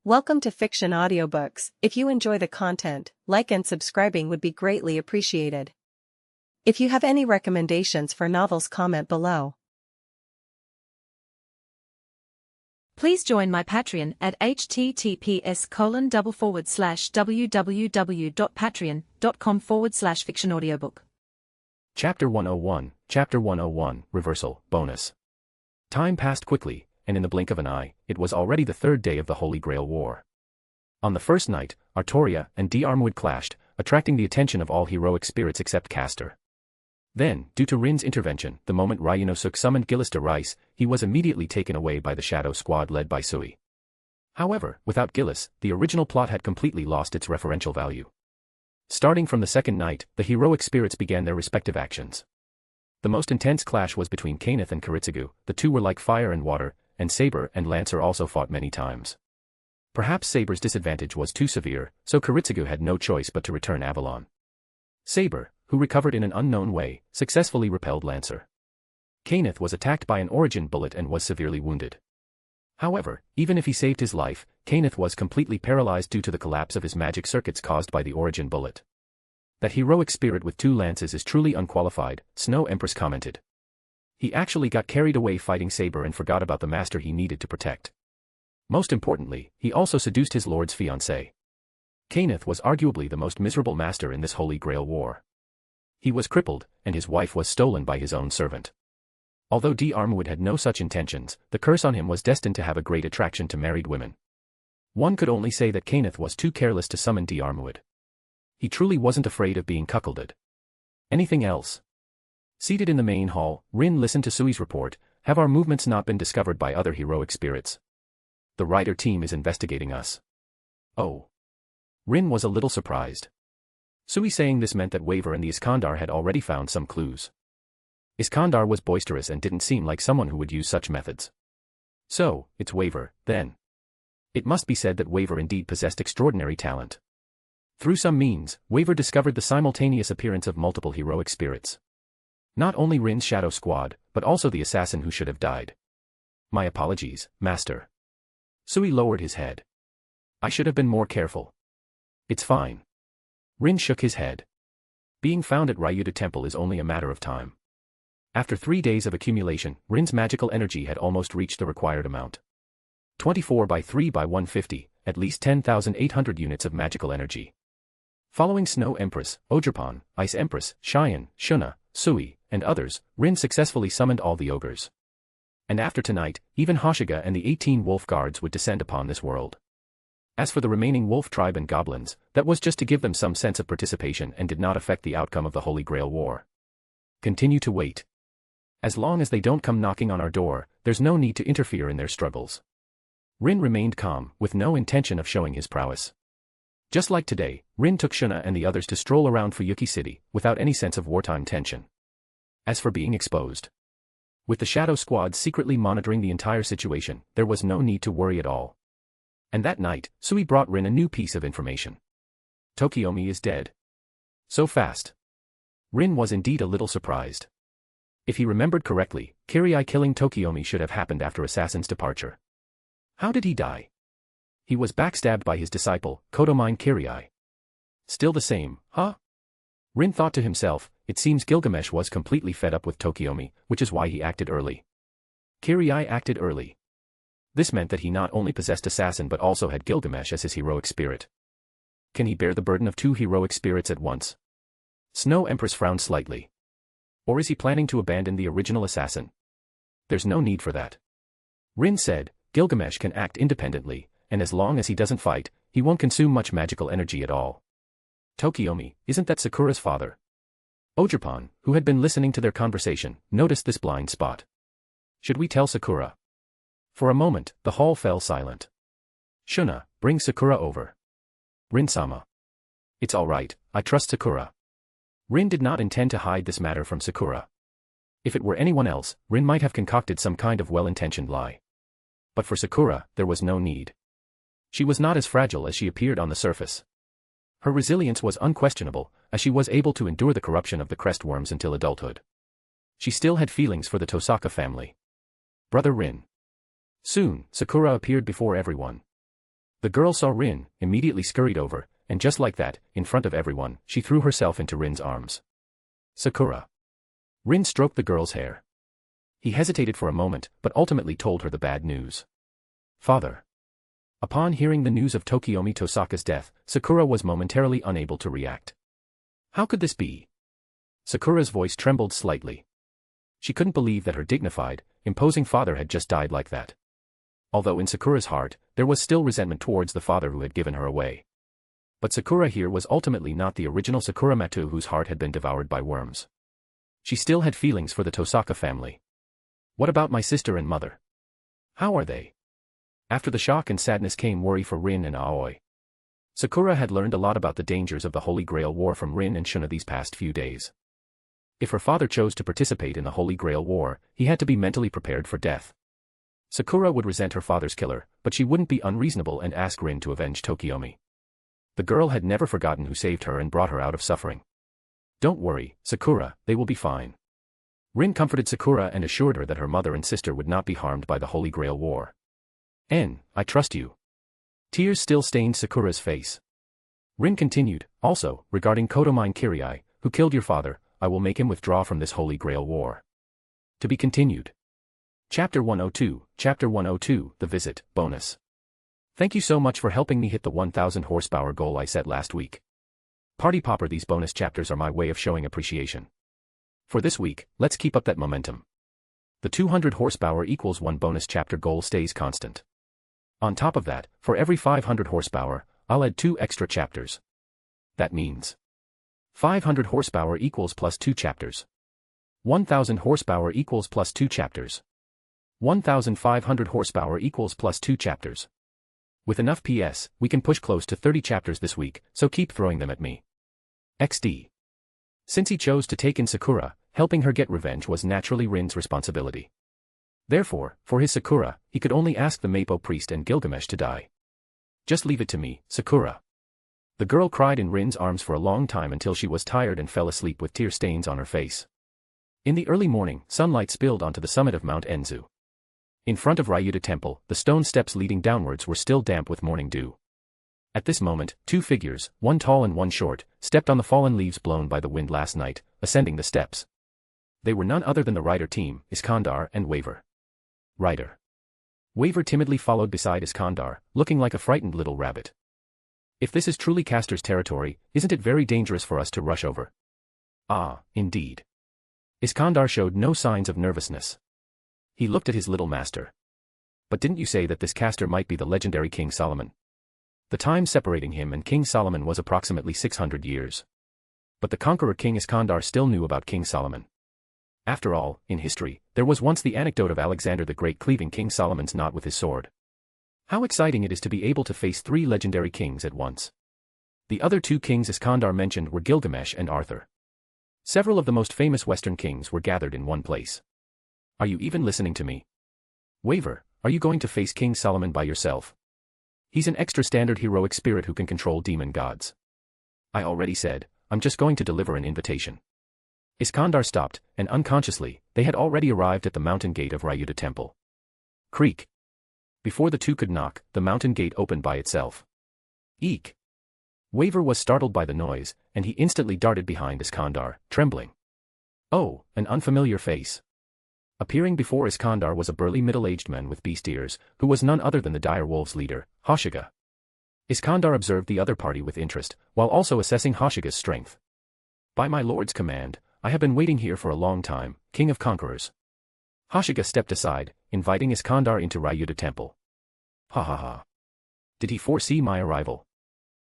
Welcome to Fiction Audiobooks. If you enjoy the content, like and subscribing would be greatly appreciated. If you have any recommendations for novels, comment below. Please join my Patreon at https://www.patreon.com/fictionaudiobook. Chapter 101, Chapter 101, Reversal, Bonus. Time passed quickly, and in the blink of an eye, it was already the third day of the Holy Grail War. On the first night, Artoria and D'Armwood clashed, attracting the attention of all heroic spirits except Castor. Then, due to Rin's intervention, the moment Ryunosuke summoned Gillis de Rice, he was immediately taken away by the Shadow Squad led by Sui. However, without Gillis, the original plot had completely lost its referential value. Starting from the second night, the heroic spirits began their respective actions. The most intense clash was between Kaineth and Kiritsugu. The two were like fire and water, and Saber and Lancer also fought many times. Perhaps Saber's disadvantage was too severe, so Kiritsugu had no choice but to return Avalon. Saber, who recovered in an unknown way, successfully repelled Lancer. Kaineth was attacked by an origin bullet and was severely wounded. However, even if he saved his life, Kaineth was completely paralyzed due to the collapse of his magic circuits caused by the origin bullet. That heroic spirit with two lances is truly unqualified, Snow Empress commented. He actually got carried away fighting Saber and forgot about the master he needed to protect. Most importantly, he also seduced his lord's fiancée. Kaineth was arguably the most miserable master in this Holy Grail War. He was crippled, and his wife was stolen by his own servant. Although D'Armwood had no such intentions, the curse on him was destined to have a great attraction to married women. One could only say that Kaineth was too careless to summon D'Armwood. He truly wasn't afraid of being cuckolded. Anything else? Seated in the main hall, Rin listened to Sui's report. Have our movements not been discovered by other heroic spirits? The Rider team is investigating us. Oh. Rin was a little surprised. Sui saying this meant that Waver and the Iskandar had already found some clues. Iskandar was boisterous and didn't seem like someone who would use such methods. So, it's Waver, then. It must be said that Waver indeed possessed extraordinary talent. Through some means, Waver discovered the simultaneous appearance of multiple heroic spirits. Not only Rin's Shadow Squad, but also the assassin who should have died. My apologies, Master. Sui lowered his head. I should have been more careful. It's fine. Rin shook his head. Being found at Ryudo Temple is only a matter of time. After 3 days of accumulation, Rin's magical energy had almost reached the required amount. 24 by 3 by 150, at least 10,800 units of magical energy. Following Snow Empress, Ogerpon, Ice Empress, Cheyenne, Shuna, Sui, and others, Rin successfully summoned all the ogres. And after tonight, even Hoshiga and the 18 wolf guards would descend upon this world. As for the remaining wolf tribe and goblins, that was just to give them some sense of participation and did not affect the outcome of the Holy Grail War. Continue to wait. As long as they don't come knocking on our door, there's no need to interfere in their struggles. Rin remained calm, with no intention of showing his prowess. Just like today, Rin took Shuna and the others to stroll around Fuyuki City, without any sense of wartime tension. As for being exposed, with the Shadow Squad secretly monitoring the entire situation, there was no need to worry at all. And that night, Sui brought Rin a new piece of information. Tokiomi is dead. So fast. Rin was indeed a little surprised. If he remembered correctly, Kirai killing Tokiomi should have happened after Assassin's departure. How did he die? He was backstabbed by his disciple, Kodomine Kirai. Still the same, huh? Rin thought to himself, it seems Gilgamesh was completely fed up with Tokiomi, which is why he acted early. Kirai acted early. This meant that he not only possessed Assassin but also had Gilgamesh as his heroic spirit. Can he bear the burden of 2 heroic spirits at once? Snow Empress frowned slightly. Or is he planning to abandon the original Assassin? There's no need for that. Rin said, Gilgamesh can act independently, and as long as he doesn't fight, he won't consume much magical energy at all. Tokiomi, isn't that Sakura's father? Ogerpon, who had been listening to their conversation, noticed this blind spot. Should we tell Sakura? For a moment, the hall fell silent. Shuna, bring Sakura over. Rin-sama. It's all right, I trust Sakura. Rin did not intend to hide this matter from Sakura. If it were anyone else, Rin might have concocted some kind of well-intentioned lie. But for Sakura, there was no need. She was not as fragile as she appeared on the surface. Her resilience was unquestionable, as she was able to endure the corruption of the crest worms until adulthood. She still had feelings for the Tosaka family. Brother Rin. Soon, Sakura appeared before everyone. The girl saw Rin, immediately scurried over, and just like that, in front of everyone, she threw herself into Rin's arms. Sakura. Rin stroked the girl's hair. He hesitated for a moment, but ultimately told her the bad news. Father. Upon hearing the news of Tokiomi Tosaka's death, Sakura was momentarily unable to react. How could this be? Sakura's voice trembled slightly. She couldn't believe that her dignified, imposing father had just died like that. Although in Sakura's heart, there was still resentment towards the father who had given her away. But Sakura here was ultimately not the original Sakura Matu whose heart had been devoured by worms. She still had feelings for the Tosaka family. What about my sister and mother? How are they? After the shock and sadness came worry for Rin and Aoi. Sakura had learned a lot about the dangers of the Holy Grail War from Rin and Shuna these past few days. If her father chose to participate in the Holy Grail War, he had to be mentally prepared for death. Sakura would resent her father's killer, but she wouldn't be unreasonable and ask Rin to avenge Tokiomi. The girl had never forgotten who saved her and brought her out of suffering. Don't worry, Sakura, they will be fine. Rin comforted Sakura and assured her that her mother and sister would not be harmed by the Holy Grail War. I trust you. Tears still stained Sakura's face. Rin continued, also, regarding Kodomine Kirai, who killed your father, I will make him withdraw from this Holy Grail War. To be continued. Chapter 102, The Visit, Bonus. Thank you so much for helping me hit the 1000 horsepower goal I set last week. Party popper, these bonus chapters are my way of showing appreciation. For this week, let's keep up that momentum. The 200 horsepower equals 1 bonus chapter goal stays constant. On top of that, for every 500 horsepower, I'll add 2 extra chapters. That means 500 horsepower equals plus 2 chapters. 1000 horsepower equals plus 2 chapters. 1500 horsepower equals plus 2 chapters. With enough PS, we can push close to 30 chapters this week, so keep throwing them at me. XD. Since he chose to take in Sakura, helping her get revenge was naturally Rin's responsibility. Therefore, for his Sakura, he could only ask the Mappo priest and Gilgamesh to die. Just leave it to me, Sakura. The girl cried in Rin's arms for a long time until she was tired and fell asleep with tear stains on her face. In the early morning, sunlight spilled onto the summit of Mount Enzu. In front of Ryuta Temple, the stone steps leading downwards were still damp with morning dew. At this moment, 2 figures, one tall and one short, stepped on the fallen leaves blown by the wind last night, ascending the steps. They were none other than the rider team, Iskandar and Waver. Rider. Waver timidly followed beside Iskandar, looking like a frightened little rabbit. If this is truly Caster's territory, isn't it very dangerous for us to rush over? Ah, indeed. Iskandar showed no signs of nervousness. He looked at his little master. But didn't you say that this Caster might be the legendary King Solomon? The time separating him and King Solomon was approximately 600 years. But the conqueror King Iskandar still knew about King Solomon. After all, in history, there was once the anecdote of Alexander the Great cleaving King Solomon's knot with his sword. How exciting it is to be able to face 3 legendary kings at once. The other 2 kings Iskandar mentioned were Gilgamesh and Arthur. Several of the most famous Western kings were gathered in one place. Are you even listening to me? Waver, are you going to face King Solomon by yourself? He's an extra standard heroic spirit who can control demon gods. I already said, I'm just going to deliver an invitation. Iskandar stopped, and unconsciously, they had already arrived at the mountain gate of Ryuta Temple. Creak. Before the 2 could knock, the mountain gate opened by itself. Eek. Waver was startled by the noise, and he instantly darted behind Iskandar, trembling. Oh, an unfamiliar face. Appearing before Iskandar was a burly middle-aged man with beast ears, who was none other than the dire wolves' leader, Hashiga. Iskandar observed the other party with interest, while also assessing Hashiga's strength. By my lord's command, I have been waiting here for a long time, King of Conquerors. Hashiga stepped aside, inviting Iskandar into Ryuta Temple. Ha ha ha. Did he foresee my arrival?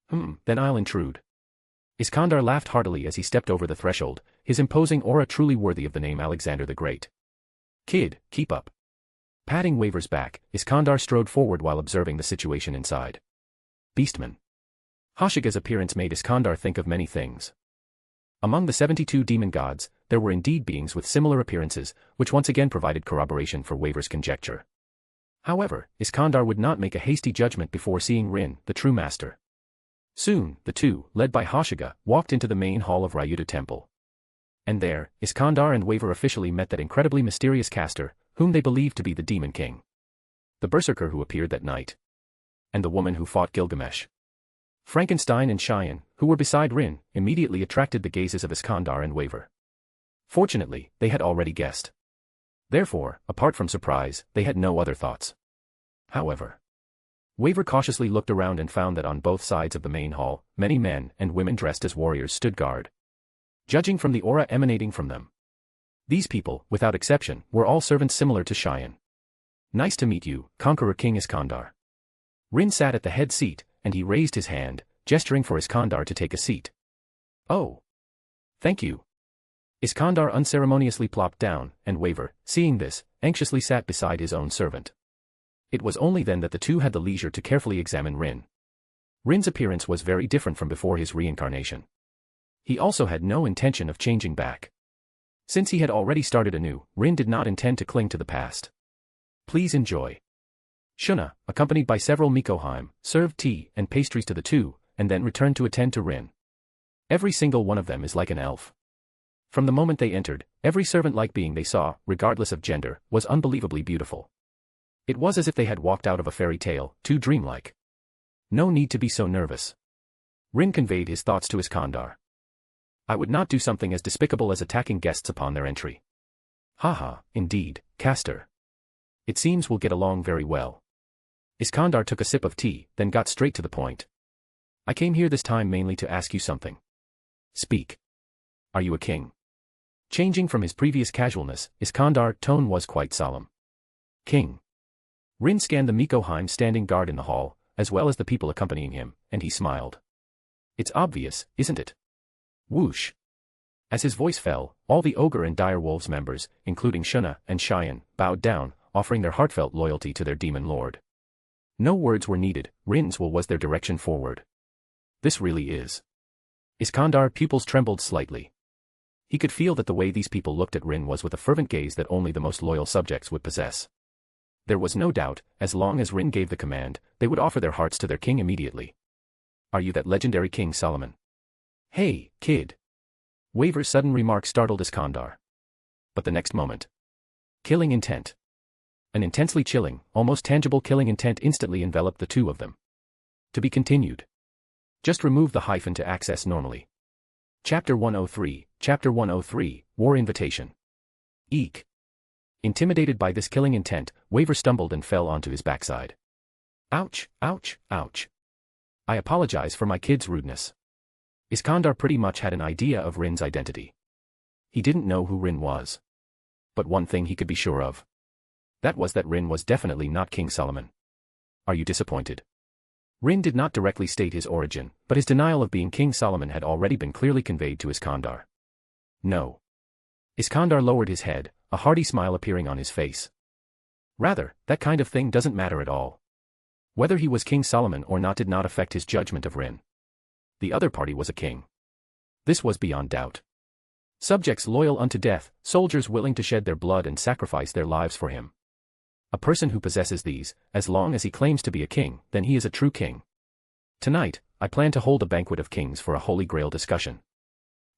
Then I'll intrude. Iskandar laughed heartily as he stepped over the threshold, his imposing aura truly worthy of the name Alexander the Great. Kid, keep up. Patting Waver's back, Iskandar strode forward while observing the situation inside. Beastman. Hashiga's appearance made Iskandar think of many things. Among the 72 demon gods, there were indeed beings with similar appearances, which once again provided corroboration for Waver's conjecture. However, Iskandar would not make a hasty judgment before seeing Rin, the true master. Soon, the 2, led by Hashiga, walked into the main hall of Ryuta Temple. And there, Iskandar and Waver officially met that incredibly mysterious caster, whom they believed to be the Demon King. The berserker who appeared that night. And the woman who fought Gilgamesh. Frankenstein and Cheyenne, who were beside Rin, immediately attracted the gazes of Iskandar and Waver. Fortunately, they had already guessed. Therefore, apart from surprise, they had no other thoughts. However, Waver cautiously looked around and found that on both sides of the main hall, many men and women dressed as warriors stood guard. Judging from the aura emanating from them, these people, without exception, were all servants similar to Cheyenne. Nice to meet you, Conqueror King Iskandar. Rin sat at the head seat, and he raised his hand, gesturing for Iskandar to take a seat. Oh. Thank you. Iskandar unceremoniously plopped down, and Waver, seeing this, anxiously sat beside his own servant. It was only then that the two had the leisure to carefully examine Rin. Rin's appearance was very different from before his reincarnation. He also had no intention of changing back. Since he had already started anew, Rin did not intend to cling to the past. Please enjoy. Shuna, accompanied by several Mikoheim, served tea and pastries to the two, and then returned to attend to Rin. Every single one of them is like an elf. From the moment they entered, every servant-like being they saw, regardless of gender, was unbelievably beautiful. It was as if they had walked out of a fairy tale, too dreamlike. No need to be so nervous. Rin conveyed his thoughts to Iskandar. I would not do something as despicable as attacking guests upon their entry. Haha, indeed, Castor. It seems we'll get along very well. Iskandar took a sip of tea, then got straight to the point. I came here this time mainly to ask you something. Speak. Are you a king? Changing from his previous casualness, Iskandar's tone was quite solemn. King. Rin scanned the Mikoheim standing guard in the hall, as well as the people accompanying him, and he smiled. It's obvious, isn't it? Whoosh. As his voice fell, all the Ogre and Dire Wolves members, including Shuna and Cheyenne, bowed down, offering their heartfelt loyalty to their demon lord. No words were needed, Rin's will was their direction forward. This really is. Iskandar's pupils trembled slightly. He could feel that the way these people looked at Rin was with a fervent gaze that only the most loyal subjects would possess. There was no doubt, as long as Rin gave the command, they would offer their hearts to their king immediately. Are you that legendary King Solomon? Hey, kid. Waver's sudden remark startled Iskandar. But the next moment. Killing intent. An intensely chilling, almost tangible killing intent instantly enveloped the two of them. To be continued. Just remove the hyphen to access normally. Chapter 103, Chapter 103, War Invitation. Eek. Intimidated by this killing intent, Waver stumbled and fell onto his backside. Ouch, ouch, ouch. I apologize for my kid's rudeness. Iskandar pretty much had an idea of Rin's identity. He didn't know who Rin was. But one thing he could be sure of. That was that Rin was definitely not King Solomon. Are you disappointed? Rin did not directly state his origin, but his denial of being King Solomon had already been clearly conveyed to Iskandar. No. Iskandar lowered his head, a hearty smile appearing on his face. Rather, that kind of thing doesn't matter at all. Whether he was King Solomon or not did not affect his judgment of Rin. The other party was a king. This was beyond doubt. Subjects loyal unto death, soldiers willing to shed their blood and sacrifice their lives for him. A person who possesses these, as long as he claims to be a king, then he is a true king. Tonight, I plan to hold a banquet of kings for a holy grail discussion.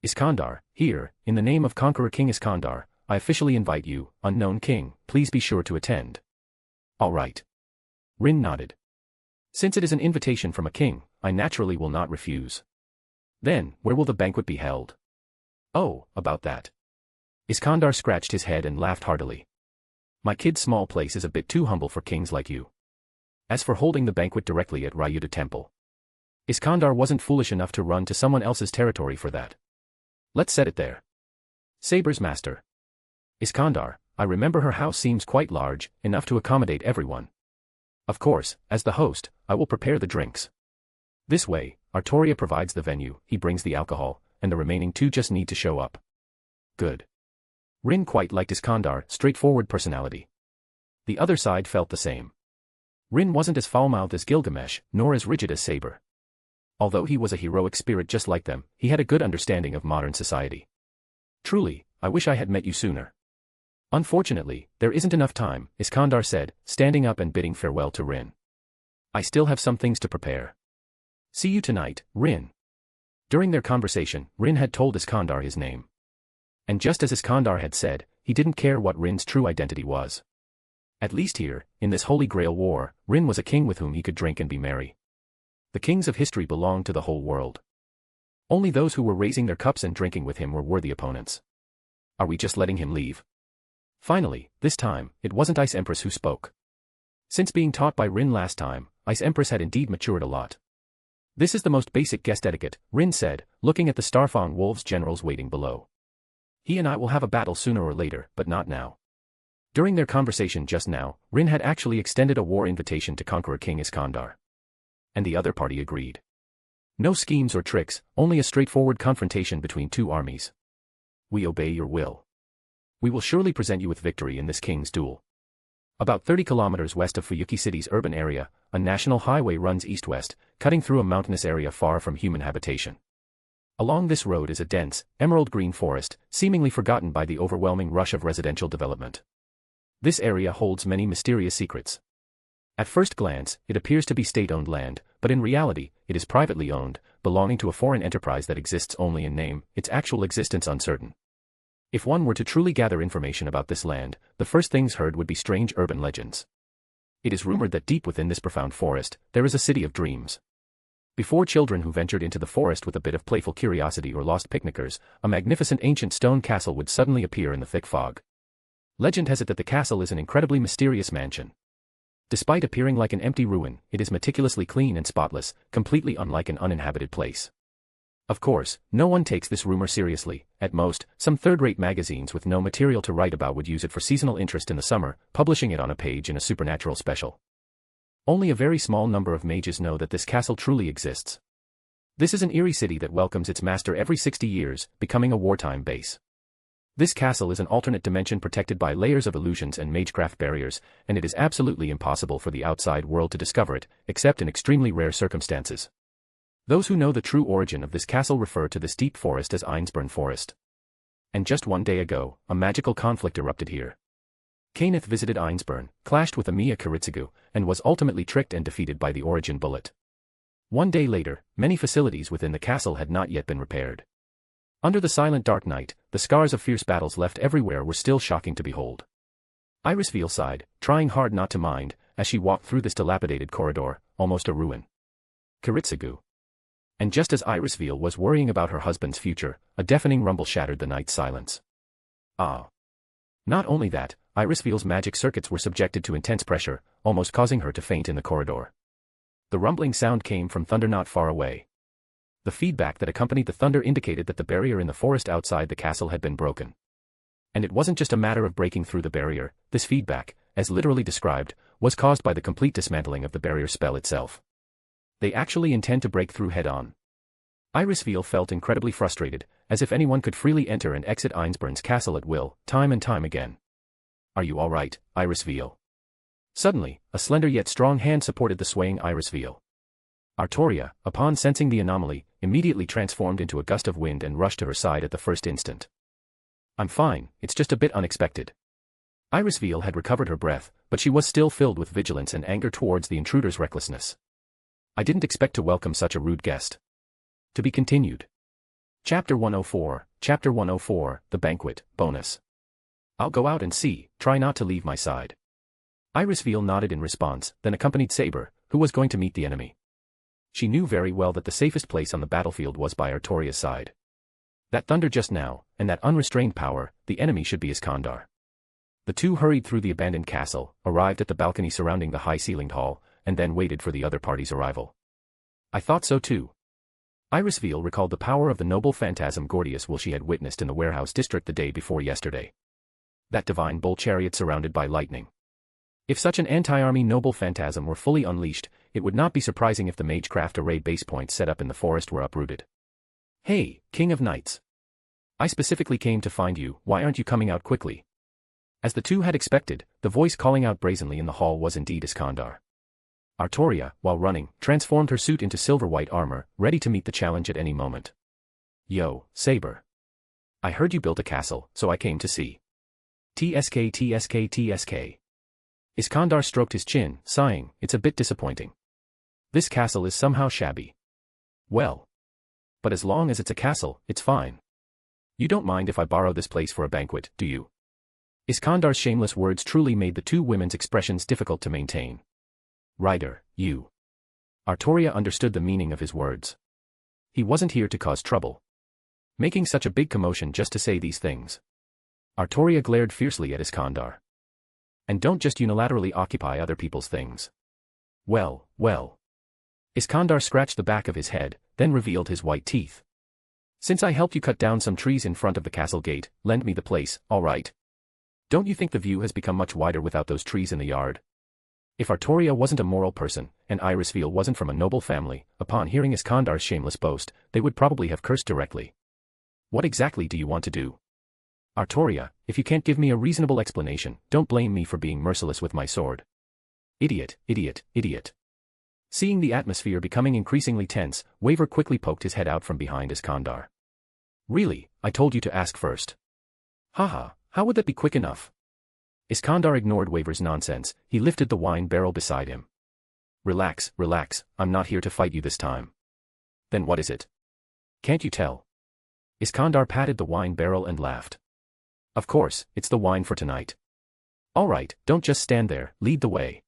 Iskandar, here, in the name of Conqueror King Iskandar, I officially invite you, unknown king, please be sure to attend. All right. Rin nodded. Since it is an invitation from a king, I naturally will not refuse. Then, where will the banquet be held? Oh, about that. Iskandar scratched his head and laughed heartily. My kid's small place is a bit too humble for kings like you. As for holding the banquet directly at Ryuda Temple, Iskandar wasn't foolish enough to run to someone else's territory for that. Let's set it there. Saber's master. Iskandar, I remember her house seems quite large, enough to accommodate everyone. Of course, as the host, I will prepare the drinks. This way, Artoria provides the venue, he brings the alcohol, and the remaining two just need to show up. Good. Rin quite liked Iskandar's straightforward personality. The other side felt the same. Rin wasn't as foul-mouthed as Gilgamesh, nor as rigid as Saber. Although he was a heroic spirit just like them, he had a good understanding of modern society. Truly, I wish I had met you sooner. Unfortunately, there isn't enough time, Iskandar said, standing up and bidding farewell to Rin. I still have some things to prepare. See you tonight, Rin. During their conversation, Rin had told Iskandar his name. And just as Iskandar had said, he didn't care what Rin's true identity was. At least here, in this Holy Grail War, Rin was a king with whom he could drink and be merry. The kings of history belonged to the whole world. Only those who were raising their cups and drinking with him were worthy opponents. Are we just letting him leave? Finally, this time, it wasn't Ice Empress who spoke. Since being taught by Rin last time, Ice Empress had indeed matured a lot. This is the most basic guest etiquette, Rin said, looking at the Starfang Wolves generals waiting below. He and I will have a battle sooner or later, but not now. During their conversation just now, Rin had actually extended a war invitation to Conqueror King Iskandar. And the other party agreed. No schemes or tricks, only a straightforward confrontation between two armies. We obey your will. We will surely present you with victory in this king's duel. About 30 kilometers west of Fuyuki City's urban area, a national highway runs east-west, cutting through a mountainous area far from human habitation. Along this road is a dense, emerald-green forest, seemingly forgotten by the overwhelming rush of residential development. This area holds many mysterious secrets. At first glance, it appears to be state-owned land, but in reality, it is privately owned, belonging to a foreign enterprise that exists only in name, its actual existence uncertain. If one were to truly gather information about this land, the first things heard would be strange urban legends. It is rumored that deep within this profound forest, there is a city of dreams. Before children who ventured into the forest with a bit of playful curiosity or lost picnickers, a magnificent ancient stone castle would suddenly appear in the thick fog. Legend has it that the castle is an incredibly mysterious mansion. Despite appearing like an empty ruin, it is meticulously clean and spotless, completely unlike an uninhabited place. Of course, no one takes this rumor seriously. At most, some third-rate magazines with no material to write about would use it for seasonal interest in the summer, publishing it on a page in a supernatural special. Only a very small number of mages know that this castle truly exists. This is an eerie city that welcomes its master every 60 years, becoming a wartime base. This castle is an alternate dimension protected by layers of illusions and magecraft barriers, and it is absolutely impossible for the outside world to discover it, except in extremely rare circumstances. Those who know the true origin of this castle refer to this deep forest as Einsburn Forest. And just one day ago, a magical conflict erupted here. Kainith visited Einsburn, clashed with Amiya Kiritsugu, and was ultimately tricked and defeated by the Origin Bullet. One day later, many facilities within the castle had not yet been repaired. Under the silent dark night, the scars of fierce battles left everywhere were still shocking to behold. Irisveil sighed, trying hard not to mind, as she walked through this dilapidated corridor, almost a ruin. Kiritsugu. And just as Irisveil was worrying about her husband's future, a deafening rumble shattered the night's silence. Ah. Not only that, Irisveil's magic circuits were subjected to intense pressure, almost causing her to faint in the corridor. The rumbling sound came from thunder not far away. The feedback that accompanied the thunder indicated that the barrier in the forest outside the castle had been broken. And it wasn't just a matter of breaking through the barrier. This feedback, as literally described, was caused by the complete dismantling of the barrier spell itself. They actually intend to break through head-on. Irisveil felt incredibly frustrated, as if anyone could freely enter and exit Einsburn's castle at will, time and time again. Are you all right, Irisveil? Suddenly, a slender yet strong hand supported the swaying Irisveil. Artoria, upon sensing the anomaly, immediately transformed into a gust of wind and rushed to her side at the first instant. I'm fine, it's just a bit unexpected. Irisveil had recovered her breath, but she was still filled with vigilance and anger towards the intruder's recklessness. I didn't expect to welcome such a rude guest. To be continued. Chapter 104, The Banquet, Bonus. I'll go out and see, try not to leave my side. Irisveil nodded in response, then accompanied Saber, who was going to meet the enemy. She knew very well that the safest place on the battlefield was by Artoria's side. That thunder just now, and that unrestrained power, the enemy should be Iskandar. The two hurried through the abandoned castle, arrived at the balcony surrounding the high-ceilinged hall, and then waited for the other party's arrival. I thought so too. Irisveil recalled the power of the noble phantasm Gordius Will she had witnessed in the warehouse district the day before yesterday. That divine bull chariot surrounded by lightning. If such an anti-army noble phantasm were fully unleashed, it would not be surprising if the magecraft array base points set up in the forest were uprooted. Hey, King of Knights. I specifically came to find you, why aren't you coming out quickly? As the two had expected, the voice calling out brazenly in the hall was indeed Iskandar. Artoria, while running, transformed her suit into silver-white armor, ready to meet the challenge at any moment. Yo, Saber. I heard you built a castle, so I came to see. TSK. Iskandar stroked his chin, sighing, it's a bit disappointing. This castle is somehow shabby. Well. But as long as it's a castle, it's fine. You don't mind if I borrow this place for a banquet, do you? Iskandar's shameless words truly made the two women's expressions difficult to maintain. Ryder, you. Artoria understood the meaning of his words. He wasn't here to cause trouble. Making such a big commotion just to say these things. Artoria glared fiercely at Iskandar. And don't just unilaterally occupy other people's things. Well, well. Iskandar scratched the back of his head, then revealed his white teeth. Since I helped you cut down some trees in front of the castle gate, lend me the place, all right? Don't you think the view has become much wider without those trees in the yard? If Artoria wasn't a moral person, and Irisveil wasn't from a noble family, upon hearing Iskandar's shameless boast, they would probably have cursed directly. What exactly do you want to do? Artoria, if you can't give me a reasonable explanation, don't blame me for being merciless with my sword. Idiot, idiot, idiot. Seeing the atmosphere becoming increasingly tense, Waver quickly poked his head out from behind Iskandar. Really, I told you to ask first. Haha, how would that be quick enough? Iskandar ignored Waver's nonsense, he lifted the wine barrel beside him. Relax, relax, I'm not here to fight you this time. Then what is it? Can't you tell? Iskandar patted the wine barrel and laughed. Of course, it's the wine for tonight. All right, don't just stand there, lead the way.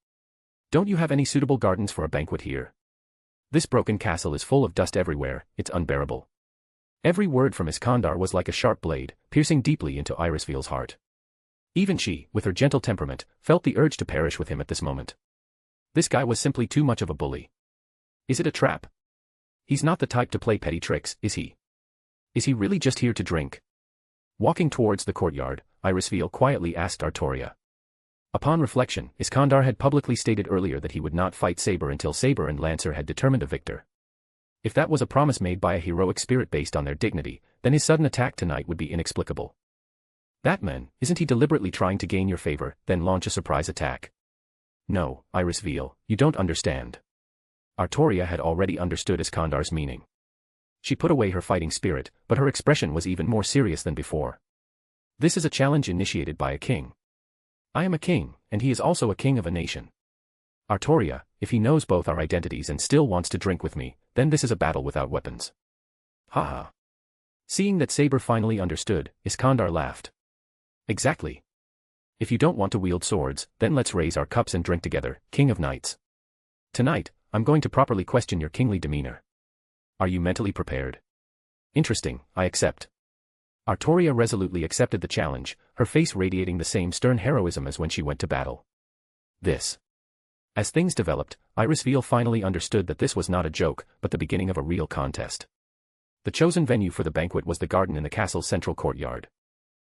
Don't you have any suitable gardens for a banquet here? This broken castle is full of dust everywhere, it's unbearable. Every word from Iskandar was like a sharp blade, piercing deeply into Irisveil's heart. Even she, with her gentle temperament, felt the urge to perish with him at this moment. This guy was simply too much of a bully. Is it a trap? He's not the type to play petty tricks, is he? Is he really just here to drink? Walking towards the courtyard, Irisveil quietly asked Artoria. Upon reflection, Iskandar had publicly stated earlier that he would not fight Saber until Saber and Lancer had determined a victor. If that was a promise made by a heroic spirit based on their dignity, then his sudden attack tonight would be inexplicable. That man, isn't he deliberately trying to gain your favor, then launch a surprise attack? No, Irisveil, you don't understand. Artoria had already understood Iskandar's meaning. She put away her fighting spirit, but her expression was even more serious than before. This is a challenge initiated by a king. I am a king, and he is also a king of a nation. Artoria, if he knows both our identities and still wants to drink with me, then this is a battle without weapons. Haha. Seeing that Saber finally understood, Iskandar laughed. Exactly. If you don't want to wield swords, then let's raise our cups and drink together, King of Knights. Tonight, I'm going to properly question your kingly demeanor. Are you mentally prepared? Interesting, I accept. Artoria resolutely accepted the challenge, her face radiating the same stern heroism as when she went to battle. This. As things developed, Irisveil finally understood that this was not a joke, but the beginning of a real contest. The chosen venue for the banquet was the garden in the castle's central courtyard.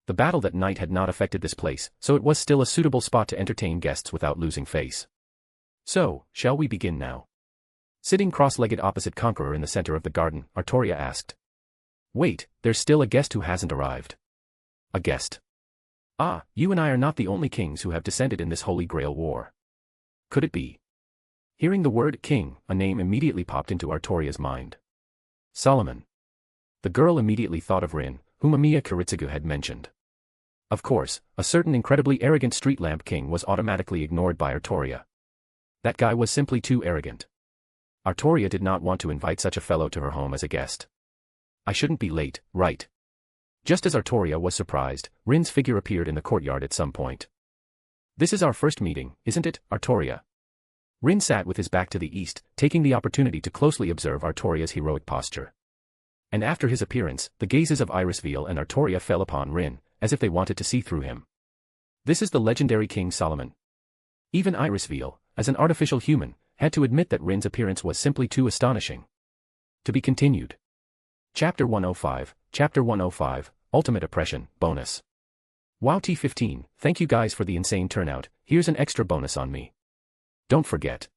The battle that night had not affected this place, so it was still a suitable spot to entertain guests without losing face. So, shall we begin now? Sitting cross-legged opposite Conqueror in the center of the garden, Artoria asked. Wait, there's still a guest who hasn't arrived. A guest. Ah, you and I are not the only kings who have descended in this Holy Grail war. Could it be? Hearing the word king, a name immediately popped into Artoria's mind. Solomon. The girl immediately thought of Rin, whom Amiya Kiritsugu had mentioned. Of course, a certain incredibly arrogant street lamp king was automatically ignored by Artoria. That guy was simply too arrogant. Artoria did not want to invite such a fellow to her home as a guest. I shouldn't be late, right? Just as Artoria was surprised, Rin's figure appeared in the courtyard at some point. This is our first meeting, isn't it, Artoria? Rin sat with his back to the east, taking the opportunity to closely observe Artoria's heroic posture. And after his appearance, the gazes of Irisveil and Artoria fell upon Rin, as if they wanted to see through him. This is the legendary King Solomon. Even Irisveil, as an artificial human, had to admit that Rin's appearance was simply too astonishing. To be continued. Chapter 105, Chapter 105, Ultimate Oppression, Bonus. Wow T15, thank you guys for the insane turnout, here's an extra bonus on me. Don't forget.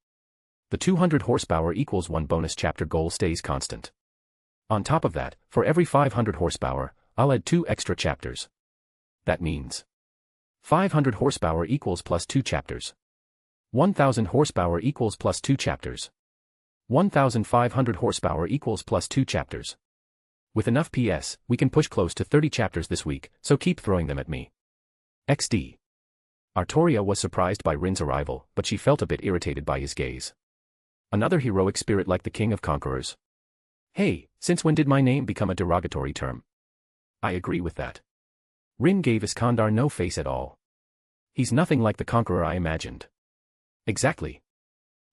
The 200 horsepower equals 1 bonus chapter goal stays constant. On top of that, for every 500 horsepower, I'll add 2 extra chapters. That means 500 horsepower equals plus 2 chapters. 1000 horsepower equals plus 2 chapters. 1500 horsepower equals plus 2 chapters. With enough PS, we can push close to 30 chapters this week, so keep throwing them at me. XD. Artoria was surprised by Rin's arrival, but she felt a bit irritated by his gaze. Another heroic spirit like the King of Conquerors. Hey, since when did my name become a derogatory term? I agree with that. Rin gave Iskandar no face at all. He's nothing like the conqueror I imagined. Exactly.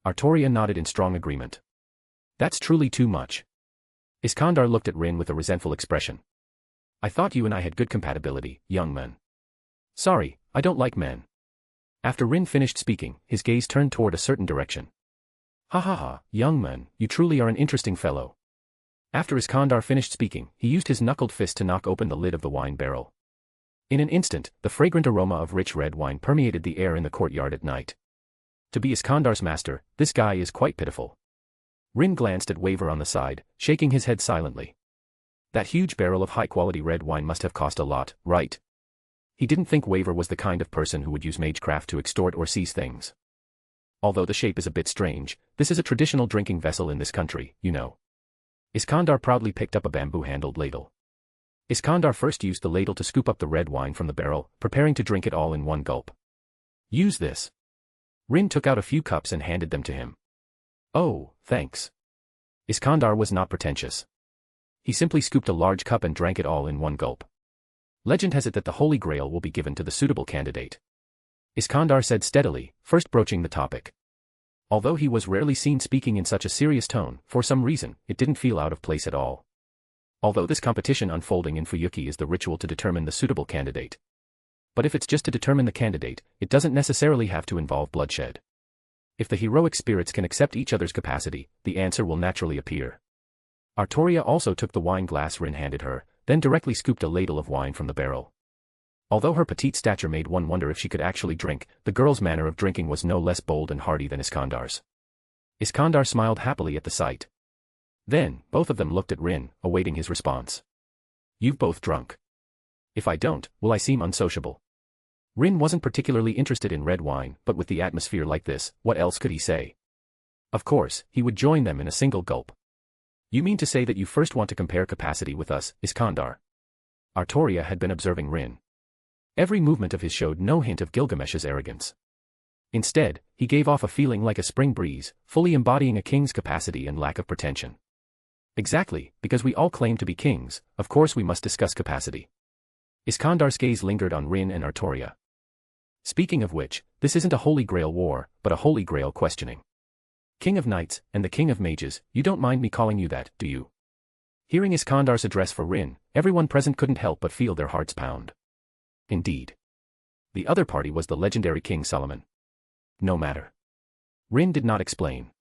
Artoria nodded in strong agreement. That's truly too much. Iskandar looked at Rin with a resentful expression. I thought you and I had good compatibility, young man. Sorry, I don't like men. After Rin finished speaking, his gaze turned toward a certain direction. Ha ha ha, young man, you truly are an interesting fellow. After Iskandar finished speaking, he used his knuckled fist to knock open the lid of the wine barrel. In an instant, the fragrant aroma of rich red wine permeated the air in the courtyard at night. To be Iskandar's master, this guy is quite pitiful. Rin glanced at Waver on the side, shaking his head silently. That huge barrel of high-quality red wine must have cost a lot, right? He didn't think Waver was the kind of person who would use magecraft to extort or seize things. Although the shape is a bit strange, this is a traditional drinking vessel in this country, you know. Iskandar proudly picked up a bamboo-handled ladle. Iskandar first used the ladle to scoop up the red wine from the barrel, preparing to drink it all in one gulp. Use this. Rin took out a few cups and handed them to him. Oh, thanks. Iskandar was not pretentious. He simply scooped a large cup and drank it all in one gulp. Legend has it that the Holy Grail will be given to the suitable candidate. Iskandar said steadily, first broaching the topic. Although he was rarely seen speaking in such a serious tone, for some reason, it didn't feel out of place at all. Although this competition unfolding in Fuyuki is the ritual to determine the suitable candidate. But if it's just to determine the candidate, it doesn't necessarily have to involve bloodshed. If the heroic spirits can accept each other's capacity, the answer will naturally appear. Artoria also took the wine glass Rin handed her, then directly scooped a ladle of wine from the barrel. Although her petite stature made one wonder if she could actually drink, the girl's manner of drinking was no less bold and hearty than Iskandar's. Iskandar smiled happily at the sight. Then, both of them looked at Rin, awaiting his response. You've both drunk. If I don't, will I seem unsociable? Rin wasn't particularly interested in red wine, but with the atmosphere like this, what else could he say? Of course, he would join them in a single gulp. You mean to say that you first want to compare capacity with us, Iskandar? Artoria had been observing Rin. Every movement of his showed no hint of Gilgamesh's arrogance. Instead, he gave off a feeling like a spring breeze, fully embodying a king's capacity and lack of pretension. Exactly, because we all claim to be kings, of course we must discuss capacity. Iskandar's gaze lingered on Rin and Artoria. Speaking of which, this isn't a Holy Grail war, but a Holy Grail questioning. King of Knights, and the King of Mages, you don't mind me calling you that, do you? Hearing Iskandar's address for Rin, everyone present couldn't help but feel their hearts pound. Indeed. The other party was the legendary King Solomon. No matter. Rin did not explain.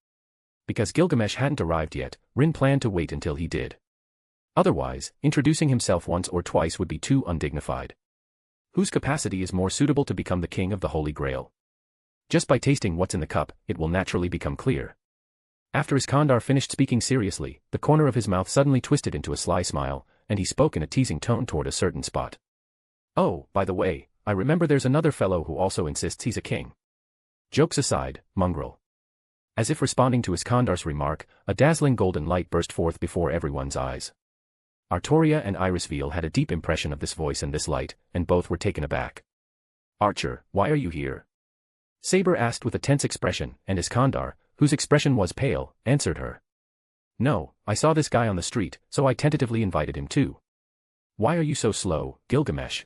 Because Gilgamesh hadn't arrived yet, Rin planned to wait until he did. Otherwise, introducing himself once or twice would be too undignified. Whose capacity is more suitable to become the king of the Holy Grail? Just by tasting what's in the cup, it will naturally become clear. After Iskandar finished speaking seriously, the corner of his mouth suddenly twisted into a sly smile, and he spoke in a teasing tone toward a certain spot. Oh, by the way, I remember there's another fellow who also insists he's a king. Jokes aside, mongrel. As if responding to Iskandar's remark, a dazzling golden light burst forth before everyone's eyes. Artoria and Irisveal had a deep impression of this voice and this light, and both were taken aback. Archer, why are you here? Saber asked with a tense expression, and Iskandar, whose expression was pale, answered her. No, I saw this guy on the street, so I tentatively invited him too. Why are you so slow, Gilgamesh?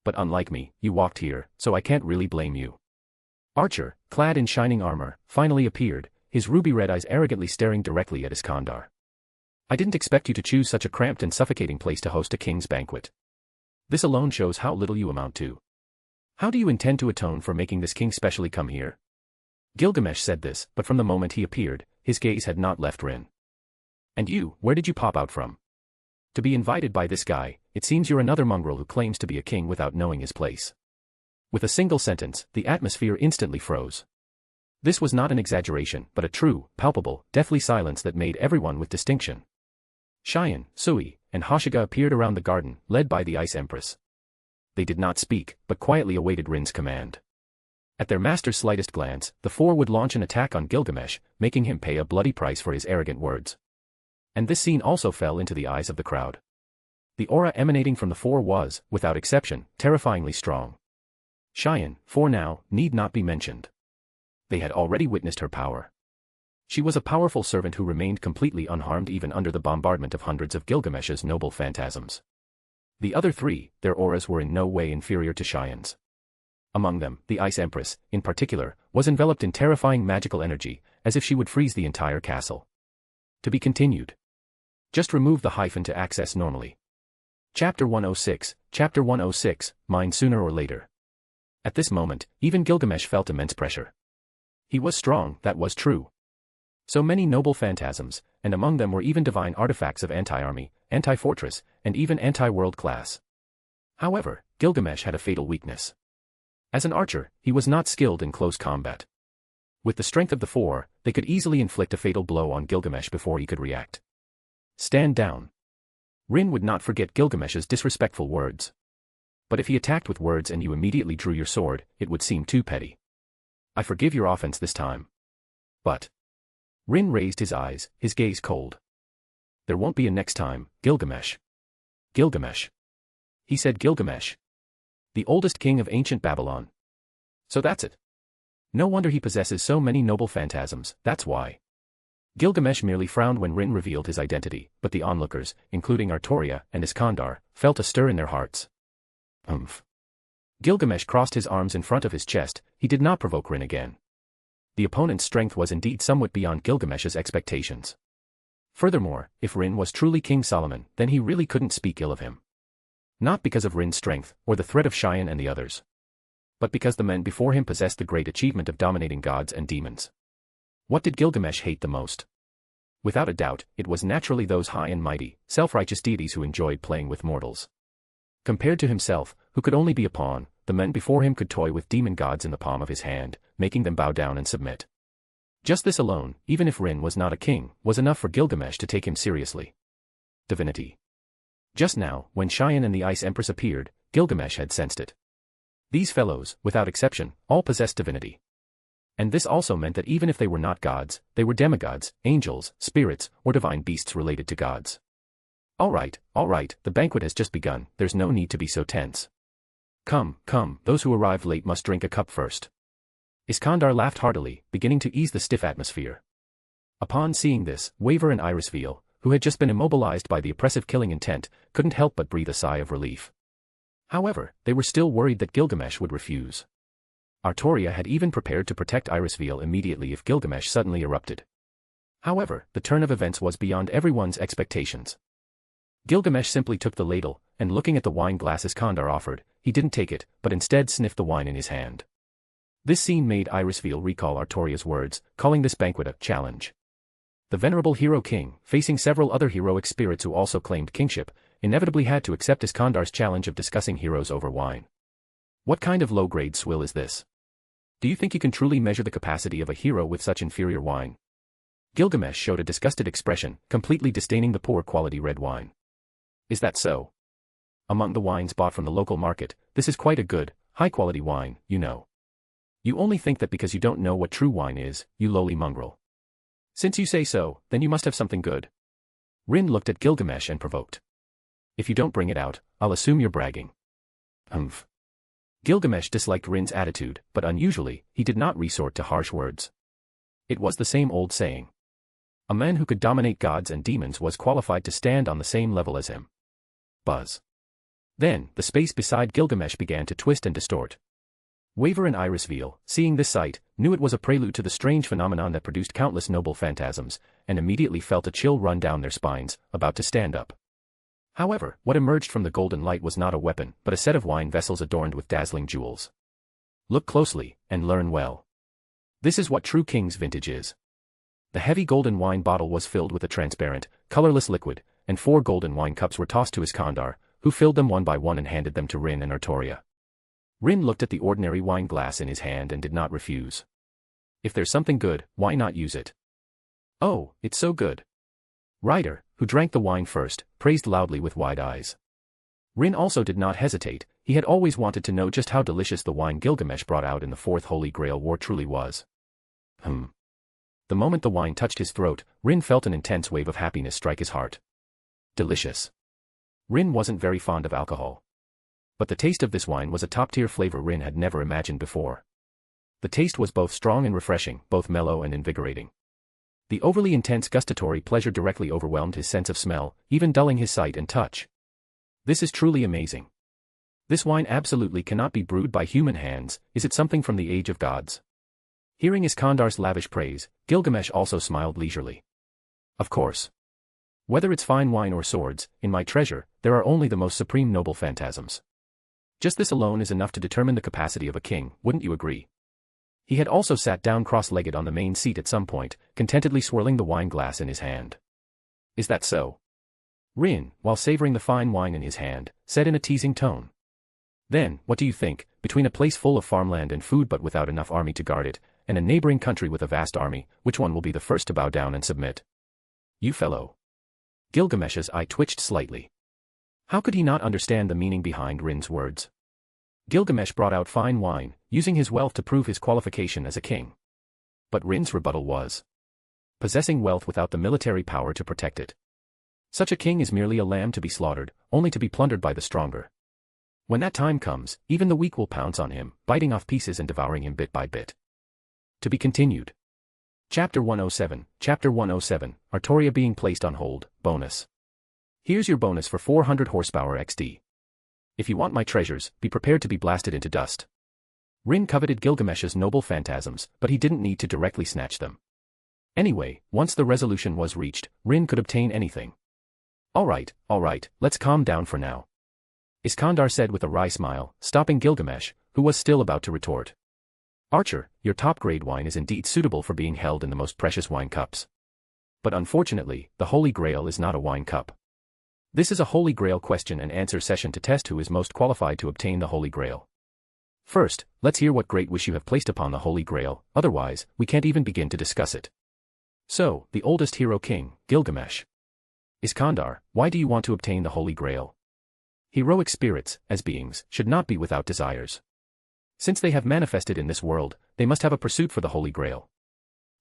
But unlike me, you walked here, so I can't really blame you. Archer, clad in shining armor, finally appeared, his ruby-red eyes arrogantly staring directly at Iskandar. I didn't expect you to choose such a cramped and suffocating place to host a king's banquet. This alone shows how little you amount to. How do you intend to atone for making this king specially come here? Gilgamesh said this, but from the moment he appeared, his gaze had not left Rin. And you, where did you pop out from? To be invited by this guy, it seems you're another mongrel who claims to be a king without knowing his place. With a single sentence, the atmosphere instantly froze. This was not an exaggeration, but a true, palpable, deathly silence that made everyone with distinction. Cheyenne, Sui, and Hashiga appeared around the garden, led by the Ice Empress. They did not speak, but quietly awaited Rin's command. At their master's slightest glance, the four would launch an attack on Gilgamesh, making him pay a bloody price for his arrogant words. And this scene also fell into the eyes of the crowd. The aura emanating from the four was, without exception, terrifyingly strong. Cheyenne, for now, need not be mentioned. They had already witnessed her power. She was a powerful servant who remained completely unharmed even under the bombardment of hundreds of Gilgamesh's noble phantasms. The other three, their auras were in no way inferior to Cheyenne's. Among them, the Ice Empress, in particular, was enveloped in terrifying magical energy, as if she would freeze the entire castle. To be continued. Just remove the hyphen to access normally. Chapter 106, Chapter 106, Mine Sooner or Later. At this moment, even Gilgamesh felt immense pressure. He was strong, that was true. So many noble phantasms, and among them were even divine artifacts of anti-army, anti-fortress, and even anti-world class. However, Gilgamesh had a fatal weakness. As an archer, he was not skilled in close combat. With the strength of the four, they could easily inflict a fatal blow on Gilgamesh before he could react. Stand down. Rin would not forget Gilgamesh's disrespectful words. But if he attacked with words and you immediately drew your sword, it would seem too petty. I forgive your offense this time. But. Rin raised his eyes, his gaze cold. There won't be a next time, Gilgamesh. Gilgamesh. He said Gilgamesh. The oldest king of ancient Babylon. So that's it. No wonder he possesses so many noble phantasms, that's why. Gilgamesh merely frowned when Rin revealed his identity, but the onlookers, including Artoria and Iskandar, felt a stir in their hearts. Gilgamesh crossed his arms in front of his chest, he did not provoke Rin again. The opponent's strength was indeed somewhat beyond Gilgamesh's expectations. Furthermore, if Rin was truly King Solomon, then he really couldn't speak ill of him. Not because of Rin's strength, or the threat of Cheyenne and the others. But because the men before him possessed the great achievement of dominating gods and demons. What did Gilgamesh hate the most? Without a doubt, it was naturally those high and mighty, self-righteous deities who enjoyed playing with mortals. Compared to himself, who could only be a pawn, the men before him could toy with demon gods in the palm of his hand, making them bow down and submit. Just this alone, even if Rin was not a king, was enough for Gilgamesh to take him seriously. Divinity. Just now, when Cheyenne and the Ice Empress appeared, Gilgamesh had sensed it. These fellows, without exception, all possessed divinity. And this also meant that even if they were not gods, they were demigods, angels, spirits, or divine beasts related to gods. All right, the banquet has just begun, there's no need to be so tense. Come, those who arrived late must drink a cup first. Iskandar laughed heartily, beginning to ease the stiff atmosphere. Upon seeing this, Waver and Irisveal, who had just been immobilized by the oppressive killing intent, couldn't help but breathe a sigh of relief. However, they were still worried that Gilgamesh would refuse. Artoria had even prepared to protect Irisveal immediately if Gilgamesh suddenly erupted. However, the turn of events was beyond everyone's expectations. Gilgamesh simply took the ladle, and looking at the wine glass Iskandar offered, he didn't take it, but instead sniffed the wine in his hand. This scene made Irisveal recall Artoria's words, calling this banquet a challenge. The venerable hero king, facing several other heroic spirits who also claimed kingship, inevitably had to accept Iskandar's challenge of discussing heroes over wine. What kind of low-grade swill is this? Do you think you can truly measure the capacity of a hero with such inferior wine? Gilgamesh showed a disgusted expression, completely disdaining the poor quality red wine. Is that so? Among the wines bought from the local market, this is quite a good, high-quality wine, you know. You only think that because you don't know what true wine is, you lowly mongrel. Since you say so, then you must have something good. Rin looked at Gilgamesh and provoked. If you don't bring it out, I'll assume you're bragging. Gilgamesh disliked Rin's attitude, but unusually, he did not resort to harsh words. It was the same old saying. A man who could dominate gods and demons was qualified to stand on the same level as him. Buzz. Then, the space beside Gilgamesh began to twist and distort. Waver and Irisveal, seeing this sight, knew it was a prelude to the strange phenomenon that produced countless noble phantasms, and immediately felt a chill run down their spines, about to stand up. However, what emerged from the golden light was not a weapon, but a set of wine vessels adorned with dazzling jewels. Look closely, and learn well. This is what true king's vintage is. The heavy golden wine bottle was filled with a transparent, colorless liquid, and 4 golden wine cups were tossed to Iskandar, who filled them one by one and handed them to Rin and Artoria. Rin looked at the ordinary wine glass in his hand and did not refuse. If there's something good, why not use it? Oh, it's so good. Ryder, who drank the wine first, praised loudly with wide eyes. Rin also did not hesitate, he had always wanted to know just how delicious the wine Gilgamesh brought out in the Fourth Holy Grail War truly was. The moment the wine touched his throat, Rin felt an intense wave of happiness strike his heart. Delicious. Rin wasn't very fond of alcohol. But the taste of this wine was a top-tier flavor Rin had never imagined before. The taste was both strong and refreshing, both mellow and invigorating. The overly intense gustatory pleasure directly overwhelmed his sense of smell, even dulling his sight and touch. This is truly amazing. This wine absolutely cannot be brewed by human hands. Is it something from the age of gods? Hearing Iskandar's lavish praise, Gilgamesh also smiled leisurely. Of course. Whether it's fine wine or swords, in my treasure, there are only the most supreme noble phantasms. Just this alone is enough to determine the capacity of a king, wouldn't you agree? He had also sat down cross-legged on the main seat at some point, contentedly swirling the wine glass in his hand. Is that so? Rin, while savoring the fine wine in his hand, said in a teasing tone. Then, what do you think, between a place full of farmland and food but without enough army to guard it, and a neighboring country with a vast army, which one will be the first to bow down and submit? You fellow. Gilgamesh's eye twitched slightly. How could he not understand the meaning behind Rin's words? Gilgamesh brought out fine wine, using his wealth to prove his qualification as a king. But Rin's rebuttal was possessing wealth without the military power to protect it. Such a king is merely a lamb to be slaughtered, only to be plundered by the stronger. When that time comes, even the weak will pounce on him, biting off pieces and devouring him bit by bit. To be continued. Chapter 107, Chapter 107, Artoria being placed on hold, bonus. Here's your bonus for 400 horsepower XD. If you want my treasures, be prepared to be blasted into dust. Rin coveted Gilgamesh's noble phantasms, but he didn't need to directly snatch them. Anyway, once the resolution was reached, Rin could obtain anything. Alright, let's calm down for now. Iskandar said with a wry smile, stopping Gilgamesh, who was still about to retort. Archer, your top-grade wine is indeed suitable for being held in the most precious wine cups. But unfortunately, the Holy Grail is not a wine cup. This is a Holy Grail question and answer session to test who is most qualified to obtain the Holy Grail. First, let's hear what great wish you have placed upon the Holy Grail, otherwise, we can't even begin to discuss it. So, the oldest hero king, Gilgamesh. Iskandar, why do you want to obtain the Holy Grail? Heroic spirits, as beings, should not be without desires. Since they have manifested in this world, they must have a pursuit for the Holy Grail.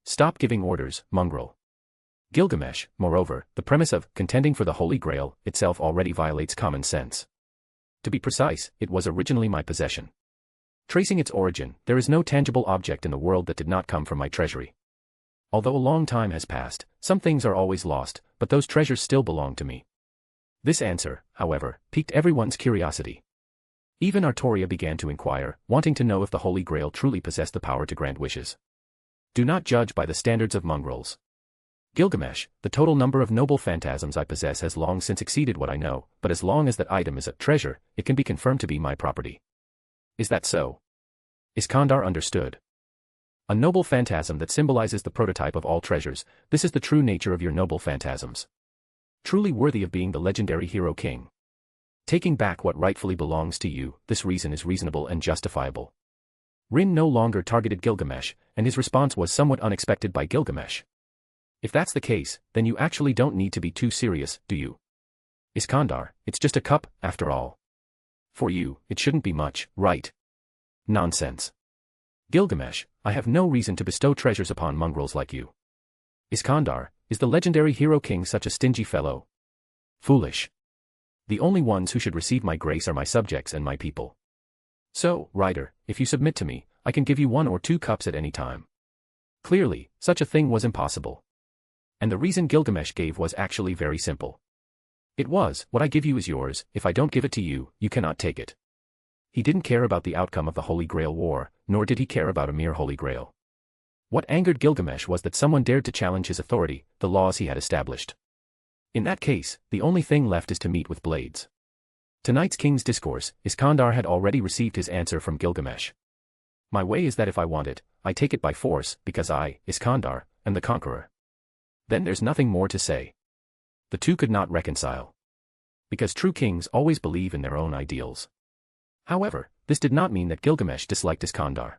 Stop giving orders, mongrel. Gilgamesh, moreover, the premise of contending for the Holy Grail itself already violates common sense. To be precise, it was originally my possession. Tracing its origin, there is no tangible object in the world that did not come from my treasury. Although a long time has passed, some things are always lost, but those treasures still belong to me. This answer, however, piqued everyone's curiosity. Even Artoria began to inquire, wanting to know if the Holy Grail truly possessed the power to grant wishes. Do not judge by the standards of mongrels. Gilgamesh, the total number of noble phantasms I possess has long since exceeded what I know, but as long as that item is a treasure, it can be confirmed to be my property. Is that so? Iskandar understood. A noble phantasm that symbolizes the prototype of all treasures, this is the true nature of your noble phantasms. Truly worthy of being the legendary hero king. Taking back what rightfully belongs to you, this reason is reasonable and justifiable. Rin no longer targeted Gilgamesh, and his response was somewhat unexpected by Gilgamesh. If that's the case, then you actually don't need to be too serious, do you? Iskandar, it's just a cup, after all. For you, it shouldn't be much, right? Nonsense. Gilgamesh, I have no reason to bestow treasures upon mongrels like you. Iskandar, is the legendary hero king such a stingy fellow? Foolish. The only ones who should receive my grace are my subjects and my people. So, Rider, if you submit to me, I can give you 1 or 2 cups at any time. Clearly, such a thing was impossible. And the reason Gilgamesh gave was actually very simple. It was, what I give you is yours, if I don't give it to you, you cannot take it. He didn't care about the outcome of the Holy Grail War, nor did he care about a mere Holy Grail. What angered Gilgamesh was that someone dared to challenge his authority, the laws he had established. In that case, the only thing left is to meet with blades. Tonight's king's discourse, Iskandar had already received his answer from Gilgamesh. My way is that if I want it, I take it by force, because I, Iskandar, am the conqueror. Then there's nothing more to say. The two could not reconcile. Because true kings always believe in their own ideals. However, this did not mean that Gilgamesh disliked Iskandar.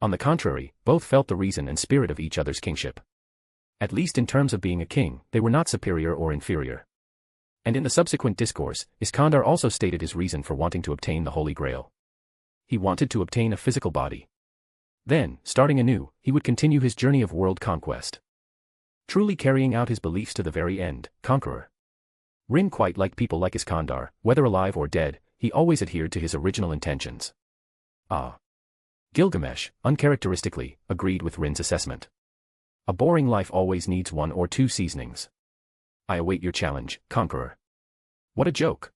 On the contrary, both felt the reason and spirit of each other's kingship. At least in terms of being a king, they were not superior or inferior. And in the subsequent discourse, Iskandar also stated his reason for wanting to obtain the Holy Grail. He wanted to obtain a physical body. Then, starting anew, he would continue his journey of world conquest. Truly carrying out his beliefs to the very end, conqueror. Rin, quite like people like Iskandar, whether alive or dead, he always adhered to his original intentions. Ah. Gilgamesh, uncharacteristically, agreed with Rin's assessment. A boring life always needs 1 or 2 seasonings. I await your challenge, conqueror. What a joke.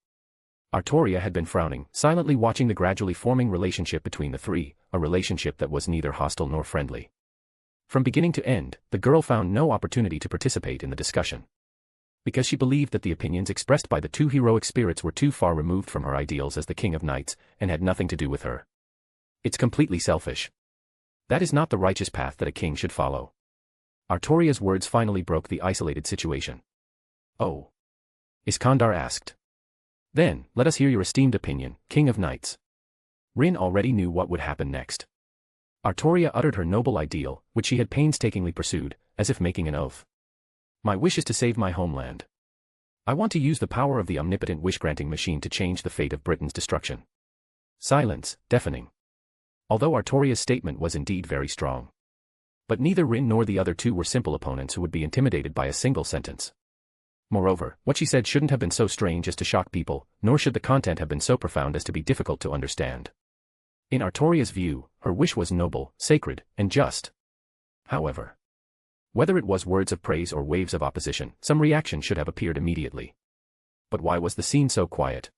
Artoria had been frowning, silently watching the gradually forming relationship between the three, a relationship that was neither hostile nor friendly. From beginning to end, the girl found no opportunity to participate in the discussion. Because she believed that the opinions expressed by the two heroic spirits were too far removed from her ideals as the King of Knights, and had nothing to do with her. It's completely selfish. That is not the righteous path that a king should follow. Artoria's words finally broke the isolated situation. Oh. Iskandar asked. Then, let us hear your esteemed opinion, King of Knights. Rin already knew what would happen next. Artoria uttered her noble ideal, which she had painstakingly pursued, as if making an oath. My wish is to save my homeland. I want to use the power of the omnipotent wish-granting machine to change the fate of Britain's destruction. Silence, deafening. Although Artoria's statement was indeed very strong. But neither Rin nor the other two were simple opponents who would be intimidated by a single sentence. Moreover, what she said shouldn't have been so strange as to shock people, nor should the content have been so profound as to be difficult to understand. In Artoria's view, her wish was noble, sacred, and just. However, whether it was words of praise or waves of opposition, some reaction should have appeared immediately. But why was the scene so quiet?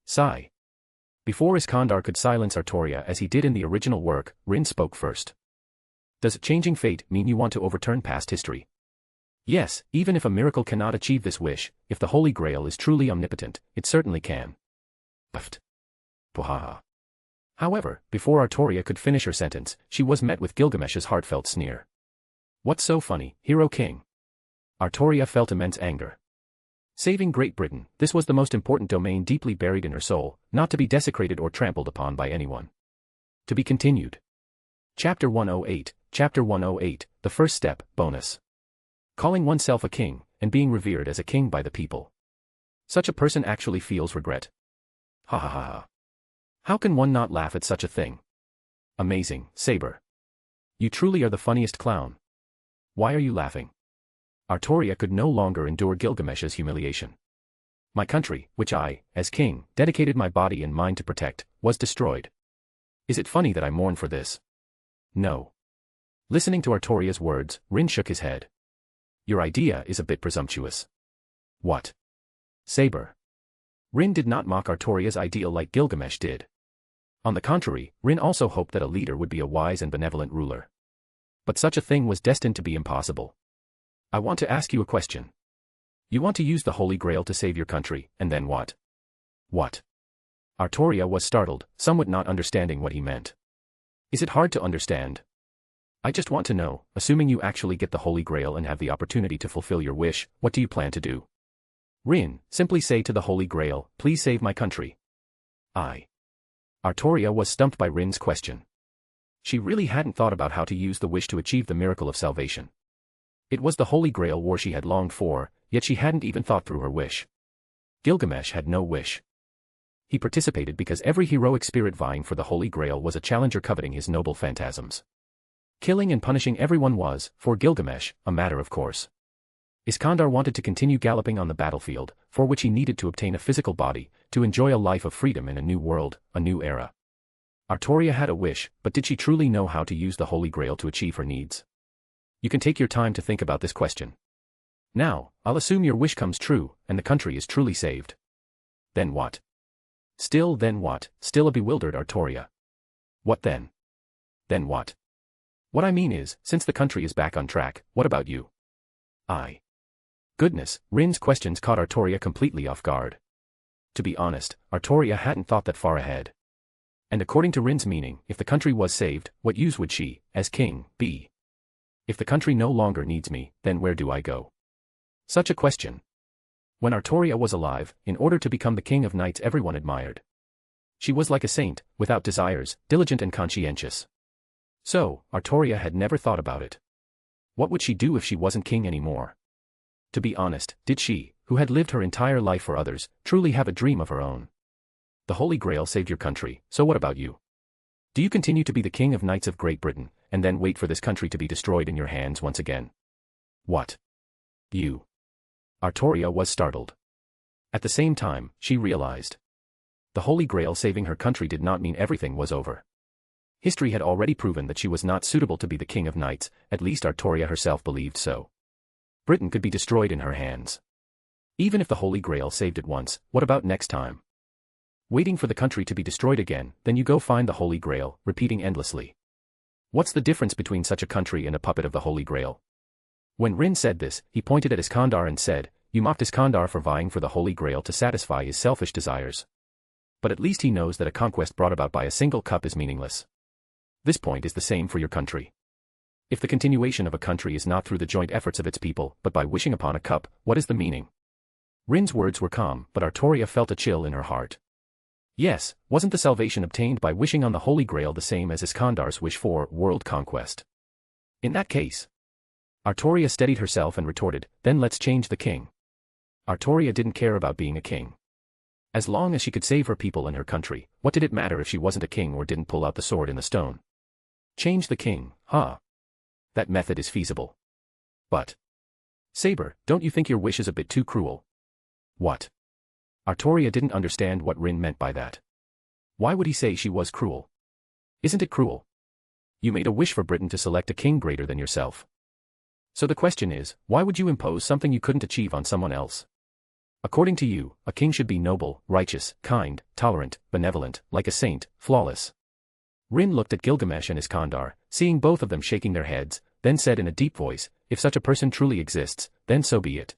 Sigh. Before Iskandar could silence Artoria as he did in the original work, Rin spoke first. Does changing fate mean you want to overturn past history? Yes, even if a miracle cannot achieve this wish, if the Holy Grail is truly omnipotent, it certainly can. Puffed. Puhaha. However, before Artoria could finish her sentence, she was met with Gilgamesh's heartfelt sneer. What's so funny, Hero King? Artoria felt immense anger. Saving Great Britain, this was the most important domain deeply buried in her soul, not to be desecrated or trampled upon by anyone. To be continued. Chapter 108, Chapter 108, The First Step, Bonus. Calling oneself a king, and being revered as a king by the people. Such a person actually feels regret. Ha ha ha ha. How can one not laugh at such a thing? Amazing, Saber. You truly are the funniest clown. Why are you laughing? Artoria could no longer endure Gilgamesh's humiliation. My country, which I, as king, dedicated my body and mind to protect, was destroyed. Is it funny that I mourn for this? No. Listening to Artoria's words, Rin shook his head. Your idea is a bit presumptuous. What? Saber. Rin did not mock Artoria's ideal like Gilgamesh did. On the contrary, Rin also hoped that a leader would be a wise and benevolent ruler. But such a thing was destined to be impossible. I want to ask you a question. You want to use the Holy Grail to save your country, and then what? What? Artoria was startled, somewhat not understanding what he meant. Is it hard to understand? I just want to know, assuming you actually get the Holy Grail and have the opportunity to fulfill your wish, what do you plan to do? Rin, simply say to the Holy Grail, please save my country. Artoria was stumped by Rin's question. She really hadn't thought about how to use the wish to achieve the miracle of salvation. It was the Holy Grail war she had longed for, yet she hadn't even thought through her wish. Gilgamesh had no wish. He participated because every heroic spirit vying for the Holy Grail was a challenger coveting his noble phantasms. Killing and punishing everyone was, for Gilgamesh, a matter of course. Iskandar wanted to continue galloping on the battlefield, for which he needed to obtain a physical body, to enjoy a life of freedom in a new world, a new era. Artoria had a wish, but did she truly know how to use the Holy Grail to achieve her needs? You can take your time to think about this question. Now, I'll assume your wish comes true, and the country is truly saved. Then what? Then what? Still a bewildered Artoria. What then? Then what? What I mean is, since the country is back on track, what about you? Goodness, Rin's questions caught Artoria completely off guard. To be honest, Artoria hadn't thought that far ahead. And according to Rin's meaning, if the country was saved, what use would she, as king, be? If the country no longer needs me, then where do I go? Such a question. When Artoria was alive, in order to become the king of knights everyone admired. She was like a saint, without desires, diligent and conscientious. So, Artoria had never thought about it. What would she do if she wasn't king anymore? To be honest, did she, who had lived her entire life for others, truly have a dream of her own? The Holy Grail saved your country, so what about you? Do you continue to be the king of knights of Great Britain, and then wait for this country to be destroyed in your hands once again? What? You? Artoria was startled. At the same time, she realized. The Holy Grail saving her country did not mean everything was over. History had already proven that she was not suitable to be the king of knights, at least Artoria herself believed so. Britain could be destroyed in her hands. Even if the Holy Grail saved it once, what about next time? Waiting for the country to be destroyed again, then you go find the Holy Grail, repeating endlessly. What's the difference between such a country and a puppet of the Holy Grail? When Rin said this, he pointed at Iskandar and said, "You mocked Iskandar for vying for the Holy Grail to satisfy his selfish desires. But at least he knows that a conquest brought about by a single cup is meaningless. This point is the same for your country. If the continuation of a country is not through the joint efforts of its people, but by wishing upon a cup, what is the meaning?" Rin's words were calm, but Artoria felt a chill in her heart. Yes, wasn't the salvation obtained by wishing on the Holy Grail the same as Iskandar's wish for world conquest? In that case. Artoria steadied herself and retorted, "Then let's change the king." Artoria didn't care about being a king. As long as she could save her people and her country, what did it matter if she wasn't a king or didn't pull out the sword in the stone? Change the king, huh? That method is feasible. But... Saber, don't you think your wish is a bit too cruel? What? Artoria didn't understand what Rin meant by that. Why would he say she was cruel? Isn't it cruel? You made a wish for Britain to select a king greater than yourself. So the question is, why would you impose something you couldn't achieve on someone else? According to you, a king should be noble, righteous, kind, tolerant, benevolent, like a saint, flawless. Rin looked at Gilgamesh and Iskandar, seeing both of them shaking their heads, then said in a deep voice, "If such a person truly exists, then so be it.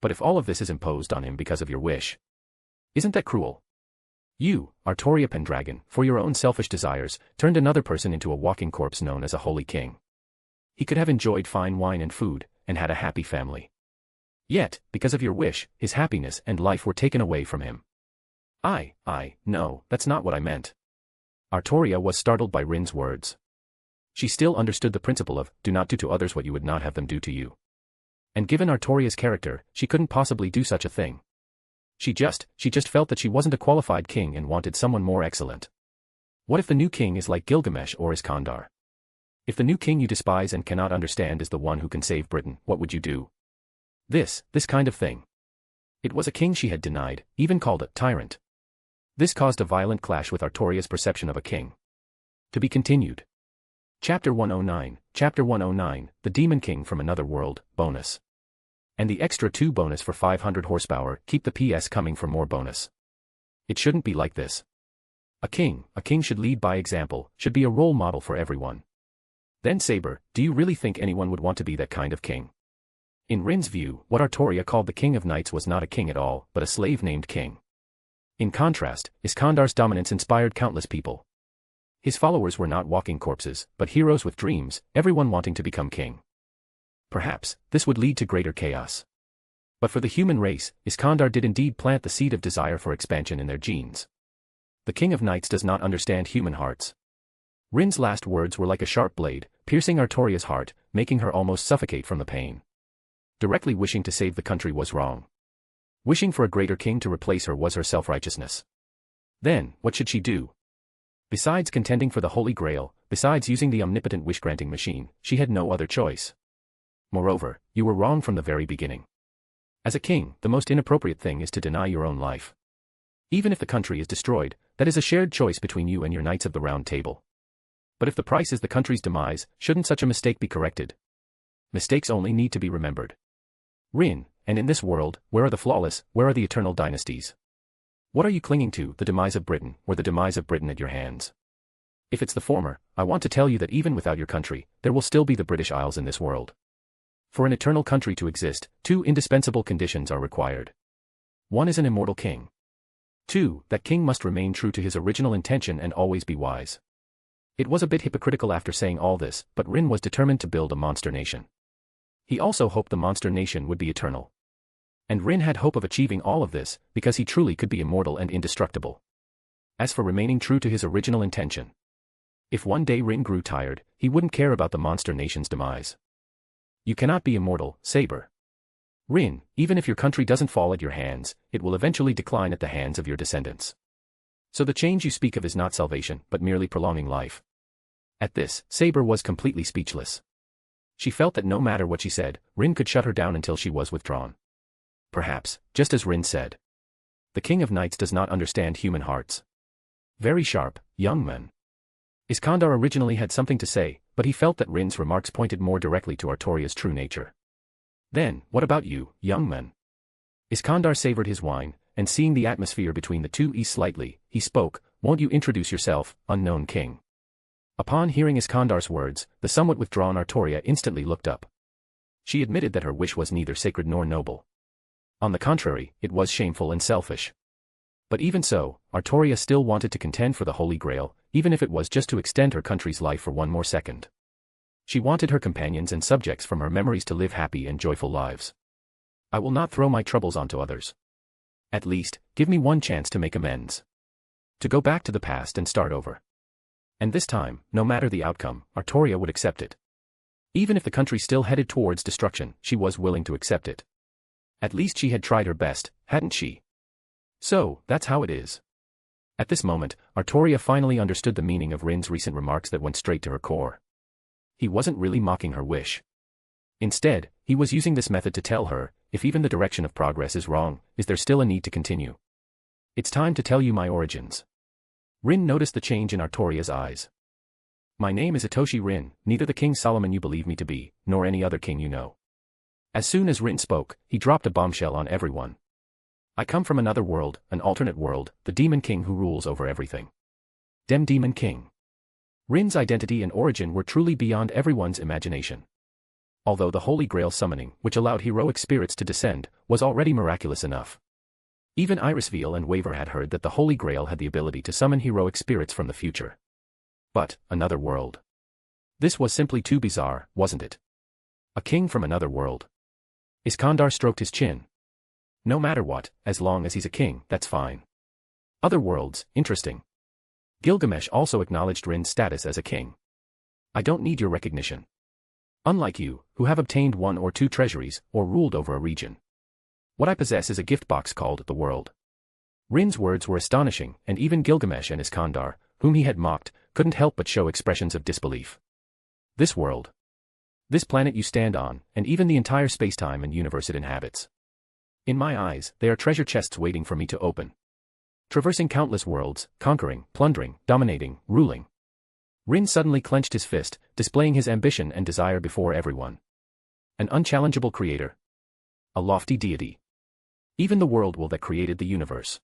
But if all of this is imposed on him because of your wish, isn't that cruel? You, Artoria Pendragon, for your own selfish desires, turned another person into a walking corpse known as a holy king. He could have enjoyed fine wine and food, and had a happy family. Yet, because of your wish, his happiness and life were taken away from him." No, that's not what I meant. Artoria was startled by Rin's words. She still understood the principle of, do not do to others what you would not have them do to you. And given Artoria's character, she couldn't possibly do such a thing. She just felt that she wasn't a qualified king and wanted someone more excellent. What if the new king is like Gilgamesh or Iskandar? If the new king you despise and cannot understand is the one who can save Britain, what would you do? This kind of thing. It was a king she had denied, even called a tyrant. This caused a violent clash with Artoria's perception of a king. To be continued. Chapter 109, The Demon King from Another World, bonus. And the extra 2 bonus for 500 horsepower, keep the PS coming for more bonus. It shouldn't be like this. A king should lead by example, should be a role model for everyone. Then Saber, do you really think anyone would want to be that kind of king? In Rin's view, what Artoria called the King of Knights was not a king at all, but a slave named King. In contrast, Iskandar's dominance inspired countless people. His followers were not walking corpses, but heroes with dreams, everyone wanting to become king. Perhaps, this would lead to greater chaos. But for the human race, Iskandar did indeed plant the seed of desire for expansion in their genes. The King of Knights does not understand human hearts. Rin's last words were like a sharp blade, piercing Artoria's heart, making her almost suffocate from the pain. Directly wishing to save the country was wrong. Wishing for a greater king to replace her was her self-righteousness. Then, what should she do? Besides contending for the Holy Grail, besides using the omnipotent wish-granting machine, she had no other choice. Moreover, you were wrong from the very beginning. As a king, the most inappropriate thing is to deny your own life. Even if the country is destroyed, that is a shared choice between you and your Knights of the Round Table. But if the price is the country's demise, shouldn't such a mistake be corrected? Mistakes only need to be remembered. Rin, and in this world, where are the flawless, where are the eternal dynasties? What are you clinging to, the demise of Britain, or the demise of Britain at your hands? If it's the former, I want to tell you that even without your country, there will still be the British Isles in this world. For an eternal country to exist, 2 indispensable conditions are required. 1 is an immortal king. 2, that king must remain true to his original intention and always be wise. It was a bit hypocritical after saying all this, but Rin was determined to build a monster nation. He also hoped the monster nation would be eternal. And Rin had hope of achieving all of this, because he truly could be immortal and indestructible. As for remaining true to his original intention, if one day Rin grew tired, he wouldn't care about the monster nation's demise. You cannot be immortal, Saber. Rin, even if your country doesn't fall at your hands, it will eventually decline at the hands of your descendants. So the change you speak of is not salvation, but merely prolonging life. At this, Saber was completely speechless. She felt that no matter what she said, Rin could shut her down until she was withdrawn. Perhaps, just as Rin said. The King of Knights does not understand human hearts. Very sharp, young man. Iskandar originally had something to say, but he felt that Rin's remarks pointed more directly to Artoria's true nature. Then, what about you, young man? Iskandar savored his wine, and seeing the atmosphere between the two ease slightly, he spoke, "Won't you introduce yourself, unknown king?" Upon hearing Iskandar's words, the somewhat withdrawn Artoria instantly looked up. She admitted that her wish was neither sacred nor noble. On the contrary, it was shameful and selfish. But even so, Artoria still wanted to contend for the Holy Grail, even if it was just to extend her country's life for one more second. She wanted her companions and subjects from her memories to live happy and joyful lives. "I will not throw my troubles onto others. At least, give me one chance to make amends. To go back to the past and start over." And this time, no matter the outcome, Artoria would accept it. Even if the country still headed towards destruction, she was willing to accept it. At least she had tried her best, hadn't she? So, that's how it is. At this moment, Artoria finally understood the meaning of Rin's recent remarks that went straight to her core. He wasn't really mocking her wish. Instead, he was using this method to tell her, if even the direction of progress is wrong, is there still a need to continue? "It's time to tell you my origins." Rin noticed the change in Artoria's eyes. "My name is Itoshi Rin, neither the King Solomon you believe me to be, nor any other king you know." As soon as Rin spoke, he dropped a bombshell on everyone. "I come from another world, an alternate world, the Demon King who rules over everything." Demon King. Rin's identity and origin were truly beyond everyone's imagination. Although the Holy Grail summoning, which allowed heroic spirits to descend, was already miraculous enough. Even Irisveal and Waver had heard that the Holy Grail had the ability to summon heroic spirits from the future. But, another world. This was simply too bizarre, wasn't it? A king from another world. Iskandar stroked his chin. "No matter what, as long as he's a king, that's fine. Other worlds, interesting." Gilgamesh also acknowledged Rin's status as a king. "I don't need your recognition. Unlike you, who have obtained one or two treasuries, or ruled over a region. What I possess is a gift box called the world." Rin's words were astonishing, and even Gilgamesh and Iskandar, whom he had mocked, couldn't help but show expressions of disbelief. "This world. This planet you stand on, and even the entire spacetime and universe it inhabits. In my eyes, they are treasure chests waiting for me to open. Traversing countless worlds, conquering, plundering, dominating, ruling." Rin suddenly clenched his fist, displaying his ambition and desire before everyone. An unchallengeable creator. A lofty deity. Even the world will that created the universe.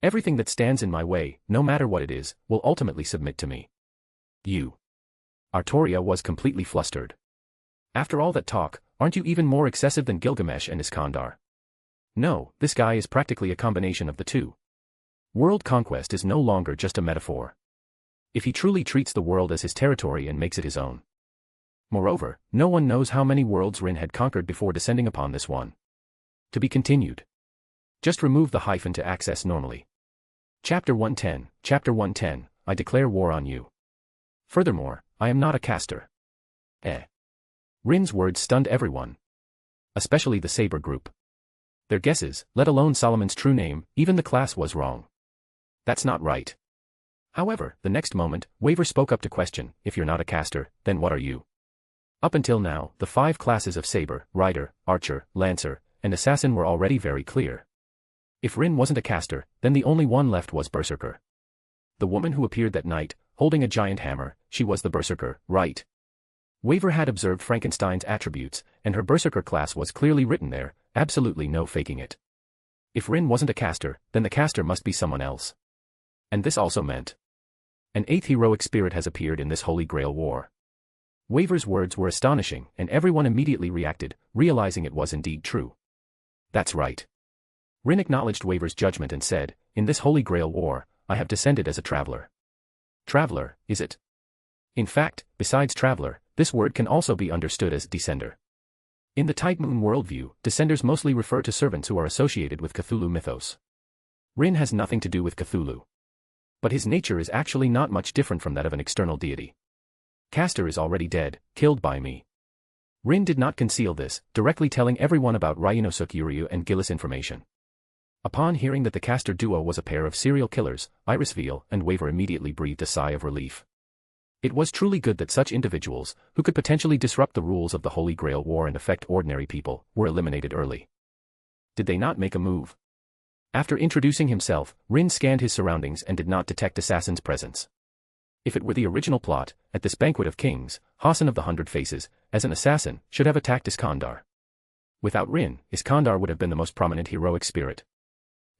Everything that stands in my way, no matter what it is, will ultimately submit to me. You. Artoria was completely flustered. After all that talk, aren't you even more excessive than Gilgamesh and Iskandar? No, this guy is practically a combination of the two. World conquest is no longer just a metaphor. If he truly treats the world as his territory and makes it his own. Moreover, no one knows how many worlds Rin had conquered before descending upon this one. To be continued. Just remove the hyphen to access normally. Chapter 110, I declare war on you. Furthermore, I am not a caster. Rin's words stunned everyone. Especially the Saber group. Their guesses, let alone Solomon's true name, even the class was wrong. That's not right. However, the next moment, Waver spoke up to question, "If you're not a caster, then what are you?" Up until now, the 5 classes of Saber, Rider, Archer, Lancer, and Assassin were already very clear. If Rin wasn't a caster, then the only one left was Berserker. The woman who appeared that night, holding a giant hammer, she was the Berserker, right? Waver had observed Frankenstein's attributes, and her Berserker class was clearly written there, absolutely no faking it. If Rin wasn't a caster, then the caster must be someone else. And this also meant an 8th heroic spirit has appeared in this Holy Grail war. Waver's words were astonishing, and everyone immediately reacted, realizing it was indeed true. That's right. Rin acknowledged Waver's judgment and said, "In this Holy Grail war, I have descended as a traveler." Traveler, is it? In fact, besides traveler, this word can also be understood as descender. In the Type Moon worldview, descenders mostly refer to servants who are associated with Cthulhu mythos. Rin has nothing to do with Cthulhu. But his nature is actually not much different from that of an external deity. Caster is already dead, killed by me. Rin did not conceal this, directly telling everyone about Ryunosuke Uryu and Gillis information. Upon hearing that the caster duo was a pair of serial killers, Irisveal and Waver immediately breathed a sigh of relief. It was truly good that such individuals, who could potentially disrupt the rules of the Holy Grail war and affect ordinary people, were eliminated early. Did they not make a move? After introducing himself, Rin scanned his surroundings and did not detect Assassin's presence. If it were the original plot, at this banquet of kings, Hassan of the 100 Faces, as an assassin, should have attacked Iskandar. Without Rin, Iskandar would have been the most prominent heroic spirit.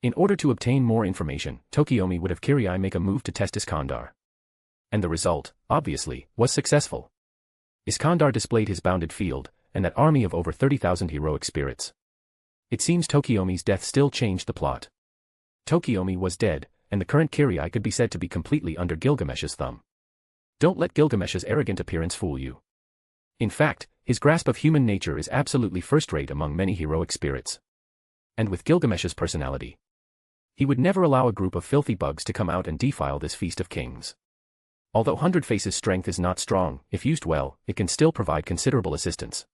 In order to obtain more information, Tokiomi would have Kirai make a move to test Iskandar. And the result, obviously, was successful. Iskandar displayed his bounded field, and that army of over 30,000 heroic spirits. It seems Tokiomi's death still changed the plot. Tokiomi was dead, and the current Kirai could be said to be completely under Gilgamesh's thumb. Don't let Gilgamesh's arrogant appearance fool you. In fact, his grasp of human nature is absolutely first-rate among many heroic spirits. And with Gilgamesh's personality, he would never allow a group of filthy bugs to come out and defile this feast of kings. Although Hundred Faces' strength is not strong, if used well, it can still provide considerable assistance.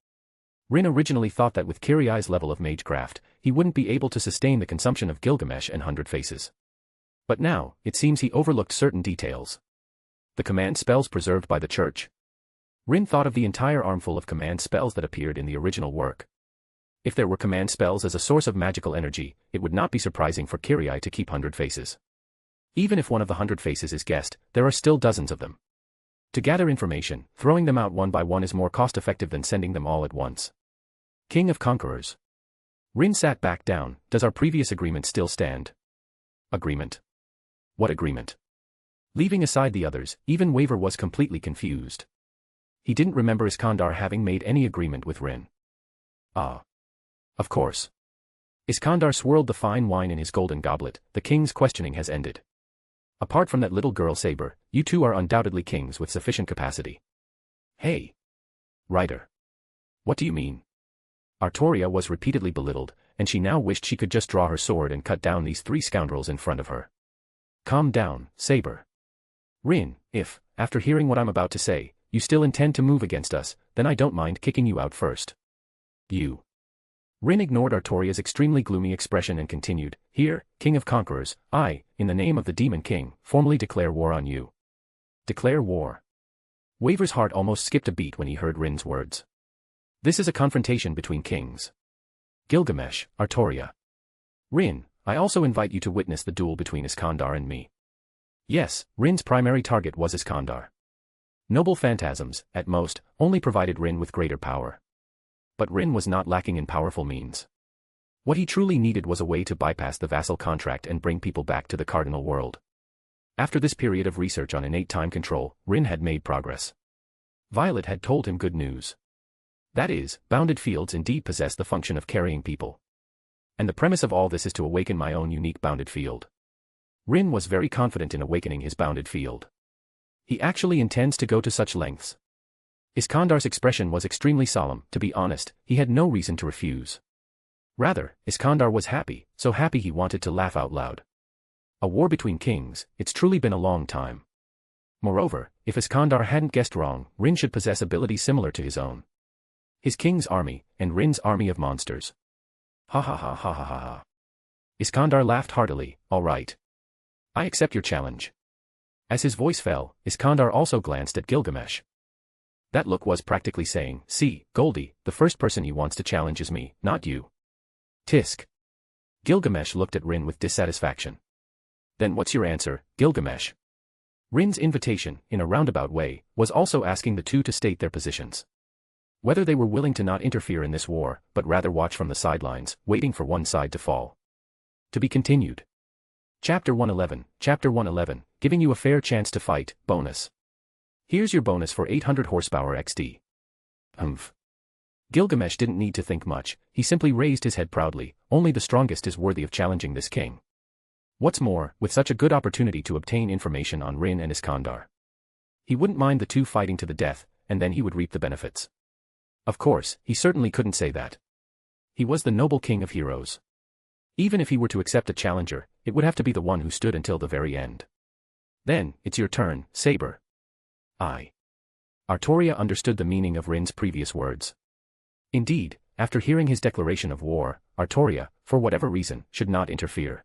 Rin originally thought that with Kirai's level of magecraft, he wouldn't be able to sustain the consumption of Gilgamesh and Hundred Faces. But now, it seems he overlooked certain details. The command spells preserved by the church. Rin thought of the entire armful of command spells that appeared in the original work. If there were command spells as a source of magical energy, it would not be surprising for Kirai to keep Hundred Faces. Even if one of the Hundred Faces is guessed, there are still dozens of them. To gather information, throwing them out one by one is more cost-effective than sending them all at once. King of Conquerors. Rin sat back down. Does our previous agreement still stand? Agreement? What agreement? Leaving aside the others, even Waver was completely confused. He didn't remember Iskandar having made any agreement with Rin. Ah. Of course. Iskandar swirled the fine wine in his golden goblet. The king's questioning has ended. Apart from that little girl Saber, you two are undoubtedly kings with sufficient capacity. Hey. Writer. What do you mean? Artoria was repeatedly belittled, and she now wished she could just draw her sword and cut down these three scoundrels in front of her. Calm down, Saber. Rin, if, after hearing what I'm about to say, you still intend to move against us, then I don't mind kicking you out first. You. Rin ignored Artoria's extremely gloomy expression and continued, Here, King of Conquerors, I, in the name of the Demon King, formally declare war on you. Declare war. Waver's heart almost skipped a beat when he heard Rin's words. This is a confrontation between kings. Gilgamesh, Artoria. Rin, I also invite you to witness the duel between Iskandar and me. Yes, Rin's primary target was Iskandar. Noble phantasms, at most, only provided Rin with greater power. But Rin was not lacking in powerful means. What he truly needed was a way to bypass the vassal contract and bring people back to the cardinal world. After this period of research on innate time control, Rin had made progress. Violet had told him good news. That is, bounded fields indeed possess the function of carrying people. And the premise of all this is to awaken my own unique bounded field. Rin was very confident in awakening his bounded field. He actually intends to go to such lengths. Iskandar's expression was extremely solemn. To be honest, he had no reason to refuse. Rather, Iskandar was happy, so happy he wanted to laugh out loud. A war between kings, it's truly been a long time. Moreover, if Iskandar hadn't guessed wrong, Rin should possess abilities similar to his own. His king's army, and Rin's army of monsters. Ha ha ha ha ha ha ha. Iskandar laughed heartily, all right. I accept your challenge. As his voice fell, Iskandar also glanced at Gilgamesh. That look was practically saying, see, Goldie, the first person he wants to challenge is me, not you. Tisk. Gilgamesh looked at Rin with dissatisfaction. Then what's your answer, Gilgamesh? Rin's invitation, in a roundabout way, was also asking the two to state their positions. Whether they were willing to not interfere in this war, but rather watch from the sidelines, waiting for one side to fall. To be continued. Chapter 111, giving you a fair chance to fight, bonus. Here's your bonus for 800 horsepower XD. Humph. Gilgamesh didn't need to think much, he simply raised his head proudly, only the strongest is worthy of challenging this king. What's more, with such a good opportunity to obtain information on Rin and Iskandar. He wouldn't mind the two fighting to the death, and then he would reap the benefits. Of course, he certainly couldn't say that. He was the noble king of heroes. Even if he were to accept a challenger, it would have to be the one who stood until the very end. Then, it's your turn, Saber. Artoria understood the meaning of Rin's previous words. Indeed, after hearing his declaration of war, Artoria, for whatever reason, should not interfere.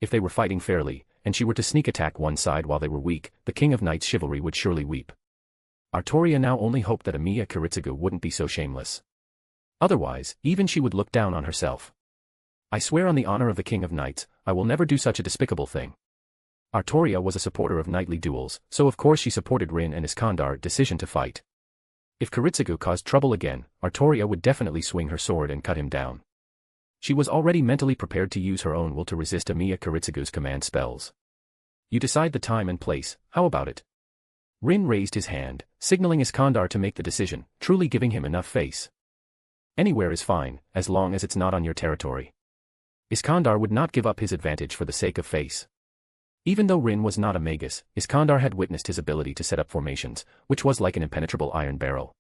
If they were fighting fairly, and she were to sneak attack one side while they were weak, the king of knights' chivalry would surely weep. Artoria now only hoped that Amiya Kiritsugu wouldn't be so shameless. Otherwise, even she would look down on herself. I swear on the honor of the king of knights, I will never do such a despicable thing. Artoria was a supporter of knightly duels, so of course she supported Rin and Iskandar's decision to fight. If Kiritsugu caused trouble again, Artoria would definitely swing her sword and cut him down. She was already mentally prepared to use her own will to resist Amiya Kiritsugu's command spells. You decide the time and place, how about it? Rin raised his hand, signaling Iskandar to make the decision, truly giving him enough face. Anywhere is fine, as long as it's not on your territory. Iskandar would not give up his advantage for the sake of face. Even though Rin was not a magus, Iskandar had witnessed his ability to set up formations, which was like an impenetrable iron barrel.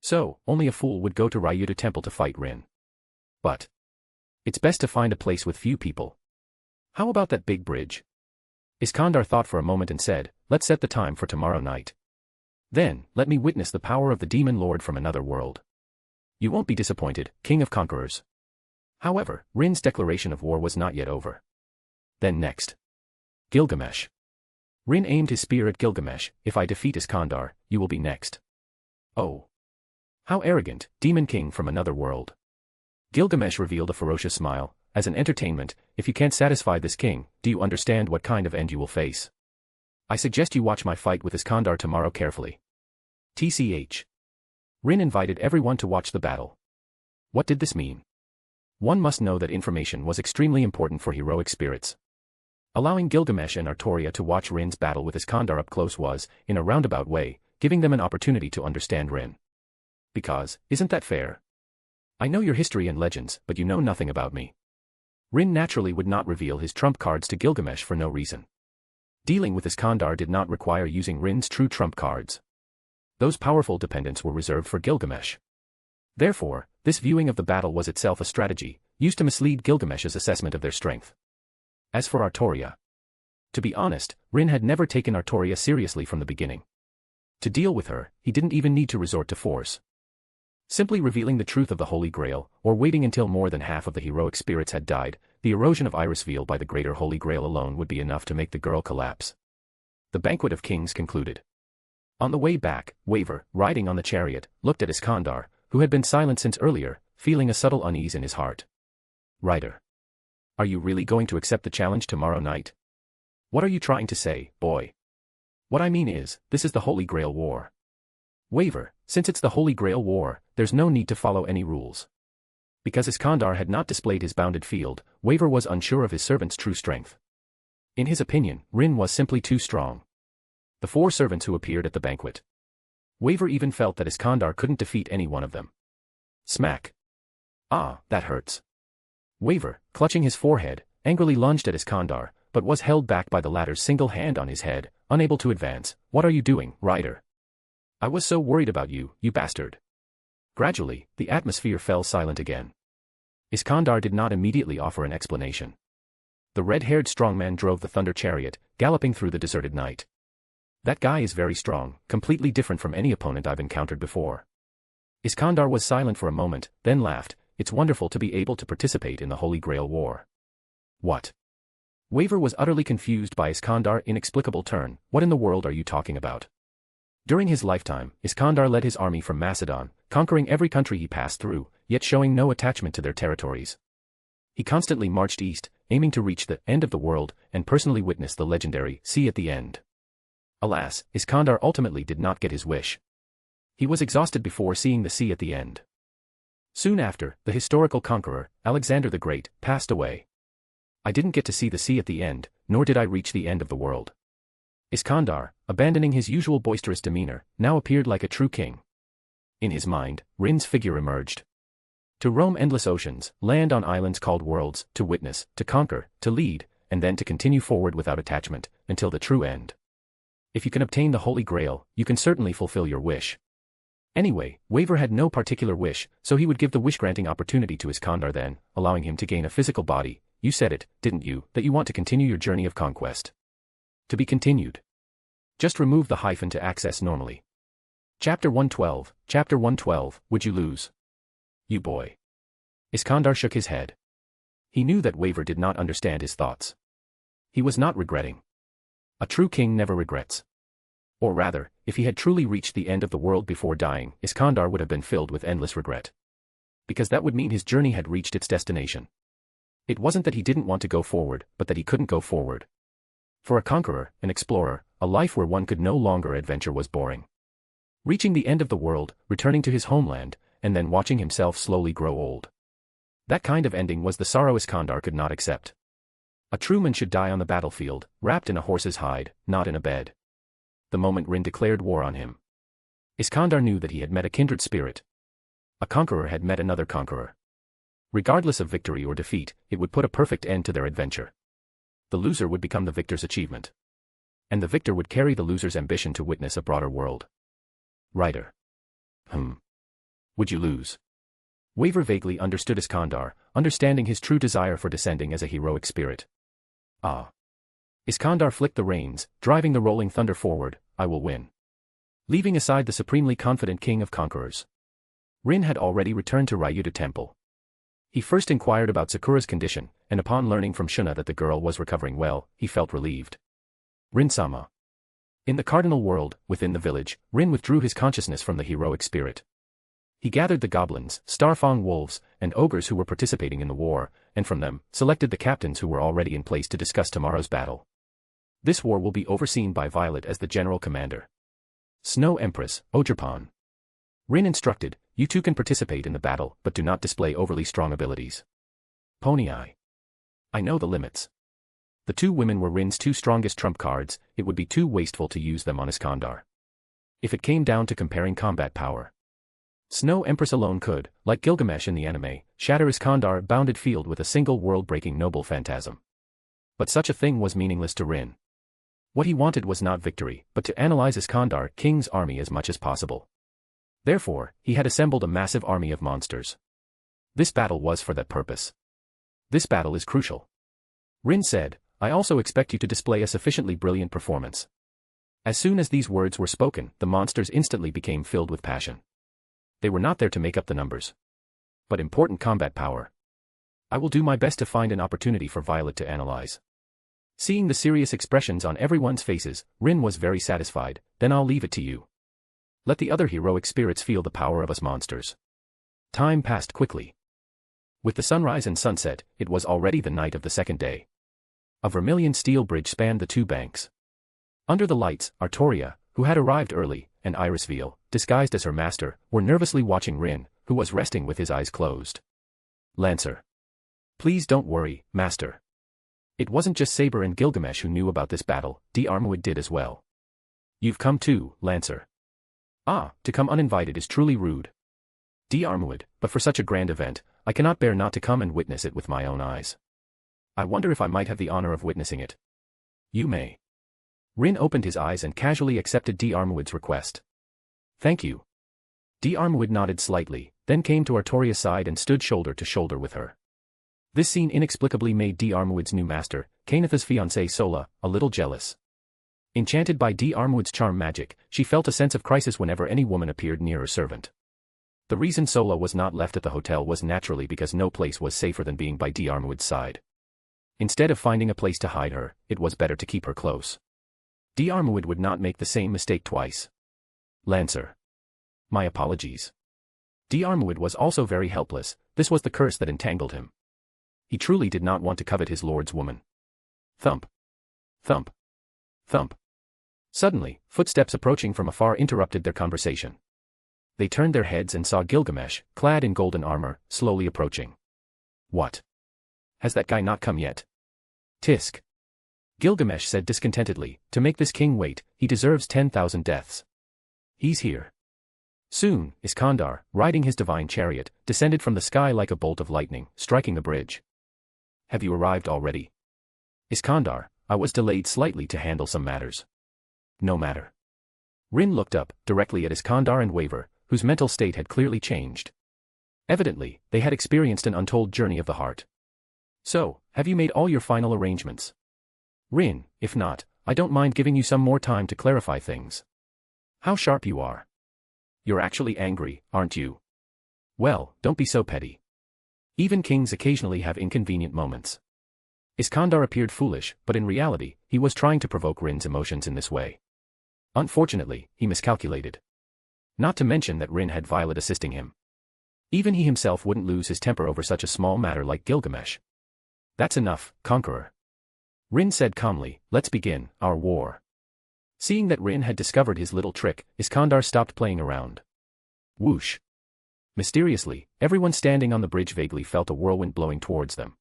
So, only a fool would go to Ryuta Temple to fight Rin. But it's best to find a place with few people. How about that big bridge? Iskandar thought for a moment and said, let's set the time for tomorrow night. Then, let me witness the power of the demon lord from another world. You won't be disappointed, King of Conquerors. However, Rin's declaration of war was not yet over. Then next. Gilgamesh. Rin aimed his spear at Gilgamesh. If I defeat Iskandar, you will be next. Oh. How arrogant, demon king from another world. Gilgamesh revealed a ferocious smile. As an entertainment, if you can't satisfy this king, do you understand what kind of end you will face? I suggest you watch my fight with Iskandar tomorrow carefully. TCH. Rin invited everyone to watch the battle. What did this mean? One must know that information was extremely important for heroic spirits. Allowing Gilgamesh and Artoria to watch Rin's battle with Iskandar up close was, in a roundabout way, giving them an opportunity to understand Rin. Because, isn't that fair? I know your history and legends, but you know nothing about me. Rin naturally would not reveal his trump cards to Gilgamesh for no reason. Dealing with Iskandar did not require using Rin's true trump cards. Those powerful dependents were reserved for Gilgamesh. Therefore, this viewing of the battle was itself a strategy, used to mislead Gilgamesh's assessment of their strength. As for Artoria. To be honest, Rin had never taken Artoria seriously from the beginning. To deal with her, he didn't even need to resort to force. Simply revealing the truth of the Holy Grail, or waiting until more than half of the heroic spirits had died, the erosion of Irisveal by the greater Holy Grail alone would be enough to make the girl collapse. The Banquet of Kings concluded. On the way back, Waver, riding on the chariot, looked at Iskandar, who had been silent since earlier, feeling a subtle unease in his heart. Rider. Are you really going to accept the challenge tomorrow night? What are you trying to say, boy? What I mean is, this is the Holy Grail War. Waver, since it's the Holy Grail War, there's no need to follow any rules. Because Iskandar had not displayed his bounded field, Waver was unsure of his servant's true strength. In his opinion, Rin was simply too strong. The 4 servants who appeared at the banquet. Waver even felt that Iskandar couldn't defeat any one of them. Smack. Ah, that hurts. Waver, clutching his forehead, angrily lunged at Iskandar, but was held back by the latter's single hand on his head, unable to advance. What are you doing, Rider? I was so worried about you, you bastard. Gradually, the atmosphere fell silent again. Iskandar did not immediately offer an explanation. The red-haired strongman drove the thunder chariot, galloping through the deserted night. That guy is very strong, completely different from any opponent I've encountered before. Iskandar was silent for a moment, then laughed. It's wonderful to be able to participate in the Holy Grail War. What? Waver was utterly confused by Iskandar's inexplicable turn. What in the world are you talking about? During his lifetime, Iskandar led his army from Macedon, conquering every country he passed through, yet showing no attachment to their territories. He constantly marched east, aiming to reach the end of the world, and personally witness the legendary sea at the end. Alas, Iskandar ultimately did not get his wish. He was exhausted before seeing the sea at the end. Soon after, the historical conqueror, Alexander the Great, passed away. I didn't get to see the sea at the end, nor did I reach the end of the world. Iskandar, abandoning his usual boisterous demeanor, now appeared like a true king. In his mind, Rin's figure emerged. To roam endless oceans, land on islands called worlds, to witness, to conquer, to lead, and then to continue forward without attachment, until the true end. If you can obtain the Holy Grail, you can certainly fulfill your wish. Anyway, Waver had no particular wish, so he would give the wish-granting opportunity to Iskandar then, allowing him to gain a physical body. You said it, didn't you, that you want to continue your journey of conquest? To be continued. Just remove the hyphen to access normally. Chapter 112, Chapter 112, Would you lose? You boy. Iskandar shook his head. He knew that Waver did not understand his thoughts. He was not regretting. A true king never regrets. Or rather, if he had truly reached the end of the world before dying, Iskandar would have been filled with endless regret. Because that would mean his journey had reached its destination. It wasn't that he didn't want to go forward, but that he couldn't go forward. For a conqueror, an explorer, a life where one could no longer adventure was boring. Reaching the end of the world, returning to his homeland, and then watching himself slowly grow old. That kind of ending was the sorrow Iskandar could not accept. A true man should die on the battlefield, wrapped in a horse's hide, not in a bed. The moment Rin declared war on him, Iskandar knew that he had met a kindred spirit. A conqueror had met another conqueror. Regardless of victory or defeat, it would put a perfect end to their adventure. The loser would become the victor's achievement. And the victor would carry the loser's ambition to witness a broader world. Writer. Would you lose? Waver vaguely understood Iskandar, understanding his true desire for descending as a heroic spirit. Ah. Iskandar flicked the reins, driving the rolling thunder forward. I will win. Leaving aside the supremely confident king of conquerors, Rin had already returned to Ryuta Temple. He first inquired about Sakura's condition, and upon learning from Shuna that the girl was recovering well, he felt relieved. Rin-sama. In the cardinal world, within the village, Rin withdrew his consciousness from the heroic spirit. He gathered the goblins, Starfang wolves, and ogres who were participating in the war, and from them, selected the captains who were already in place to discuss tomorrow's battle. This war will be overseen by Violet as the general commander. Snow Empress, Ojerpon. Rin instructed, you two can participate in the battle, but do not display overly strong abilities. Pony Eye. I know the limits. The two women were Rin's two strongest trump cards, it would be too wasteful to use them on Iskandar. If it came down to comparing combat power, Snow Empress alone could, like Gilgamesh in the anime, shatter Iskandar bounded field with a single world-breaking noble phantasm. But such a thing was meaningless to Rin. What he wanted was not victory, but to analyze Iskandar King's army as much as possible. Therefore, he had assembled a massive army of monsters. This battle was for that purpose. This battle is crucial. Rin said, I also expect you to display a sufficiently brilliant performance. As soon as these words were spoken, the monsters instantly became filled with passion. They were not there to make up the numbers, but important combat power. I will do my best to find an opportunity for Violet to analyze. Seeing the serious expressions on everyone's faces, Rin was very satisfied. Then I'll leave it to you. Let the other heroic spirits feel the power of us monsters. Time passed quickly. With the sunrise and sunset, it was already the night of the second day. A vermilion steel bridge spanned the two banks. Under the lights, Artoria, who had arrived early, and Irisveal, disguised as her master, were nervously watching Rin, who was resting with his eyes closed. Lancer. Please don't worry, master. It wasn't just Saber and Gilgamesh who knew about this battle, D'Armuid did as well. You've come too, Lancer. Ah, to come uninvited is truly rude. D'Armuid, but for such a grand event, I cannot bear not to come and witness it with my own eyes. I wonder if I might have the honor of witnessing it. You may. Rin opened his eyes and casually accepted D'Armuid's request. Thank you. D'Armuid nodded slightly, then came to Artoria's side and stood shoulder to shoulder with her. This scene inexplicably made D'Armuid's new master, Kainatha's fiancée Sola, a little jealous. Enchanted by D'Armuid's charm magic, she felt a sense of crisis whenever any woman appeared near her servant. The reason Sola was not left at the hotel was naturally because no place was safer than being by D'Armuid's side. Instead of finding a place to hide her, it was better to keep her close. D'Armuid would not make the same mistake twice. Lancer. My apologies. D'Armuid was also very helpless, this was the curse that entangled him. He truly did not want to covet his lord's woman. Thump. Thump. Thump. Suddenly, footsteps approaching from afar interrupted their conversation. They turned their heads and saw Gilgamesh, clad in golden armor, slowly approaching. What? Has that guy not come yet? Tisk. Gilgamesh said discontentedly, to make this king wait, he deserves 10,000 deaths. He's here. Soon, Iskandar, riding his divine chariot, descended from the sky like a bolt of lightning, striking the bridge. Have you arrived already? Iskandar, I was delayed slightly to handle some matters. No matter. Rin looked up, directly at Iskandar and Waver, whose mental state had clearly changed. Evidently, they had experienced an untold journey of the heart. So, have you made all your final arrangements? Rin, if not, I don't mind giving you some more time to clarify things. How sharp you are. You're actually angry, aren't you? Well, don't be so petty. Even kings occasionally have inconvenient moments. Iskandar appeared foolish, but in reality, he was trying to provoke Rin's emotions in this way. Unfortunately, he miscalculated. Not to mention that Rin had Violet assisting him. Even he himself wouldn't lose his temper over such a small matter like Gilgamesh. That's enough, Conqueror. Rin said calmly, let's begin our war. Seeing that Rin had discovered his little trick, Iskandar stopped playing around. Whoosh. Mysteriously, everyone standing on the bridge vaguely felt a whirlwind blowing towards them.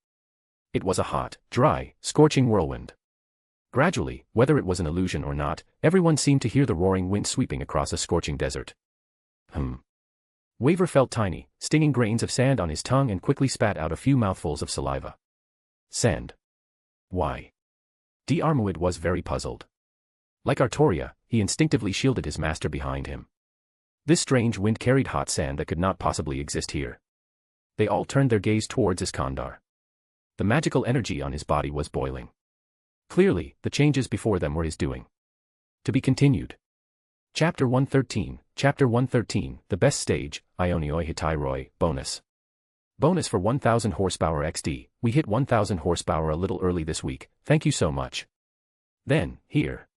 It was a hot, dry, scorching whirlwind. Gradually, whether it was an illusion or not, everyone seemed to hear the roaring wind sweeping across a scorching desert. Waver felt tiny, stinging grains of sand on his tongue and quickly spat out a few mouthfuls of saliva. Sand. Why? D'Armuid was very puzzled. Like Artoria, he instinctively shielded his master behind him. This strange wind carried hot sand that could not possibly exist here. They all turned their gaze towards Iskandar. The magical energy on his body was boiling. Clearly, the changes before them were his doing. To be continued. Chapter 113, Chapter 113, The Best Stage, Ionioi Hitairoi, Bonus. Bonus for 1000 horsepower XD, we hit 1000 horsepower a little early this week, thank you so much. Then, here.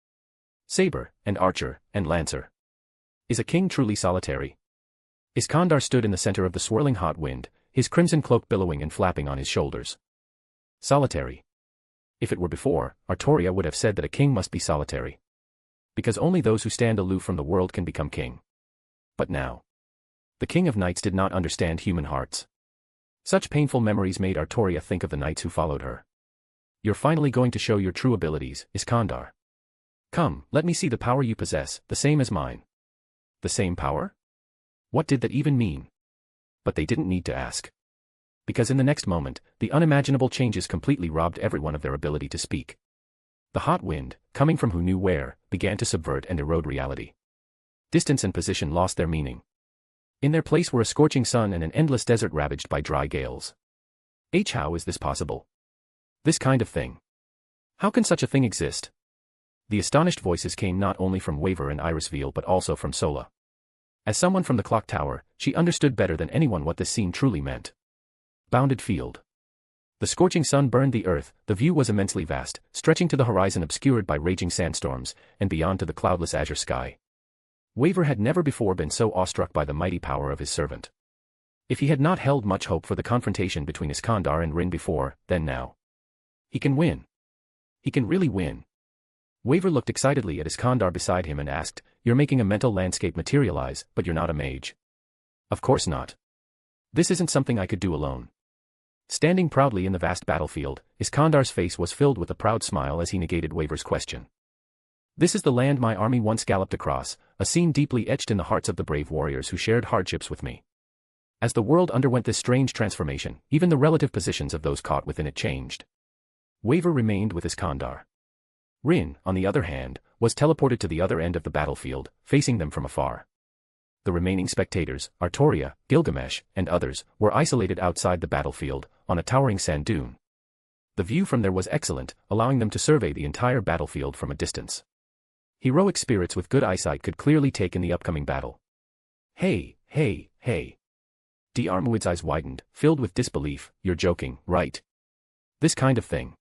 Saber, and Archer, and Lancer. Is a king truly solitary? Iskandar stood in the center of the swirling hot wind, his crimson cloak billowing and flapping on his shoulders. Solitary. If it were before, Artoria would have said that a king must be solitary. Because only those who stand aloof from the world can become king. But now. The King of Knights did not understand human hearts. Such painful memories made Artoria think of the knights who followed her. You're finally going to show your true abilities, Iskandar. Come, let me see the power you possess, the same as mine. The same power? What did that even mean? But they didn't need to ask. Because in the next moment, the unimaginable changes completely robbed everyone of their ability to speak. The hot wind, coming from who knew where, began to subvert and erode reality. Distance and position lost their meaning. In their place were a scorching sun and an endless desert ravaged by dry gales. How is this possible? This kind of thing. How can such a thing exist? The astonished voices came not only from Waver and Irisveal but also from Sola. As someone from the clock tower, she understood better than anyone what this scene truly meant. Bounded field. The scorching sun burned the earth, the view was immensely vast, stretching to the horizon obscured by raging sandstorms, and beyond to the cloudless azure sky. Waver had never before been so awestruck by the mighty power of his servant. If he had not held much hope for the confrontation between Iskandar and Rin before, then now. He can win. He can really win. Waver looked excitedly at Iskandar beside him and asked, "You're making a mental landscape materialize, but you're not a mage." "Of course not. This isn't something I could do alone." Standing proudly in the vast battlefield, Iskandar's face was filled with a proud smile as he negated Waver's question. "This is the land my army once galloped across, a scene deeply etched in the hearts of the brave warriors who shared hardships with me. As the world underwent this strange transformation, even the relative positions of those caught within it changed." Waver remained with Iskandar. Rin, on the other hand, was teleported to the other end of the battlefield, facing them from afar. The remaining spectators, Artoria, Gilgamesh, and others, were isolated outside the battlefield, on a towering sand dune. The view from there was excellent, allowing them to survey the entire battlefield from a distance. Heroic spirits with good eyesight could clearly take in the upcoming battle. Hey. D'Armuid's eyes widened, filled with disbelief. "You're joking, right? This kind of thing."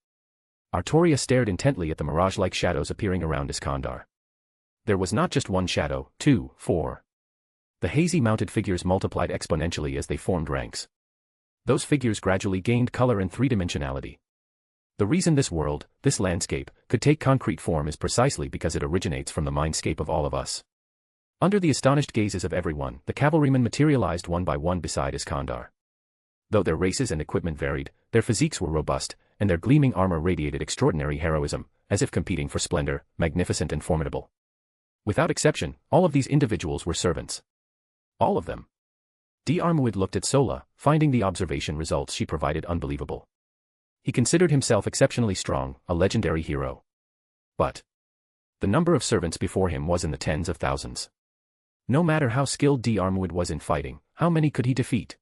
Artoria stared intently at the mirage-like shadows appearing around Iskandar. There was not just one shadow, 2, 4. The hazy mounted figures multiplied exponentially as they formed ranks. Those figures gradually gained color and three-dimensionality. The reason this world, this landscape, could take concrete form is precisely because it originates from the mindscape of all of us. Under the astonished gazes of everyone, the cavalrymen materialized one by one beside Iskandar. Though their races and equipment varied, their physiques were robust, and their gleaming armor radiated extraordinary heroism, as if competing for splendor, magnificent and formidable. Without exception, all of these individuals were servants. All of them. D'Armuid looked at Sola, finding the observation results she provided unbelievable. He considered himself exceptionally strong, a legendary hero. But the number of servants before him was in the tens of thousands. No matter how skilled D'Armuid was in fighting, how many could he defeat?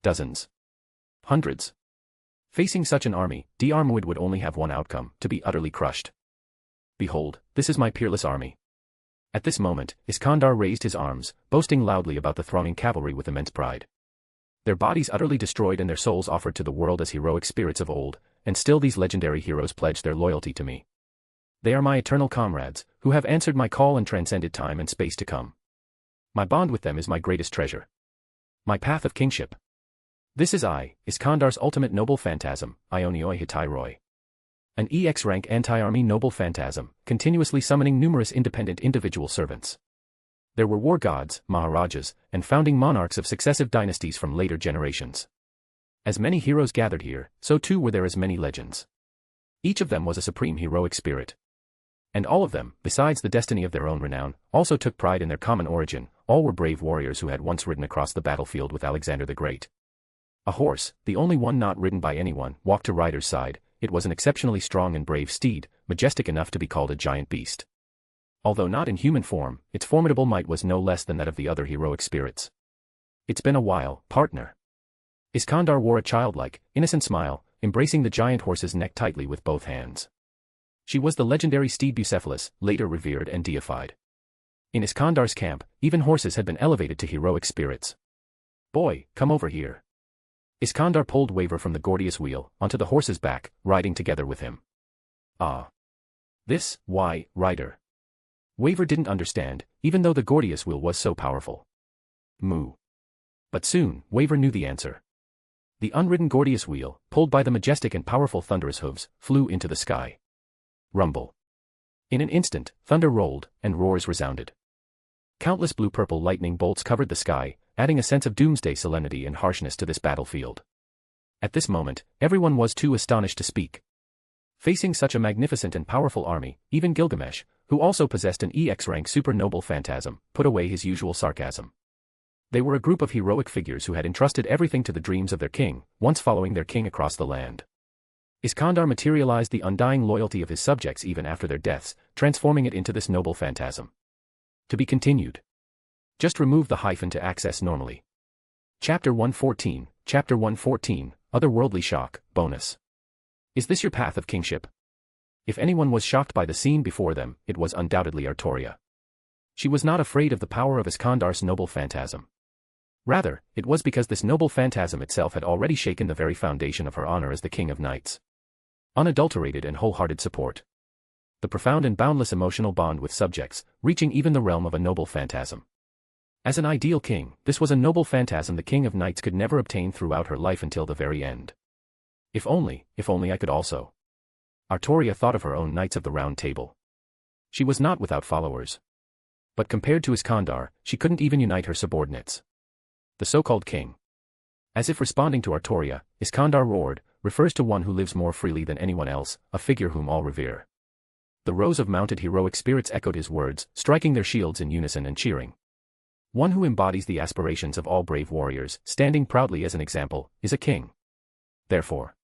Dozens. Hundreds. Facing such an army, D'Armuid would only have one outcome, to be utterly crushed. "Behold, this is my peerless army." At this moment, Iskandar raised his arms, boasting loudly about the thronging cavalry with immense pride. Their bodies utterly destroyed and their souls offered to the world as heroic spirits of old, and still these legendary heroes pledged their loyalty to me. They are my eternal comrades, who have answered my call and transcended time and space to come. My bond with them is my greatest treasure. My path of kingship. This is I, Iskandar's ultimate noble phantasm, Ionioi Hitairoi. An EX rank anti-army noble phantasm, continuously summoning numerous independent individual servants. There were war gods, maharajas, and founding monarchs of successive dynasties from later generations. As many heroes gathered here, so too were there as many legends. Each of them was a supreme heroic spirit. And all of them, besides the destiny of their own renown, also took pride in their common origin. All were brave warriors who had once ridden across the battlefield with Alexander the Great. A horse, the only one not ridden by anyone, walked to rider's side. It was an exceptionally strong and brave steed, majestic enough to be called a giant beast. Although not in human form, its formidable might was no less than that of the other heroic spirits. "It's been a while, partner." Iskandar wore a childlike, innocent smile, embracing the giant horse's neck tightly with both hands. She was the legendary steed Bucephalus, later revered and deified. In Iskandar's camp, even horses had been elevated to heroic spirits. "Boy, come over here." Iskandar pulled Waver from the Gordius wheel, onto the horse's back, riding together with him. "Ah. This, why, rider?" Waver didn't understand, even though the Gordius wheel was so powerful. Moo. But soon, Waver knew the answer. The unridden Gordius wheel, pulled by the majestic and powerful thunderous hooves, flew into the sky. Rumble. In an instant, thunder rolled, and roars resounded. Countless blue-purple lightning bolts covered the sky, adding a sense of doomsday solemnity and harshness to this battlefield. At this moment, everyone was too astonished to speak. Facing such a magnificent and powerful army, even Gilgamesh, who also possessed an EX-rank super-noble phantasm, put away his usual sarcasm. They were a group of heroic figures who had entrusted everything to the dreams of their king, once following their king across the land. Iskandar materialized the undying loyalty of his subjects even after their deaths, transforming it into this noble phantasm. To be continued. Just remove the hyphen to access normally. Chapter 114, Chapter 114, Otherworldly Shock, Bonus. Is this your path of kingship? If anyone was shocked by the scene before them, it was undoubtedly Artoria. She was not afraid of the power of Iskandar's noble phantasm. Rather, it was because this noble phantasm itself had already shaken the very foundation of her honor as the king of knights. Unadulterated and wholehearted support. The profound and boundless emotional bond with subjects, reaching even the realm of a noble phantasm. As an ideal king, this was a noble phantasm the king of knights could never obtain throughout her life until the very end. If only I could also. Artoria thought of her own Knights of the Round Table. She was not without followers. But compared to Iskandar, she couldn't even unite her subordinates. The so-called king. As if responding to Artoria, Iskandar roared, refers to one who lives more freely than anyone else, a figure whom all revere. The rows of mounted heroic spirits echoed his words, striking their shields in unison and cheering. One who embodies the aspirations of all brave warriors, standing proudly as an example, is a king. Therefore,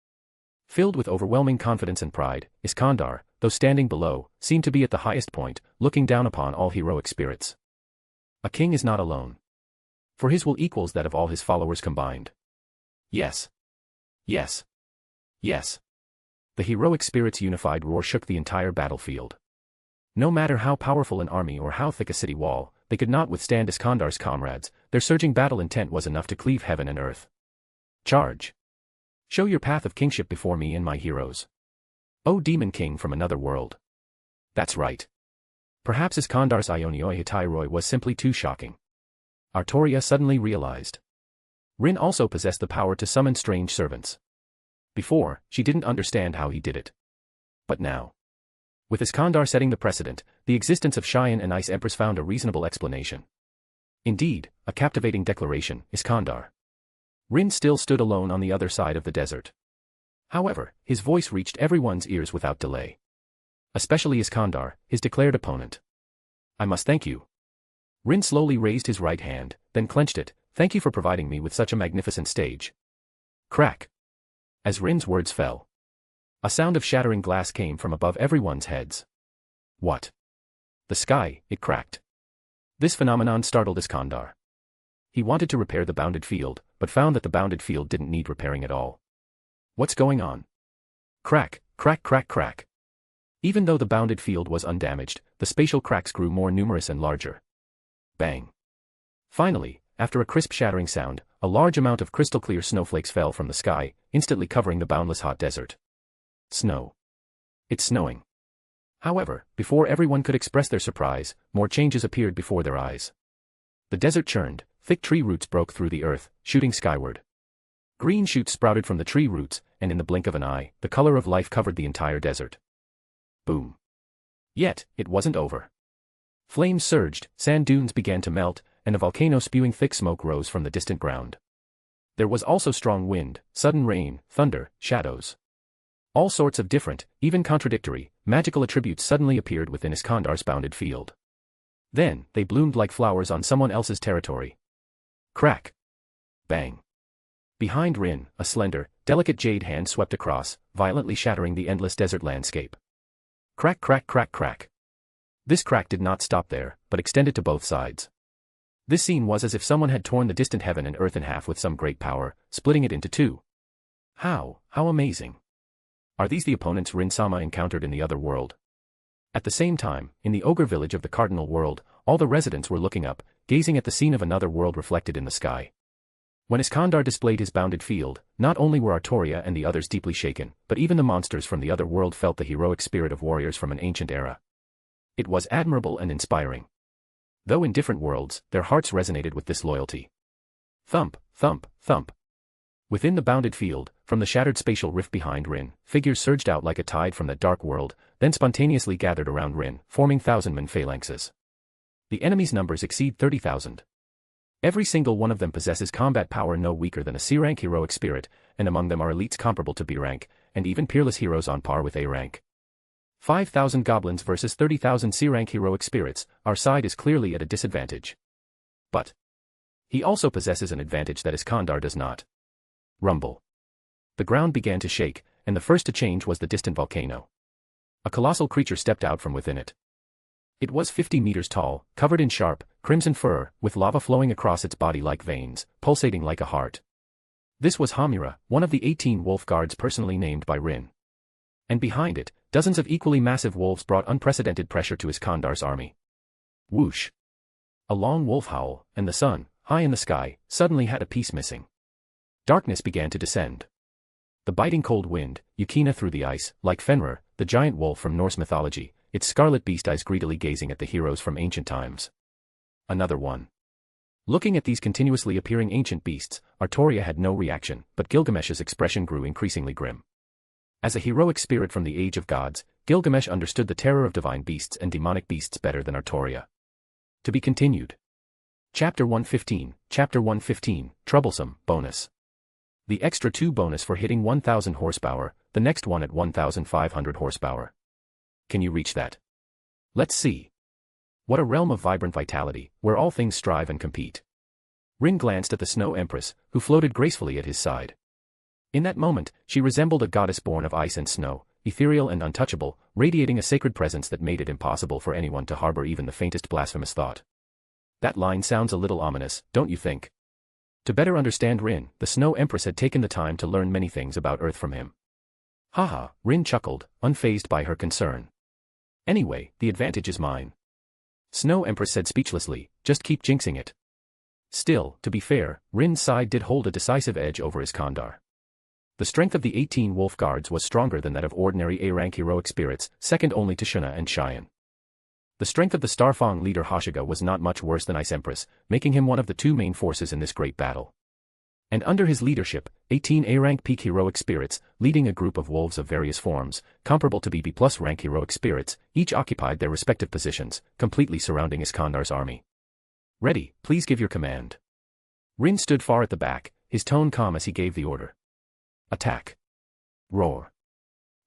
filled with overwhelming confidence and pride, Iskandar, though standing below, seemed to be at the highest point, looking down upon all heroic spirits. A king is not alone. For his will equals that of all his followers combined. Yes. Yes. Yes. The heroic spirit's unified roar shook the entire battlefield. No matter how powerful an army or how thick a city wall, they could not withstand Iskandar's comrades. Their surging battle intent was enough to cleave heaven and earth. Charge! Show your path of kingship before me and my heroes. O demon king from another world. That's right. Perhaps Iskandar's Ionioi Hitairoi was simply too shocking. Artoria suddenly realized. Rin also possessed the power to summon strange servants. Before, she didn't understand how he did it. But now, with Iskandar setting the precedent, the existence of Cheyenne and Ice Empress found a reasonable explanation. Indeed, a captivating declaration, Iskandar. Rin still stood alone on the other side of the desert. However, his voice reached everyone's ears without delay. Especially Iskandar, his declared opponent. I must thank you. Rin slowly raised his right hand, then clenched it. Thank you for providing me with such a magnificent stage. Crack. As Rin's words fell, a sound of shattering glass came from above everyone's heads. What? The sky, it cracked. This phenomenon startled Iskandar. He wanted to repair the bounded field, but found that the bounded field didn't need repairing at all. What's going on? Crack, crack, crack, crack. Even though the bounded field was undamaged, the spatial cracks grew more numerous and larger. Bang. Finally, after a crisp shattering sound, a large amount of crystal-clear snowflakes fell from the sky, instantly covering the boundless hot desert. Snow. It's snowing. However, before everyone could express their surprise, more changes appeared before their eyes. The desert churned, thick tree roots broke through the earth, shooting skyward. Green shoots sprouted from the tree roots, and in the blink of an eye, the color of life covered the entire desert. Boom. Yet, it wasn't over. Flames surged, sand dunes began to melt, and a volcano spewing thick smoke rose from the distant ground. There was also strong wind, sudden rain, thunder, shadows. All sorts of different, even contradictory, magical attributes suddenly appeared within Iskandar's bounded field. Then, they bloomed like flowers on someone else's territory. Crack. Bang. Behind Rin, a slender, delicate jade hand swept across, violently shattering the endless desert landscape. Crack, crack, crack, crack. This crack did not stop there, but extended to both sides. This scene was as if someone had torn the distant heaven and earth in half with some great power, splitting it into two. How amazing. Are these the opponents Rin-sama encountered in the other world? At the same time, in the ogre village of the Cardinal World, all the residents were looking up, gazing at the scene of another world reflected in the sky. When Iskandar displayed his bounded field, not only were Artoria and the others deeply shaken, but even the monsters from the other world felt the heroic spirit of warriors from an ancient era. It was admirable and inspiring. Though in different worlds, their hearts resonated with this loyalty. Thump, thump, thump. Within the bounded field, from the shattered spatial rift behind Rin, figures surged out like a tide from that dark world, then spontaneously gathered around Rin, forming thousand-man phalanxes. The enemy's numbers exceed 30,000. Every single one of them possesses combat power no weaker than a C-rank heroic spirit, and among them are elites comparable to B-rank, and even peerless heroes on par with A-rank. 5,000 goblins versus 30,000 C-rank heroic spirits, our side is clearly at a disadvantage. But he also possesses an advantage that Iskandar does not. Rumble. The ground began to shake, and the first to change was the distant volcano. A colossal creature stepped out from within it. It was 50 meters tall, covered in sharp, crimson fur, with lava flowing across its body like veins, pulsating like a heart. This was Hamura, one of the 18 wolf guards personally named by Rin. And behind it, dozens of equally massive wolves brought unprecedented pressure to Iskandar's army. Whoosh. A long wolf howl, and the sun, high in the sky, suddenly had a piece missing. Darkness began to descend. The biting cold wind, Yukina through the ice, like Fenrir, the giant wolf from Norse mythology, its scarlet beast eyes greedily gazing at the heroes from ancient times. Another one. Looking at these continuously appearing ancient beasts, Artoria had no reaction, but Gilgamesh's expression grew increasingly grim. As a heroic spirit from the age of gods, Gilgamesh understood the terror of divine beasts and demonic beasts better than Artoria. To be continued. Chapter 115, Chapter 115, Troublesome, Bonus. The extra 2 bonus for hitting 1000 horsepower, the next one at 1500 horsepower. Can you reach that? Let's see. What a realm of vibrant vitality, where all things strive and compete. Rin glanced at the Snow Empress, who floated gracefully at his side. In that moment, she resembled a goddess born of ice and snow, ethereal and untouchable, radiating a sacred presence that made it impossible for anyone to harbor even the faintest blasphemous thought. That line sounds a little ominous, don't you think? To better understand Rin, the Snow Empress had taken the time to learn many things about Earth from him. Haha, Rin chuckled, unfazed by her concern. Anyway, the advantage is mine. Snow Empress said speechlessly, just keep jinxing it. Still, to be fair, Rin's side did hold a decisive edge over Iskandar. The strength of the 18 wolf guards was stronger than that of ordinary A-rank heroic spirits, second only to Shuna and Cheyenne. The strength of the Starfang leader Hashiga was not much worse than Ice Empress, making him one of the 2 main forces in this great battle. And under his leadership, 18 A-rank peak heroic spirits, leading a group of wolves of various forms, comparable to BB+ rank heroic spirits, each occupied their respective positions, completely surrounding Iskandar's army. Ready, please give your command. Rin stood far at the back, his tone calm as he gave the order. Attack. Roar.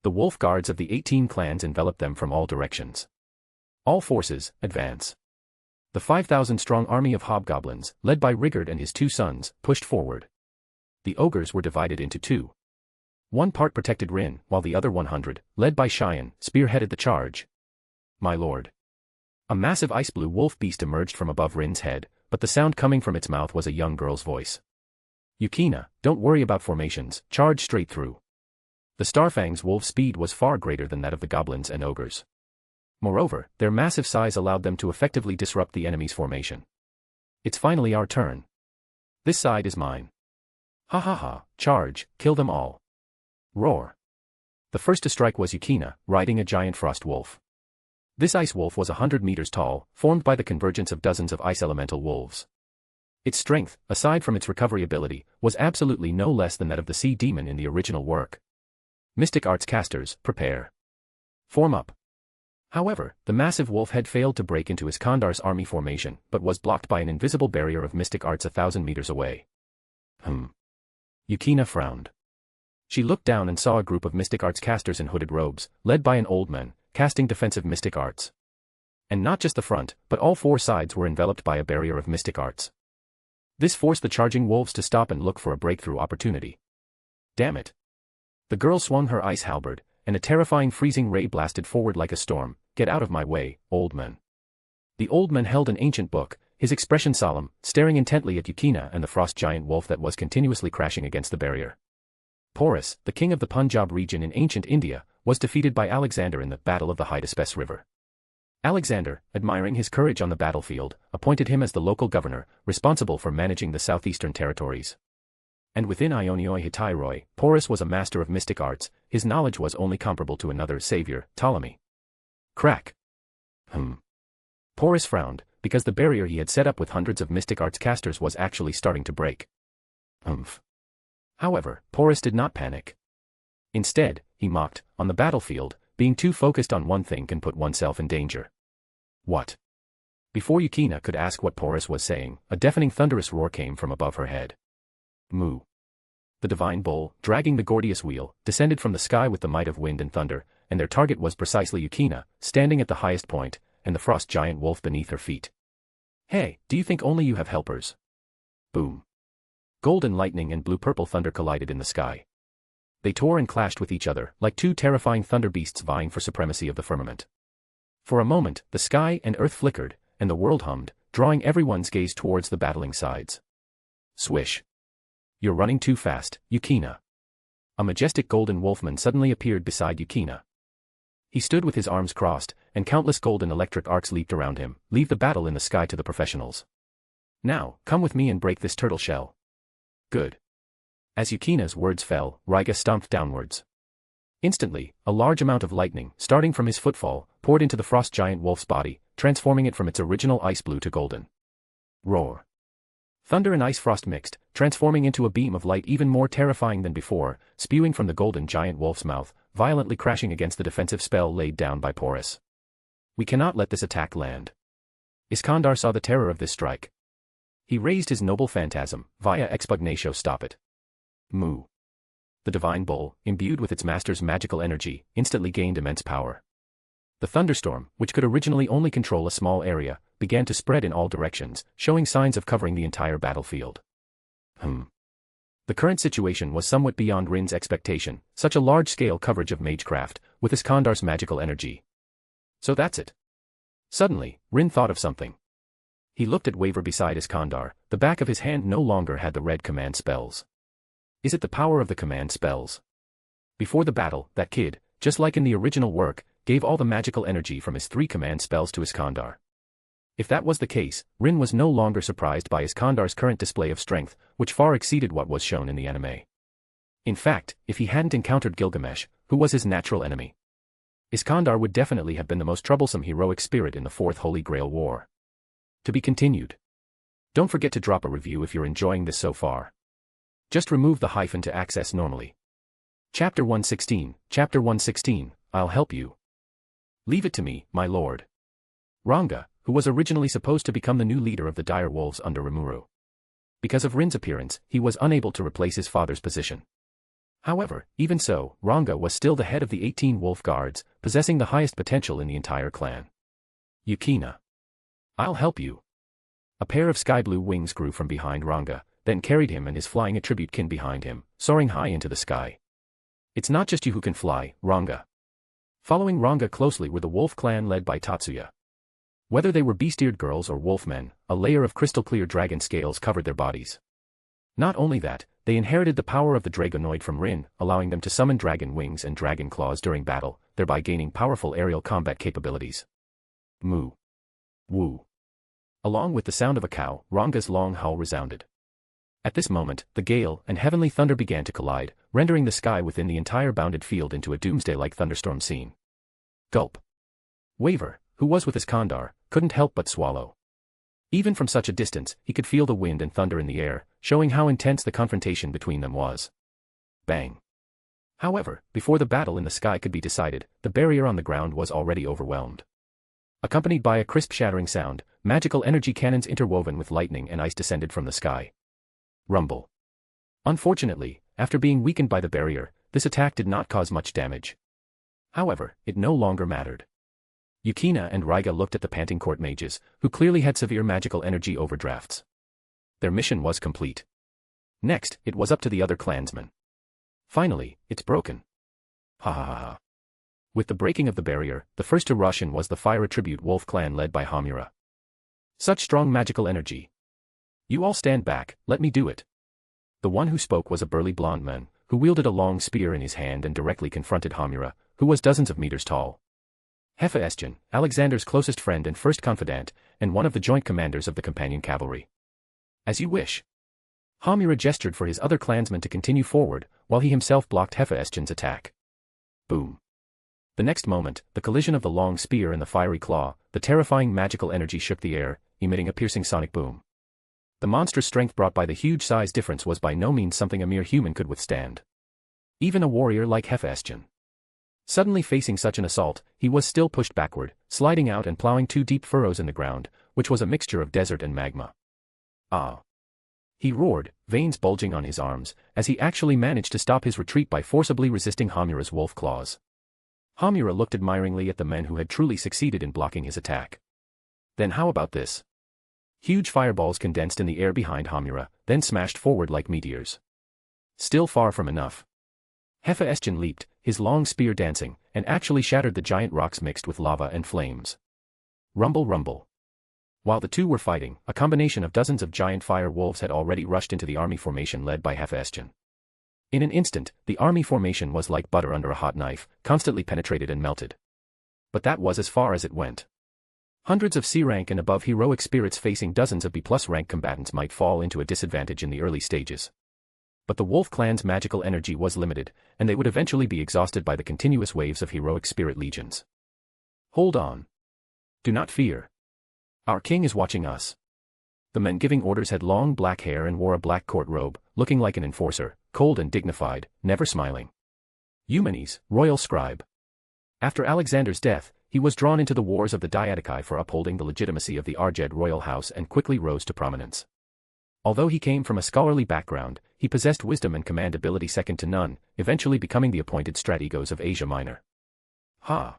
The wolf guards of the 18 clans enveloped them from all directions. All forces, advance. The 5,000-strong army of hobgoblins, led by Rigurd and his 2 sons, pushed forward. The ogres were divided into 2. One part protected Rin, while the other 100, led by Cheyenne, spearheaded the charge. My lord. A massive ice-blue wolf beast emerged from above Rin's head, but the sound coming from its mouth was a young girl's voice. Yukina, don't worry about formations, charge straight through. The Starfang's wolf speed was far greater than that of the goblins and ogres. Moreover, their massive size allowed them to effectively disrupt the enemy's formation. It's finally our turn. This side is mine. Ha ha ha, charge, kill them all. Roar. The first to strike was Yukina, riding a giant frost wolf. This ice wolf was 100 meters tall, formed by the convergence of dozens of ice elemental wolves. Its strength, aside from its recovery ability, was absolutely no less than that of the sea demon in the original work. Mystic arts casters, prepare. Form up. However, the massive wolf had failed to break into Iskandar's army formation but was blocked by an invisible barrier of mystic arts 1,000 meters away. Yukina frowned. She looked down and saw a group of mystic arts casters in hooded robes, led by an old man, casting defensive mystic arts. And not just the front, but all four sides were enveloped by a barrier of mystic arts. This forced the charging wolves to stop and look for a breakthrough opportunity. Damn it. The girl swung her ice halberd, and a terrifying freezing ray blasted forward like a storm. Get out of my way, old man. The old man held an ancient book, his expression solemn, staring intently at Yukina and the frost giant wolf that was continuously crashing against the barrier. Porus, the king of the Punjab region in ancient India, was defeated by Alexander in the Battle of the Hydaspes River. Alexander, admiring his courage on the battlefield, appointed him as the local governor, responsible for managing the southeastern territories. And within Ionioi Hetairoi, Porus was a master of mystic arts. His knowledge was only comparable to another savior, Ptolemy. Crack. Porus frowned, because the barrier he had set up with hundreds of mystic arts casters was actually starting to break. However, Porus did not panic. Instead, he mocked, on the battlefield, being too focused on one thing can put oneself in danger. What? Before Yukina could ask what Porus was saying, a deafening thunderous roar came from above her head. Moo. The divine bull, dragging the Gordius wheel, descended from the sky with the might of wind and thunder, and their target was precisely Yukina, standing at the highest point, and the frost giant wolf beneath her feet. Hey, do you think only you have helpers? Boom. Golden lightning and blue-purple thunder collided in the sky. They tore and clashed with each other, like two terrifying thunder beasts vying for supremacy of the firmament. For a moment, the sky and earth flickered, and the world hummed, drawing everyone's gaze towards the battling sides. Swish. You're running too fast, Yukina. A majestic golden wolfman suddenly appeared beside Yukina. He stood with his arms crossed, and countless golden electric arcs leaped around him. Leave the battle in the sky to the professionals. Now, come with me and break this turtle shell. Good. As Yukina's words fell, Raiga stomped downwards. Instantly, a large amount of lightning, starting from his footfall, poured into the frost giant wolf's body, transforming it from its original ice blue to golden. Roar. Thunder and ice frost mixed, transforming into a beam of light even more terrifying than before, spewing from the golden giant wolf's mouth, violently crashing against the defensive spell laid down by Porus. We cannot let this attack land. Iskandar saw the terror of this strike. He raised his noble phantasm, via expugnatio stop it. Moo. The divine bull, imbued with its master's magical energy, instantly gained immense power. The thunderstorm, which could originally only control a small area, began to spread in all directions, showing signs of covering the entire battlefield. The current situation was somewhat beyond Rin's expectation, such a large-scale coverage of magecraft, with Iskandar's magical energy. So that's it. Suddenly, Rin thought of something. He looked at Waver beside Iskandar. The back of his hand no longer had the red command spells. Is it the power of the command spells? Before the battle, that kid, just like in the original work, gave all the magical energy from his 3 command spells to Iskandar. If that was the case, Rin was no longer surprised by Iskandar's current display of strength, which far exceeded what was shown in the anime. In fact, if he hadn't encountered Gilgamesh, who was his natural enemy, Iskandar would definitely have been the most troublesome heroic spirit in the Fourth Holy Grail War. To be continued. Don't forget to drop a review if you're enjoying this so far. Just remove the hyphen to access normally. Chapter 116, Chapter 116, I'll help you. Leave it to me, my lord. Ranga, who was originally supposed to become the new leader of the dire wolves under Rimuru. Because of Rin's appearance, he was unable to replace his father's position. However, even so, Ranga was still the head of the 18 wolf guards, possessing the highest potential in the entire clan. Yukina. I'll help you. A pair of sky blue wings grew from behind Ranga, then carried him and his flying attribute-kin behind him, soaring high into the sky. It's not just you who can fly, Ranga. Following Ranga closely were the wolf clan led by Tatsuya. Whether they were beast-eared girls or wolfmen, a layer of crystal-clear dragon scales covered their bodies. Not only that, they inherited the power of the Dragonoid from Rin, allowing them to summon dragon wings and dragon claws during battle, thereby gaining powerful aerial combat capabilities. Moo. Woo. Along with the sound of a cow, Ranga's long howl resounded. At this moment, the gale and heavenly thunder began to collide, rendering the sky within the entire bounded field into a doomsday-like thunderstorm scene. Gulp. Waver, who was with Iskandar, couldn't help but swallow. Even from such a distance, he could feel the wind and thunder in the air, showing how intense the confrontation between them was. Bang. However, before the battle in the sky could be decided, the barrier on the ground was already overwhelmed. Accompanied by a crisp shattering sound, magical energy cannons interwoven with lightning and ice descended from the sky. Rumble. Unfortunately, after being weakened by the barrier, this attack did not cause much damage. However, it no longer mattered. Yukina and Raiga looked at the panting court mages, who clearly had severe magical energy overdrafts. Their mission was complete. Next, it was up to the other clansmen. Finally, it's broken. Ha ha ha ha. With the breaking of the barrier, the first to rush in was the fire attribute wolf clan led by Hamura. Such strong magical energy. You all stand back, let me do it. The one who spoke was a burly blonde man, who wielded a long spear in his hand and directly confronted Hamura, who was dozens of meters tall. Hephaestion, Alexander's closest friend and first confidant, and one of the joint commanders of the companion cavalry. As you wish. Hamura gestured for his other clansmen to continue forward, while he himself blocked Hephaestion's attack. Boom. The next moment, the collision of the long spear and the fiery claw, the terrifying magical energy shook the air, emitting a piercing sonic boom. The monstrous strength brought by the huge size difference was by no means something a mere human could withstand. Even a warrior like Hephaestion. Suddenly facing such an assault, he was still pushed backward, sliding out and plowing two deep furrows in the ground, which was a mixture of desert and magma. Ah! He roared, veins bulging on his arms, as he actually managed to stop his retreat by forcibly resisting Hamura's wolf claws. Hamura looked admiringly at the men who had truly succeeded in blocking his attack. Then how about this? Huge fireballs condensed in the air behind Hamura, then smashed forward like meteors. Still far from enough. Hephaestion leaped, his long spear dancing, and actually shattered the giant rocks mixed with lava and flames. Rumble rumble. While the two were fighting, a combination of dozens of giant fire wolves had already rushed into the army formation led by Hephaestion. In an instant, the army formation was like butter under a hot knife, constantly penetrated and melted. But that was as far as it went. Hundreds of C-rank and above heroic spirits facing dozens of B-plus rank combatants might fall into a disadvantage in the early stages. But the Wolf clan's magical energy was limited, and they would eventually be exhausted by the continuous waves of heroic spirit legions. Hold on. Do not fear. Our king is watching us. The men giving orders had long black hair and wore a black court robe, looking like an enforcer, cold and dignified, never smiling. Eumenes, royal scribe. After Alexander's death, he was drawn into the wars of the Diadochi for upholding the legitimacy of the Arged royal house and quickly rose to prominence. Although he came from a scholarly background, he possessed wisdom and command ability second to none, eventually becoming the appointed strategos of Asia Minor. Ha!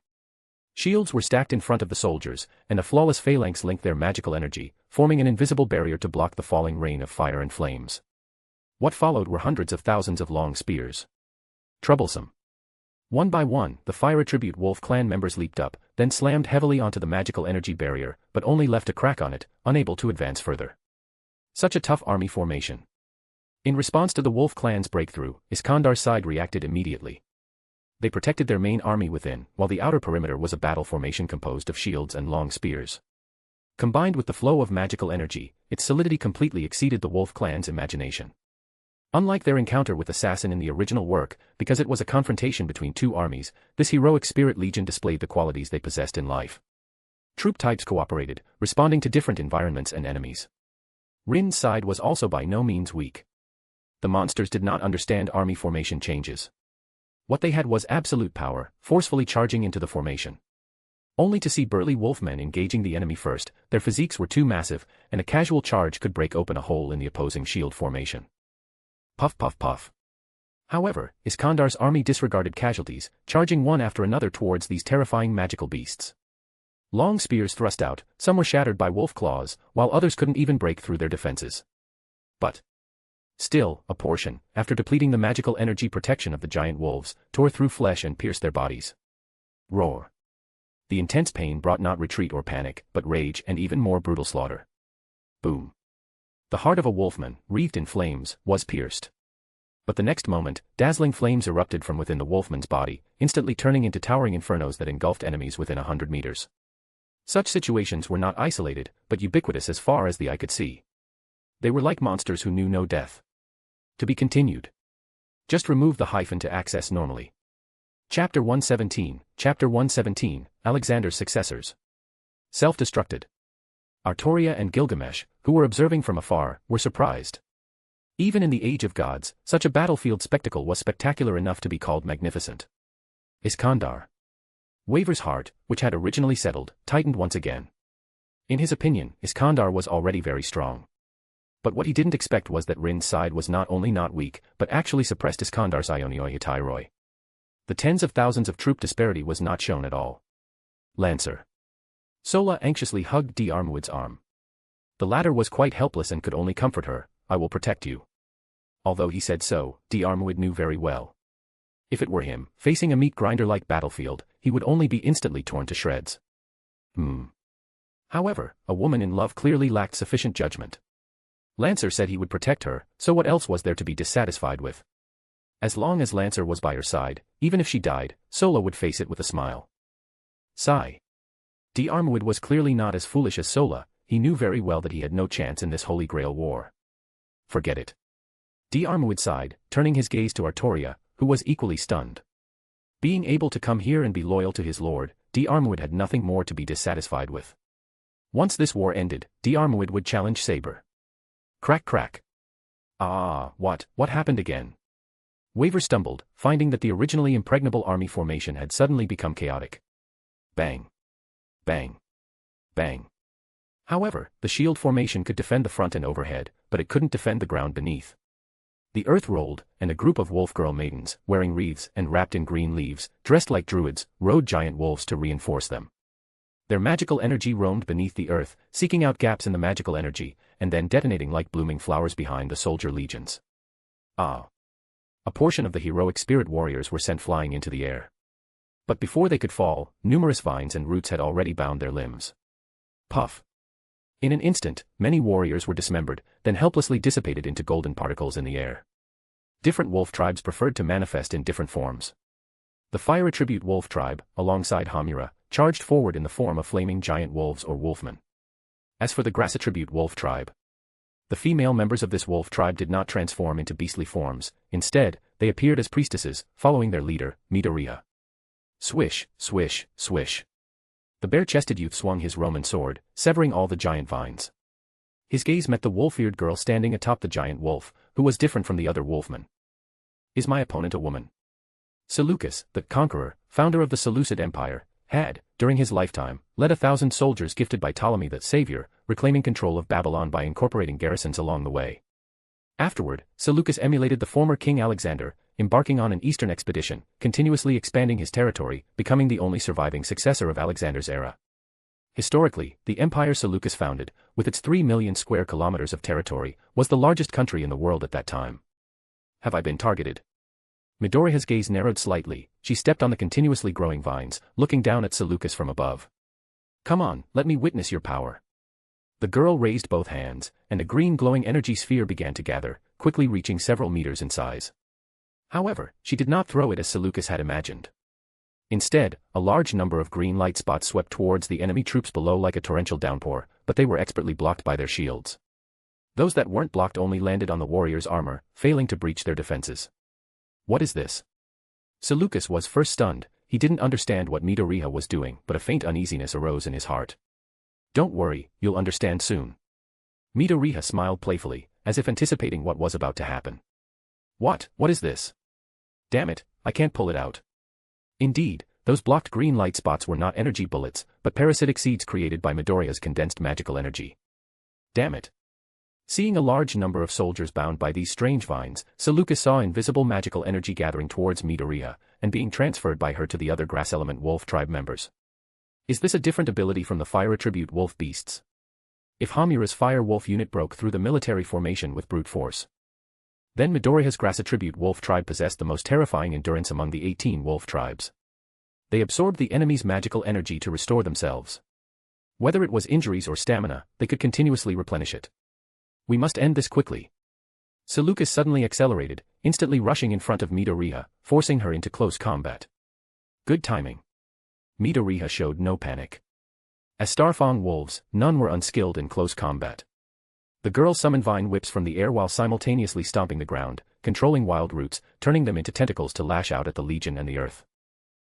Shields were stacked in front of the soldiers, and a flawless phalanx linked their magical energy, forming an invisible barrier to block the falling rain of fire and flames. What followed were hundreds of thousands of long spears. Troublesome. One by one, the fire attribute wolf clan members leaped up, then slammed heavily onto the magical energy barrier, but only left a crack on it, unable to advance further. Such a tough army formation. In response to the wolf clan's breakthrough, Iskandar's side reacted immediately. They protected their main army within, while the outer perimeter was a battle formation composed of shields and long spears. Combined with the flow of magical energy, its solidity completely exceeded the wolf clan's imagination. Unlike their encounter with Assassin in the original work, because it was a confrontation between two armies, this heroic spirit legion displayed the qualities they possessed in life. Troop types cooperated, responding to different environments and enemies. Rin's side was also by no means weak. The monsters did not understand army formation changes. What they had was absolute power, forcefully charging into the formation. Only to see burly wolfmen engaging the enemy first, their physiques were too massive, and a casual charge could break open a hole in the opposing shield formation. Puff puff puff. However, Iskandar's army disregarded casualties, charging one after another towards these terrifying magical beasts. Long spears thrust out, some were shattered by wolf claws, while others couldn't even break through their defenses. But still, a portion, after depleting the magical energy protection of the giant wolves, tore through flesh and pierced their bodies. Roar. The intense pain brought not retreat or panic, but rage and even more brutal slaughter. Boom. The heart of a wolfman, wreathed in flames, was pierced. But the next moment, dazzling flames erupted from within the wolfman's body, instantly turning into towering infernos that engulfed enemies within 100 meters. Such situations were not isolated, but ubiquitous as far as the eye could see. They were like monsters who knew no death. To be continued. Just remove the hyphen to access normally. Chapter 117, Alexander's successors. Self-destructed. Artoria and Gilgamesh, who were observing from afar, were surprised. Even in the age of gods, such a battlefield spectacle was spectacular enough to be called magnificent. Iskandar. Waver's heart, which had originally settled, tightened once again. In his opinion, Iskandar was already very strong. But what he didn't expect was that Rin's side was not only not weak, but actually suppressed Iskandar's Ionioi Hitairoi. The tens of thousands of troop disparity was not shown at all. Lancer. Sola anxiously hugged D'Armwood's arm. The latter was quite helpless and could only comfort her. I will protect you. Although he said so, D'Armwood knew very well. If it were him, facing a meat grinder-like battlefield, he would only be instantly torn to shreds. However, a woman in love clearly lacked sufficient judgment. Lancer said he would protect her, so what else was there to be dissatisfied with? As long as Lancer was by her side, even if she died, Sola would face it with a smile. Sigh. D'Armwood was clearly not as foolish as Sola. He knew very well that he had no chance in this Holy Grail war. Forget it. D'Armwood sighed, turning his gaze to Artoria, who was equally stunned. Being able to come here and be loyal to his lord, D'Armwood had nothing more to be dissatisfied with. Once this war ended, D'Armwood would challenge Saber. Crack crack. What happened again? Waver stumbled, finding that the originally impregnable army formation had suddenly become chaotic. Bang. Bang. Bang. However, the shield formation could defend the front and overhead, but it couldn't defend the ground beneath. The earth rolled, and a group of wolf girl maidens, wearing wreaths and wrapped in green leaves, dressed like druids, rode giant wolves to reinforce them. Their magical energy roamed beneath the earth, seeking out gaps in the magical energy, and then detonating like blooming flowers behind the soldier legions. A portion of the heroic spirit warriors were sent flying into the air. But before they could fall, numerous vines and roots had already bound their limbs. Puff. In an instant, many warriors were dismembered, then helplessly dissipated into golden particles in the air. Different wolf tribes preferred to manifest in different forms. The fire attribute wolf tribe, alongside Hamura, charged forward in the form of flaming giant wolves or wolfmen. As for the grass attribute wolf tribe, the female members of this wolf tribe did not transform into beastly forms. Instead, they appeared as priestesses, following their leader, Midoriya. Swish, swish, swish. The bare-chested youth swung his Roman sword, severing all the giant vines. His gaze met the wolf-eared girl standing atop the giant wolf, who was different from the other wolfmen. Is my opponent a woman? Seleucus, the conqueror, founder of the Seleucid Empire, had, during his lifetime, led 1,000 soldiers gifted by Ptolemy the Savior, reclaiming control of Babylon by incorporating garrisons along the way. Afterward, Seleucus emulated the former King Alexander, embarking on an eastern expedition, continuously expanding his territory, becoming the only surviving successor of Alexander's era. Historically, the empire Seleucus founded, with its 3 million square kilometers of territory, was the largest country in the world at that time. Have I been targeted? Midoriya's gaze narrowed slightly. She stepped on the continuously growing vines, looking down at Seleucus from above. Come on, let me witness your power. The girl raised both hands, and a green glowing energy sphere began to gather, quickly reaching several meters in size. However, she did not throw it as Seleucus had imagined. Instead, a large number of green light spots swept towards the enemy troops below like a torrential downpour, but they were expertly blocked by their shields. Those that weren't blocked only landed on the warriors' armor, failing to breach their defenses. What is this? Seleucus was first stunned. He didn't understand what Midoriya was doing, but a faint uneasiness arose in his heart. Don't worry, you'll understand soon. Midoriya smiled playfully, as if anticipating what was about to happen. What is this? Damn it, I can't pull it out. Indeed, those blocked green light spots were not energy bullets, but parasitic seeds created by Midoriya's condensed magical energy. Damn it. Seeing a large number of soldiers bound by these strange vines, Seleucus saw invisible magical energy gathering towards Midoriya, and being transferred by her to the other grass element wolf tribe members. Is this a different ability from the fire attribute wolf beasts? If Hamura's fire wolf unit broke through the military formation with brute force, then Midoriya's grass attribute wolf tribe possessed the most terrifying endurance among the 18 wolf tribes. They absorbed the enemy's magical energy to restore themselves. Whether it was injuries or stamina, they could continuously replenish it. We must end this quickly. Seleucus suddenly accelerated, instantly rushing in front of Midoriya, forcing her into close combat. Good timing. Midoriya showed no panic. As Starfang wolves, none were unskilled in close combat. The girl summoned vine whips from the air while simultaneously stomping the ground, controlling wild roots, turning them into tentacles to lash out at the legion and the earth.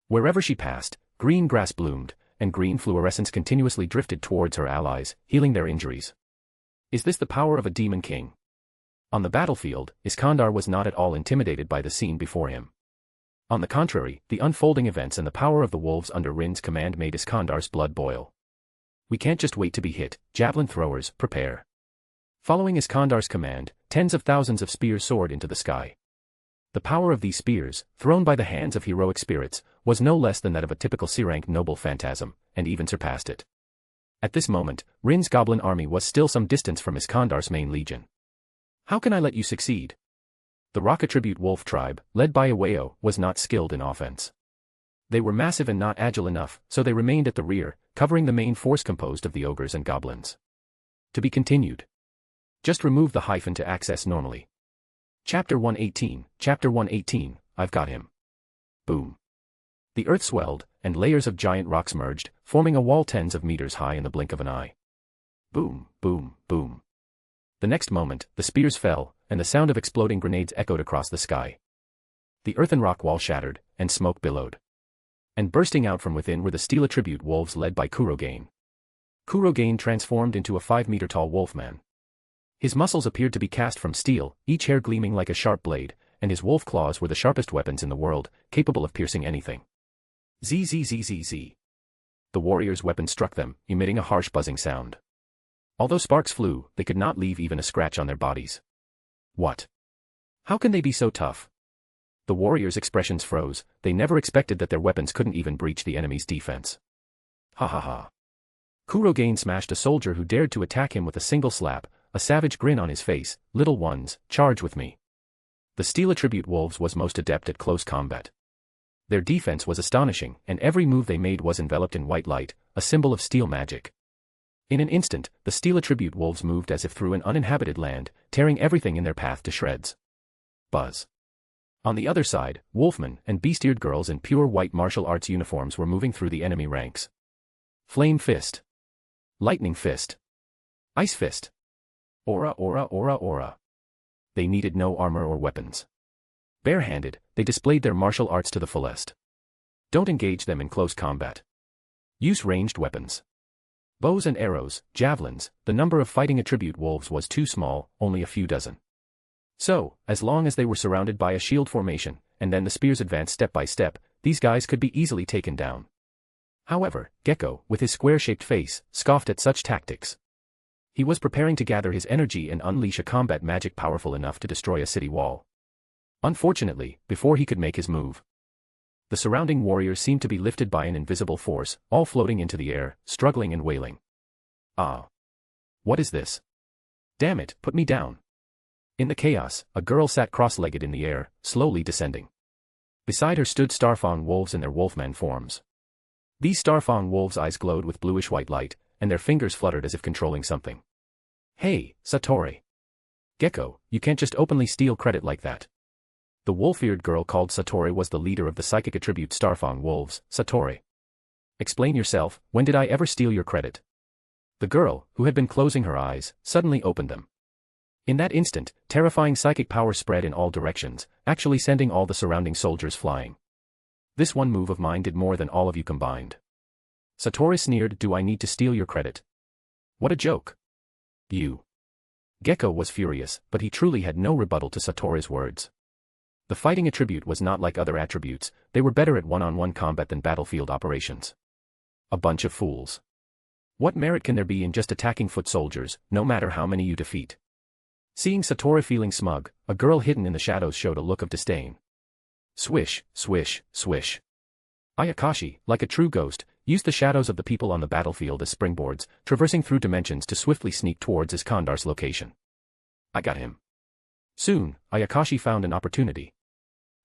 Wherever she passed, green grass bloomed, and green fluorescence continuously drifted towards her allies, healing their injuries. Is this the power of a demon king? On the battlefield, Iskandar was not at all intimidated by the scene before him. On the contrary, the unfolding events and the power of the wolves under Rin's command made Iskandar's blood boil. We can't just wait to be hit, javelin throwers, prepare. Following Iskandar's command, tens of thousands of spears soared into the sky. The power of these spears, thrown by the hands of heroic spirits, was no less than that of a typical C-rank noble phantasm, and even surpassed it. At this moment, Rin's goblin army was still some distance from Iskandar's main legion. How can I let you succeed? The rock attribute wolf tribe, led by Iwao, was not skilled in offense. They were massive and not agile enough, so they remained at the rear, covering the main force composed of the ogres and goblins. To be continued. Just remove the hyphen to access normally. Chapter 118, Chapter 118, I've got him. Boom. The earth swelled, and layers of giant rocks merged, forming a wall tens of meters high in the blink of an eye. Boom, boom, boom. The next moment, the spears fell, and the sound of exploding grenades echoed across the sky. The earthen rock wall shattered, and smoke billowed. And bursting out from within were the steel attribute wolves led by Kurogain. Kurogain transformed into a 5-meter-tall wolfman. His muscles appeared to be cast from steel, each hair gleaming like a sharp blade, and his wolf claws were the sharpest weapons in the world, capable of piercing anything. Zzzzz. The warriors' weapons struck them, emitting a harsh buzzing sound. Although sparks flew, they could not leave even a scratch on their bodies. What? How can they be so tough? The warriors' expressions froze, they never expected that their weapons couldn't even breach the enemy's defense. Ha ha ha. Kurogain smashed a soldier who dared to attack him with a single slap, a savage grin on his face. Little ones, charge with me. The steel attribute wolves was most adept at close combat. Their defense was astonishing, and every move they made was enveloped in white light, a symbol of steel magic. In an instant, the steel attribute wolves moved as if through an uninhabited land, tearing everything in their path to shreds. Buzz. On the other side, wolfmen and beast-eared girls in pure white martial arts uniforms were moving through the enemy ranks. Flame Fist. Lightning Fist. Ice Fist. Aura, aura, aura, aura. They needed no armor or weapons. Barehanded, they displayed their martial arts to the fullest. Don't engage them in close combat. Use ranged weapons. Bows and arrows, javelins, the number of fighting attribute wolves was too small, only a few dozen. So, as long as they were surrounded by a shield formation, and then the spears advanced step by step, these guys could be easily taken down. However, Gecko, with his square-shaped face, scoffed at such tactics. He was preparing to gather his energy and unleash a combat magic powerful enough to destroy a city wall. Unfortunately, before he could make his move, the surrounding warriors seemed to be lifted by an invisible force, all floating into the air, struggling and wailing. Ah. What is this? Damn it, put me down. In the chaos, a girl sat cross-legged in the air, slowly descending. Beside her stood Starfang wolves in their wolfman forms. These Starfang wolves' eyes glowed with bluish-white light, and their fingers fluttered as if controlling something. Hey, Satori. Gecko, you can't just openly steal credit like that. The wolf-eared girl called Satori was the leader of the psychic attribute Starfang wolves. Satori. Explain yourself, when did I ever steal your credit? The girl, who had been closing her eyes, suddenly opened them. In that instant, terrifying psychic power spread in all directions, actually sending all the surrounding soldiers flying. This one move of mine did more than all of you combined. Satori sneered, do I need to steal your credit? What a joke. You. Gecko was furious, but he truly had no rebuttal to Satori's words. The fighting attribute was not like other attributes, they were better at one-on-one combat than battlefield operations. A bunch of fools. What merit can there be in just attacking foot soldiers, no matter how many you defeat? Seeing Satori feeling smug, a girl hidden in the shadows showed a look of disdain. Swish, swish, swish. Ayakashi, like a true ghost, used the shadows of the people on the battlefield as springboards, traversing through dimensions to swiftly sneak towards Iskandar's location. I got him. Soon, Ayakashi found an opportunity.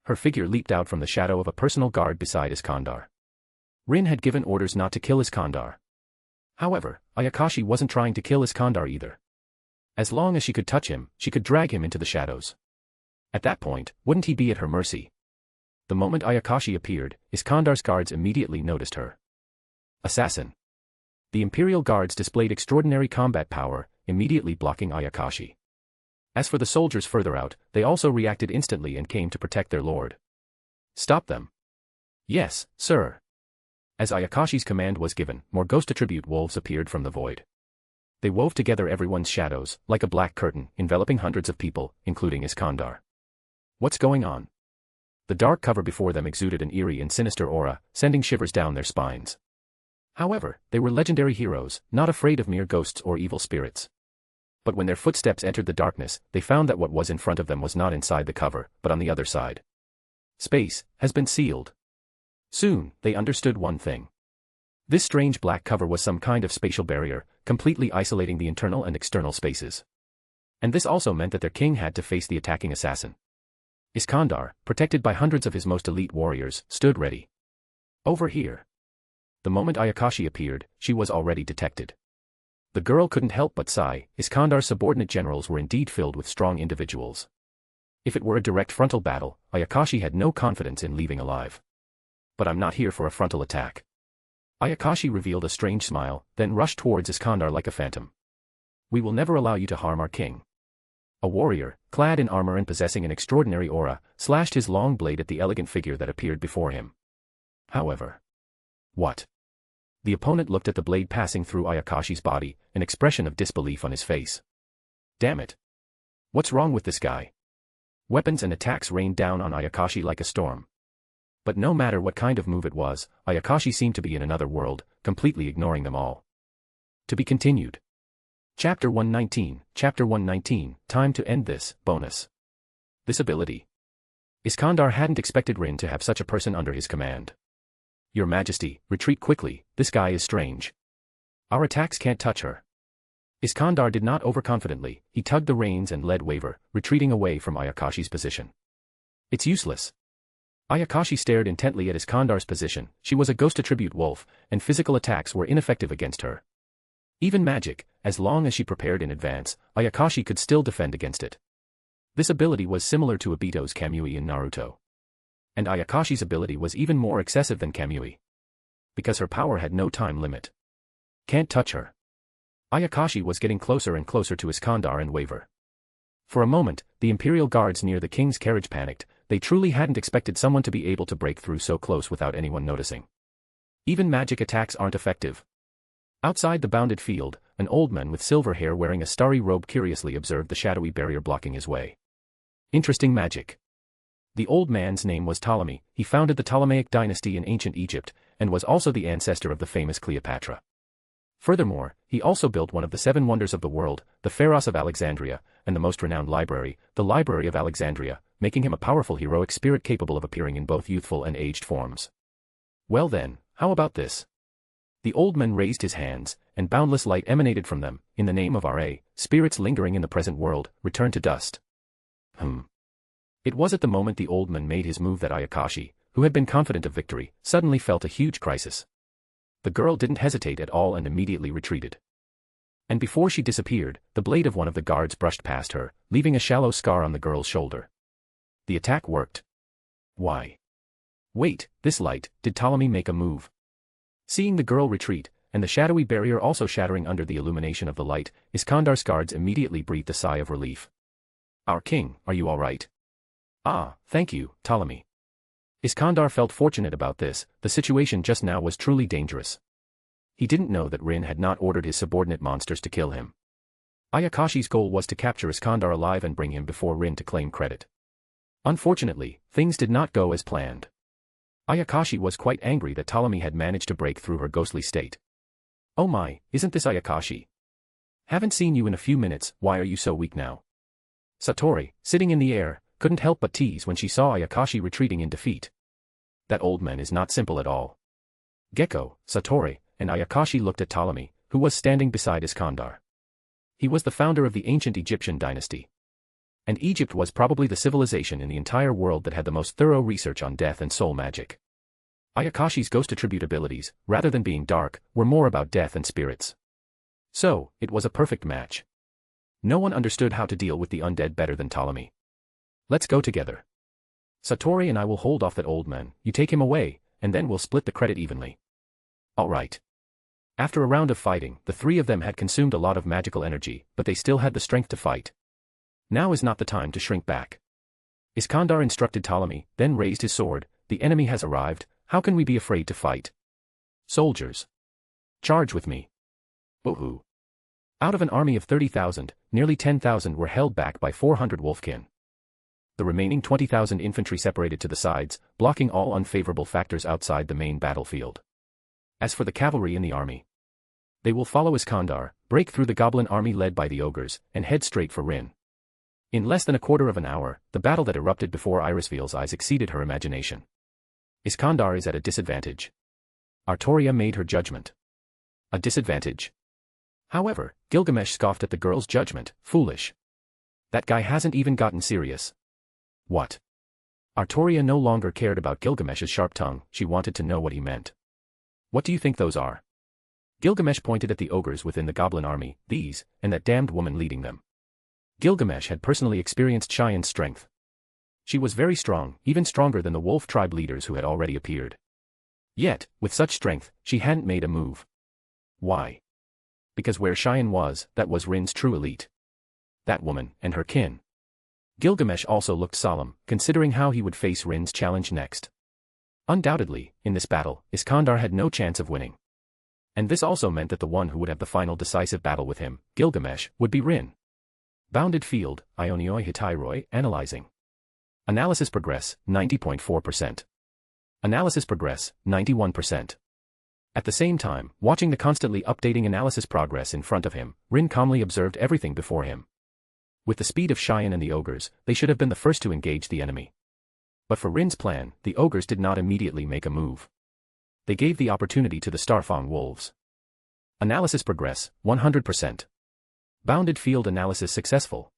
Her figure leaped out from the shadow of a personal guard beside Iskandar. Rin had given orders not to kill Iskandar. However, Ayakashi wasn't trying to kill Iskandar either. As long as she could touch him, she could drag him into the shadows. At that point, wouldn't he be at her mercy? The moment Ayakashi appeared, Iskandar's guards immediately noticed her. Assassin. The Imperial Guards displayed extraordinary combat power, immediately blocking Ayakashi. As for the soldiers further out, they also reacted instantly and came to protect their lord. Stop them. Yes, sir. As Ayakashi's command was given, more ghost attribute wolves appeared from the void. They wove together everyone's shadows, like a black curtain, enveloping hundreds of people, including Iskandar. What's going on? The dark cover before them exuded an eerie and sinister aura, sending shivers down their spines. However, they were legendary heroes, not afraid of mere ghosts or evil spirits. But when their footsteps entered the darkness, they found that what was in front of them was not inside the cover, but on the other side. Space has been sealed. Soon, they understood one thing. This strange black cover was some kind of spatial barrier, completely isolating the internal and external spaces. And this also meant that their king had to face the attacking assassin. Iskandar, protected by hundreds of his most elite warriors, stood ready. Over here. The moment Ayakashi appeared, she was already detected. The girl couldn't help but sigh. Iskandar's subordinate generals were indeed filled with strong individuals. If it were a direct frontal battle, Ayakashi had no confidence in leaving alive. But I'm not here for a frontal attack. Ayakashi revealed a strange smile, then rushed towards Iskandar like a phantom. We will never allow you to harm our king. A warrior, clad in armor and possessing an extraordinary aura, slashed his long blade at the elegant figure that appeared before him. However. What? The opponent looked at the blade passing through Ayakashi's body, an expression of disbelief on his face. Damn it. What's wrong with this guy? Weapons and attacks rained down on Ayakashi like a storm. But no matter what kind of move it was, Ayakashi seemed to be in another world, completely ignoring them all. To be continued. Chapter 119, time to end this, bonus. This ability. Iskandar hadn't expected Rin to have such a person under his command. Your Majesty, retreat quickly, this guy is strange. Our attacks can't touch her. Iskandar did not overconfidently, he tugged the reins and led Waver, retreating away from Ayakashi's position. It's useless. Ayakashi stared intently at Iskandar's position. She was a ghost attribute wolf, and physical attacks were ineffective against her. Even magic, as long as she prepared in advance, Ayakashi could still defend against it. This ability was similar to Obito's Kamui in Naruto. And Ayakashi's ability was even more excessive than Kamui. Because her power had no time limit. Can't touch her. Ayakashi was getting closer and closer to Iskandar and Waver. For a moment, the Imperial guards near the king's carriage panicked. They truly hadn't expected someone to be able to break through so close without anyone noticing. Even magic attacks aren't effective. Outside the bounded field, an old man with silver hair wearing a starry robe curiously observed the shadowy barrier blocking his way. Interesting magic. The old man's name was Ptolemy. He founded the Ptolemaic dynasty in ancient Egypt, and was also the ancestor of the famous Cleopatra. Furthermore, he also built one of the 7 wonders of the world, the Pharos of Alexandria, and the most renowned library, the Library of Alexandria, making him a powerful heroic spirit capable of appearing in both youthful and aged forms. Well then, how about this? The old man raised his hands, and boundless light emanated from them. In the name of Ra, spirits lingering in the present world, return to dust. It was at the moment the old man made his move that Ayakashi, who had been confident of victory, suddenly felt a huge crisis. The girl didn't hesitate at all and immediately retreated. And before she disappeared, the blade of one of the guards brushed past her, leaving a shallow scar on the girl's shoulder. The attack worked. Why? Wait, this light, did Ptolemy make a move? Seeing the girl retreat, and the shadowy barrier also shattering under the illumination of the light, Iskandar's guards immediately breathed a sigh of relief. Our king, are you all right? Ah, thank you, Ptolemy. Iskandar felt fortunate about this. The situation just now was truly dangerous. He didn't know that Rin had not ordered his subordinate monsters to kill him. Ayakashi's goal was to capture Iskandar alive and bring him before Rin to claim credit. Unfortunately, things did not go as planned. Ayakashi was quite angry that Ptolemy had managed to break through her ghostly state. Oh my, isn't this Ayakashi? Haven't seen you in a few minutes, why are you so weak now? Satori, sitting in the air, couldn't help but tease when she saw Ayakashi retreating in defeat. That old man is not simple at all. Gecko, Satori, and Ayakashi looked at Ptolemy, who was standing beside Iskandar. He was the founder of the ancient Egyptian dynasty. And Egypt was probably the civilization in the entire world that had the most thorough research on death and soul magic. Ayakashi's ghost attribute abilities, rather than being dark, were more about death and spirits. So, it was a perfect match. No one understood how to deal with the undead better than Ptolemy. Let's go together. Satori and I will hold off that old man, you take him away, and then we'll split the credit evenly. Alright. After a round of fighting, the 3 of them had consumed a lot of magical energy, but they still had the strength to fight. Now is not the time to shrink back. Iskandar instructed Ptolemy, then raised his sword. The enemy has arrived, how can we be afraid to fight? Soldiers. Charge with me. Woohoo. Out of an army of 30,000, nearly 10,000 were held back by 400 wolfkin. The remaining 20,000 infantry separated to the sides, blocking all unfavorable factors outside the main battlefield. As for the cavalry in the army, they will follow Iskandar, break through the goblin army led by the ogres, and head straight for Rin. In less than a quarter of an hour, the battle that erupted before Irisveel's eyes exceeded her imagination. Iskandar is at a disadvantage. Artoria made her judgment. A disadvantage. However, Gilgamesh scoffed at the girl's judgment, foolish. That guy hasn't even gotten serious. What? Artoria no longer cared about Gilgamesh's sharp tongue, she wanted to know what he meant. What do you think those are? Gilgamesh pointed at the ogres within the goblin army, these, and that damned woman leading them. Gilgamesh had personally experienced Cheyenne's strength. She was very strong, even stronger than the wolf tribe leaders who had already appeared. Yet, with such strength, she hadn't made a move. Why? Because where Cheyenne was, that was Rin's true elite. That woman, and her kin. Gilgamesh also looked solemn, considering how he would face Rin's challenge next. Undoubtedly, in this battle, Iskandar had no chance of winning. And this also meant that the one who would have the final decisive battle with him, Gilgamesh, would be Rin. Bounded field, Ionioi Hitairoi, analyzing. Analysis progress, 90.4%. Analysis progress, 91%. At the same time, watching the constantly updating analysis progress in front of him, Rin calmly observed everything before him. With the speed of Cheyenne and the ogres, they should have been the first to engage the enemy. But for Rin's plan, the ogres did not immediately make a move. They gave the opportunity to the Starfang wolves. Analysis progress, 100%. Bounded field analysis successful.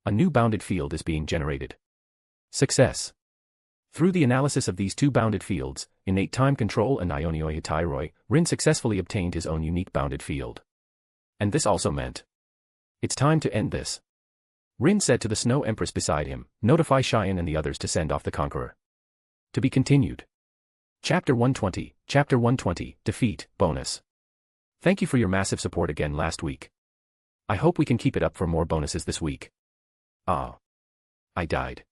A new bounded field is being generated. Success. Through the analysis of these two bounded fields, innate time control and Ionioi Hitairoi, Rin successfully obtained his own unique bounded field. And this also meant, it's time to end this. Rin said to the Snow Empress beside him, notify Cheyenne and the others to send off the Conqueror. To be continued. Chapter 120, Defeat, Bonus. Thank you for your massive support again last week. I hope we can keep it up for more bonuses this week. Ah. I died.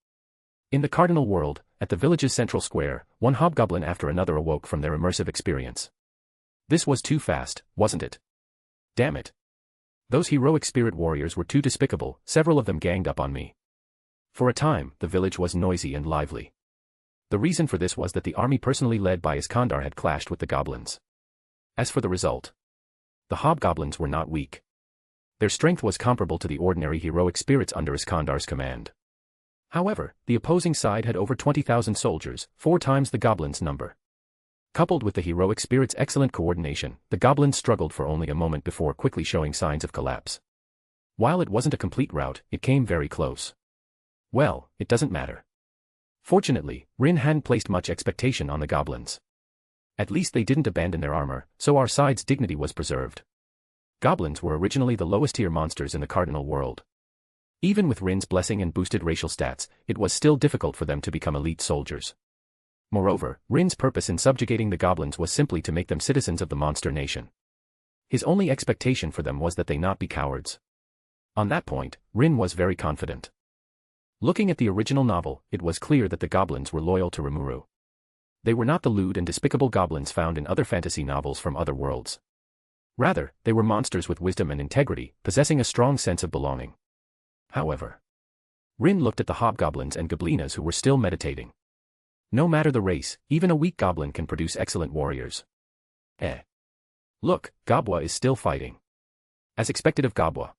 In the Cardinal World, at the village's central square, one hobgoblin after another awoke from their immersive experience. This was too fast, wasn't it? Damn it. Those heroic spirit warriors were too despicable, several of them ganged up on me. For a time, the village was noisy and lively. The reason for this was that the army personally led by Iskandar had clashed with the goblins. As for the result, the hobgoblins were not weak. Their strength was comparable to the ordinary heroic spirits under Iskandar's command. However, the opposing side had over 20,000 soldiers, 4 times the goblins' number. Coupled with the heroic spirit's excellent coordination, the goblins struggled for only a moment before quickly showing signs of collapse. While it wasn't a complete rout, it came very close. Well, it doesn't matter. Fortunately, Rin hadn't placed much expectation on the goblins. At least they didn't abandon their armor, so our side's dignity was preserved. Goblins were originally the lowest tier monsters in the Cardinal World. Even with Rin's blessing and boosted racial stats, it was still difficult for them to become elite soldiers. Moreover, Rin's purpose in subjugating the goblins was simply to make them citizens of the monster nation. His only expectation for them was that they not be cowards. On that point, Rin was very confident. Looking at the original novel, it was clear that the goblins were loyal to Rimuru. They were not the lewd and despicable goblins found in other fantasy novels from other worlds. Rather, they were monsters with wisdom and integrity, possessing a strong sense of belonging. However, Rin looked at the hobgoblins and goblinas who were still meditating. No matter the race, even a weak goblin can produce excellent warriors. Look, Gobwa is still fighting. As expected of Gobwa.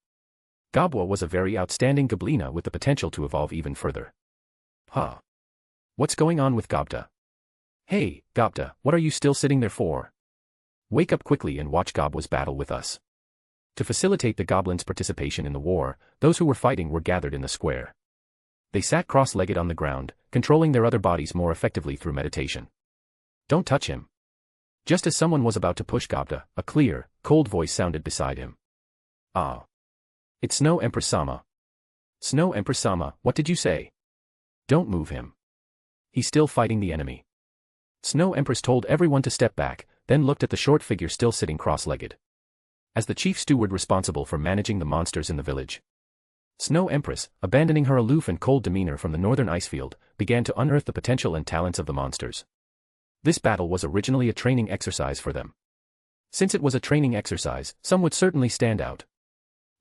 Gobwa was a very outstanding goblina with the potential to evolve even further. Huh. What's going on with Gobda? Hey, Gobda, what are you still sitting there for? Wake up quickly and watch Gobwa's battle with us. To facilitate the goblins' participation in the war, those who were fighting were gathered in the square. They sat cross-legged on the ground, controlling their other bodies more effectively through meditation. Don't touch him. Just as someone was about to push Gobda, a clear, cold voice sounded beside him. Ah. It's Snow Empress Sama. Snow Empress Sama, what did you say? Don't move him. He's still fighting the enemy. Snow Empress told everyone to step back, then looked at the short figure still sitting cross-legged. As the chief steward responsible for managing the monsters in the village, Snow Empress, abandoning her aloof and cold demeanor from the northern icefield, began to unearth the potential and talents of the monsters. This battle was originally a training exercise for them. Since it was a training exercise, some would certainly stand out.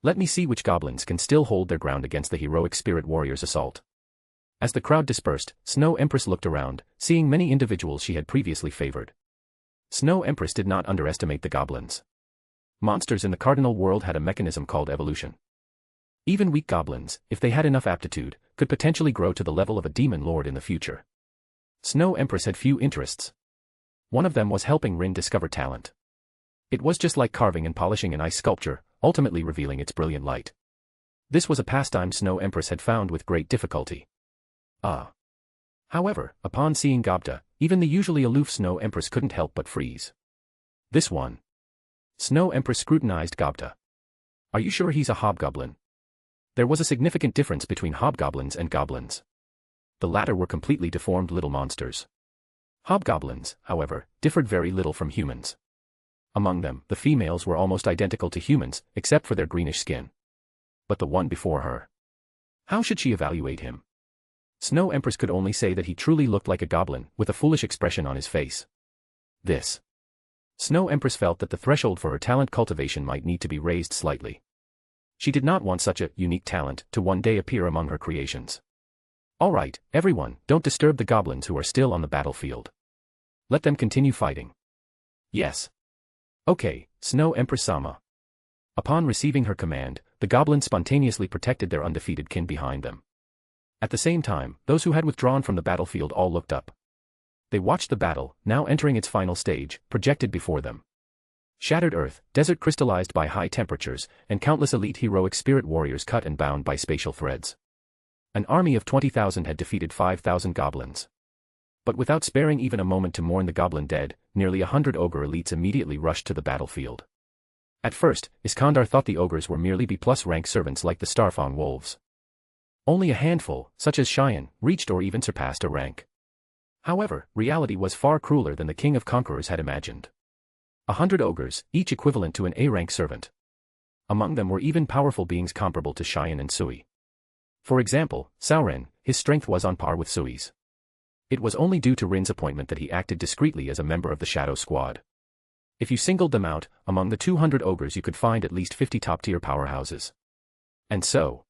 Let me see which goblins can still hold their ground against the heroic spirit warrior's assault. As the crowd dispersed, Snow Empress looked around, seeing many individuals she had previously favored. Snow Empress did not underestimate the goblins. Monsters in the cardinal world had a mechanism called evolution. Even weak goblins, if they had enough aptitude, could potentially grow to the level of a demon lord in the future. Snow Empress had few interests. One of them was helping Rin discover talent. It was just like carving and polishing an ice sculpture, ultimately revealing its brilliant light. This was a pastime Snow Empress had found with great difficulty. However, upon seeing Gobta, even the usually aloof Snow Empress couldn't help but freeze. This one. Snow Empress scrutinized Gobta. Are you sure he's a hobgoblin? There was a significant difference between hobgoblins and goblins. The latter were completely deformed little monsters. Hobgoblins, however, differed very little from humans. Among them, the females were almost identical to humans, except for their greenish skin. But the one before her. How should she evaluate him? Snow Empress could only say that he truly looked like a goblin, with a foolish expression on his face. This. Snow Empress felt that the threshold for her talent cultivation might need to be raised slightly. She did not want such a unique talent to one day appear among her creations. Alright, everyone, don't disturb the goblins who are still on the battlefield. Let them continue fighting. Yes. Okay, Snow Empress-sama. Upon receiving her command, the goblins spontaneously protected their undefeated kin behind them. At the same time, those who had withdrawn from the battlefield all looked up. They watched the battle, now entering its final stage, projected before them. Shattered earth, desert crystallized by high temperatures, and countless elite heroic spirit warriors cut and bound by spatial threads. An army of 20,000 had defeated 5,000 goblins. But without sparing even a moment to mourn the goblin dead, nearly 100 ogre elites immediately rushed to the battlefield. At first, Iskandar thought the ogres were merely B+ rank servants like the Starfang wolves. Only a handful, such as Cheyenne, reached or even surpassed a rank. However, reality was far crueler than the King of Conquerors had imagined. 100 ogres, each equivalent to an A-rank servant. Among them were even powerful beings comparable to Cheyenne and Sui. For example, Sauren, his strength was on par with Sui's. It was only due to Rin's appointment that he acted discreetly as a member of the Shadow Squad. If you singled them out, among the 200 ogres you could find at least 50 top-tier powerhouses. And so,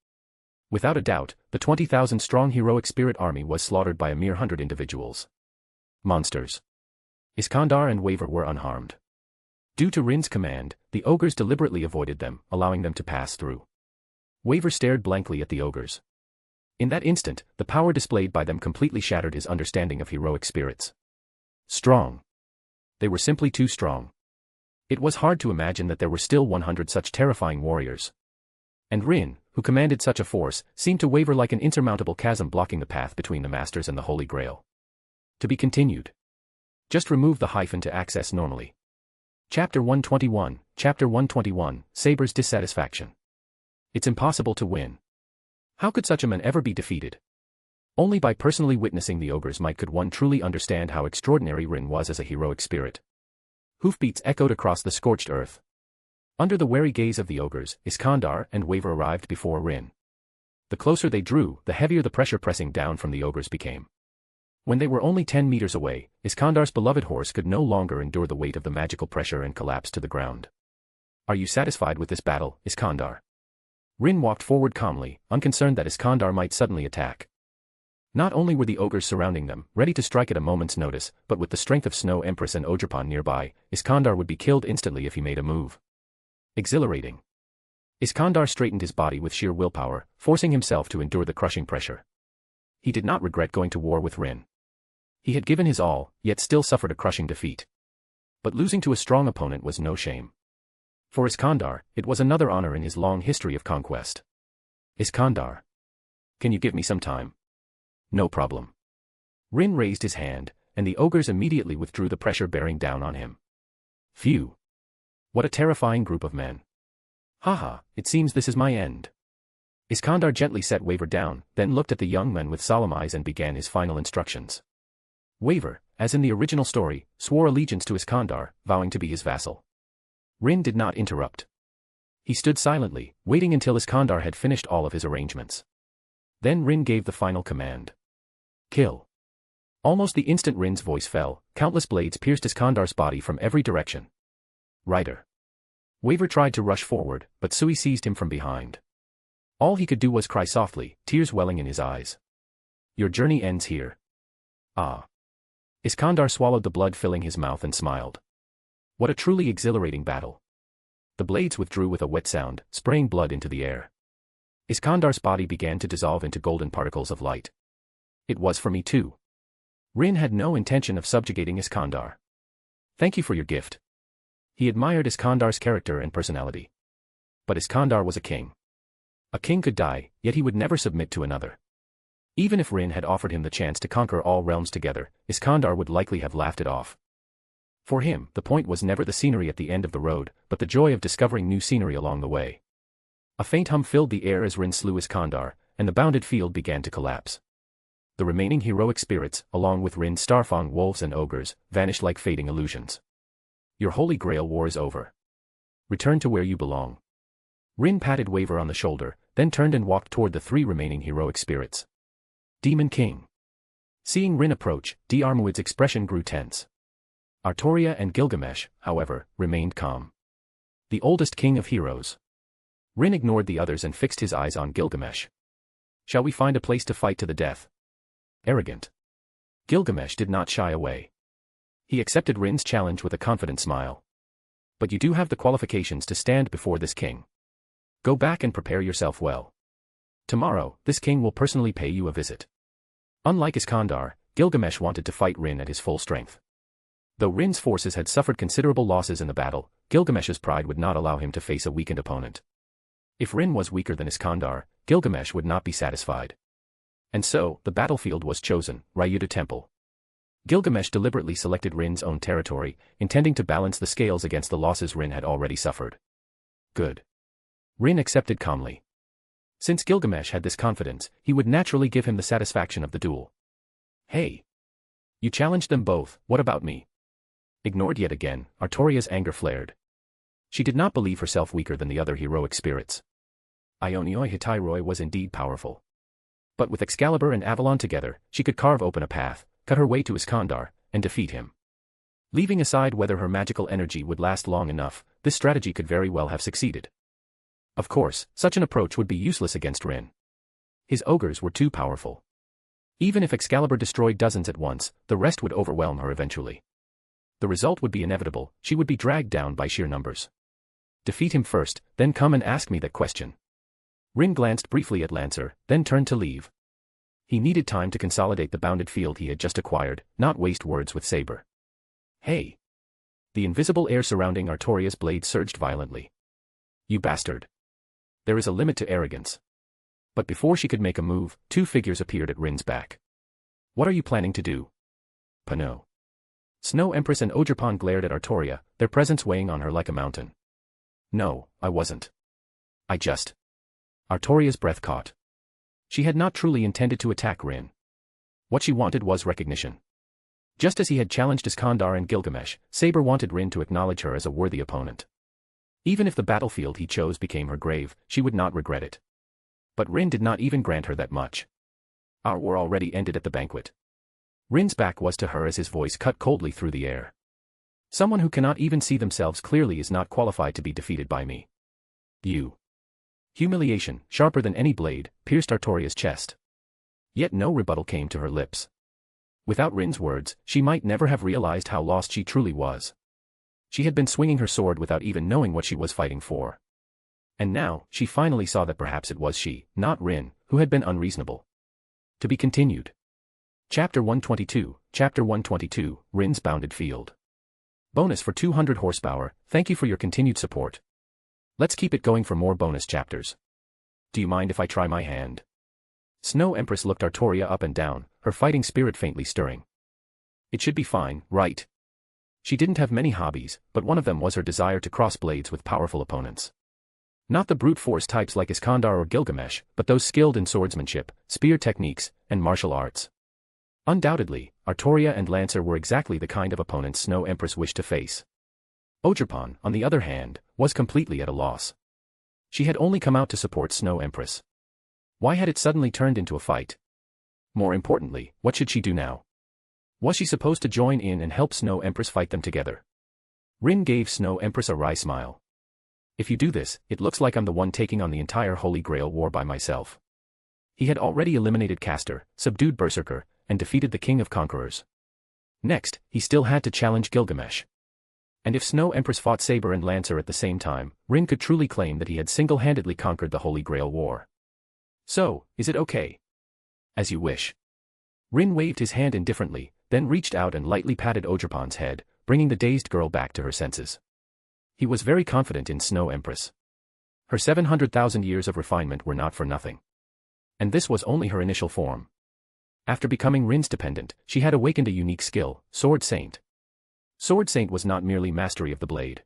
without a doubt, the 20,000-strong heroic spirit army was slaughtered by a mere 100 individuals. Monsters. Iskandar and Waver were unharmed. Due to Rin's command, the ogres deliberately avoided them, allowing them to pass through. Waver stared blankly at the ogres. In that instant, the power displayed by them completely shattered his understanding of heroic spirits. Strong. They were simply too strong. It was hard to imagine that there were still 100 such terrifying warriors. And Rin, who commanded such a force, seemed to waver like an insurmountable chasm blocking the path between the Masters and the Holy Grail. To be continued. Just remove the hyphen to access normally. Chapter 121, Chapter 121, Saber's Dissatisfaction. It's impossible to win. How could such a man ever be defeated? Only by personally witnessing the ogre's might could one truly understand how extraordinary Rin was as a heroic spirit. Hoofbeats echoed across the scorched earth. Under the wary gaze of the ogres, Iskandar and Waver arrived before Rin. The closer they drew, the heavier the pressure pressing down from the ogres became. When they were only 10 meters away, Iskandar's beloved horse could no longer endure the weight of the magical pressure and collapsed to the ground. Are you satisfied with this battle, Iskandar? Rin walked forward calmly, unconcerned that Iskandar might suddenly attack. Not only were the ogres surrounding them, ready to strike at a moment's notice, but with the strength of Snow Empress and Ogerpon nearby, Iskandar would be killed instantly if he made a move. Exhilarating. Iskandar straightened his body with sheer willpower, forcing himself to endure the crushing pressure. He did not regret going to war with Rin. He had given his all, yet still suffered a crushing defeat. But losing to a strong opponent was no shame. For Iskandar, it was another honor in his long history of conquest. Iskandar. Can you give me some time? No problem. Rin raised his hand, and the ogres immediately withdrew the pressure bearing down on him. Phew. What a terrifying group of men. Haha, it seems this is my end. Iskandar gently set Waver down, then looked at the young men with solemn eyes and began his final instructions. Waver, as in the original story, swore allegiance to Iskandar, vowing to be his vassal. Rin did not interrupt. He stood silently, waiting until Iskandar had finished all of his arrangements. Then Rin gave the final command. Kill. Almost the instant Rin's voice fell, countless blades pierced Iskandar's body from every direction. Rider. Waver tried to rush forward, but Sui seized him from behind. All he could do was cry softly, tears welling in his eyes. Your journey ends here. Ah. Iskandar swallowed the blood filling his mouth and smiled. What a truly exhilarating battle. The blades withdrew with a wet sound, spraying blood into the air. Iskandar's body began to dissolve into golden particles of light. It was for me too. Rin had no intention of subjugating Iskandar. Thank you for your gift. He admired Iskandar's character and personality. But Iskandar was a king. A king could die, yet he would never submit to another. Even if Rin had offered him the chance to conquer all realms together, Iskandar would likely have laughed it off. For him, the point was never the scenery at the end of the road, but the joy of discovering new scenery along the way. A faint hum filled the air as Rin slew Iskandar, and the bounded field began to collapse. The remaining heroic spirits, along with Rin's starfang wolves and ogres, vanished like fading illusions. Your Holy Grail war is over. Return to where you belong. Rin patted Waver on the shoulder, then turned and walked toward the 3 remaining heroic spirits. Demon King. Seeing Rin approach, D'Armuid's expression grew tense. Artoria and Gilgamesh, however, remained calm. The oldest king of heroes. Rin ignored the others and fixed his eyes on Gilgamesh. Shall we find a place to fight to the death? Arrogant. Gilgamesh did not shy away. He accepted Rin's challenge with a confident smile. But you do have the qualifications to stand before this king. Go back and prepare yourself well. Tomorrow, this king will personally pay you a visit. Unlike Iskandar, Gilgamesh wanted to fight Rin at his full strength. Though Rin's forces had suffered considerable losses in the battle, Gilgamesh's pride would not allow him to face a weakened opponent. If Rin was weaker than Iskandar, Gilgamesh would not be satisfied. And so, the battlefield was chosen, Ryuda Temple. Gilgamesh deliberately selected Rin's own territory, intending to balance the scales against the losses Rin had already suffered. Good. Rin accepted calmly. Since Gilgamesh had this confidence, he would naturally give him the satisfaction of the duel. Hey! You challenged them both, what about me? Ignored yet again, Artoria's anger flared. She did not believe herself weaker than the other heroic spirits. Ionioi Hitairoi was indeed powerful. But with Excalibur and Avalon together, she could carve open a path, cut her way to Iskandar, and defeat him. Leaving aside whether her magical energy would last long enough, this strategy could very well have succeeded. Of course, such an approach would be useless against Rin. His ogres were too powerful. Even if Excalibur destroyed dozens at once, the rest would overwhelm her eventually. The result would be inevitable, she would be dragged down by sheer numbers. Defeat him first, then come and ask me that question. Rin glanced briefly at Lancer, then turned to leave. He needed time to consolidate the bounded field he had just acquired, not waste words with Saber. Hey! The invisible air surrounding Artoria's blade surged violently. You bastard! There is a limit to arrogance. But before she could make a move, 2 figures appeared at Rin's back. What are you planning to do? Pano. Snow Empress and Ogerpon glared at Artoria, their presence weighing on her like a mountain. No, I wasn't. I just... Artoria's breath caught. She had not truly intended to attack Rin. What she wanted was recognition. Just as he had challenged Iskandar and Gilgamesh, Saber wanted Rin to acknowledge her as a worthy opponent. Even if the battlefield he chose became her grave, she would not regret it. But Rin did not even grant her that much. Our war already ended at the banquet. Rin's back was to her as his voice cut coldly through the air. Someone who cannot even see themselves clearly is not qualified to be defeated by me. You. Humiliation, sharper than any blade, pierced Artoria's chest. Yet no rebuttal came to her lips. Without Rin's words, she might never have realized how lost she truly was. She had been swinging her sword without even knowing what she was fighting for. And now, she finally saw that perhaps it was she, not Rin, who had been unreasonable. To be continued. Chapter 122, Rin's Bounded Field. Bonus for 200 horsepower, thank you for your continued support. Let's keep it going for more bonus chapters. Do you mind if I try my hand? Snow Empress looked Artoria up and down, her fighting spirit faintly stirring. It should be fine, right? She didn't have many hobbies, but one of them was her desire to cross blades with powerful opponents. Not the brute force types like Iskandar or Gilgamesh, but those skilled in swordsmanship, spear techniques, and martial arts. Undoubtedly, Artoria and Lancer were exactly the kind of opponents Snow Empress wished to face. Ogerpon, on the other hand, was completely at a loss. She had only come out to support Snow Empress. Why had it suddenly turned into a fight? More importantly, what should she do now? Was she supposed to join in and help Snow Empress fight them together? Rin gave Snow Empress a wry smile. If you do this, it looks like I'm the one taking on the entire Holy Grail war by myself. He had already eliminated Castor, subdued Berserker, and defeated the King of Conquerors. Next, he still had to challenge Gilgamesh. And if Snow Empress fought Saber and Lancer at the same time, Rin could truly claim that he had single-handedly conquered the Holy Grail war. So, is it okay? As you wish. Rin waved his hand indifferently, then reached out and lightly patted Ogerpon's head, bringing the dazed girl back to her senses. He was very confident in Snow Empress. Her 700,000 years of refinement were not for nothing. And this was only her initial form. After becoming Rin's dependent, she had awakened a unique skill, Sword Saint. Sword Saint was not merely mastery of the blade.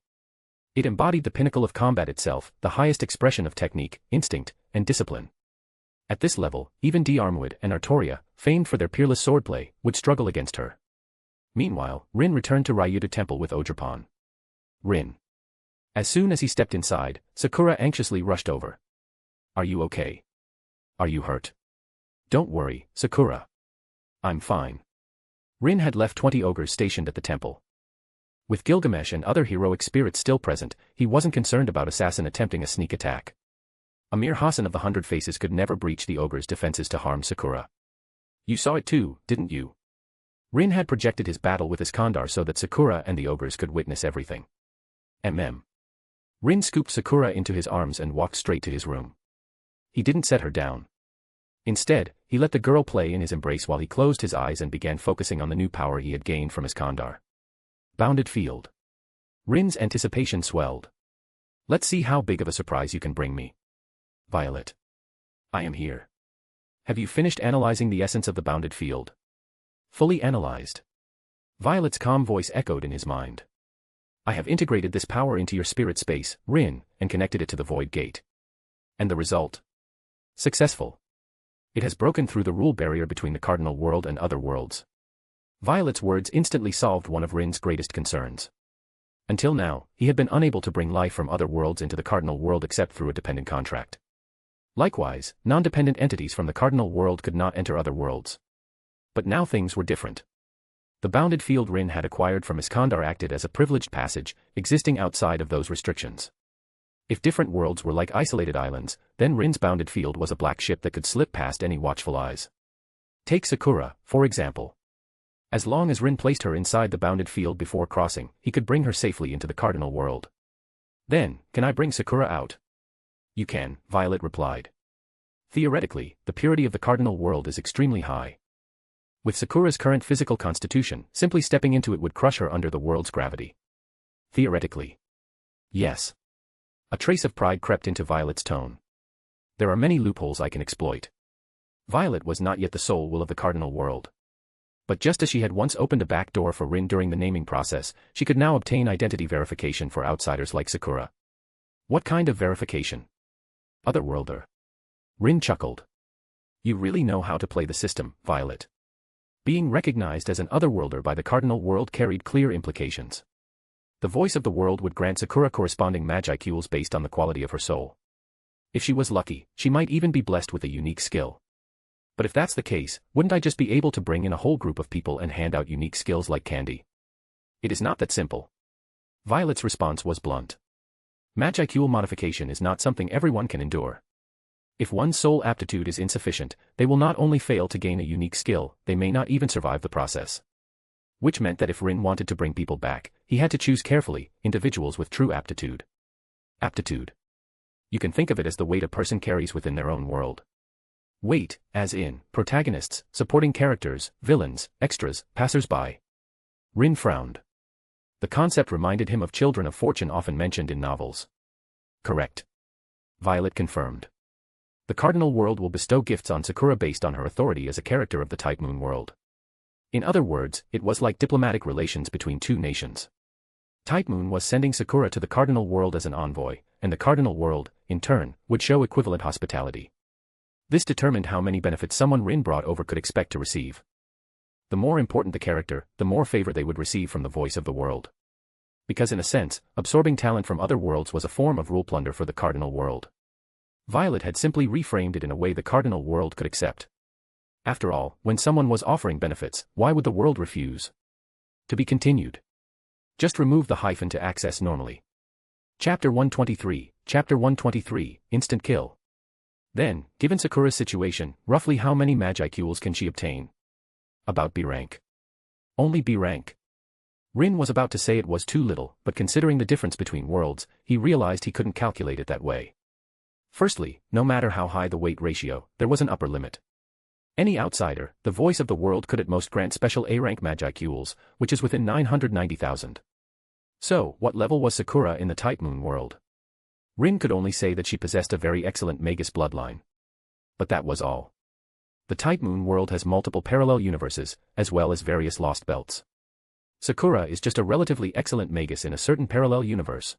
It embodied the pinnacle of combat itself, the highest expression of technique, instinct, and discipline. At this level, even D'Armwood and Artoria, famed for their peerless swordplay, would struggle against her. Meanwhile, Rin returned to Ryuta Temple with Ogerpon. Rin. As soon as he stepped inside, Sakura anxiously rushed over. Are you okay? Are you hurt? Don't worry, Sakura. I'm fine. Rin had left 20 ogres stationed at the temple. With Gilgamesh and other heroic spirits still present, he wasn't concerned about assassin attempting a sneak attack. A mere Hassan of the 100 Faces could never breach the ogre's defenses to harm Sakura. You saw it too, didn't you? Rin had projected his battle with Iskandar so that Sakura and the ogres could witness everything. Rin scooped Sakura into his arms and walked straight to his room. He didn't set her down. Instead, he let the girl play in his embrace while he closed his eyes and began focusing on the new power he had gained from Iskandar. Bounded Field. Rin's anticipation swelled. Let's see how big of a surprise you can bring me. Violet. I am here. Have you finished analyzing the essence of the bounded field? Fully analyzed. Violet's calm voice echoed in his mind. I have integrated this power into your spirit space, Rin, and connected it to the Void Gate. And the result? Successful. It has broken through the rule barrier between the cardinal world and other worlds. Violet's words instantly solved one of Rin's greatest concerns. Until now, he had been unable to bring life from other worlds into the cardinal world except through a dependent contract. Likewise, non-dependent entities from the cardinal world could not enter other worlds. But now things were different. The bounded field Rin had acquired from Iskandar acted as a privileged passage, existing outside of those restrictions. If different worlds were like isolated islands, then Rin's bounded field was a black ship that could slip past any watchful eyes. Take Sakura, for example. As long as Rin placed her inside the bounded field before crossing, he could bring her safely into the cardinal world. Then, can I bring Sakura out? You can, Violet replied. Theoretically, the purity of the cardinal world is extremely high. With Sakura's current physical constitution, simply stepping into it would crush her under the world's gravity. Theoretically. Yes. A trace of pride crept into Violet's tone. There are many loopholes I can exploit. Violet was not yet the sole will of the cardinal world. But just as she had once opened a back door for Rin during the naming process, she could now obtain identity verification for outsiders like Sakura. What kind of verification? Otherworlder. Rin chuckled. You really know how to play the system, Violet. Being recognized as an otherworlder by the cardinal world carried clear implications. The voice of the world would grant Sakura corresponding magicules based on the quality of her soul. If she was lucky, she might even be blessed with a unique skill. But if that's the case, wouldn't I just be able to bring in a whole group of people and hand out unique skills like candy? It is not that simple. Violet's response was blunt. Magicule modification is not something everyone can endure. If one's soul aptitude is insufficient, they will not only fail to gain a unique skill, they may not even survive the process. Which meant that if Rin wanted to bring people back, he had to choose carefully, individuals with true aptitude. Aptitude. You can think of it as the weight a person carries within their own world. Weight, as in, protagonists, supporting characters, villains, extras, passers-by. Rin frowned. The concept reminded him of children of fortune often mentioned in novels. Correct. Violet confirmed. The cardinal world will bestow gifts on Sakura based on her authority as a character of the Type Moon world. In other words, it was like diplomatic relations between two nations. Type Moon was sending Sakura to the cardinal world as an envoy, and the cardinal world, in turn, would show equivalent hospitality. This determined how many benefits someone Rin brought over could expect to receive. The more important the character, the more favor they would receive from the voice of the world. Because in a sense, absorbing talent from other worlds was a form of rule plunder for the cardinal world. Violet had simply reframed it in a way the cardinal world could accept. After all, when someone was offering benefits, why would the world refuse? To be continued. Just remove the hyphen to access normally. Chapter 123, Instant Kill. Then, given Sakura's situation, roughly how many Magicules can she obtain? About B rank. Only B rank. Rin was about to say it was too little, but considering the difference between worlds, he realized he couldn't calculate it that way. Firstly, no matter how high the weight ratio, there was an upper limit. Any outsider, the voice of the world could at most grant special A-rank Magicules, which is within 990,000. So, what level was Sakura in the Type Moon world? Rin could only say that she possessed a very excellent Magus bloodline. But that was all. The Type Moon world has multiple parallel universes, as well as various lost belts. Sakura is just a relatively excellent Magus in a certain parallel universe.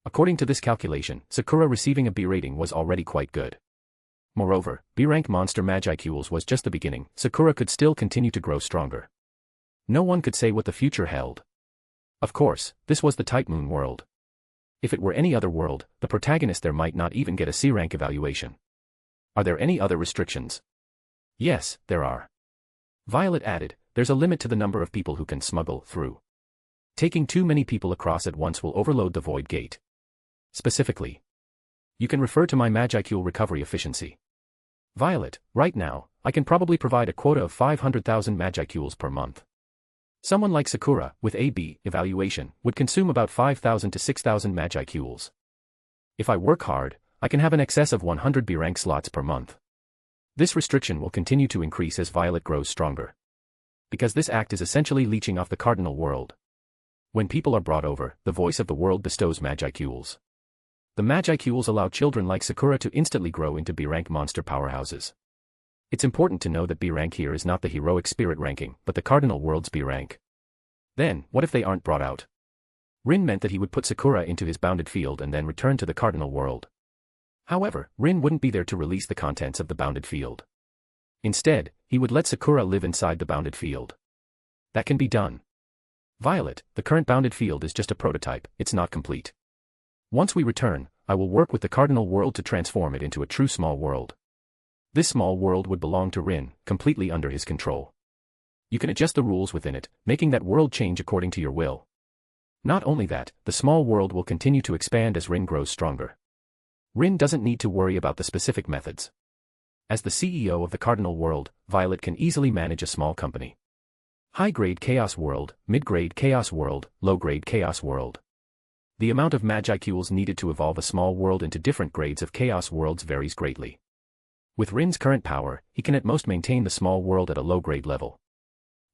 According to this calculation, Sakura receiving a B rating was already quite good. Moreover, B-rank monster Magicules was just the beginning. Sakura could still continue to grow stronger. No one could say what the future held. Of course, this was the Type Moon world. If it were any other world, the protagonist there might not even get a C-rank evaluation. Are there any other restrictions? Yes, there are. Violet added, there's a limit to the number of people who can smuggle through. Taking too many people across at once will overload the Void Gate. Specifically, you can refer to my Magicule recovery efficiency. Violet, right now, I can probably provide a quota of 500,000 Magicules per month. Someone like Sakura, with A-B evaluation, would consume about 5,000 to 6,000 Magicules. If I work hard, I can have an excess of 100 B-rank slots per month. This restriction will continue to increase as Violet grows stronger. Because this act is essentially leeching off the cardinal world. When people are brought over, the voice of the world bestows Magicules. The Magicules allow children like Sakura to instantly grow into B-rank monster powerhouses. It's important to know that B-rank here is not the heroic spirit ranking, but the cardinal world's B-rank. Then, what if they aren't brought out? Rin meant that he would put Sakura into his bounded field and then return to the cardinal world. However, Rin wouldn't be there to release the contents of the bounded field. Instead, he would let Sakura live inside the bounded field. That can be done. Violet, the current bounded field is just a prototype, it's not complete. Once we return, I will work with the cardinal world to transform it into a true small world. This small world would belong to Rin, completely under his control. You can adjust the rules within it, making that world change according to your will. Not only that, the small world will continue to expand as Rin grows stronger. Rin doesn't need to worry about the specific methods. As the CEO of the cardinal world, Violet can easily manage a small company. High-grade Chaos World, mid-grade Chaos World, low-grade Chaos World. The amount of Magicules needed to evolve a small world into different grades of Chaos Worlds varies greatly. With Rin's current power, he can at most maintain the small world at a low-grade level.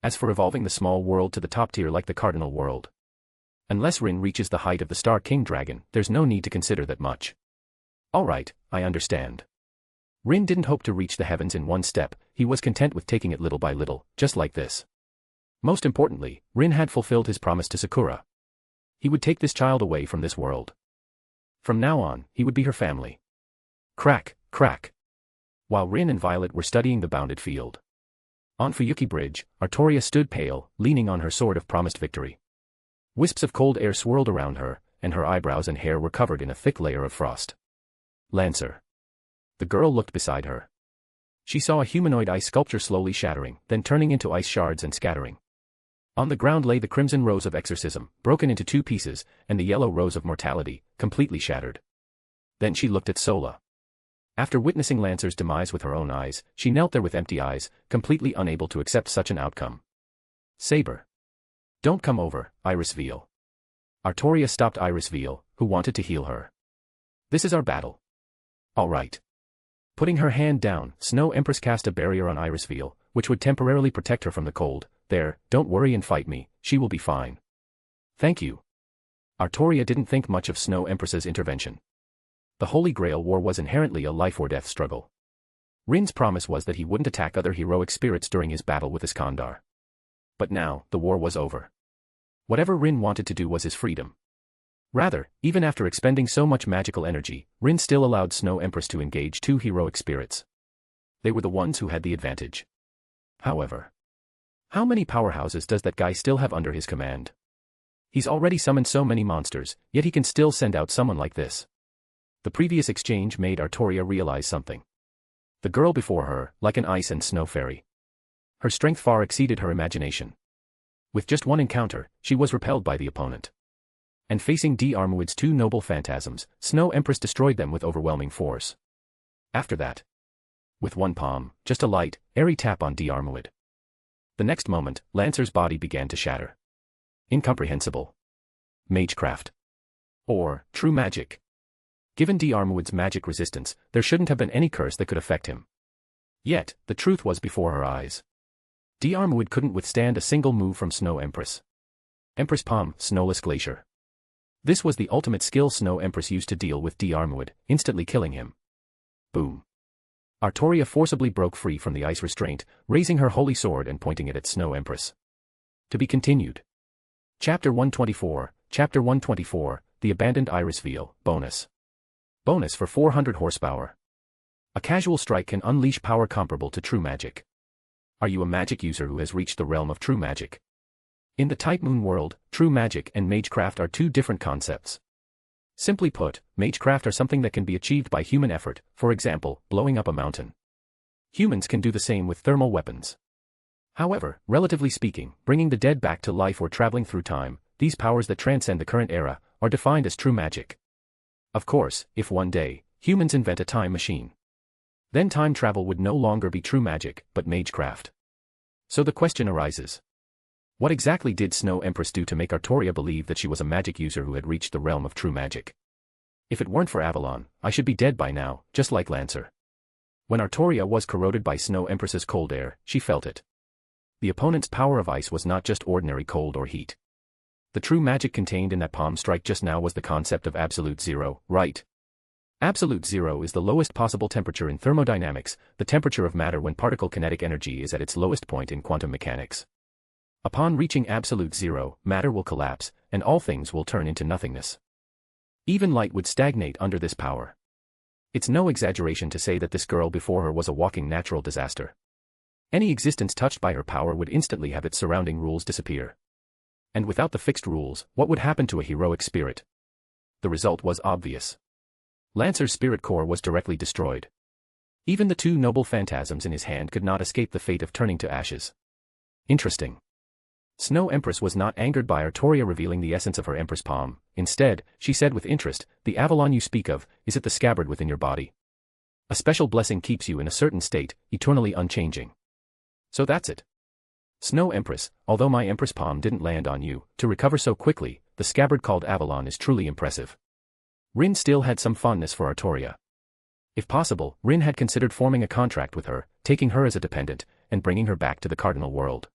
As for evolving the small world to the top tier like the cardinal world, unless Rin reaches the height of the Star King Dragon, there's no need to consider that much. Alright, I understand. Rin didn't hope to reach the heavens in one step, he was content with taking it little by little, just like this. Most importantly, Rin had fulfilled his promise to Sakura. He would take this child away from this world. From now on, he would be her family. Crack, crack. While Rin and Violet were studying the bounded field. On Fuyuki Bridge, Artoria stood pale, leaning on her sword of promised victory. Wisps of cold air swirled around her, and her eyebrows and hair were covered in a thick layer of frost. Lancer. The girl looked beside her. She saw a humanoid ice sculpture slowly shattering, then turning into ice shards and scattering. On the ground lay the crimson rose of exorcism, broken into 2 pieces, and the yellow rose of mortality, completely shattered. Then she looked at Sola. After witnessing Lancer's demise with her own eyes, she knelt there with empty eyes, completely unable to accept such an outcome. Saber. Don't come over, Iris Veil. Artoria stopped Iris Veil, who wanted to heal her. This is our battle. All right. Putting her hand down, Snow Empress cast a barrier on Iris Veil, which would temporarily protect her from the cold. There, don't worry and fight me, she will be fine. Thank you. Artoria didn't think much of Snow Empress's intervention. The Holy Grail War was inherently a life-or-death struggle. Rin's promise was that he wouldn't attack other heroic spirits during his battle with Iskandar. But now, the war was over. Whatever Rin wanted to do was his freedom. Rather, even after expending so much magical energy, Rin still allowed Snow Empress to engage 2 heroic spirits. They were the ones who had the advantage. However, how many powerhouses does that guy still have under his command? He's already summoned so many monsters, yet he can still send out someone like this. The previous exchange made Artoria realize something. The girl before her, like an ice and snow fairy. Her strength far exceeded her imagination. With just one encounter, she was repelled by the opponent. and facing D. Armuid's two noble phantasms, Snow Empress destroyed them with overwhelming force. After that, with one palm, just a light, airy tap on D. Armuid. The next moment, Lancer's body began to shatter. Incomprehensible. Magecraft. Or, true magic. Given D. Armuid's magic resistance, there shouldn't have been any curse that could affect him. Yet, the truth was before her eyes. D. Armuid couldn't withstand a single move from Snow Empress. Empress Palm, Snowless Glacier. This was the ultimate skill Snow Empress used to deal with D. Armuid, instantly killing him. Boom. Artoria forcibly broke free from the ice restraint, raising her holy sword and pointing it at Snow Empress. To be continued. Chapter 124, Chapter 124, The Abandoned Iris Veil, Bonus. Bonus for 400 horsepower. A casual strike can unleash power comparable to true magic. Are you a magic user who has reached the realm of true magic? In the Type Moon world, true magic and magecraft are two different concepts. Simply put, magecraft are something that can be achieved by human effort, for example, blowing up a mountain. Humans can do the same with thermal weapons. However, relatively speaking, bringing the dead back to life or traveling through time, these powers that transcend the current era, are defined as true magic. Of course, if one day, humans invent a time machine, then time travel would no longer be true magic, but magecraft. So the question arises. What exactly did Snow Empress do to make Artoria believe that she was a magic user who had reached the realm of true magic? If it weren't for Avalon, I should be dead by now, just like Lancer. When Artoria was corroded by Snow Empress's cold air, she felt it. The opponent's power of ice was not just ordinary cold or heat. The true magic contained in that palm strike just now was the concept of absolute zero, right? Absolute zero is the lowest possible temperature in thermodynamics, the temperature of matter when particle kinetic energy is at its lowest point in quantum mechanics. Upon reaching absolute zero, matter will collapse, and all things will turn into nothingness. Even light would stagnate under this power. It's no exaggeration to say that this girl before her was a walking natural disaster. Any existence touched by her power would instantly have its surrounding rules disappear. And without the fixed rules, what would happen to a heroic spirit? The result was obvious. Lancer's spirit core was directly destroyed. Even the two noble phantasms in his hand could not escape the fate of turning to ashes. Interesting. Snow Empress was not angered by Artoria revealing the essence of her Empress Palm. Instead, she said with interest, "The Avalon you speak of, is it the scabbard within your body? A special blessing keeps you in a certain state, eternally unchanging." So that's it. Snow Empress, although my Empress Palm didn't land on you, to recover so quickly, the scabbard called Avalon is truly impressive. Rin still had some fondness for Artoria. If possible, Rin had considered forming a contract with her, taking her as a dependent, and bringing her back to the cardinal world.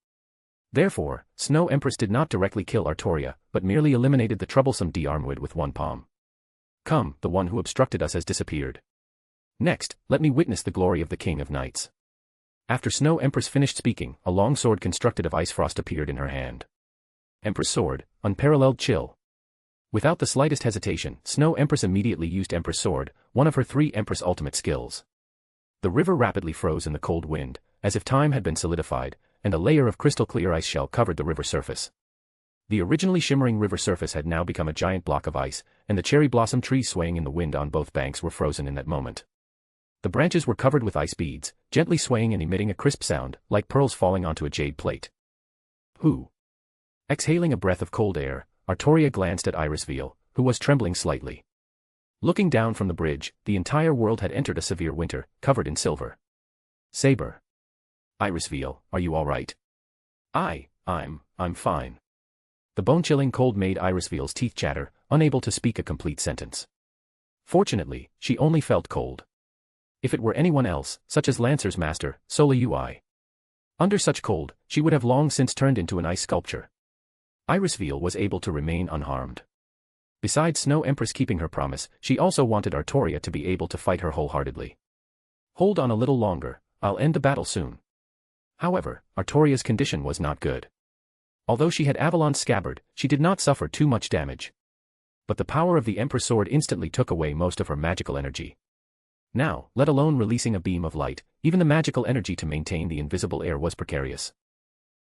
Therefore, Snow Empress did not directly kill Artoria, but merely eliminated the troublesome D. Armuid with one palm. Come, the one who obstructed us has disappeared. Next, let me witness the glory of the King of Knights. After Snow Empress finished speaking, a long sword constructed of ice frost appeared in her hand. Empress Sword, unparalleled chill. Without the slightest hesitation, Snow Empress immediately used Empress Sword, one of her 3 Empress ultimate skills. The river rapidly froze in the cold wind, as if time had been solidified, and a layer of crystal-clear ice shell covered the river surface. The originally shimmering river surface had now become a giant block of ice, and the cherry blossom trees swaying in the wind on both banks were frozen in that moment. The branches were covered with ice beads, gently swaying and emitting a crisp sound, like pearls falling onto a jade plate. Who? Exhaling a breath of cold air, Artoria glanced at Iris Veil, who was trembling slightly. Looking down from the bridge, the entire world had entered a severe winter, covered in silver. Saber. Iris Veil, are you all right? I'm fine. The bone-chilling cold made Iris Veil's teeth chatter, unable to speak a complete sentence. Fortunately, she only felt cold. If it were anyone else, such as Lancer's master, Sola Ui. Under such cold, she would have long since turned into an ice sculpture. Iris Veil was able to remain unharmed. Besides Snow Empress keeping her promise, she also wanted Artoria to be able to fight her wholeheartedly. Hold on a little longer, I'll end the battle soon. However, Artoria's condition was not good. Although she had Avalon's scabbard, she did not suffer too much damage. But the power of the Empress Sword instantly took away most of her magical energy. Now, let alone releasing a beam of light, even the magical energy to maintain the invisible air was precarious.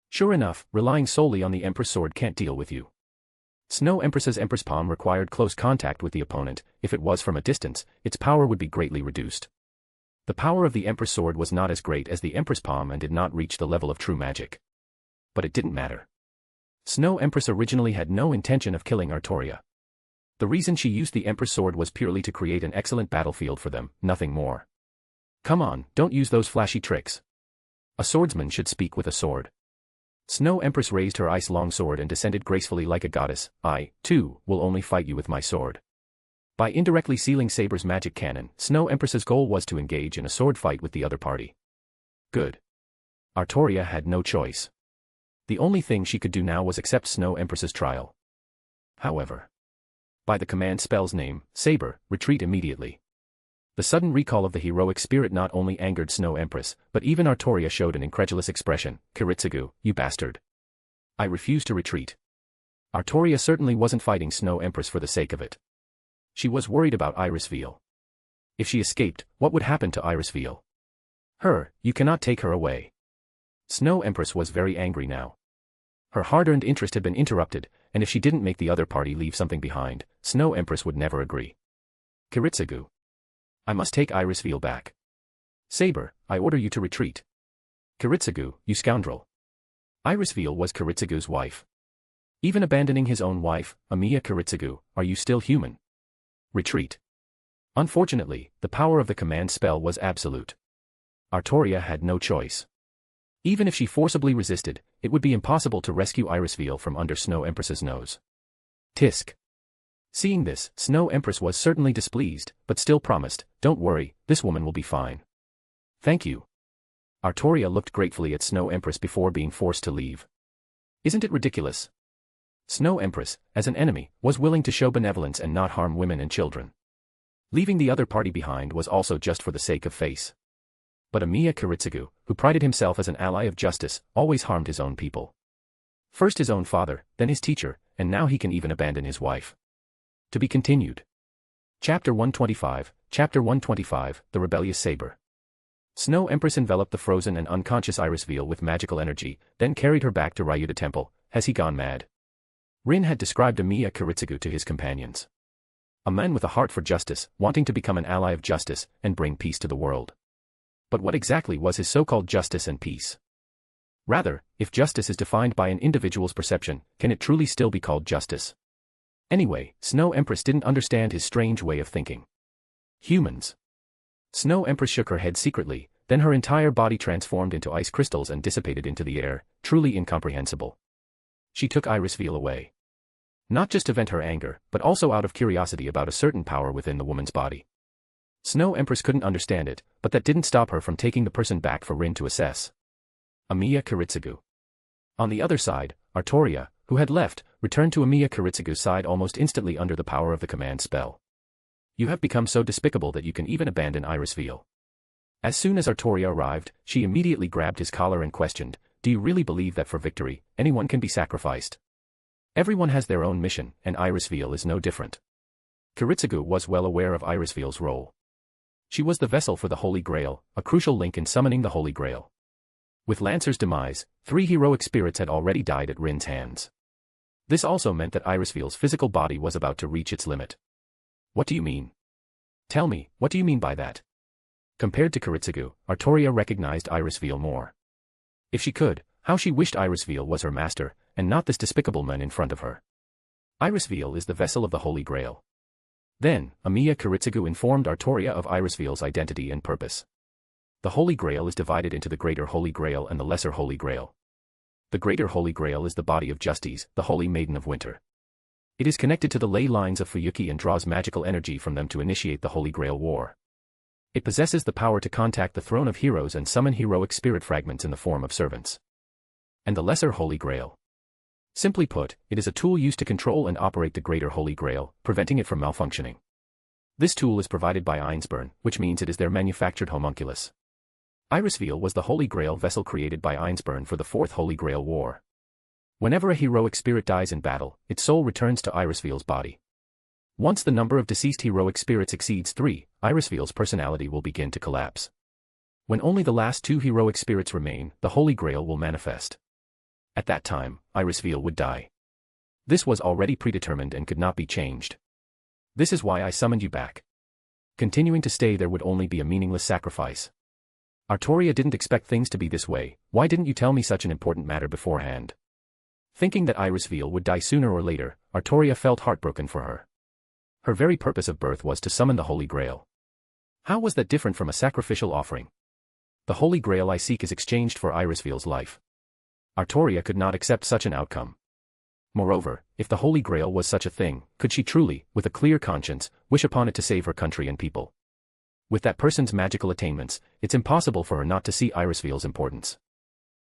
Sure enough, relying solely on the Empress Sword can't deal with you. Snow Empress's Empress Palm required close contact with the opponent. If it was from a distance, its power would be greatly reduced. The power of the Empress Sword was not as great as the Empress Palm and did not reach the level of true magic. But it didn't matter. Snow Empress originally had no intention of killing Artoria. The reason she used the Empress sword was purely to create an excellent battlefield for them, nothing more. Come on, don't use those flashy tricks. A swordsman should speak with a sword. Snow Empress raised her ice-long sword and descended gracefully like a goddess. I, too, will only fight you with my sword. By indirectly sealing Saber's magic cannon, Snow Empress's goal was to engage in a sword fight with the other party. Good. Artoria had no choice. The only thing she could do now was accept Snow Empress's trial. However, by the command spell's name, Saber, retreat immediately. The sudden recall of the heroic spirit not only angered Snow Empress, but even Artoria showed an incredulous expression. Kiritsugu, you bastard. I refuse to retreat. Artoria certainly wasn't fighting Snow Empress for the sake of it. She was worried about Irisveal. If she escaped, what would happen to Irisveal? Her, you cannot take her away. Snow Empress was very angry now. Her hard-earned interest had been interrupted, and if she didn't make the other party leave something behind, Snow Empress would never agree. Kiritsugu. I must take Irisveal back. Saber, I order you to retreat. Kiritsugu, you scoundrel. Irisveal was Kiritsugu's wife. Even abandoning his own wife, Amiya Kiritsugu, are you still human? Retreat. Unfortunately, the power of the command spell was absolute. Artoria had no choice. Even if she forcibly resisted, it would be impossible to rescue Irisveal from under Snow Empress's nose. Tisk. Seeing this, Snow Empress was certainly displeased, but still promised, don't worry, this woman will be fine. Thank you. Artoria looked gratefully at Snow Empress before being forced to leave. Isn't it ridiculous? Snow Empress, as an enemy, was willing to show benevolence and not harm women and children. Leaving the other party behind was also just for the sake of face. But Amiya Kiritsugu, who prided himself as an ally of justice, always harmed his own people. First his own father, then his teacher, and now he can even abandon his wife. To be continued. Chapter 125, Chapter 125, The Rebellious Saber. Snow Empress enveloped the frozen and unconscious Irisveal with magical energy, then carried her back to Ryuda Temple. Has he gone mad? Rin had described Amiya Kiritsugu to his companions. A man with a heart for justice, wanting to become an ally of justice, and bring peace to the world. But what exactly was his so-called justice and peace? Rather, if justice is defined by an individual's perception, can it truly still be called justice? Anyway, Snow Empress didn't understand his strange way of thinking. Humans. Snow Empress shook her head secretly, then her entire body transformed into ice crystals and dissipated into the air, truly incomprehensible. She took Irisveal away. Not just to vent her anger, but also out of curiosity about a certain power within the woman's body. Snow Empress couldn't understand it, but that didn't stop her from taking the person back for Rin to assess. Amiya Kiritsugu. On the other side, Artoria, who had left, returned to Amiya Kiritsugu's side almost instantly under the power of the command spell. You have become so despicable that you can even abandon Irisveal. As soon as Artoria arrived, she immediately grabbed his collar and questioned, do you really believe that for victory, anyone can be sacrificed? Everyone has their own mission, and Irisveal is no different. Kiritsugu was well aware of Irisveal's role. She was the vessel for the Holy Grail, a crucial link in summoning the Holy Grail. With Lancer's demise, 3 heroic spirits had already died at Rin's hands. This also meant that Irisveal's physical body was about to reach its limit. What do you mean? Tell me, what do you mean by that? Compared to Kiritsugu, Artoria recognized Irisveal more. If she could, how she wished Irisveal was her master, and not this despicable man in front of her. Irisveal is the vessel of the Holy Grail. Then, Amiya Kiritsugu informed Artoria of Irisveal's identity and purpose. The Holy Grail is divided into the Greater Holy Grail and the Lesser Holy Grail. The Greater Holy Grail is the body of Justice, the Holy Maiden of Winter. It is connected to the ley lines of Fuyuki and draws magical energy from them to initiate the Holy Grail War. It possesses the power to contact the Throne of Heroes and summon heroic spirit fragments in the form of servants. And the Lesser Holy Grail. Simply put, it is a tool used to control and operate the Greater Holy Grail, preventing it from malfunctioning. This tool is provided by Ainsburn, which means it is their manufactured homunculus. Irisveal was the Holy Grail vessel created by Ainsburn for the 4th Holy Grail War. Whenever a heroic spirit dies in battle, its soul returns to Irisveal's body. Once the number of deceased heroic spirits exceeds 3, Irisveal's personality will begin to collapse. When only the last 2 heroic spirits remain, the Holy Grail will manifest. At that time, Irisveal would die. This was already predetermined and could not be changed. This is why I summoned you back. Continuing to stay there would only be a meaningless sacrifice. Artoria didn't expect things to be this way. Why didn't you tell me such an important matter beforehand? Thinking that Irisveal would die sooner or later, Artoria felt heartbroken for her. Her very purpose of birth was to summon the Holy Grail. How was that different from a sacrificial offering? The Holy Grail I seek is exchanged for Irisfield's life. Artoria could not accept such an outcome. Moreover, if the Holy Grail was such a thing, could she truly, with a clear conscience, wish upon it to save her country and people? With that person's magical attainments, it's impossible for her not to see Irisfield's importance.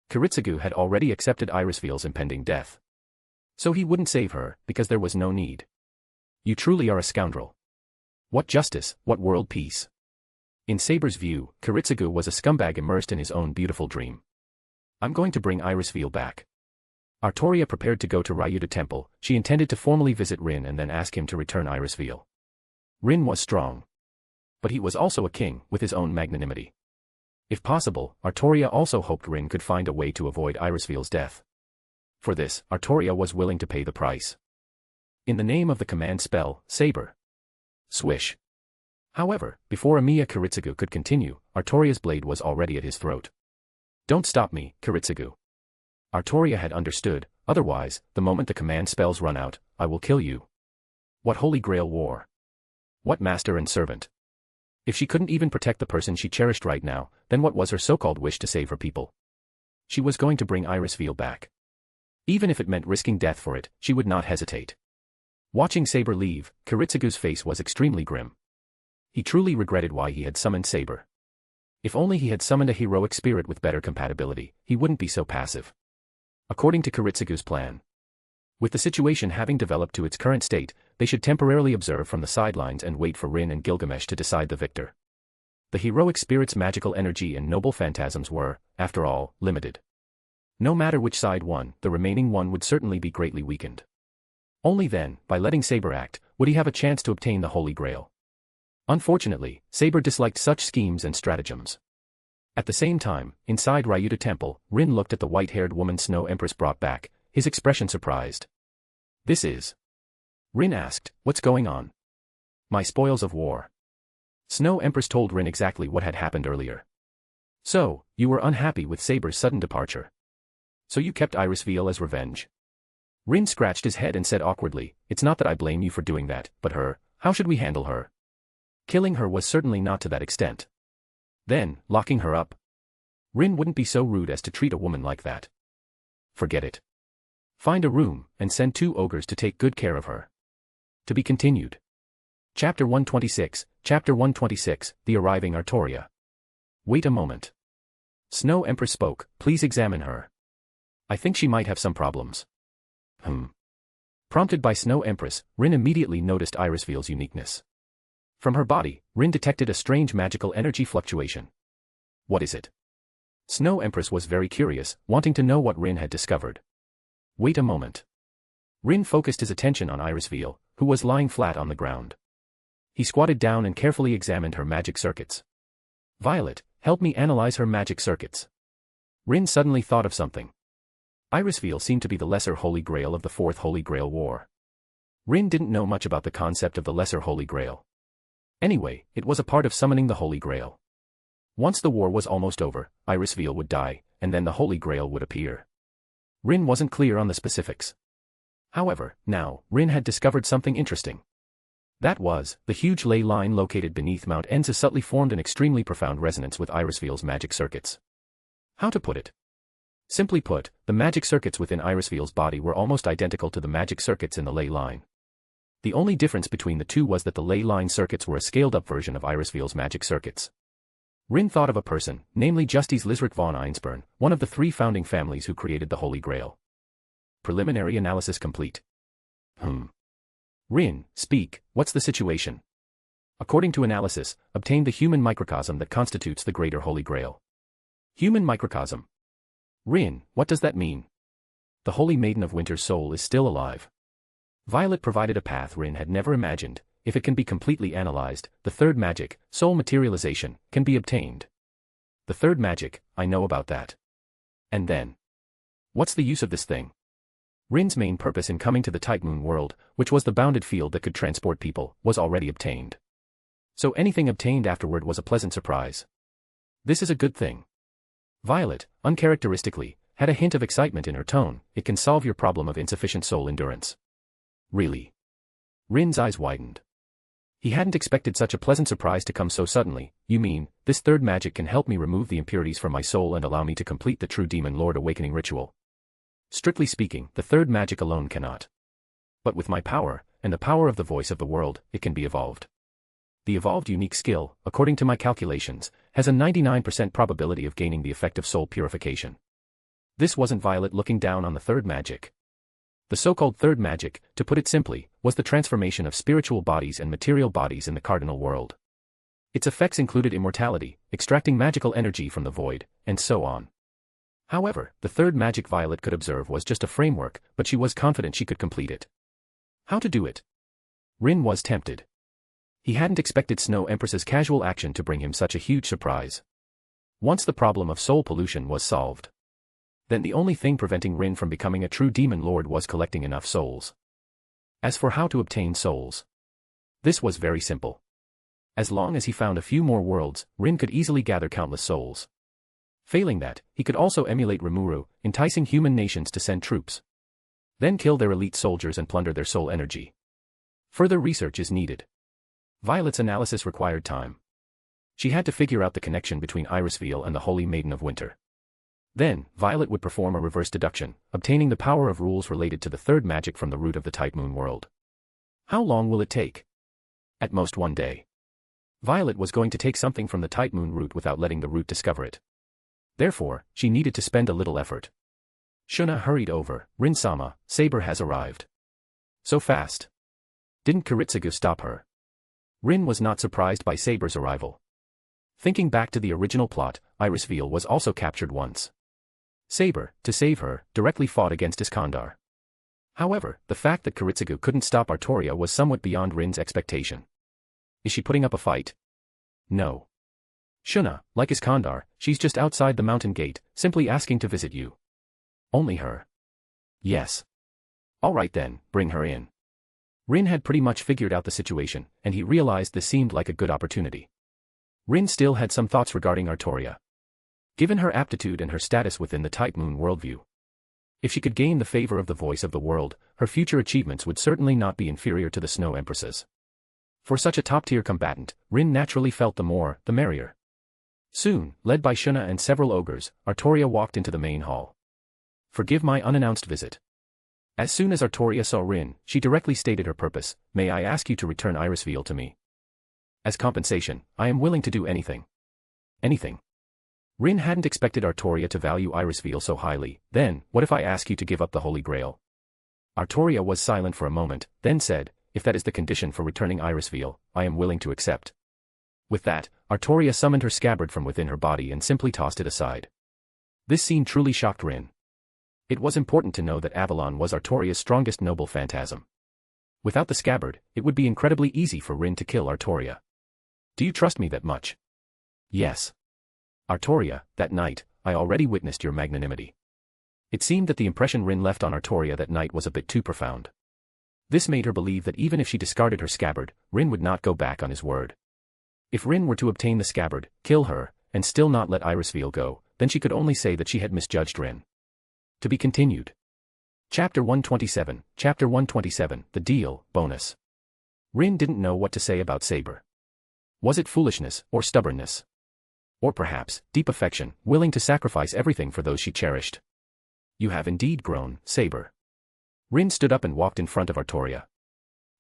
Kiritsugu had already accepted Irisfield's impending death. So he wouldn't save her, because there was no need. You truly are a scoundrel. What justice, what world peace? In Saber's view, Kiritsugu was a scumbag immersed in his own beautiful dream. I'm going to bring Irisfield back. Artoria prepared to go to Ryuta Temple. She intended to formally visit Rin and then ask him to return Irisfield. Rin was strong. But he was also a king, with his own magnanimity. If possible, Artoria also hoped Rin could find a way to avoid Irisfield's death. For this, Artoria was willing to pay the price. In the name of the command spell, Saber. Swish. However, before Amiya Kiritsugu could continue, Artoria's blade was already at his throat. Don't stop me, Kiritsugu. Artoria had understood, otherwise, the moment the command spells run out, I will kill you. What Holy Grail war? What master and servant? If she couldn't even protect the person she cherished right now, then what was her so-called wish to save her people? She was going to bring Irisfield back. Even if it meant risking death for it, she would not hesitate. Watching Saber leave, Kiritsugu's face was extremely grim. He truly regretted why he had summoned Saber. If only he had summoned a heroic spirit with better compatibility, he wouldn't be so passive. According to Kiritsugu's plan. With the situation having developed to its current state, they should temporarily observe from the sidelines and wait for Rin and Gilgamesh to decide the victor. The heroic spirit's magical energy and noble phantasms were, after all, limited. No matter which side won, the remaining one would certainly be greatly weakened. Only then, by letting Saber act, would he have a chance to obtain the Holy Grail. Unfortunately, Saber disliked such schemes and stratagems. At the same time, inside Ryuta Temple, Rin looked at the white-haired woman Snow Empress brought back, his expression surprised. This is... Rin asked, what's going on? My spoils of war. Snow Empress told Rin exactly what had happened earlier. So, you were unhappy with Saber's sudden departure. So you kept Irisfield as revenge? Rin scratched his head and said awkwardly, it's not that I blame you for doing that, but her, how should we handle her? Killing her was certainly not to that extent. Then, locking her up. Rin wouldn't be so rude as to treat a woman like that. Forget it. Find a room, and send 2 ogres to take good care of her. To be continued. Chapter 126, Chapter 126, The Arriving Artoria. Wait a moment. Snow Empress spoke, please examine her. I think she might have some problems. Prompted by Snow Empress, Rin immediately noticed Irisfield's uniqueness. From her body, Rin detected a strange magical energy fluctuation. What is it? Snow Empress was very curious, wanting to know what Rin had discovered. Wait a moment. Rin focused his attention on Irisfield, who was lying flat on the ground. He squatted down and carefully examined her magic circuits. Violet, help me analyze her magic circuits. Rin suddenly thought of something. Irisfield seemed to be the lesser Holy Grail of the Fourth Holy Grail War. Rin didn't know much about the concept of the lesser Holy Grail. Anyway, it was a part of summoning the Holy Grail. Once the war was almost over, Irisfield would die, and then the Holy Grail would appear. Rin wasn't clear on the specifics. However, now, Rin had discovered something interesting. That was, the huge ley line located beneath Mount Enza subtly formed an extremely profound resonance with Irisfield's magic circuits. How to put it? Simply put, the magic circuits within Irisfield's body were almost identical to the magic circuits in the ley line. The only difference between the two was that the ley line circuits were a scaled-up version of Irisfield's magic circuits. Rin thought of a person, namely Justice Lizric von Einsburn, one of the 3 founding families who created the Holy Grail. Preliminary analysis complete. Rin, speak, what's the situation? According to analysis, obtain the human microcosm that constitutes the greater Holy Grail. Human microcosm. Rin, what does that mean? The Holy Maiden of Winter's soul is still alive. Violet provided a path Rin had never imagined. If it can be completely analyzed, the third magic, soul materialization, can be obtained. The third magic, I know about that. And then? What's the use of this thing? Rin's main purpose in coming to the Type Moon world, which was the bounded field that could transport people, was already obtained. So anything obtained afterward was a pleasant surprise. This is a good thing. Violet, uncharacteristically, had a hint of excitement in her tone. It can solve your problem of insufficient soul endurance. Really? Rin's eyes widened. He hadn't expected such a pleasant surprise to come so suddenly. You mean, this third magic can help me remove the impurities from my soul and allow me to complete the true Demon Lord awakening ritual? Strictly speaking, the third magic alone cannot. But with my power, and the power of the voice of the world, it can be evolved. The evolved unique skill, according to my calculations, has a 99% probability of gaining the effect of soul purification. This wasn't Violet looking down on the third magic. The so-called third magic, to put it simply, was the transformation of spiritual bodies and material bodies in the cardinal world. Its effects included immortality, extracting magical energy from the void, and so on. However, the third magic Violet could observe was just a framework, but she was confident she could complete it. How to do it? Rin was tempted. He hadn't expected Snow Empress's casual action to bring him such a huge surprise. Once the problem of soul pollution was solved, then the only thing preventing Rin from becoming a true demon lord was collecting enough souls. As for how to obtain souls, this was very simple. As long as he found a few more worlds, Rin could easily gather countless souls. Failing that, he could also emulate Rimuru, enticing human nations to send troops. Then kill their elite soldiers and plunder their soul energy. Further research is needed. Violet's analysis required time. She had to figure out the connection between Irisveil and the Holy Maiden of Winter. Then, Violet would perform a reverse deduction, obtaining the power of rules related to the third magic from the root of the Type Moon world. How long will it take? At most 1 day. Violet was going to take something from the Type Moon root without letting the root discover it. Therefore, she needed to spend a little effort. Shuna hurried over. Rin-sama, Saber has arrived. So fast. Didn't Kiritsugu stop her? Rin was not surprised by Saber's arrival. Thinking back to the original plot, Irisveil was also captured once. Saber, to save her, directly fought against Iskandar. However, the fact that Kiritsugu couldn't stop Artoria was somewhat beyond Rin's expectation. Is she putting up a fight? No. Shuna, like Iskandar, she's just outside the mountain gate, simply asking to visit you. Only her. Yes. Alright then, bring her in. Rin had pretty much figured out the situation, and he realized this seemed like a good opportunity. Rin still had some thoughts regarding Artoria. Given her aptitude and her status within the Type Moon worldview, if she could gain the favor of the voice of the world, her future achievements would certainly not be inferior to the Snow Empress's. For such a top-tier combatant, Rin naturally felt the more, the merrier. Soon, led by Shuna and several ogres, Artoria walked into the main hall. Forgive my unannounced visit. As soon as Artoria saw Rin, she directly stated her purpose. May I ask you to return Irisveil to me? As compensation, I am willing to do anything. Anything. Rin hadn't expected Artoria to value Irisveil so highly. Then, what if I ask you to give up the Holy Grail? Artoria was silent for a moment, then said, if that is the condition for returning Irisveil, I am willing to accept. With that, Artoria summoned her scabbard from within her body and simply tossed it aside. This scene truly shocked Rin. It was important to know that Avalon was Artoria's strongest noble phantasm. Without the scabbard, it would be incredibly easy for Rin to kill Artoria. Do you trust me that much? Yes. Artoria, that night, I already witnessed your magnanimity. It seemed that the impression Rin left on Artoria that night was a bit too profound. This made her believe that even if she discarded her scabbard, Rin would not go back on his word. If Rin were to obtain the scabbard, kill her, and still not let Irisveil go, then she could only say that she had misjudged Rin. To be continued. Chapter 127, Chapter 127, The Deal, Bonus. Rin didn't know what to say about Saber. Was it foolishness, or stubbornness? Or perhaps, deep affection, willing to sacrifice everything for those she cherished? You have indeed grown, Saber. Rin stood up and walked in front of Artoria.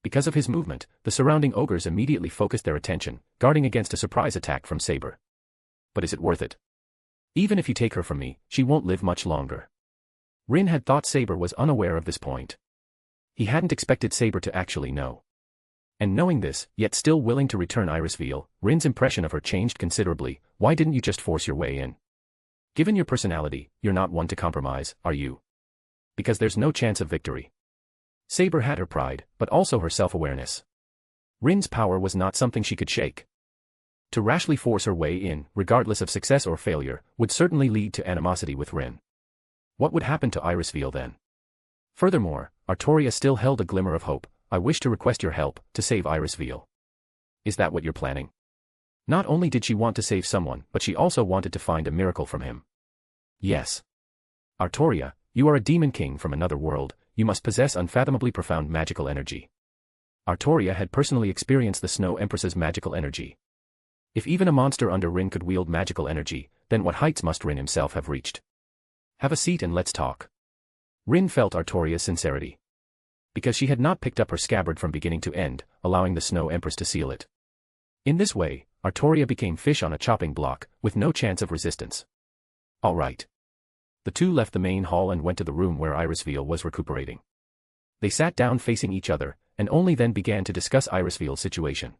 Because of his movement, the surrounding ogres immediately focused their attention, guarding against a surprise attack from Saber. But is it worth it? Even if you take her from me, she won't live much longer. Rin had thought Saber was unaware of this point. He hadn't expected Saber to actually know. And knowing this, yet still willing to return Irisveil, Rin's impression of her changed considerably. Why didn't you just force your way in? Given your personality, you're not one to compromise, are you? Because there's no chance of victory. Saber had her pride, but also her self-awareness. Rin's power was not something she could shake. To rashly force her way in, regardless of success or failure, would certainly lead to animosity with Rin. What would happen to Irisveil then? Furthermore, Artoria still held a glimmer of hope. I wish to request your help, to save Irisveil. Is that what you're planning? Not only did she want to save someone, but she also wanted to find a miracle from him. Yes. Artoria, you are a demon king from another world, you must possess unfathomably profound magical energy. Artoria had personally experienced the Snow Empress's magical energy. If even a monster under Rin could wield magical energy, then what heights must Rin himself have reached? Have a seat and let's talk. Rin felt Artoria's sincerity. Because she had not picked up her scabbard from beginning to end, allowing the Snow Empress to seal it. In this way, Artoria became fish on a chopping block, with no chance of resistance. All right. The two left the main hall and went to the room where Irisveal was recuperating. They sat down facing each other, and only then began to discuss Irisveal's situation.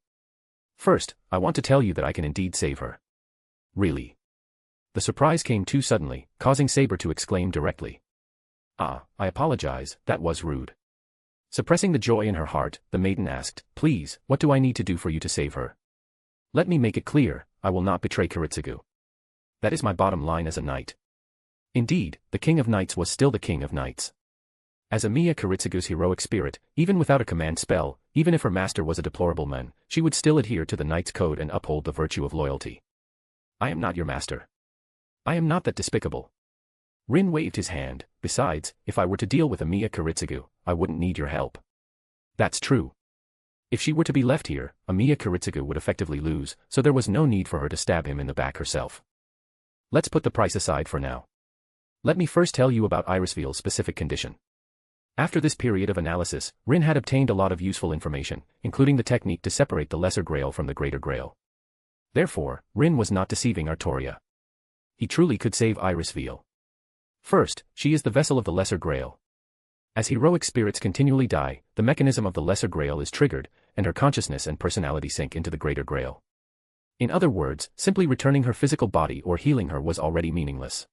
First, I want to tell you that I can indeed save her. Really? The surprise came too suddenly, causing Saber to exclaim directly. Ah, I apologize, that was rude. Suppressing the joy in her heart, the maiden asked, please, what do I need to do for you to save her? Let me make it clear, I will not betray Kiritsugu. That is my bottom line as a knight. Indeed, the King of Knights was still the King of Knights. As Amiya Kiritsugu's heroic spirit, even without a command spell, even if her master was a deplorable man, she would still adhere to the knight's code and uphold the virtue of loyalty. I am not your master. I am not that despicable. Rin waved his hand. Besides, if I were to deal with Amiya Kiritsugu, I wouldn't need your help. That's true. If she were to be left here, Amiya Kiritsugu would effectively lose, so there was no need for her to stab him in the back herself. Let's put the price aside for now. Let me first tell you about Irisveal's specific condition. After this period of analysis, Rin had obtained a lot of useful information, including the technique to separate the Lesser Grail from the Greater Grail. Therefore, Rin was not deceiving Artoria. He truly could save Irisveal. First, she is the vessel of the Lesser Grail. As heroic spirits continually die, the mechanism of the Lesser Grail is triggered, and her consciousness and personality sink into the Greater Grail. In other words, simply returning her physical body or healing her was already meaningless.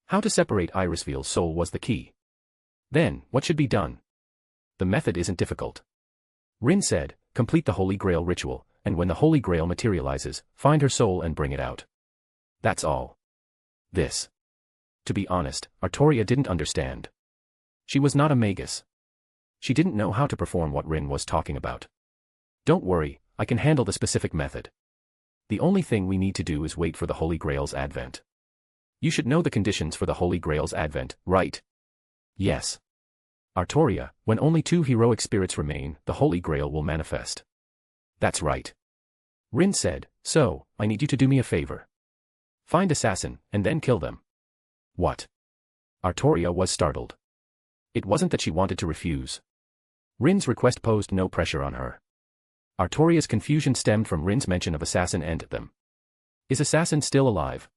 How to separate Irisveal's soul was the key. Then, what should be done? The method isn't difficult. Rin said, complete the Holy Grail ritual, and when the Holy Grail materializes, find her soul and bring it out. That's all. This. To be honest, Artoria didn't understand. She was not a magus. She didn't know how to perform what Rin was talking about. Don't worry, I can handle the specific method. The only thing we need to do is wait for the Holy Grail's advent. You should know the conditions for the Holy Grail's advent, right? Yes. Artoria, when only 2 heroic spirits remain, the Holy Grail will manifest. That's right. Rin said, so, I need you to do me a favor. Find assassin, and then kill them. What? Artoria was startled. It wasn't that she wanted to refuse. Rin's request posed no pressure on her. Artoria's confusion stemmed from Rin's mention of assassin and them. Is assassin still alive?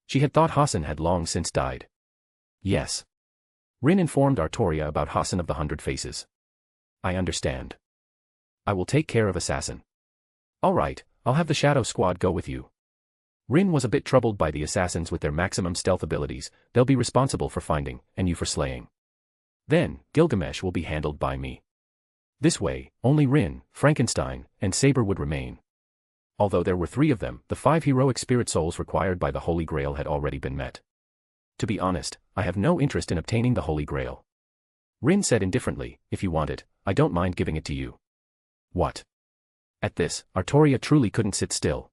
She had thought Hassan had long since died. Yes. Rin informed Artoria about Hassan of the 100 Faces. I understand. I will take care of assassin. All right, I'll have the Shadow Squad go with you. Rin was a bit troubled by the assassins with their maximum stealth abilities. They'll be responsible for finding, and you for slaying. Then, Gilgamesh will be handled by me. This way, only Rin, Frankenstein, and Saber would remain. Although there were 3 of them, the 5 heroic spirit souls required by the Holy Grail had already been met. To be honest, I have no interest in obtaining the Holy Grail. Rin said indifferently, if you want it, I don't mind giving it to you. What? At this, Artoria truly couldn't sit still.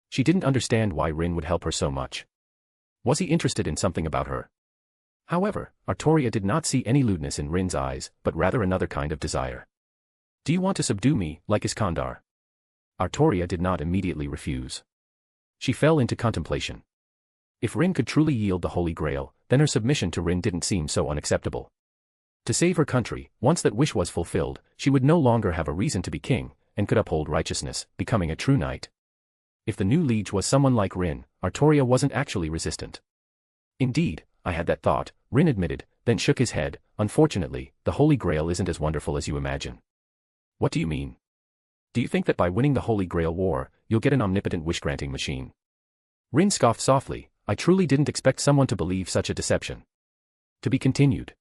She didn't understand why Rin would help her so much. Was he interested in something about her? However, Artoria did not see any lewdness in Rin's eyes, but rather another kind of desire. Do you want to subdue me, like Iskandar? Artoria did not immediately refuse. She fell into contemplation. If Rin could truly yield the Holy Grail, then her submission to Rin didn't seem so unacceptable. To save her country, once that wish was fulfilled, she would no longer have a reason to be king, and could uphold righteousness, becoming a true knight. If the new liege was someone like Rin, Artoria wasn't actually resistant. Indeed, I had that thought, Rin admitted, then shook his head. Unfortunately, the Holy Grail isn't as wonderful as you imagine. What do you mean? Do you think that by winning the Holy Grail war, you'll get an omnipotent wish-granting machine? Rin scoffed softly. I truly didn't expect someone to believe such a deception. To be continued.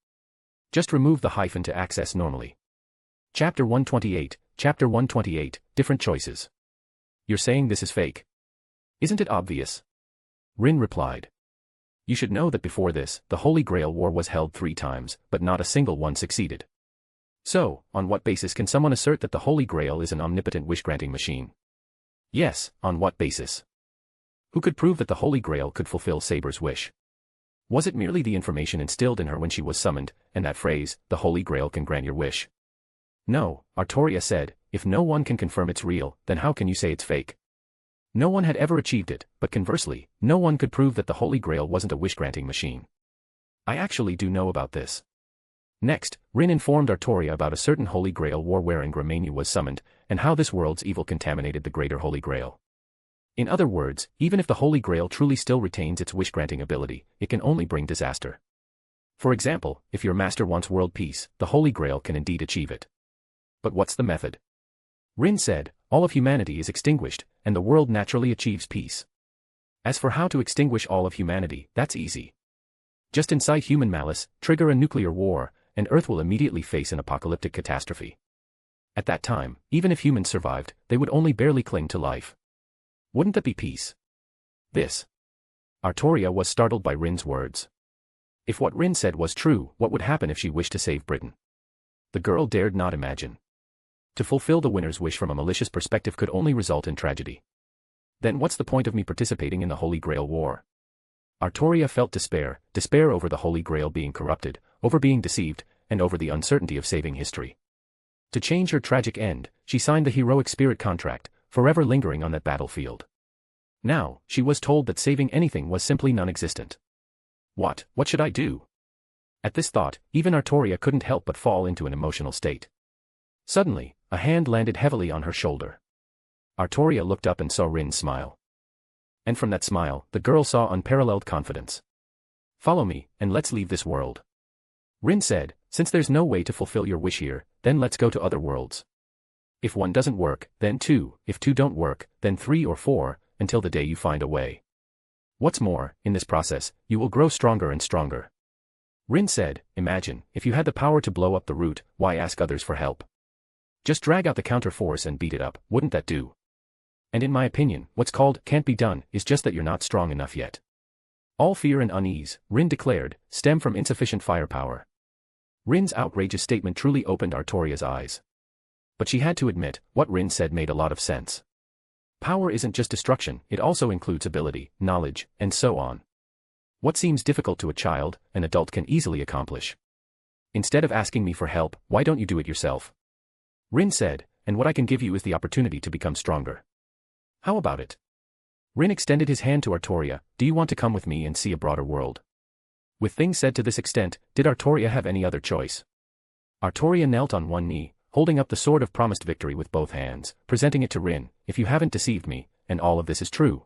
Just remove the hyphen to access normally. Chapter 128, Chapter 128, Different Choices. You're saying this is fake? Isn't it obvious? Rin replied. You should know that before this, the Holy Grail War was held 3 times, but not a single one succeeded. So, on what basis can someone assert that the Holy Grail is an omnipotent wish-granting machine? Yes, on what basis? Who could prove that the Holy Grail could fulfill Saber's wish? Was it merely the information instilled in her when she was summoned, and that phrase, the Holy Grail can grant your wish? No, Artoria said, if no one can confirm it's real, then how can you say it's fake? No one had ever achieved it, but conversely, no one could prove that the Holy Grail wasn't a wish-granting machine. I actually do know about this. Next, Rin informed Artoria about a certain Holy Grail war wherein Gramenu was summoned, and how this world's evil contaminated the greater Holy Grail. In other words, even if the Holy Grail truly still retains its wish-granting ability, it can only bring disaster. For example, if your master wants world peace, the Holy Grail can indeed achieve it. But what's the method? Rin said, all of humanity is extinguished, and the world naturally achieves peace. As for how to extinguish all of humanity, that's easy. Just incite human malice, trigger a nuclear war, and Earth will immediately face an apocalyptic catastrophe. At that time, even if humans survived, they would only barely cling to life. Wouldn't that be peace? This. Artoria was startled by Rin's words. If what Rin said was true, what would happen if she wished to save Britain? The girl dared not imagine. To fulfill the winner's wish from a malicious perspective could only result in tragedy. Then what's the point of me participating in the Holy Grail War? Artoria felt despair over the Holy Grail being corrupted, over being deceived, and over the uncertainty of saving history. To change her tragic end, she signed the heroic spirit contract, forever lingering on that battlefield. Now, she was told that saving anything was simply non-existent. What should I do? At this thought, even Artoria couldn't help but fall into an emotional state. Suddenly, a hand landed heavily on her shoulder. Artoria looked up and saw Rin smile. And from that smile, the girl saw unparalleled confidence. Follow me, and let's leave this world. Rin said, since there's no way to fulfill your wish here, then let's go to other worlds. If one doesn't work, then two, if two don't work, then 3 or 4, until the day you find a way. What's more, in this process, you will grow stronger and stronger. Rin said, imagine, if you had the power to blow up the root, why ask others for help? Just drag out the counter-force and beat it up, wouldn't that do? And in my opinion, what's called can't be done is just that you're not strong enough yet. All fear and unease, Rin declared, stem from insufficient firepower. Rin's outrageous statement truly opened Artoria's eyes. But she had to admit, what Rin said made a lot of sense. Power isn't just destruction, it also includes ability, knowledge, and so on. What seems difficult to a child, an adult can easily accomplish. Instead of asking me for help, why don't you do it yourself? Rin said, and what I can give you is the opportunity to become stronger. How about it? Rin extended his hand to Artoria, do you want to come with me and see a broader world? With things said to this extent, did Artoria have any other choice? Artoria knelt on one knee, holding up the sword of promised victory with both hands, presenting it to Rin, if you haven't deceived me, and all of this is true.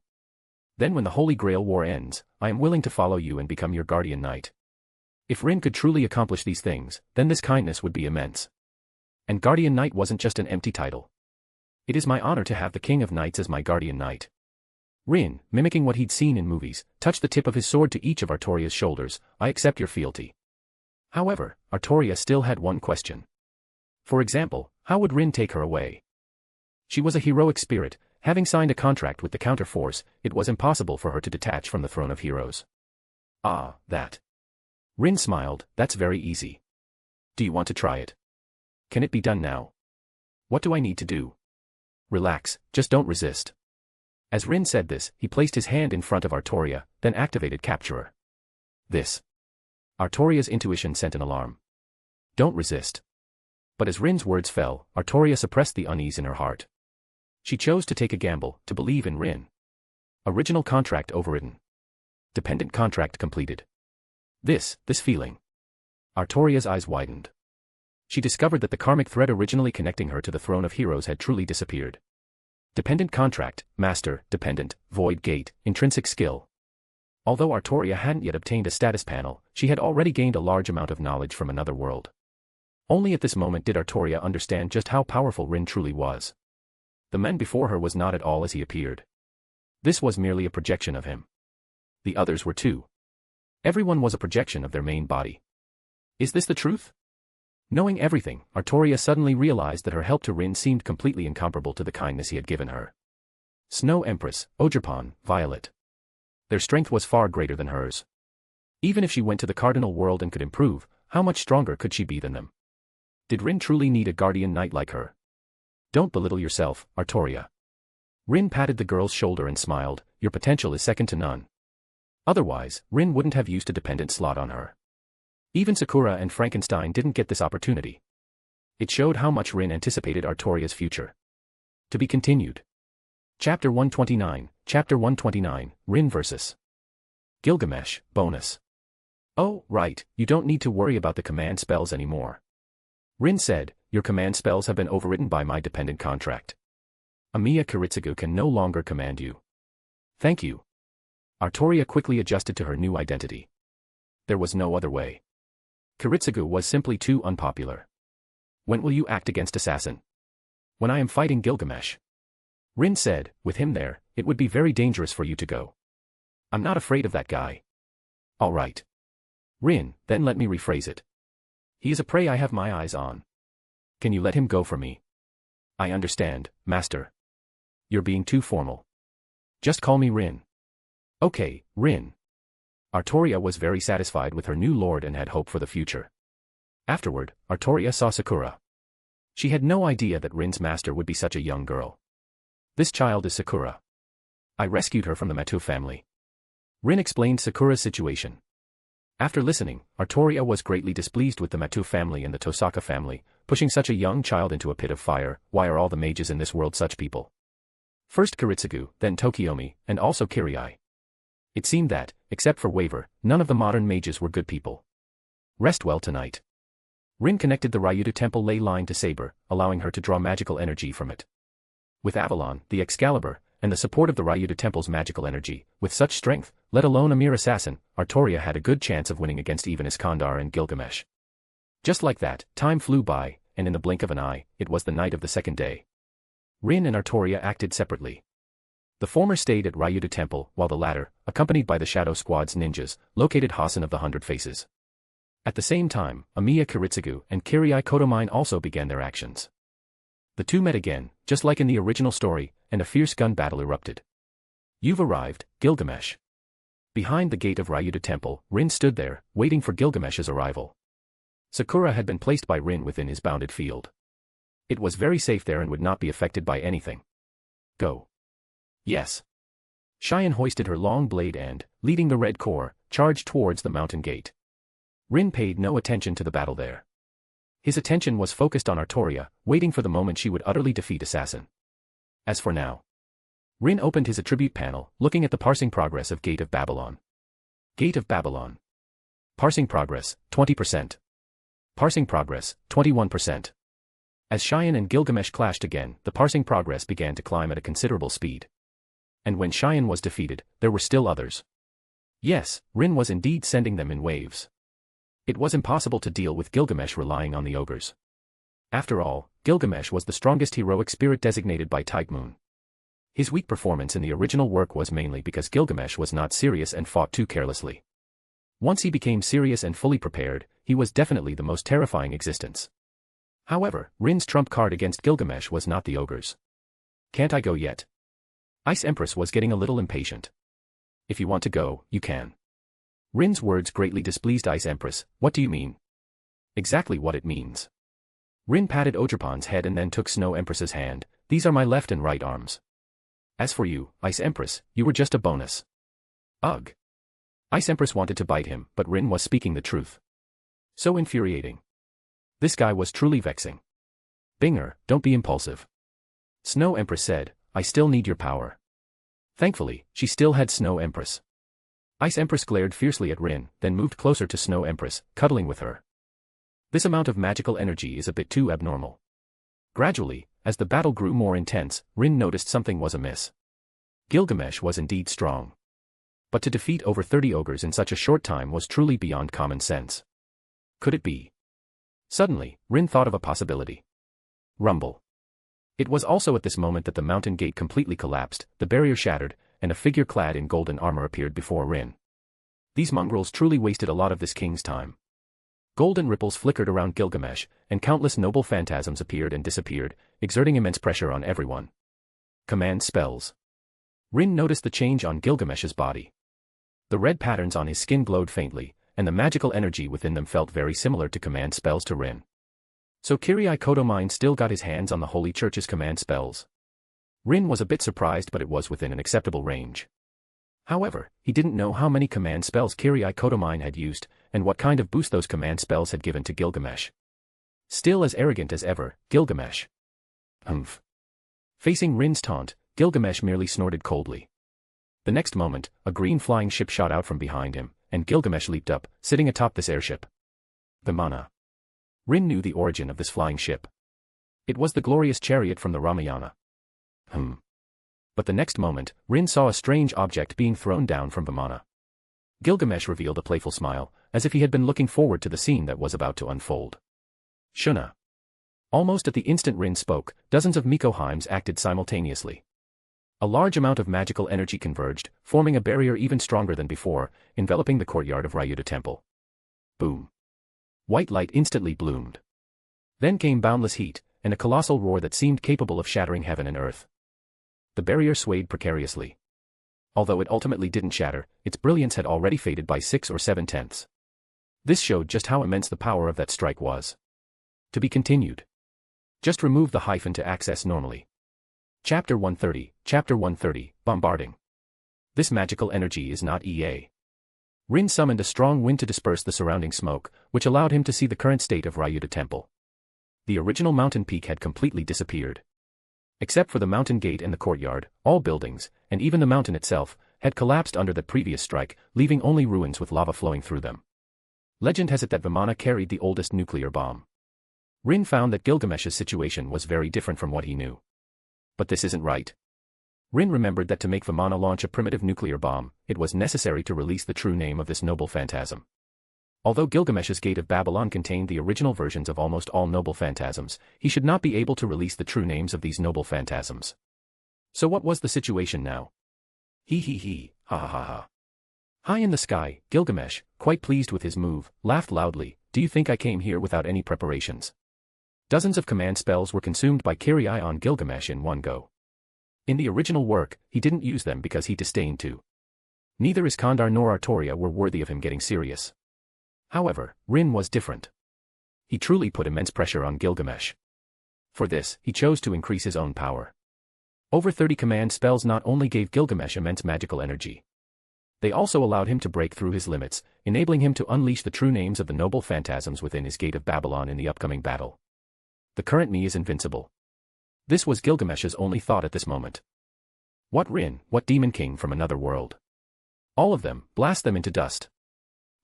Then when the Holy Grail War ends, I am willing to follow you and become your guardian knight. If Rin could truly accomplish these things, then this kindness would be immense. And guardian knight wasn't just an empty title. It is my honor to have the King of Knights as my guardian knight. Rin, mimicking what he'd seen in movies, touched the tip of his sword to each of Artoria's shoulders, I accept your fealty. However, Artoria still had one question. For example, how would Rin take her away? She was a heroic spirit, having signed a contract with the counterforce, it was impossible for her to detach from the throne of heroes. Ah, that. Rin smiled, that's very easy. Do you want to try it? Can it be done now? What do I need to do? Relax, just don't resist. As Rin said this, he placed his hand in front of Artoria, then activated Capturer. This. Artoria's intuition sent an alarm. Don't resist. But as Rin's words fell, Artoria suppressed the unease in her heart. She chose to take a gamble, to believe in Rin. Original contract overridden. Dependent contract completed. This feeling. Artoria's eyes widened. She discovered that the karmic thread originally connecting her to the throne of heroes had truly disappeared. Dependent contract, master, dependent, void gate, intrinsic skill. Although Artoria hadn't yet obtained a status panel, she had already gained a large amount of knowledge from another world. Only at this moment did Artoria understand just how powerful Rin truly was. The man before her was not at all as he appeared. This was merely a projection of him. The others were too. Everyone was a projection of their main body. Is this the truth? Knowing everything, Artoria suddenly realized that her help to Rin seemed completely incomparable to the kindness he had given her. Snow Empress, Ogerpon, Violet. Their strength was far greater than hers. Even if she went to the Cardinal world and could improve, how much stronger could she be than them? Did Rin truly need a guardian knight like her? Don't belittle yourself, Artoria. Rin patted the girl's shoulder and smiled, your potential is second to none. Otherwise, Rin wouldn't have used a dependent slot on her. Even Sakura and Frankenstein didn't get this opportunity. It showed how much Rin anticipated Artoria's future. To be continued. Chapter 129, Rin vs. Gilgamesh, bonus. Oh, right, you don't need to worry about the command spells anymore. Rin said, your command spells have been overwritten by my dependent contract. Amiya Kiritsugu can no longer command you. Thank you. Artoria quickly adjusted to her new identity. There was no other way. Kiritsugu was simply too unpopular. When will you act against Assassin? When I am fighting Gilgamesh. Rin said, with him there, it would be very dangerous for you to go. I'm not afraid of that guy. All right. Rin, then let me rephrase it. He is a prey I have my eyes on. Can you let him go for me? I understand, Master. You're being too formal. Just call me Rin. Okay, Rin. Artoria was very satisfied with her new lord and had hope for the future. Afterward, Artoria saw Sakura. She had no idea that Rin's master would be such a young girl. This child is Sakura. I rescued her from the Matu family. Rin explained Sakura's situation. After listening, Artoria was greatly displeased with the Matu family and the Tosaka family, pushing such a young child into a pit of fire. Why are all the mages in this world such people? First Kiritsugu, then Tokiomi, and also Kirai. It seemed that, except for Waver, none of the modern mages were good people. Rest well tonight. Rin connected the Ryudu Temple ley line to Saber, allowing her to draw magical energy from it. With Avalon, the Excalibur, and the support of the Ryudu Temple's magical energy, with such strength, let alone a mere assassin, Artoria had a good chance of winning against even Iskandar and Gilgamesh. Just like that, time flew by, and in the blink of an eye, it was the night of the second day. Rin and Artoria acted separately. The former stayed at Ryudu Temple, while the latter, accompanied by the Shadow Squad's ninjas, located Hasen of the 100 Faces. At the same time, Amiya Kiritsugu and Kirai Kotomine also began their actions. The two met again, just like in the original story, and a fierce gun battle erupted. You've arrived, Gilgamesh. Behind the gate of Ryudu Temple, Rin stood there, waiting for Gilgamesh's arrival. Sakura had been placed by Rin within his bounded field. It was very safe there and would not be affected by anything. Go. Yes. Cheyenne hoisted her long blade and, leading the Red Corps, charged towards the mountain gate. Rin paid no attention to the battle there. His attention was focused on Artoria, waiting for the moment she would utterly defeat Assassin. As for now. Rin opened his attribute panel, looking at the parsing progress of Gate of Babylon. Gate of Babylon. Parsing progress, 20%. Parsing progress, 21%. As Cheyenne and Gilgamesh clashed again, the parsing progress began to climb at a considerable speed. And when Cheyenne was defeated, there were still others. Yes, Rin was indeed sending them in waves. It was impossible to deal with Gilgamesh relying on the ogres. After all, Gilgamesh was the strongest heroic spirit designated by Tykemoon. His weak performance in the original work was mainly because Gilgamesh was not serious and fought too carelessly. Once he became serious and fully prepared, he was definitely the most terrifying existence. However, Rin's trump card against Gilgamesh was not the ogres. Can't I go yet? Ice Empress was getting a little impatient. If you want to go, you can. Rin's words greatly displeased Ice Empress. What do you mean? Exactly what it means. Rin patted Odrapon's head and then took Snow Empress's hand. These are my left and right arms. As for you, Ice Empress, you were just a bonus. Ugh. Ice Empress wanted to bite him, but Rin was speaking the truth. So infuriating. This guy was truly vexing. Binger, don't be impulsive. Snow Empress said, I still need your power. Thankfully, she still had Snow Empress. Ice Empress glared fiercely at Rin, then moved closer to Snow Empress, cuddling with her. This amount of magical energy is a bit too abnormal. Gradually, as the battle grew more intense, Rin noticed something was amiss. Gilgamesh was indeed strong. But to defeat over 30 ogres in such a short time was truly beyond common sense. Could it be? Suddenly, Rin thought of a possibility. Rumble. It was also at this moment that the mountain gate completely collapsed, the barrier shattered, and a figure clad in golden armor appeared before Rin. These mongrels truly wasted a lot of this king's time. Golden ripples flickered around Gilgamesh, and countless noble phantasms appeared and disappeared, exerting immense pressure on everyone. Command spells. Rin noticed the change on Gilgamesh's body. The red patterns on his skin glowed faintly, and the magical energy within them felt very similar to command spells to Rin. So Kirai Kotomine still got his hands on the Holy Church's command spells. Rin was a bit surprised, but it was within an acceptable range. However, he didn't know how many command spells Kirai Kotomine had used, and what kind of boost those command spells had given to Gilgamesh. Still as arrogant as ever, Gilgamesh. Humph. Facing Rin's taunt, Gilgamesh merely snorted coldly. The next moment, a green flying ship shot out from behind him, and Gilgamesh leaped up, sitting atop this airship. Vimana. Rin knew the origin of this flying ship. It was the glorious chariot from the Ramayana. But the next moment, Rin saw a strange object being thrown down from Vimana. Gilgamesh revealed a playful smile, as if he had been looking forward to the scene that was about to unfold. Shuna. Almost at the instant Rin spoke, dozens of Mikoheims acted simultaneously. A large amount of magical energy converged, forming a barrier even stronger than before, enveloping the courtyard of Ryuta Temple. Boom. White light instantly bloomed. Then came boundless heat, and a colossal roar that seemed capable of shattering heaven and earth. The barrier swayed precariously. Although it ultimately didn't shatter, its brilliance had already faded by 6 or 7/10. This showed just how immense the power of that strike was. To be continued. Just remove the hyphen to access normally. Chapter 130, Bombarding. This magical energy is not EA. Rin summoned a strong wind to disperse the surrounding smoke, which allowed him to see the current state of Ryuta Temple. The original mountain peak had completely disappeared. Except for the mountain gate and the courtyard, all buildings, and even the mountain itself, had collapsed under the previous strike, leaving only ruins with lava flowing through them. Legend has it that Vimana carried the oldest nuclear bomb. Rin found that Gilgamesh's situation was very different from what he knew. But this isn't right. Rin remembered that to make Vimana launch a primitive nuclear bomb, it was necessary to release the true name of this noble phantasm. Although Gilgamesh's Gate of Babylon contained the original versions of almost all noble phantasms, he should not be able to release the true names of these noble phantasms. So what was the situation now? Ha ha ha ha. High in the sky, Gilgamesh, quite pleased with his move, laughed loudly. Do you think I came here without any preparations? Dozens of command spells were consumed by Kirai on Gilgamesh in one go. In the original work, he didn't use them because he disdained to. Neither Iskandar nor Artoria were worthy of him getting serious. However, Rin was different. He truly put immense pressure on Gilgamesh. For this, he chose to increase his own power. Over 30 command spells not only gave Gilgamesh immense magical energy. They also allowed him to break through his limits, enabling him to unleash the true names of the noble phantasms within his Gate of Babylon in the upcoming battle. The current me is invincible. This was Gilgamesh's only thought at this moment. What Rin, what demon king from another world? All of them, blast them into dust.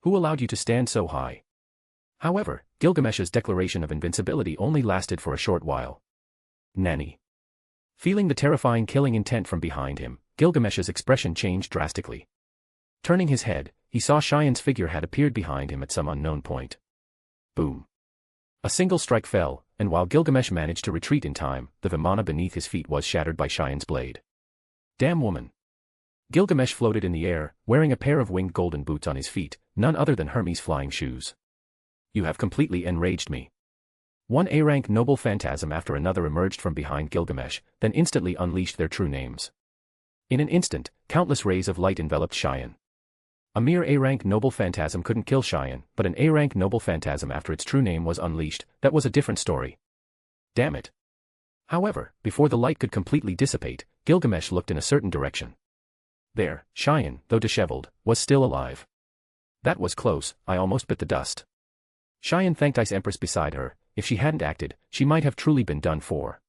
Who allowed you to stand so high? However, Gilgamesh's declaration of invincibility only lasted for a short while. Nani. Feeling the terrifying killing intent from behind him, Gilgamesh's expression changed drastically. Turning his head, he saw Cheyenne figure had appeared behind him at some unknown point. Boom. A single strike fell, and while Gilgamesh managed to retreat in time, the Vimana beneath his feet was shattered by Cheyenne's blade. Damn woman. Gilgamesh floated in the air, wearing a pair of winged golden boots on his feet, none other than Hermes' flying shoes. You have completely enraged me. One A-rank noble phantasm after another emerged from behind Gilgamesh, then instantly unleashed their true names. In an instant, countless rays of light enveloped Cheyenne. A mere A-rank noble phantasm couldn't kill Cheyenne, but an A-rank noble phantasm after its true name was unleashed, that was a different story. Damn it. However, before the light could completely dissipate, Gilgamesh looked in a certain direction. There, Cheyenne, though disheveled, was still alive. That was close, I almost bit the dust. Cheyenne thanked Ice Empress beside her. If she hadn't acted, she might have truly been done for.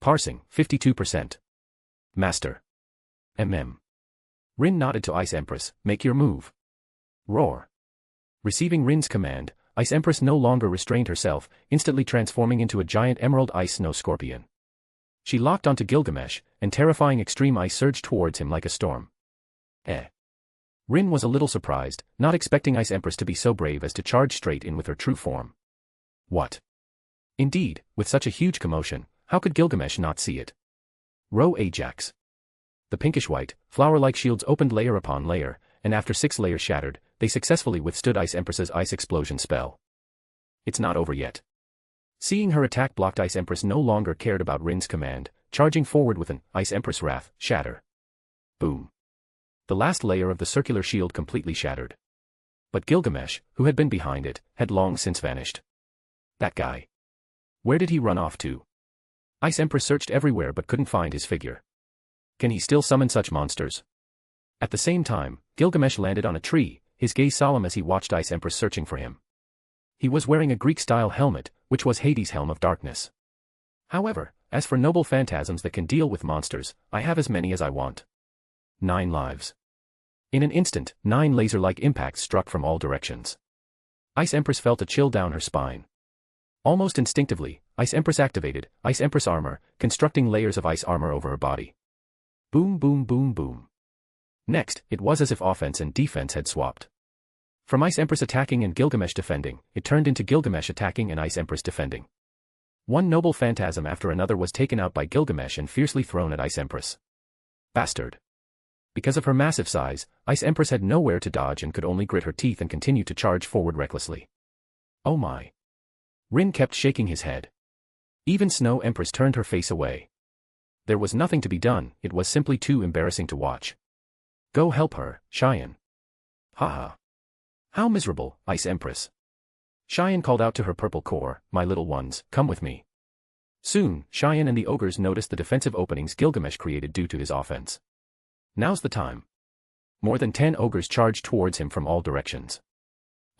Parsing, 52%. Master. Rin nodded to Ice Empress, make your move. Roar. Receiving Rin's command, Ice Empress no longer restrained herself, instantly transforming into a giant emerald ice snow scorpion. She locked onto Gilgamesh, and terrifying extreme ice surged towards him like a storm. Rin was a little surprised, not expecting Ice Empress to be so brave as to charge straight in with her true form. What? Indeed, with such a huge commotion, how could Gilgamesh not see it? Row Ajax. The pinkish-white, flower-like shields opened layer upon layer, and after 6 layers shattered, they successfully withstood Ice Empress's ice explosion spell. It's not over yet. Seeing her attack blocked, Ice Empress no longer cared about Rin's command, charging forward with an Ice Empress Wrath, shatter. Boom. The last layer of the circular shield completely shattered. But Gilgamesh, who had been behind it, had long since vanished. That guy. Where did he run off to? Ice Empress searched everywhere but couldn't find his figure. Can he still summon such monsters? At the same time, Gilgamesh landed on a tree, his gaze solemn as he watched Ice Empress searching for him. He was wearing a Greek-style helmet, which was Hades' helm of darkness. However, as for noble phantasms that can deal with monsters, I have as many as I want. 9 lives. In an instant, 9 laser-like impacts struck from all directions. Ice Empress felt a chill down her spine. Almost instinctively, Ice Empress activated Ice Empress armor, constructing layers of ice armor over her body. Boom boom boom boom. Next, it was as if offense and defense had swapped. From Ice Empress attacking and Gilgamesh defending, it turned into Gilgamesh attacking and Ice Empress defending. One noble phantasm after another was taken out by Gilgamesh and fiercely thrown at Ice Empress. Bastard. Because of her massive size, Ice Empress had nowhere to dodge and could only grit her teeth and continue to charge forward recklessly. Oh my. Rin kept shaking his head. Even Snow Empress turned her face away. There was nothing to be done, it was simply too embarrassing to watch. Go help her, Cheyenne. Haha. How miserable, Ice Empress. Cheyenne called out to her purple core, my little ones, come with me. Soon, Cheyenne and the ogres noticed the defensive openings Gilgamesh created due to his offense. Now's the time. More than 10 ogres charged towards him from all directions.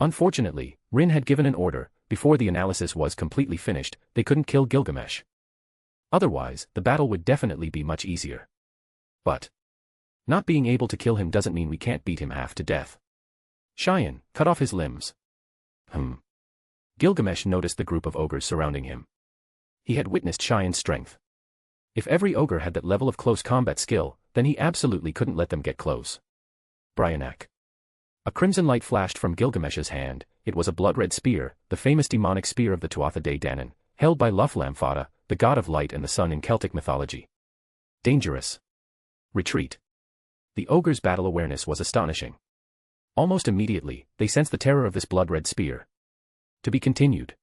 Unfortunately, Rin had given an order, before the analysis was completely finished, they couldn't kill Gilgamesh. Otherwise, the battle would definitely be much easier. But not being able to kill him doesn't mean we can't beat him half to death. Cheyenne, cut off his limbs. Gilgamesh noticed the group of ogres surrounding him. He had witnessed Cheyenne's strength. If every ogre had that level of close combat skill, then he absolutely couldn't let them get close. Bryanak. A crimson light flashed from Gilgamesh's hand, it was a blood-red spear, the famous demonic spear of the Tuatha De Danann, held by Luflamfada, the god of light and the sun in Celtic mythology. Dangerous. Retreat. The ogre's battle awareness was astonishing. Almost immediately, they sensed the terror of this blood-red spear. To be continued.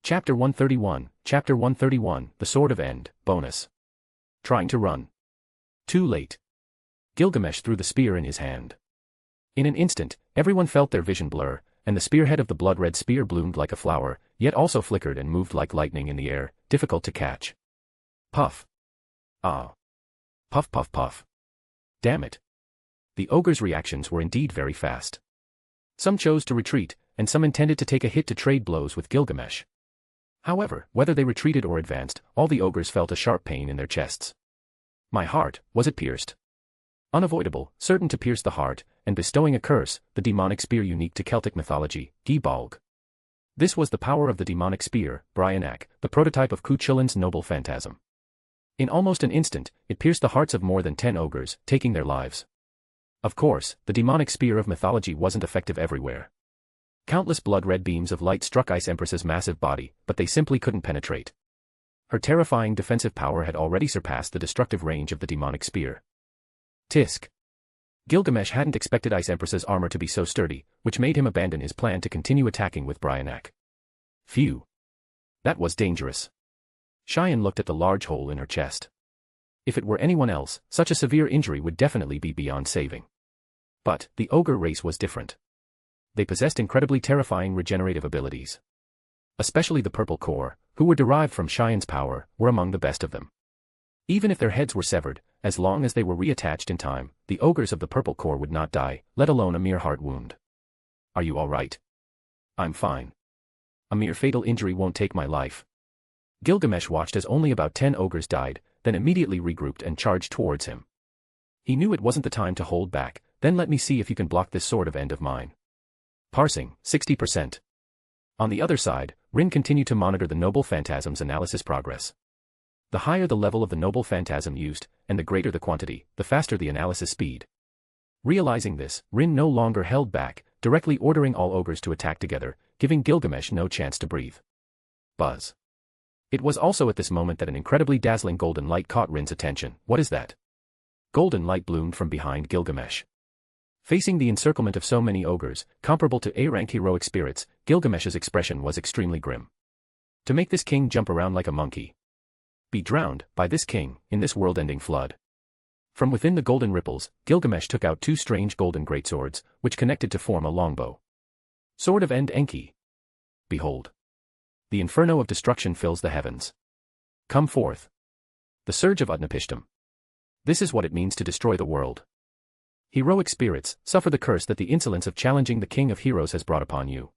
Chapter 131, The Sword of End, bonus. Trying to run. Too late. Gilgamesh threw the spear in his hand. In an instant, everyone felt their vision blur, and the spearhead of the blood-red spear bloomed like a flower, yet also flickered and moved like lightning in the air, difficult to catch. Puff. Ah. Puff puff puff. Damn it. The ogre's reactions were indeed very fast. Some chose to retreat, and some intended to take a hit to trade blows with Gilgamesh. However, whether they retreated or advanced, all the ogres felt a sharp pain in their chests. My heart, was it pierced? Unavoidable, certain to pierce the heart, and bestowing a curse, the demonic spear unique to Celtic mythology, Gibalg. This was the power of the demonic spear, Bryanak, the prototype of Cuchulain's noble phantasm. In almost an instant, it pierced the hearts of more than 10 ogres, taking their lives. Of course, the demonic spear of mythology wasn't effective everywhere. Countless blood-red beams of light struck Ice Empress's massive body, but they simply couldn't penetrate. Her terrifying defensive power had already surpassed the destructive range of the demonic spear. Tisk. Gilgamesh hadn't expected Ice Empress's armor to be so sturdy, which made him abandon his plan to continue attacking with Bryanak. Phew. That was dangerous. Cheyenne looked at the large hole in her chest. If it were anyone else, such a severe injury would definitely be beyond saving. But, the ogre race was different. They possessed incredibly terrifying regenerative abilities. Especially the purple core, who were derived from Cheyenne's power, were among the best of them. Even if their heads were severed, as long as they were reattached in time, the ogres of the purple core would not die, let alone a mere heart wound. Are you all right? I'm fine. A mere fatal injury won't take my life. Gilgamesh watched as only about 10 ogres died, then immediately regrouped and charged towards him. He knew it wasn't the time to hold back, then let me see if you can block this sword of end of mine. Parsing, 60%. On the other side, Rin continued to monitor the noble phantasm's analysis progress. The higher the level of the noble phantasm used, and the greater the quantity, the faster the analysis speed. Realizing this, Rin no longer held back, directly ordering all ogres to attack together, giving Gilgamesh no chance to breathe. Buzz. It was also at this moment that an incredibly dazzling golden light caught Rin's attention. What is that? Golden light bloomed from behind Gilgamesh. Facing the encirclement of so many ogres, comparable to A-rank heroic spirits, Gilgamesh's expression was extremely grim. To make this king jump around like a monkey. Be drowned, by this king, in this world-ending flood. From within the golden ripples, Gilgamesh took out 2 strange golden greatswords, which connected to form a longbow. Sword of End Enki. Behold. The inferno of destruction fills the heavens. Come forth. The surge of Utnapishtim. This is what it means to destroy the world. Heroic spirits, suffer the curse that the insolence of challenging the King of Heroes has brought upon you.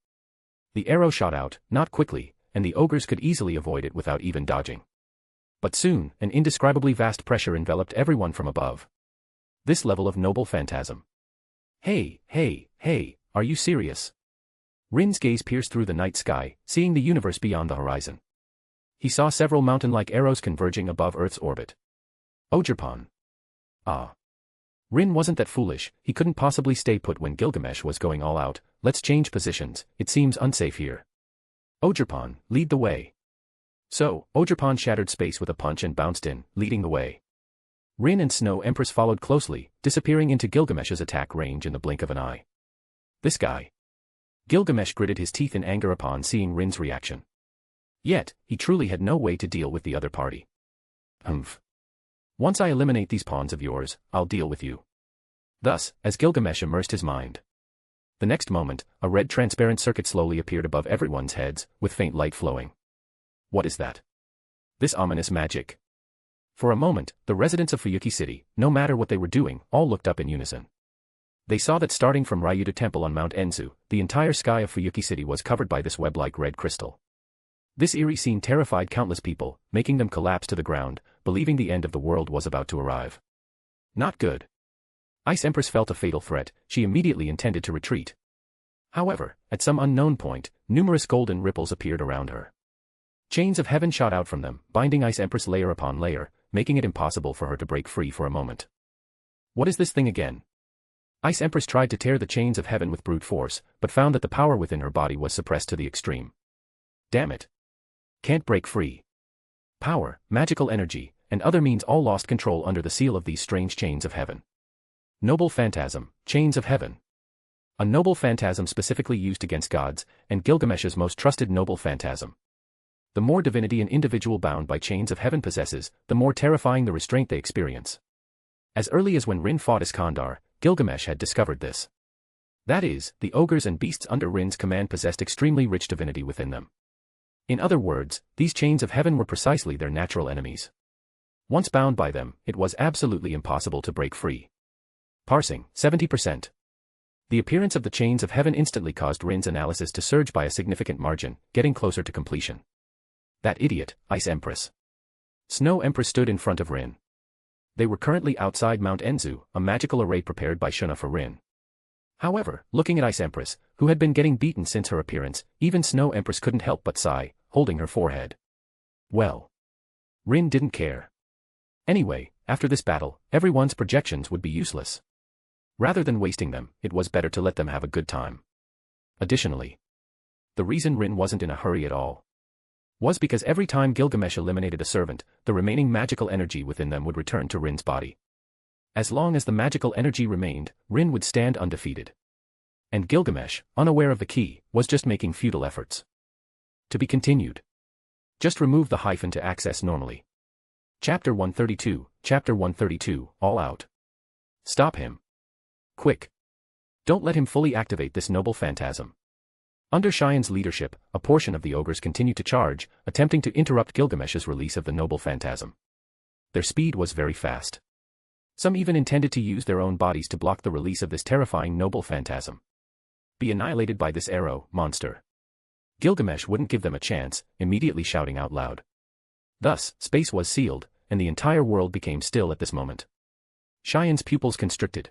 The arrow shot out, not quickly, and the ogres could easily avoid it without even dodging. But soon, an indescribably vast pressure enveloped everyone from above. This level of noble phantasm. Hey, are you serious? Rin's gaze pierced through the night sky, seeing the universe beyond the horizon. He saw several mountain-like arrows converging above Earth's orbit. Ogerpon. Ah. Rin wasn't that foolish, he couldn't possibly stay put when Gilgamesh was going all out. Let's change positions, it seems unsafe here. Ogerpon, lead the way. So, Ogerpon shattered space with a punch and bounced in, leading the way. Rin and Snow Empress followed closely, disappearing into Gilgamesh's attack range in the blink of an eye. This guy. Gilgamesh gritted his teeth in anger upon seeing Rin's reaction. Yet, he truly had no way to deal with the other party. Humph. Once I eliminate these pawns of yours, I'll deal with you. Thus, as Gilgamesh immersed his mind. The next moment, a red transparent circuit slowly appeared above everyone's heads, with faint light flowing. What is that? This ominous magic. For a moment, the residents of Fuyuki City, no matter what they were doing, all looked up in unison. They saw that starting from Ryudo Temple on Mount Enzu, the entire sky of Fuyuki City was covered by this web-like red crystal. This eerie scene terrified countless people, making them collapse to the ground, believing the end of the world was about to arrive. Not good. Ice Empress felt a fatal threat, she immediately intended to retreat. However, at some unknown point, numerous golden ripples appeared around her. Chains of heaven shot out from them, binding Ice Empress layer upon layer, making it impossible for her to break free for a moment. What is this thing again? Ice Empress tried to tear the chains of heaven with brute force, but found that the power within her body was suppressed to the extreme. Damn it. Can't break free. Power, magical energy, and other means all lost control under the seal of these strange chains of heaven. Noble phantasm, chains of heaven. A noble phantasm specifically used against gods, and Gilgamesh's most trusted noble phantasm. The more divinity an individual bound by chains of heaven possesses, the more terrifying the restraint they experience. As early as when Rin fought Iskandar, Gilgamesh had discovered this. That is, the ogres and beasts under Rin's command possessed extremely rich divinity within them. In other words, these chains of heaven were precisely their natural enemies. Once bound by them, it was absolutely impossible to break free. Parsing, 70%. The appearance of the chains of heaven instantly caused Rin's analysis to surge by a significant margin, getting closer to completion. That idiot, Ice Empress. Snow Empress stood in front of Rin. They were currently outside Mount Enzu, a magical array prepared by Shuna for Rin. However, looking at Ice Empress, who had been getting beaten since her appearance, even Snow Empress couldn't help but sigh, holding her forehead. Well. Rin didn't care. Anyway, after this battle, everyone's projections would be useless. Rather than wasting them, it was better to let them have a good time. Additionally, the reason Rin wasn't in a hurry at all was because every time Gilgamesh eliminated a servant, the remaining magical energy within them would return to Rin's body. As long as the magical energy remained, Rin would stand undefeated. And Gilgamesh, unaware of the key, was just making futile efforts. To be continued. Just remove the hyphen to access normally. Chapter 132, All Out. Stop him. Quick. Don't let him fully activate this noble phantasm. Under Cheyenne leadership, a portion of the ogres continued to charge, attempting to interrupt Gilgamesh's release of the noble phantasm. Their speed was very fast. Some even intended to use their own bodies to block the release of this terrifying noble phantasm. Be annihilated by this arrow, monster. Gilgamesh wouldn't give them a chance, immediately shouting out loud. Thus, space was sealed, and the entire world became still at this moment. Cheyenne's pupils constricted.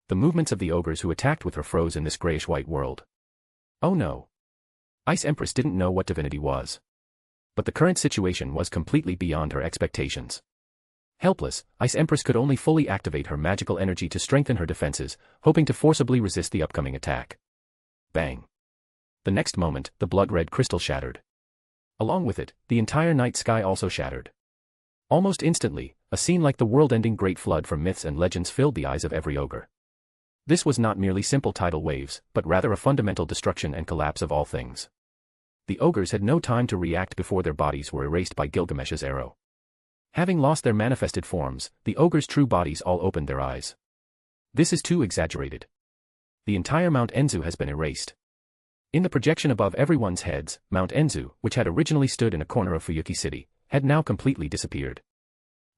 The movements of the ogres who attacked with her froze in this grayish-white world. Oh no. Ice Empress didn't know what divinity was. But the current situation was completely beyond her expectations. Helpless, Ice Empress could only fully activate her magical energy to strengthen her defenses, hoping to forcibly resist the upcoming attack. Bang. The next moment, the blood-red crystal shattered. Along with it, the entire night sky also shattered. Almost instantly, a scene like the world-ending great flood from myths and legends filled the eyes of every ogre. This was not merely simple tidal waves, but rather a fundamental destruction and collapse of all things. The ogres had no time to react before their bodies were erased by Gilgamesh's arrow. Having lost their manifested forms, the ogres' true bodies all opened their eyes. This is too exaggerated. The entire Mount Enzu has been erased. In the projection above everyone's heads, Mount Enzu, which had originally stood in a corner of Fuyuki City, had now completely disappeared.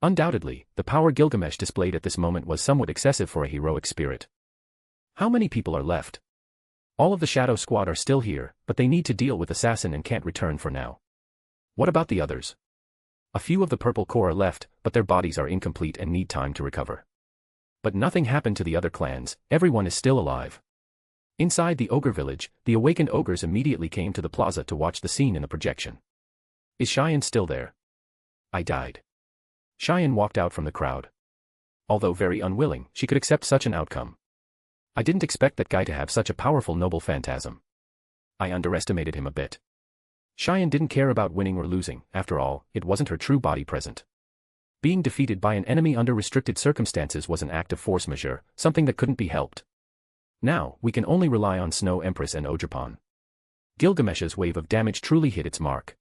Undoubtedly, the power Gilgamesh displayed at this moment was somewhat excessive for a heroic spirit. How many people are left? All of the Shadow Squad are still here, but they need to deal with Assassin and can't return for now. What about the others? A few of the Purple Corps are left, but their bodies are incomplete and need time to recover. But nothing happened to the other clans, everyone is still alive. Inside the Ogre village, the awakened ogres immediately came to the plaza to watch the scene in the projection. Is Cheyenne still there? I died. Cheyenne walked out from the crowd. Although very unwilling, she could accept such an outcome. I didn't expect that guy to have such a powerful noble phantasm. I underestimated him a bit. Cheyenne didn't care about winning or losing, after all, it wasn't her true body present. Being defeated by an enemy under restricted circumstances was an act of force majeure, something that couldn't be helped. Now, we can only rely on Snow Empress and Ogerpon. Gilgamesh's wave of damage truly hit its mark.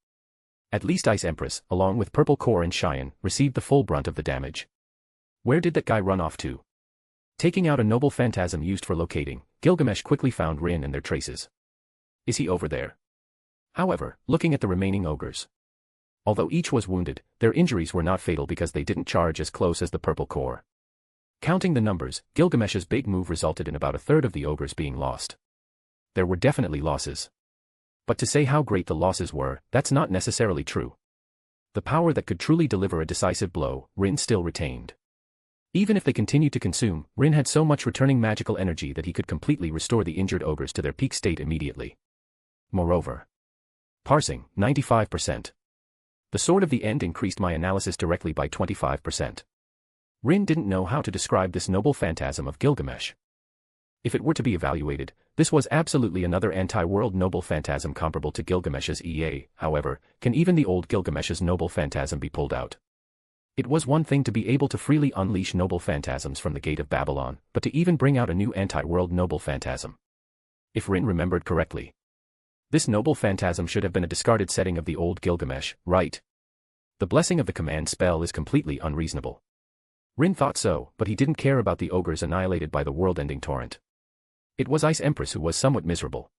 At least Ice Empress, along with Purple Core and Cheyenne, received the full brunt of the damage. Where did that guy run off to? Taking out a noble phantasm used for locating, Gilgamesh quickly found Rin and their traces. Is he over there? However, looking at the remaining ogres. Although each was wounded, their injuries were not fatal because they didn't charge as close as the Purple Core. Counting the numbers, Gilgamesh's big move resulted in about a third of the ogres being lost. There were definitely losses. But to say how great the losses were, that's not necessarily true. The power that could truly deliver a decisive blow, Rin still retained. Even if they continued to consume, Rin had so much returning magical energy that he could completely restore the injured ogres to their peak state immediately. Moreover, parsing, 95%. The Sword of the End increased my analysis directly by 25%. Rin didn't know how to describe this noble phantasm of Gilgamesh. If it were to be evaluated, this was absolutely another anti-world noble phantasm comparable to Gilgamesh's EA, however, can even the old Gilgamesh's noble phantasm be pulled out? It was one thing to be able to freely unleash noble phantasms from the Gate of Babylon, but to even bring out a new anti-world noble phantasm. If Rin remembered correctly, this noble phantasm should have been a discarded setting of the old Gilgamesh, right? The blessing of the command spell is completely unreasonable. Rin thought so, but he didn't care about the ogres annihilated by the world-ending torrent. It was Ice Empress who was somewhat miserable.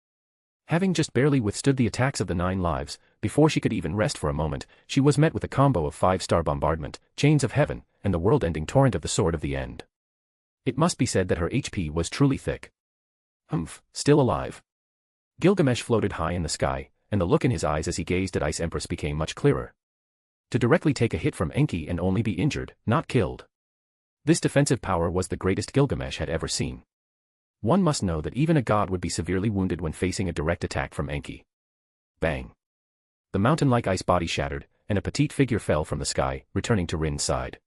Having just barely withstood the attacks of the 9 lives, before she could even rest for a moment, she was met with a combo of 5-star bombardment, chains of heaven, and the world-ending torrent of the Sword of the End. It must be said that her HP was truly thick. Still alive. Gilgamesh floated high in the sky, and the look in his eyes as he gazed at Ice Empress became much clearer. To directly take a hit from Enki and only be injured, not killed. This defensive power was the greatest Gilgamesh had ever seen. One must know that even a god would be severely wounded when facing a direct attack from Enki. Bang. The mountain-like ice body shattered, and a petite figure fell from the sky, returning to Rin's side.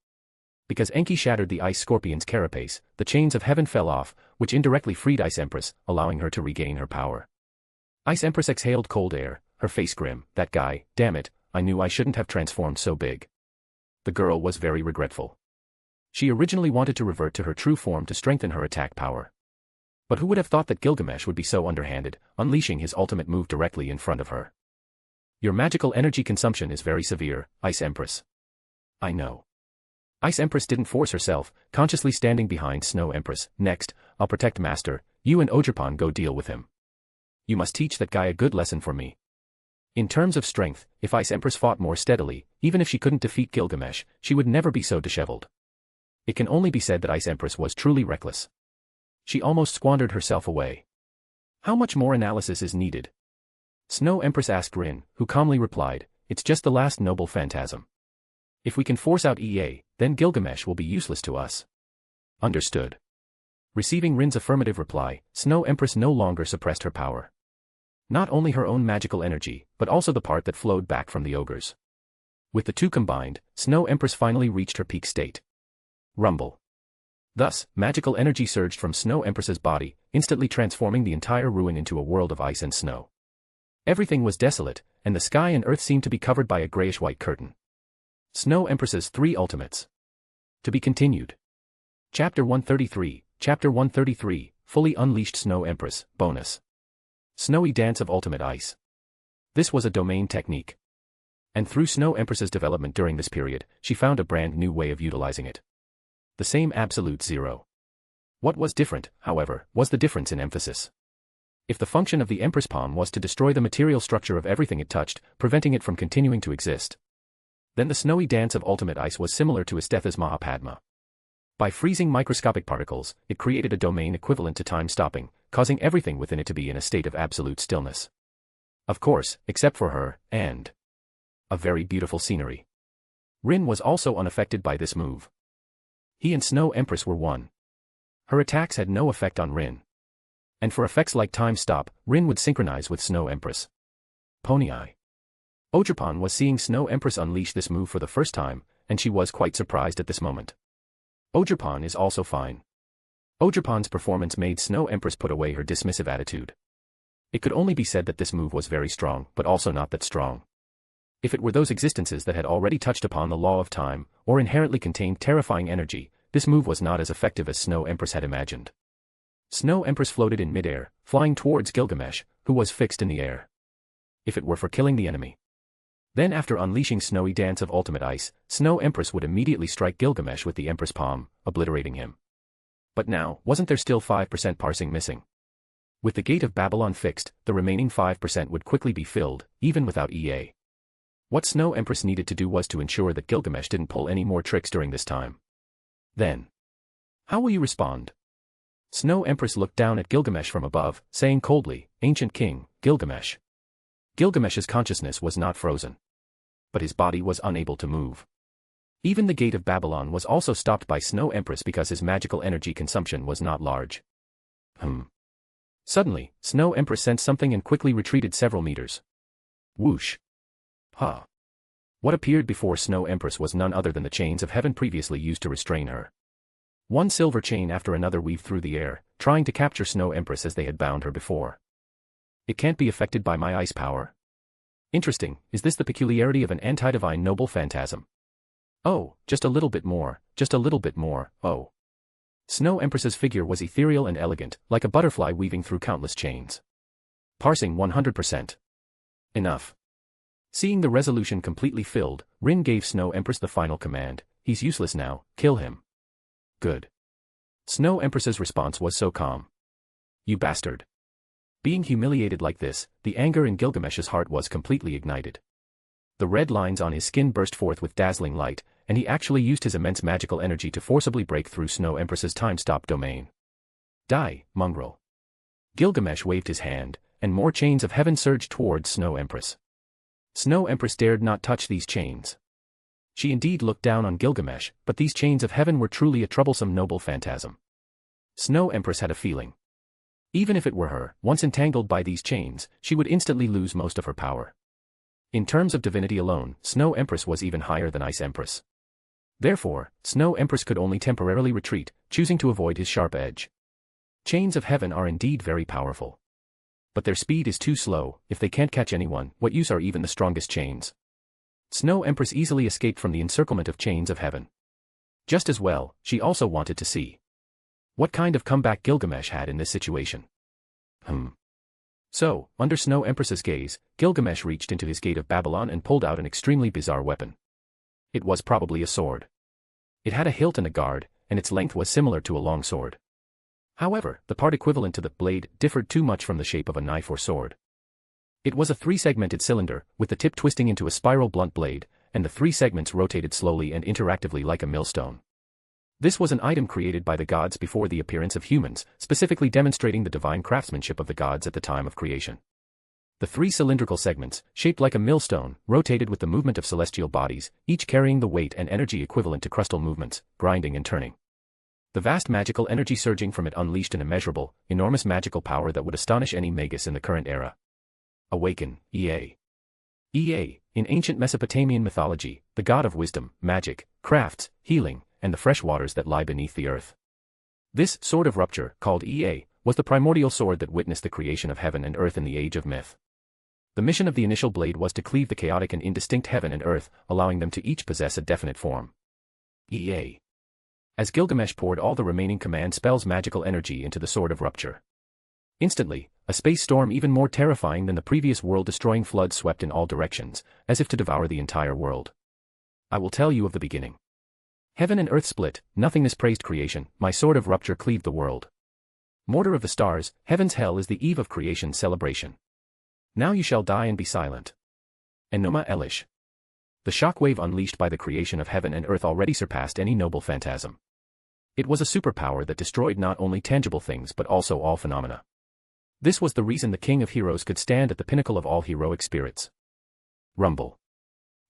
Because Enki shattered the ice scorpion's carapace, the chains of heaven fell off, which indirectly freed Ice Empress, allowing her to regain her power. Ice Empress exhaled cold air, her face grim. That guy, damn it, I knew I shouldn't have transformed so big. The girl was very regretful. She originally wanted to revert to her true form to strengthen her attack power. But who would have thought that Gilgamesh would be so underhanded, unleashing his ultimate move directly in front of her? Your magical energy consumption is very severe, Ice Empress. I know. Ice Empress didn't force herself, consciously standing behind Snow Empress. Next, I'll protect Master, you and Ogerpon go deal with him. You must teach that guy a good lesson for me. In terms of strength, if Ice Empress fought more steadily, even if she couldn't defeat Gilgamesh, she would never be so disheveled. It can only be said that Ice Empress was truly reckless. She almost squandered herself away. How much more analysis is needed? Snow Empress asked Rin, who calmly replied, it's just the last noble phantasm. If we can force out EA, then Gilgamesh will be useless to us. Understood. Receiving Rin's affirmative reply, Snow Empress no longer suppressed her power. Not only her own magical energy, but also the part that flowed back from the ogres. With the two combined, Snow Empress finally reached her peak state. Rumble. Thus, magical energy surged from Snow Empress's body, instantly transforming the entire ruin into a world of ice and snow. Everything was desolate, and the sky and earth seemed to be covered by a grayish-white curtain. Snow Empress's 3 ultimates. To be continued. Chapter 133, Chapter 133, Fully Unleashed Snow Empress, Bonus. Snowy Dance of Ultimate Ice. This was a domain technique. And through Snow Empress's development during this period, she found a brand new way of utilizing it. The same absolute zero. What was different, however, was the difference in emphasis. If the function of the Empress Palm was to destroy the material structure of everything it touched, preventing it from continuing to exist, then the Snowy Dance of Ultimate Ice was similar to Istetha's Mahapadma. By freezing microscopic particles, it created a domain equivalent to time stopping, causing everything within it to be in a state of absolute stillness. Of course, except for her, and a very beautiful scenery. Rin was also unaffected by this move. He and Snow Empress were one. Her attacks had no effect on Rin. And for effects like time stop, Rin would synchronize with Snow Empress. Pony Eye. Ogerpon was seeing Snow Empress unleash this move for the first time, and she was quite surprised at this moment. Ogerpon is also fine. Ogerpon's performance made Snow Empress put away her dismissive attitude. It could only be said that this move was very strong, but also not that strong. If it were those existences that had already touched upon the law of time, or inherently contained terrifying energy, this move was not as effective as Snow Empress had imagined. Snow Empress floated in midair, flying towards Gilgamesh, who was fixed in the air. If it were for killing the enemy. Then after unleashing Snowy Dance of Ultimate Ice, Snow Empress would immediately strike Gilgamesh with the Empress Palm, obliterating him. But now, wasn't there still 5% parsing missing? With the Gate of Babylon fixed, the remaining 5% would quickly be filled, even without EA. What Snow Empress needed to do was to ensure that Gilgamesh didn't pull any more tricks during this time. Then, how will you respond? Snow Empress looked down at Gilgamesh from above, saying coldly, Ancient King, Gilgamesh. Gilgamesh's consciousness was not frozen. But his body was unable to move. Even the Gate of Babylon was also stopped by Snow Empress because his magical energy consumption was not large. Suddenly, Snow Empress sensed something and quickly retreated several meters. Whoosh. What appeared before Snow Empress was none other than the chains of heaven previously used to restrain her. One silver chain after another weaved through the air, trying to capture Snow Empress as they had bound her before. It can't be affected by my ice power. Interesting, is this the peculiarity of an anti-divine noble phantasm? Oh, just a little bit more, oh. Snow Empress's figure was ethereal and elegant, like a butterfly weaving through countless chains. Parsing 100%. Enough. Seeing the resolution completely filled, Rin gave Snow Empress the final command, he's useless now, kill him. Good. Snow Empress's response was so calm. You bastard. Being humiliated like this, the anger in Gilgamesh's heart was completely ignited. The red lines on his skin burst forth with dazzling light, and he actually used his immense magical energy to forcibly break through Snow Empress's time-stop domain. Die, mongrel. Gilgamesh waved his hand, and more chains of heaven surged towards Snow Empress. Snow Empress dared not touch these chains. She indeed looked down on Gilgamesh, but these chains of heaven were truly a troublesome noble phantasm. Snow Empress had a feeling. Even if it were her, once entangled by these chains, she would instantly lose most of her power. In terms of divinity alone, Snow Empress was even higher than Ice Empress. Therefore, Snow Empress could only temporarily retreat, choosing to avoid his sharp edge. Chains of heaven are indeed very powerful. But their speed is too slow, if they can't catch anyone, what use are even the strongest chains? Snow Empress easily escaped from the encirclement of chains of heaven. Just as well, she also wanted to see what kind of comeback Gilgamesh had in this situation. So, under Snow Empress's gaze, Gilgamesh reached into his Gate of Babylon and pulled out an extremely bizarre weapon. It was probably a sword. It had a hilt and a guard, and its length was similar to a long sword. However, the part equivalent to the blade differed too much from the shape of a knife or sword. It was a three-segmented cylinder, with the tip twisting into a spiral blunt blade, and the three segments rotated slowly and interactively like a millstone. This was an item created by the gods before the appearance of humans, specifically demonstrating the divine craftsmanship of the gods at the time of creation. The three cylindrical segments, shaped like a millstone, rotated with the movement of celestial bodies, each carrying the weight and energy equivalent to crustal movements, grinding and turning. The vast magical energy surging from it unleashed an immeasurable, enormous magical power that would astonish any magus in the current era. Awaken, Ea. Ea, in ancient Mesopotamian mythology, the god of wisdom, magic, crafts, healing, and the fresh waters that lie beneath the earth. This sword of rupture, called Ea, was the primordial sword that witnessed the creation of heaven and earth in the age of myth. The mission of the initial blade was to cleave the chaotic and indistinct heaven and earth, allowing them to each possess a definite form. Ea. As Gilgamesh poured all the remaining command spells magical energy into the sword of rupture. Instantly, a space storm even more terrifying than the previous world-destroying flood swept in all directions, as if to devour the entire world. I will tell you of the beginning. Heaven and earth split, nothingness praised creation, my sword of rupture cleaved the world. Mortar of the stars, heaven's hell is the eve of creation's celebration. Now you shall die and be silent. Enoma Elish. The shockwave unleashed by the creation of heaven and earth already surpassed any noble phantasm. It was a superpower that destroyed not only tangible things but also all phenomena. This was the reason the King of Heroes could stand at the pinnacle of all heroic spirits. Rumble.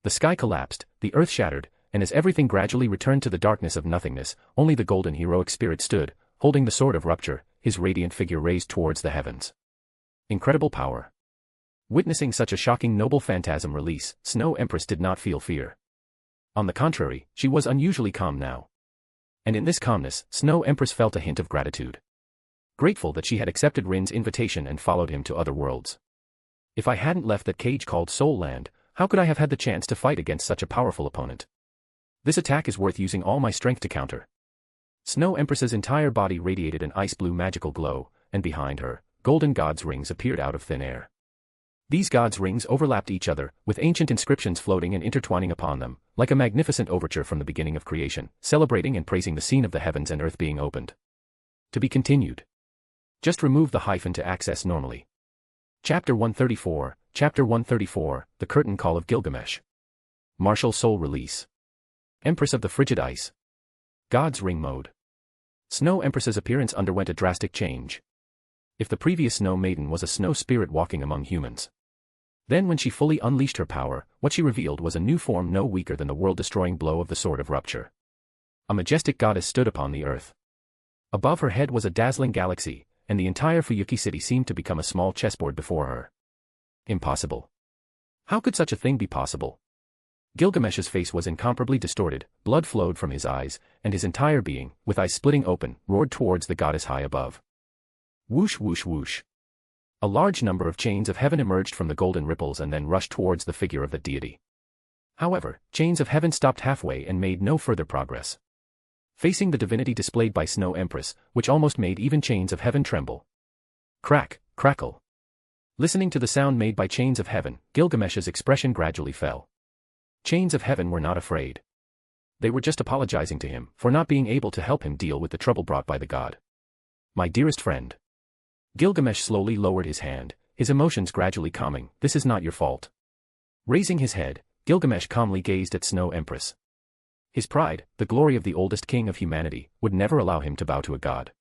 The sky collapsed, the earth shattered, and as everything gradually returned to the darkness of nothingness, only the golden heroic spirit stood, holding the sword of rupture, his radiant figure raised towards the heavens. Incredible power. Witnessing such a shocking noble phantasm release, Snow Empress did not feel fear. On the contrary, she was unusually calm now. And in this calmness, Snow Empress felt a hint of gratitude. Grateful that she had accepted Rin's invitation and followed him to other worlds. If I hadn't left that cage called Soul Land, how could I have had the chance to fight against such a powerful opponent? This attack is worth using all my strength to counter. Snow Empress's entire body radiated an ice-blue magical glow, and behind her, golden gods' rings appeared out of thin air. These gods' rings overlapped each other, with ancient inscriptions floating and intertwining upon them, like a magnificent overture from the beginning of creation, celebrating and praising the scene of the heavens and earth being opened. To be continued. Just remove the hyphen to access normally. Chapter 134, Chapter 134, The Curtain Call of Gilgamesh. Martial Soul Release. Empress of the Frigid Ice. God's Ring Mode. Snow Empress's appearance underwent a drastic change. If the previous Snow Maiden was a snow spirit walking among humans, then when she fully unleashed her power, what she revealed was a new form no weaker than the world-destroying blow of the Sword of Rupture. A majestic goddess stood upon the earth. Above her head was a dazzling galaxy, and the entire Fuyuki city seemed to become a small chessboard before her. Impossible. How could such a thing be possible? Gilgamesh's face was incomparably distorted, blood flowed from his eyes, and his entire being, with eyes splitting open, roared towards the goddess high above. Whoosh whoosh whoosh. A large number of chains of heaven emerged from the golden ripples and then rushed towards the figure of the deity. However, chains of heaven stopped halfway and made no further progress. Facing the divinity displayed by Snow Empress, which almost made even chains of heaven tremble. Crack, crackle. Listening to the sound made by chains of heaven, Gilgamesh's expression gradually fell. Chains of heaven were not afraid. They were just apologizing to him for not being able to help him deal with the trouble brought by the god. My dearest friend. Gilgamesh slowly lowered his hand, his emotions gradually calming. This is not your fault. Raising his head, Gilgamesh calmly gazed at Snow Empress. His pride, the glory of the oldest king of humanity, would never allow him to bow to a god.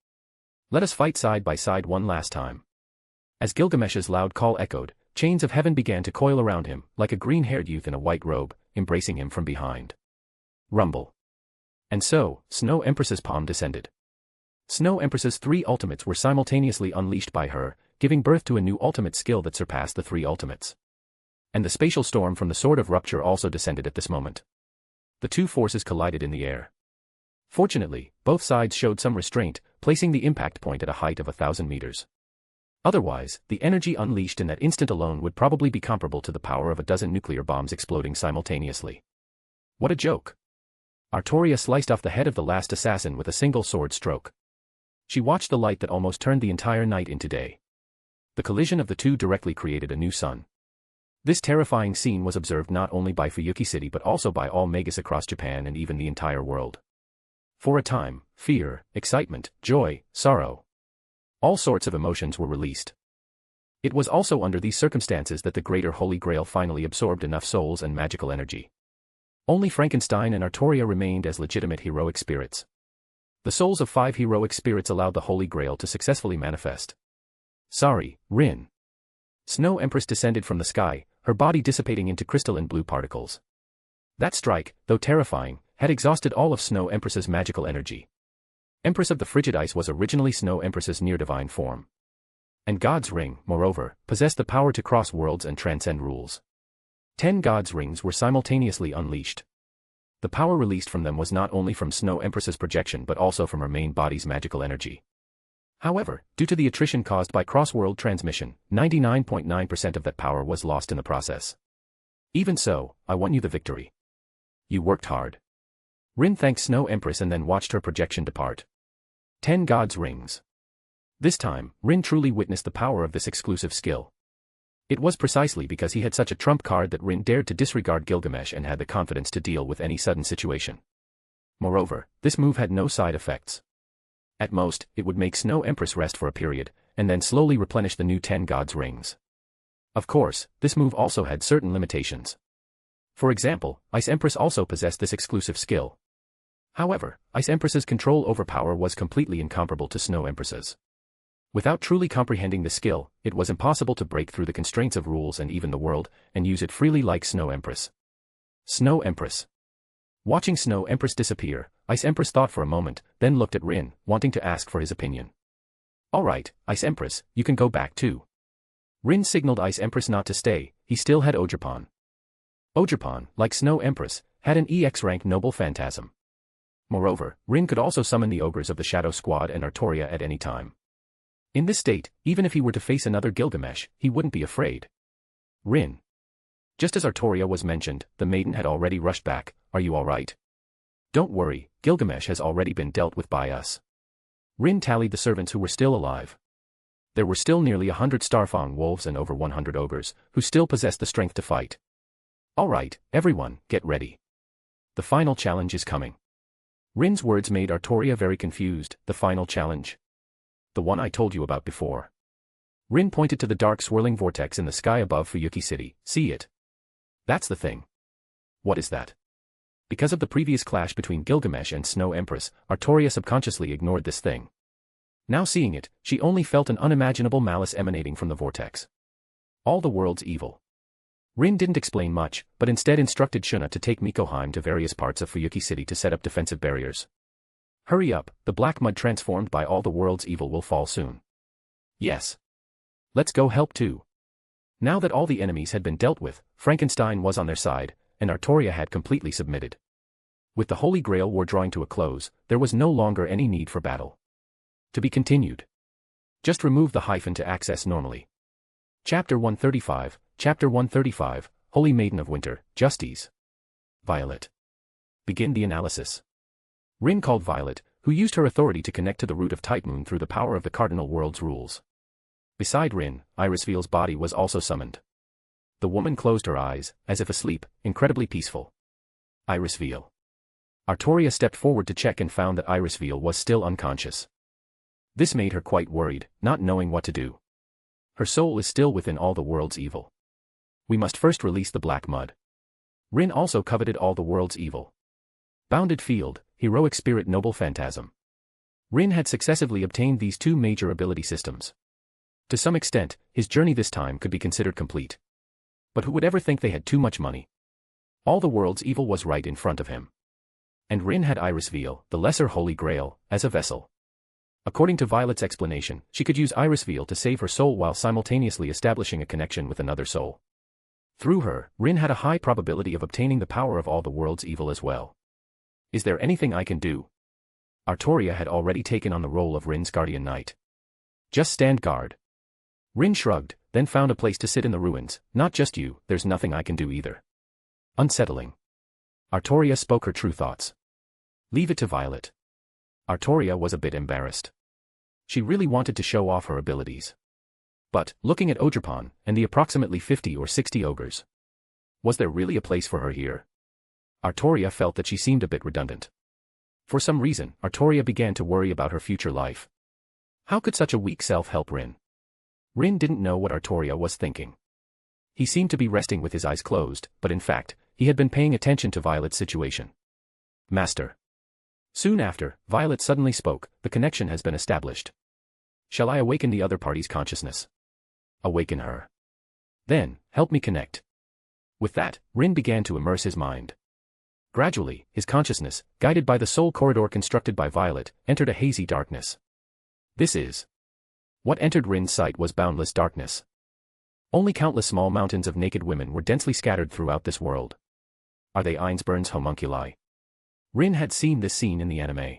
Let us fight side by side one last time. As Gilgamesh's loud call echoed, chains of heaven began to coil around him, like a green-haired youth in a white robe, embracing him from behind. Rumble. And so, Snow Empress's palm descended. Snow Empress's 3 ultimates were simultaneously unleashed by her, giving birth to a new ultimate skill that surpassed the 3 ultimates. And the spatial storm from the Sword of Rupture also descended at this moment. The 2 forces collided in the air. Fortunately, both sides showed some restraint, placing the impact point at a height of 1,000 meters. Otherwise, the energy unleashed in that instant alone would probably be comparable to the power of a dozen nuclear bombs exploding simultaneously. What a joke! Artoria sliced off the head of the last assassin with a single sword stroke. She watched the light that almost turned the entire night into day. The collision of the 2 directly created a new sun. This terrifying scene was observed not only by Fuyuki City but also by all magus across Japan and even the entire world. For a time, fear, excitement, joy, sorrow. All sorts of emotions were released. It was also under these circumstances that the Greater Holy Grail finally absorbed enough souls and magical energy. Only Frankenstein and Artoria remained as legitimate heroic spirits. The souls of 5 heroic spirits allowed the Holy Grail to successfully manifest. Sorry, Rin. Snow Empress descended from the sky, her body dissipating into crystalline blue particles. That strike, though terrifying, had exhausted all of Snow Empress's magical energy. Empress of the Frigid Ice was originally Snow Empress's near-divine form. And God's Ring, moreover, possessed the power to cross worlds and transcend rules. 10 God's Rings were simultaneously unleashed. The power released from them was not only from Snow Empress's projection but also from her main body's magical energy. However, due to the attrition caused by cross-world transmission, 99.9% of that power was lost in the process. Even so, I won you the victory. You worked hard. Rin thanked Snow Empress and then watched her projection depart. 10 God's Rings. This time, Rin truly witnessed the power of this exclusive skill. It was precisely because he had such a trump card that Rin dared to disregard Gilgamesh and had the confidence to deal with any sudden situation. Moreover, this move had no side effects. At most, it would make Snow Empress rest for a period, and then slowly replenish the new 10 God's Rings. Of course, this move also had certain limitations. For example, Ice Empress also possessed this exclusive skill. However, Ice Empress's control over power was completely incomparable to Snow Empress's. Without truly comprehending the skill, it was impossible to break through the constraints of rules and even the world, and use it freely like Snow Empress. Snow Empress. Watching Snow Empress disappear, Ice Empress thought for a moment, then looked at Rin, wanting to ask for his opinion. Alright, Ice Empress, you can go back too. Rin signaled Ice Empress not to stay, he still had Ogerpon. Ogerpon, like Snow Empress, had an EX rank noble phantasm. Moreover, Rin could also summon the ogres of the Shadow Squad and Artoria at any time. In this state, even if he were to face another Gilgamesh, he wouldn't be afraid. Rin. Just as Artoria was mentioned, the maiden had already rushed back. Are you alright? Don't worry, Gilgamesh has already been dealt with by us. Rin tallied the servants who were still alive. There were still nearly 100 Starfang wolves and over 100 ogres, who still possessed the strength to fight. Alright, everyone, get ready. The final challenge is coming. Rin's words made Artoria very confused. The final challenge? The one I told you about before. Rin pointed to the dark swirling vortex in the sky above Fuyuki City. See it? That's the thing. What is that? Because of the previous clash between Gilgamesh and Snow Empress, Artoria subconsciously ignored this thing. Now seeing it, she only felt an unimaginable malice emanating from the vortex. All the world's evil. Rin didn't explain much, but instead instructed Shuna to take Mikoheim to various parts of Fuyuki City to set up defensive barriers. Hurry up, the black mud transformed by all the world's evil will fall soon. Yes. Let's go help too. Now that all the enemies had been dealt with, Frankenstein was on their side, and Artoria had completely submitted. With the Holy Grail War drawing to a close, there was no longer any need for battle. To be continued. Just remove the hyphen to access normally. Chapter 135, Chapter 135, Holy Maiden of Winter, Justice. Violet. Begin the analysis. Rin called Violet, who used her authority to connect to the root of Type Moon through the power of the Cardinal World's rules. Beside Rin, Irisveel's body was also summoned. The woman closed her eyes, as if asleep, incredibly peaceful. Irisveel. Artoria stepped forward to check and found that Irisveel was still unconscious. This made her quite worried, not knowing what to do. Her soul is still within all the world's evil. We must first release the black mud. Rin also coveted all the world's evil. Bounded Field, Heroic Spirit Noble Phantasm. Rin had successively obtained these two major ability systems. To some extent, his journey this time could be considered complete. But who would ever think they had too much money? All the world's evil was right in front of him. And Rin had Irisveel, the Lesser Holy Grail, as a vessel. According to Violet's explanation, she could use Irisveel to save her soul while simultaneously establishing a connection with another soul. Through her, Rin had a high probability of obtaining the power of all the world's evil as well. Is there anything I can do? Artoria had already taken on the role of Rin's guardian knight. Just stand guard. Rin shrugged, then found a place to sit in the ruins. Not just you, there's nothing I can do either. Unsettling. Artoria spoke her true thoughts. Leave it to Violet. Artoria was a bit embarrassed. She really wanted to show off her abilities. But, looking at Ogerpon, and the approximately 50 or 60 ogres. Was there really a place for her here? Artoria felt that she seemed a bit redundant. For some reason, Artoria began to worry about her future life. How could such a weak self help Rin? Rin didn't know what Artoria was thinking. He seemed to be resting with his eyes closed, but in fact, he had been paying attention to Violet's situation. Master. Soon after, Violet suddenly spoke. The connection has been established. Shall I awaken the other party's consciousness? Awaken her. Then, help me connect. With that, Rin began to immerse his mind. Gradually, his consciousness, guided by the soul corridor constructed by Violet, entered a hazy darkness. This is. What entered Rin's sight was boundless darkness. Only countless small mountains of naked women were densely scattered throughout this world. Are they Ainsburn's homunculi? Rin had seen this scene in the anime.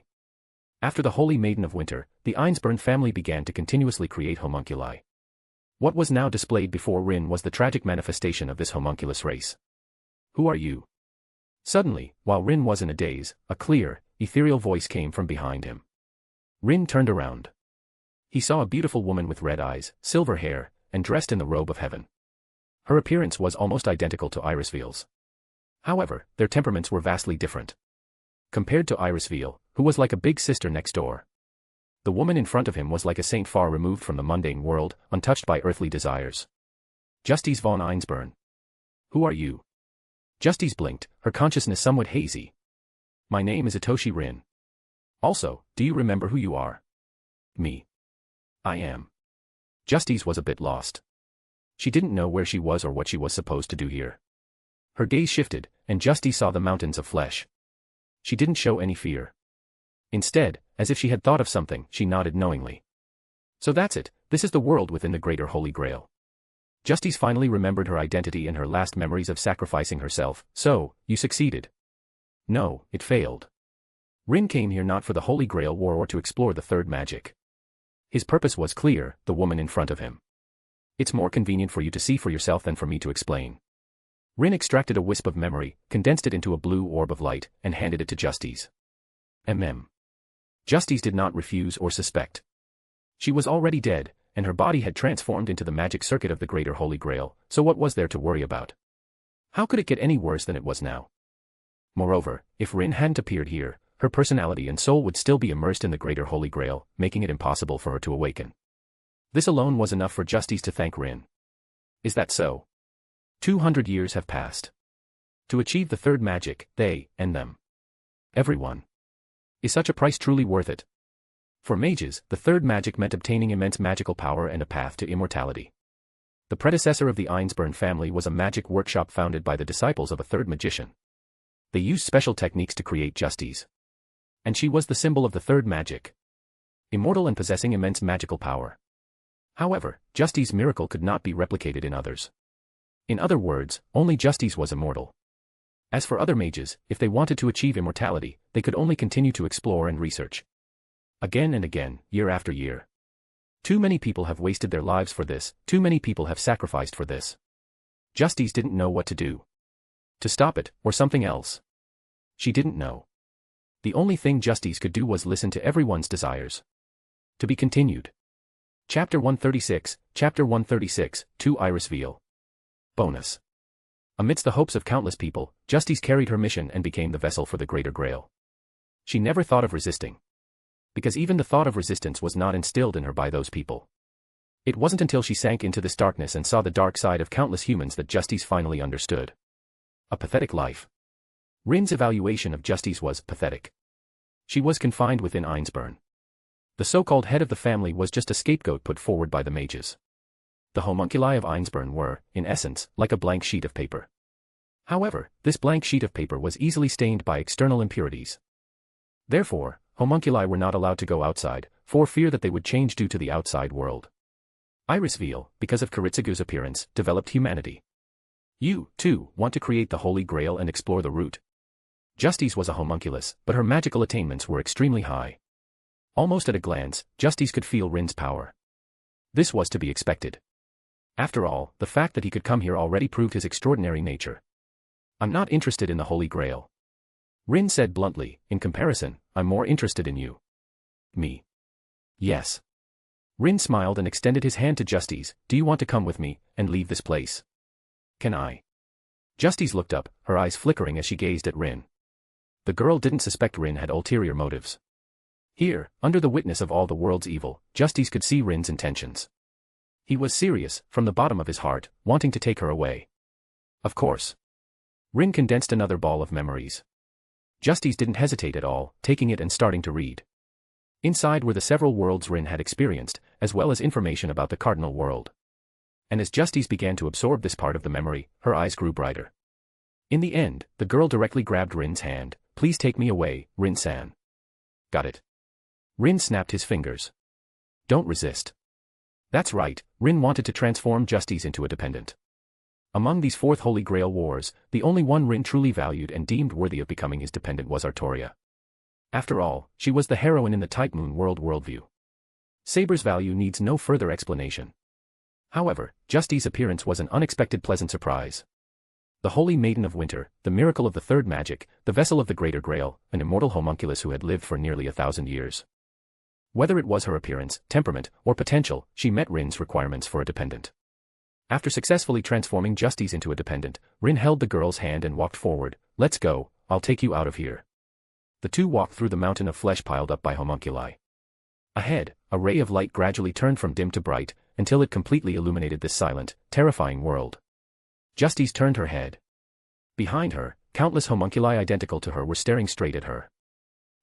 After the Holy Maiden of Winter, the Ainsburn family began to continuously create homunculi. What was now displayed before Rin was the tragic manifestation of this homunculus race. Who are you? Suddenly, while Rin was in a daze, a clear, ethereal voice came from behind him. Rin turned around. He saw a beautiful woman with red eyes, silver hair, and dressed in the robe of heaven. Her appearance was almost identical to Irisveel's. However, their temperaments were vastly different. Compared to Irisveel, who was like a big sister next door. The woman in front of him was like a saint far removed from the mundane world, untouched by earthly desires. Justice von Ainsburn. Who are you? Justice blinked, her consciousness somewhat hazy. My name is Itoshi Rin. Also, do you remember who you are? Me. I am. Justice was a bit lost. She didn't know where she was or what she was supposed to do here. Her gaze shifted, and Justice saw the mountains of flesh. She didn't show any fear. Instead, as if she had thought of something, she nodded knowingly. So that's it, this is the world within the Greater Holy Grail. Justice finally remembered her identity and her last memories of sacrificing herself. So, you succeeded. No, it failed. Rin came here not for the Holy Grail War or to explore the third magic. His purpose was clear, the woman in front of him. It's more convenient for you to see for yourself than for me to explain. Rin extracted a wisp of memory, condensed it into a blue orb of light, and handed it to Justice. Justice did not refuse or suspect. She was already dead, and her body had transformed into the magic circuit of the Greater Holy Grail, so what was there to worry about? How could it get any worse than it was now? Moreover, if Rin hadn't appeared here, her personality and soul would still be immersed in the Greater Holy Grail, making it impossible for her to awaken. This alone was enough for Justice to thank Rin. Is that so? 200 years have passed. To achieve the third magic, they, and them. Everyone. Is such a price truly worth it? For mages, the third magic meant obtaining immense magical power and a path to immortality. The predecessor of the Ainsburn family was a magic workshop founded by the disciples of a third magician. They used special techniques to create Justice. And she was the symbol of the third magic. Immortal and possessing immense magical power. However, Justice's miracle could not be replicated in others. In other words, only Justice was immortal. As for other mages, if they wanted to achieve immortality, they could only continue to explore and research. Again and again, year after year. Too many people have wasted their lives for this, too many people have sacrificed for this. Justice didn't know what to do. To stop it, or something else. She didn't know. The only thing Justice could do was listen to everyone's desires. To be continued. Chapter 136, 2 Iris Veil. Bonus. Amidst the hopes of countless people, Justice carried her mission and became the vessel for the Greater Grail. She never thought of resisting. Because even the thought of resistance was not instilled in her by those people. It wasn't until she sank into this darkness and saw the dark side of countless humans that Justice finally understood. A pathetic life. Rin's evaluation of Justice was pathetic. She was confined within Ainsburn. The so-called head of the family was just a scapegoat put forward by the mages. The homunculi of Ainsburn were, in essence, like a blank sheet of paper. However, this blank sheet of paper was easily stained by external impurities. Therefore, homunculi were not allowed to go outside, for fear that they would change due to the outside world. Iris Veil, because of Kiritsugu's appearance, developed humanity. You, too, want to create the Holy Grail and explore the route. Justice was a homunculus, but her magical attainments were extremely high. Almost at a glance, Justice could feel Rin's power. This was to be expected. After all, the fact that he could come here already proved his extraordinary nature. I'm not interested in the Holy Grail. Rin said bluntly, in comparison, I'm more interested in you. Me. Yes. Rin smiled and extended his hand to Justice, do you want to come with me, and leave this place? Can I? Justice looked up, her eyes flickering as she gazed at Rin. The girl didn't suspect Rin had ulterior motives. Here, under the witness of all the world's evil, Justice could see Rin's intentions. He was serious, from the bottom of his heart, wanting to take her away. Of course. Rin condensed another ball of memories. Justice didn't hesitate at all, taking it and starting to read. Inside were the several worlds Rin had experienced, as well as information about the Cardinal World. And as Justice began to absorb this part of the memory, her eyes grew brighter. In the end, the girl directly grabbed Rin's hand. Please take me away, Rin-san. Got it. Rin snapped his fingers. Don't resist. That's right, Rin wanted to transform Justice into a dependent. Among these fourth Holy Grail wars, the only one Rin truly valued and deemed worthy of becoming his dependent was Artoria. After all, she was the heroine in the Type Moon world worldview. Saber's value needs no further explanation. However, Justice's appearance was an unexpected pleasant surprise. The Holy Maiden of Winter, the miracle of the third magic, the vessel of the Greater Grail, an immortal homunculus who had lived for nearly 1,000 years. Whether it was her appearance, temperament, or potential, she met Rin's requirements for a dependent. After successfully transforming Justice into a dependent, Rin held the girl's hand and walked forward. Let's go, I'll take you out of here. The two walked through the mountain of flesh piled up by homunculi. Ahead, a ray of light gradually turned from dim to bright, until it completely illuminated this silent, terrifying world. Justice turned her head. Behind her, countless homunculi identical to her were staring straight at her.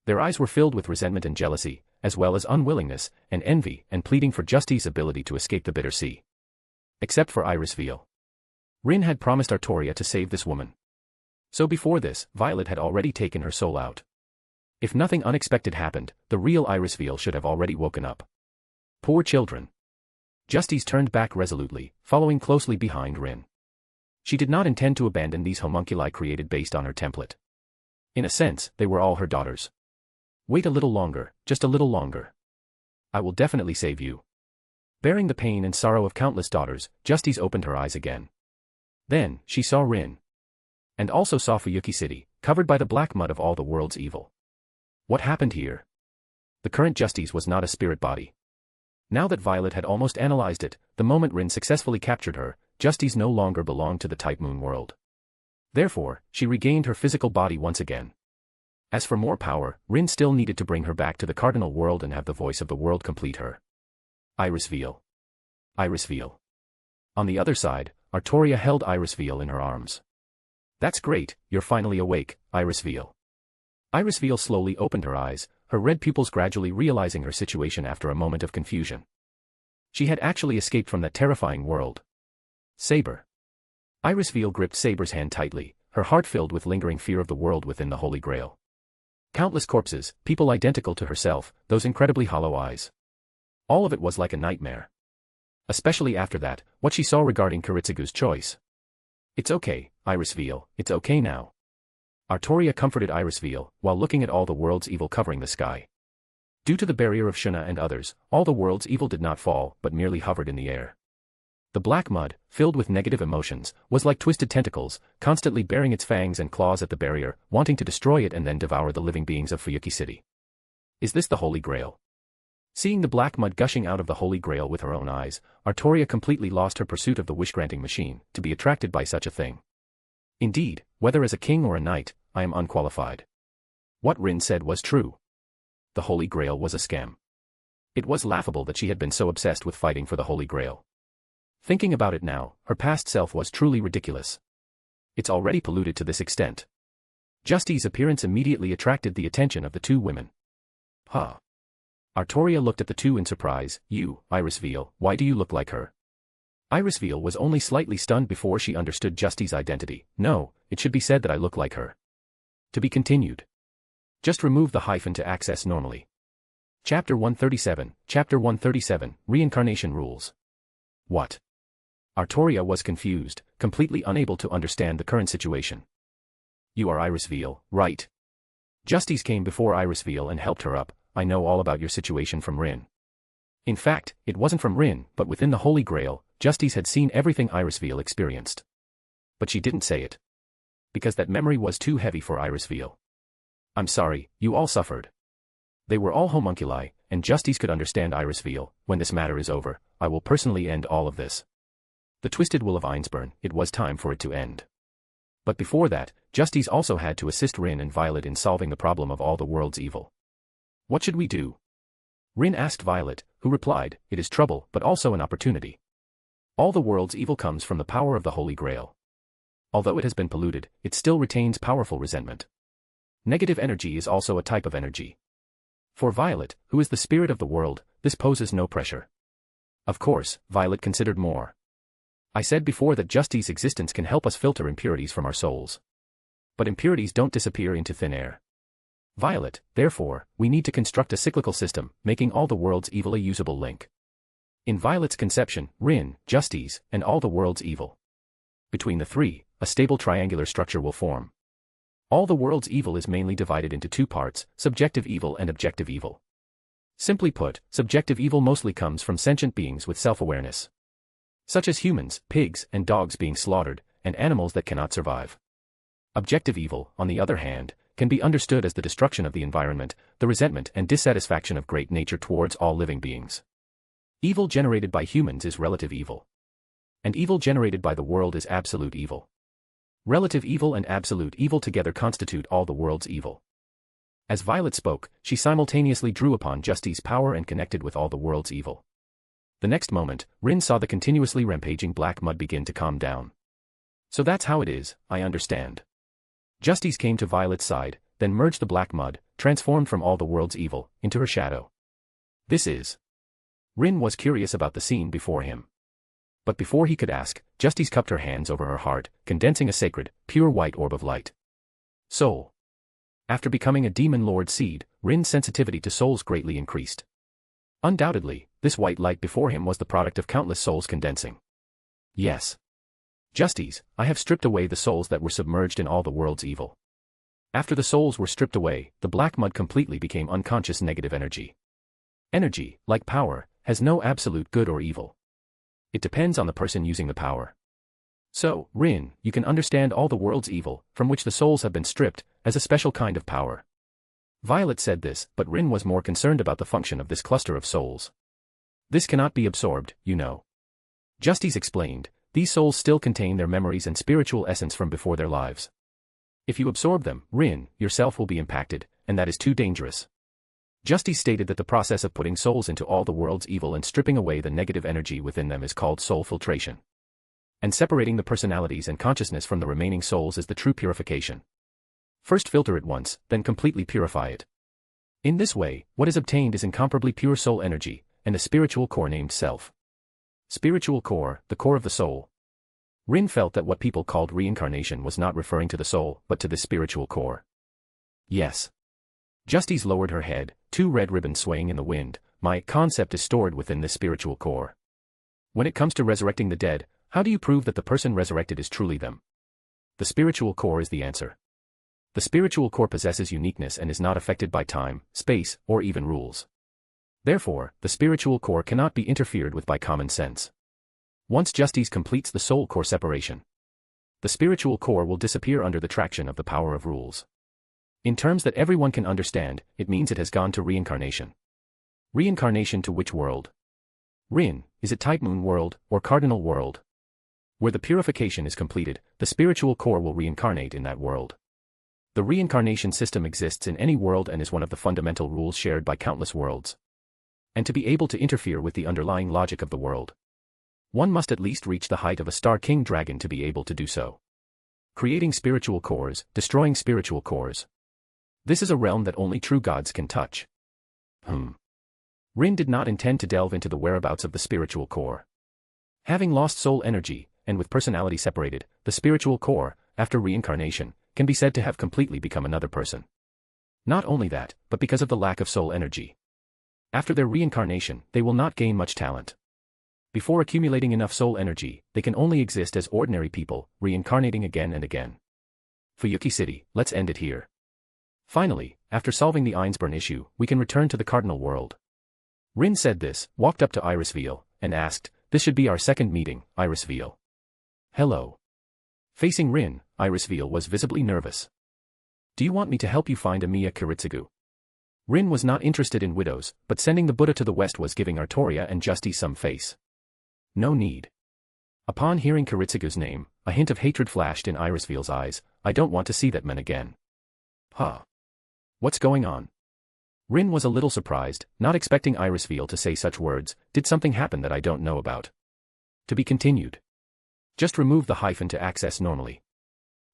Their eyes were filled with resentment and jealousy, as well as unwillingness, and envy, and pleading for Justy's ability to escape the bitter sea. Except for Iris Veil. Rin had promised Artoria to save this woman. So before this, Violet had already taken her soul out. If nothing unexpected happened, the real Iris Veil should have already woken up. Poor children. Justice turned back resolutely, following closely behind Rin. She did not intend to abandon these homunculi created based on her template. In a sense, they were all her daughters. Wait a little longer, just a little longer. I will definitely save you. Bearing the pain and sorrow of countless daughters, Justice opened her eyes again. Then, she saw Rin. And also saw Fuyuki City, covered by the black mud of all the world's evil. What happened here? The current Justice was not a spirit body. Now that Violet had almost analyzed it, the moment Rin successfully captured her, Justice no longer belonged to the Type Moon world. Therefore, she regained her physical body once again. As for more power, Rin still needed to bring her back to the cardinal world and have the voice of the world complete her. Iris Veil. Iris Veil. On the other side, Artoria held Iris Veil in her arms. That's great, you're finally awake, Iris Veil. Iris Veil slowly opened her eyes, her red pupils gradually realizing her situation after a moment of confusion. She had actually escaped from that terrifying world. Saber. Iris Veil gripped Saber's hand tightly, her heart filled with lingering fear of the world within the Holy Grail. Countless corpses, people identical to herself, those incredibly hollow eyes. All of it was like a nightmare. Especially after that, what she saw regarding Kiritsugu's choice. It's okay, Iris Veil, it's okay now. Artoria comforted Iris Veil, while looking at all the world's evil covering the sky. Due to the barrier of Shuna and others, all the world's evil did not fall, but merely hovered in the air. The black mud, filled with negative emotions, was like twisted tentacles, constantly baring its fangs and claws at the barrier, wanting to destroy it and then devour the living beings of Fuyuki City. Is this the Holy Grail? Seeing the black mud gushing out of the Holy Grail with her own eyes, Artoria completely lost her pursuit of the wish-granting machine, to be attracted by such a thing. Indeed, whether as a king or a knight, I am unqualified. What Rin said was true. The Holy Grail was a scam. It was laughable that she had been so obsessed with fighting for the Holy Grail. Thinking about it now, her past self was truly ridiculous. It's already polluted to this extent. Justy's appearance immediately attracted the attention of the two women. Huh. Artoria looked at the two in surprise. You, Iris Veil, why do you look like her? Iris Veil was only slightly stunned before she understood Justy's identity. No, it should be said that I look like her. To be continued. Just remove the hyphen to access normally. Chapter 137, Chapter 137, Reincarnation Rules. What? Artoria was confused, completely unable to understand the current situation. You are Iris Veil, right? Justice came before Iris Veil and helped her up. I know all about your situation from Rin. In fact, it wasn't from Rin, but within the Holy Grail, Justice had seen everything Iris Veil experienced. But she didn't say it. Because that memory was too heavy for Iris Veil. I'm sorry, you all suffered. They were all homunculi, and Justice could understand Iris Veil. When this matter is over, I will personally end all of this. The twisted will of Einsburn, it was time for it to end. But before that, Justice also had to assist Rin and Violet in solving the problem of all the world's evil. What should we do? Rin asked Violet, who replied, it is trouble, but also an opportunity. All the world's evil comes from the power of the Holy Grail. Although it has been polluted, it still retains powerful resentment. Negative energy is also a type of energy. For Violet, who is the spirit of the world, this poses no pressure. Of course, Violet considered more. I said before that Justice's existence can help us filter impurities from our souls. But impurities don't disappear into thin air. Violet, therefore, we need to construct a cyclical system, making all the world's evil a usable link. In Violet's conception, Rin, Justice, and all the world's evil. Between the three, a stable triangular structure will form. All the world's evil is mainly divided into two parts, subjective evil and objective evil. Simply put, subjective evil mostly comes from sentient beings with self-awareness. Such as humans, pigs, and dogs being slaughtered, and animals that cannot survive. Objective evil, on the other hand, can be understood as the destruction of the environment, the resentment and dissatisfaction of great nature towards all living beings. Evil generated by humans is relative evil. And evil generated by the world is absolute evil. Relative evil and absolute evil together constitute all the world's evil. As Violet spoke, she simultaneously drew upon Justice's power and connected with all the world's evil. The next moment, Rin saw the continuously rampaging black mud begin to calm down. So that's how it is, I understand. Justice came to Violet's side, then merged the black mud, transformed from all the world's evil, into her shadow. This is. Rin was curious about the scene before him. But before he could ask, Justice cupped her hands over her heart, condensing a sacred, pure white orb of light. Soul. After becoming a demon lord seed, Rin's sensitivity to souls greatly increased. Undoubtedly, this white light before him was the product of countless souls condensing. Yes. Justice, I have stripped away the souls that were submerged in all the world's evil. After the souls were stripped away, the black mud completely became unconscious negative energy. Energy, like power, has no absolute good or evil. It depends on the person using the power. So, Rin, you can understand all the world's evil, from which the souls have been stripped, as a special kind of power. Violet said this, but Rin was more concerned about the function of this cluster of souls. This cannot be absorbed, you know. Justice explained, these souls still contain their memories and spiritual essence from before their lives. If you absorb them, Rin, yourself will be impacted, and that is too dangerous. Justice stated that the process of putting souls into all the world's evil and stripping away the negative energy within them is called soul filtration. And separating the personalities and consciousness from the remaining souls is the true purification. First filter it once, then completely purify it. In this way, what is obtained is incomparably pure soul energy, and a spiritual core named self. Spiritual core, the core of the soul. Rin felt that what people called reincarnation was not referring to the soul, but to the spiritual core. Yes. Justice lowered her head, two red ribbons swaying in the wind. My concept is stored within this spiritual core. When it comes to resurrecting the dead, how do you prove that the person resurrected is truly them? The spiritual core is the answer. The spiritual core possesses uniqueness and is not affected by time, space, or even rules. Therefore, the spiritual core cannot be interfered with by common sense. Once Justice completes the soul core separation, the spiritual core will disappear under the traction of the power of rules. In terms that everyone can understand, it means it has gone to reincarnation. Reincarnation to which world? Rin, is it Type Moon world, or Cardinal world? Where the purification is completed, the spiritual core will reincarnate in that world. The reincarnation system exists in any world and is one of the fundamental rules shared by countless worlds. And to be able to interfere with the underlying logic of the world, one must at least reach the height of a Star King dragon to be able to do so. Creating spiritual cores, destroying spiritual cores. This is a realm that only true gods can touch. Rin did not intend to delve into the whereabouts of the spiritual core. Having lost soul energy, and with personality separated, the spiritual core, after reincarnation, can be said to have completely become another person. Not only that, but because of the lack of soul energy. After their reincarnation, they will not gain much talent. Before accumulating enough soul energy, they can only exist as ordinary people, reincarnating again and again. Fuyuki City, let's end it here. Finally, after solving the Einsburn issue, we can return to the Cardinal world. Rin said this, walked up to Irisveal, and asked, this should be our second meeting, Irisveal. Hello. Facing Rin, Irisveal was visibly nervous. Do you want me to help you find Amiya Kiritsugu? Rin was not interested in widows, but sending the Buddha to the west was giving Artoria and Justice some face. No need. Upon hearing Kiritsugu's name, a hint of hatred flashed in Irisveal's eyes. I don't want to see that man again. Huh. What's going on? Rin was a little surprised, not expecting Irisveal to say such words. Did something happen that I don't know about? To be continued. Just remove the hyphen to access normally.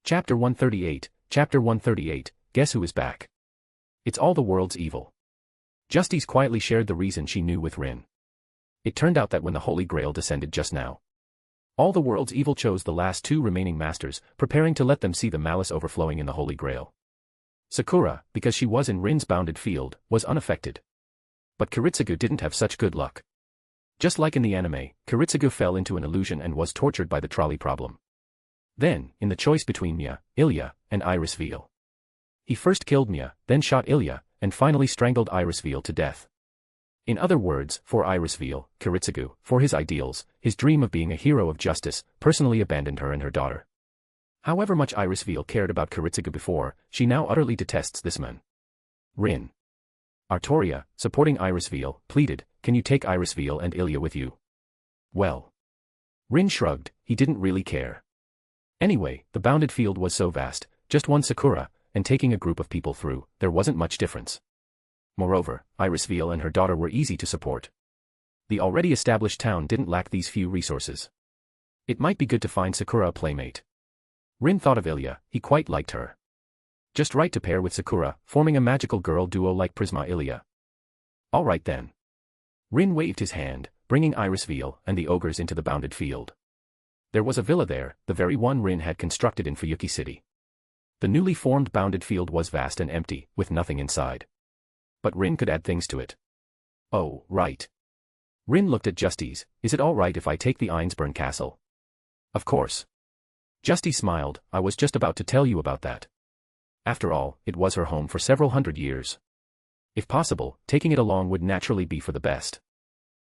Chapter 138, Chapter 138, Guess Who is Back? It's all the world's evil. Justice quietly shared the reason she knew with Rin. It turned out that when the Holy Grail descended just now, all the world's evil chose the last two remaining masters, preparing to let them see the malice overflowing in the Holy Grail. Sakura, because she was in Rin's bounded field, was unaffected. But Kiritsugu didn't have such good luck. Just like in the anime, Kiritsugu fell into an illusion and was tortured by the trolley problem. Then, in the choice between Mia, Ilya, and Irisveal, he first killed Mia, then shot Ilya, and finally strangled Irisveal to death. In other words, for Irisveal, Kiritsugu, for his ideals, his dream of being a hero of justice, personally abandoned her and her daughter. However much Irisveal cared about Kiritsugu before, she now utterly detests this man. Rin. Artoria, supporting Irisveal, pleaded, can you take Irisveal and Ilya with you? Well. Rin shrugged, he didn't really care. Anyway, the bounded field was so vast, just one Sakura, and taking a group of people through, there wasn't much difference. Moreover, Irisveal and her daughter were easy to support. The already established town didn't lack these few resources. It might be good to find Sakura a playmate. Rin thought of Ilya, he quite liked her. Just right to pair with Sakura, forming a magical girl duo like Prisma Ilya. Alright then. Rin waved his hand, bringing Irisveal and the ogres into the bounded field. There was a villa there, the very one Rin had constructed in Fuyuki City. The newly formed bounded field was vast and empty, with nothing inside. But Rin could add things to it. Oh, right. Rin looked at Justice. Is it all right if I take the Einsburn castle? Of course. Justice smiled. I was just about to tell you about that. After all, it was her home for several hundred years. If possible, taking it along would naturally be for the best.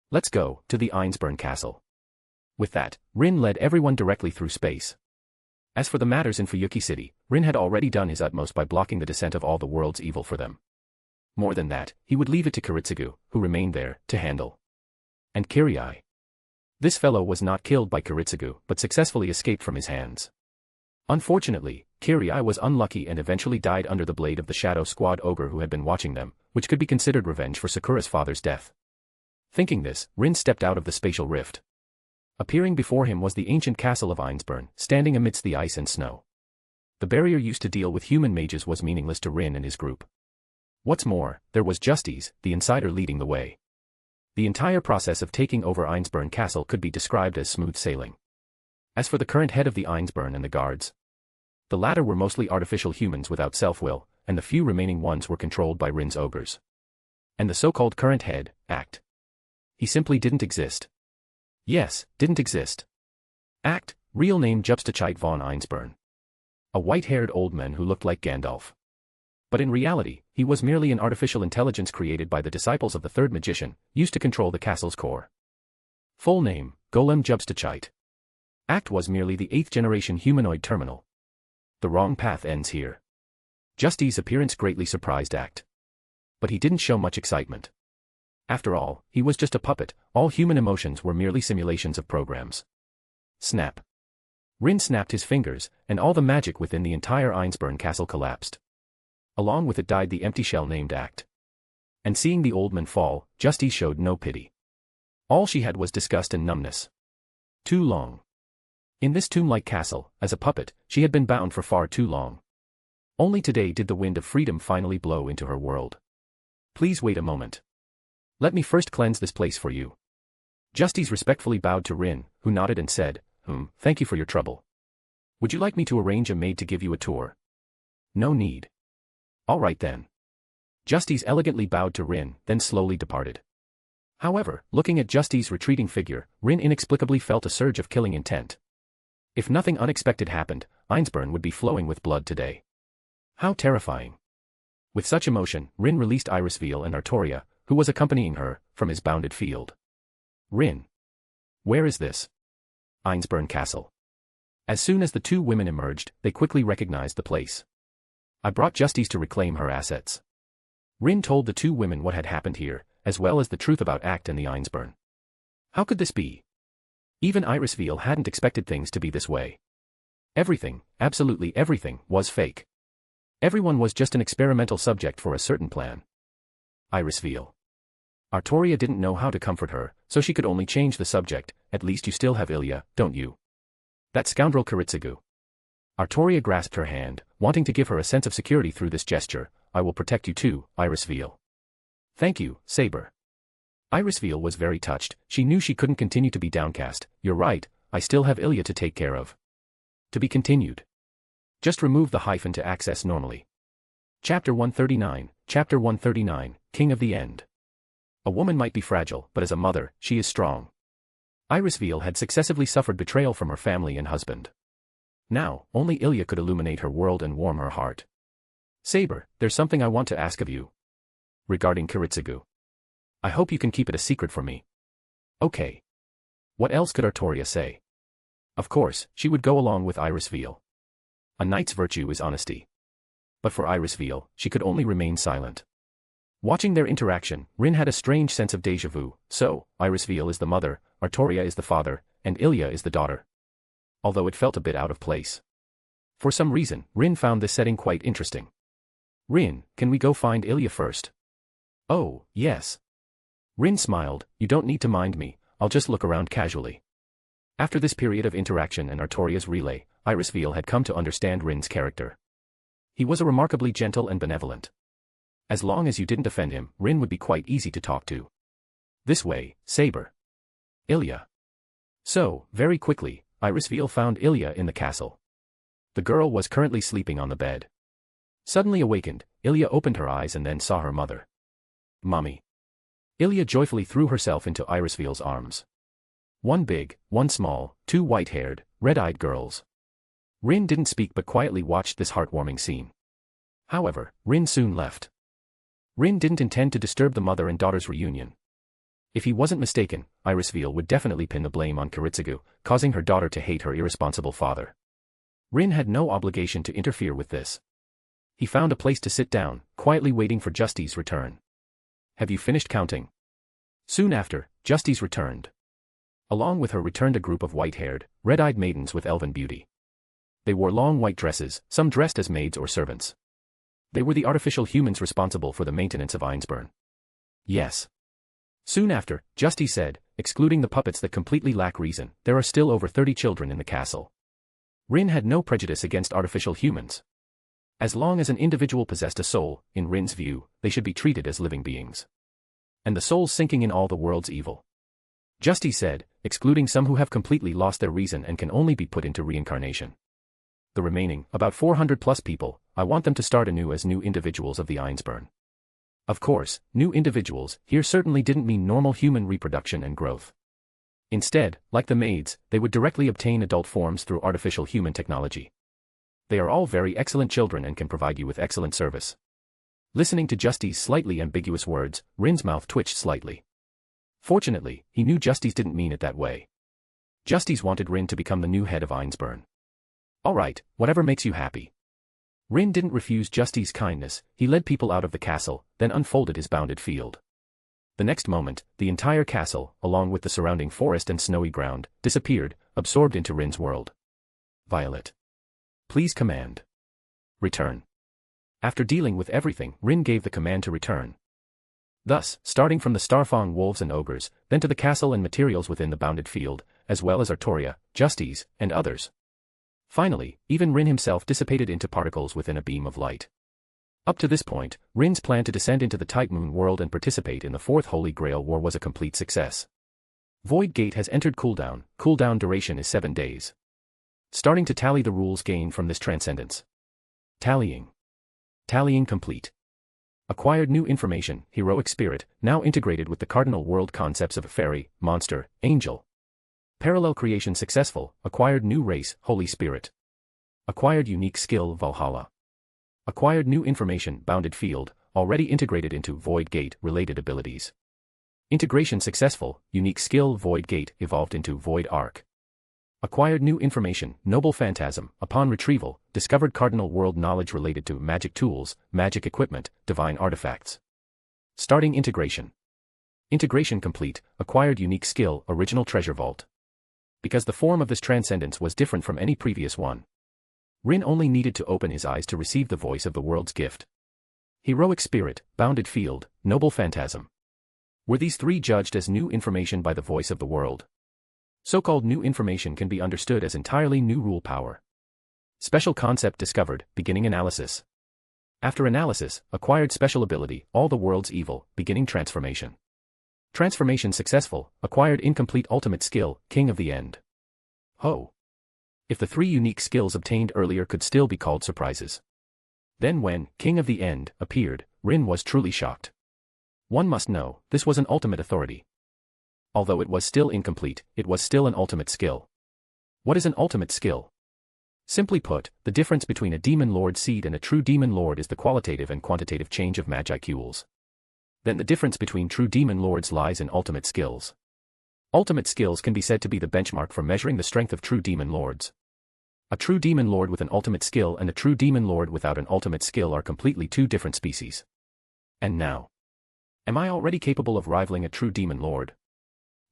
Let's go to the Einsburn castle. With that, Rin led everyone directly through space. As for the matters in Fuyuki City, Rin had already done his utmost by blocking the descent of all the world's evil for them. More than that, he would leave it to Kiritsugu, who remained there, to handle. And Kirai. This fellow was not killed by Kiritsugu but successfully escaped from his hands. Unfortunately, Kirai was unlucky and eventually died under the blade of the Shadow Squad ogre who had been watching them, which could be considered revenge for Sakura's father's death. Thinking this, Rin stepped out of the spatial rift. Appearing before him was the ancient castle of Einsburn, standing amidst the ice and snow. The barrier used to deal with human mages was meaningless to Rin and his group. What's more, there was Justice, the insider leading the way. The entire process of taking over Einsburn Castle could be described as smooth sailing. As for the current head of the Einsburn and the guards, the latter were mostly artificial humans without self-will, and the few remaining ones were controlled by Rin's ogres. And the so-called current head, Act. He simply didn't exist. Yes, didn't exist. Act, real name Jubstachite von Einsburn. A white-haired old man who looked like Gandalf. But in reality, he was merely an artificial intelligence created by the disciples of the third magician, used to control the castle's core. Full name, Golem Jubstachite. Act was merely the 8th-generation humanoid terminal. The wrong path ends here. Justice's appearance greatly surprised Act. But he didn't show much excitement. After all, he was just a puppet, all human emotions were merely simulations of programs. Snap. Rin snapped his fingers, and all the magic within the entire Einsburn castle collapsed. Along with it died the empty shell named Act. And seeing the old man fall, Justice showed no pity. All she had was disgust and numbness. Too long. In this tomb-like castle, as a puppet, she had been bound for far too long. Only today did the wind of freedom finally blow into her world. Please wait a moment. Let me first cleanse this place for you. Justice respectfully bowed to Rin, who nodded and said, thank you for your trouble. Would you like me to arrange a maid to give you a tour? No need. All right then. Justice elegantly bowed to Rin, then slowly departed. However, looking at Justice's retreating figure, Rin inexplicably felt a surge of killing intent. If nothing unexpected happened, Einsburn would be flowing with blood today. How terrifying. With such emotion, Rin released Irisveal and Artoria, who was accompanying her, from his bounded field. Rin. Where is this? Einsburn Castle. As soon as the two women emerged, they quickly recognized the place. I brought Justice to reclaim her assets. Rin told the two women what had happened here, as well as the truth about Act and the Einsburn. How could this be? Even Irisveal hadn't expected things to be this way. Everything, absolutely everything, was fake. Everyone was just an experimental subject for a certain plan. Irisveal. Artoria didn't know how to comfort her, so she could only change the subject. At least you still have Ilya, don't you? That scoundrel Kiritsugu. Artoria grasped her hand, wanting to give her a sense of security through this gesture. I will protect you too, Irisveal. Thank you, Saber. Irisveal was very touched. She knew she couldn't continue to be downcast. You're right, I still have Ilya to take care of. To be continued. Just remove the hyphen to access normally. Chapter 139, Chapter 139, King of the End. A woman might be fragile, but as a mother, she is strong. Irisveal had successively suffered betrayal from her family and husband. Now, only Ilya could illuminate her world and warm her heart. Saber, there's something I want to ask of you. Regarding Kiritsugu. I hope you can keep it a secret from me. Okay. What else could Artoria say? Of course, she would go along with Irisveal. A knight's virtue is honesty. But for Irisveal, she could only remain silent. Watching their interaction, Rin had a strange sense of déjà vu. So, Irisveal is the mother, Artoria is the father, and Ilya is the daughter. Although it felt a bit out of place. For some reason, Rin found this setting quite interesting. Rin, can we go find Ilya first? Oh, yes. Rin smiled, you don't need to mind me, I'll just look around casually. After this period of interaction and Artoria's relay, Irisveal had come to understand Rin's character. He was a remarkably gentle and benevolent. As long as you didn't offend him, Rin would be quite easy to talk to. This way, Saber. Ilya. So, very quickly, Irisveal found Ilya in the castle. The girl was currently sleeping on the bed. Suddenly awakened, Ilya opened her eyes and then saw her mother. Mommy. Ilya joyfully threw herself into Irisveal's arms. One big, one small, two white-haired, red-eyed girls. Rin didn't speak but quietly watched this heartwarming scene. However, Rin soon left. Rin didn't intend to disturb the mother and daughter's reunion. If he wasn't mistaken, Irisveal would definitely pin the blame on Kiritsugu, causing her daughter to hate her irresponsible father. Rin had no obligation to interfere with this. He found a place to sit down, quietly waiting for Justy's return. Have you finished counting? Soon after, Justy's returned. Along with her returned a group of white-haired, red-eyed maidens with elven beauty. They wore long white dresses, some dressed as maids or servants. They were the artificial humans responsible for the maintenance of Ainsburn. Yes. Soon after, Justy said, excluding the puppets that completely lack reason, there are still over 30 children in the castle. Rin had no prejudice against artificial humans. As long as an individual possessed a soul, in Rin's view, they should be treated as living beings. And the souls sinking in all the world's evil. Justy said, excluding some who have completely lost their reason and can only be put into reincarnation. The remaining, about 400+ people, I want them to start anew as new individuals of the Ainsburn. Of course, new individuals here certainly didn't mean normal human reproduction and growth. Instead, like the maids, they would directly obtain adult forms through artificial human technology. They are all very excellent children and can provide you with excellent service. Listening to Justy's slightly ambiguous words, Rin's mouth twitched slightly. Fortunately, he knew Justy's didn't mean it that way. Justy's wanted Rin to become the new head of Ainsburn. Alright, whatever makes you happy. Rin didn't refuse Justy's kindness, he led people out of the castle, then unfolded his bounded field. The next moment, the entire castle, along with the surrounding forest and snowy ground, disappeared, absorbed into Rin's world. Violet. Please command. Return. After dealing with everything, Rin gave the command to return. Thus, starting from the Starfang wolves and ogres, then to the castle and materials within the bounded field, as well as Artoria, Justy's, and others. Finally, even Rin himself dissipated into particles within a beam of light. Up to this point, Rin's plan to descend into the Type Moon world and participate in the Fourth Holy Grail War was a complete success. Void Gate has entered cooldown, cooldown duration is 7 days. Starting to tally the rules gained from this transcendence. Tallying. Tallying complete. Acquired new information, heroic spirit, now integrated with the cardinal world concepts of fairy, monster, angel. Parallel creation successful, acquired new race, Holy Spirit. Acquired unique skill, Valhalla. Acquired new information, bounded field, already integrated into Void Gate related abilities. Integration successful, unique skill, Void Gate evolved into Void Arc. Acquired new information, Noble Phantasm, upon retrieval, discovered cardinal world knowledge related to magic tools, magic equipment, divine artifacts. Starting integration. Integration complete, acquired unique skill, original treasure vault. Because the form of this transcendence was different from any previous one. Rin only needed to open his eyes to receive the voice of the world's gift. Heroic spirit, bounded field, noble phantasm. Were these three judged as new information by the voice of the world? So-called new information can be understood as entirely new rule power. Special concept discovered, beginning analysis. After analysis, acquired special ability, all the world's evil, beginning transformation. Transformation successful, acquired incomplete ultimate skill, king of the end. Ho! If the three unique skills obtained earlier could still be called surprises. Then when King of the End appeared, Rin was truly shocked. One must know, this was an ultimate authority. Although it was still incomplete, it was still an ultimate skill. What is an ultimate skill? Simply put, the difference between a Demon Lord seed and a true Demon Lord is the qualitative and quantitative change of Magicules. Then the difference between true Demon Lords lies in ultimate skills. Ultimate skills can be said to be the benchmark for measuring the strength of true Demon Lords. A true Demon Lord with an ultimate skill and a true Demon Lord without an ultimate skill are completely two different species. And now, am I already capable of rivaling a true Demon Lord?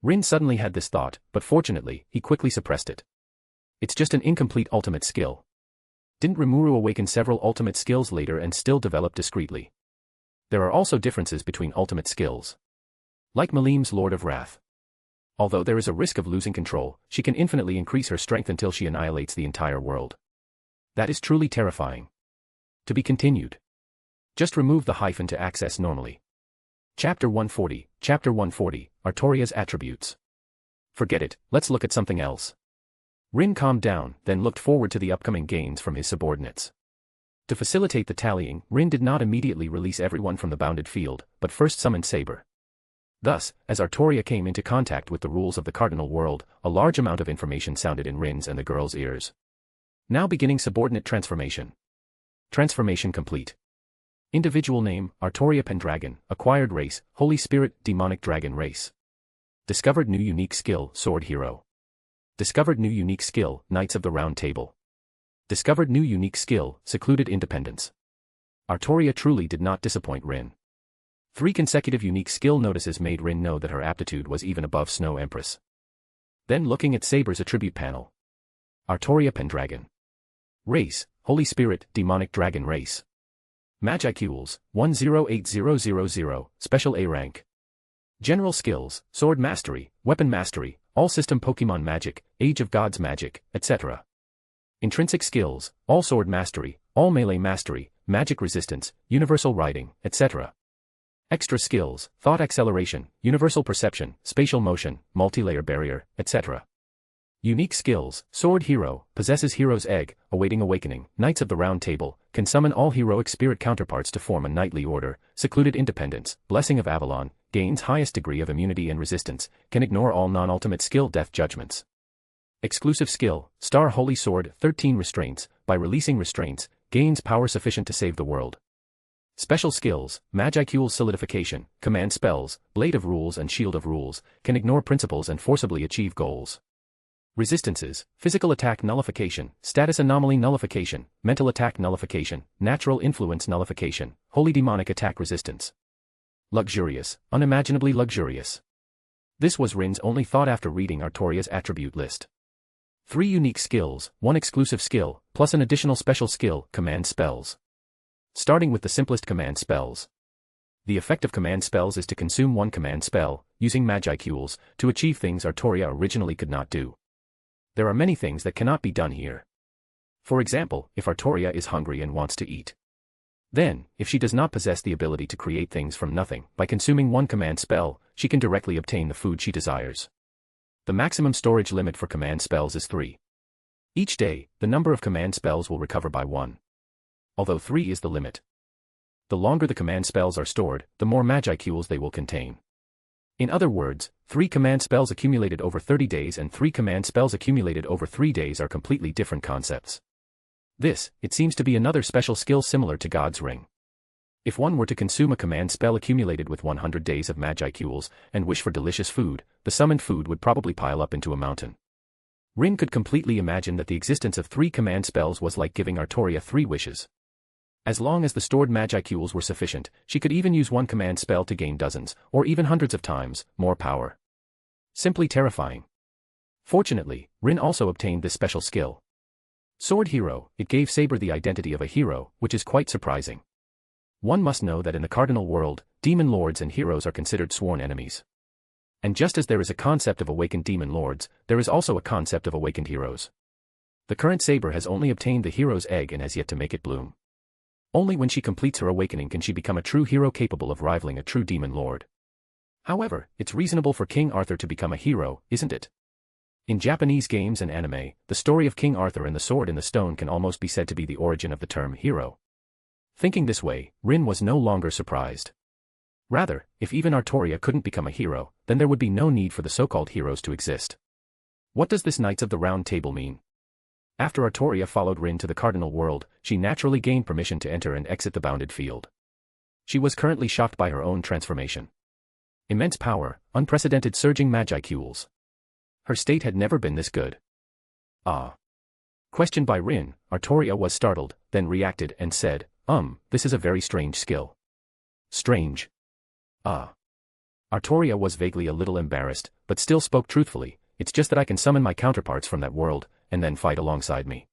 Rin suddenly had this thought, but fortunately, he quickly suppressed it. It's just an incomplete ultimate skill. Didn't Rimuru awaken several ultimate skills later and still develop discreetly? There are also differences between ultimate skills. Like Malim's Lord of Wrath. Although there is a risk of losing control, she can infinitely increase her strength until she annihilates the entire world. That is truly terrifying. To be continued. Just remove the hyphen to access normally. Chapter 140, Artoria's Attributes. Forget it, let's look at something else. Rin calmed down, then looked forward to the upcoming gains from his subordinates. To facilitate the tallying, Rin did not immediately release everyone from the bounded field, but first summoned Saber. Thus, as Artoria came into contact with the rules of the cardinal world, a large amount of information sounded in Rin's and the girl's ears. Now beginning subordinate transformation. Transformation complete. Individual name, Artoria Pendragon, acquired race, Holy Spirit, Demonic Dragon race. Discovered new unique skill, Sword Hero. Discovered new unique skill, Knights of the Round Table. Discovered new unique skill, Secluded Independence. Artoria truly did not disappoint Rin. 3 consecutive unique skill notices made Rin know that her aptitude was even above Snow Empress. Then looking at Saber's attribute panel. Artoria Pendragon. Race, Holy Spirit, Demonic Dragon race. Magicools, 108000, Special A rank. General skills, Sword Mastery, Weapon Mastery, All System Pokémon Magic, Age of Gods Magic, etc. Intrinsic skills, All Sword Mastery, All Melee Mastery, Magic Resistance, Universal Riding, etc. Extra skills, Thought Acceleration, Universal Perception, Spatial Motion, Multi-Layer Barrier, etc. Unique skills, Sword Hero, possesses Hero's Egg, awaiting awakening, Knights of the Round Table, can summon all heroic spirit counterparts to form a knightly order, Secluded Independence, Blessing of Avalon, gains highest degree of immunity and resistance, can ignore all non-ultimate skill death judgments. Exclusive skill, Star Holy Sword, 13 restraints, by releasing restraints, gains power sufficient to save the world. Special skills, Magicool Solidification, command spells, Blade of Rules and Shield of Rules, can ignore principles and forcibly achieve goals. Resistances, Physical Attack Nullification, Status Anomaly Nullification, Mental Attack Nullification, Natural Influence Nullification, Holy Demonic Attack Resistance. Luxurious, unimaginably luxurious. This was Rin's only thought after reading Artoria's attribute list. 3 unique skills, 1 exclusive skill, plus an additional special skill, command spells. Starting with the simplest command spells. The effect of command spells is to consume 1 command spell, using Magicools, to achieve things Artoria originally could not do. There are many things that cannot be done here. For example, if Artoria is hungry and wants to eat. Then, if she does not possess the ability to create things from nothing, by consuming 1 command spell, she can directly obtain the food she desires. The maximum storage limit for command spells is 3. Each day, the number of command spells will recover by 1. Although 3 is the limit. The longer the command spells are stored, the more Magicools they will contain. In other words, 3 command spells accumulated over 30 days and 3 command spells accumulated over 3 days are completely different concepts. This, it seems to be another special skill similar to God's Ring. If one were to consume a command spell accumulated with 100 days of Magicools, and wish for delicious food, the summoned food would probably pile up into a mountain. Rin could completely imagine that the existence of 3 command spells was like giving Artoria 3 wishes. As long as the stored Magicools were sufficient, she could even use 1 command spell to gain dozens, or even hundreds of times, more power. Simply terrifying. Fortunately, Rin also obtained this special skill. Sword Hero, it gave Saber the identity of a hero, which is quite surprising. One must know that in the cardinal world, demon lords and heroes are considered sworn enemies. And just as there is a concept of awakened demon lords, there is also a concept of awakened heroes. The current Saber has only obtained the hero's egg and has yet to make it bloom. Only when she completes her awakening can she become a true hero capable of rivaling a true demon lord. However, it's reasonable for King Arthur to become a hero, isn't it? In Japanese games and anime, the story of King Arthur and the Sword in the Stone can almost be said to be the origin of the term hero. Thinking this way, Rin was no longer surprised. Rather, if even Artoria couldn't become a hero, then there would be no need for the so-called heroes to exist. What does this Knights of the Round Table mean? After Artoria followed Rin to the cardinal world, she naturally gained permission to enter and exit the bounded field. She was currently shocked by her own transformation. Immense power, unprecedented surging Magicools. Her state had never been this good. Ah. Questioned by Rin, Artoria was startled, then reacted and said, this is a very strange skill. Strange. Ah. Artoria was vaguely a little embarrassed, but still spoke truthfully, it's just that I can summon my counterparts from that world, and then fight alongside me.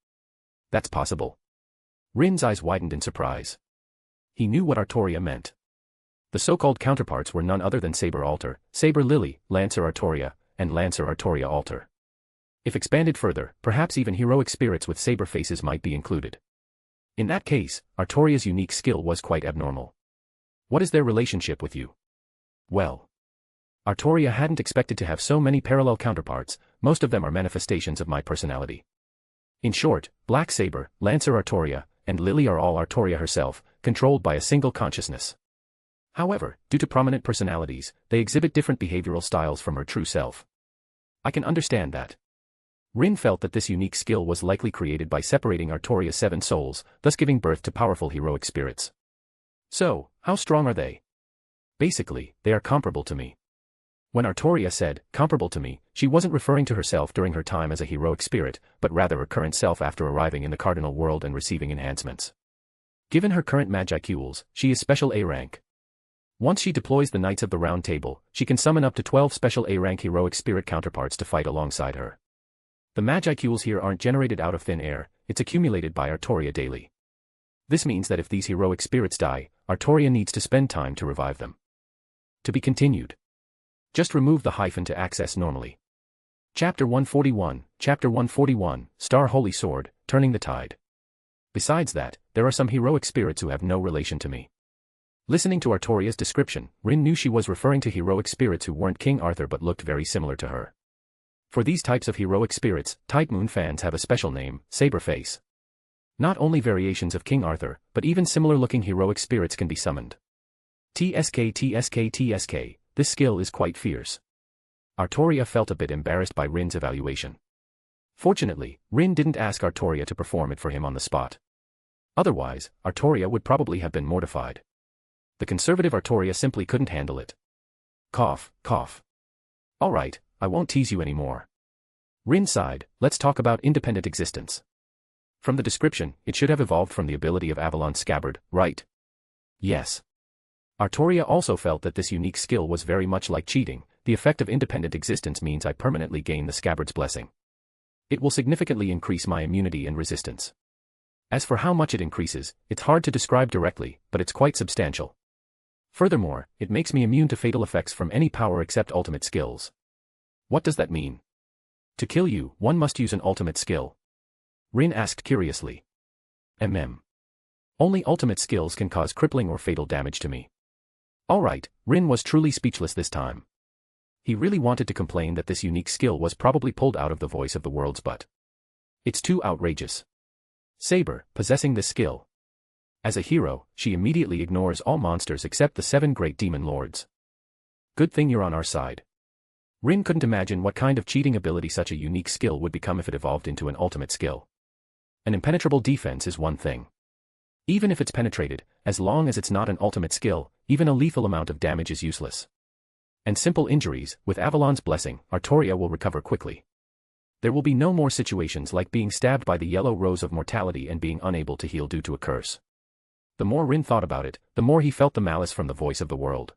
That's possible. Rin's eyes widened in surprise. He knew what Artoria meant. The so-called counterparts were none other than Saber Alter, Saber Lily, Lancer Artoria, and Lancer Artoria Alter. If expanded further, perhaps even heroic spirits with saber faces might be included. In that case, Artoria's unique skill was quite abnormal. What is their relationship with you? Well. Artoria hadn't expected to have so many parallel counterparts, most of them are manifestations of my personality. In short, Black Saber, Lancer Artoria, and Lily are all Artoria herself, controlled by a single consciousness. However, due to prominent personalities, they exhibit different behavioral styles from her true self. I can understand that. Rin felt that this unique skill was likely created by separating Artoria's 7 souls, thus giving birth to powerful heroic spirits. So, how strong are they? Basically, they are comparable to me. When Artoria said, comparable to me, she wasn't referring to herself during her time as a heroic spirit, but rather her current self after arriving in the cardinal world and receiving enhancements. Given her current Magicools, she is special A rank. Once she deploys the Knights of the Round Table, she can summon up to 12 special A rank heroic spirit counterparts to fight alongside her. The Magicools here aren't generated out of thin air, it's accumulated by Artoria daily. This means that if these heroic spirits die, Artoria needs to spend time to revive them. To be continued. Just remove the hyphen to access normally. Chapter 141, Chapter 141, Star Holy Sword, Turning the Tide. Besides that, there are some heroic spirits who have no relation to me. Listening to Artoria's description, Rin knew she was referring to heroic spirits who weren't King Arthur but looked very similar to her. For these types of heroic spirits, Type Moon fans have a special name, Saberface. Not only variations of King Arthur, but even similar-looking heroic spirits can be summoned. TSK. This skill is quite fierce. Artoria felt a bit embarrassed by Rin's evaluation. Fortunately, Rin didn't ask Artoria to perform it for him on the spot. Otherwise, Artoria would probably have been mortified. The conservative Artoria simply couldn't handle it. Cough, cough. Alright, I won't tease you anymore. Rin sighed, let's talk about independent existence. From the description, it should have evolved from the ability of Avalon's Scabbard, right? Yes. Artoria also felt that this unique skill was very much like cheating. The effect of independent existence means I permanently gain the Scabbard's blessing. It will significantly increase my immunity and resistance. As for how much it increases, it's hard to describe directly, but it's quite substantial. Furthermore, it makes me immune to fatal effects from any power except ultimate skills. What does that mean? To kill you, one must use an ultimate skill? Rin asked curiously. Only ultimate skills can cause crippling or fatal damage to me. Alright, Rin was truly speechless this time. He really wanted to complain that this unique skill was probably pulled out of the voice of the world's butt. It's too outrageous. Saber, possessing this skill. As a hero, she immediately ignores all monsters except the 7 great demon lords. Good thing you're on our side. Rin couldn't imagine what kind of cheating ability such a unique skill would become if it evolved into an ultimate skill. An impenetrable defense is one thing. Even if it's penetrated, as long as it's not an ultimate skill, even a lethal amount of damage is useless. And simple injuries, with Avalon's blessing, Artoria will recover quickly. There will be no more situations like being stabbed by the yellow rose of mortality and being unable to heal due to a curse. The more Rin thought about it, the more he felt the malice from the voice of the world.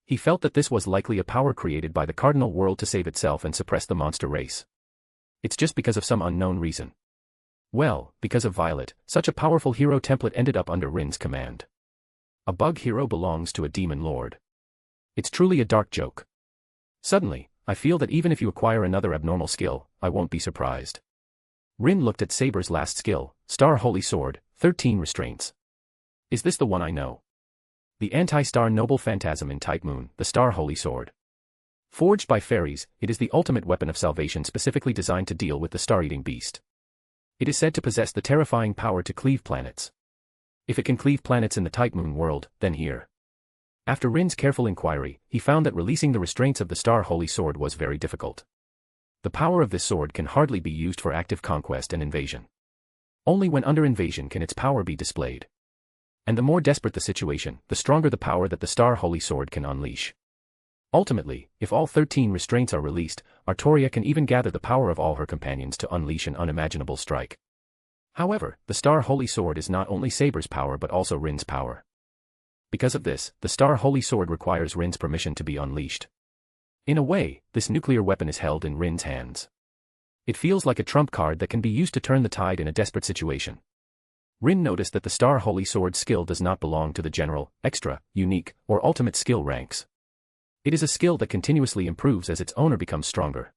He felt that this was likely a power created by the cardinal world to save itself and suppress the monster race. It's just because of some unknown reason. Well, because of Violet, such a powerful hero template ended up under Rin's command. A bug hero belongs to a demon lord. It's truly a dark joke. Suddenly, I feel that even if you acquire another abnormal skill, I won't be surprised. Rin looked at Saber's last skill, Star Holy Sword, 13 Restraints. Is this the one I know? The anti-star noble phantasm in Type Moon, the Star Holy Sword. Forged by fairies, it is the ultimate weapon of salvation specifically designed to deal with the star-eating beast. It is said to possess the terrifying power to cleave planets. If it can cleave planets in the Type Moon world, then here. After Rin's careful inquiry, he found that releasing the restraints of the Star Holy Sword was very difficult. The power of this sword can hardly be used for active conquest and invasion. Only when under invasion can its power be displayed. And the more desperate the situation, the stronger the power that the Star Holy Sword can unleash. Ultimately, if all 13 restraints are released, Artoria can even gather the power of all her companions to unleash an unimaginable strike. However, the Star Holy Sword is not only Saber's power but also Rin's power. Because of this, the Star Holy Sword requires Rin's permission to be unleashed. In a way, this nuclear weapon is held in Rin's hands. It feels like a trump card that can be used to turn the tide in a desperate situation. Rin noticed that the Star Holy Sword skill does not belong to the general, extra, unique, or ultimate skill ranks. It is a skill that continuously improves as its owner becomes stronger.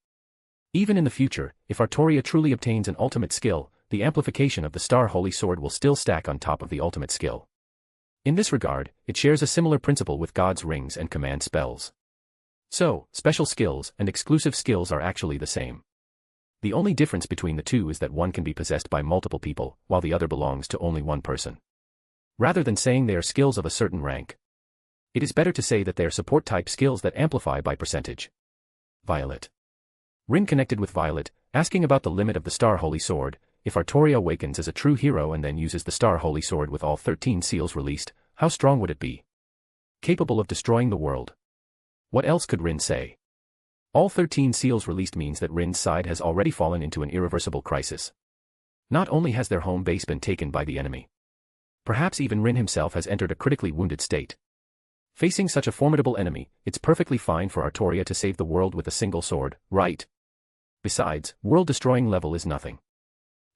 Even in the future, if Artoria truly obtains an ultimate skill, the amplification of the Star Holy Sword will still stack on top of the ultimate skill. In this regard, it shares a similar principle with God's rings and command spells. So, special skills and exclusive skills are actually the same. The only difference between the two is that one can be possessed by multiple people, while the other belongs to only one person. Rather than saying they are skills of a certain rank, it is better to say that they are support-type skills that amplify by percentage. Violet. Rin connected with Violet, asking about the limit of the Star Holy Sword. If Artoria awakens as a true hero and then uses the Star Holy Sword with all 13 seals released, how strong would it be? Capable of destroying the world. What else could Rin say? All 13 seals released means that Rin's side has already fallen into an irreversible crisis. Not only has their home base been taken by the enemy, perhaps even Rin himself has entered a critically wounded state. Facing such a formidable enemy, it's perfectly fine for Artoria to save the world with a single sword, right? Besides, world-destroying level is nothing.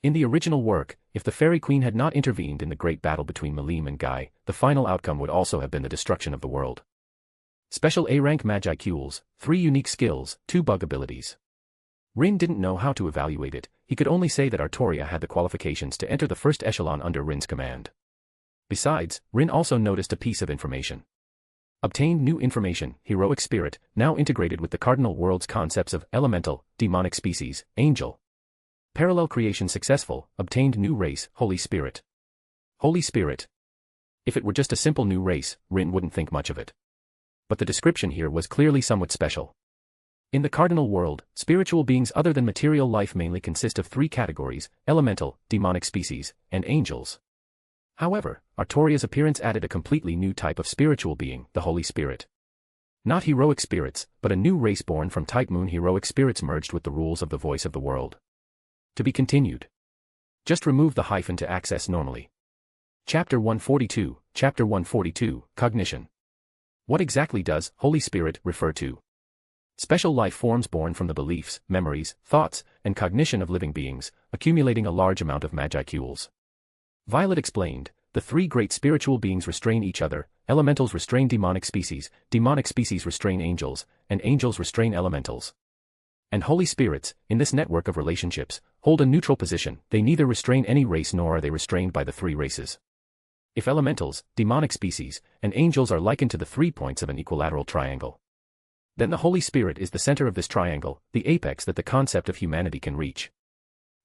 In the original work, if the Fairy Queen had not intervened in the great battle between Malim and Guy, the final outcome would also have been the destruction of the world. Special A-rank Magi Qs, 3 unique skills, 2 bug abilities. Rin didn't know how to evaluate it, he could only say that Artoria had the qualifications to enter the first echelon under Rin's command. Besides, Rin also noticed a piece of information. Obtained new information, heroic spirit, now integrated with the cardinal world's concepts of elemental, demonic species, angel. Parallel creation successful, obtained new race, Holy Spirit. Holy Spirit. If it were just a simple new race, Rin wouldn't think much of it. But the description here was clearly somewhat special. In the cardinal world, spiritual beings other than material life mainly consist of 3 categories, elemental, demonic species, and angels. However, Artoria's appearance added a completely new type of spiritual being, the Holy Spirit. Not heroic spirits, but a new race born from type moon heroic spirits merged with the rules of the voice of the world. To be continued. Just remove the hyphen to access normally. Chapter 142, Chapter 142, Cognition. What exactly does Holy Spirit refer to? Special life forms born from the beliefs, memories, thoughts, and cognition of living beings, accumulating a large amount of Magi Qs. Violet explained, the 3 great spiritual beings restrain each other, elementals restrain demonic species restrain angels, and angels restrain elementals. And holy spirits, in this network of relationships, hold a neutral position, they neither restrain any race nor are they restrained by the 3 races. If elementals, demonic species, and angels are likened to the 3 points of an equilateral triangle, then the Holy Spirit is the center of this triangle, the apex that the concept of humanity can reach.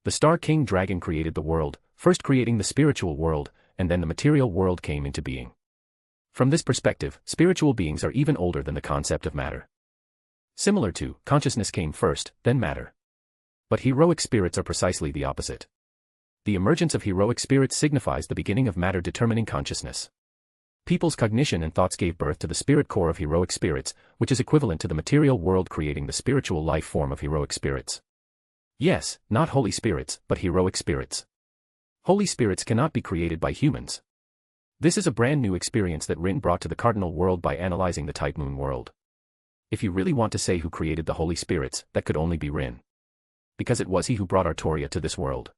The Star King Dragon created the world, first creating the spiritual world, and then the material world came into being. From this perspective, spiritual beings are even older than the concept of matter. Similar to, consciousness came first, then matter. But heroic spirits are precisely the opposite. The emergence of heroic spirits signifies the beginning of matter determining consciousness. People's cognition and thoughts gave birth to the spirit core of heroic spirits, which is equivalent to the material world creating the spiritual life form of heroic spirits. Yes, not holy spirits, but heroic spirits. Holy spirits cannot be created by humans. This is a brand new experience that Rin brought to the cardinal world by analyzing the type moon world. If you really want to say who created the holy spirits, that could only be Rin. Because it was he who brought Artoria to this world.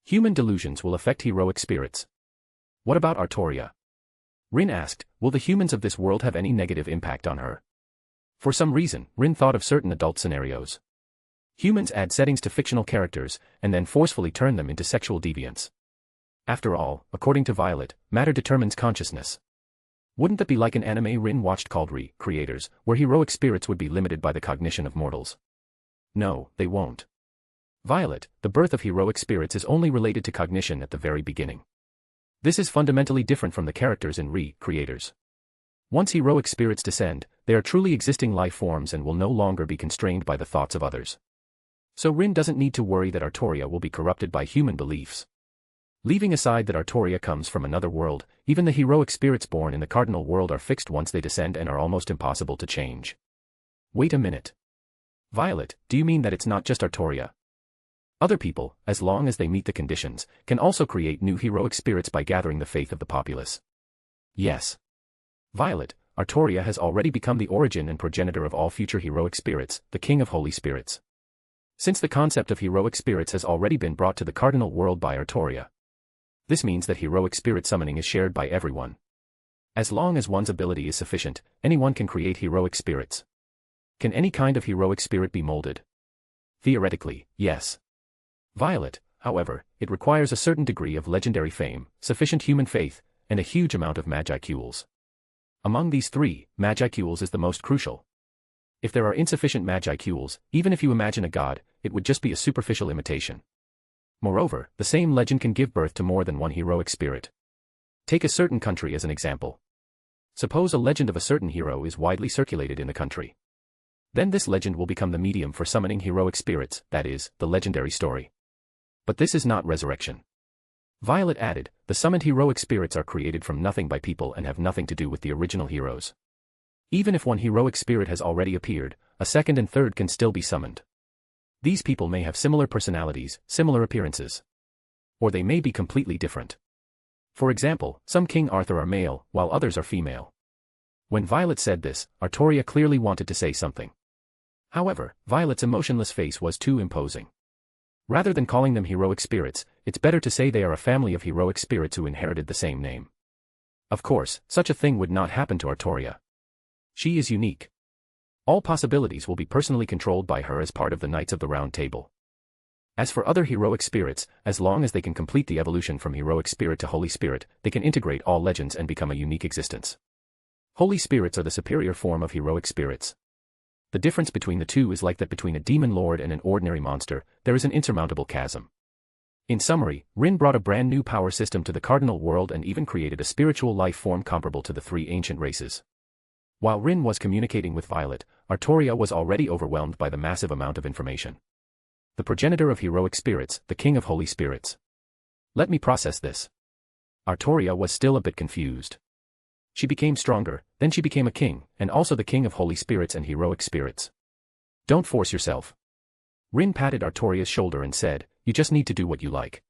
Human delusions will affect heroic spirits. What about Artoria? Rin asked, will the humans of this world have any negative impact on her? For some reason, Rin thought of certain adult scenarios. Humans add settings to fictional characters, and then forcefully turn them into sexual deviants. After all, according to Violet, matter determines consciousness. Wouldn't that be like an anime Rin watched called Re-Creators, where heroic spirits would be limited by the cognition of mortals? No, they won't. Violet, the birth of heroic spirits is only related to cognition at the very beginning. This is fundamentally different from the characters in Re-Creators. Once heroic spirits descend, they are truly existing life forms and will no longer be constrained by the thoughts of others. So Rin doesn't need to worry that Artoria will be corrupted by human beliefs. Leaving aside that Artoria comes from another world, even the heroic spirits born in the cardinal world are fixed once they descend and are almost impossible to change. Wait a minute. Violet, do you mean that it's not just Artoria? Other people, as long as they meet the conditions, can also create new heroic spirits by gathering the faith of the populace. Yes. Violet, Artoria has already become the origin and progenitor of all future heroic spirits, the king of holy spirits. Since the concept of heroic spirits has already been brought to the cardinal world by Artoria, this means that heroic spirit summoning is shared by everyone. As long as one's ability is sufficient, anyone can create heroic spirits. Can any kind of heroic spirit be molded? Theoretically, yes. Violet, however, it requires a certain degree of legendary fame, sufficient human faith, and a huge amount of Magicules. Among these three, Magicules is the most crucial. If there are insufficient Magicules, even if you imagine a god, it would just be a superficial imitation. Moreover, the same legend can give birth to more than one heroic spirit. Take a certain country as an example. Suppose a legend of a certain hero is widely circulated in the country. Then this legend will become the medium for summoning heroic spirits, that is, the legendary story. But this is not resurrection. Violet added, the summoned heroic spirits are created from nothing by people and have nothing to do with the original heroes. Even if one heroic spirit has already appeared, a second and third can still be summoned. These people may have similar personalities, similar appearances. Or they may be completely different. For example, some King Arthur are male, while others are female. When Violet said this, Artoria clearly wanted to say something. However, Violet's emotionless face was too imposing. Rather than calling them heroic spirits, it's better to say they are a family of heroic spirits who inherited the same name. Of course, such a thing would not happen to Artoria. She is unique. All possibilities will be personally controlled by her as part of the Knights of the Round Table. As for other heroic spirits, as long as they can complete the evolution from heroic spirit to holy spirit, they can integrate all legends and become a unique existence. Holy spirits are the superior form of heroic spirits. The difference between the two is like that between a demon lord and an ordinary monster, there is an insurmountable chasm. In summary, Rin brought a brand new power system to the cardinal world and even created a spiritual life form comparable to the three ancient races. While Rin was communicating with Violet, Artoria was already overwhelmed by the massive amount of information. The progenitor of heroic spirits, the king of holy spirits. Let me process this. Artoria was still a bit confused. She became stronger, then she became a king, and also the king of holy spirits and heroic spirits. Don't force yourself. Rin patted Artoria's shoulder and said, you just need to do what you like.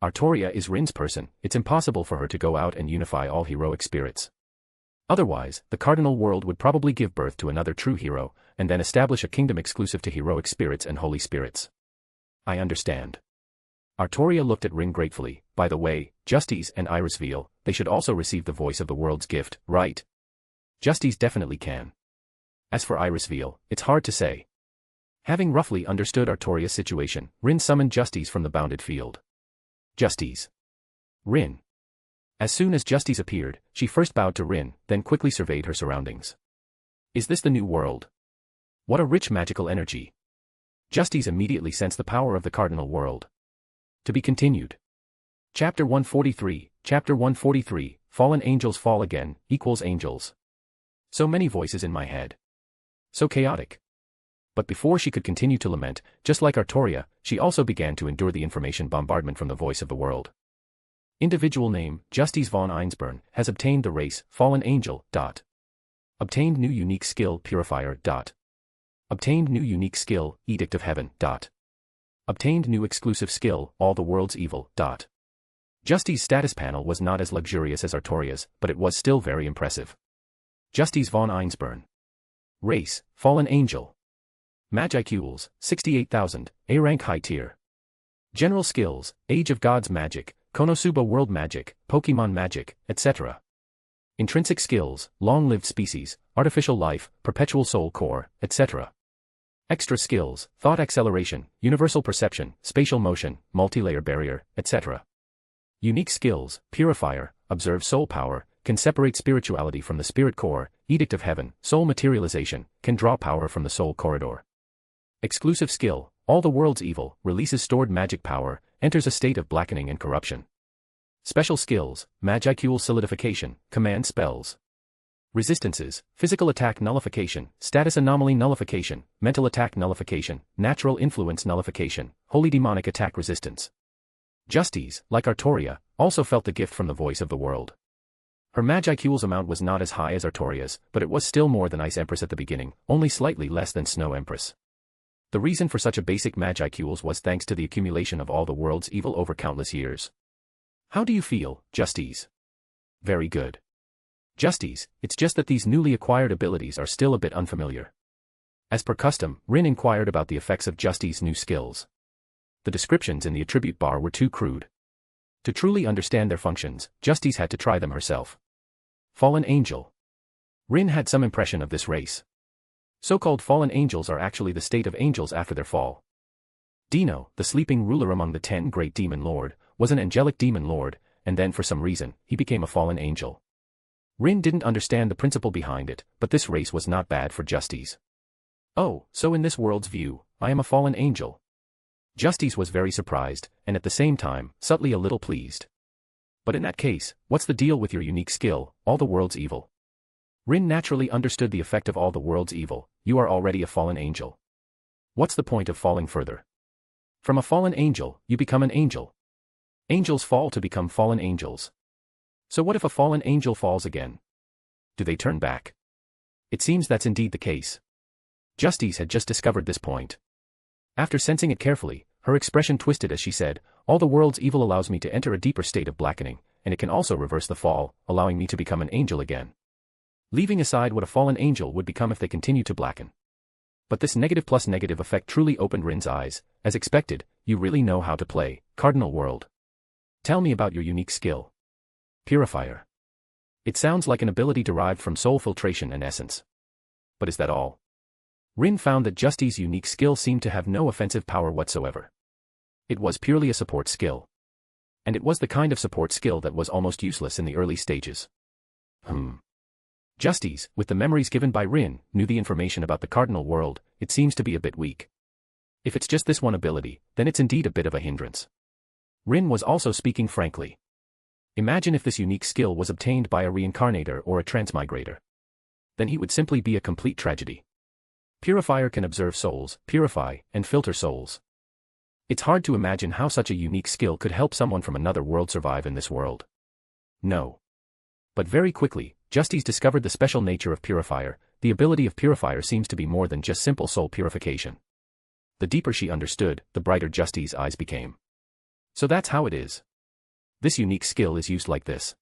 Artoria is Rin's person, it's impossible for her to go out and unify all heroic spirits. Otherwise, the cardinal world would probably give birth to another true hero, and then establish a kingdom exclusive to heroic spirits and holy spirits. I understand. Artoria looked at Rin gratefully. By the way, Justice and Irisveal, they should also receive the voice of the world's gift, right? Justice definitely can. As for Irisveal, it's hard to say. Having roughly understood Artoria's situation, Rin summoned Justice from the bounded field. Justice. Rin. As soon as Justice appeared, she first bowed to Rin, then quickly surveyed her surroundings. Is this the new world? What a rich magical energy. Justice immediately sensed the power of the cardinal world. To be continued. Chapter 143, Fallen Angels Fall Again, equals Angels. So many voices in my head. So chaotic. But before she could continue to lament, just like Artoria, she also began to endure the information bombardment from the voice of the world. Individual name, Justice von Einsburn, has obtained the race, Fallen Angel, ... Obtained new unique skill, Purifier, ... Obtained new unique skill, Edict of Heaven, ... Obtained new exclusive skill, All the World's Evil, ... Justice's status panel was not as luxurious as Artoria's, but it was still very impressive. Justice von Einsburn. Race, Fallen Angel. Magicules, 68,000, A rank high tier. General skills, Age of Gods magic, Konosuba world magic, Pokémon magic, etc. Intrinsic skills, long-lived species, artificial life, perpetual soul core, etc. Extra skills, thought acceleration, universal perception, spatial motion, multi-layer barrier, etc. Unique skills, purifier, observe soul power, can separate spirituality from the spirit core, edict of heaven, soul materialization, can draw power from the soul corridor. Exclusive skill, all the world's evil, releases stored magic power, enters a state of blackening and corruption. Special skills, Magicule solidification, command spells. Resistances, physical attack nullification, status anomaly nullification, mental attack nullification, natural influence nullification, holy demonic attack resistance. Justice, like Artoria, also felt the gift from the voice of the world. Her Magicule's amount was not as high as Artoria's, but it was still more than Ice Empress at the beginning, only slightly less than Snow Empress. The reason for such a basic Magicules was thanks to the accumulation of all the world's evil over countless years. How do you feel, Justice? Very good. Justice, it's just that these newly acquired abilities are still a bit unfamiliar. As per custom, Rin inquired about the effects of Justice's new skills. The descriptions in the attribute bar were too crude. To truly understand their functions, Justice had to try them herself. Fallen Angel. Rin had some impression of this race. So-called fallen angels are actually the state of angels after their fall. Dino, the sleeping ruler among the 10 great demon lord, was an angelic demon lord, and then for some reason, he became a fallen angel. Rin didn't understand the principle behind it, but this race was not bad for Justice. Oh, so in this world's view, I am a fallen angel. Justice was very surprised, and at the same time, subtly a little pleased. But in that case, what's the deal with your unique skill, all the world's evil? Rin naturally understood the effect of all the world's evil. You are already a fallen angel. What's the point of falling further? From a fallen angel, you become an angel. Angels fall to become fallen angels. So what if a fallen angel falls again? Do they turn back? It seems that's indeed the case. Justice had just discovered this point. After sensing it carefully, her expression twisted as she said, all the world's evil allows me to enter a deeper state of blackening, and it can also reverse the fall, allowing me to become an angel again. Leaving aside what a fallen angel would become if they continue to blacken. But this negative plus negative effect truly opened Rin's eyes. As expected, you really know how to play, Cardinal World. Tell me about your unique skill. Purifier. It sounds like an ability derived from soul filtration and essence. But is that all? Rin found that Justice's unique skill seemed to have no offensive power whatsoever. It was purely a support skill. And it was the kind of support skill that was almost useless in the early stages. Justice, with the memories given by Rin, knew the information about the Cardinal World. It seems to be a bit weak. If it's just this one ability, then it's indeed a bit of a hindrance. Rin was also speaking frankly. Imagine if this unique skill was obtained by a reincarnator or a transmigrator. Then he would simply be a complete tragedy. Purifier can observe souls, purify, and filter souls. It's hard to imagine how such a unique skill could help someone from another world survive in this world. No. But very quickly, Justice discovered the special nature of Purifier. The ability of Purifier seems to be more than just simple soul purification. The deeper she understood, the brighter Justice's eyes became. So that's how it is. This unique skill is used like this.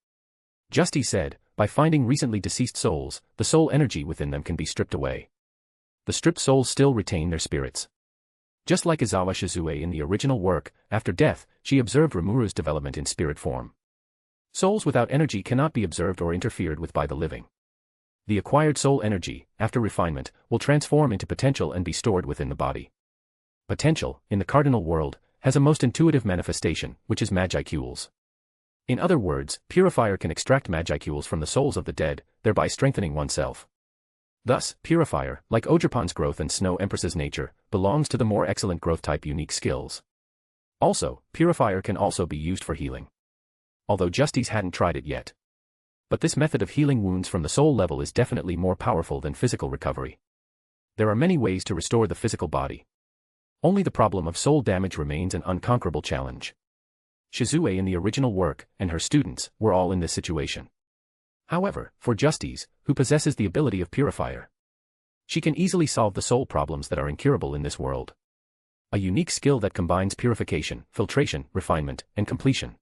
Justice said, by finding recently deceased souls, the soul energy within them can be stripped away. The stripped souls still retain their spirits. Just like Izawa Shizue in the original work, after death, she observed Rimuru's development in spirit form. Souls without energy cannot be observed or interfered with by the living. The acquired soul energy, after refinement, will transform into potential and be stored within the body. Potential, in the Cardinal World, has a most intuitive manifestation, which is magicules. In other words, Purifier can extract magicules from the souls of the dead, thereby strengthening oneself. Thus, Purifier, like Ogerpon's growth and Snow Empress's nature, belongs to the more excellent growth type unique skills. Also, Purifier can also be used for healing. Although Justice hadn't tried it yet. But this method of healing wounds from the soul level is definitely more powerful than physical recovery. There are many ways to restore the physical body. Only the problem of soul damage remains an unconquerable challenge. Shizue in the original work, and her students, were all in this situation. However, for Justice, who possesses the ability of Purifier, she can easily solve the soul problems that are incurable in this world. A unique skill that combines purification, filtration, refinement, and completion.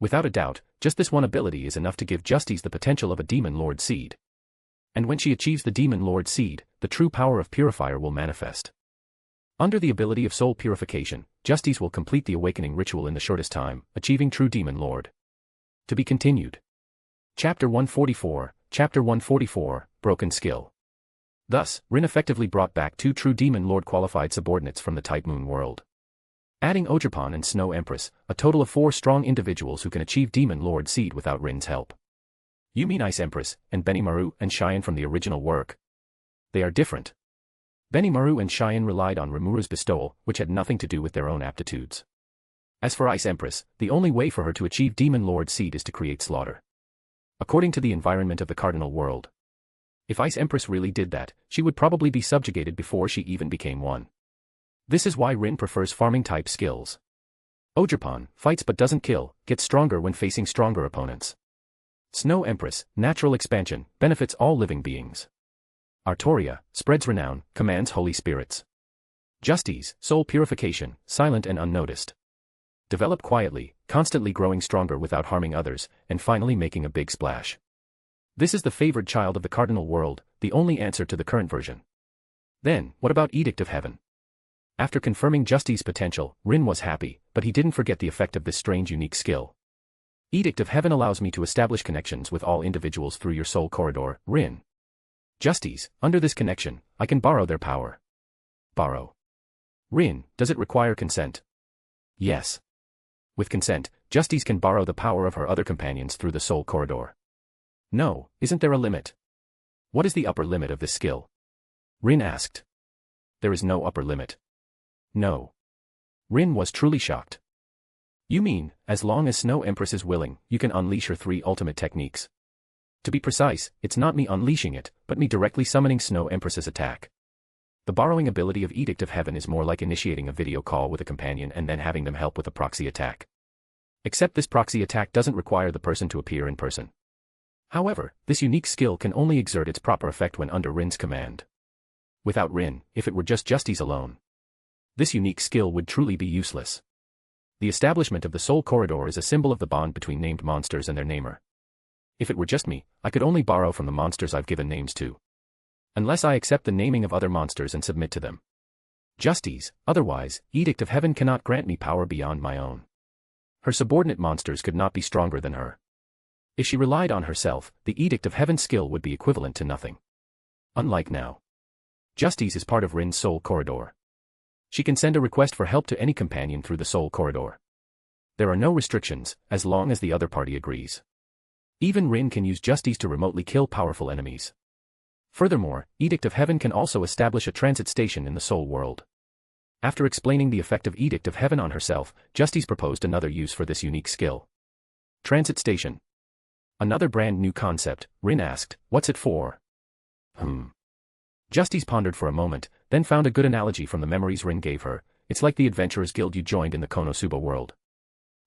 Without a doubt, just this one ability is enough to give Justice the potential of a Demon Lord seed. And when she achieves the Demon Lord seed, the true power of Purifier will manifest. Under the ability of soul purification, Justice will complete the awakening ritual in the shortest time, achieving true Demon Lord. To be continued. Chapter 144, Broken Skill. Thus, Rin effectively brought back 2 true Demon Lord qualified subordinates from the Type Moon world. Adding Ogerpon and Snow Empress, a total of 4 strong individuals who can achieve Demon Lord seed without Rin's help. You mean Ice Empress, and Benimaru and Cheyenne from the original work? They are different. Benimaru and Cheyenne relied on Rimuru's bestowal, which had nothing to do with their own aptitudes. As for Ice Empress, the only way for her to achieve Demon Lord seed is to create slaughter. According to the environment of the Cardinal World. If Ice Empress really did that, she would probably be subjugated before she even became one. This is why Rin prefers farming-type skills. Ogerpon, fights but doesn't kill, gets stronger when facing stronger opponents. Snow Empress, natural expansion, benefits all living beings. Artoria, spreads renown, commands holy spirits. Justice, soul purification, silent and unnoticed. Develop quietly, constantly growing stronger without harming others, and finally making a big splash. This is the favored child of the Cardinal World, the only answer to the current version. Then, what about Edict of Heaven? After confirming Justice's potential, Rin was happy, but he didn't forget the effect of this strange unique skill. Edict of Heaven allows me to establish connections with all individuals through your soul corridor, Rin. Justice, under this connection, I can borrow their power. Borrow. Rin, does it require consent? Yes. With consent, Justice can borrow the power of her other companions through the soul corridor. No, isn't there a limit? What is the upper limit of this skill? Rin asked. There is no upper limit. No. Rin was truly shocked. You mean, as long as Snow Empress is willing, you can unleash her 3 ultimate techniques? To be precise, it's not me unleashing it, but me directly summoning Snow Empress's attack. The borrowing ability of Edict of Heaven is more like initiating a video call with a companion and then having them help with a proxy attack. Except this proxy attack doesn't require the person to appear in person. However, this unique skill can only exert its proper effect when under Rin's command. Without Rin, if it were just Justice alone, this unique skill would truly be useless. The establishment of the Soul Corridor is a symbol of the bond between named monsters and their namer. If it were just me, I could only borrow from the monsters I've given names to. Unless I accept the naming of other monsters and submit to them. Justice, otherwise, Edict of Heaven cannot grant me power beyond my own. Her subordinate monsters could not be stronger than her. If she relied on herself, the Edict of Heaven skill would be equivalent to nothing. Unlike now. Justice is part of Rin's Soul Corridor. She can send a request for help to any companion through the Soul Corridor. There are no restrictions, as long as the other party agrees. Even Rin can use Justice to remotely kill powerful enemies. Furthermore, Edict of Heaven can also establish a transit station in the Soul World. After explaining the effect of Edict of Heaven on herself, Justice proposed another use for this unique skill. Transit station. Another brand new concept, Rin asked, what's it for? Justice pondered for a moment, then found a good analogy from the memories Rin gave her. It's like the Adventurers Guild you joined in the Konosuba world.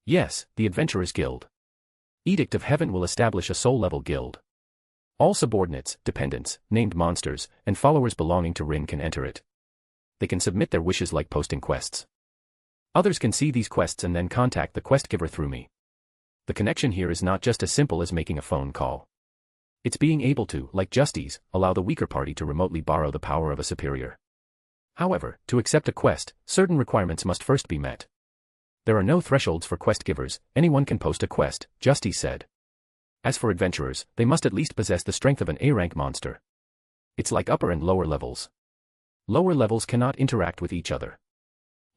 Yes, the Adventurers Guild. Edict of Heaven will establish a soul-level guild. All subordinates, dependents, named monsters, and followers belonging to Rin can enter it. They can submit their wishes like posting quests. Others can see these quests and then contact the quest giver through me. The connection here is not just as simple as making a phone call. It's being able to, like Justice, allow the weaker party to remotely borrow the power of a superior. However, to accept a quest, certain requirements must first be met. There are no thresholds for quest givers, anyone can post a quest, Justice said. As for adventurers, they must at least possess the strength of an A-rank monster. It's like upper and lower levels. Lower levels cannot interact with each other.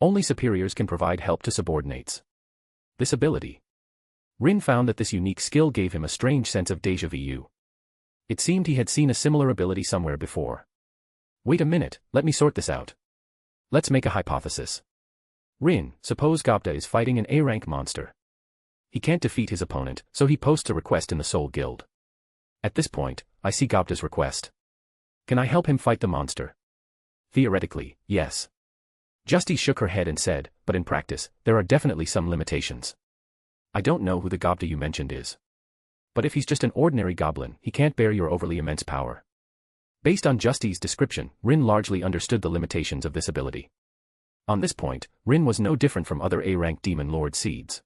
Only superiors can provide help to subordinates. This ability. Rin found that this unique skill gave him a strange sense of déjà vu. It seemed he had seen a similar ability somewhere before. Wait a minute, let me sort this out. Let's make a hypothesis. Rin, suppose Gobta is fighting an A-rank monster. He can't defeat his opponent, so he posts a request in the Soul Guild. At this point, I see Gobta's request. Can I help him fight the monster? Theoretically, yes. Justice shook her head and said, but in practice, there are definitely some limitations. I don't know who the Gobta you mentioned is. But if he's just an ordinary goblin, he can't bear your overly immense power. Based on Justice's description, Rin largely understood the limitations of this ability. On this point, Rin was no different from other A-rank Demon Lord seeds.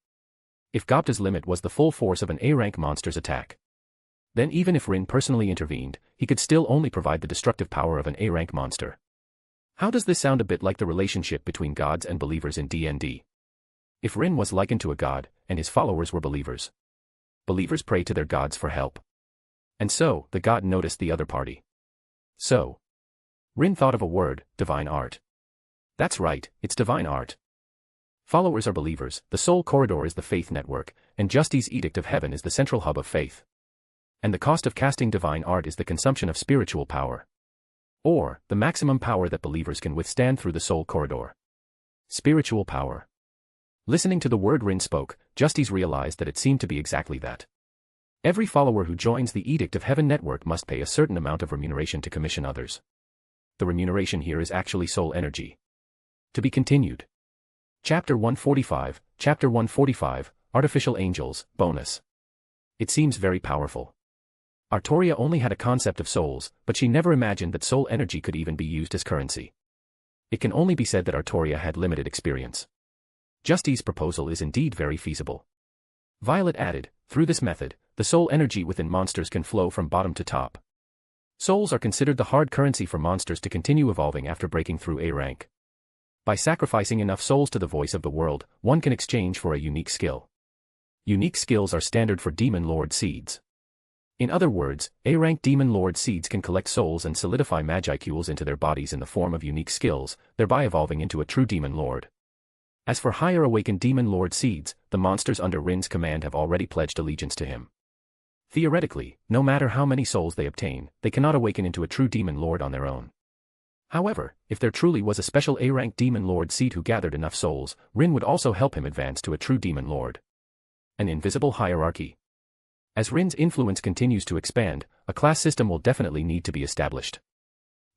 If Gobta's limit was the full force of an A-rank monster's attack, then even if Rin personally intervened, he could still only provide the destructive power of an A-rank monster. How does this sound? A bit like the relationship between gods and believers in D&D. If Rin was likened to a god, and his followers were believers, believers pray to their gods for help. And so, the god noticed the other party. So, Rin thought of a word, divine art. That's right, it's divine art. Followers are believers, the Soul Corridor is the faith network, and Justice's Edict of Heaven is the central hub of faith. And the cost of casting divine art is the consumption of spiritual power. Or, the maximum power that believers can withstand through the Soul Corridor. Spiritual power. Listening to the word Rin spoke, Justice realized that it seemed to be exactly that. Every follower who joins the Edict of Heaven network must pay a certain amount of remuneration to commission others. The remuneration here is actually soul energy. To be continued. Chapter 145, Chapter 145, Artificial Angels, Bonus. It seems very powerful. Artoria only had a concept of souls, but she never imagined that soul energy could even be used as currency. It can only be said that Artoria had limited experience. Justice's proposal is indeed very feasible. Violet added, through this method, the soul energy within monsters can flow from bottom to top. Souls are considered the hard currency for monsters to continue evolving after breaking through A rank. By sacrificing enough souls to the voice of the world, one can exchange for a unique skill. Unique skills are standard for Demon Lord seeds. In other words, A-rank Demon Lord seeds can collect souls and solidify Magicules into their bodies in the form of unique skills, thereby evolving into a true Demon Lord. As for higher awakened Demon Lord seeds, the monsters under Rin's command have already pledged allegiance to him. Theoretically, no matter how many souls they obtain, they cannot awaken into a true Demon Lord on their own. However, if there truly was a special A-rank Demon Lord seed who gathered enough souls, Rin would also help him advance to a true Demon Lord. An invisible hierarchy. As Rin's influence continues to expand, a class system will definitely need to be established.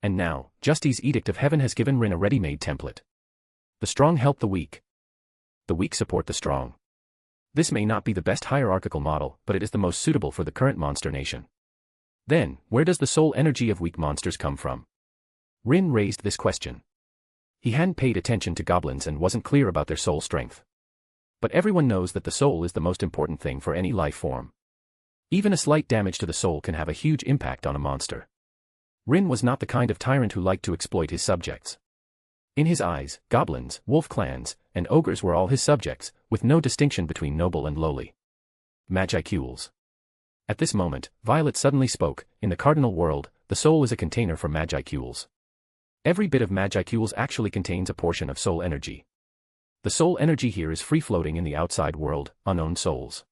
And now, Justy's Edict of Heaven has given Rin a ready-made template. The strong help the weak. The weak support the strong. This may not be the best hierarchical model, but it is the most suitable for the current monster nation. Then, where does the soul energy of weak monsters come from? Rin raised this question. He hadn't paid attention to goblins and wasn't clear about their soul strength. But everyone knows that the soul is the most important thing for any life form. Even a slight damage to the soul can have a huge impact on a monster. Rin was not the kind of tyrant who liked to exploit his subjects. In his eyes, goblins, wolf clans, and ogres were all his subjects, with no distinction between noble and lowly. Magicules. At this moment, Violet suddenly spoke. In the cardinal world, the soul is a container for Magicules. Every bit of Magicules actually contains a portion of soul energy. The soul energy here is free-floating in the outside world, unowned souls.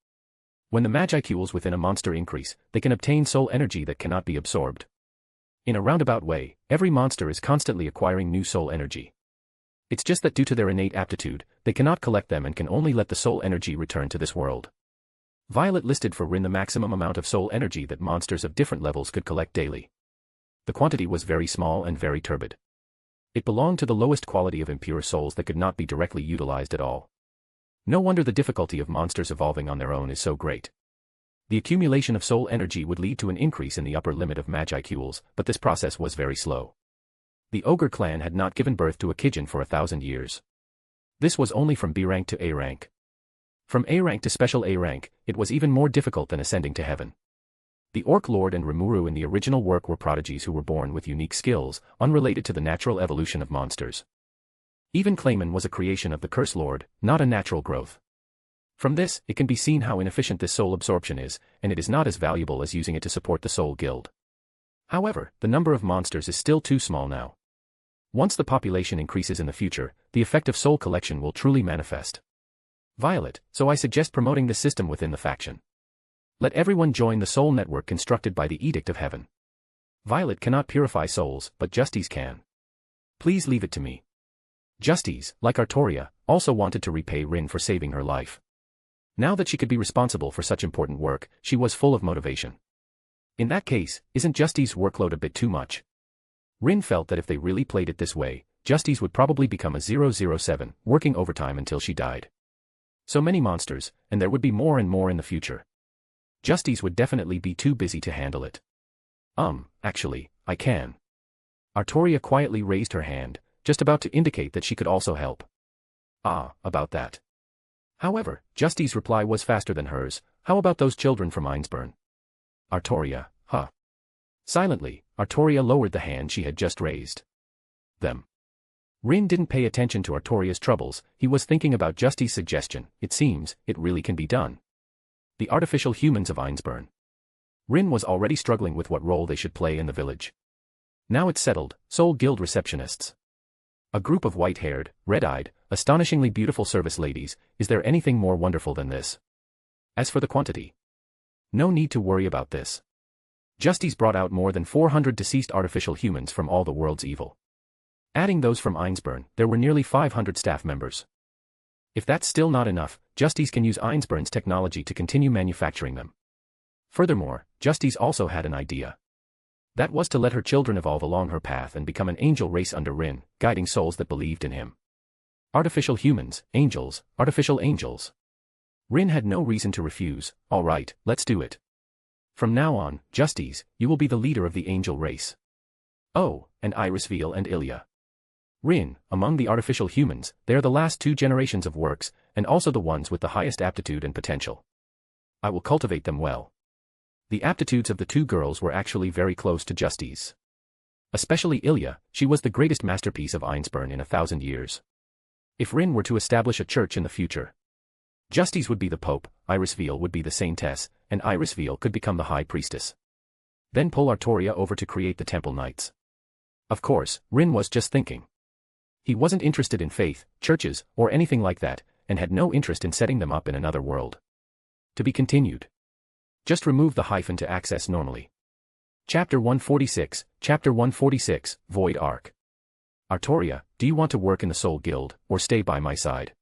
When the Magicules within a monster increase, they can obtain soul energy that cannot be absorbed. In a roundabout way, every monster is constantly acquiring new soul energy. It's just that due to their innate aptitude, they cannot collect them and can only let the soul energy return to this world. Violet listed for Rin the maximum amount of soul energy that monsters of different levels could collect daily. The quantity was very small and very turbid. It belonged to the lowest quality of impure souls that could not be directly utilized at all. No wonder the difficulty of monsters evolving on their own is so great. The accumulation of soul energy would lead to an increase in the upper limit of Magicules, but this process was very slow. The Ogre clan had not given birth to a Kijin for 1,000 years. This was only from B rank to A rank. From A rank to special A rank, it was even more difficult than ascending to heaven. The Orc Lord and Rimuru in the original work were prodigies who were born with unique skills, unrelated to the natural evolution of monsters. Even Clayman was a creation of the Curse Lord, not a natural growth. From this, it can be seen how inefficient this soul absorption is, and it is not as valuable as using it to support the Soul Guild. However, the number of monsters is still too small now. Once the population increases in the future, the effect of soul collection will truly manifest. Violet, so I suggest promoting this system within the faction. Let everyone join the soul network constructed by the Edict of Heaven. Violet cannot purify souls, but Justy's can. Please leave it to me. Justy's, like Artoria, also wanted to repay Rin for saving her life. Now that she could be responsible for such important work, she was full of motivation. In that case, isn't Justy's workload a bit too much? Rin felt that if they really played it this way, Justy's would probably become a 007, working overtime until she died. So many monsters, and there would be more and more in the future. Justy's would definitely be too busy to handle it. Actually, I can. Artoria quietly raised her hand, just about to indicate that she could also help. About that. However, Justy's reply was faster than hers. How about those children from Einsburn? Artoria, huh? Silently, Artoria lowered the hand she had just raised. Them. Rin didn't pay attention to Artoria's troubles, he was thinking about Justy's suggestion. It seems, it really can be done. The artificial humans of Einsburn. Rin was already struggling with what role they should play in the village. Now it's settled, Soul Guild receptionists. A group of white-haired, red-eyed, astonishingly beautiful service ladies, is there anything more wonderful than this? As for the quantity, no need to worry about this. Justy's brought out more than 400 deceased artificial humans from all the world's evil. Adding those from Einsburn, there were nearly 500 staff members. If that's still not enough, Justy's can use Einsburn's technology to continue manufacturing them. Furthermore, Justy's also had an idea. That was to let her children evolve along her path and become an angel race under Rin, guiding souls that believed in him. Artificial humans, angels, artificial angels. Rin had no reason to refuse. All right, let's do it. From now on, Justy's, you will be the leader of the angel race. Oh, and Irisveal and Ilya. Rin, among the artificial humans, they are the last 2 generations of works, and also the ones with the highest aptitude and potential. I will cultivate them well. The aptitudes of the 2 girls were actually very close to Justy's. Especially Ilya, she was the greatest masterpiece of Einsburn in 1,000 years. If Rin were to establish a church in the future, Justy's would be the Pope, Irisveal would be the Saintess, and Irisveal could become the High Priestess. Then pull Artoria over to create the Temple Knights. Of course, Rin was just thinking. He wasn't interested in faith, churches, or anything like that, and had no interest in setting them up in another world. To be continued. Just remove the hyphen to access normally. Chapter 146, Chapter 146, Void Arc. Artoria, do you want to work in the Soul Guild, or stay by my side?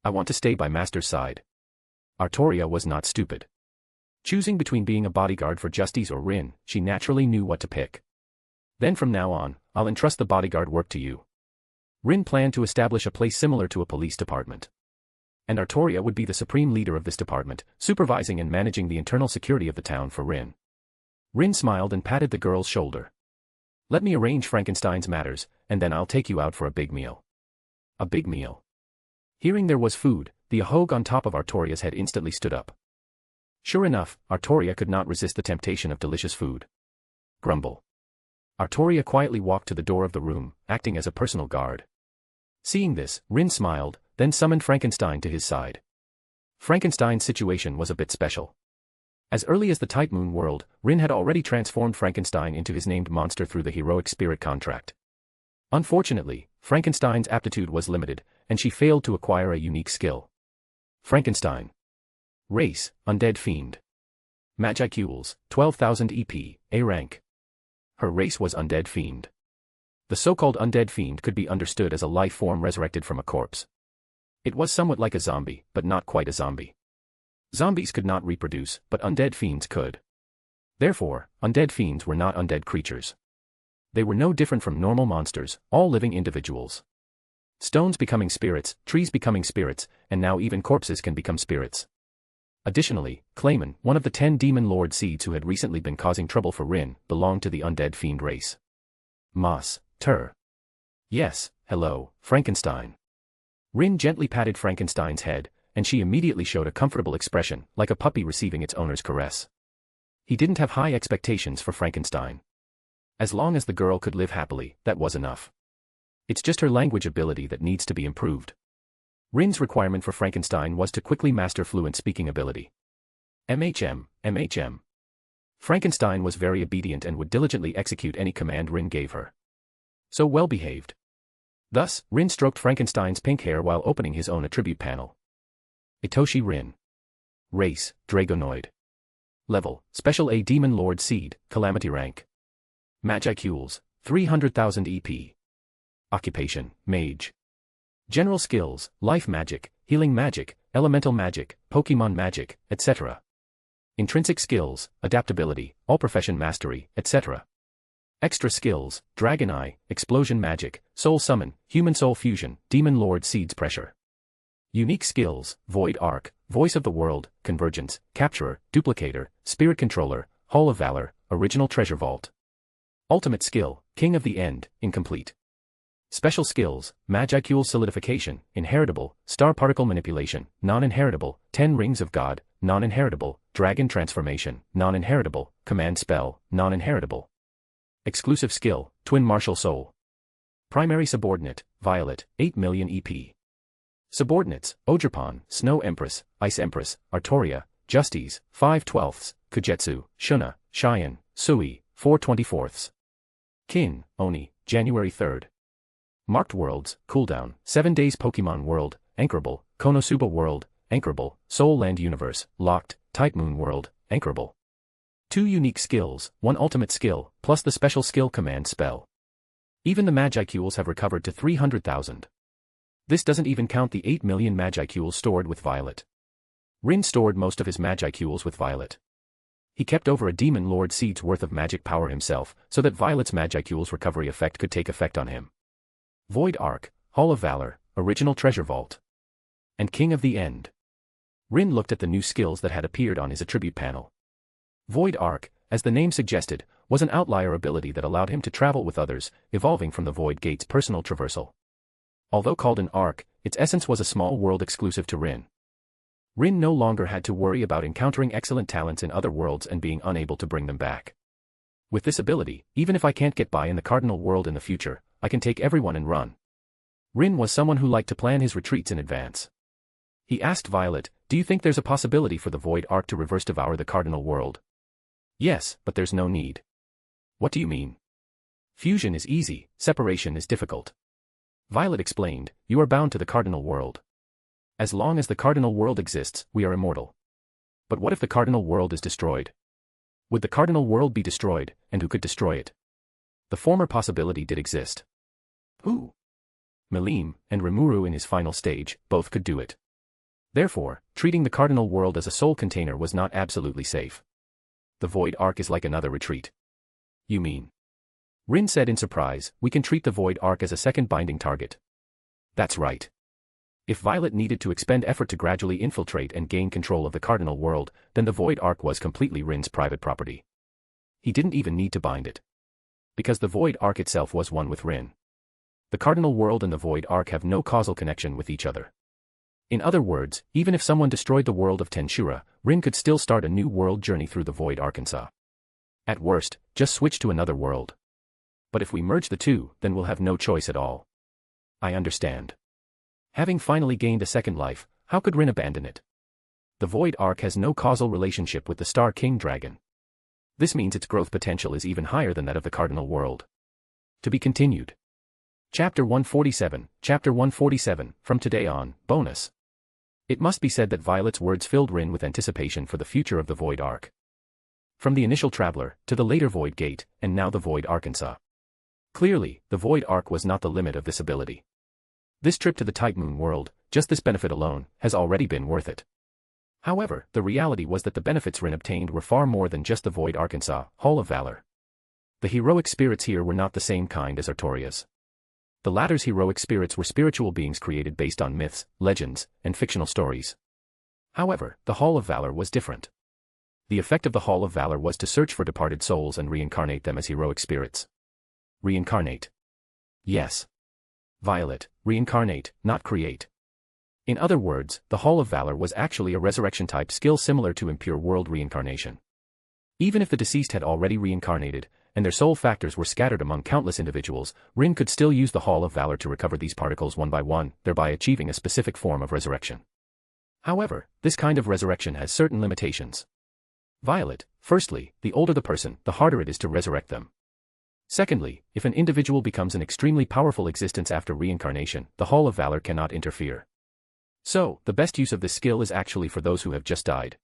I want to stay by Master's side. Artoria was not stupid. Choosing between being a bodyguard for Justice or Rin, she naturally knew what to pick. Then from now on, I'll entrust the bodyguard work to you. Rin planned to establish a place similar to a police department. And Artoria would be the supreme leader of this department, supervising and managing the internal security of the town for Rin. Rin smiled and patted the girl's shoulder. Let me arrange Frankenstein's matters, and then I'll take you out for a big meal. A big meal. Hearing there was food, the Ahog on top of Artoria's head instantly stood up. Sure enough, Artoria could not resist the temptation of delicious food. Grumble. Artoria quietly walked to the door of the room, acting as a personal guard. Seeing this, Rin smiled, then summoned Frankenstein to his side. Frankenstein's situation was a bit special. As early as the Type Moon world, Rin had already transformed Frankenstein into his named monster through the heroic spirit contract. Unfortunately, Frankenstein's aptitude was limited, and she failed to acquire a unique skill. Frankenstein. Race, Undead Fiend. Magicule, 12,000 EP, A rank. Her race was Undead Fiend. The so-called Undead Fiend could be understood as a life form resurrected from a corpse. It was somewhat like a zombie, but not quite a zombie. Zombies could not reproduce, but undead fiends could. Therefore, undead fiends were not undead creatures. They were no different from normal monsters, all living individuals. Stones becoming spirits, trees becoming spirits, and now even corpses can become spirits. Additionally, Clayman, one of the 10 Demon Lord seeds who had recently been causing trouble for Rin, belonged to the undead fiend race. Mas, Tur. Yes, hello, Frankenstein. Rin gently patted Frankenstein's head, and she immediately showed a comfortable expression, like a puppy receiving its owner's caress. He didn't have high expectations for Frankenstein. As long as the girl could live happily, that was enough. It's just her language ability that needs to be improved. Rin's requirement for Frankenstein was to quickly master fluent speaking ability. MHM. Frankenstein was very obedient and would diligently execute any command Rin gave her. So well behaved. Thus, Rin stroked Frankenstein's pink hair while opening his own attribute panel. Itoshi Rin. Race, Dragonoid. Level, Special A Demon Lord Seed, Calamity Rank. Magicules, 300,000 EP. Occupation, Mage. General skills, Life Magic, Healing Magic, Elemental Magic, Pokémon Magic, etc. Intrinsic skills, Adaptability, All Profession Mastery, etc. Extra skills, Dragon Eye, Explosion Magic, Soul Summon, Human Soul Fusion, Demon Lord Seeds Pressure. Unique skills, Void Arc, Voice of the World, Convergence, Capturer, Duplicator, Spirit Controller, Hall of Valor, Original Treasure Vault. Ultimate skill, King of the End, incomplete. Special skills, Magicule Solidification, Inheritable, Star Particle Manipulation, Non-Inheritable, 10 Rings of God, Non-Inheritable, Dragon Transformation, Non-Inheritable, Command Spell, Non-Inheritable. Exclusive skill, Twin Martial Soul. Primary subordinate, Violet, 8 million EP. Subordinates, Ogerpon, Snow Empress, Ice Empress, Artoria, Justice, 5/12, Kujetsu, Shuna, Cheyenne, Sui, 4/24. Kin, Oni, January 3rd. Marked Worlds, Cooldown, 7 days Pokémon World, Anchorable, Konosuba World, Anchorable, Soul Land Universe, Locked, Type Moon World, Anchorable. 2 unique skills, 1 ultimate skill, plus the special skill command spell. Even the Magicules have recovered to 300,000. This doesn't even count the 8 million Magicules stored with Violet. Rin stored most of his Magicules with Violet. He kept over a Demon Lord Seed's worth of magic power himself, so that Violet's Magicules recovery effect could take effect on him. Void Arc, Hall of Valor, Original Treasure Vault. And King of the End. Rin looked at the new skills that had appeared on his attribute panel. Void Arc, as the name suggested, was an outlier ability that allowed him to travel with others, evolving from the Void Gate's personal traversal. Although called an arc, its essence was a small world exclusive to Rin. Rin no longer had to worry about encountering excellent talents in other worlds and being unable to bring them back. With this ability, even if I can't get by in the Cardinal world in the future, I can take everyone and run. Rin was someone who liked to plan his retreats in advance. He asked Violet, "Do you think there's a possibility for the Void Arc to reverse devour the Cardinal world?" "Yes, but there's no need." "What do you mean?" "Fusion is easy, separation is difficult." Violet explained, you are bound to the cardinal world. As long as the cardinal world exists, we are immortal. But what if the cardinal world is destroyed? Would the cardinal world be destroyed, and who could destroy it? The former possibility did exist. Who? Milim, and Rimuru in his final stage, both could do it. Therefore, treating the cardinal world as a soul container was not absolutely safe. The Void Ark is like another retreat. You mean? Rin said in surprise, we can treat the Void Ark as a second binding target. That's right. If Violet needed to expend effort to gradually infiltrate and gain control of the cardinal world, then the Void Ark was completely Rin's private property. He didn't even need to bind it. Because the Void Ark itself was one with Rin. The cardinal world and the Void Ark have no causal connection with each other. In other words, even if someone destroyed the world of Tensura, Rin could still start a new world journey through the Void Arkansas. At worst, just switch to another world. But if we merge the two, then we'll have no choice at all. I understand. Having finally gained a second life, how could Rin abandon it? The Void Ark has no causal relationship with the Star King Dragon. This means its growth potential is even higher than that of the cardinal world. To be continued. Chapter 147, Chapter 147, from today on, bonus. It must be said that Violet's words filled Rin with anticipation for the future of the Void Ark. From the initial traveler, to the later Void Gate, and now the Void Arkansas. Clearly, the Void Ark was not the limit of this ability. This trip to the Type Moon world, just this benefit alone, has already been worth it. However, the reality was that the benefits Rin obtained were far more than just the Void Arkansas, Hall of Valor. The heroic spirits here were not the same kind as Artoria's. The latter's heroic spirits were spiritual beings created based on myths, legends, and fictional stories. However, the Hall of Valor was different. The effect of the Hall of Valor was to search for departed souls and reincarnate them as heroic spirits. Reincarnate. Yes. Violet, reincarnate, not create. In other words, the Hall of Valor was actually a resurrection-type skill similar to impure world reincarnation. Even if the deceased had already reincarnated, and their soul factors were scattered among countless individuals, Rin could still use the Hall of Valor to recover these particles one by one, thereby achieving a specific form of resurrection. However, this kind of resurrection has certain limitations. Violet, firstly, the older the person, the harder it is to resurrect them. Secondly, if an individual becomes an extremely powerful existence after reincarnation, the Hall of Valor cannot interfere. So, the best use of this skill is actually for those who have just died.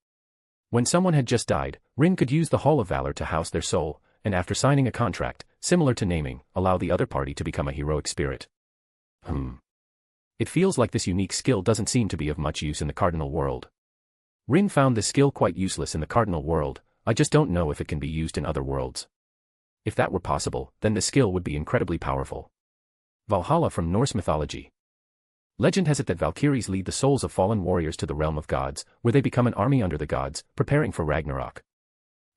When someone had just died, Rin could use the Hall of Valor to house their soul, and after signing a contract, similar to naming, allow the other party to become a heroic spirit. It feels like this unique skill doesn't seem to be of much use in the cardinal world. Rin found this skill quite useless in the cardinal world, I just don't know if it can be used in other worlds. If that were possible, then the skill would be incredibly powerful. Valhalla from Norse mythology. Legend has it that Valkyries lead the souls of fallen warriors to the realm of gods, where they become an army under the gods, preparing for Ragnarok.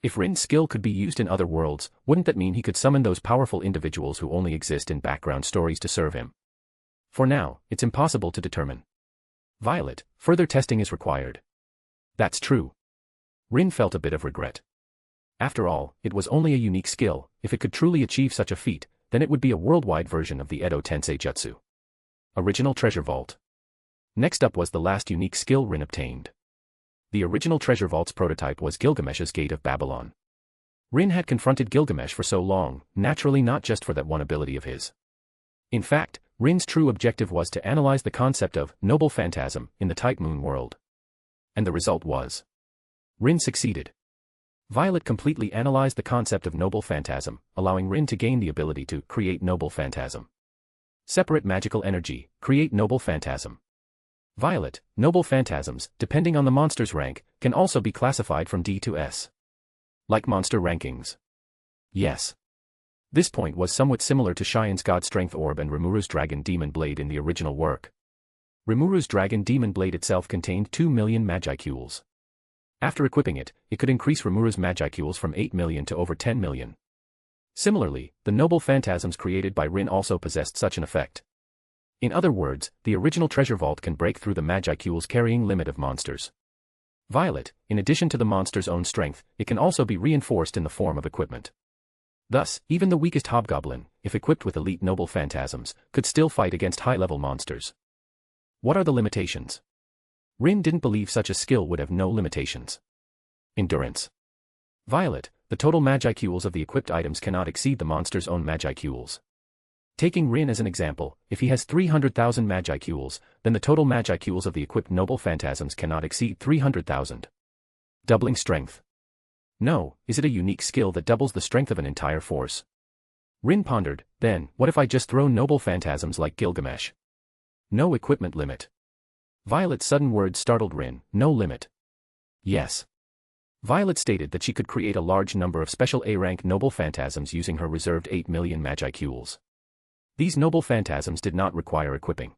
If Rin's skill could be used in other worlds, wouldn't that mean he could summon those powerful individuals who only exist in background stories to serve him? For now, it's impossible to determine. Violet, further testing is required. That's true. Rin felt a bit of regret. After all, it was only a unique skill. If it could truly achieve such a feat, then it would be a worldwide version of the Edo Tensei Jutsu. Original Treasure Vault. Next up was the last unique skill Rin obtained. The original Treasure Vault's prototype was Gilgamesh's Gate of Babylon. Rin had confronted Gilgamesh for so long, naturally not just for that one ability of his. In fact, Rin's true objective was to analyze the concept of noble phantasm in the Type Moon world. And the result was. Rin succeeded. Violet completely analyzed the concept of noble phantasm, allowing Rin to gain the ability to create noble phantasm. Separate magical energy, create noble phantasm. Violet, noble phantasms, depending on the monster's rank, can also be classified from D to S. Like monster rankings. Yes. This point was somewhat similar to Cheyenne God Strength Orb and Rimuru's Dragon Demon Blade in the original work. Rimuru's Dragon Demon Blade itself contained 2 million Magicules. After equipping it, it could increase Rimuru's Magicules from 8 million to over 10 million. Similarly, the noble phantasms created by Rin also possessed such an effect. In other words, the original Treasure Vault can break through the Magicules carrying limit of monsters. Violet, in addition to the monster's own strength, it can also be reinforced in the form of equipment. Thus, even the weakest hobgoblin, if equipped with elite noble phantasms, could still fight against high-level monsters. What are the limitations? Rin didn't believe such a skill would have no limitations. Endurance. Violet, the total Magicules of the equipped items cannot exceed the monster's own Magicules. Taking Rin as an example, if he has 300,000 Magicules, then the total Magicules of the equipped noble phantasms cannot exceed 300,000. Doubling strength. No, is it a unique skill that doubles the strength of an entire force? Rin pondered, then, what if I just throw noble phantasms like Gilgamesh? No equipment limit. Violet's sudden words startled Rin, no limit. Yes. Violet stated that she could create a large number of special A-rank noble phantasms using her reserved 8 million Magicules. These noble phantasms did not require equipping.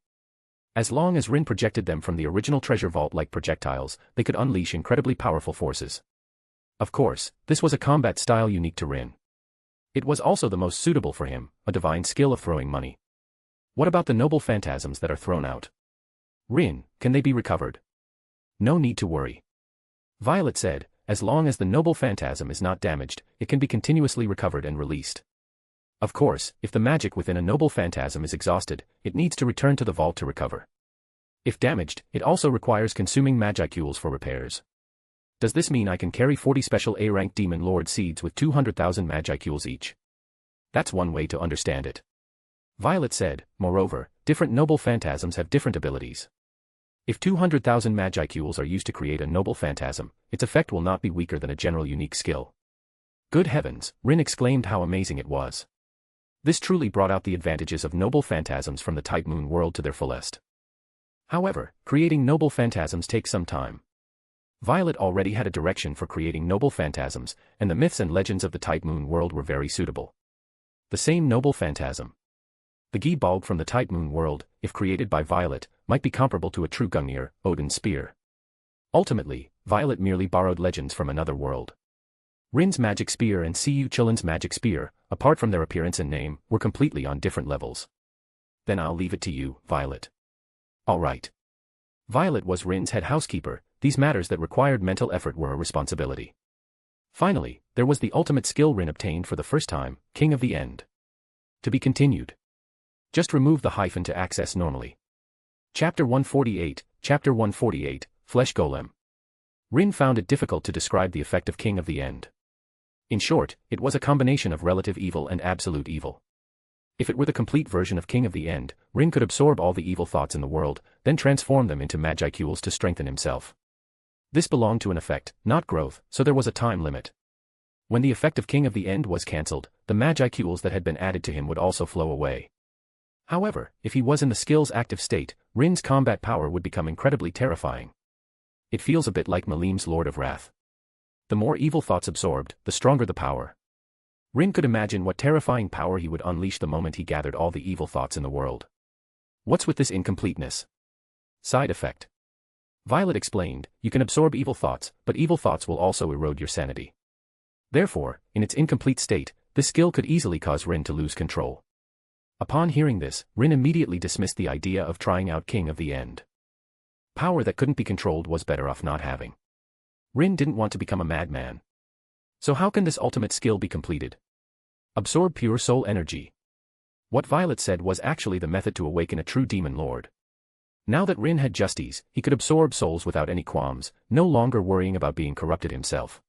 As long as Rin projected them from the original treasure vault like projectiles, they could unleash incredibly powerful forces. Of course, this was a combat style unique to Rin. It was also the most suitable for him, a divine skill of throwing money. What about the noble phantasms that are thrown out? Rin, can they be recovered? No need to worry. Violet said, as long as the noble phantasm is not damaged, it can be continuously recovered and released. Of course, if the magic within a noble phantasm is exhausted, it needs to return to the vault to recover. If damaged, it also requires consuming Magicules for repairs. Does this mean I can carry 40 special A-rank Demon Lord seeds with 200,000 Magicules each? That's one way to understand it. Violet said, moreover, different noble phantasms have different abilities. If 200,000 Magicules are used to create a noble phantasm, its effect will not be weaker than a general unique skill. Good heavens, Rin exclaimed how amazing it was. This truly brought out the advantages of noble phantasms from the Type Moon world to their fullest. However, creating noble phantasms takes some time. Violet already had a direction for creating noble phantasms, and the myths and legends of the Type Moon world were very suitable. The same noble phantasm. The Gi-Balg from the Type Moon world, if created by Violet, might be comparable to a true Gungnir, Odin's spear. Ultimately, Violet merely borrowed legends from another world. Rin's magic spear and Siyu Chulin's magic spear, apart from their appearance and name, were completely on different levels. Then I'll leave it to you, Violet. All right. Violet was Rin's head housekeeper. These matters that required mental effort were a responsibility. Finally, there was the ultimate skill Rin obtained for the first time, King of the End. To be continued. Just remove the hyphen to access normally. Chapter 148, Chapter 148, Flesh Golem. Rin found it difficult to describe the effect of King of the End. In short, it was a combination of relative evil and absolute evil. If it were the complete version of King of the End, Rin could absorb all the evil thoughts in the world, then transform them into Magicules to strengthen himself. This belonged to an effect, not growth, so there was a time limit. When the effect of King of the End was cancelled, the Magicules that had been added to him would also flow away. However, if he was in the skill's active state, Rin's combat power would become incredibly terrifying. It feels a bit like Malim's Lord of Wrath. The more evil thoughts absorbed, the stronger the power. Rin could imagine what terrifying power he would unleash the moment he gathered all the evil thoughts in the world. What's with this incompleteness? Side effect. Violet explained, you can absorb evil thoughts, but evil thoughts will also erode your sanity. Therefore, in its incomplete state, this skill could easily cause Rin to lose control. Upon hearing this, Rin immediately dismissed the idea of trying out King of the End. Power that couldn't be controlled was better off not having. Rin didn't want to become a madman. So how can this ultimate skill be completed? Absorb pure soul energy. What Violet said was actually the method to awaken a true demon lord. Now that Rin had Justice, he could absorb souls without any qualms, no longer worrying about being corrupted himself.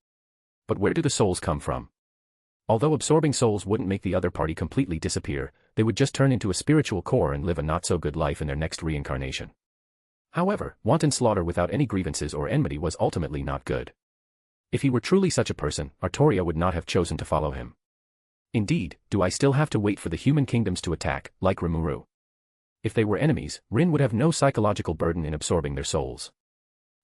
But where do the souls come from? Although absorbing souls wouldn't make the other party completely disappear, they would just turn into a spiritual core and live a not-so-good life in their next reincarnation. However, wanton slaughter without any grievances or enmity was ultimately not good. If he were truly such a person, Artoria would not have chosen to follow him. Indeed, do I still have to wait for the human kingdoms to attack, like Rimuru? If they were enemies, Rin would have no psychological burden in absorbing their souls.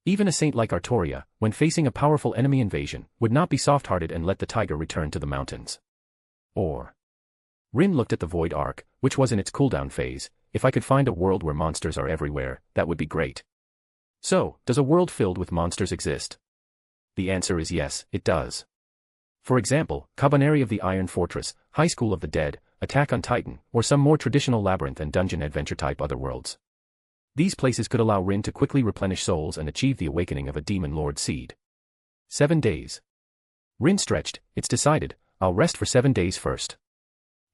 Even a saint like Artoria, when facing a powerful enemy invasion, would not be soft-hearted and let the tiger return to the mountains. Or. Rin looked at the Void Arc, which was in its cooldown phase. If I could find a world where monsters are everywhere, that would be great. So, does a world filled with monsters exist? The answer is yes, it does. For example, Cabaneri of the Iron Fortress, High School of the Dead, Attack on Titan, or some more traditional labyrinth and dungeon adventure type otherworlds. These places could allow Rin to quickly replenish souls and achieve the awakening of a Demon Lord seed. 7 days. Rin stretched, it's decided, I'll rest for 7 days first.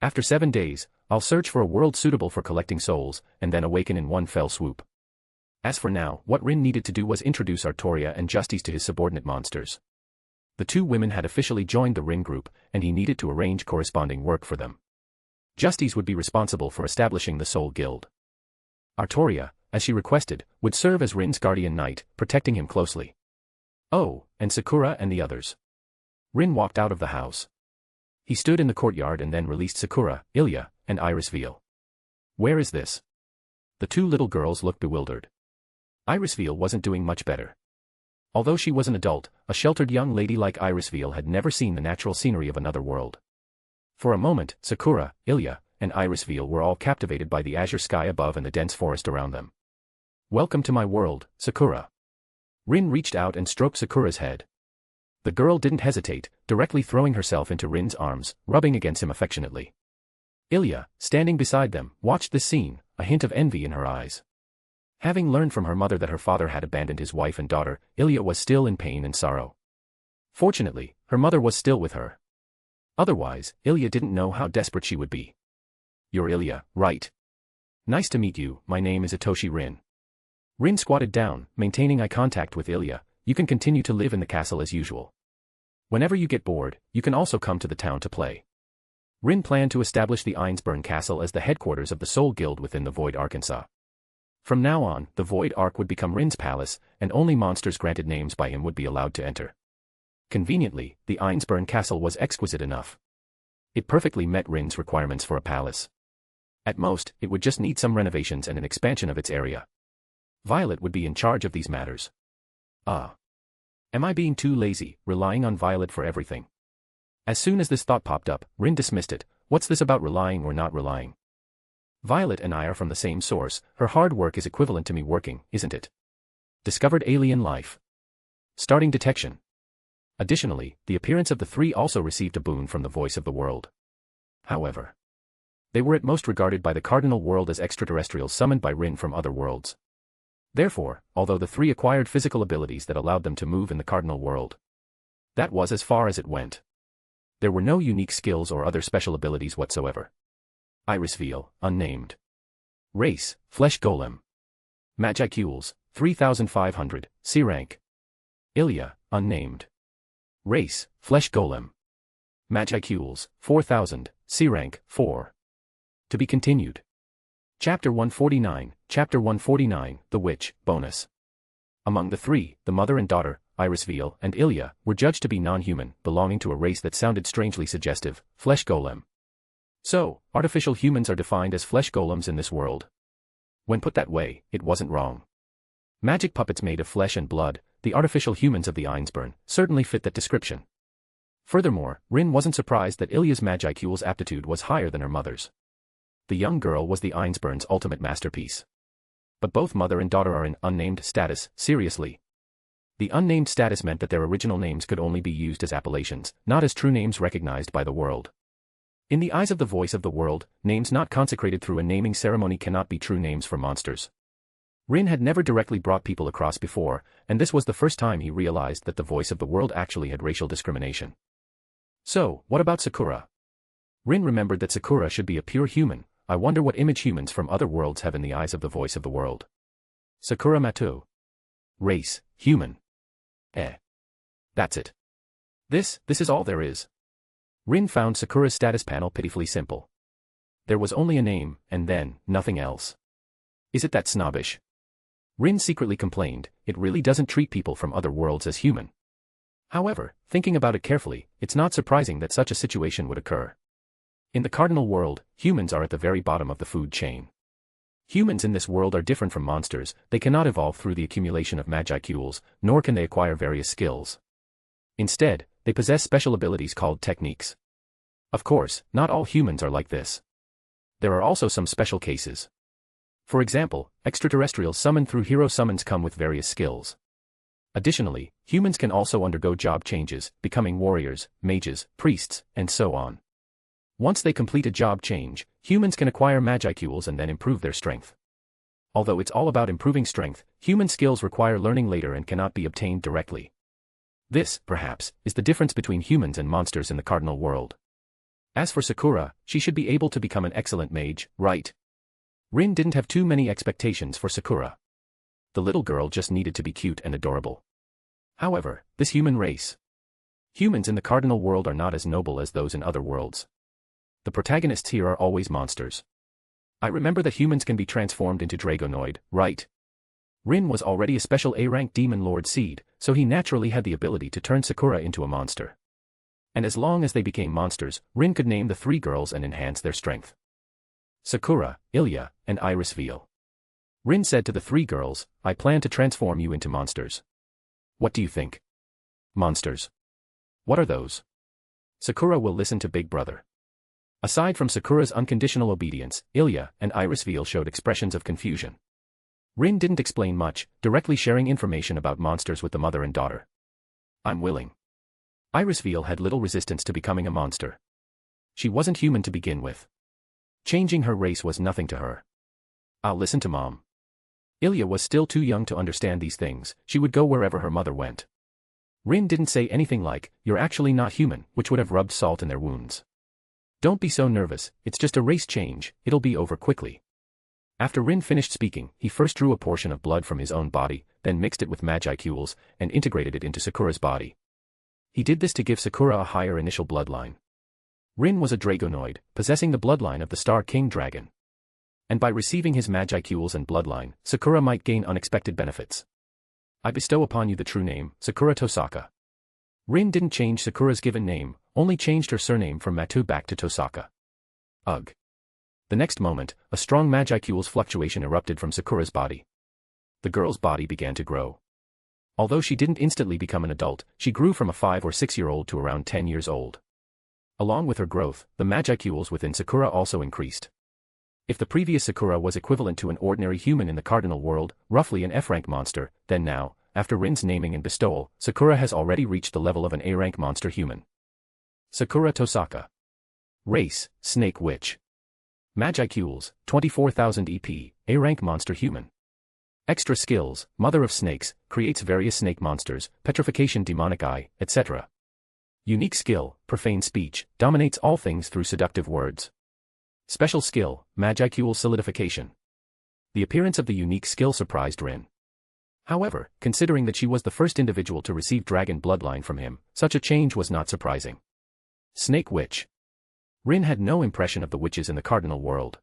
After 7 days, I'll search for a world suitable for collecting souls, and then awaken in one fell swoop. As for now, what Rin needed to do was introduce Artoria and Justice to his subordinate monsters. The two women had officially joined the Rin group, and he needed to arrange corresponding work for them. Justice would be responsible for establishing the Soul Guild. Artoria, as she requested, would serve as Rin's guardian knight, protecting him closely. Oh, and Sakura and the others. Rin walked out of the house. He stood in the courtyard and then released Sakura, Ilya, and Irisveal. Where is this? The two little girls looked bewildered. Irisveal wasn't doing much better. Although she was an adult, a sheltered young lady like Irisveal had never seen the natural scenery of another world. For a moment, Sakura, Ilya, and Irisveal were all captivated by the azure sky above and the dense forest around them. Welcome to my world, Sakura. Rin reached out and stroked Sakura's head. The girl didn't hesitate, directly throwing herself into Rin's arms, rubbing against him affectionately. Ilya, standing beside them, watched this scene, a hint of envy in her eyes. Having learned from her mother that her father had abandoned his wife and daughter, Ilya was still in pain and sorrow. Fortunately, her mother was still with her. Otherwise, Ilya didn't know how desperate she would be. You're Ilya, right? Nice to meet you, my name is Itoshi Rin. Rin squatted down, maintaining eye contact with Ilya. You can continue to live in the castle as usual. Whenever you get bored, you can also come to the town to play. Rin planned to establish the Ainsburn Castle as the headquarters of the Soul Guild within the Void Arkansas. From now on, the Void Ark would become Rin's palace, and only monsters granted names by him would be allowed to enter. Conveniently, the Ainsburn Castle was exquisite enough. It perfectly met Rin's requirements for a palace. At most, it would just need some renovations and an expansion of its area. Violet would be in charge of these matters. Am I being too lazy, relying on Violet for everything? As soon as this thought popped up, Rin dismissed it. What's this about relying or not relying? Violet and I are from the same source, her hard work is equivalent to me working, isn't it? Discovered alien life. Starting detection. Additionally, the appearance of the three also received a boon from the voice of the world. However, they were at most regarded by the Cardinal World as extraterrestrials summoned by Rin from other worlds. Therefore, although the three acquired physical abilities that allowed them to move in the Cardinal World, that was as far as it went. There were no unique skills or other special abilities whatsoever. Irisveal, unnamed. Race, Flesh Golem. Magicules, 3500, C rank. Ilya, unnamed. Race, Flesh Golem. Magicules, 4000, C rank, 4. To be continued. Chapter 149, Chapter 149, The Witch, Bonus. Among the three, the mother and daughter, Irisveal and Ilya, were judged to be non-human, belonging to a race that sounded strangely suggestive, Flesh Golem. So, artificial humans are defined as flesh golems in this world. When put that way, it wasn't wrong. Magic puppets made of flesh and blood, the artificial humans of the Ainsburn, certainly fit that description. Furthermore, Rin wasn't surprised that Ilya's Magicule's aptitude was higher than her mother's. The young girl was the Ainsburn's ultimate masterpiece. But both mother and daughter are in unnamed status, seriously. The unnamed status meant that their original names could only be used as appellations, not as true names recognized by the world. In the eyes of the voice of the world, names not consecrated through a naming ceremony cannot be true names for monsters. Rin had never directly brought people across before, and this was the first time he realized that the voice of the world actually had racial discrimination. So, what about Sakura? Rin remembered that Sakura should be a pure human. I wonder what image humans from other worlds have in the eyes of the voice of the world. Sakura Matou. Race, human. That's it. This is all there is. Rin found Sakura's status panel pitifully simple. There was only a name, and then, nothing else. Is it that snobbish? Rin secretly complained, it really doesn't treat people from other worlds as human. However, thinking about it carefully, it's not surprising that such a situation would occur. In the Cardinal World, humans are at the very bottom of the food chain. Humans in this world are different from monsters, they cannot evolve through the accumulation of Magicules, nor can they acquire various skills. Instead, they possess special abilities called techniques. Of course, not all humans are like this. There are also some special cases. For example, extraterrestrials summoned through hero summons come with various skills. Additionally, humans can also undergo job changes, becoming warriors, mages, priests, and so on. Once they complete a job change, humans can acquire Magicules and then improve their strength. Although it's all about improving strength, human skills require learning later and cannot be obtained directly. This, perhaps, is the difference between humans and monsters in the Cardinal World. As for Sakura, she should be able to become an excellent mage, right? Rin didn't have too many expectations for Sakura. The little girl just needed to be cute and adorable. However, this human race. Humans in the Cardinal World are not as noble as those in other worlds. The protagonists here are always monsters. I remember that humans can be transformed into Dragonoid, right? Rin was already a special A-rank Demon Lord seed, so he naturally had the ability to turn Sakura into a monster. And as long as they became monsters, Rin could name the 3 girls and enhance their strength. Sakura, Ilya, and Iris Veil. Rin said to the 3 girls, I plan to transform you into monsters. What do you think? Monsters. What are those? Sakura will listen to Big Brother. Aside from Sakura's unconditional obedience, Ilya and Iris Veil showed expressions of confusion. Rin didn't explain much, directly sharing information about monsters with the mother and daughter. I'm willing. Iris Veil had little resistance to becoming a monster. She wasn't human to begin with. Changing her race was nothing to her. I'll listen to Mom. Ilya was still too young to understand these things, she would go wherever her mother went. Rin didn't say anything like, you're actually not human, which would have rubbed salt in their wounds. Don't be so nervous, it's just a race change, it'll be over quickly. After Rin finished speaking, he first drew a portion of blood from his own body, then mixed it with Magicules, and integrated it into Sakura's body. He did this to give Sakura a higher initial bloodline. Rin was a Dragonoid, possessing the bloodline of the Star King Dragon. And by receiving his Magicules and bloodline, Sakura might gain unexpected benefits. I bestow upon you the true name, Sakura Tosaka. Rin didn't change Sakura's given name, only changed her surname from Matu back to Tosaka. Ugh. The next moment, a strong Magicules fluctuation erupted from Sakura's body. The girl's body began to grow. Although she didn't instantly become an adult, she grew from a 5 or 6-year-old to around 10 years old. Along with her growth, the Magicules within Sakura also increased. If the previous Sakura was equivalent to an ordinary human in the Cardinal world, roughly an F-rank monster, then now, after Rin's naming and bestowal, Sakura has already reached the level of an A-rank monster human. Sakura Tosaka. Race, Snake Witch. Magicules, 24,000 EP, A-rank monster human. Extra skills, Mother of Snakes, creates various snake monsters, petrification demonic eye, etc. Unique skill, profane speech, dominates all things through seductive words. Special skill, Magicule solidification. The appearance of the unique skill surprised Rin. However, considering that she was the first individual to receive dragon bloodline from him, such a change was not surprising. Snake Witch. Rin had no impression of the witches in the Cardinal world.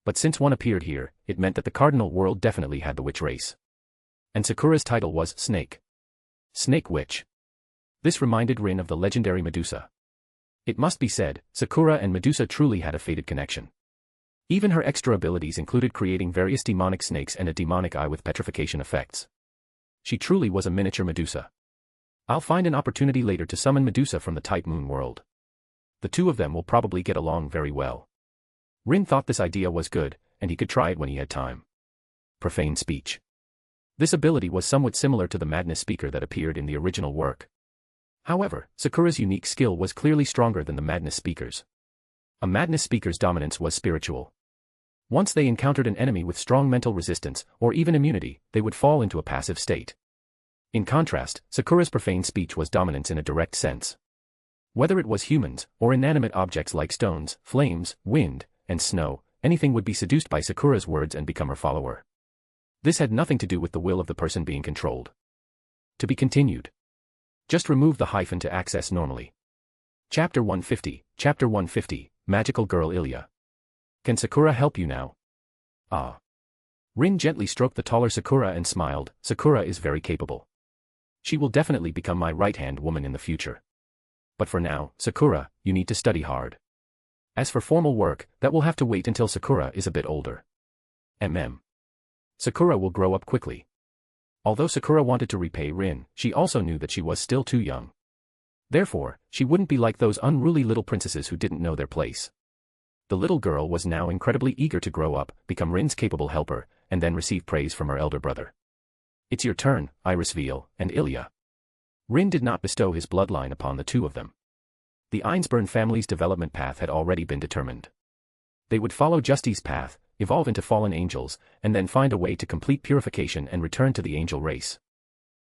But since one appeared here, it meant that the Cardinal world definitely had the witch race. And Sakura's title was Snake. Snake Witch. This reminded Rin of the legendary Medusa. It must be said, Sakura and Medusa truly had a fated connection. Even her extra abilities included creating various demonic snakes and a demonic eye with petrification effects. She truly was a miniature Medusa. I'll find an opportunity later to summon Medusa from the Type Moon world. The two of them will probably get along very well. Rin thought this idea was good, and he could try it when he had time. Profane speech. This ability was somewhat similar to the madness speaker that appeared in the original work. However, Sakura's unique skill was clearly stronger than the madness speaker's. A madness speaker's dominance was spiritual. Once they encountered an enemy with strong mental resistance, or even immunity, they would fall into a passive state. In contrast, Sakura's profane speech was dominance in a direct sense. Whether it was humans, or inanimate objects like stones, flames, wind, and snow, anything would be seduced by Sakura's words and become her follower. This had nothing to do with the will of the person being controlled. To be continued. Just remove the hyphen to access normally. Chapter 150, Chapter 150, Magical Girl Ilya. Can Sakura help you now? Ah. Rin gently stroked the taller Sakura and smiled, Sakura is very capable. She will definitely become my right-hand woman in the future. But for now, Sakura, you need to study hard. As for formal work, that will have to wait until Sakura is a bit older. Sakura will grow up quickly. Although Sakura wanted to repay Rin, she also knew that she was still too young. Therefore, she wouldn't be like those unruly little princesses who didn't know their place. The little girl was now incredibly eager to grow up, become Rin's capable helper, and then receive praise from her elder brother. It's your turn, Iris Veil and Ilya. Rin did not bestow his bloodline upon the two of them. The Einsburn family's development path had already been determined. They would follow Justy's path, evolve into fallen angels, and then find a way to complete purification and return to the angel race.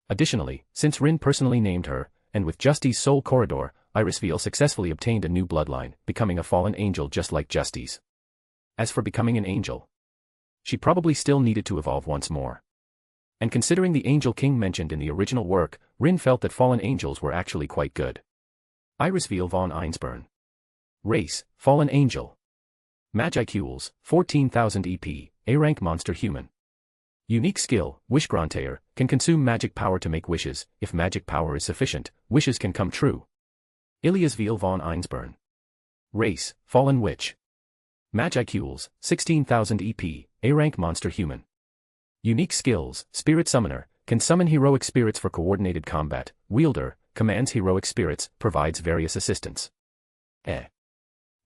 Additionally, since Rin personally named her, and with Justy's soul corridor, Iris Veil successfully obtained a new bloodline, becoming a fallen angel just like Justy's. As for becoming an angel, she probably still needed to evolve once more. And considering the Angel King mentioned in the original work, Rin felt that fallen angels were actually quite good. Iris Veil von Einsburn. Race, Fallen Angel. Magicools, 14,000 EP, A-rank monster human. Unique skill, Wishgrantayer, can consume magic power to make wishes. If magic power is sufficient, wishes can come true. Iliasviel von Einsburn. Race, Fallen Witch. Magicools, 16,000 EP, A-rank monster human. Unique skills, Spirit Summoner, can summon heroic spirits for coordinated combat. Wielder, commands heroic spirits, provides various assistance.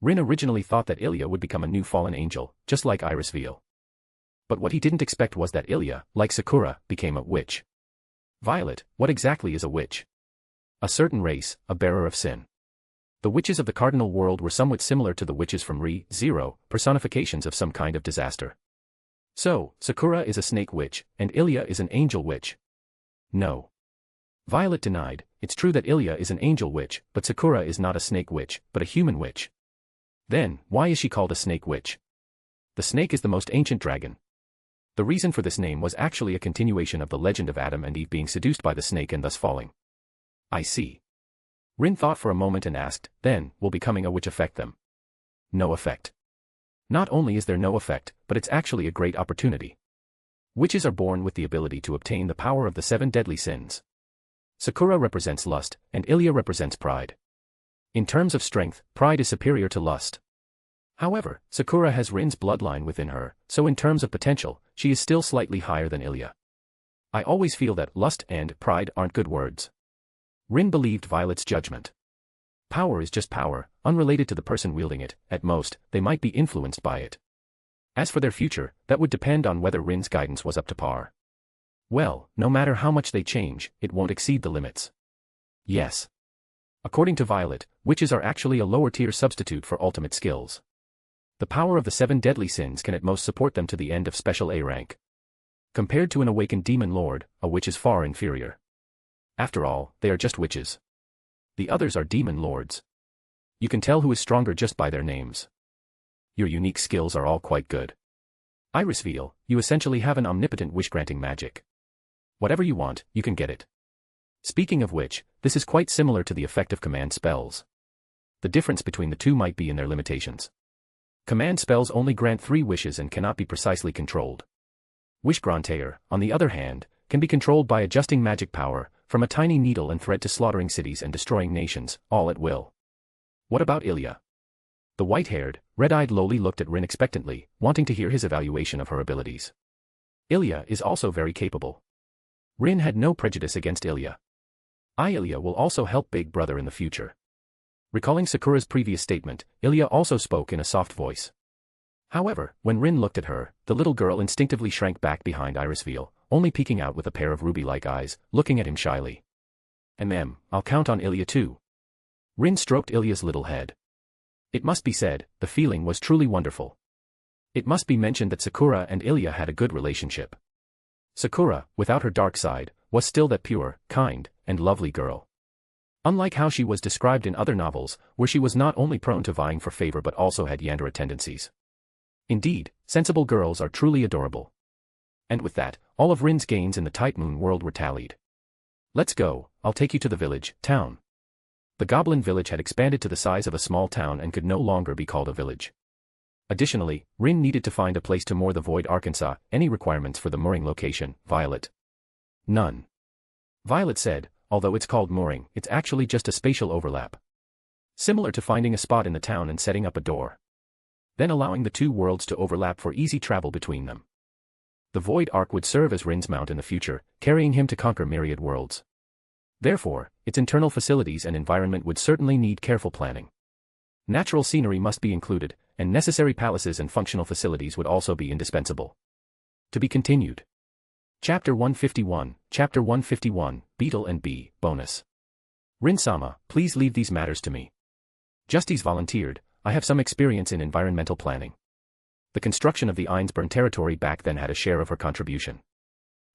Rin originally thought that Ilia would become a new fallen angel, just like Irisviel. But what he didn't expect was that Ilia, like Sakura, became a witch. Violet, what exactly is a witch? A certain race, a bearer of sin. The witches of the cardinal world were somewhat similar to the witches from Re-Zero, personifications of some kind of disaster. So, Sakura is a snake witch, and Ilia is an angel witch. No. Violet denied, it's true that Ilia is an angel witch, but Sakura is not a snake witch, but a human witch. Then, why is she called a snake witch? The snake is the most ancient dragon. The reason for this name was actually a continuation of the legend of Adam and Eve being seduced by the snake and thus falling. I see. Rin thought for a moment and asked, then, will becoming a witch affect them? No effect. Not only is there no effect, but it's actually a great opportunity. Witches are born with the ability to obtain the power of the 7 deadly sins. Sakura represents lust, and Ilia represents pride. In terms of strength, pride is superior to lust. However, Sakura has Rin's bloodline within her, so in terms of potential, she is still slightly higher than Ilia. I always feel that lust and pride aren't good words. Rin believed Violet's judgment. Power is just power, unrelated to the person wielding it. At most, they might be influenced by it. As for their future, that would depend on whether Rin's guidance was up to par. Well, no matter how much they change, it won't exceed the limits. Yes. According to Violet, witches are actually a lower-tier substitute for ultimate skills. The power of the 7 deadly sins can at most support them to the end of special A rank. Compared to an awakened demon lord, a witch is far inferior. After all, they are just witches. The others are demon lords. You can tell who is stronger just by their names. Your unique skills are all quite good. Irisviel, you essentially have an omnipotent wish-granting magic. Whatever you want, you can get it. Speaking of which, this is quite similar to the effect of command spells. The difference between the two might be in their limitations. Command spells only grant 3 wishes and cannot be precisely controlled. Wishgrantayer, on the other hand, can be controlled by adjusting magic power, from a tiny needle and thread to slaughtering cities and destroying nations, all at will. What about Ilia? The white-haired, red-eyed loli looked at Rin expectantly, wanting to hear his evaluation of her abilities. Ilia is also very capable. Rin had no prejudice against Ilia. Ilia will also help Big Brother in the future. Recalling Sakura's previous statement, Ilia also spoke in a soft voice. However, when Rin looked at her, the little girl instinctively shrank back behind Irisviel, only peeking out with a pair of ruby-like eyes, looking at him shyly. I'll count on Ilia too. Rin stroked Ilia's little head. It must be said, the feeling was truly wonderful. It must be mentioned that Sakura and Ilia had a good relationship. Sakura, without her dark side, was still that pure, kind, and lovely girl. Unlike how she was described in other novels, where she was not only prone to vying for favor but also had Yandere tendencies. Indeed, sensible girls are truly adorable. And with that, all of Rin's gains in the Type Moon world were tallied. Let's go, I'll take you to the town. The goblin village had expanded to the size of a small town and could no longer be called a village. Additionally, Rin needed to find a place to moor the Void Arkansas. Any requirements for the mooring location, Violet? None. Violet said, although it's called mooring, it's actually just a spatial overlap. Similar to finding a spot in the town and setting up a door. Then allowing the two worlds to overlap for easy travel between them. The Void Ark would serve as Rin's mount in the future, carrying him to conquer myriad worlds. Therefore, its internal facilities and environment would certainly need careful planning. Natural scenery must be included, and necessary palaces and functional facilities would also be indispensable. To be continued. Chapter 151, Beetle and Bee, Bonus. Rin-sama, please leave these matters to me. Justice volunteered, I have some experience in environmental planning. The construction of the Einsburn territory back then had a share of her contribution.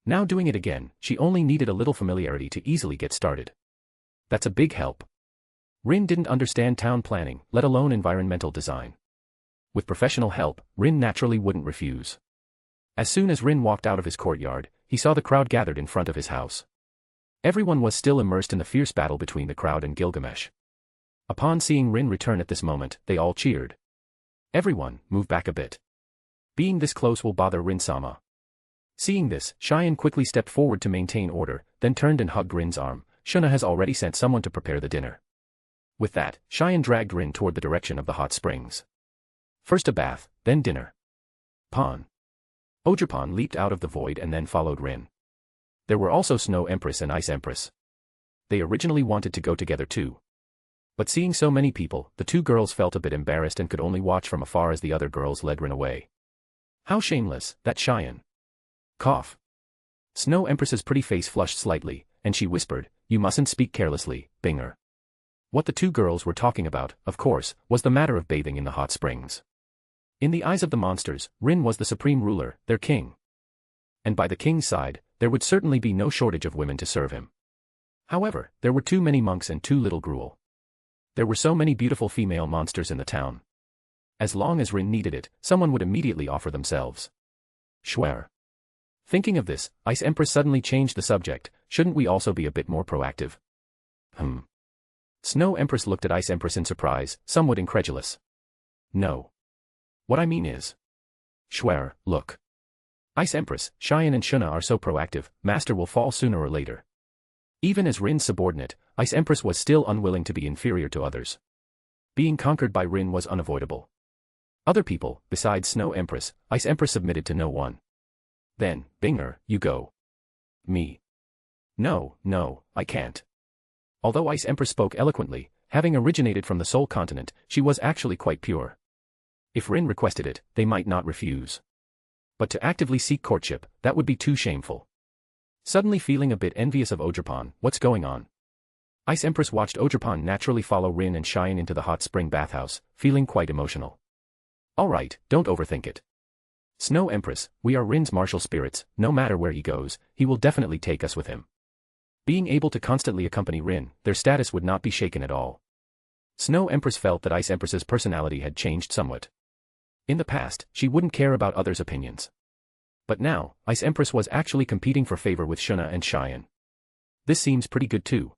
Now doing it again, she only needed a little familiarity to easily get started. That's a big help. Rin didn't understand town planning, let alone environmental design. With professional help, Rin naturally wouldn't refuse. As soon as Rin walked out of his courtyard, he saw the crowd gathered in front of his house. Everyone was still immersed in the fierce battle between the crowd and Gilgamesh. Upon seeing Rin return at this moment, they all cheered. Everyone, move back a bit. Being this close will bother Rin-sama. Seeing this, Cheyenne quickly stepped forward to maintain order, then turned and hugged Rin's arm. Shuna has already sent someone to prepare the dinner. With that, Cheyenne dragged Rin toward the direction of the hot springs. First a bath, then dinner. Pon. Ogerpon leaped out of the void and then followed Rin. There were also Snow Empress and Ice Empress. They originally wanted to go together too. But seeing so many people, the two girls felt a bit embarrassed and could only watch from afar as the other girls led Rin away. How shameless, that Cheyenne. Cough. Snow Empress's pretty face flushed slightly, and she whispered, "You mustn't speak carelessly, Binger." What the two girls were talking about, of course, was the matter of bathing in the hot springs. In the eyes of the monsters, Rin was the supreme ruler, their king. And by the king's side, there would certainly be no shortage of women to serve him. However, there were too many monks and too little gruel. There were so many beautiful female monsters in the town. As long as Rin needed it, someone would immediately offer themselves. Schwer. Thinking of this, Ice Empress suddenly changed the subject. Shouldn't we also be a bit more proactive? Snow Empress looked at Ice Empress in surprise, somewhat incredulous. No. What I mean is. Schwer, look. Ice Empress, Cheyenne and Shuna are so proactive, Master will fall sooner or later. Even as Rin's subordinate, Ice Empress was still unwilling to be inferior to others. Being conquered by Rin was unavoidable. Other people, besides Snow Empress, Ice Empress submitted to no one. Then, Binger, you go. Me. No, I can't. Although Ice Empress spoke eloquently, having originated from the Soul Continent, she was actually quite pure. If Rin requested it, they might not refuse. But to actively seek courtship, that would be too shameful. Suddenly feeling a bit envious of Ogerpon, what's going on? Ice Empress watched Ogerpon naturally follow Rin and Cheyenne into the hot spring bathhouse, feeling quite emotional. Alright, don't overthink it. Snow Empress, we are Rin's martial spirits, no matter where he goes, he will definitely take us with him. Being able to constantly accompany Rin, their status would not be shaken at all. Snow Empress felt that Ice Empress's personality had changed somewhat. In the past, she wouldn't care about others' opinions. But now, Ice Empress was actually competing for favor with Shuna and Cheyenne. This seems pretty good too.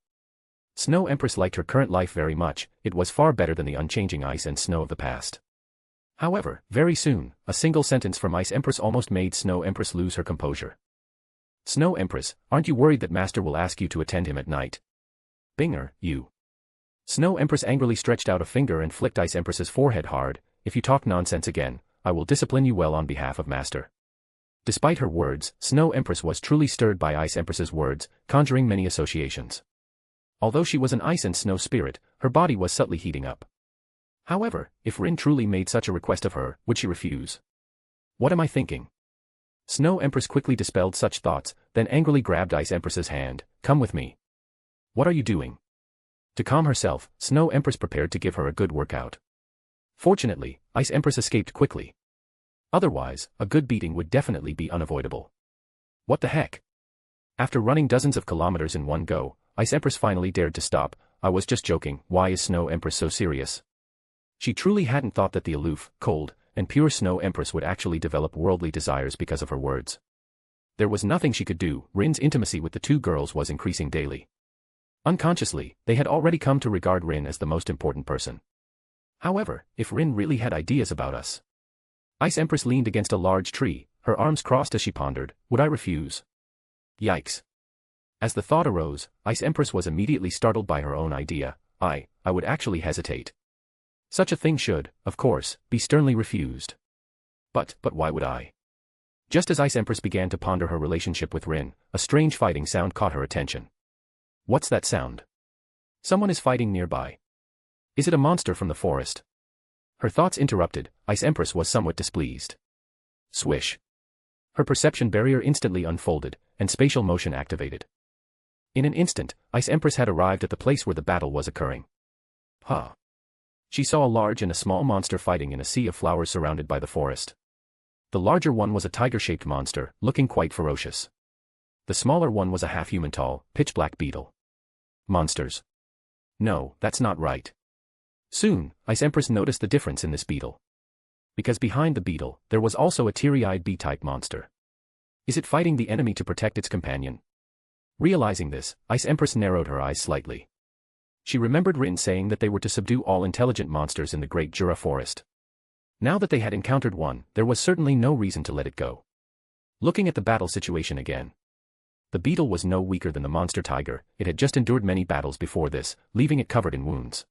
Snow Empress liked her current life very much, it was far better than the unchanging ice and snow of the past. However, very soon, a single sentence from Ice Empress almost made Snow Empress lose her composure. Snow Empress, aren't you worried that Master will ask you to attend him at night? Binger, you. Snow Empress angrily stretched out a finger and flicked Ice Empress's forehead hard. If you talk nonsense again, I will discipline you well on behalf of Master. Despite her words, Snow Empress was truly stirred by Ice Empress's words, conjuring many associations. Although she was an ice and snow spirit, her body was subtly heating up. However, if Rin truly made such a request of her, would she refuse? What am I thinking? Snow Empress quickly dispelled such thoughts, then angrily grabbed Ice Empress's hand. Come with me. What are you doing? To calm herself, Snow Empress prepared to give her a good workout. Fortunately, Ice Empress escaped quickly. Otherwise, a good beating would definitely be unavoidable. What the heck? After running dozens of kilometers in one go, Ice Empress finally dared to stop. I was just joking, why is Snow Empress so serious? She truly hadn't thought that the aloof, cold, and pure Snow Empress would actually develop worldly desires because of her words. There was nothing she could do. Rin's intimacy with the two girls was increasing daily. Unconsciously, they had already come to regard Rin as the most important person. However, if Rin really had ideas about us. Ice Empress leaned against a large tree, her arms crossed as she pondered, would I refuse? Yikes. As the thought arose, Ice Empress was immediately startled by her own idea. I would actually hesitate. Such a thing should, of course, be sternly refused. But why would I? Just as Ice Empress began to ponder her relationship with Rin, a strange fighting sound caught her attention. What's that sound? Someone is fighting nearby. Is it a monster from the forest? Her thoughts interrupted, Ice Empress was somewhat displeased. Swish. Her perception barrier instantly unfolded, and spatial motion activated. In an instant, Ice Empress had arrived at the place where the battle was occurring. She saw a large and a small monster fighting in a sea of flowers surrounded by the forest. The larger one was a tiger-shaped monster, looking quite ferocious. The smaller one was a half-human tall, pitch-black beetle. Monsters. No, that's not right. Soon, Ice Empress noticed the difference in this beetle. Because behind the beetle, there was also a teary-eyed bee-type monster. Is it fighting the enemy to protect its companion? Realizing this, Ice Empress narrowed her eyes slightly. She remembered Rin saying that they were to subdue all intelligent monsters in the Great Jura Forest. Now that they had encountered one, there was certainly no reason to let it go. Looking at the battle situation again. The beetle was no weaker than the monster tiger, it had just endured many battles before this, leaving it covered in wounds.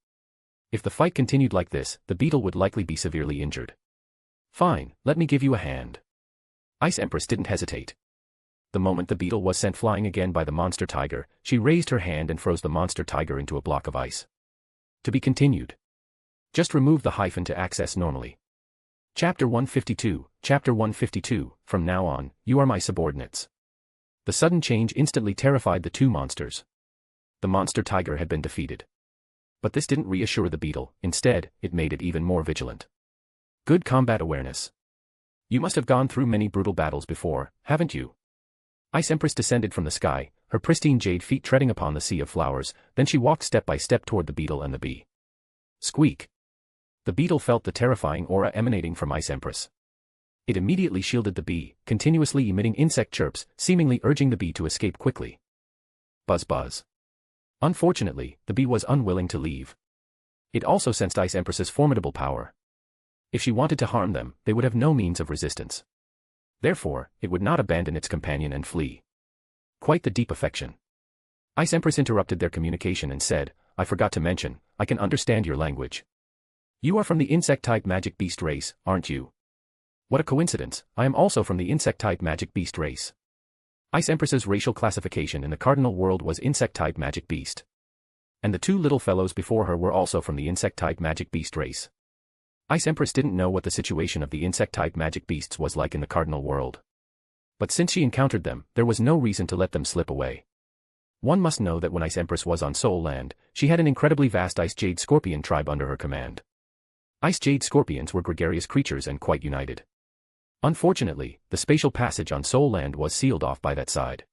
If the fight continued like this, the beetle would likely be severely injured. Fine, let me give you a hand. Ice Empress didn't hesitate. The moment the beetle was sent flying again by the monster tiger, she raised her hand and froze the monster tiger into a block of ice. To be continued. Just remove the hyphen to access normally. Chapter 152, Chapter 152, from now on, you are my subordinates. The sudden change instantly terrified the two monsters. The monster tiger had been defeated. But this didn't reassure the beetle, instead, it made it even more vigilant. Good combat awareness. You must have gone through many brutal battles before, haven't you? Ice Empress descended from the sky, her pristine jade feet treading upon the sea of flowers, then she walked step by step toward the beetle and the bee. Squeak. The beetle felt the terrifying aura emanating from Ice Empress. It immediately shielded the bee, continuously emitting insect chirps, seemingly urging the bee to escape quickly. Buzz buzz. Unfortunately, the bee was unwilling to leave. It also sensed Ice Empress's formidable power. If she wanted to harm them, they would have no means of resistance. Therefore, it would not abandon its companion and flee. Quite the deep affection. Ice Empress interrupted their communication and said, I forgot to mention, I can understand your language. You are from the insect-type magic beast race, aren't you? What a coincidence, I am also from the insect-type magic beast race. Ice Empress's racial classification in the cardinal world was insect-type magic beast. And the two little fellows before her were also from the insect-type magic beast race. Ice Empress didn't know what the situation of the insect-type magic beasts was like in the cardinal world. But since she encountered them, there was no reason to let them slip away. One must know that when Ice Empress was on Soul Land, she had an incredibly vast Ice Jade Scorpion tribe under her command. Ice Jade Scorpions were gregarious creatures and quite united. Unfortunately, the spatial passage on Soul Land was sealed off by that side.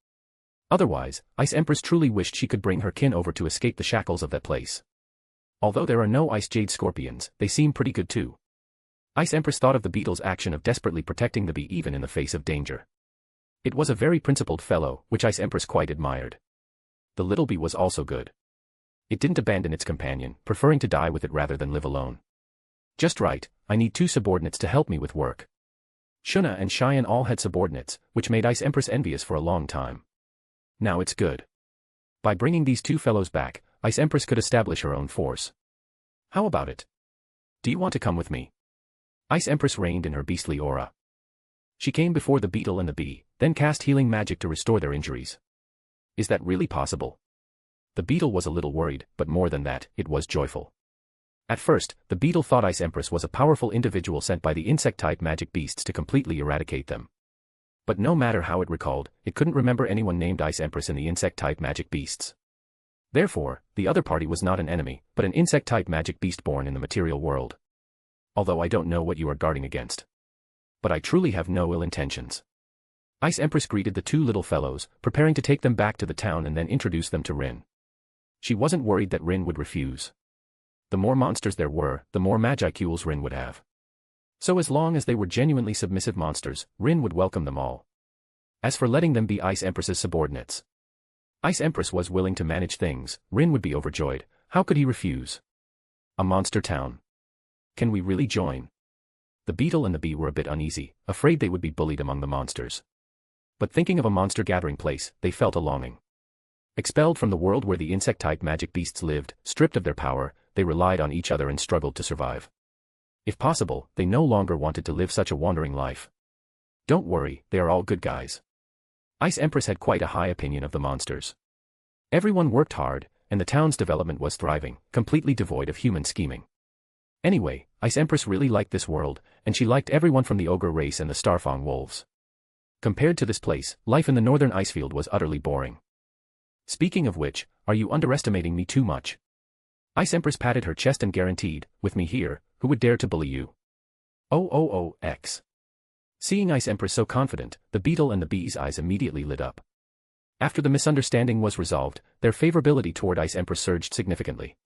Otherwise, Ice Empress truly wished she could bring her kin over to escape the shackles of that place. Although there are no Ice Jade Scorpions, they seem pretty good too. Ice Empress thought of the beetle's action of desperately protecting the bee even in the face of danger. It was a very principled fellow, which Ice Empress quite admired. The little bee was also good. It didn't abandon its companion, preferring to die with it rather than live alone. Just right, I need two subordinates to help me with work. Shuna and Cheyenne all had subordinates, which made Ice Empress envious for a long time. Now it's good. By bringing these two fellows back, Ice Empress could establish her own force. How about it? Do you want to come with me? Ice Empress reigned in her beastly aura. She came before the beetle and the bee, then cast healing magic to restore their injuries. Is that really possible? The beetle was a little worried, but more than that, it was joyful. At first, the beetle thought Ice Empress was a powerful individual sent by the insect-type magic beasts to completely eradicate them. But no matter how it recalled, it couldn't remember anyone named Ice Empress in the insect-type magic beasts. Therefore, the other party was not an enemy, but an insect-type magic beast born in the material world. Although I don't know what you are guarding against. But I truly have no ill intentions. Ice Empress greeted the two little fellows, preparing to take them back to the town and then introduce them to Rin. She wasn't worried that Rin would refuse. The more monsters there were, the more Magicules Rin would have. So as long as they were genuinely submissive monsters, Rin would welcome them all. As for letting them be Ice Empress's subordinates, Ice Empress was willing to manage things. Rin would be overjoyed. How could he refuse? A monster town. Can we really join? The beetle and the bee were a bit uneasy, afraid they would be bullied among the monsters. But thinking of a monster gathering place, they felt a longing. Expelled from the world where the insect-type magic beasts lived, stripped of their power, they relied on each other and struggled to survive. If possible, they no longer wanted to live such a wandering life. Don't worry, they are all good guys. Ice Empress had quite a high opinion of the monsters. Everyone worked hard, and the town's development was thriving, completely devoid of human scheming. Anyway, Ice Empress really liked this world, and she liked everyone from the ogre race and the Starfang wolves. Compared to this place, life in the northern icefield was utterly boring. Speaking of which, are you underestimating me too much? Ice Empress patted her chest and guaranteed, with me here, who would dare to bully you? X. Seeing Ice Empress so confident, the beetle and the bee's eyes immediately lit up. After the misunderstanding was resolved, their favorability toward Ice Empress surged significantly.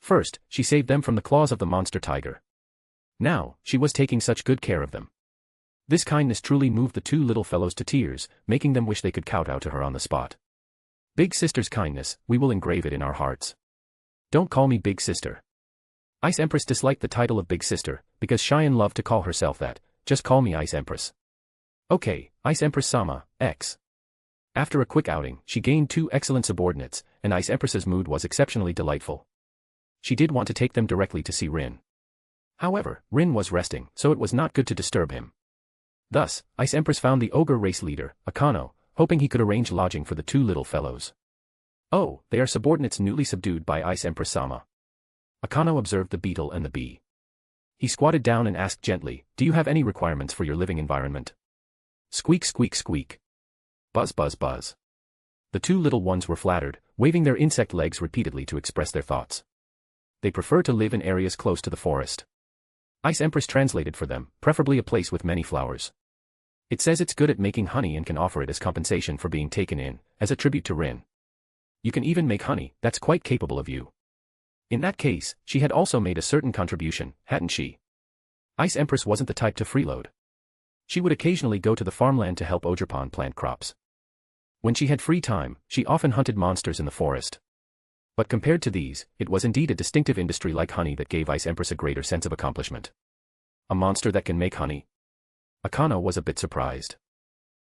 First, she saved them from the claws of the monster tiger. Now, she was taking such good care of them. This kindness truly moved the two little fellows to tears, making them wish they could kowtow to her on the spot. Big sister's kindness, we will engrave it in our hearts. Don't call me Big Sister. Ice Empress disliked the title of Big Sister, because Cheyenne loved to call herself that. Just call me Ice Empress. Okay, Ice Empress-sama, X. After a quick outing, she gained 2 excellent subordinates, and Ice Empress's mood was exceptionally delightful. She did want to take them directly to see Rin. However, Rin was resting, so it was not good to disturb him. Thus, Ice Empress found the ogre race leader, Akano, hoping he could arrange lodging for the 2 little fellows. Oh, they are subordinates newly subdued by Ice Empress-sama. Akano observed the beetle and the bee. He squatted down and asked gently, do you have any requirements for your living environment? Squeak squeak squeak. Buzz buzz buzz. The 2 little ones were flattered, waving their insect legs repeatedly to express their thoughts. They prefer to live in areas close to the forest. Ice Empress translated for them, preferably a place with many flowers. It says it's good at making honey and can offer it as compensation for being taken in, as a tribute to Rin. You can even make honey, that's quite capable of you. In that case, she had also made a certain contribution, hadn't she? Ice Empress wasn't the type to freeload. She would occasionally go to the farmland to help Ogerpon plant crops. When she had free time, she often hunted monsters in the forest. But compared to these, it was indeed a distinctive industry like honey that gave Ice Empress a greater sense of accomplishment. A monster that can make honey? Akano was a bit surprised.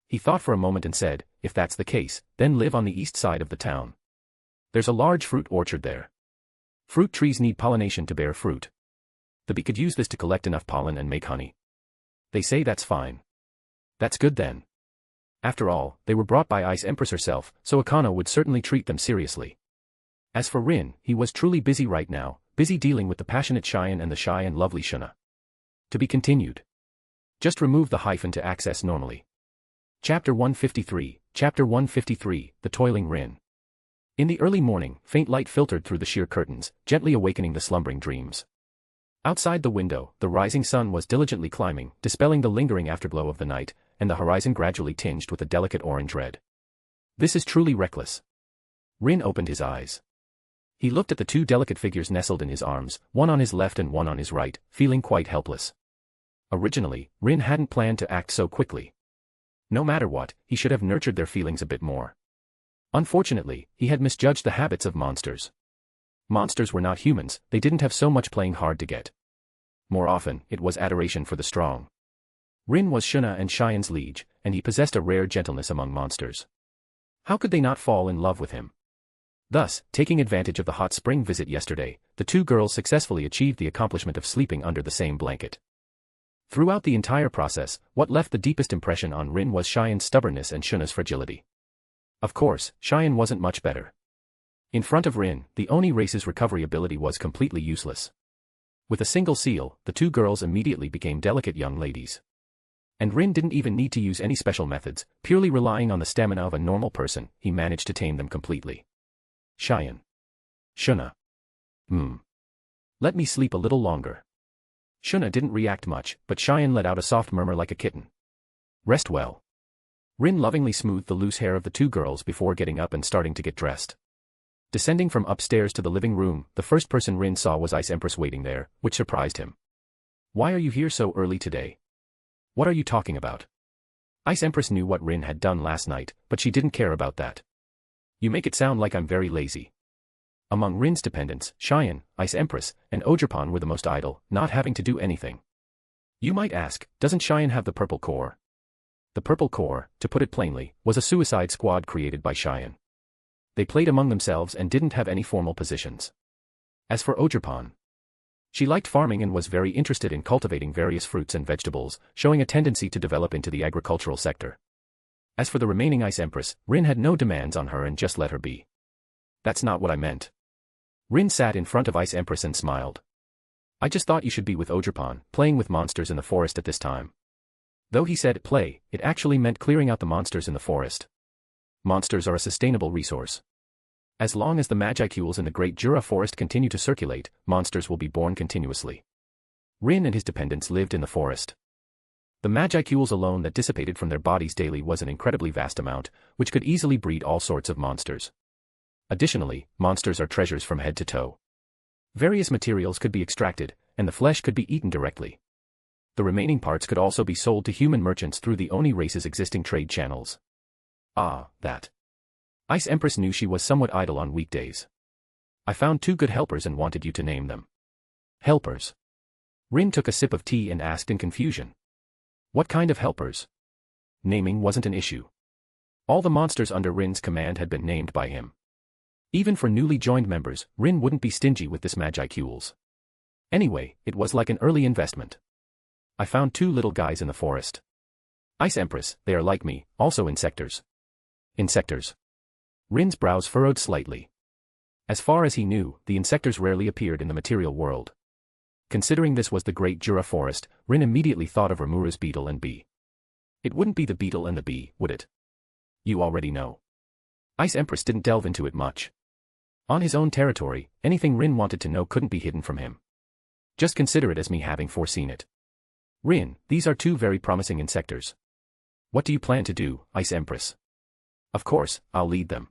He thought for a moment and said, if that's the case, then live on the east side of the town. There's a large fruit orchard there. Fruit trees need pollination to bear fruit. The bee could use this to collect enough pollen and make honey. They say that's fine. That's good then. After all, they were brought by Ice Empress herself, so Akano would certainly treat them seriously. As for Rin, he was truly busy right now, busy dealing with the passionate Cheyenne and the shy and lovely Shuna. To be continued. Just remove the hyphen to access normally. Chapter 153, Chapter 153, The Toiling Rin. In the early morning, faint light filtered through the sheer curtains, gently awakening the slumbering dreams. Outside the window, the rising sun was diligently climbing, dispelling the lingering afterglow of the night, and the horizon gradually tinged with a delicate orange red. This is truly reckless. Rin opened his eyes. He looked at the 2 delicate figures nestled in his arms, one on his left and one on his right, feeling quite helpless. Originally, Rin hadn't planned to act so quickly. No matter what, he should have nurtured their feelings a bit more. Unfortunately, he had misjudged the habits of monsters. Monsters were not humans, they didn't have so much playing hard to get. More often, it was adoration for the strong. Rin was Shuna and Cheyenne's liege, and he possessed a rare gentleness among monsters. How could they not fall in love with him? Thus, taking advantage of the hot spring visit yesterday, the 2 girls successfully achieved the accomplishment of sleeping under the same blanket. Throughout the entire process, what left the deepest impression on Rin was Cheyenne's stubbornness and Shuna's fragility. Of course, Cheyenne wasn't much better. In front of Rin, the Oni race's recovery ability was completely useless. With a single seal, the 2 girls immediately became delicate young ladies. And Rin didn't even need to use any special methods, purely relying on the stamina of a normal person, he managed to tame them completely. Cheyenne. Shuna. Let me sleep a little longer. Shuna didn't react much, but Cheyenne let out a soft murmur like a kitten. Rest well. Rin lovingly smoothed the loose hair of the 2 girls before getting up and starting to get dressed. Descending from upstairs to the living room, the first person Rin saw was Ice Empress waiting there, which surprised him. Why are you here so early today? What are you talking about? Ice Empress knew what Rin had done last night, but she didn't care about that. You make it sound like I'm very lazy. Among Rin's dependents, Cheyenne, Ice Empress, and Ogerpon were the most idle, not having to do anything. You might ask, doesn't Cheyenne have the Purple Corps? The Purple Corps, to put it plainly, was a suicide squad created by Cheyenne. They played among themselves and didn't have any formal positions. As for Ogerpon, she liked farming and was very interested in cultivating various fruits and vegetables, showing a tendency to develop into the agricultural sector. As for the remaining Ice Empress, Rin had no demands on her and just let her be. That's not what I meant. Rin sat in front of Ice Empress and smiled. I just thought you should be with Ogerpon, playing with monsters in the forest at this time. Though he said play, it actually meant clearing out the monsters in the forest. Monsters are a sustainable resource. As long as the Magicules in the Great Jura Forest continue to circulate, monsters will be born continuously. Rin and his dependents lived in the forest. The Magicules alone that dissipated from their bodies daily was an incredibly vast amount, which could easily breed all sorts of monsters. Additionally, monsters are treasures from head to toe. Various materials could be extracted, and the flesh could be eaten directly. The remaining parts could also be sold to human merchants through the Oni race's existing trade channels. Ah, that. Ice Empress knew she was somewhat idle on weekdays. I found 2 good helpers and wanted you to name them. Helpers. Rin took a sip of tea and asked in confusion. What kind of helpers? Naming wasn't an issue. All the monsters under Rin's command had been named by him. Even for newly joined members, Rin wouldn't be stingy with this Magicule. Anyway, it was like an early investment. I found 2 little guys in the forest. Ice Empress, they are like me, also insectors. Insectors. Rin's brows furrowed slightly. As far as he knew, the insectors rarely appeared in the material world. Considering this was the Great Jura Forest, Rin immediately thought of Rimuru's beetle and bee. It wouldn't be the beetle and the bee, would it? You already know. Ice Empress didn't delve into it much. On his own territory, anything Rin wanted to know couldn't be hidden from him. Just consider it as me having foreseen it. Rin, these are 2 very promising insectors. What do you plan to do, Ice Empress? Of course, I'll lead them.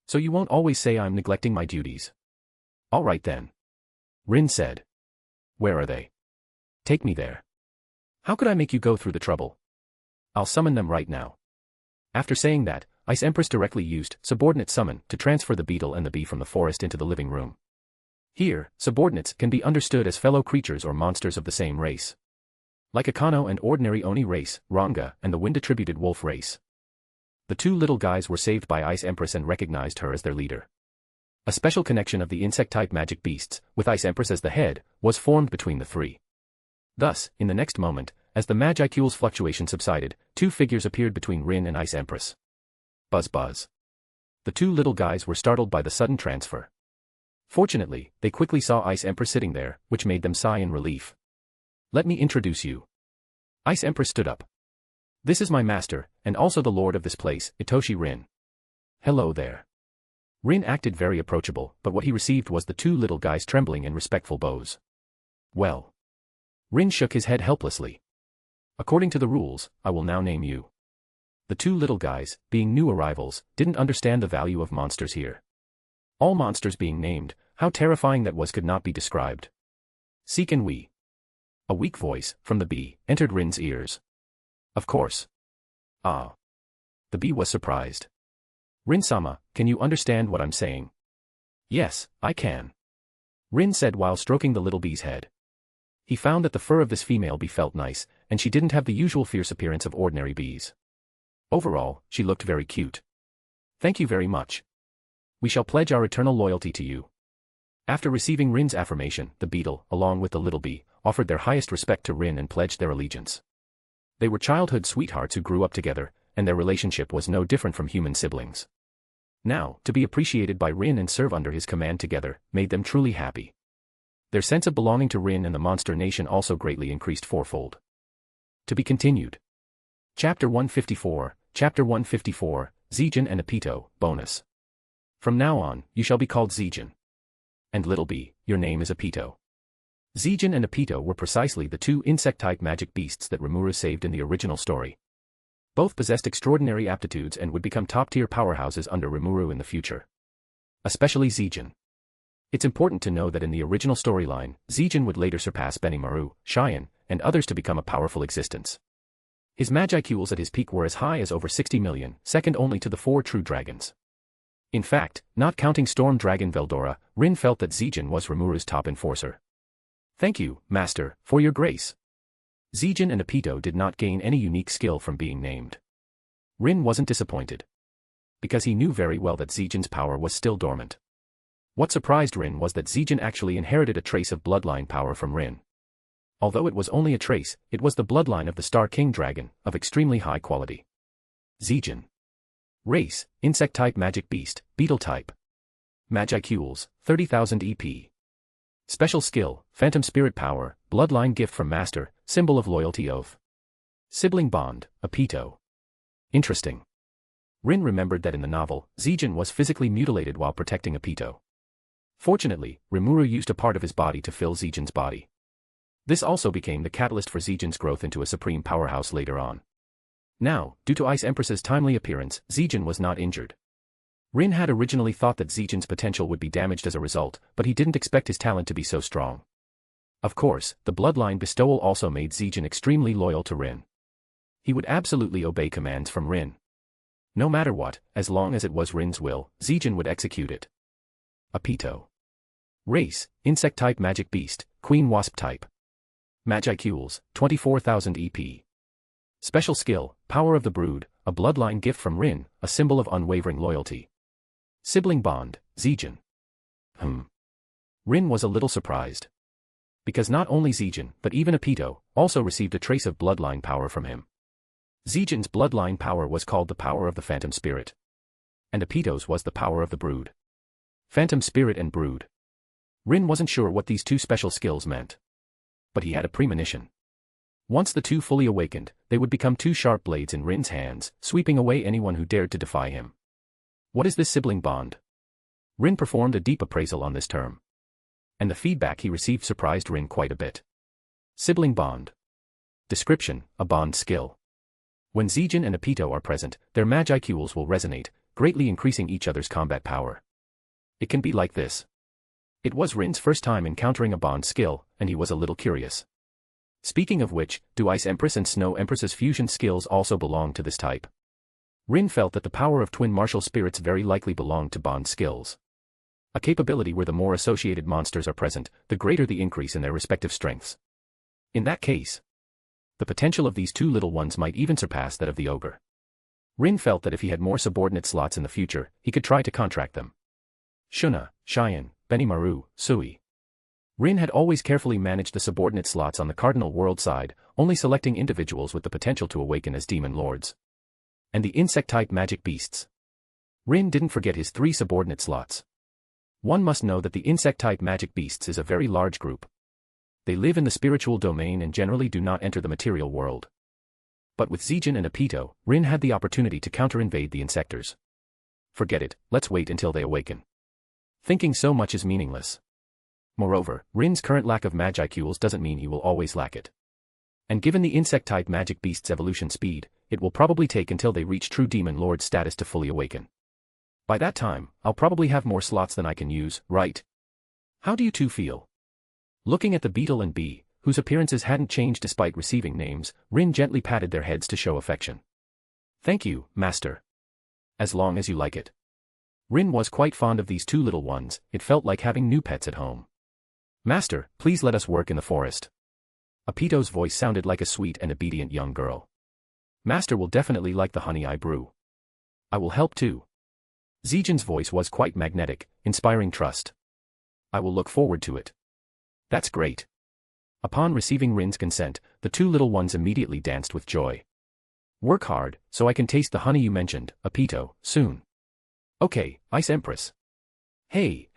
So you won't always say I'm neglecting my duties. All right then. Rin said. Where are they? Take me there. How could I make you go through the trouble? I'll summon them right now. After saying that, Ice Empress directly used subordinate summon to transfer the beetle and the bee from the forest into the living room. Here, subordinates can be understood as fellow creatures or monsters of the same race. Like Akano and ordinary Oni race, Ranga, and the wind-attributed wolf race. The 2 little guys were saved by Ice Empress and recognized her as their leader. A special connection of the insect-type magic beasts, with Ice Empress as the head, was formed between the 3. Thus, in the next moment, as the Magicule's fluctuation subsided, 2 figures appeared between Rin and Ice Empress. Buzz buzz. The 2 little guys were startled by the sudden transfer. Fortunately, they quickly saw Ice Empress sitting there, which made them sigh in relief. Let me introduce you. Ice Empress stood up. This is my master, and also the lord of this place, Itoshi Rin. Hello there. Rin acted very approachable, but what he received was the 2 little guys trembling in respectful bows. Well. Rin shook his head helplessly. According to the rules, I will now name you. The 2 little guys, being new arrivals, didn't understand the value of monsters here. All monsters being named, how terrifying that was could not be described. Seek and we. A weak voice, from the bee, entered Rin's ears. Of course. Ah. The bee was surprised. Rin-sama, can you understand what I'm saying? Yes, I can. Rin said while stroking the little bee's head. He found that the fur of this female bee felt nice, and she didn't have the usual fierce appearance of ordinary bees. Overall, she looked very cute. Thank you very much. We shall pledge our eternal loyalty to you. After receiving Rin's affirmation, the beetle, along with the little bee, offered their highest respect to Rin and pledged their allegiance. They were childhood sweethearts who grew up together, and their relationship was no different from human siblings. Now, to be appreciated by Rin and serve under his command together, made them truly happy. Their sense of belonging to Rin and the Monster Nation also greatly increased 4-fold. To be continued. Chapter 154, Zijin and Apito, bonus. From now on, you shall be called Zijin. And little bee, your name is Apito. Zijin and Apito were precisely the 2 insect-type magic beasts that Rimuru saved in the original story. Both possessed extraordinary aptitudes and would become top-tier powerhouses under Rimuru in the future. Especially Zijin. It's important to know that in the original storyline, Zijin would later surpass Benimaru, Cheyenne, and others to become a powerful existence. His Magicules at his peak were as high as over 60 million, second only to the 4 true dragons. In fact, not counting Storm Dragon Veldora, Rin felt that Zijin was Rimuru's top enforcer. Thank you, Master, for your grace. Zijin and Apito did not gain any unique skill from being named. Rin wasn't disappointed. Because he knew very well that Zijin's power was still dormant. What surprised Rin was that Zijin actually inherited a trace of bloodline power from Rin. Although it was only a trace, it was the bloodline of the Star King Dragon, of extremely high quality. Zijin. Race, Insect-type Magic Beast, Beetle-type. Magicules, 30,000 EP. Special skill, Phantom Spirit Power, Bloodline Gift from Master, Symbol of Loyalty Oath. Sibling Bond, Apito. Interesting. Rin remembered that in the novel, Zijin was physically mutilated while protecting Apito. Fortunately, Rimuru used a part of his body to fill Zijin's body. This also became the catalyst for Zijin's growth into a supreme powerhouse later on. Now, due to Ice Empress's timely appearance, Zijin was not injured. Rin had originally thought that Zijin's potential would be damaged as a result, but he didn't expect his talent to be so strong. Of course, the bloodline bestowal also made Zijin extremely loyal to Rin. He would absolutely obey commands from Rin. No matter what, as long as it was Rin's will, Zijin would execute it. Apito. Race, Insect-type Magic Beast, Queen Wasp type. Magicule, 24,000 EP. Special skill, Power of the Brood, a bloodline gift from Rin, a symbol of unwavering loyalty. Sibling bond, Zijin. Rin was a little surprised. Because not only Zijin, but even Ipito, also received a trace of bloodline power from him. Zijin's bloodline power was called the power of the Phantom Spirit. And Ipito's was the power of the Brood. Phantom Spirit and Brood. Rin wasn't sure what these two special skills meant. But he had a premonition. Once the two fully awakened, they would become two sharp blades in Rin's hands, sweeping away anyone who dared to defy him. What is this sibling bond? Rin performed a deep appraisal on this term. And the feedback he received surprised Rin quite a bit. Sibling bond. Description, a bond skill. When Zijin and Ipito are present, their magicules will resonate, greatly increasing each other's combat power. It can be like this. It was Rin's first time encountering a bond skill, and he was a little curious. Speaking of which, do Ice Empress and Snow Empress's fusion skills also belong to this type? Rin felt that the power of twin martial spirits very likely belonged to bond skills. A capability where the more associated monsters are present, the greater the increase in their respective strengths. In that case, the potential of these two little ones might even surpass that of the ogre. Rin felt that if he had more subordinate slots in the future, he could try to contract them. Shuna, Cheyenne, Benimaru, Sui. Rin had always carefully managed the subordinate slots on the Cardinal World side, only selecting individuals with the potential to awaken as demon lords. And the insect-type magic beasts. Rin didn't forget his 3 subordinate slots. One must know that the insect-type magic beasts is a very large group. They live in the spiritual domain and generally do not enter the material world. But with Zijin and Ipito, Rin had the opportunity to counter-invade the insectors. Forget it, let's wait until they awaken. Thinking so much is meaningless. Moreover, Rin's current lack of magicules doesn't mean he will always lack it. And given the insect-type magic beast's evolution speed, it will probably take until they reach true demon lord status to fully awaken. By that time, I'll probably have more slots than I can use, right? How do you two feel? Looking at the beetle and bee, whose appearances hadn't changed despite receiving names, Rin gently patted their heads to show affection. Thank you, master. As long as you like it. Rin was quite fond of these two little ones, it felt like having new pets at home. Master, please let us work in the forest. Ipito's voice sounded like a sweet and obedient young girl. Master will definitely like the honey I brew. I will help too. Zijin's voice was quite magnetic, inspiring trust. I will look forward to it. That's great. Upon receiving Rin's consent, the two little ones immediately danced with joy. Work hard, so I can taste the honey you mentioned, Ipito, soon. Okay, Ice Empress. Hey,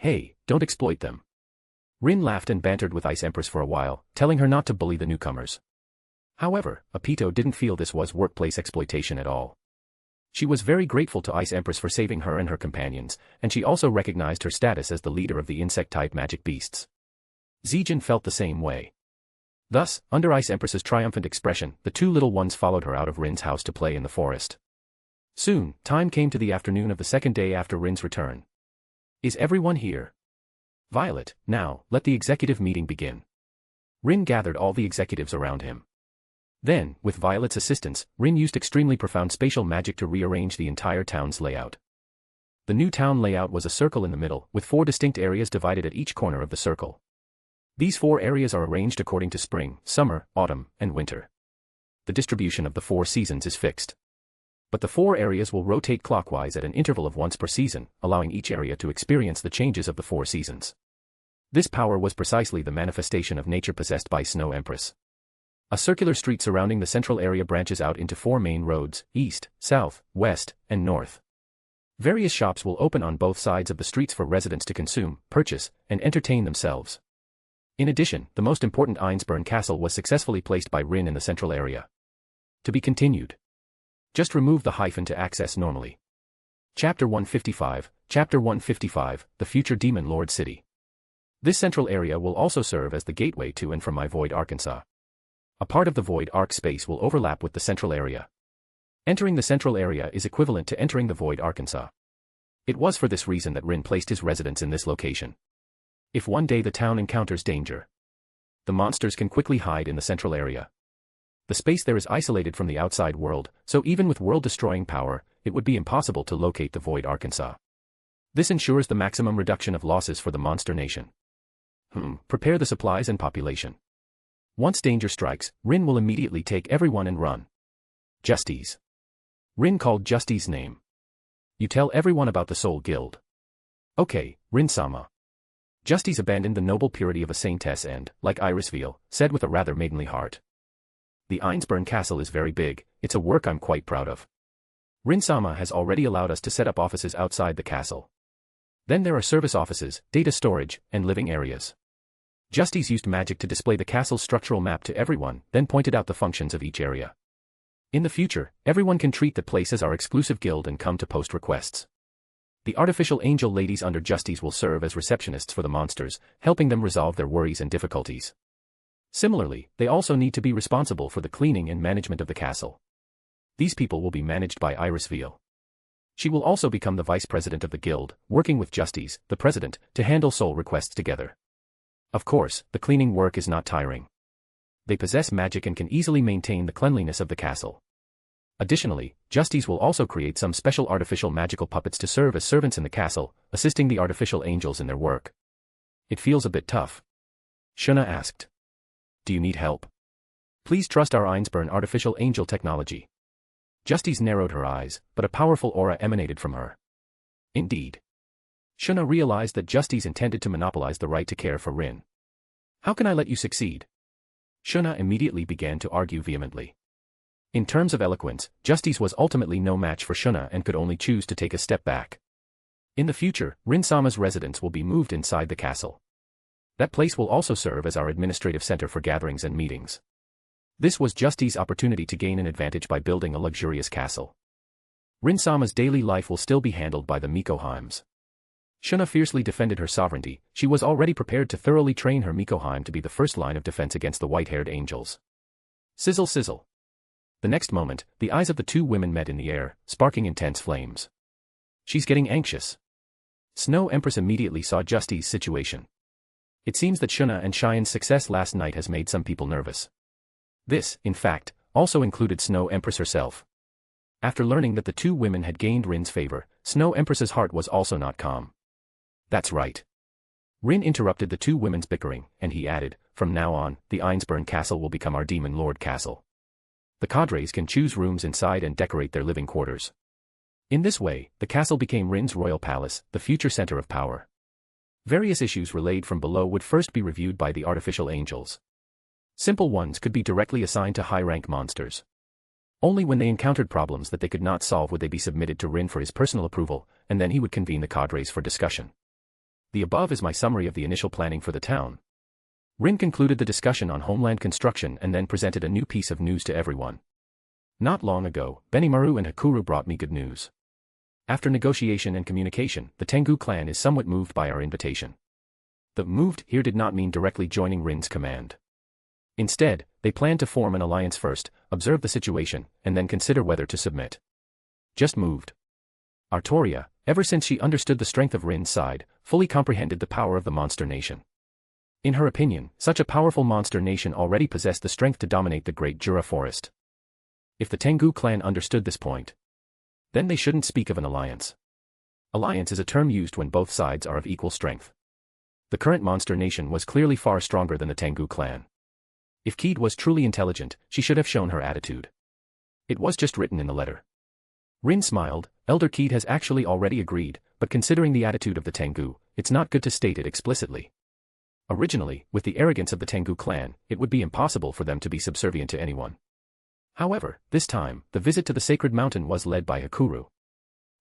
don't exploit them. Rin laughed and bantered with Ice Empress for a while, telling her not to bully the newcomers. However, Ipito didn't feel this was workplace exploitation at all. She was very grateful to Ice Empress for saving her and her companions, and she also recognized her status as the leader of the insect-type magic beasts. Zijin felt the same way. Thus, under Ice Empress's triumphant expression, the two little ones followed her out of Rin's house to play in the forest. Soon, time came to the afternoon of the second day after Rin's return. Is everyone here? Violet, now, let the executive meeting begin. Rin gathered all the executives around him. Then, with Violet's assistance, Rin used extremely profound spatial magic to rearrange the entire town's layout. The new town layout was a circle in the middle, with 4 distinct areas divided at each corner of the circle. These 4 areas are arranged according to spring, summer, autumn, and winter. The distribution of the 4 seasons is fixed. But the 4 areas will rotate clockwise at an interval of once per season, allowing each area to experience the changes of the 4 seasons. This power was precisely the manifestation of nature possessed by Snow Empress. A circular street surrounding the central area branches out into 4 main roads, east, south, west, and north. Various shops will open on both sides of the streets for residents to consume, purchase, and entertain themselves. In addition, the most important Einsburn Castle was successfully placed by Rin in the central area. To be continued. Just remove the hyphen to access normally. Chapter 155, Chapter 155, The Future Demon Lord City. This central area will also serve as the gateway to and from my Void Arkansas. A part of the Void Arc space will overlap with the central area. Entering the central area is equivalent to entering the Void Arkansas. It was for this reason that Rin placed his residence in this location. If one day the town encounters danger, the monsters can quickly hide in the central area. The space there is isolated from the outside world, so even with world-destroying power, it would be impossible to locate the Void Arkansas. This ensures the maximum reduction of losses for the monster nation. Prepare the supplies and population. Once danger strikes, Rin will immediately take everyone and run. Justice. Rin called Justice's name. You tell everyone about the Soul Guild. Okay, Rin-sama. Justice abandoned the noble purity of a saintess and, like Irisveal, said with a rather maidenly heart. The Einsburn Castle is very big, it's a work I'm quite proud of. Rin-sama has already allowed us to set up offices outside the castle. Then there are service offices, data storage, and living areas. Justice used magic to display the castle's structural map to everyone, then pointed out the functions of each area. In the future, everyone can treat the place as our exclusive guild and come to post requests. The artificial angel ladies under Justice will serve as receptionists for the monsters, helping them resolve their worries and difficulties. Similarly, they also need to be responsible for the cleaning and management of the castle. These people will be managed by Irisveal. She will also become the vice president of the guild, working with Justice, the president, to handle soul requests together. Of course, the cleaning work is not tiring. They possess magic and can easily maintain the cleanliness of the castle. Additionally, Justice will also create some special artificial magical puppets to serve as servants in the castle, assisting the artificial angels in their work. It feels a bit tough. Shuna asked. Do you need help? Please trust our Einsburn artificial angel technology. Justice narrowed her eyes, but a powerful aura emanated from her. Indeed. Shuna realized that Justice intended to monopolize the right to care for Rin. How can I let you succeed? Shuna immediately began to argue vehemently. In terms of eloquence, Justice was ultimately no match for Shuna and could only choose to take a step back. In the future, Rin-sama's residence will be moved inside the castle. That place will also serve as our administrative center for gatherings and meetings. This was Justice's opportunity to gain an advantage by building a luxurious castle. Rin-sama's daily life will still be handled by the Mikoheims. Shuna fiercely defended her sovereignty. She was already prepared to thoroughly train her Mikoheim to be the first line of defense against the white-haired angels. Sizzle sizzle. The next moment, the eyes of the two women met in the air, sparking intense flames. She's getting anxious. Snow Empress immediately saw Justice's situation. It seems that Shuna and Cheyenne's success last night has made some people nervous. This, in fact, also included Snow Empress herself. After learning that the two women had gained Rin's favor, Snow Empress's heart was also not calm. That's right. Rin interrupted the two women's bickering, and he added, from now on, the Einsburn Castle will become our Demon Lord Castle. The cadres can choose rooms inside and decorate their living quarters. In this way, the castle became Rin's royal palace, the future center of power. Various issues relayed from below would first be reviewed by the artificial angels. Simple ones could be directly assigned to high-rank monsters. Only when they encountered problems that they could not solve would they be submitted to Rin for his personal approval, and then he would convene the cadres for discussion. The above is my summary of the initial planning for the town. Rin concluded the discussion on homeland construction and then presented a new piece of news to everyone. Not long ago, Benimaru and Hakuru brought me good news. After negotiation and communication, the Tengu clan is somewhat moved by our invitation. The moved here did not mean directly joining Rin's command. Instead, they plan to form an alliance first, observe the situation, and then consider whether to submit. Just moved. Artoria, ever since she understood the strength of Rin's side, fully comprehended the power of the monster nation. In her opinion, such a powerful monster nation already possessed the strength to dominate the Great Jura Forest. If the Tengu clan understood this point, then they shouldn't speak of an alliance. Alliance is a term used when both sides are of equal strength. The current monster nation was clearly far stronger than the Tengu clan. If Keed was truly intelligent, she should have shown her attitude. It was just written in the letter. Rin smiled. Elder Keed has actually already agreed, but considering the attitude of the Tengu, it's not good to state it explicitly. Originally, with the arrogance of the Tengu clan, it would be impossible for them to be subservient to anyone. However, this time, the visit to the sacred mountain was led by Hakuru.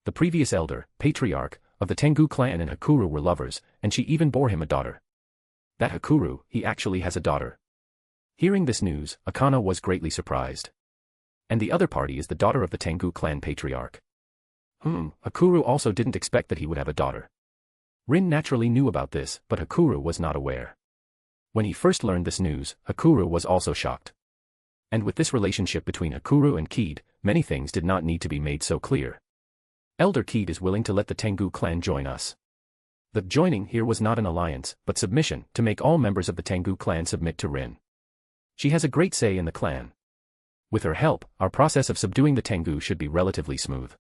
The previous elder, patriarch, of the Tengu clan and Hakuru were lovers, and she even bore him a daughter. That Hakuru, he actually has a daughter. Hearing this news, Akana was greatly surprised. And the other party is the daughter of the Tengu clan patriarch. Hakuru also didn't expect that he would have a daughter. Rin naturally knew about this, but Hakuru was not aware. When he first learned this news, Hakuru was also shocked. And with this relationship between Hakuru and Keed, many things did not need to be made so clear. Elder Keed is willing to let the Tengu clan join us. The joining here was not an alliance, but submission, to make all members of the Tengu clan submit to Rin. She has a great say in the clan. With her help, our process of subduing the Tengu should be relatively smooth.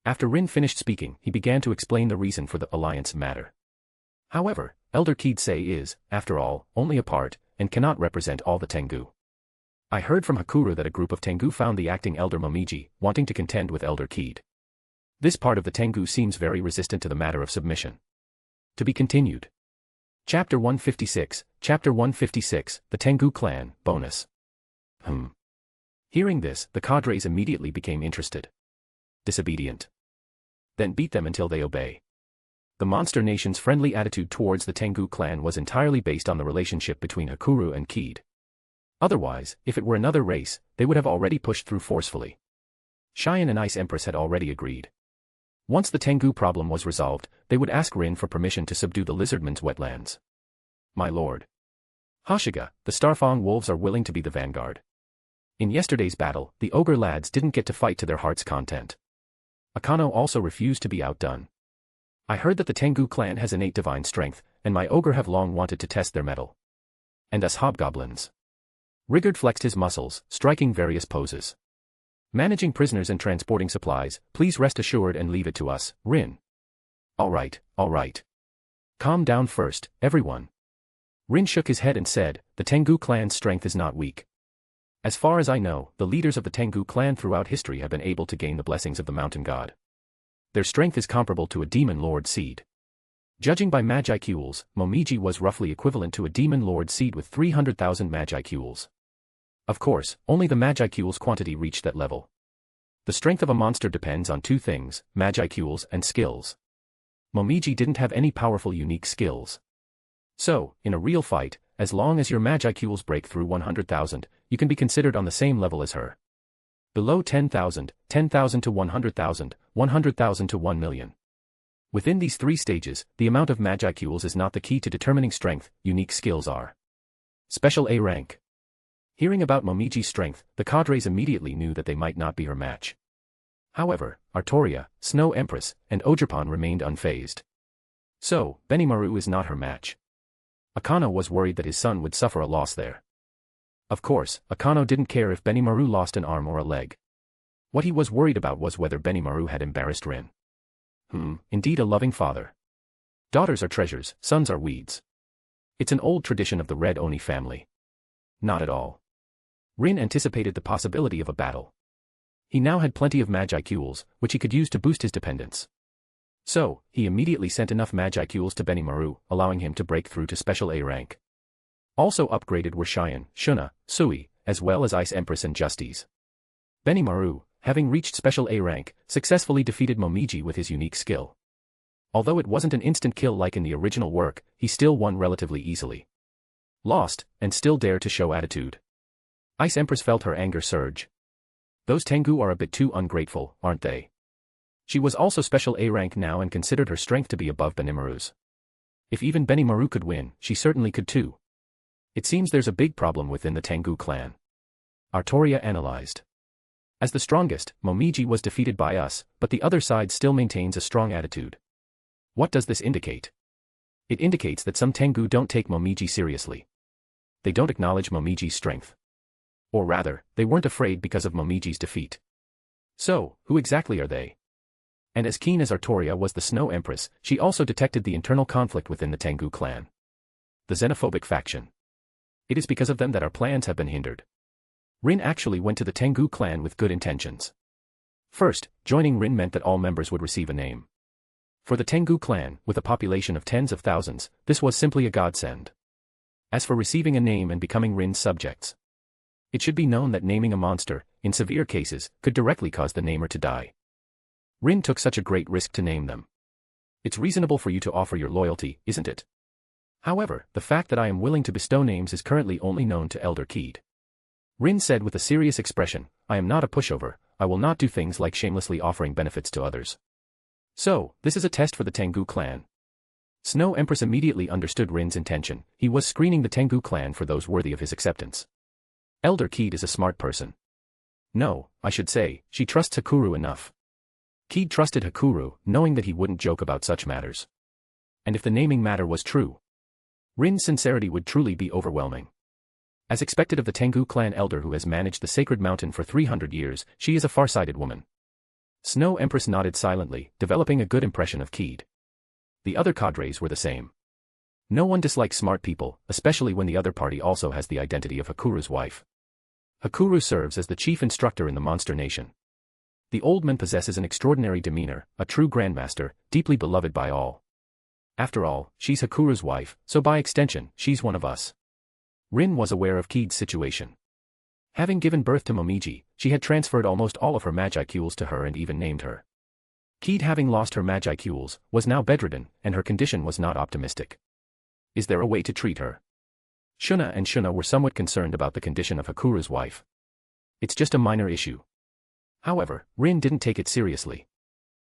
After Rin finished speaking, he began to explain the reason for the alliance matter. However, Elder Keed say is, after all, only a part, and cannot represent all the Tengu. I heard from Hakuru that a group of Tengu found the acting Elder Momiji, wanting to contend with Elder Keed. This part of the Tengu seems very resistant to the matter of submission. To be continued. Chapter 156, Chapter 156, The Tengu Clan, Bonus. Hearing this, the cadres immediately became interested. Disobedient. Then beat them until they obey. The monster nation's friendly attitude towards the Tengu clan was entirely based on the relationship between Hakuru and Keed. Otherwise, if it were another race, they would have already pushed through forcefully. Cheyenne and Ice Empress had already agreed. Once the Tengu problem was resolved, they would ask Rin for permission to subdue the Lizardman's wetlands. My lord. Hashiga, the Starfang wolves are willing to be the vanguard. In yesterday's battle, the ogre lads didn't get to fight to their heart's content. Akano also refused to be outdone. I heard that the Tengu clan has innate divine strength, and my ogre have long wanted to test their mettle. And us hobgoblins. Rigard flexed his muscles, striking various poses. Managing prisoners and transporting supplies, please rest assured and leave it to us, Rin. All right. Calm down first, everyone. Rin shook his head and said, the Tengu clan's strength is not weak. As far as I know, the leaders of the Tengu clan throughout history have been able to gain the blessings of the mountain god. Their strength is comparable to a demon lord seed. Judging by Magicules, Momiji was roughly equivalent to a demon lord seed with 300,000 Magicules. Of course, only the Magicules quantity reached that level. The strength of a monster depends on two things, Magicules and skills. Momiji didn't have any powerful unique skills. So, in a real fight, as long as your Magicules break through 100,000, you can be considered on the same level as her. Below 10,000, 10,000 to 100,000, 100,000 to 1 million. Within these three stages, the amount of Magicules is not the key to determining strength, unique skills are. Special A rank. Hearing about Momiji's strength, the cadres immediately knew that they might not be her match. However, Artoria, Snow Empress, and Ogerpon remained unfazed. So, Benimaru is not her match. Akano was worried that his son would suffer a loss there. Of course, Akano didn't care if Benimaru lost an arm or a leg. What he was worried about was whether Benimaru had embarrassed Rin. Indeed a loving father. Daughters are treasures, sons are weeds. It's an old tradition of the Red Oni family. Not at all. Rin anticipated the possibility of a battle. He now had plenty of Magicules, which he could use to boost his dependence. So, he immediately sent enough Magicules to Benimaru, allowing him to break through to Special A rank. Also upgraded were Cheyenne, Shuna, Sui, as well as Ice Empress and Justice. Benimaru, having reached Special A rank, successfully defeated Momiji with his unique skill. Although it wasn't an instant kill like in the original work, he still won relatively easily. Lost, and still dared to show attitude. Ice Empress felt her anger surge. Those Tengu are a bit too ungrateful, aren't they? She was also Special A rank now and considered her strength to be above Benimaru's. If even Benimaru could win, she certainly could too. It seems there's a big problem within the Tengu clan. Artoria analyzed. As the strongest, Momiji was defeated by us, but the other side still maintains a strong attitude. What does this indicate? It indicates that some Tengu don't take Momiji seriously. They don't acknowledge Momiji's strength. Or rather, they weren't afraid because of Momiji's defeat. So, who exactly are they? And as keen as Artoria was the Snow Empress, she also detected the internal conflict within the Tengu clan. The xenophobic faction. It is because of them that our plans have been hindered. Rin actually went to the Tengu clan with good intentions. First, joining Rin meant that all members would receive a name. For the Tengu clan, with a population of tens of thousands, this was simply a godsend. As for receiving a name and becoming Rin's subjects, it should be known that naming a monster, in severe cases, could directly cause the namer to die. Rin took such a great risk to name them. It's reasonable for you to offer your loyalty, isn't it? However, the fact that I am willing to bestow names is currently only known to Elder Keed. Rin said with a serious expression, I am not a pushover, I will not do things like shamelessly offering benefits to others. So, this is a test for the Tengu clan. Snow Empress immediately understood Rin's intention, he was screening the Tengu clan for those worthy of his acceptance. Elder Keed is a smart person. No, I should say, she trusts Hakuru enough. Keed trusted Hakuru, knowing that he wouldn't joke about such matters. And if the naming matter was true, Rin's sincerity would truly be overwhelming. As expected of the Tengu clan elder who has managed the sacred mountain for 300 years, she is a far-sighted woman. Snow Empress nodded silently, developing a good impression of Keed. The other cadres were the same. No one dislikes smart people, especially when the other party also has the identity of Hakuru's wife. Hakuru serves as the chief instructor in the Monster Nation. The old man possesses an extraordinary demeanor, a true grandmaster, deeply beloved by all. After all, she's Hakuru's wife, so by extension, she's one of us. Rin was aware of Kied's situation. Having given birth to Momiji, she had transferred almost all of her Magicules to her and even named her. Kied, having lost her Magicules, was now bedridden, and her condition was not optimistic. Is there a way to treat her? Shuna and Shuna were somewhat concerned about the condition of Hakuru's wife. It's just a minor issue. However, Rin didn't take it seriously.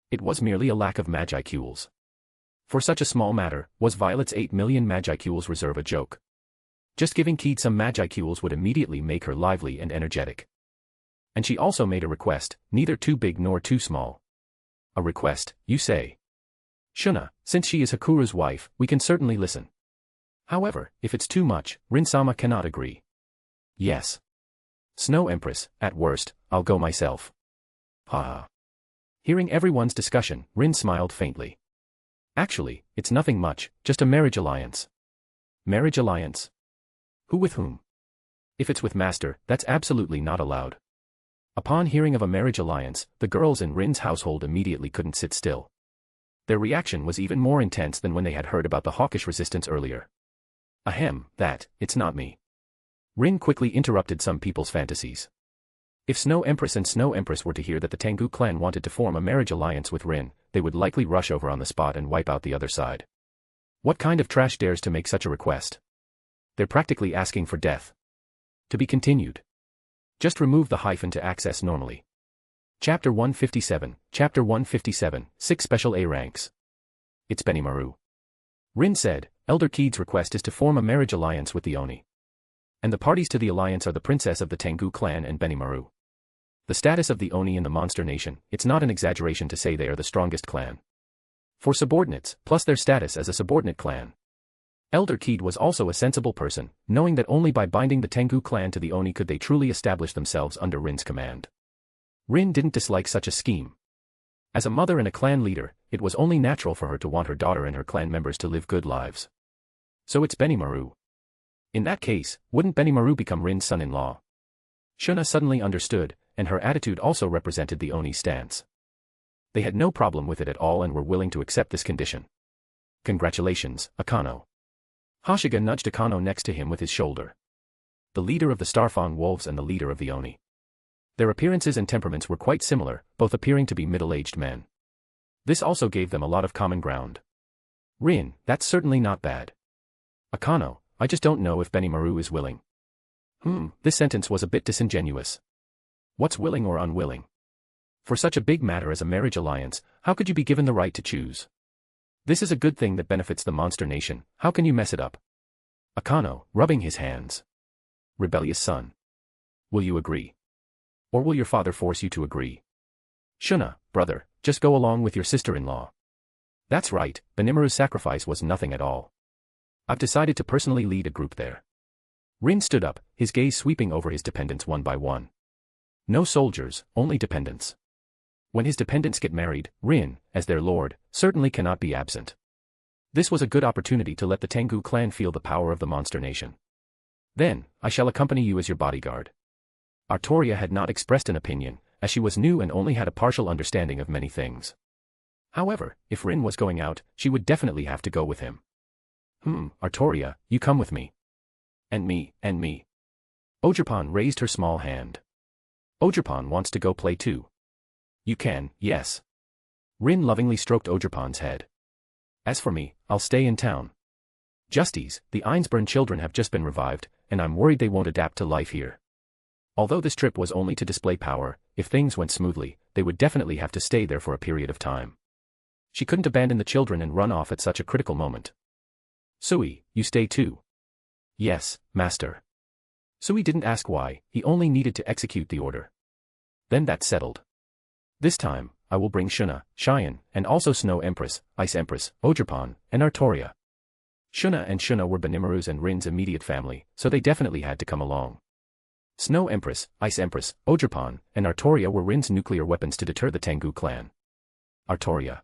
It was merely a lack of Magicules. For such a small matter, was Violet's 8 million Magicules reserve a joke? Just giving Kied some Magicules would immediately make her lively and energetic. And she also made a request, neither too big nor too small. A request, you say? Shuna, since she is Hakuru's wife, we can certainly listen. However, if it's too much, Rin-sama cannot agree. Yes. Snow Empress, at worst, I'll go myself. Ha ha. Hearing everyone's discussion, Rin smiled faintly. Actually, it's nothing much, just a marriage alliance. Marriage alliance? Who with whom? If it's with Master, that's absolutely not allowed. Upon hearing of a marriage alliance, the girls in Rin's household immediately couldn't sit still. Their reaction was even more intense than when they had heard about the hawkish resistance earlier. Ahem, it's not me. Rin quickly interrupted some people's fantasies. If Snow Empress and Snow Empress were to hear that the Tengu clan wanted to form a marriage alliance with Rin, they would likely rush over on the spot and wipe out the other side. What kind of trash dares to make such a request? They're practically asking for death. To be continued. Just remove the hyphen to access normally. Chapter 157, 6 Special A Ranks. It's Benimaru. Rin said, Elder Kied's request is to form a marriage alliance with the Oni. And the parties to the alliance are the princess of the Tengu clan and Benimaru. The status of the Oni in the Monster Nation, it's not an exaggeration to say they are the strongest clan. For subordinates, plus their status as a subordinate clan. Elder Kied was also a sensible person, knowing that only by binding the Tengu clan to the Oni could they truly establish themselves under Rin's command. Rin didn't dislike such a scheme. As a mother and a clan leader, it was only natural for her to want her daughter and her clan members to live good lives. So it's Benimaru. In that case, wouldn't Benimaru become Rin's son-in-law? Shuna suddenly understood, and her attitude also represented the Oni's stance. They had no problem with it at all and were willing to accept this condition. Congratulations, Akano. Hashiga nudged Akano next to him with his shoulder. The leader of the Starfang Wolves and the leader of the Oni. Their appearances and temperaments were quite similar, both appearing to be middle-aged men. This also gave them a lot of common ground. Rin, that's certainly not bad. Akano, I just don't know if Benimaru is willing. This sentence was a bit disingenuous. What's willing or unwilling? For such a big matter as a marriage alliance, how could you be given the right to choose? This is a good thing that benefits the Monster Nation, how can you mess it up? Akano, rubbing his hands. Rebellious son. Will you agree? Or will your father force you to agree? Shuna, brother, just go along with your sister-in-law. That's right, Benimaru's sacrifice was nothing at all. I've decided to personally lead a group there. Rin stood up, his gaze sweeping over his dependents one by one. No soldiers, only dependents. When his dependents get married, Rin, as their lord, certainly cannot be absent. This was a good opportunity to let the Tengu clan feel the power of the Monster Nation. Then, I shall accompany you as your bodyguard. Artoria had not expressed an opinion, as she was new and only had a partial understanding of many things. However, if Rin was going out, she would definitely have to go with him. Artoria, you come with me. And me. Ogerpon raised her small hand. Ogerpon wants to go play too. You can, yes. Rin lovingly stroked Ogerpon's head. As for me, I'll stay in town. Justies, the Einsburn children have just been revived, and I'm worried they won't adapt to life here. Although this trip was only to display power, if things went smoothly, they would definitely have to stay there for a period of time. She couldn't abandon the children and run off at such a critical moment. Sui, you stay too. Yes, master. Sui didn't ask why, he only needed to execute the order. Then that's settled. This time, I will bring Shuna, Cheyenne, and also Snow Empress, Ice Empress, Ogerpon, and Artoria. Shuna and Shuna were Benimaru's and Rin's immediate family, so they definitely had to come along. Snow Empress, Ice Empress, Ogerpon, and Artoria were Rin's nuclear weapons to deter the Tengu clan. Artoria.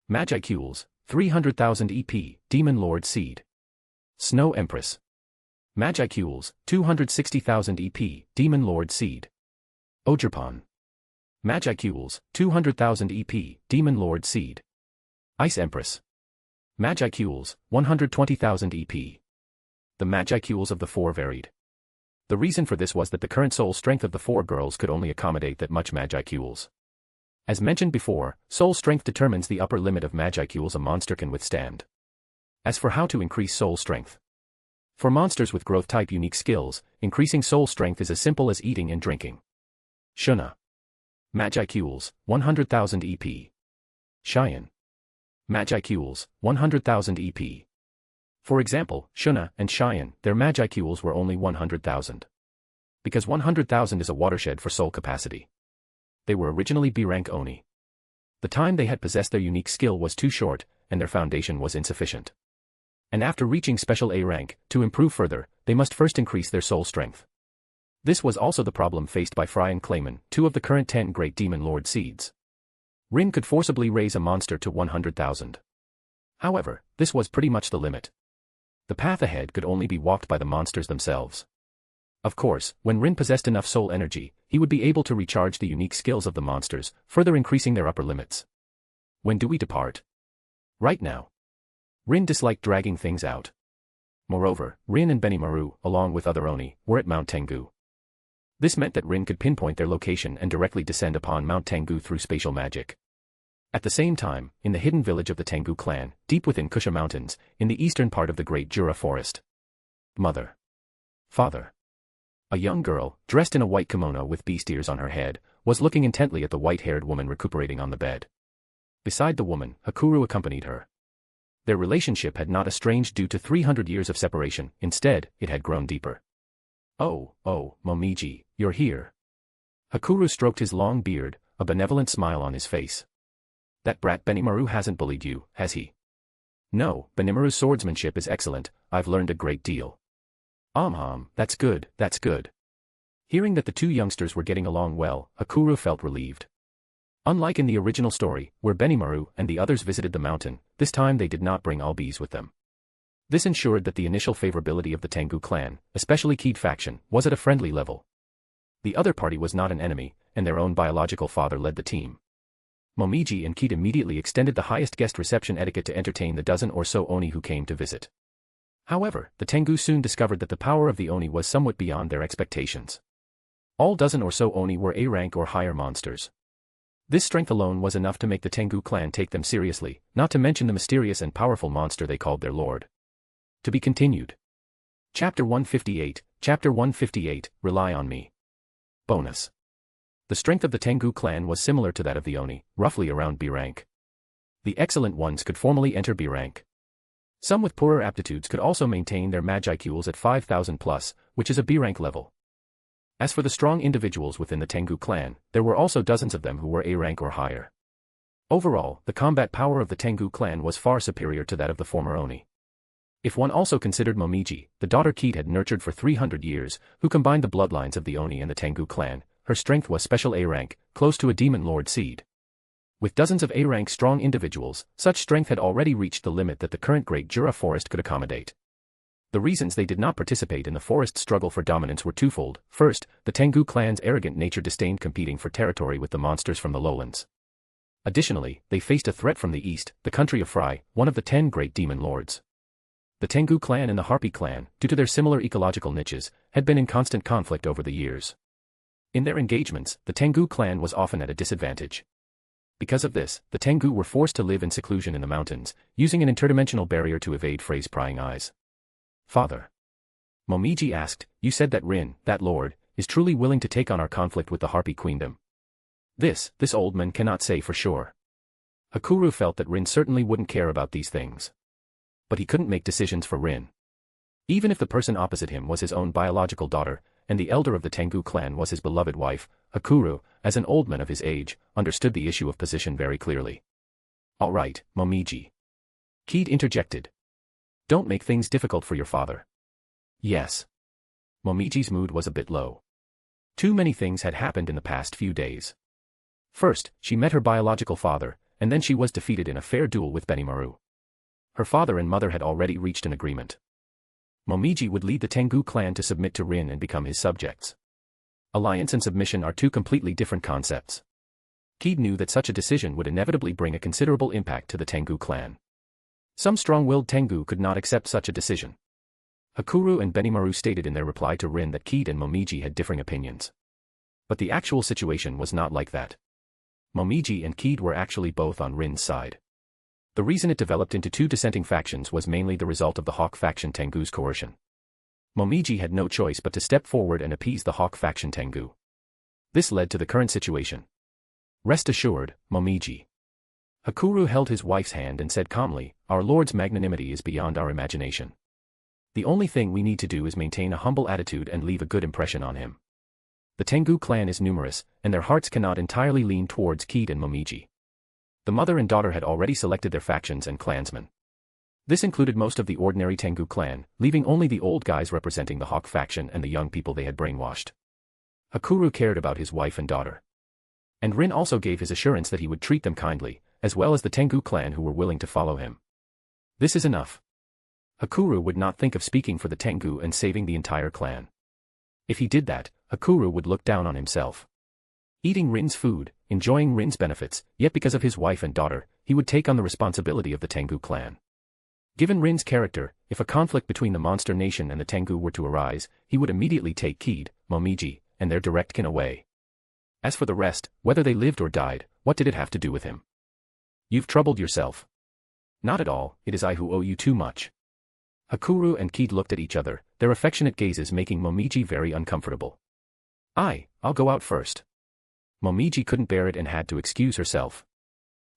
Magicules, 300,000 EP, Demon Lord Seed. Snow Empress. Magicule, 260,000 EP, Demon Lord Seed. Ogerpon. Magicule, 200,000 EP, Demon Lord Seed. Ice Empress. Magicule, 120,000 EP. The Magicules of the four varied. The reason for this was that the current soul strength of the four girls could only accommodate that much Magicules. As mentioned before, soul strength determines the upper limit of Magicules a monster can withstand. As for how to increase soul strength. For monsters with growth-type unique skills, increasing soul strength is as simple as eating and drinking. Shuna. Magicules, 100,000 EP. Cheyenne. Magicules, 100,000 EP. For example, Shuna and Cheyenne, their Magicules were only 100,000. Because 100,000 is a watershed for soul capacity. They were originally B-rank Oni. The time they had possessed their unique skill was too short, and their foundation was insufficient. And after reaching special A rank, to improve further, they must first increase their soul strength. This was also the problem faced by Fry and Clayman, two of the current 10 Great Demon Lord Seeds. Rin could forcibly raise a monster to 100,000. However, this was pretty much the limit. The path ahead could only be walked by the monsters themselves. Of course, when Rin possessed enough soul energy, he would be able to recharge the unique skills of the monsters, further increasing their upper limits. When do we depart? Right now. Rin disliked dragging things out. Moreover, Rin and Benimaru, along with other Oni, were at Mount Tengu. This meant that Rin could pinpoint their location and directly descend upon Mount Tengu through spatial magic. At the same time, in the hidden village of the Tengu clan, deep within Kusha Mountains, in the eastern part of the Great Jura Forest. Mother. Father. A young girl, dressed in a white kimono with beast ears on her head, was looking intently at the white-haired woman recuperating on the bed. Beside the woman, Hakuru accompanied her. Their relationship had not estranged due to 300 years of separation, instead, it had grown deeper. Oh, Momiji, you're here. Hakuru stroked his long beard, a benevolent smile on his face. That brat Benimaru hasn't bullied you, has he? No, Benimaru's swordsmanship is excellent, I've learned a great deal. That's good, that's good. Hearing that the two youngsters were getting along well, Hakuru felt relieved. Unlike in the original story, where Benimaru and the others visited the mountain, this time they did not bring Albies with them. This ensured that the initial favorability of the Tengu clan, especially Keed faction, was at a friendly level. The other party was not an enemy, and their own biological father led the team. Momiji and Keed immediately extended the highest guest reception etiquette to entertain the dozen or so Oni who came to visit. However, the Tengu soon discovered that the power of the Oni was somewhat beyond their expectations. All dozen or so Oni were A rank or higher monsters. This strength alone was enough to make the Tengu clan take them seriously, not to mention the mysterious and powerful monster they called their lord. To be continued. Chapter 158, Rely on Me. Bonus. The strength of the Tengu clan was similar to that of the Oni, roughly around B rank. The excellent ones could formally enter B rank. Some with poorer aptitudes could also maintain their Magicules at 5,000 plus, which is a B rank level. As for the strong individuals within the Tengu clan, there were also dozens of them who were A rank or higher. Overall, the combat power of the Tengu clan was far superior to that of the former Oni. If one also considered Momiji, the daughter Keed had nurtured for 300 years, who combined the bloodlines of the Oni and the Tengu clan, her strength was special A rank, close to a Demon Lord seed. With dozens of A rank strong individuals, such strength had already reached the limit that the current Great Jura Forest could accommodate. The reasons they did not participate in the forest's struggle for dominance were twofold. First, the Tengu clan's arrogant nature disdained competing for territory with the monsters from the lowlands. Additionally, they faced a threat from the east, the country of Fry, one of the 10 great demon lords. The Tengu clan and the Harpy clan, due to their similar ecological niches, had been in constant conflict over the years. In their engagements, the Tengu clan was often at a disadvantage. Because of this, the Tengu were forced to live in seclusion in the mountains, using an interdimensional barrier to evade Frey's prying eyes. Father. Momiji asked, you said that Rin, that lord, is truly willing to take on our conflict with the Harpy Kingdom. This old man cannot say for sure. Hakuru felt that Rin certainly wouldn't care about these things. But he couldn't make decisions for Rin. Even if the person opposite him was his own biological daughter, and the elder of the Tengu clan was his beloved wife, Hakuru, as an old man of his age, understood the issue of position very clearly. All right, Momiji. Keed interjected. Don't make things difficult for your father. Yes. Momiji's mood was a bit low. Too many things had happened in the past few days. First, she met her biological father, and then she was defeated in a fair duel with Benimaru. Her father and mother had already reached an agreement. Momiji would lead the Tengu clan to submit to Rin and become his subjects. Alliance and submission are two completely different concepts. Keed knew that such a decision would inevitably bring a considerable impact to the Tengu clan. Some strong-willed Tengu could not accept such a decision. Hakuru and Benimaru stated in their reply to Rin that Keed and Momiji had differing opinions. But the actual situation was not like that. Momiji and Keed were actually both on Rin's side. The reason it developed into two dissenting factions was mainly the result of the Hawk faction Tengu's coercion. Momiji had no choice but to step forward and appease the Hawk faction Tengu. This led to the current situation. Rest assured, Momiji. Hakuru held his wife's hand and said calmly, "Our Lord's magnanimity is beyond our imagination. The only thing we need to do is maintain a humble attitude and leave a good impression on him." The Tengu clan is numerous, and their hearts cannot entirely lean towards Keed and Momiji. The mother and daughter had already selected their factions and clansmen. This included most of the ordinary Tengu clan, leaving only the old guys representing the Hawk faction and the young people they had brainwashed. Hakuru cared about his wife and daughter. And Rin also gave his assurance that he would treat them kindly, as well as the Tengu clan who were willing to follow him. This is enough. Hakuru would not think of speaking for the Tengu and saving the entire clan. If he did that, Hakuru would look down on himself. Eating Rin's food, enjoying Rin's benefits, yet because of his wife and daughter, he would take on the responsibility of the Tengu clan. Given Rin's character, if a conflict between the monster nation and the Tengu were to arise, he would immediately take Keed, Momiji, and their direct kin away. As for the rest, whether they lived or died, what did it have to do with him? You've troubled yourself. Not at all, it is I who owe you too much. Hakuru and Keed looked at each other, their affectionate gazes making Momiji very uncomfortable. I'll go out first. Momiji couldn't bear it and had to excuse herself.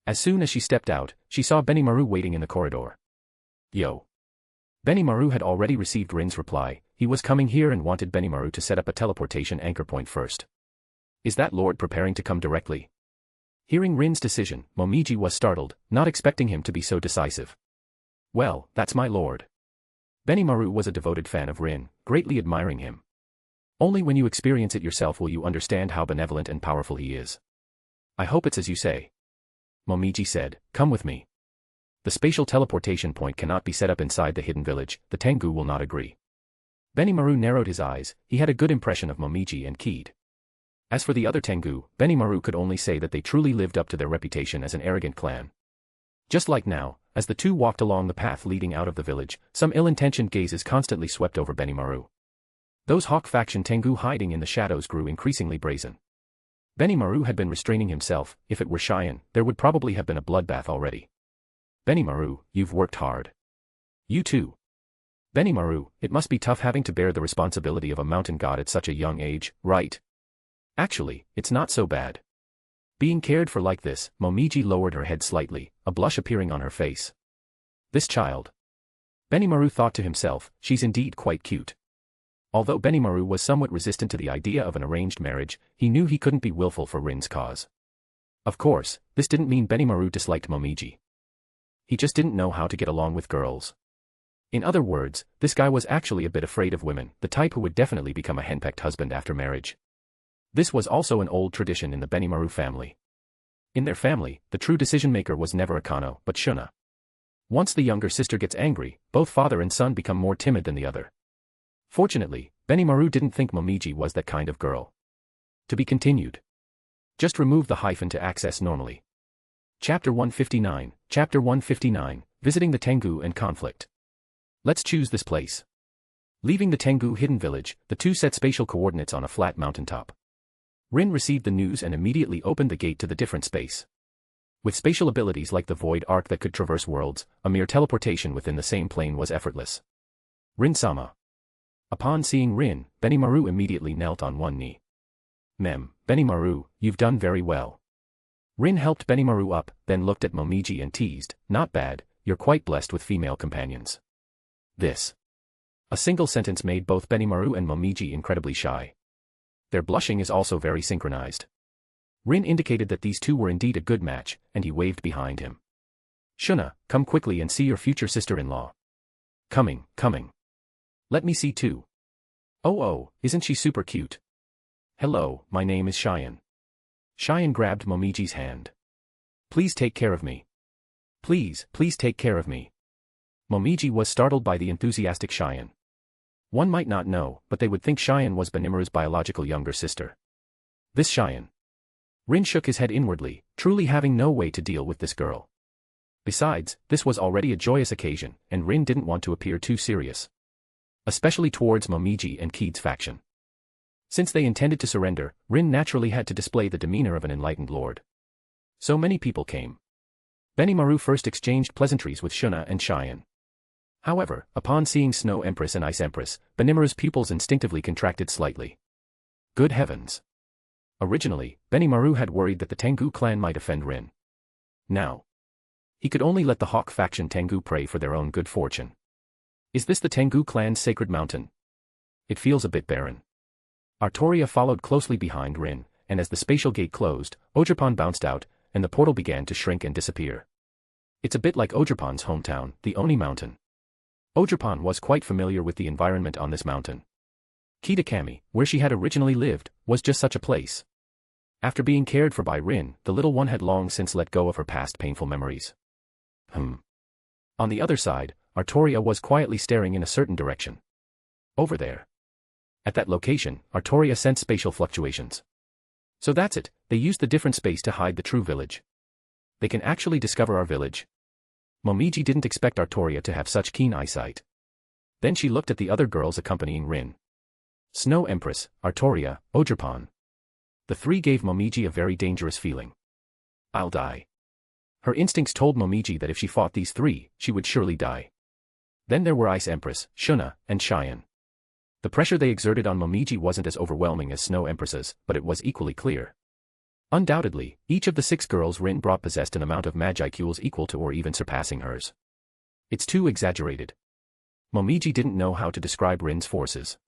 As soon as she stepped out, she saw Benimaru waiting in the corridor. Yo. Benimaru had already received Rin's reply, he was coming here and wanted Benimaru to set up a teleportation anchor point first. Is that lord preparing to come directly? Hearing Rin's decision, Momiji was startled, not expecting him to be so decisive. Well, that's my lord. Benimaru was a devoted fan of Rin, greatly admiring him. Only when you experience it yourself will you understand how benevolent and powerful he is. I hope it's as you say. Momiji said, come with me. The spatial teleportation point cannot be set up inside the hidden village, the Tengu will not agree. Benimaru narrowed his eyes, he had a good impression of Momiji and Keed. As for the other Tengu, Benimaru could only say that they truly lived up to their reputation as an arrogant clan. Just like now, as the two walked along the path leading out of the village, some ill-intentioned gazes constantly swept over Benimaru. Those Hawk faction Tengu hiding in the shadows grew increasingly brazen. Benimaru had been restraining himself, if it were Cheyenne, there would probably have been a bloodbath already. Benimaru, you've worked hard. You too. Benimaru, it must be tough having to bear the responsibility of a mountain god at such a young age, right? Actually, it's not so bad. Being cared for like this, Momiji lowered her head slightly, a blush appearing on her face. This child. Benimaru thought to himself, she's indeed quite cute. Although Benimaru was somewhat resistant to the idea of an arranged marriage, he knew he couldn't be willful for Rin's cause. Of course, this didn't mean Benimaru disliked Momiji. He just didn't know how to get along with girls. In other words, this guy was actually a bit afraid of women, the type who would definitely become a henpecked husband after marriage. This was also an old tradition in the Benimaru family. In their family, the true decision-maker was never Akano, but Shuna. Once the younger sister gets angry, both father and son become more timid than the other. Fortunately, Benimaru didn't think Momiji was that kind of girl. To be continued. Just remove the hyphen to access normally. Chapter 159, Chapter 159, Visiting the Tengu and Conflict. Let's choose this place. Leaving the Tengu hidden village, the two set spatial coordinates on a flat mountaintop. Rin received the news and immediately opened the gate to the different space. With spatial abilities like the void arc that could traverse worlds, a mere teleportation within the same plane was effortless. Rin-sama. Upon seeing Rin, Benimaru immediately knelt on one knee. Benimaru, you've done very well. Rin helped Benimaru up, then looked at Momiji and teased, not bad, you're quite blessed with female companions. This. A single sentence made both Benimaru and Momiji incredibly shy. Their blushing is also very synchronized. Rin indicated that these two were indeed a good match, and he waved behind him. Shuna, come quickly and see your future sister-in-law. Coming. Let me see too. Oh, isn't she super cute? Hello, my name is Cheyenne. Cheyenne grabbed Momiji's hand. Please take care of me. Please take care of me. Momiji was startled by the enthusiastic Cheyenne. One might not know, but they would think Cheyenne was Benimaru's biological younger sister. This Cheyenne. Rin shook his head inwardly, truly having no way to deal with this girl. Besides, this was already a joyous occasion, and Rin didn't want to appear too serious. Especially towards Momiji and Keed's faction. Since they intended to surrender, Rin naturally had to display the demeanor of an enlightened lord. So many people came. Benimaru first exchanged pleasantries with Shuna and Cheyenne. However, upon seeing Snow Empress and Ice Empress, Benimaru's pupils instinctively contracted slightly. Good heavens! Originally, Benimaru had worried that the Tengu clan might offend Rin. Now, he could only let the Hawk faction Tengu pray for their own good fortune. Is this the Tengu clan's sacred mountain? It feels a bit barren. Artoria followed closely behind Rin, and as the spatial gate closed, Ogerpon bounced out, and the portal began to shrink and disappear. It's a bit like Ogerpon's hometown, the Oni Mountain. Ogerpon was quite familiar with the environment on this mountain. Kitakami, where she had originally lived, was just such a place. After being cared for by Rin, the little one had long since let go of her past painful memories. On the other side, Artoria was quietly staring in a certain direction. Over there. At that location, Artoria sensed spatial fluctuations. So that's it, they used the different space to hide the true village. They can actually discover our village. Momiji didn't expect Artoria to have such keen eyesight. Then she looked at the other girls accompanying Rin. Snow Empress, Artoria, Ogerpon. The three gave Momiji a very dangerous feeling. I'll die. Her instincts told Momiji that if she fought these three, she would surely die. Then there were Ice Empress, Shuna, and Cheyenne. The pressure they exerted on Momiji wasn't as overwhelming as Snow Empress's, but it was equally clear. Undoubtedly, each of the 6 girls Rin brought possessed an amount of Magicule equal to or even surpassing hers. It's too exaggerated. Momiji didn't know how to describe Rin's forces.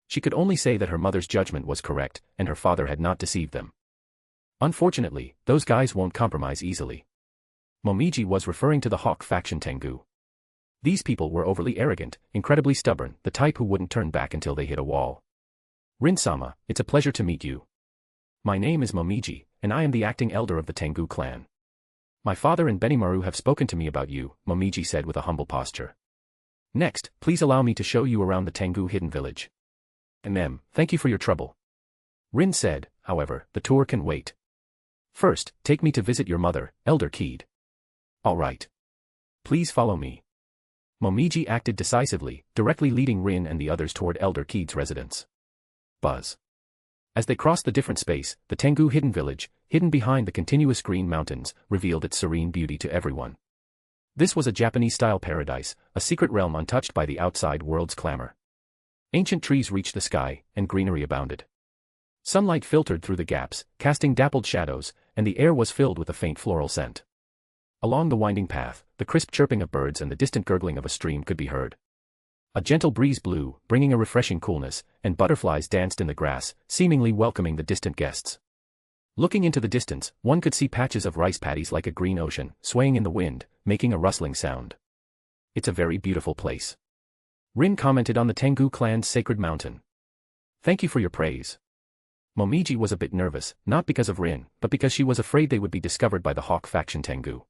She could only say that her mother's judgment was correct, and her father had not deceived them. Unfortunately, those guys won't compromise easily. Momiji was referring to the Hawk faction Tengu. These people were overly arrogant, incredibly stubborn, the type who wouldn't turn back until they hit a wall. Rin-sama, it's a pleasure to meet you. My name is Momiji, and I am the acting elder of the Tengu clan. My father and Benimaru have spoken to me about you, Momiji said with a humble posture. Next, please allow me to show you around the Tengu hidden village. Thank you for your trouble. Rin said, however, the tour can wait. First, take me to visit your mother, Elder Keed. All right. Please follow me. Momiji acted decisively, directly leading Rin and the others toward Elder Keed's residence. Buzz. As they crossed the different space, the Tengu hidden village, hidden behind the continuous green mountains, revealed its serene beauty to everyone. This was a Japanese-style paradise, a secret realm untouched by the outside world's clamor. Ancient trees reached the sky, and greenery abounded. Sunlight filtered through the gaps, casting dappled shadows, and the air was filled with a faint floral scent. Along the winding path, the crisp chirping of birds and the distant gurgling of a stream could be heard. A gentle breeze blew, bringing a refreshing coolness, and butterflies danced in the grass, seemingly welcoming the distant guests. Looking into the distance, one could see patches of rice paddies like a green ocean, swaying in the wind, making a rustling sound. It's a very beautiful place. Rin commented on the Tengu clan's sacred mountain. Thank you for your praise. Momiji was a bit nervous, not because of Rin, but because she was afraid they would be discovered by the Hawk faction Tengu.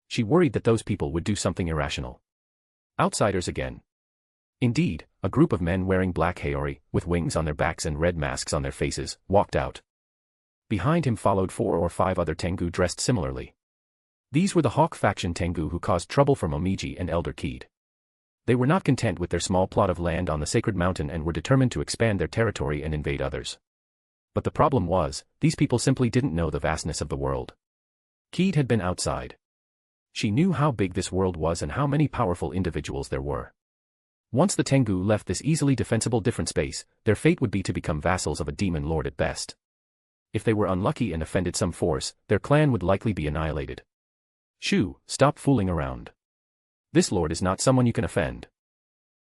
She worried that those people would do something irrational. Outsiders again. Indeed, a group of men wearing black haori, with wings on their backs and red masks on their faces, walked out. Behind him followed 4 or 5 other Tengu dressed similarly. These were the Hawk faction Tengu who caused trouble for Momiji and Elder Keed. They were not content with their small plot of land on the sacred mountain and were determined to expand their territory and invade others. But the problem was, these people simply didn't know the vastness of the world. Keed had been outside. She knew how big this world was and how many powerful individuals there were. Once the Tengu left this easily defensible different space, their fate would be to become vassals of a demon lord at best. If they were unlucky and offended some force, their clan would likely be annihilated. Shu, stop fooling around. This lord is not someone you can offend.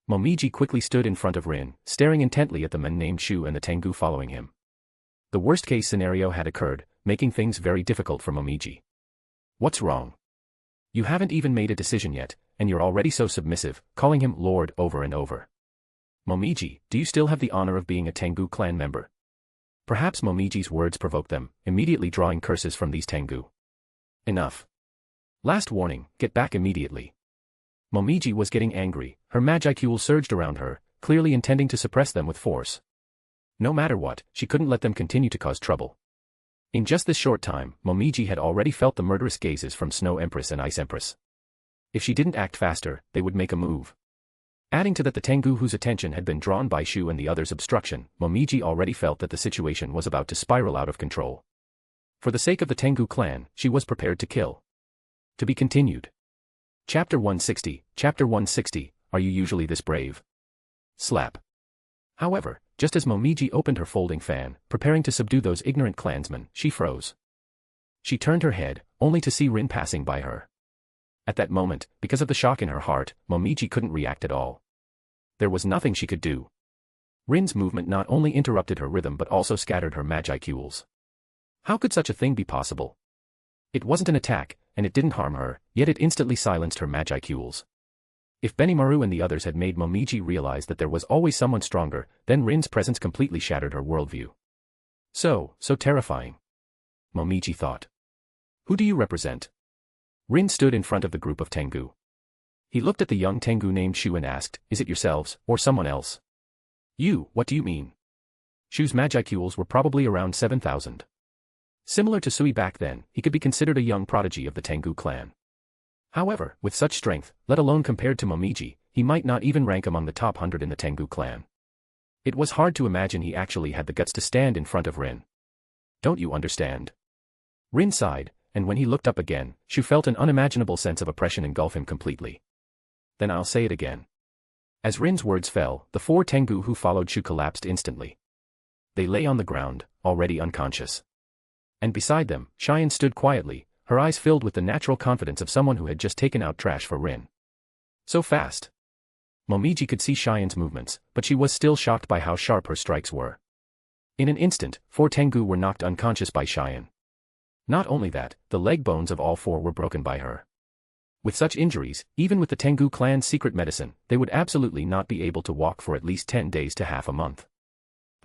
Momiji quickly stood in front of Rin, staring intently at the men named Shu and the Tengu following him. The worst-case scenario had occurred, making things very difficult for Momiji. What's wrong? You haven't even made a decision yet, and you're already so submissive, calling him Lord over and over. Momiji, do you still have the honor of being a Tengu clan member? Perhaps Momiji's words provoked them, immediately drawing curses from these Tengu. Enough. Last warning, get back immediately. Momiji was getting angry, her Magicule surged around her, clearly intending to suppress them with force. No matter what, she couldn't let them continue to cause trouble. In just this short time, Momiji had already felt the murderous gazes from Snow Empress and Ice Empress. If she didn't act faster, they would make a move. Adding to that the Tengu whose attention had been drawn by Shu and the others' obstruction, Momiji already felt that the situation was about to spiral out of control. For the sake of the Tengu clan, she was prepared to kill. To be continued. Chapter 160, Chapter 160, Are you usually this brave? Slap. However, just as Momiji opened her folding fan, preparing to subdue those ignorant clansmen, she froze. She turned her head, only to see Rin passing by her. At that moment, because of the shock in her heart, Momiji couldn't react at all. There was nothing she could do. Rin's movement not only interrupted her rhythm but also scattered her magicules. How could such a thing be possible? It wasn't an attack, and it didn't harm her, yet it instantly silenced her magicules. If Benimaru and the others had made Momiji realize that there was always someone stronger, then Rin's presence completely shattered her worldview. So terrifying. Momiji thought. Who do you represent? Rin stood in front of the group of Tengu. He looked at the young Tengu named Shu and asked, is it yourselves, or someone else? You, what do you mean? Shu's magicules were probably around 7,000. Similar to Sui back then, he could be considered a young prodigy of the Tengu clan. However, with such strength, let alone compared to Momiji, he might not even rank among the top 100 in the Tengu clan. It was hard to imagine he actually had the guts to stand in front of Rin. Don't you understand? Rin sighed, and when he looked up again, Shu felt an unimaginable sense of oppression engulf him completely. Then I'll say it again. As Rin's words fell, the 4 Tengu who followed Shu collapsed instantly. They lay on the ground, already unconscious. And beside them, Cheyenne stood quietly, her eyes filled with the natural confidence of someone who had just taken out trash for Rin. So fast. Momiji could see Cheyenne's movements, but she was still shocked by how sharp her strikes were. In an instant, 4 Tengu were knocked unconscious by Cheyenne. Not only that, the leg bones of all 4 were broken by her. With such injuries, even with the Tengu clan's secret medicine, they would absolutely not be able to walk for at least 10 days to half a month.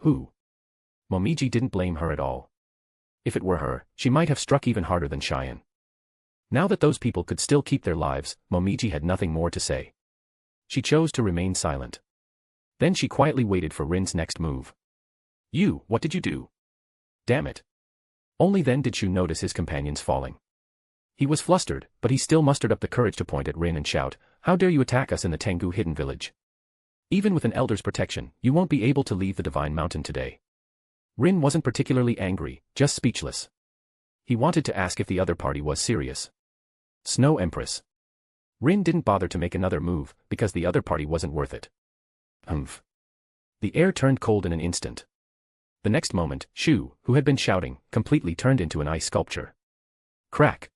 Who? Momiji didn't blame her at all. If it were her, she might have struck even harder than Cheyenne. Now that those people could still keep their lives, Momiji had nothing more to say. She chose to remain silent. Then she quietly waited for Rin's next move. You, what did you do? Damn it. Only then did Shu notice his companions falling. He was flustered, but he still mustered up the courage to point at Rin and shout, how dare you attack us in the Tengu hidden village? Even with an elder's protection, you won't be able to leave the Divine Mountain today. Rin wasn't particularly angry, just speechless. He wanted to ask if the other party was serious. Snow Empress. Rin didn't bother to make another move, because the other party wasn't worth it. Humph. The air turned cold in an instant. The next moment, Shu, who had been shouting, completely turned into an ice sculpture. Crack.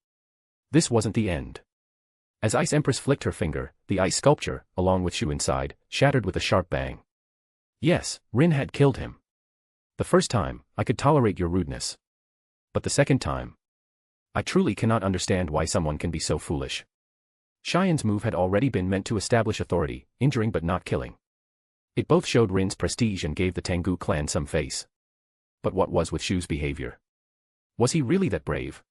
This wasn't the end. As Ice Empress flicked her finger, the ice sculpture, along with Shu inside, shattered with a sharp bang. Yes, Rin had killed him. The first time, I could tolerate your rudeness. But the second time, I truly cannot understand why someone can be so foolish. Cheyenne's move had already been meant to establish authority, injuring but not killing. It both showed Rin's prestige and gave the Tengu clan some face. But what was with Shu's behavior? Was he really that brave?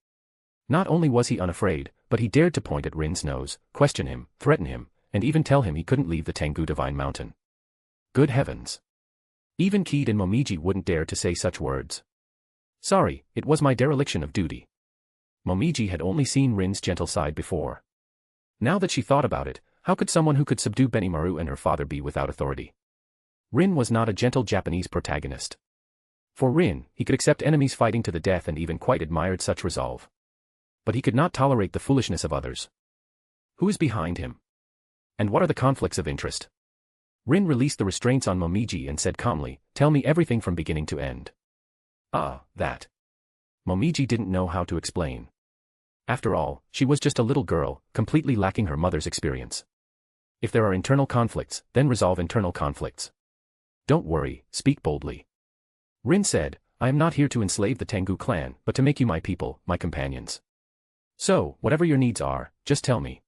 Not only was he unafraid, but he dared to point at Rin's nose, question him, threaten him, and even tell him he couldn't leave the Tengu Divine Mountain. Good heavens. Even Keed and Momiji wouldn't dare to say such words. Sorry, it was my dereliction of duty. Momiji had only seen Rin's gentle side before. Now that she thought about it, how could someone who could subdue Benimaru and her father be without authority? Rin was not a gentle Japanese protagonist. For Rin, he could accept enemies fighting to the death and even quite admired such resolve. But he could not tolerate the foolishness of others. Who is behind him? And what are the conflicts of interest? Rin released the restraints on Momiji and said calmly, tell me everything from beginning to end. Ah, that. Momiji didn't know how to explain. After all, she was just a little girl, completely lacking her mother's experience. If there are internal conflicts, then resolve internal conflicts. Don't worry, speak boldly. Rin said, I am not here to enslave the Tengu clan, but to make you my people, my companions. So, whatever your needs are, just tell me.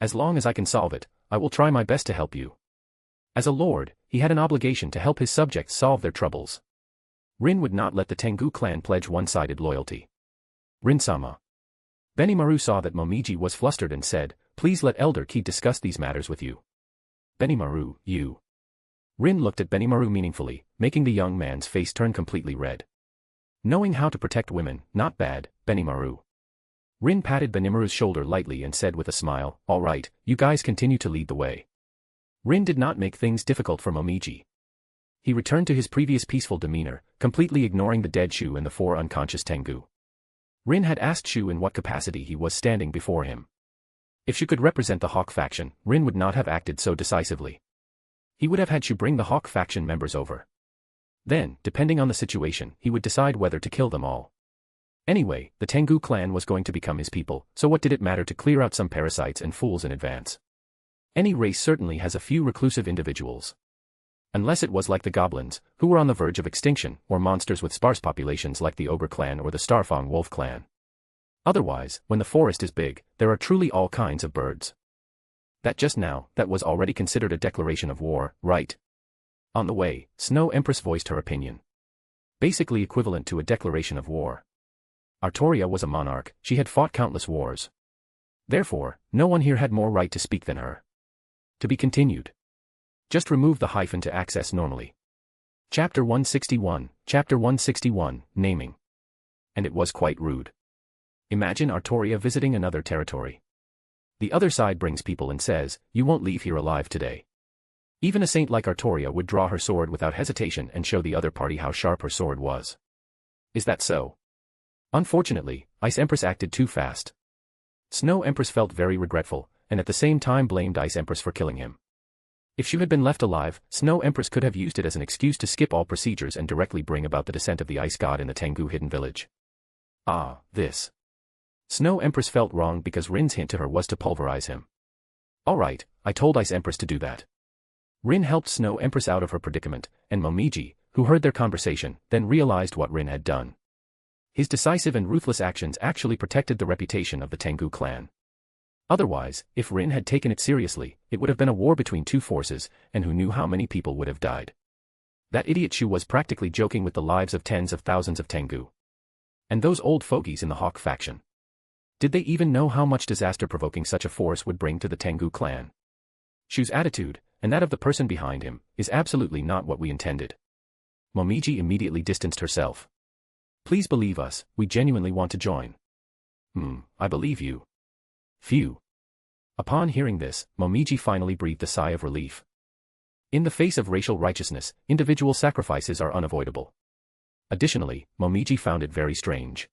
As long as I can solve it, I will try my best to help you. As a lord, he had an obligation to help his subjects solve their troubles. Rin would not let the Tengu clan pledge one-sided loyalty. Rin-sama. Benimaru saw that Momiji was flustered and said, please let Elder Ki discuss these matters with you. Benimaru, you. Rin looked at Benimaru meaningfully, making the young man's face turn completely red. Knowing how to protect women, not bad, Benimaru. Rin patted Benimaru's shoulder lightly and said with a smile, "All right, you guys continue to lead the way." Rin did not make things difficult for Momiji. He returned to his previous peaceful demeanor, completely ignoring the dead Shu and the 4 unconscious Tengu. Rin had asked Shu in what capacity he was standing before him. If Shu could represent the Hawk faction, Rin would not have acted so decisively. He would have had Shu bring the Hawk faction members over. Then, depending on the situation, he would decide whether to kill them all. Anyway, the Tengu clan was going to become his people, so what did it matter to clear out some parasites and fools in advance? Any race certainly has a few reclusive individuals. Unless it was like the goblins, who were on the verge of extinction, or monsters with sparse populations like the Ogre clan or the Starfang Wolf clan. Otherwise, when the forest is big, there are truly all kinds of birds. That just now, that was already considered a declaration of war, right? On the way, Snow Empress voiced her opinion. Basically equivalent to a declaration of war. Artoria was a monarch, she had fought countless wars. Therefore, no one here had more right to speak than her. To be continued. Just remove the hyphen to access normally. Chapter 161, Naming. And it was quite rude. Imagine Artoria visiting another territory. The other side brings people and says, "You won't leave here alive today." Even a saint like Artoria would draw her sword without hesitation and show the other party how sharp her sword was. Is that so? Unfortunately, Ice Empress acted too fast. Snow Empress felt very regretful, and at the same time blamed Ice Empress for killing him. If she had been left alive, Snow Empress could have used it as an excuse to skip all procedures and directly bring about the descent of the Ice God in the Tengu hidden village. This. Snow Empress felt wrong because Rin's hint to her was to pulverize him. Alright, I told Ice Empress to do that. Rin helped Snow Empress out of her predicament, and Momiji, who heard their conversation, then realized what Rin had done. His decisive and ruthless actions actually protected the reputation of the Tengu clan. Otherwise, if Rin had taken it seriously, it would have been a war between two forces, and who knew how many people would have died. That idiot Shu was practically joking with the lives of tens of thousands of Tengu. And those old fogies in the Hawk faction. Did they even know how much disaster provoking such a force would bring to the Tengu clan? Shu's attitude, and that of the person behind him, is absolutely not what we intended. Momiji immediately distanced herself. Please believe us, we genuinely want to join. I believe you. Phew. Upon hearing this, Momiji finally breathed a sigh of relief. In the face of racial righteousness, individual sacrifices are unavoidable. Additionally, Momiji found it very strange.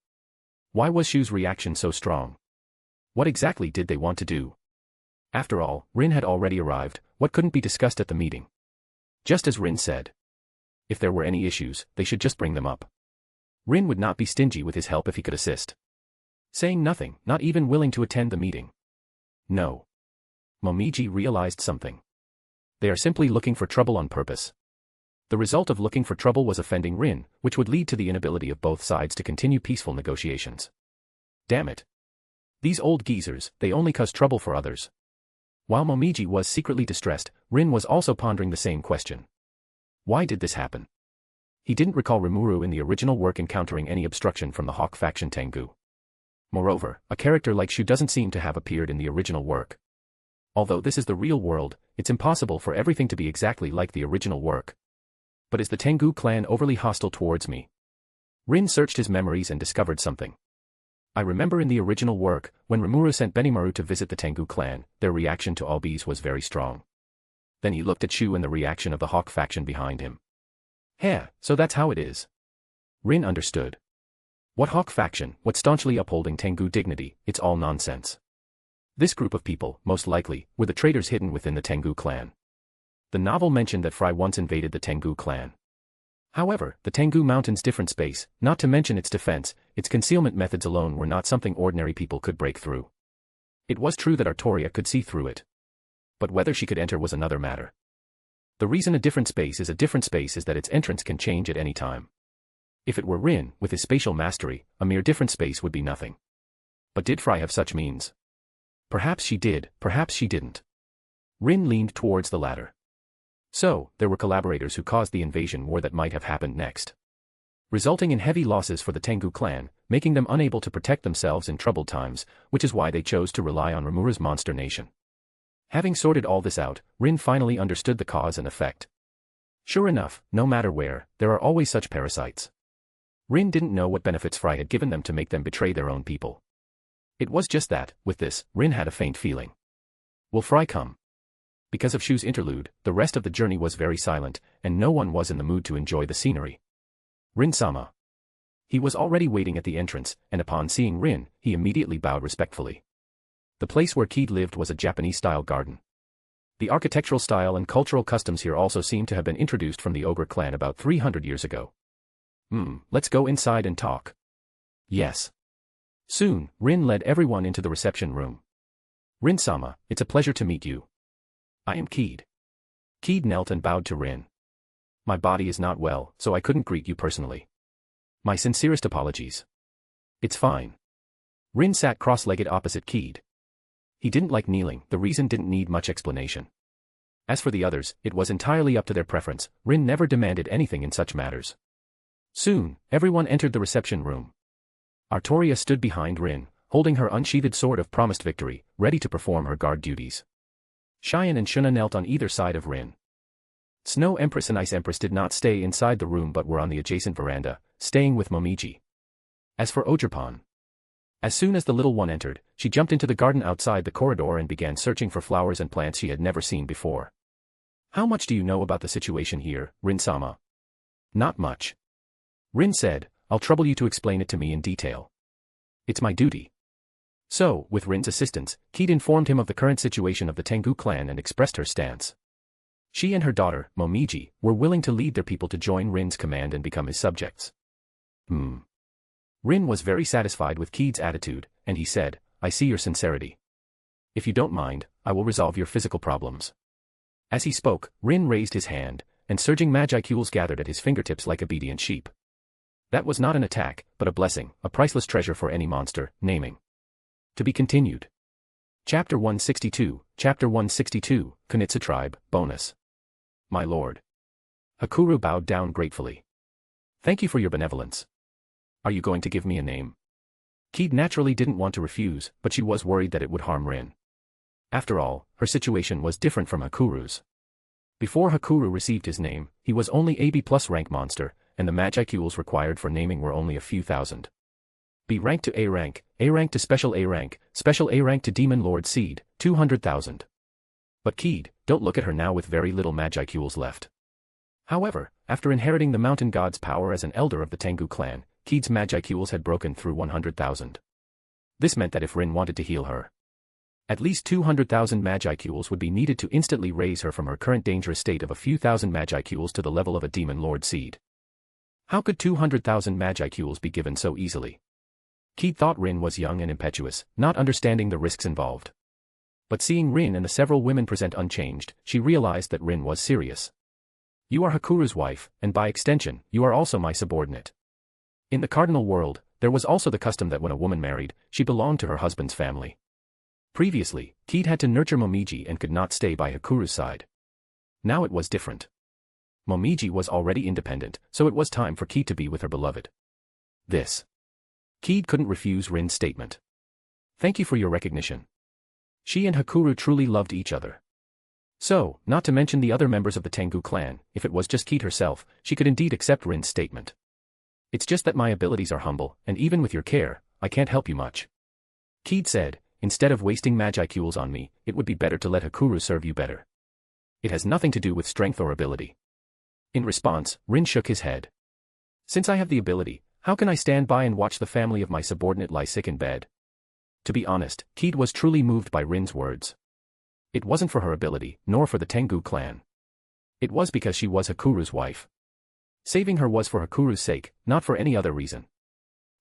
Why was Shu's reaction so strong? What exactly did they want to do? After all, Rin had already arrived, what couldn't be discussed at the meeting? Just as Rin said. If there were any issues, they should just bring them up. Rin would not be stingy with his help if he could assist. Saying nothing, not even willing to attend the meeting. No. Momiji realized something. They are simply looking for trouble on purpose. The result of looking for trouble was offending Rin, which would lead to the inability of both sides to continue peaceful negotiations. Damn it. These old geezers, they only cause trouble for others. While Momiji was secretly distressed, Rin was also pondering the same question. Why did this happen? He didn't recall Rimuru in the original work encountering any obstruction from the Hawk faction Tengu. Moreover, a character like Shu doesn't seem to have appeared in the original work. Although this is the real world, it's impossible for everything to be exactly like the original work. But is the Tengu clan overly hostile towards me? Rin searched his memories and discovered something. I remember in the original work, when Rimuru sent Benimaru to visit the Tengu clan, their reaction to all bees was very strong. Then he looked at Shu and the reaction of the Hawk faction behind him. So that's how it is. Rin understood. What Hawk faction, what staunchly upholding Tengu dignity, it's all nonsense. This group of people, most likely, were the traitors hidden within the Tengu clan. The novel mentioned that Fry once invaded the Tengu clan. However, the Tengu Mountain's different space, not to mention its defense, its concealment methods alone were not something ordinary people could break through. It was true that Artoria could see through it. But whether she could enter was another matter. The reason a different space is that its entrance can change at any time. If it were Rin, with his spatial mastery, a mere different space would be nothing. But did Fry have such means? Perhaps she did, perhaps she didn't. Rin leaned towards the latter. So, there were collaborators who caused the invasion war that might have happened next. Resulting in heavy losses for the Tengu clan, making them unable to protect themselves in troubled times, which is why they chose to rely on Rimura's monster nation. Having sorted all this out, Rin finally understood the cause and effect. Sure enough, no matter where, there are always such parasites. Rin didn't know what benefits Fry had given them to make them betray their own people. It was just that, with this, Rin had a faint feeling. Will Fry come? Because of Shu's interlude, the rest of the journey was very silent, and no one was in the mood to enjoy the scenery. Rin-sama. He was already waiting at the entrance, and upon seeing Rin, he immediately bowed respectfully. The place where Keed lived was a Japanese-style garden. The architectural style and cultural customs here also seem to have been introduced from the Ogre clan about 300 years ago. Let's go inside and talk. Yes. Soon, Rin led everyone into the reception room. Rin-sama, it's a pleasure to meet you. I am Keed. Keed knelt and bowed to Rin. My body is not well, so I couldn't greet you personally. My sincerest apologies. It's fine. Rin sat cross-legged opposite Keed. He didn't like kneeling, the reason didn't need much explanation. As for the others, it was entirely up to their preference, Rin never demanded anything in such matters. Soon, everyone entered the reception room. Artoria stood behind Rin, holding her unsheathed sword of promised victory, ready to perform her guard duties. Cheyenne and Shuna knelt on either side of Rin. Snow Empress and Ice Empress did not stay inside the room but were on the adjacent veranda, staying with Momiji. As for Ogerpon, as soon as the little one entered, she jumped into the garden outside the corridor and began searching for flowers and plants she had never seen before. How much do you know about the situation here, Rin-sama? Not much. Rin said, I'll trouble you to explain it to me in detail. It's my duty. So, with Rin's assistance, Keed informed him of the current situation of the Tengu clan and expressed her stance. She and her daughter, Momiji, were willing to lead their people to join Rin's command and become his subjects. Rin was very satisfied with Keed's attitude, and he said, I see your sincerity. If you don't mind, I will resolve your physical problems. As he spoke, Rin raised his hand, and surging Magicules gathered at his fingertips like obedient sheep. That was not an attack, but a blessing, a priceless treasure for any monster, naming. To be continued. Chapter 162, Kunitsu Tribe, Bonus. My lord. Hakuru bowed down gratefully. Thank you for your benevolence. Are you going to give me a name? Keed naturally didn't want to refuse, but she was worried that it would harm Rin. After all, her situation was different from Hakuru's. Before Hakuru received his name, he was only a B+ rank monster, and the Magicules required for naming were only a few thousand. B rank to A rank to special A rank to Demon Lord Seed, 200,000. But Keed, don't look at her now with very little Magicules left. However, after inheriting the mountain god's power as an elder of the Tengu clan, Keed's Magicules had broken through 100,000. This meant that if Rin wanted to heal her, at least 200,000 Magicules would be needed to instantly raise her from her current dangerous state of a few thousand Magicules to the level of a Demon Lord Seed. How could 200,000 Magicules be given so easily? Keed thought Rin was young and impetuous, not understanding the risks involved. But seeing Rin and the several women present unchanged, she realized that Rin was serious. You are Hakuru's wife, and by extension, you are also my subordinate. In the cardinal world, there was also the custom that when a woman married, she belonged to her husband's family. Previously, Keed had to nurture Momiji and could not stay by Hakuru's side. Now it was different. Momiji was already independent, so it was time for Keed to be with her beloved. Keed couldn't refuse Rin's statement. Thank you for your recognition. She and Hakuru truly loved each other. So, not to mention the other members of the Tengu clan, if it was just Keed herself, she could indeed accept Rin's statement. It's just that my abilities are humble, and even with your care, I can't help you much. Keed said, instead of wasting Magicules on me, it would be better to let Hakuru serve you better. It has nothing to do with strength or ability. In response, Rin shook his head. Since I have the ability, how can I stand by and watch the family of my subordinate lie sick in bed? To be honest, Keed was truly moved by Rin's words. It wasn't for her ability, nor for the Tengu clan. It was because she was Hakuru's wife. Saving her was for Hakuru's sake, not for any other reason.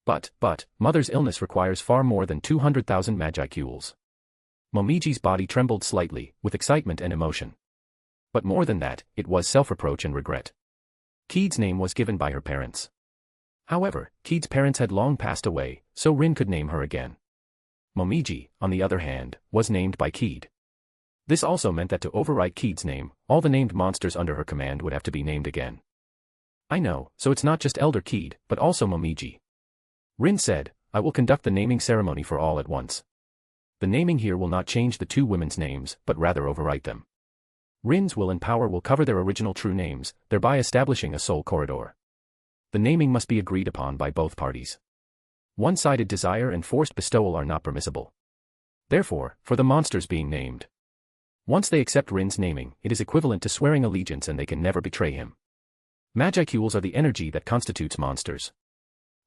But, mother's illness requires far more than 200,000 Magicules. Momiji's body trembled slightly, with excitement and emotion. But more than that, it was self-reproach and regret. Keed's name was given by her parents. However, Keed's parents had long passed away, so Rin could name her again. Momiji, on the other hand, was named by Keed. This also meant that to overwrite Keed's name, all the named monsters under her command would have to be named again. I know, so it's not just Elder Keed, but also Momiji. Rin said, I will conduct the naming ceremony for all at once. The naming here will not change the two women's names, but rather overwrite them. Rin's will and power will cover their original true names, thereby establishing a soul corridor. The naming must be agreed upon by both parties. One-sided desire and forced bestowal are not permissible. Therefore, for the monsters being named. Once they accept Rin's naming, it is equivalent to swearing allegiance and they can never betray him. Magicules are the energy that constitutes monsters.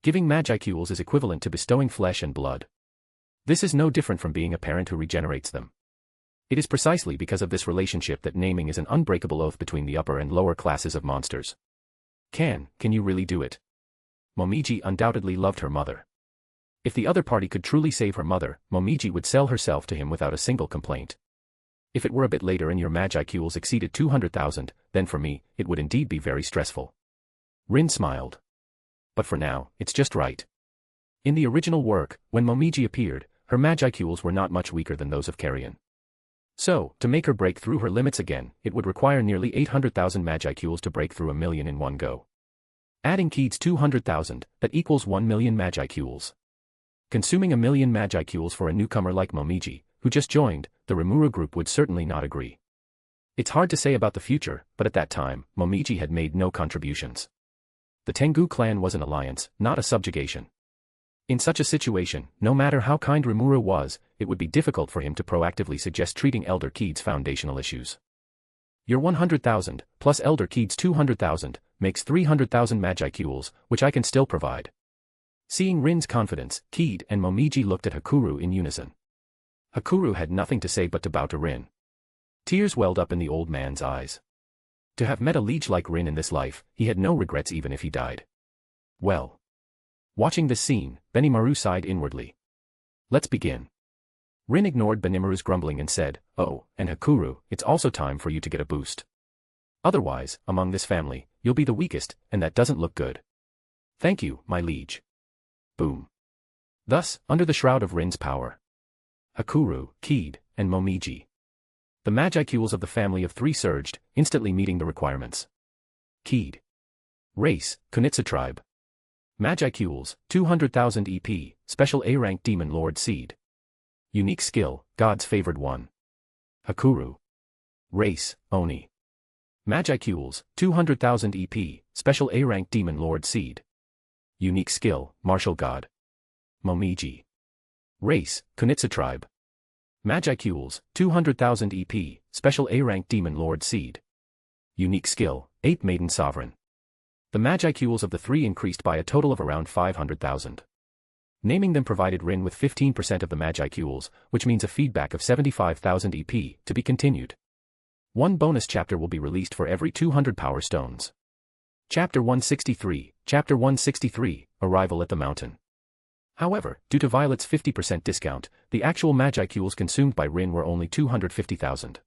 Giving Magicules is equivalent to bestowing flesh and blood. This is no different from being a parent who regenerates them. It is precisely because of this relationship that naming is an unbreakable oath between the upper and lower classes of monsters. Can you really do it? Momiji undoubtedly loved her mother. If the other party could truly save her mother, Momiji would sell herself to him without a single complaint. If it were a bit later and your Magicules exceeded 200,000, then for me, it would indeed be very stressful. Rin smiled. But for now, it's just right. In the original work, when Momiji appeared, her Magicules were not much weaker than those of Carrion. So, to make her break through her limits again, it would require nearly 800,000 Magicules to break through 1,000,000 in one go. Adding Keed's 200,000, that equals 1,000,000 Magicules. Consuming 1,000,000 Magicules for a newcomer like Momiji, who just joined, the Rimuru group would certainly not agree. It's hard to say about the future, but at that time, Momiji had made no contributions. The Tengu clan was an alliance, not a subjugation. In such a situation, no matter how kind Rimuru was, it would be difficult for him to proactively suggest treating Elder Keed's foundational issues. Your 100,000, plus Elder Keed's 200,000, makes 300,000 Magicules, which I can still provide. Seeing Rin's confidence, Keed and Momiji looked at Hakuru in unison. Hakuru had nothing to say but to bow to Rin. Tears welled up in the old man's eyes. To have met a liege like Rin in this life, he had no regrets even if he died. Well. Watching this scene, Benimaru sighed inwardly. Let's begin. Rin ignored Benimaru's grumbling and said, "Oh, and Hakuru, it's also time for you to get a boost. Otherwise, among this family, you'll be the weakest, and that doesn't look good. Thank you, my liege." Boom. Thus, under the shroud of Rin's power, Hakuru, Keed, and Momiji. The Magicules of the family of three surged, instantly meeting the requirements. Keed. Race, Kunitsu tribe. Magicules, 200,000 EP, special A-rank Demon Lord Seed. Unique skill, God's favored one. Hakuru. Race, Oni. Magicules, 200,000 EP, special A-rank Demon Lord Seed. Unique skill, Martial God. Momiji. Race, Kunitsu tribe. Magicules, 200,000 EP, special A-rank Demon Lord Seed. Unique skill, Ape Maiden Sovereign. The Magicules of the three increased by a total of around 500,000. Naming them provided Rin with 15% of the Magicules, which means a feedback of 75,000 EP, to be continued. One bonus chapter will be released for every 200 Power Stones. Chapter 163, Arrival at the Mountain. However, due to Violet's 50% discount, the actual Magicules consumed by Rin were only 250,000.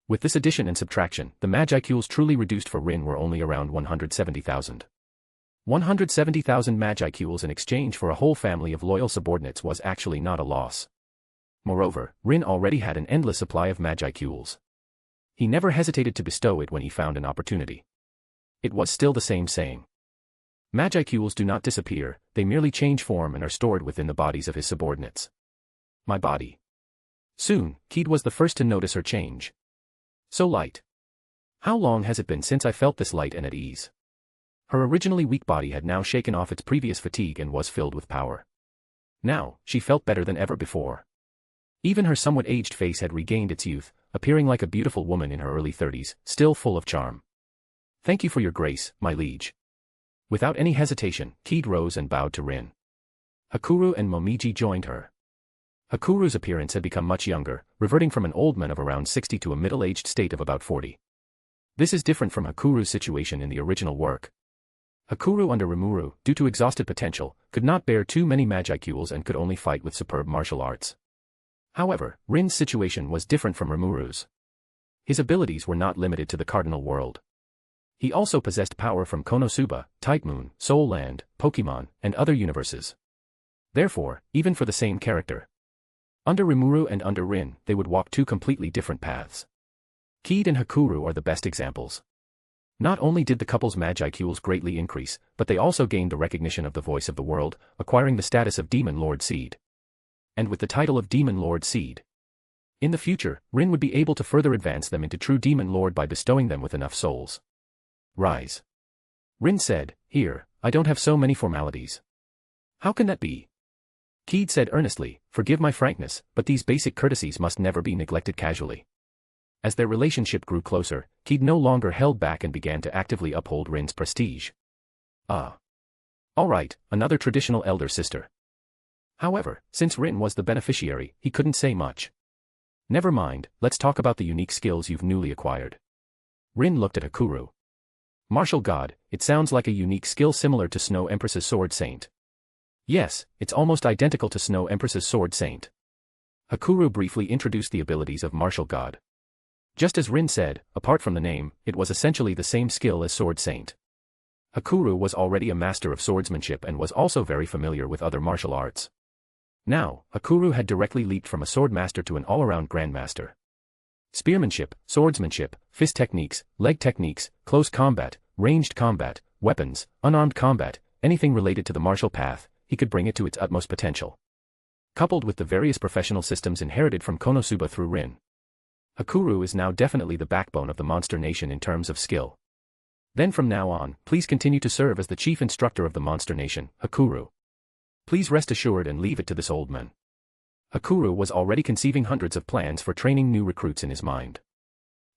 With this addition and subtraction, the Magicules truly reduced for Rin were only around 170,000. 170,000 Magicules in exchange for a whole family of loyal subordinates was actually not a loss. Moreover, Rin already had an endless supply of Magicules. He never hesitated to bestow it when he found an opportunity. It was still the same saying. Magicules do not disappear, they merely change form and are stored within the bodies of his subordinates. My body. Soon, Keed was the first to notice her change. So light. How long has it been since I felt this light and at ease? Her originally weak body had now shaken off its previous fatigue and was filled with power. Now, she felt better than ever before. Even her somewhat aged face had regained its youth, appearing like a beautiful woman in her early 30s, still full of charm. Thank you for your grace, my liege. Without any hesitation, Keed rose and bowed to Rin. Hakuru and Momiji joined her. Hakuru's appearance had become much younger, reverting from an old man of around 60 to a middle-aged state of about 40. This is different from Hakuru's situation in the original work. Hakuru under Rimuru, due to exhausted potential, could not bear too many Magicules and could only fight with superb martial arts. However, Rin's situation was different from Rimuru's. His abilities were not limited to the Cardinal World. He also possessed power from Konosuba, Type Moon, Soul Land, Pokémon, and other universes. Therefore, even for the same character, under Rimuru and under Rin, they would walk two completely different paths. Keed and Hakuru are the best examples. Not only did the couple's Magicules greatly increase, but they also gained the recognition of the voice of the world, acquiring the status of Demon Lord Seed. And with the title of Demon Lord Seed, In the future, Rin would be able to further advance them into true demon lord by bestowing them with enough souls. Rise. Rin said, here, I don't have so many formalities. How can that be? Keed said earnestly, forgive my frankness, but these basic courtesies must never be neglected casually. As their relationship grew closer, Keed no longer held back and began to actively uphold Rin's prestige. Ah. All right, another traditional elder sister. However, since Rin was the beneficiary, he couldn't say much. Never mind, let's talk about the unique skills you've newly acquired. Rin looked at Hakuru. Martial God, it sounds like a unique skill similar to Snow Empress's Sword Saint. Yes, it's almost identical to Snow Empress's Sword Saint. Hakuru briefly introduced the abilities of Martial God. Just as Rin said, apart from the name, it was essentially the same skill as Sword Saint. Hakuru was already a master of swordsmanship and was also very familiar with other martial arts. Now, Hakuru had directly leaped from a sword master to an all-around grandmaster. Spearmanship, swordsmanship, fist techniques, leg techniques, close combat, ranged combat, weapons, unarmed combat, anything related to the martial path, he could bring it to its utmost potential. Coupled with the various professional systems inherited from Konosuba through Rin, Hakuru is now definitely the backbone of the monster nation in terms of skill. Then from now on, please continue to serve as the chief instructor of the monster nation, Hakuru. Please rest assured and leave it to this old man. Hakuru was already conceiving hundreds of plans for training new recruits in his mind.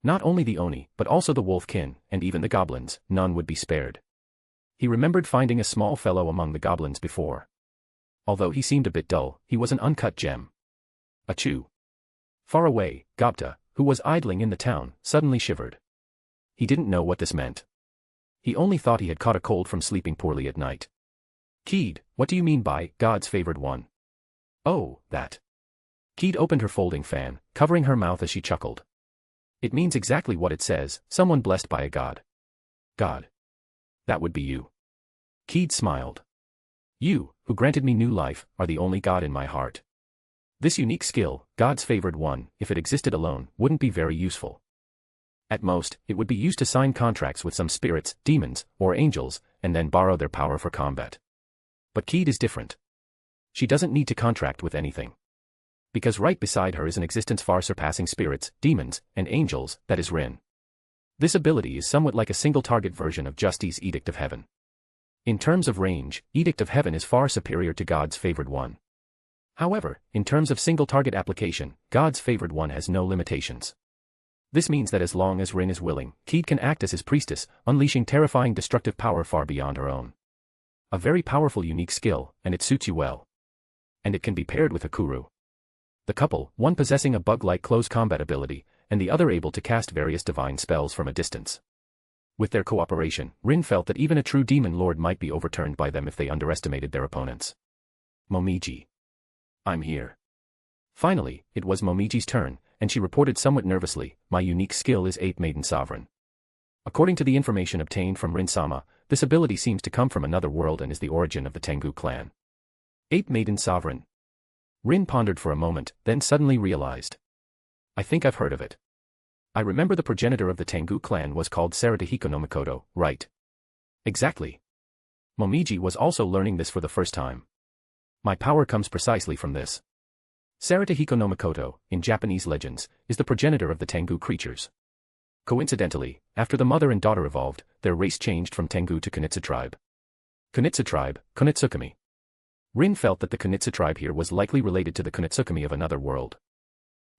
Not only the Oni, but also the Wolfkin, and even the goblins, none would be spared. He remembered finding a small fellow among the goblins before. Although he seemed a bit dull, he was an uncut gem. Achoo. Far away, Gobta, who was idling in the town, suddenly shivered. He didn't know what this meant. He only thought he had caught a cold from sleeping poorly at night. Keed, what do you mean by God's favored one? Oh, that. Keed opened her folding fan, covering her mouth as she chuckled. It means exactly what it says, someone blessed by a god. God. That would be you. Keed smiled. You, who granted me new life, are the only god in my heart. This unique skill, God's favored one, if it existed alone, wouldn't be very useful. At most, it would be used to sign contracts with some spirits, demons, or angels, and then borrow their power for combat. But Keed is different. She doesn't need to contract with anything. Because right beside her is an existence far surpassing spirits, demons, and angels, that is Rin. This ability is somewhat like a single-target version of Justi's Edict of Heaven. In terms of range, Edict of Heaven is far superior to God's favored one. However, in terms of single-target application, God's favored one has no limitations. This means that as long as Rin is willing, Keed can act as his priestess, unleashing terrifying destructive power far beyond her own. A very powerful unique skill, and it suits you well. And it can be paired with Hakuru. The couple, one possessing a bug-like close combat ability, and the other able to cast various divine spells from a distance. With their cooperation, Rin felt that even a true demon lord might be overturned by them if they underestimated their opponents. Momiji. I'm here. Finally, it was Momiji's turn, and she reported somewhat nervously, my unique skill is Ape Maiden Sovereign. According to the information obtained from Rin-sama, this ability seems to come from another world and is the origin of the Tengu clan. Ape Maiden Sovereign. Rin pondered for a moment, then suddenly realized. I think I've heard of it. I remember the progenitor of the Tengu clan was called Saratohiko no Mikoto, right? Exactly. Momiji was also learning this for the first time. My power comes precisely from this. Saratohiko no Mikoto, in Japanese legends, is the progenitor of the Tengu creatures. Coincidentally, after the mother and daughter evolved, their race changed from Tengu to Kunitsu tribe. Kunitsu tribe, Kunitsukami. Rin felt that the Kunitsu tribe here was likely related to the Kunitsukami of another world.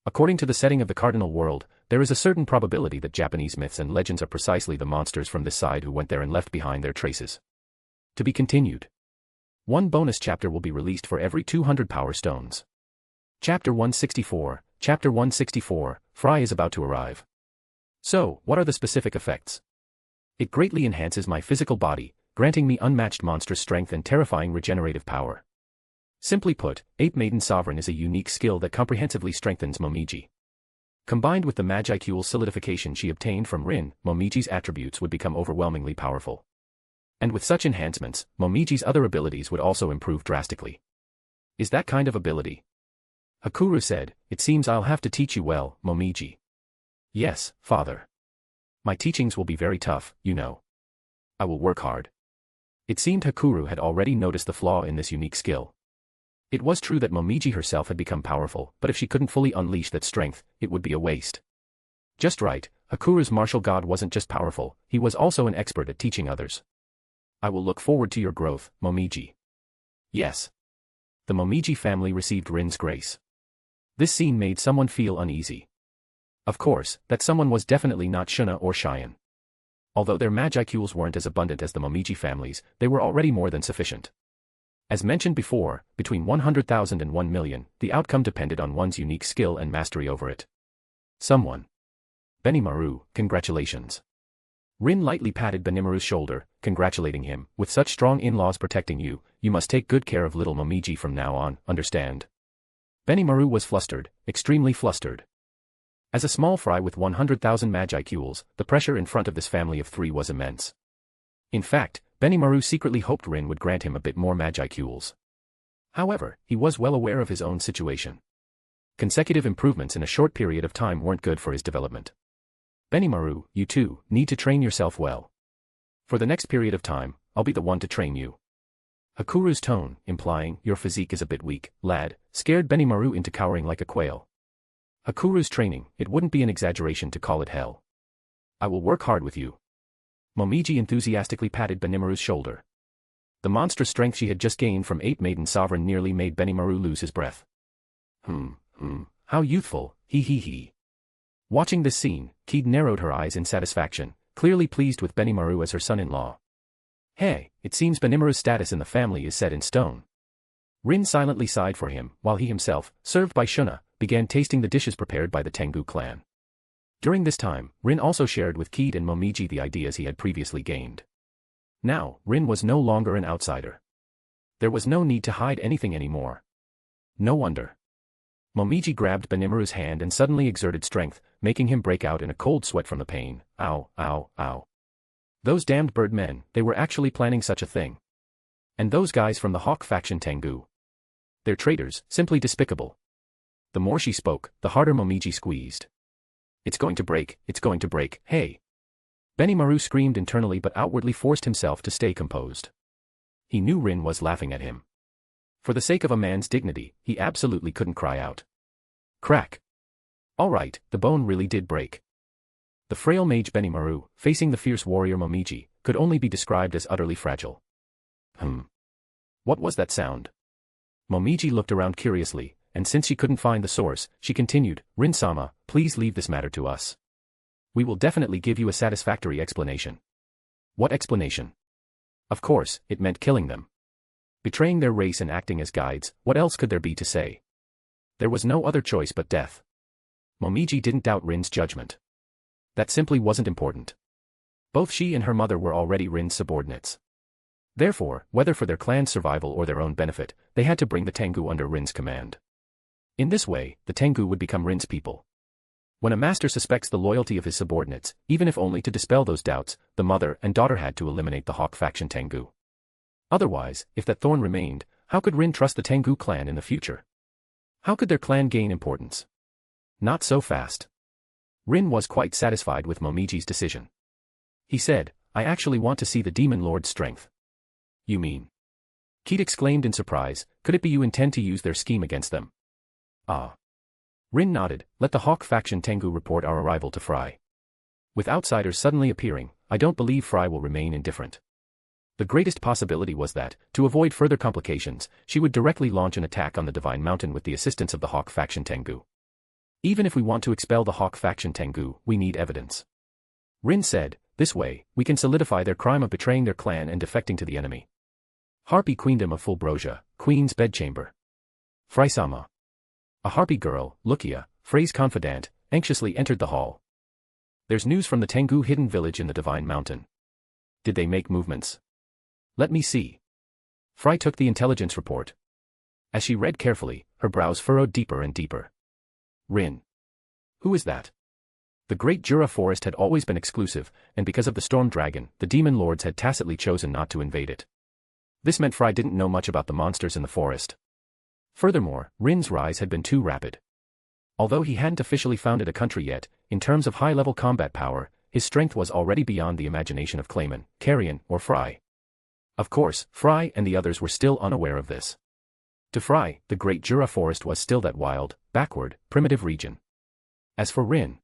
According to the setting of the cardinal world, there is a certain probability that Japanese myths and legends are precisely the monsters from this side who went there and left behind their traces. To be continued. One bonus chapter will be released for every 200 power stones. Chapter 164, Chapter 164, Fry is about to arrive. So, what are the specific effects? It greatly enhances my physical body, granting me unmatched monstrous strength and terrifying regenerative power. Simply put, Ape Maiden Sovereign is a unique skill that comprehensively strengthens Momiji. Combined with the Magicule solidification she obtained from Rin, Momiji's attributes would become overwhelmingly powerful. And with such enhancements, Momiji's other abilities would also improve drastically. Is that kind of ability? Hakuru said, it seems I'll have to teach you well, Momiji. Yes, father. My teachings will be very tough, you know. I will work hard. It seemed Hakuru had already noticed the flaw in this unique skill. It was true that Momiji herself had become powerful, but if she couldn't fully unleash that strength, it would be a waste. Just right, Hakuru's martial god wasn't just powerful, he was also an expert at teaching others. I will look forward to your growth, Momiji. Yes. The Momiji family received Rin's grace. This scene made someone feel uneasy. Of course, that someone was definitely not Shuna or Cheyenne. Although their Magicules weren't as abundant as the Momiji families, they were already more than sufficient. As mentioned before, between 100,000 and 1 million, the outcome depended on one's unique skill and mastery over it. Someone. Benimaru, congratulations. Rin lightly patted Benimaru's shoulder, congratulating him, with such strong in-laws protecting you, you must take good care of little Momiji from now on, understand? Benimaru was flustered, extremely flustered. As a small fry with 100,000 Magicules, the pressure in front of this family of 3 was immense. In fact, Benimaru secretly hoped Rin would grant him a bit more Magicules. However, he was well aware of his own situation. Consecutive improvements in a short period of time weren't good for his development. Benimaru, you too, need to train yourself well. For the next period of time, I'll be the one to train you. Hakuru's tone, implying, your physique is a bit weak, lad, scared Benimaru into cowering like a quail. Hakuru's training, it wouldn't be an exaggeration to call it hell. I will work hard with you. Momiji enthusiastically patted Benimaru's shoulder. The monstrous strength she had just gained from 8 Maiden Sovereign nearly made Benimaru lose his breath. How youthful, he. Watching this scene, Keed narrowed her eyes in satisfaction, clearly pleased with Benimaru as her son-in-law. Hey, it seems Benimaru's status in the family is set in stone. Rin silently sighed for him, while he himself, served by Shuna, began tasting the dishes prepared by the Tengu clan. During this time, Rin also shared with Keed and Momiji the ideas he had previously gained. Now, Rin was no longer an outsider. There was no need to hide anything anymore. No wonder. Momiji grabbed Benimaru's hand and suddenly exerted strength, making him break out in a cold sweat from the pain. Ow, ow, ow. Those damned bird men, they were actually planning such a thing. And those guys from the Hawk faction Tengu. They're traitors, simply despicable. The more she spoke, the harder Momiji squeezed. It's going to break, hey. Benimaru screamed internally but outwardly forced himself to stay composed. He knew Rin was laughing at him. For the sake of a man's dignity, he absolutely couldn't cry out. Crack. All right, the bone really did break. The frail mage Benimaru, facing the fierce warrior Momiji, could only be described as utterly fragile. What was that sound? Momiji looked around curiously, and since she couldn't find the source, she continued, Rin-sama, please leave this matter to us. We will definitely give you a satisfactory explanation. What explanation? Of course, it meant killing them. Betraying their race and acting as guides, what else could there be to say? There was no other choice but death. Momiji didn't doubt Rin's judgment. That simply wasn't important. Both she and her mother were already Rin's subordinates. Therefore, whether for their clan's survival or their own benefit, they had to bring the Tengu under Rin's command. In this way, the Tengu would become Rin's people. When a master suspects the loyalty of his subordinates, even if only to dispel those doubts, the mother and daughter had to eliminate the Hawk faction Tengu. Otherwise, if that thorn remained, how could Rin trust the Tengu clan in the future? How could their clan gain importance? Not so fast. Rin was quite satisfied with Momiji's decision. He said, I actually want to see the Demon Lord's strength. You mean? Keat exclaimed in surprise, could it be you intend to use their scheme against them? Ah. Rin nodded, let the Hawk faction Tengu report our arrival to Fry. With outsiders suddenly appearing, I don't believe Fry will remain indifferent. The greatest possibility was that, to avoid further complications, she would directly launch an attack on the Divine Mountain with the assistance of the Hawk faction Tengu. Even if we want to expel the Hawk faction Tengu, we need evidence. Rin said, this way, we can solidify their crime of betraying their clan and defecting to the enemy. Harpy Queendom of Fulbrosia, Queen's Bedchamber. Fry-sama. A harpy girl, Lukia, Frey's confidant, anxiously entered the hall. There's news from the Tengu hidden village in the Divine Mountain. Did they make movements? Let me see. Fry took the intelligence report. As she read carefully, her brows furrowed deeper and deeper. Rin. Who is that? The Great Jura Forest had always been exclusive, and because of the Storm Dragon, the Demon Lords had tacitly chosen not to invade it. This meant Fry didn't know much about the monsters in the forest. Furthermore, Rin's rise had been too rapid. Although he hadn't officially founded a country yet, in terms of high-level combat power, his strength was already beyond the imagination of Clayman, Carrion, or Fry. Of course, Fry and the others were still unaware of this. To Fry, the Great Jura Forest was still that wild, backward, primitive region. As for Rin,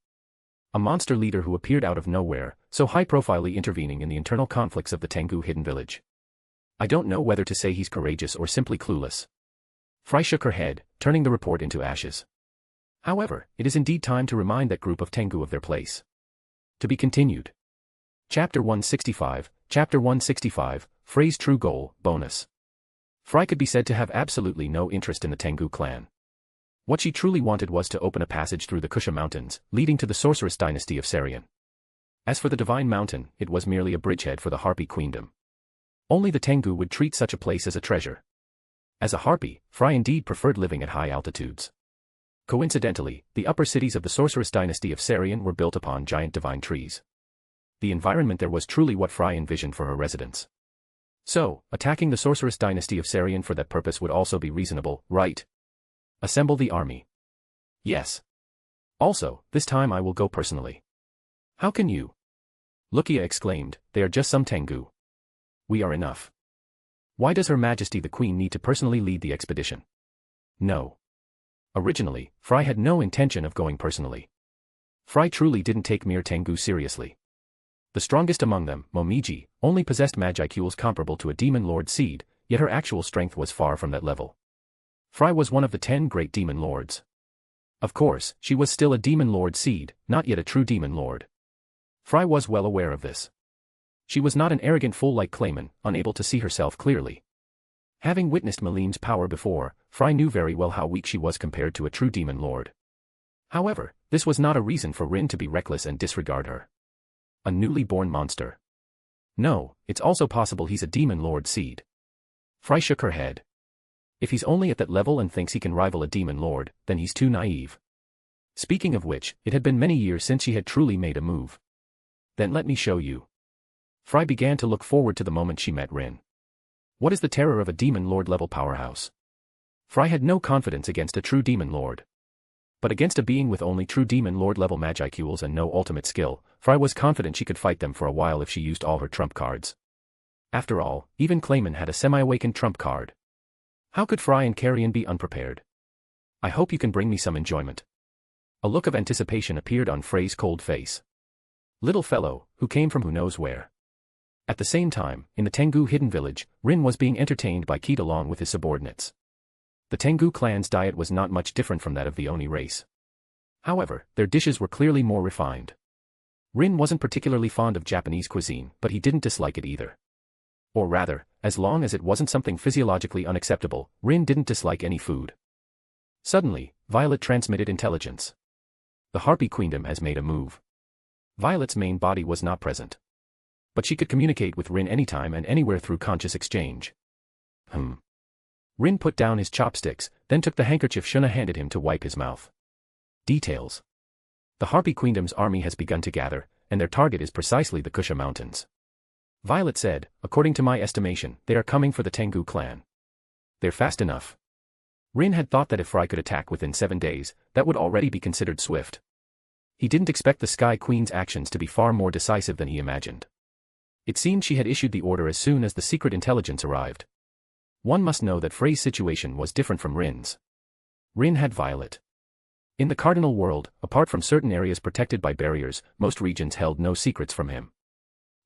a monster leader who appeared out of nowhere, so high-profilely intervening in the internal conflicts of the Tengu hidden village. I don't know whether to say he's courageous or simply clueless. Fry shook her head, turning the report into ashes. However, it is indeed time to remind that group of Tengu of their place. To be continued. Chapter 165, Chapter 165, Frey's True Goal, Bonus. Fry could be said to have absolutely no interest in the Tengu clan. What she truly wanted was to open a passage through the Kusha Mountains, leading to the sorceress dynasty of Sarian. As for the Divine Mountain, it was merely a bridgehead for the Harpy Queendom. Only the Tengu would treat such a place as a treasure. As a Harpy, Fry indeed preferred living at high altitudes. Coincidentally, the upper cities of the sorceress dynasty of Sarian were built upon giant divine trees. The environment there was truly what Fry envisioned for her residence. So, attacking the sorceress dynasty of Sarian for that purpose would also be reasonable, right? Assemble the army. Yes. Also, this time I will go personally. How can you? Lukia exclaimed, they are just some Tengu. We are enough. Why does Her Majesty the Queen need to personally lead the expedition? No. Originally, Fry had no intention of going personally. Fry truly didn't take mere Tengu seriously. The strongest among them, Momiji, only possessed Magicools comparable to a Demon Lord seed, yet her actual strength was far from that level. Fry was one of the 10 great Demon Lords. Of course, she was still a Demon Lord seed, not yet a true Demon Lord. Fry was well aware of this. She was not an arrogant fool like Clayman, unable to see herself clearly. Having witnessed Malim's power before, Fry knew very well how weak she was compared to a true Demon Lord. However, this was not a reason for Rin to be reckless and disregard her. A newly born monster. No, it's also possible he's a Demon Lord seed. Fry shook her head. If he's only at that level and thinks he can rival a Demon Lord, then he's too naive. Speaking of which, it had been many years since she had truly made a move. Then let me show you. Fry began to look forward to the moment she met Rin. What is the terror of a Demon Lord level powerhouse? Fry had no confidence against a true Demon Lord. But against a being with only true Demon Lord level Magicools and no ultimate skill, Fry was confident she could fight them for a while if she used all her trump cards. After all, even Clayman had a semi-awakened trump card. How could Fry and Carrion be unprepared? I hope you can bring me some enjoyment. A look of anticipation appeared on Frey's cold face. Little fellow, who came from who knows where. At the same time, in the Tengu hidden village, Rin was being entertained by Keat along with his subordinates. The Tengu clan's diet was not much different from that of the Oni race. However, their dishes were clearly more refined. Rin wasn't particularly fond of Japanese cuisine, but he didn't dislike it either. Or rather, as long as it wasn't something physiologically unacceptable, Rin didn't dislike any food. Suddenly, Violet transmitted intelligence. The Harpy Queendom has made a move. Violet's main body was not present. But she could communicate with Rin anytime and anywhere through conscious exchange. Rin put down his chopsticks, then took the handkerchief Shuna handed him to wipe his mouth. Details. The Harpy Queendom's army has begun to gather, and their target is precisely the Kusha Mountains. Violet said, according to my estimation, they are coming for the Tengu clan. They're fast enough. Rin had thought that if Fry could attack within 7 days, that would already be considered swift. He didn't expect the Sky Queen's actions to be far more decisive than he imagined. It seemed she had issued the order as soon as the secret intelligence arrived. One must know that Frey's situation was different from Rin's. Rin had Violet. In the Cardinal world, apart from certain areas protected by barriers, most regions held no secrets from him.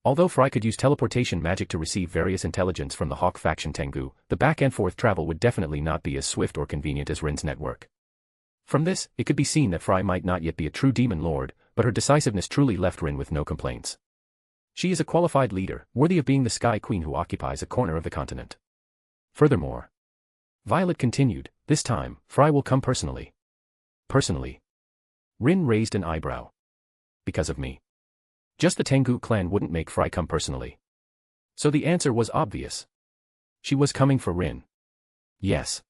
Although Fry could use teleportation magic to receive various intelligence from the Hawk faction Tengu, the back and forth travel would definitely not be as swift or convenient as Rin's network. From this, it could be seen that Fry might not yet be a true Demon Lord, but her decisiveness truly left Rin with no complaints. She is a qualified leader, worthy of being the Sky Queen who occupies a corner of the continent. Furthermore, Violet continued, this time, Fry will come personally. Personally? Rin raised an eyebrow. Because of me. Just the Tengu clan wouldn't make Fry come personally. So the answer was obvious. She was coming for Rin. Yes.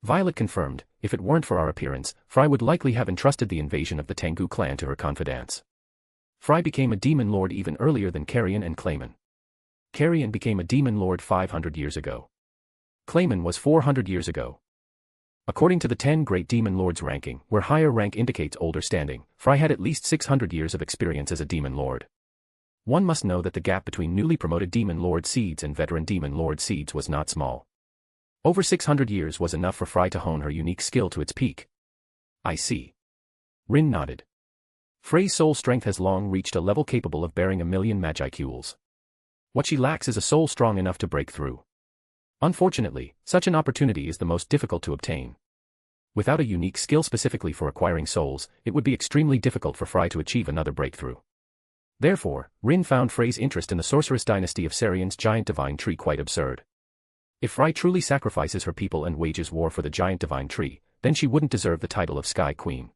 Violet confirmed, if it weren't for our appearance, Fry would likely have entrusted the invasion of the Tengu clan to her confidants. Fry became a Demon Lord even earlier than Carrion and Clayman. Carrion became a Demon Lord 500 years ago. Clayman was 400 years ago. According to the 10 Great Demon Lords ranking, where higher rank indicates older standing, Fry had at least 600 years of experience as a Demon Lord. One must know that the gap between newly promoted Demon Lord seeds and veteran Demon Lord seeds was not small. Over 600 years was enough for Fry to hone her unique skill to its peak. I see. Rin nodded. Frey's soul strength has long reached a level capable of bearing 1,000,000 Magicules. What she lacks is a soul strong enough to break through. Unfortunately, such an opportunity is the most difficult to obtain. Without a unique skill specifically for acquiring souls, it would be extremely difficult for Fry to achieve another breakthrough. Therefore, Rin found Frey's interest in the sorceress dynasty of Sarian's giant divine tree quite absurd. If Fry truly sacrifices her people and wages war for the giant divine tree, then she wouldn't deserve the title of Sky Queen.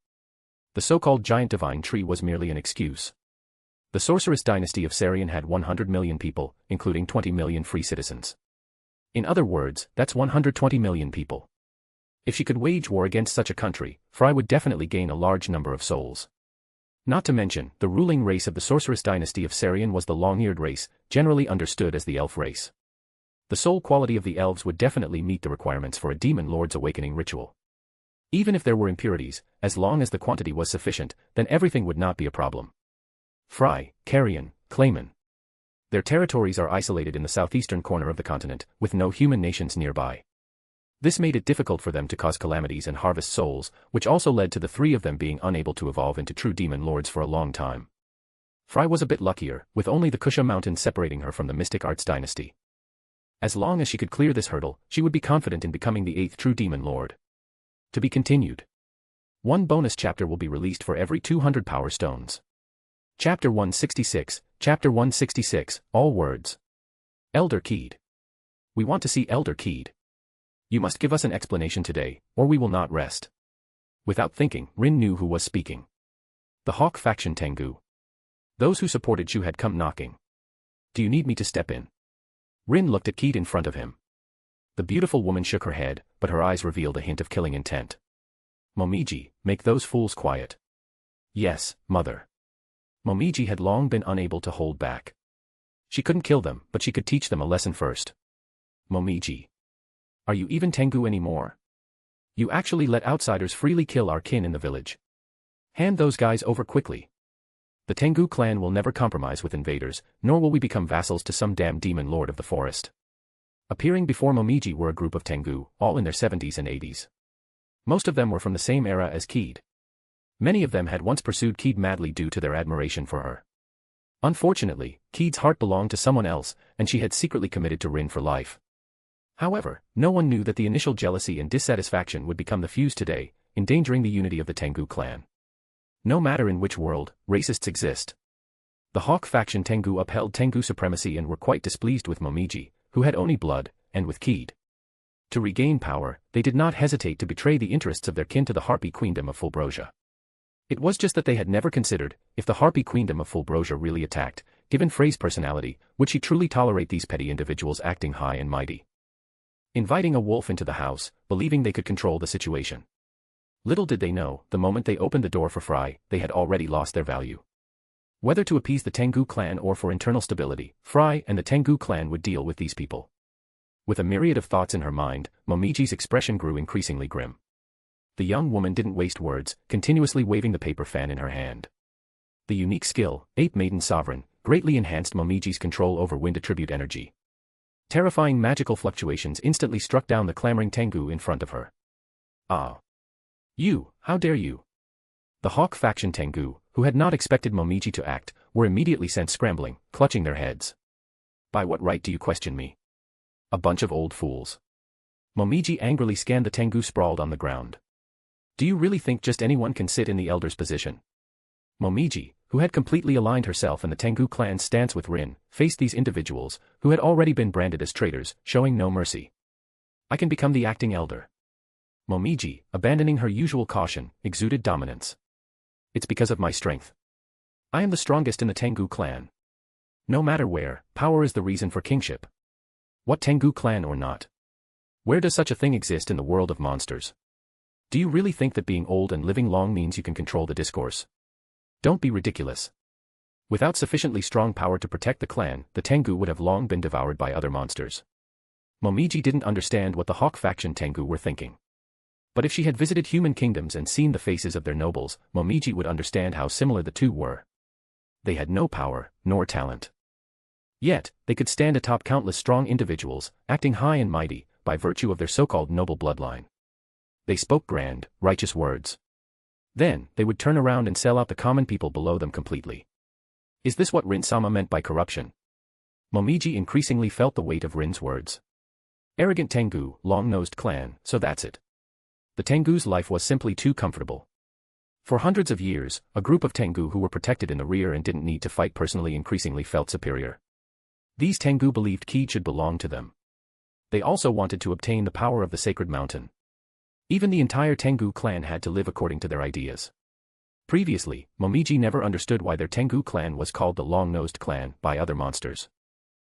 The so-called giant divine tree was merely an excuse. The sorceress dynasty of Sarian had 100 million people, including 20 million free citizens. In other words, that's 120 million people. If she could wage war against such a country, Fry would definitely gain a large number of souls. Not to mention, the ruling race of the sorceress dynasty of Sarian was the long-eared race, generally understood as the elf race. The soul quality of the elves would definitely meet the requirements for a demon lord's awakening ritual. Even if there were impurities, as long as the quantity was sufficient, then everything would not be a problem. Fry, Carrion, Clayman. Their territories are isolated in the southeastern corner of the continent, with no human nations nearby. This made it difficult for them to cause calamities and harvest souls, which also led to the three of them being unable to evolve into true demon lords for a long time. Fry was a bit luckier, with only the Kusha Mountains separating her from the Mystic Arts dynasty. As long as she could clear this hurdle, she would be confident in becoming the 8th true demon lord. To be continued. One bonus chapter will be released for every 200 power stones. Chapter 166, Chapter 166, all words. Elder Keed. We want to see Elder Keed. You must give us an explanation today, or we will not rest. Without thinking, Rin knew who was speaking. The Hawk faction Tengu. Those who supported Shu had come knocking. Do you need me to step in? Rin looked at Keed in front of him. The beautiful woman shook her head, but her eyes revealed a hint of killing intent. Momiji, make those fools quiet. Yes, mother. Momiji had long been unable to hold back. She couldn't kill them, but she could teach them a lesson first. Momiji. Are you even Tengu anymore? You actually let outsiders freely kill our kin in the village. Hand those guys over quickly. The Tengu clan will never compromise with invaders, nor will we become vassals to some damn demon lord of the forest. Appearing before Momiji were a group of Tengu, all in their 70s and 80s. Most of them were from the same era as Keed. Many of them had once pursued Keed madly due to their admiration for her. Unfortunately, Keed's heart belonged to someone else, and she had secretly committed to Rin for life. However, no one knew that the initial jealousy and dissatisfaction would become the fuse today, endangering the unity of the Tengu clan. No matter in which world, racists exist. The Hawk faction Tengu upheld Tengu supremacy and were quite displeased with Momiji, who had Oni blood, and with Keed. To regain power, they did not hesitate to betray the interests of their kin to the Harpy Queendom of Fulbrosia. It was just that they had never considered, if the Harpy Queendom of Fulbrosia really attacked, given Frey's personality, would she truly tolerate these petty individuals acting high and mighty? Inviting a wolf into the house, believing they could control the situation. Little did they know, the moment they opened the door for Fry, they had already lost their value. Whether to appease the Tengu clan or for internal stability, Fry and the Tengu clan would deal with these people. With a myriad of thoughts in her mind, Momiji's expression grew increasingly grim. The young woman didn't waste words, continuously waving the paper fan in her hand. The unique skill, Ape Maiden Sovereign, greatly enhanced Momiji's control over wind attribute energy. Terrifying magical fluctuations instantly struck down the clamoring Tengu in front of her. Ah! You, how dare you? The Hawk faction Tengu, who had not expected Momiji to act, were immediately sent scrambling, clutching their heads. By what right do you question me? A bunch of old fools. Momiji angrily scanned the Tengu sprawled on the ground. Do you really think just anyone can sit in the elder's position? Momiji, who had completely aligned herself and the Tengu clan's stance with Rin, faced these individuals, who had already been branded as traitors, showing no mercy. I can become the acting elder. Momiji, abandoning her usual caution, exuded dominance. It's because of my strength. I am the strongest in the Tengu clan. No matter where, power is the reason for kingship. What Tengu clan or not? Where does such a thing exist in the world of monsters? Do you really think that being old and living long means you can control the discourse? Don't be ridiculous. Without sufficiently strong power to protect the clan, the Tengu would have long been devoured by other monsters. Momiji didn't understand what the Hawk faction Tengu were thinking. But if she had visited human kingdoms and seen the faces of their nobles, Momiji would understand how similar the two were. They had no power, nor talent. Yet, they could stand atop countless strong individuals, acting high and mighty, by virtue of their so-called noble bloodline. They spoke grand, righteous words. Then, they would turn around and sell out the common people below them completely. Is this what Rin-sama meant by corruption? Momiji increasingly felt the weight of Rin's words. Arrogant Tengu, long-nosed clan, so that's it. The Tengu's life was simply too comfortable. For hundreds of years, a group of Tengu who were protected in the rear and didn't need to fight personally increasingly felt superior. These Tengu believed Ki should belong to them. They also wanted to obtain the power of the sacred mountain. Even the entire Tengu clan had to live according to their ideas. Previously, Momiji never understood why their Tengu clan was called the long-nosed clan by other monsters.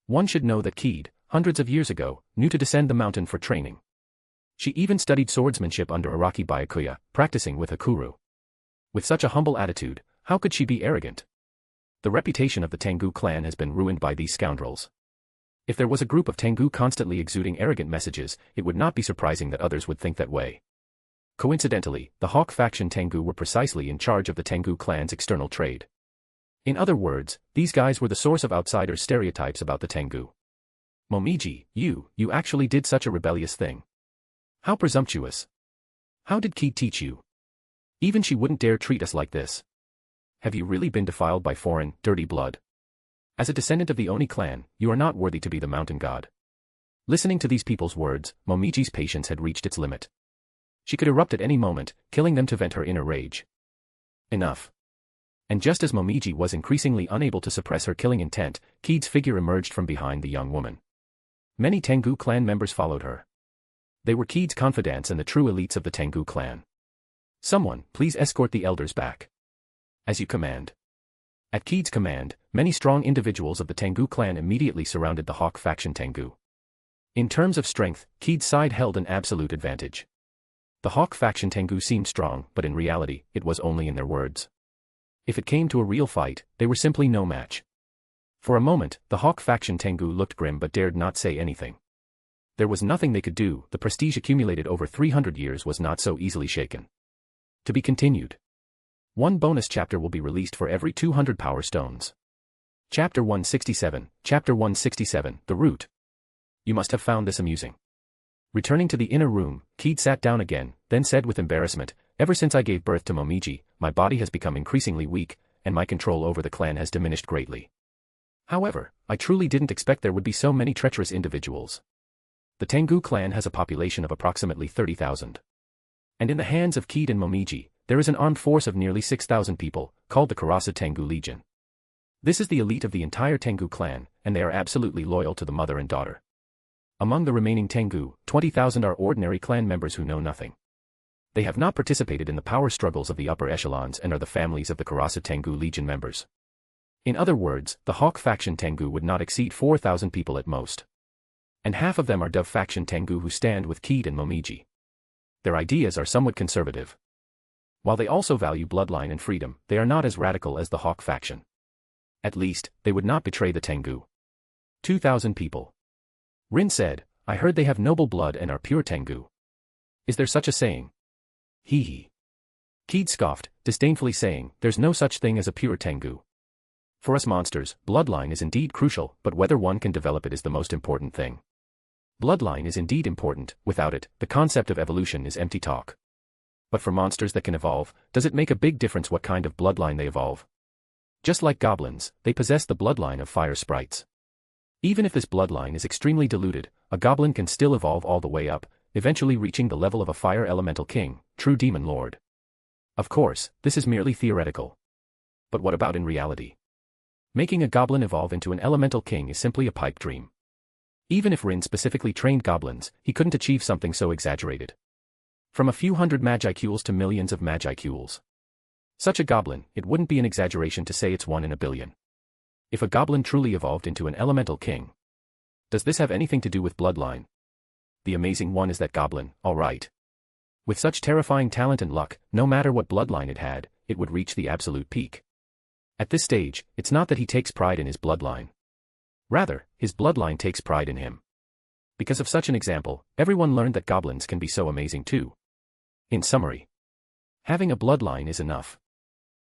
One should know that Ki, hundreds of years ago, knew to descend the mountain for training. She even studied swordsmanship under Araki Byakuya, practicing with Hakuru. With such a humble attitude, how could she be arrogant? The reputation of the Tengu clan has been ruined by these scoundrels. If there was a group of Tengu constantly exuding arrogant messages, it would not be surprising that others would think that way. Coincidentally, the Hawk faction Tengu were precisely in charge of the Tengu clan's external trade. In other words, these guys were the source of outsiders' stereotypes about the Tengu. Momiji, you actually did such a rebellious thing. How presumptuous. How did Ki teach you? Even she wouldn't dare treat us like this. Have you really been defiled by foreign, dirty blood? As a descendant of the Oni clan, you are not worthy to be the mountain god. Listening to these people's words, Momiji's patience had reached its limit. She could erupt at any moment, killing them to vent her inner rage. Enough. And just as Momiji was increasingly unable to suppress her killing intent, Ki's figure emerged from behind the young woman. Many Tengu clan members followed her. They were Ki's confidants and the true elites of the Tengu clan. Someone, please escort the elders back. As you command. At Ki's command, many strong individuals of the Tengu clan immediately surrounded the Hawk faction Tengu. In terms of strength, Ki's side held an absolute advantage. The Hawk faction Tengu seemed strong, but in reality, it was only in their words. If it came to a real fight, they were simply no match. For a moment, the Hawk faction Tengu looked grim but dared not say anything. There was nothing they could do, the prestige accumulated over 300 years was not so easily shaken. To be continued. One bonus chapter will be released for every 200 power stones. Chapter 167, Chapter 167, The Root. You must have found this amusing. Returning to the inner room, Ki sat down again, then said with embarrassment, ever since I gave birth to Momiji, my body has become increasingly weak, and my control over the clan has diminished greatly. However, I truly didn't expect there would be so many treacherous individuals. The Tengu clan has a population of approximately 30,000. And in the hands of Ki and Momiji, there is an armed force of nearly 6,000 people, called the Karasa Tengu Legion. This is the elite of the entire Tengu clan, and they are absolutely loyal to the mother and daughter. Among the remaining Tengu, 20,000 are ordinary clan members who know nothing. They have not participated in the power struggles of the upper echelons and are the families of the Karasa Tengu Legion members. In other words, the Hawk faction Tengu would not exceed 4,000 people at most. And half of them are Dove faction Tengu who stand with Ki and Momiji. Their ideas are somewhat conservative. While they also value bloodline and freedom, they are not as radical as the Hawk faction. At least, they would not betray the Tengu. 2,000 people. Rin said, I heard they have noble blood and are pure Tengu. Is there such a saying? Hee hee. Ki scoffed, disdainfully saying, there's no such thing as a pure Tengu. For us monsters, bloodline is indeed crucial, but whether one can develop it is the most important thing. Bloodline is indeed important, without it, the concept of evolution is empty talk. But for monsters that can evolve, does it make a big difference what kind of bloodline they evolve? Just like goblins, they possess the bloodline of fire sprites. Even if this bloodline is extremely diluted, a goblin can still evolve all the way up, eventually reaching the level of a fire elemental king, true demon lord. Of course, this is merely theoretical. But what about in reality? Making a goblin evolve into an elemental king is simply a pipe dream. Even if Rin specifically trained goblins, he couldn't achieve something so exaggerated. From a few hundred Magicules to millions of Magicules. Such a goblin, it wouldn't be an exaggeration to say it's 1 in a billion. If a goblin truly evolved into an elemental king. Does this have anything to do with bloodline? The amazing one is that goblin, alright. With such terrifying talent and luck, no matter what bloodline it had, it would reach the absolute peak. At this stage, it's not that he takes pride in his bloodline. Rather, his bloodline takes pride in him. Because of such an example, everyone learned that goblins can be so amazing too. In summary, having a bloodline is enough.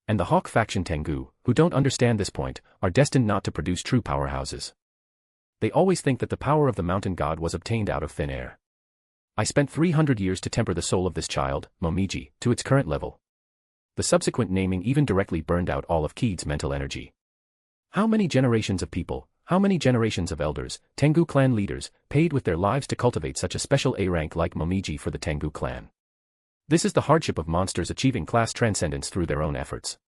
And the Hawk faction Tengu, who don't understand this point, are destined not to produce true powerhouses. They always think that the power of the mountain god was obtained out of thin air. I spent 300 years to temper the soul of this child, Momiji, to its current level. The subsequent naming even directly burned out all of Keed's mental energy. How many generations of people, how many generations of elders, Tengu clan leaders, paid with their lives to cultivate such a special A rank like Momiji for the Tengu clan? This is the hardship of monsters achieving class transcendence through their own efforts.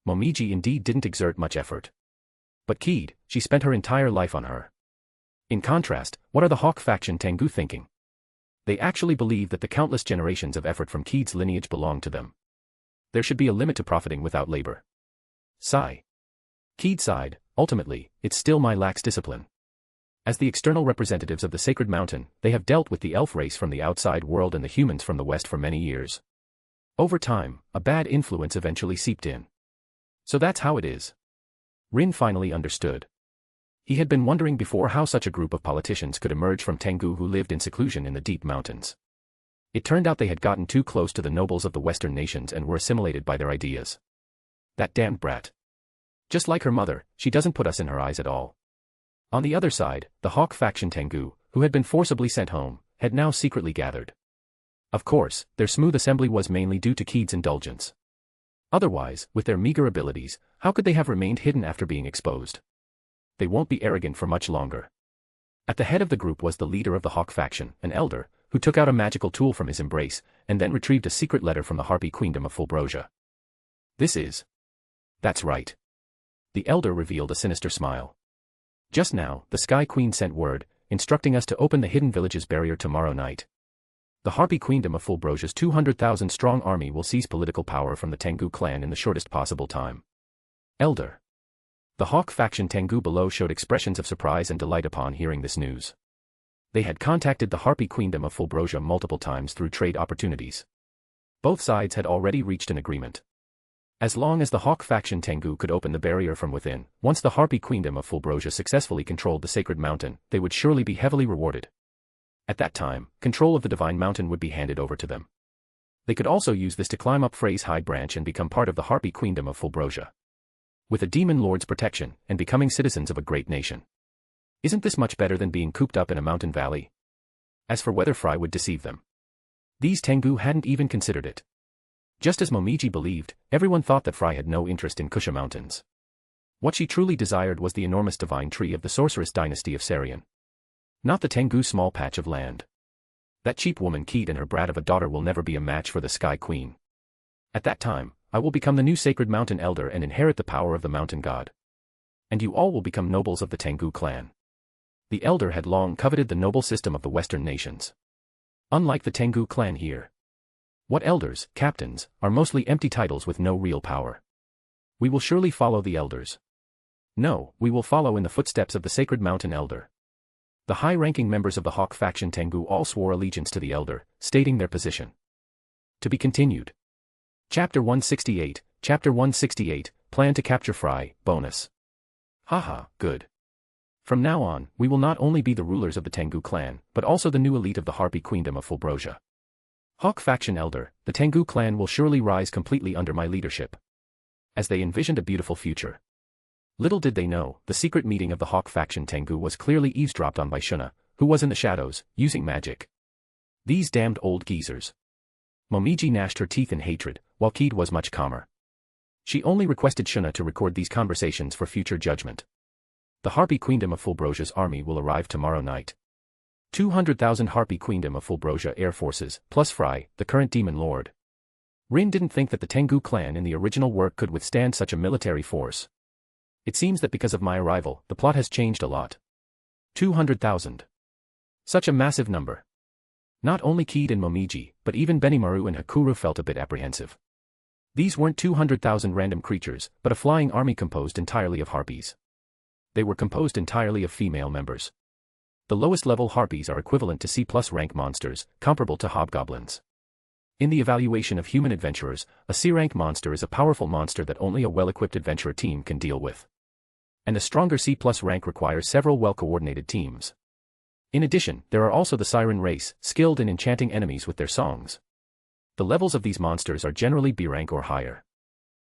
Momiji indeed didn't exert much effort. But Keed, she spent her entire life on her. In contrast, what are the Hawk faction Tengu thinking? They actually believe that the countless generations of effort from Keed's lineage belong to them. There should be a limit to profiting without labor. Sigh. Keed sighed, ultimately, it's still my lax discipline. As the external representatives of the sacred mountain, they have dealt with the elf race from the outside world and the humans from the west for many years. Over time, a bad influence eventually seeped in. So that's how it is. Rin finally understood. He had been wondering before how such a group of politicians could emerge from Tengu who lived in seclusion in the deep mountains. It turned out they had gotten too close to the nobles of the western nations and were assimilated by their ideas. That damned brat. Just like her mother, she doesn't put us in her eyes at all. On the other side, the Hawk faction Tengu, who had been forcibly sent home, had now secretly gathered. Of course, their smooth assembly was mainly due to Keed's indulgence. Otherwise, with their meager abilities, how could they have remained hidden after being exposed? They won't be arrogant for much longer. At the head of the group was the leader of the Hawk faction, an elder, who took out a magical tool from his embrace, and then retrieved a secret letter from the Harpy Kingdom of Fulbrosia. This is... That's right. The elder revealed a sinister smile. Just now, the Sky Queen sent word, instructing us to open the Hidden Village's barrier tomorrow night. The Harpy Kingdom of Fulbrosia's 200,000-strong army will seize political power from the Tengu clan in the shortest possible time. Elder. The Hawk faction Tengu below showed expressions of surprise and delight upon hearing this news. They had contacted the Harpy Kingdom of Fulbrosia multiple times through trade opportunities. Both sides had already reached an agreement. As long as the Hawk faction Tengu could open the barrier from within, once the Harpy Kingdom of Fulbrosia successfully controlled the sacred mountain, they would surely be heavily rewarded. At that time, control of the divine mountain would be handed over to them. They could also use this to climb up Frey's high branch and become part of the Harpy Kingdom of Fulbrosia. With a demon lord's protection, and becoming citizens of a great nation. Isn't this much better than being cooped up in a mountain valley? As for whether Frey would deceive them, these Tengu hadn't even considered it. Just as Momiji believed, everyone thought that Frey had no interest in Kusha Mountains. What she truly desired was the enormous divine tree of the sorceress dynasty of Sarian. Not the Tengu small patch of land. That cheap woman Keed and her brat of a daughter will never be a match for the Sky Queen. At that time, I will become the new sacred mountain elder and inherit the power of the mountain god. And you all will become nobles of the Tengu clan. The elder had long coveted the noble system of the western nations. Unlike the Tengu clan here. What elders, captains, are mostly empty titles with no real power. We will surely follow the elders. No, we will follow in the footsteps of the sacred mountain elder. The high-ranking members of the Hawk faction Tengu all swore allegiance to the elder, stating their position. To be continued. Chapter 168, Chapter 168, Plan to Capture Frey, Bonus. Haha, good. From now on, we will not only be the rulers of the Tengu clan, but also the new elite of the Harpy Kingdom of Fulbrosia. Hawk faction elder, the Tengu clan will surely rise completely under my leadership. As they envisioned a beautiful future. Little did they know, the secret meeting of the Hawk faction Tengu was clearly eavesdropped on by Shuna, who was in the shadows, using magic. These damned old geezers. Momiji gnashed her teeth in hatred, while Keed was much calmer. She only requested Shuna to record these conversations for future judgment. The Harpy Kingdom of Fulbrosia's army will arrive tomorrow night. 200,000 Harpy Kingdom of Fulbrosia air forces, plus Frey, the current demon lord. Rin didn't think that the Tengu clan in the original work could withstand such a military force. It seems that because of my arrival, the plot has changed a lot. 200,000. Such a massive number. Not only Keed and Momiji, but even Benimaru and Hakuru felt a bit apprehensive. These weren't 200,000 random creatures, but a flying army composed entirely of harpies. They were composed entirely of female members. The lowest level harpies are equivalent to C+ rank monsters, comparable to hobgoblins. In the evaluation of human adventurers, a C rank monster is a powerful monster that only a well-equipped adventurer team can deal with. And a stronger C+ rank requires several well-coordinated teams. In addition, there are also the Siren race, skilled in enchanting enemies with their songs. The levels of these monsters are generally B rank or higher.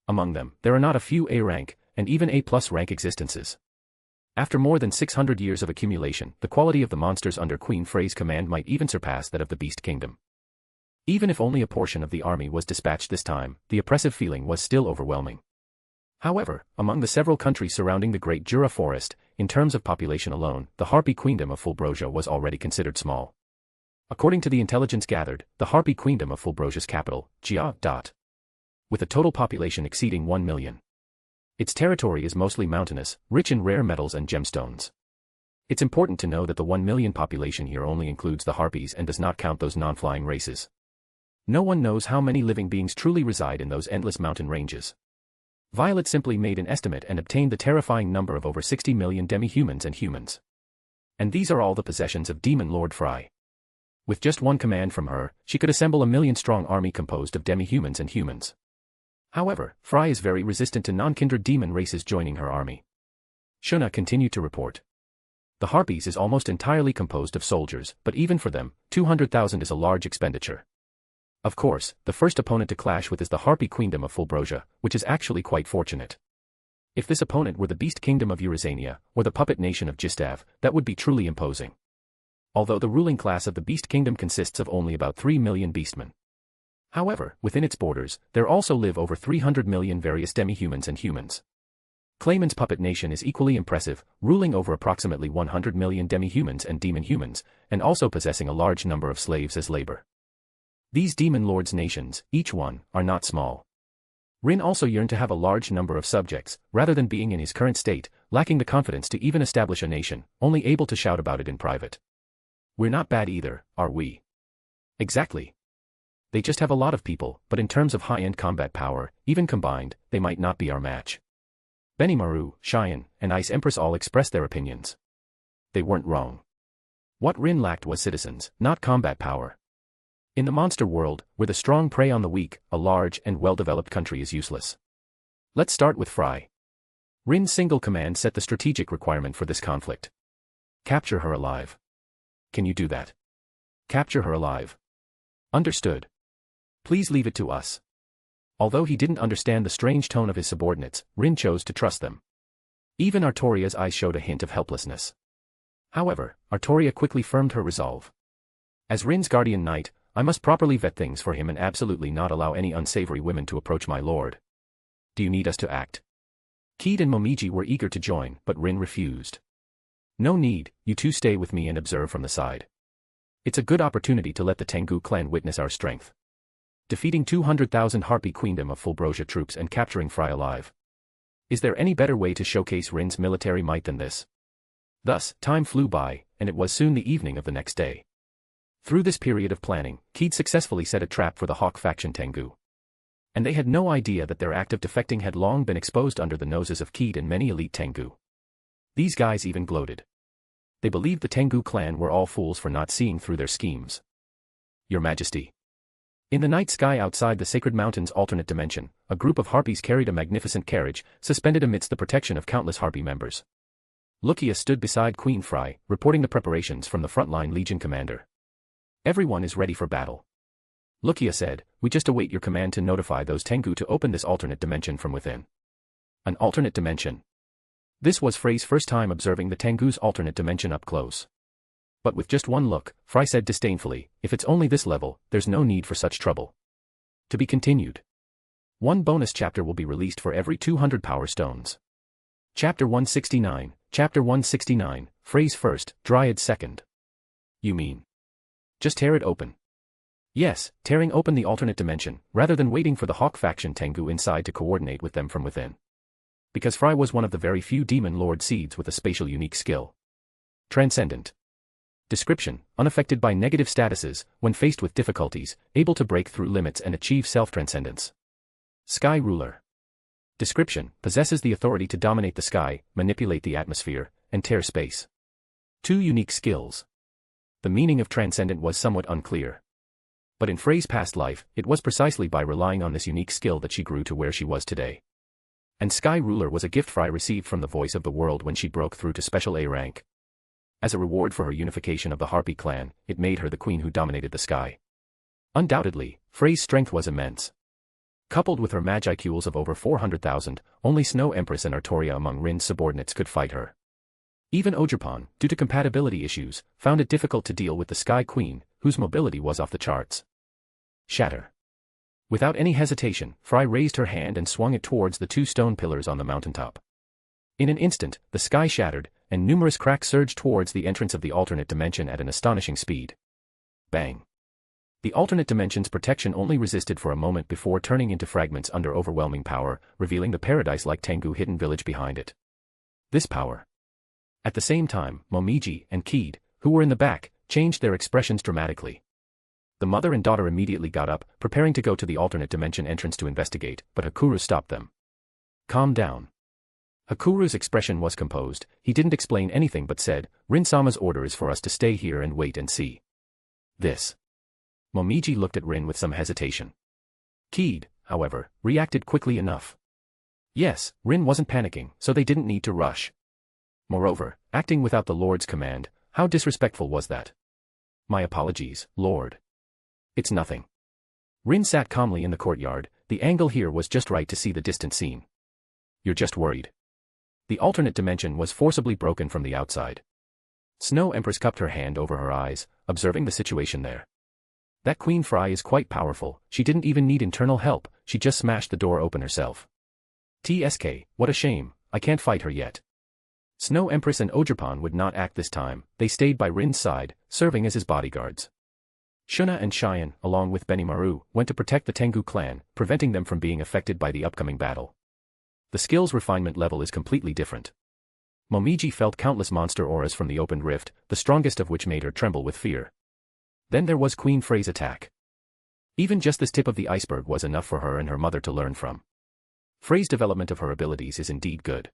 Among them, there are not a few A rank, and even A+ rank existences. After more than 600 years of accumulation, the quality of the monsters under Queen Frey's command might even surpass that of the Beast Kingdom. Even if only a portion of the army was dispatched this time, the oppressive feeling was still overwhelming. However, among the several countries surrounding the Great Jura Forest, in terms of population alone, the Harpy Queendom of Fulbrosia was already considered small. According to the intelligence gathered, the Harpy Queendom of Fulbrosia's capital, Jia. With a total population exceeding 1 million. Its territory is mostly mountainous, rich in rare metals and gemstones. It's important to know that the 1 million population here only includes the Harpies and does not count those non-flying races. No one knows how many living beings truly reside in those endless mountain ranges. Violet simply made an estimate and obtained the terrifying number of over 60 million demi-humans and humans. And these are all the possessions of Demon Lord Frey. With just one command from her, she could assemble a million-strong army composed of demi-humans and humans. However, Frey is very resistant to non-kindred demon races joining her army. Shuna continued to report. The Harpies is almost entirely composed of soldiers, but even for them, 200,000 is a large expenditure. Of course, the first opponent to clash with is the Harpy Queendom of Fulbrosia, which is actually quite fortunate. If this opponent were the Beast Kingdom of Eurasania, or the puppet nation of Gistav, that would be truly imposing. Although the ruling class of the Beast Kingdom consists of only about 3 million beastmen. However, within its borders, there also live over 300 million various demi-humans and humans. Clayman's puppet nation is equally impressive, ruling over approximately 100 million demi-humans and demon humans, and also possessing a large number of slaves as labor. These demon lords' nations, each one, are not small. Rin also yearned to have a large number of subjects, rather than being in his current state, lacking the confidence to even establish a nation, only able to shout about it in private. We're not bad either, are we? Exactly. They just have a lot of people, but in terms of high-end combat power, even combined, they might not be our match. Benimaru, Cheyenne, and Ice Empress all expressed their opinions. They weren't wrong. What Rin lacked was citizens, not combat power. In the monster world, where the strong prey on the weak, a large and well-developed country is useless. Let's start with Frey. Rin's single command set the strategic requirement for this conflict. Capture her alive. Can you do that? Capture her alive. Understood. Please leave it to us. Although he didn't understand the strange tone of his subordinates, Rin chose to trust them. Even Artoria's eyes showed a hint of helplessness. However, Artoria quickly firmed her resolve. As Rin's guardian knight, I must properly vet things for him and absolutely not allow any unsavory women to approach my lord. Do you need us to act? Keed and Momiji were eager to join, but Rin refused. No need, you two stay with me and observe from the side. It's a good opportunity to let the Tengu clan witness our strength. Defeating 200,000 Harpy Queendom of Fulbrosia troops and capturing Frey alive. Is there any better way to showcase Rin's military might than this? Thus, time flew by, and it was soon the evening of the next day. Through this period of planning, Keed successfully set a trap for the Hawk faction Tengu. And they had no idea that their act of defecting had long been exposed under the noses of Keed and many elite Tengu. These guys even gloated. They believed the Tengu clan were all fools for not seeing through their schemes. Your Majesty. In the night sky outside the Sacred Mountain's alternate dimension, a group of Harpies carried a magnificent carriage, suspended amidst the protection of countless Harpy members. Lucia stood beside Queen Frey, reporting the preparations from the frontline Legion commander. Everyone is ready for battle. Lucia said, we just await your command to notify those Tengu to open this alternate dimension from within. An alternate dimension. This was Frey's first time observing the Tengu's alternate dimension up close. But with just one look, Frey said disdainfully, if it's only this level, there's no need for such trouble. To be continued. One bonus chapter will be released for every 200 power stones. Chapter 169, Chapter 169, Frey's first, Dryad second. You mean? Just tear it open. Yes, tearing open the alternate dimension, rather than waiting for the Hawk faction Tengu inside to coordinate with them from within. Because Frey was one of the very few Demon Lord seeds with a spatial unique skill. Transcendent. Description, unaffected by negative statuses, when faced with difficulties, able to break through limits and achieve self-transcendence. Sky Ruler. Description, possesses the authority to dominate the sky, manipulate the atmosphere, and tear space. 2 unique skills. The meaning of transcendent was somewhat unclear. But in Frey's past life, it was precisely by relying on this unique skill that she grew to where she was today. And Sky Ruler was a gift Frey received from the voice of the world when she broke through to Special A rank. As a reward for her unification of the Harpy clan, it made her the queen who dominated the sky. Undoubtedly, Frey's strength was immense. Coupled with her Magicules of over 400,000, only Snow Empress and Artoria among Rin's subordinates could fight her. Even Ogerpon, due to compatibility issues, found it difficult to deal with the Sky Queen, whose mobility was off the charts. Shatter. Without any hesitation, Fry raised her hand and swung it towards the 2 stone pillars on the mountaintop. In an instant, the sky shattered, and numerous cracks surged towards the entrance of the alternate dimension at an astonishing speed. Bang. The alternate dimension's protection only resisted for a moment before turning into fragments under overwhelming power, revealing the paradise-like Tengu hidden village behind it. This power. At the same time, Momiji and Keed, who were in the back, changed their expressions dramatically. The mother and daughter immediately got up, preparing to go to the alternate dimension entrance to investigate, but Hakuru stopped them. Calm down. Hakuru's expression was composed. He didn't explain anything but said, Rin-sama's order is for us to stay here and wait and see. This. Momiji looked at Rin with some hesitation. Keed, however, reacted quickly enough. Yes, Rin wasn't panicking, so they didn't need to rush. Moreover, acting without the Lord's command, how disrespectful was that? My apologies, Lord. It's nothing. Rin sat calmly in the courtyard. The angle here was just right to see the distant scene. You're just worried. The alternate dimension was forcibly broken from the outside. Snow Empress cupped her hand over her eyes, observing the situation there. That Queen Fry is quite powerful. She didn't even need internal help, she just smashed the door open herself. TSK, what a shame, I can't fight her yet. Snow Empress and Ogerpon would not act this time. They stayed by Rin's side, serving as his bodyguards. Shuna and Cheyenne, along with Benimaru, went to protect the Tengu clan, preventing them from being affected by the upcoming battle. The skill's refinement level is completely different. Momiji felt countless monster auras from the opened rift, the strongest of which made her tremble with fear. Then there was Queen Frey's attack. Even just this tip of the iceberg was enough for her and her mother to learn from. Frey's development of her abilities is indeed good.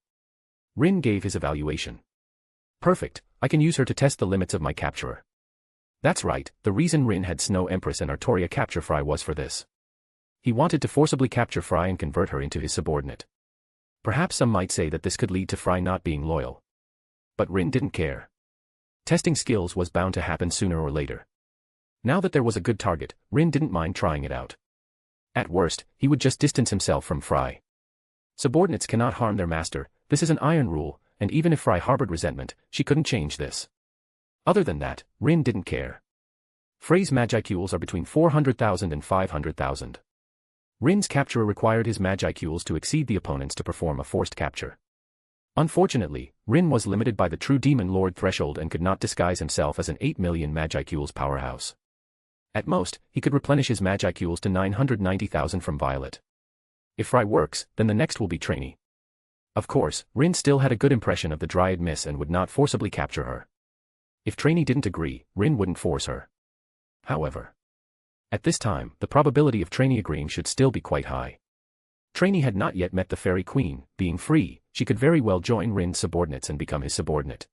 Rin gave his evaluation. Perfect, I can use her to test the limits of my capturer. That's right, the reason Rin had Snow Empress and Artoria capture Fry was for this. He wanted to forcibly capture Fry and convert her into his subordinate. Perhaps some might say that this could lead to Fry not being loyal. But Rin didn't care. Testing skills was bound to happen sooner or later. Now that there was a good target, Rin didn't mind trying it out. At worst, he would just distance himself from Fry. Subordinates cannot harm their master, this is an iron rule, and even if Fry harbored resentment, she couldn't change this. Other than that, Rin didn't care. Frey's Magicules are between 400,000 and 500,000. Rin's capturer required his Magicules to exceed the opponents to perform a forced capture. Unfortunately, Rin was limited by the true Demon Lord threshold and could not disguise himself as an 8 million Magicules powerhouse. At most, he could replenish his Magicules to 990,000 from Violet. If Fry works, then the next will be Trainee. Of course, Rin still had a good impression of the Dryad Miss and would not forcibly capture her. If Trainee didn't agree, Rin wouldn't force her. However, at this time, the probability of Trainee agreeing should still be quite high. Trainee had not yet met the Fairy Queen. Being free, she could very well join Rin's subordinates and become his subordinate.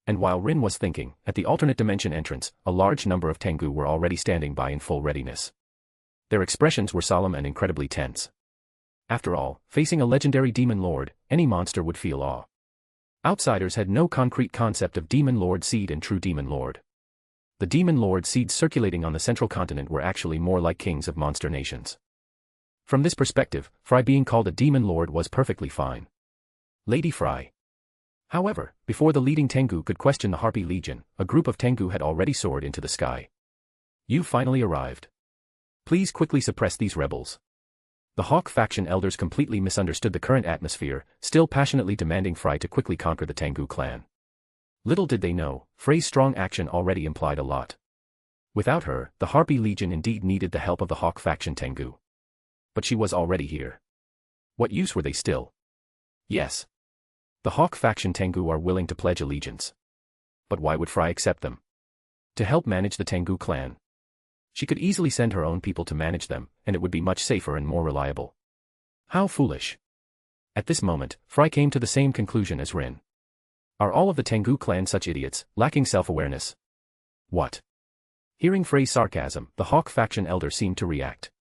And while Rin was thinking, at the alternate dimension entrance, a large number of Tengu were already standing by in full readiness. Their expressions were solemn and incredibly tense. After all, facing a legendary Demon Lord, any monster would feel awe. Outsiders had no concrete concept of Demon Lord Seed and True Demon Lord. The Demon Lord Seeds circulating on the central continent were actually more like kings of monster nations. From this perspective, Fry being called a Demon Lord was perfectly fine. Lady Fry. However, before the leading Tengu could question the Harpy Legion, a group of Tengu had already soared into the sky. You finally arrived. Please quickly suppress these rebels. The Hawk faction elders completely misunderstood the current atmosphere, still passionately demanding Fry to quickly conquer the Tengu clan. Little did they know, Frey's strong action already implied a lot. Without her, the Harpy Legion indeed needed the help of the Hawk faction Tengu. But she was already here. What use were they still? Yes. The Hawk faction Tengu are willing to pledge allegiance. But why would Fry accept them? To help manage the Tengu clan. She could easily send her own people to manage them, and it would be much safer and more reliable. How foolish. At this moment, Fry came to the same conclusion as Rin. Are all of the Tengu clan such idiots, lacking self-awareness? What? Hearing Frey's sarcasm, the Hawk faction elder seemed to react.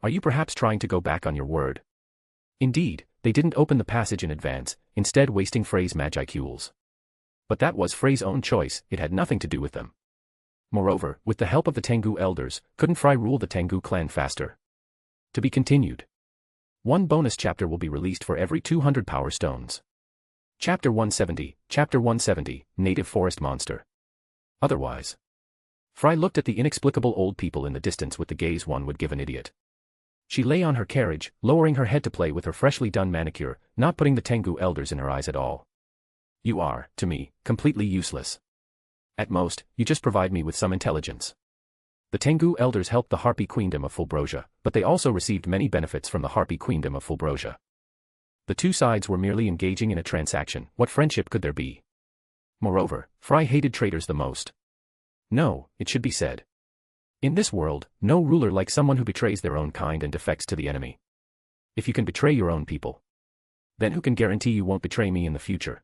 Are you perhaps trying to go back on your word? Indeed, they didn't open the passage in advance, instead wasting Frey's Magicules. But that was Frey's own choice, it had nothing to do with them. Moreover, with the help of the Tengu elders, couldn't Fry rule the Tengu clan faster? To be continued. One bonus chapter will be released for every 200 power stones. Chapter 170, Native Forest Monster. Otherwise. Fry looked at the inexplicable old people in the distance with the gaze one would give an idiot. She lay on her carriage, lowering her head to play with her freshly done manicure, not putting the Tengu elders in her eyes at all. You are, to me, completely useless. At most, you just provide me with some intelligence. The Tengu elders helped the Harpy Queendom of Fulbrosia, but they also received many benefits from the Harpy Queendom of Fulbrosia. The two sides were merely engaging in a transaction. What friendship could there be? Moreover, Fry hated traitors the most. No, it should be said. In this world, no ruler likes someone who betrays their own kind and defects to the enemy. If you can betray your own people, then who can guarantee you won't betray me in the future?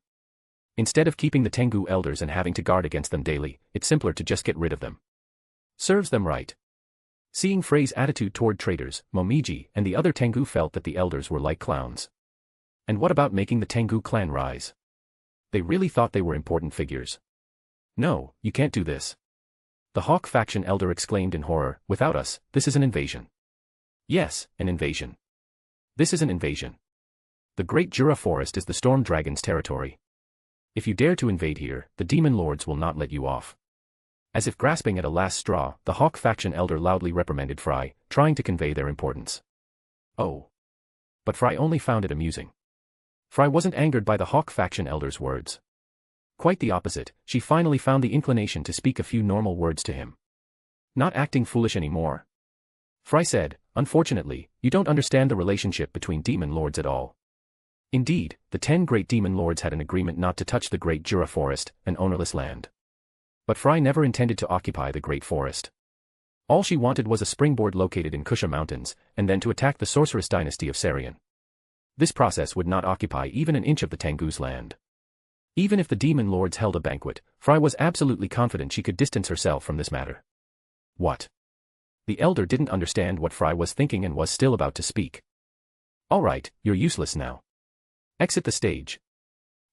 Instead of keeping the Tengu elders and having to guard against them daily, it's simpler to just get rid of them. Serves them right. Seeing Frey's attitude toward traitors, Momiji and the other Tengu felt that the elders were like clowns. And what about making the Tengu clan rise? They really thought they were important figures. No, you can't do this. The Hawk faction elder exclaimed in horror, without us, this is an invasion. Yes, an invasion. This is an invasion. The Great Jura Forest is the Storm Dragon's territory. If you dare to invade here, the Demon Lords will not let you off. As if grasping at a last straw, the Hawk faction elder loudly reprimanded Fry, trying to convey their importance. Oh. But Fry only found it amusing. Fry wasn't angered by the Hawk faction elder's words. Quite the opposite, she finally found the inclination to speak a few normal words to him. Not acting foolish anymore. Fry said, unfortunately, you don't understand the relationship between demon lords at all. Indeed, the 10 great demon lords had an agreement not to touch the Great Jura Forest, an ownerless land. But Fry never intended to occupy the Great Forest. All she wanted was a springboard located in Kusha Mountains, and then to attack the sorceress dynasty of Sarian. This process would not occupy even an inch of the Tengu's land. Even if the demon lords held a banquet, Fry was absolutely confident she could distance herself from this matter. What? The elder didn't understand what Fry was thinking and was still about to speak. All right, you're useless now. Exit the stage.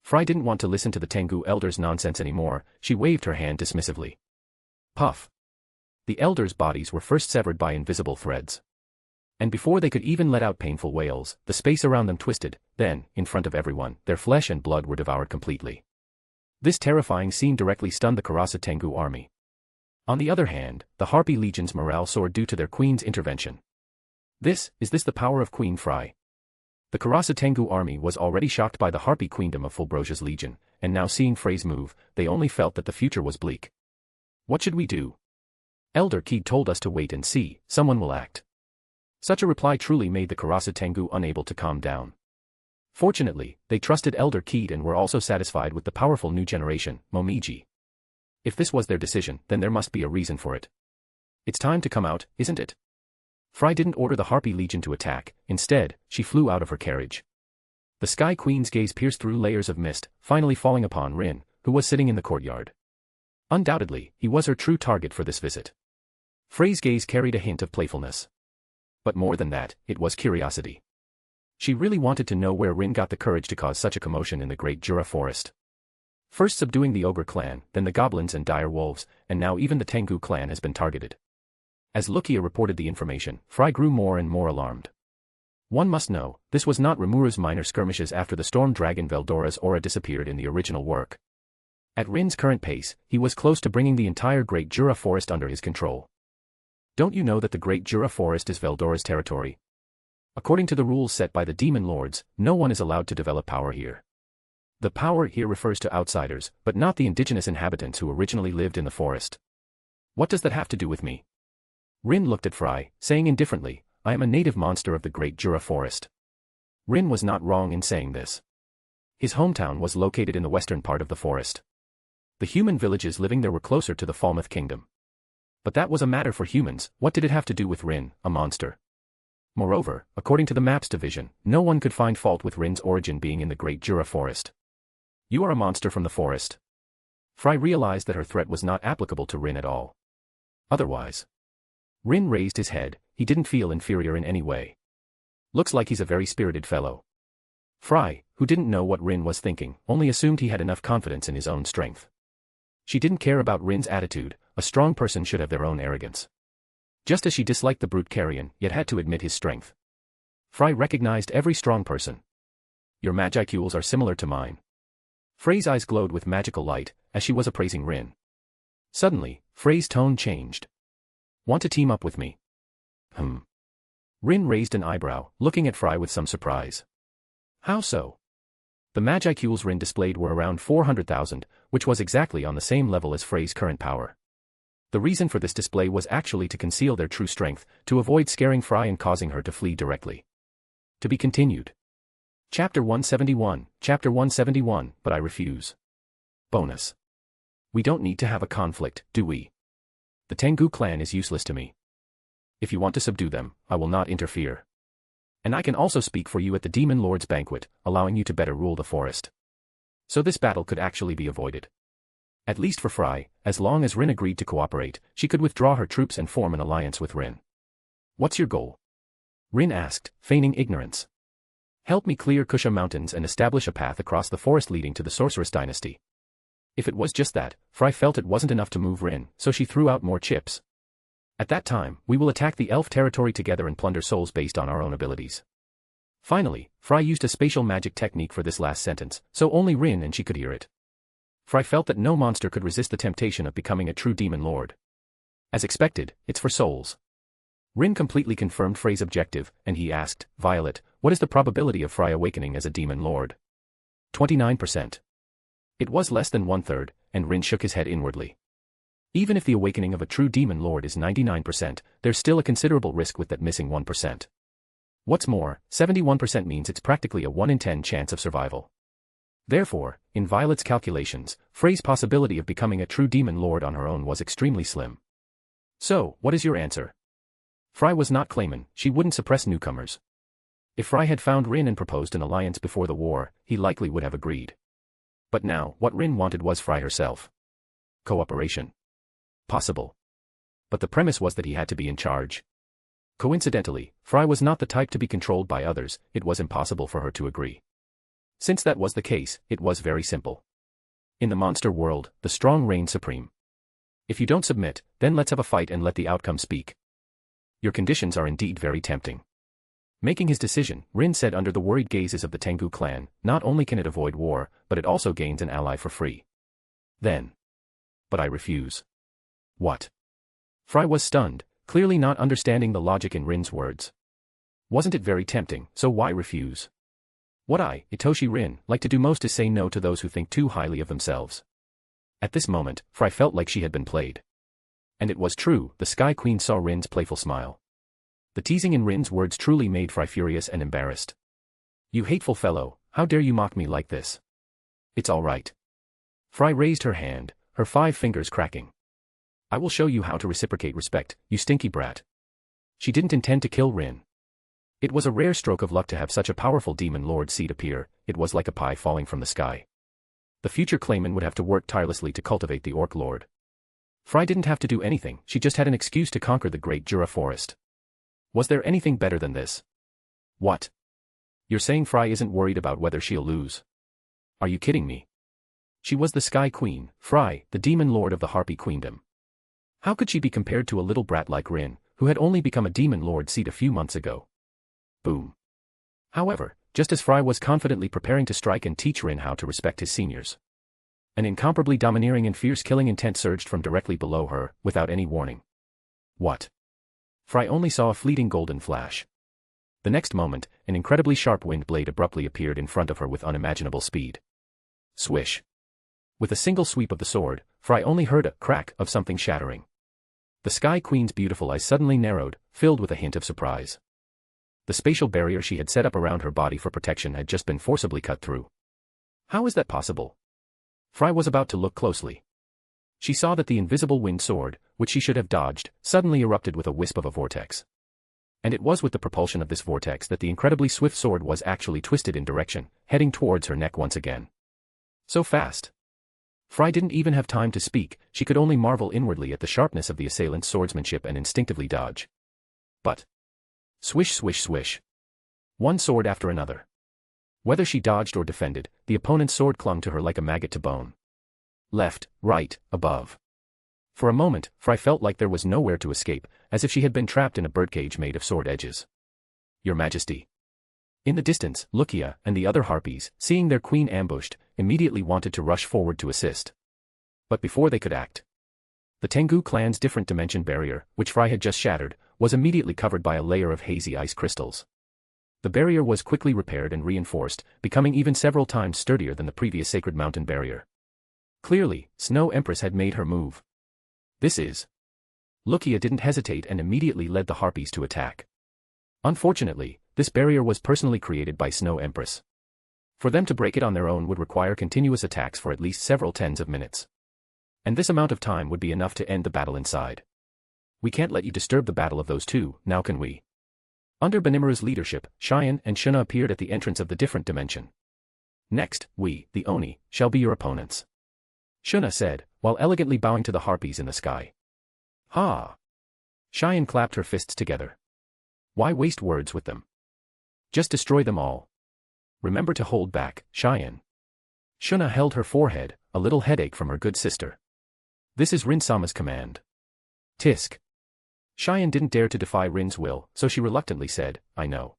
Fry didn't want to listen to the Tengu elder's nonsense anymore, she waved her hand dismissively. Puff. The elders' bodies were first severed by invisible threads. And before they could even let out painful wails, the space around them twisted, then, in front of everyone, their flesh and blood were devoured completely. This terrifying scene directly stunned the Karasa Tengu army. On the other hand, the Harpy Legion's morale soared due to their queen's intervention. Is this the power of Queen Fry? The Karasa Tengu army was already shocked by the Harpy Queendom of Fulbrosia's legion, and now seeing Frey's move, they only felt that the future was bleak. What should we do? Elder Keed told us to wait and see, someone will act. Such a reply truly made the Karasa Tengu unable to calm down. Fortunately, they trusted Elder Keed and were also satisfied with the powerful new generation, Momiji. If this was their decision, then there must be a reason for it. It's time to come out, isn't it? Fry didn't order the Harpy Legion to attack, instead, she flew out of her carriage. The Sky Queen's gaze pierced through layers of mist, finally falling upon Rin, who was sitting in the courtyard. Undoubtedly, he was her true target for this visit. Frey's gaze carried a hint of playfulness. But more than that, it was curiosity. She really wanted to know where Rin got the courage to cause such a commotion in the Great Jura Forest. First subduing the Ogre clan, then the Goblins and Dire Wolves, and now even the Tengu clan has been targeted. As Lukia reported the information, Fry grew more and more alarmed. One must know, this was not Rimura's minor skirmishes after the storm dragon Veldora's aura disappeared in the original work. At Rin's current pace, he was close to bringing the entire Great Jura Forest under his control. Don't you know that the Great Jura Forest is Veldora's territory? According to the rules set by the Demon Lords, no one is allowed to develop power here. The power here refers to outsiders, but not the indigenous inhabitants who originally lived in the forest. What does that have to do with me? Rin looked at Fry, saying indifferently, I am a native monster of the Great Jura Forest. Rin was not wrong in saying this. His hometown was located in the western part of the forest. The human villages living there were closer to the Falmuth Kingdom. But that was a matter for humans, what did it have to do with Rin, a monster? Moreover, according to the Maps Division, no one could find fault with Rin's origin being in the Great Jura Forest. You are a monster from the forest. Fry realized that her threat was not applicable to Rin at all. Otherwise. Rin raised his head, he didn't feel inferior in any way. Looks like he's a very spirited fellow. Fry, who didn't know what Rin was thinking, only assumed he had enough confidence in his own strength. She didn't care about Rin's attitude, a strong person should have their own arrogance. Just as she disliked the brute carrion, yet had to admit his strength. Fry recognized every strong person. Your magicules are similar to mine. Frey's eyes glowed with magical light, as she was appraising Rin. Suddenly, Frey's tone changed. Want to team up with me? Rin raised an eyebrow, looking at Frey with some surprise. How so? The Magicules Rin displayed were around 400,000, which was exactly on the same level as Frey's current power. The reason for this display was actually to conceal their true strength, to avoid scaring Frey and causing her to flee directly. To be continued. Chapter 171, but I refuse. Bonus. We don't need to have a conflict, do we? The Tengu clan is useless to me. If you want to subdue them, I will not interfere. And I can also speak for you at the Demon Lord's banquet, allowing you to better rule the forest. So this battle could actually be avoided. At least for Frey, as long as Rin agreed to cooperate, she could withdraw her troops and form an alliance with Rin. What's your goal? Rin asked, feigning ignorance. Help me clear Kusha Mountains and establish a path across the forest leading to the Sorceress Dynasty. If it was just that, Frey felt it wasn't enough to move Rin, so she threw out more chips. At that time, we will attack the elf territory together and plunder souls based on our own abilities. Finally, Frey used a spatial magic technique for this last sentence, so only Rin and she could hear it. Frey felt that no monster could resist the temptation of becoming a true demon lord. As expected, it's for souls. Rin completely confirmed Frey's objective, and he asked, Violet, what is the probability of Frey awakening as a demon lord? 29%. It was less than 1/3, and Rin shook his head inwardly. Even if the awakening of a true demon lord is 99%, there's still a considerable risk with that missing 1%. What's more, 71% means it's practically a 1 in 10 chance of survival. Therefore, in Violet's calculations, Frey's possibility of becoming a true demon lord on her own was extremely slim. So, what is your answer? Frey was not claiming she wouldn't suppress newcomers. If Frey had found Rin and proposed an alliance before the war, he likely would have agreed. But now, what Rin wanted was Frey herself. Cooperation. Possible. But the premise was that he had to be in charge. Coincidentally, Frey was not the type to be controlled by others, it was impossible for her to agree. Since that was the case, it was very simple. In the monster world, the strong reign supreme. If you don't submit, then let's have a fight and let the outcome speak. Your conditions are indeed very tempting. Making his decision, Rin said under the worried gazes of the Tengu clan, not only can it avoid war, but it also gains an ally for free. Then. But I refuse. What? Frey was stunned, clearly not understanding the logic in Rin's words. Wasn't it very tempting, so why refuse? What I, Itoshi Rin, like to do most is say no to those who think too highly of themselves. At this moment, Frey felt like she had been played. And it was true, the Sky Queen saw Rin's playful smile. The teasing in Rin's words truly made Frey furious and embarrassed. You hateful fellow, how dare you mock me like this? It's all right. Frey raised her hand, her 5 fingers cracking. I will show you how to reciprocate respect, you stinky brat. She didn't intend to kill Rin. It was a rare stroke of luck to have such a powerful demon lord seed appear, it was like a pie falling from the sky. The future claimant would have to work tirelessly to cultivate the Orc Lord. Frey didn't have to do anything, she just had an excuse to conquer the Great Jura Forest. Was there anything better than this? What? You're saying Frey isn't worried about whether she'll lose? Are you kidding me? She was the Sky Queen, Frey, the demon lord of the Harpy Queendom. How could she be compared to a little brat like Rin, who had only become a demon lord seed a few months ago? Boom. However, just as Frey was confidently preparing to strike and teach Rin how to respect his seniors, an incomparably domineering and fierce killing intent surged from directly below her, without any warning. What? Frey only saw a fleeting golden flash. The next moment, an incredibly sharp wind blade abruptly appeared in front of her with unimaginable speed. Swish. With a single sweep of the sword, Frey only heard a crack of something shattering. The Sky Queen's beautiful eyes suddenly narrowed, filled with a hint of surprise. The spatial barrier she had set up around her body for protection had just been forcibly cut through. How is that possible? Frey was about to look closely. She saw that the invisible wind sword, which she should have dodged, suddenly erupted with a wisp of a vortex. And it was with the propulsion of this vortex that the incredibly swift sword was actually twisted in direction, heading towards her neck once again. So fast. Frey didn't even have time to speak, she could only marvel inwardly at the sharpness of the assailant's swordsmanship and instinctively dodge. But. Swish swish swish. One sword after another. Whether she dodged or defended, the opponent's sword clung to her like a maggot to bone. Left, right, above. For a moment, Frey felt like there was nowhere to escape, as if she had been trapped in a birdcage made of sword edges. Your Majesty. In the distance, Lucia and the other harpies, seeing their queen ambushed, immediately wanted to rush forward to assist. But before they could act, the Tengu clan's different dimension barrier, which Fry had just shattered, was immediately covered by a layer of hazy ice crystals. The barrier was quickly repaired and reinforced, becoming even several times sturdier than the previous Sacred Mountain barrier. Clearly, Snow Empress had made her move. This is. Lucia didn't hesitate and immediately led the harpies to attack. Unfortunately, this barrier was personally created by Snow Empress. For them to break it on their own would require continuous attacks for at least several tens of minutes. And this amount of time would be enough to end the battle inside. We can't let you disturb the battle of those two, now can we? Under Benimaru's leadership, Cheyenne and Shuna appeared at the entrance of the different dimension. Next, we, the Oni, shall be your opponents. Shuna said, while elegantly bowing to the harpies in the sky. Ha! Cheyenne clapped her fists together. Why waste words with them? Just destroy them all. Remember to hold back, Cheyenne. Shuna held her forehead, a little headache from her good sister. This is Rin-sama's command. Tisk. Cheyenne didn't dare to defy Rin's will, so she reluctantly said, I know.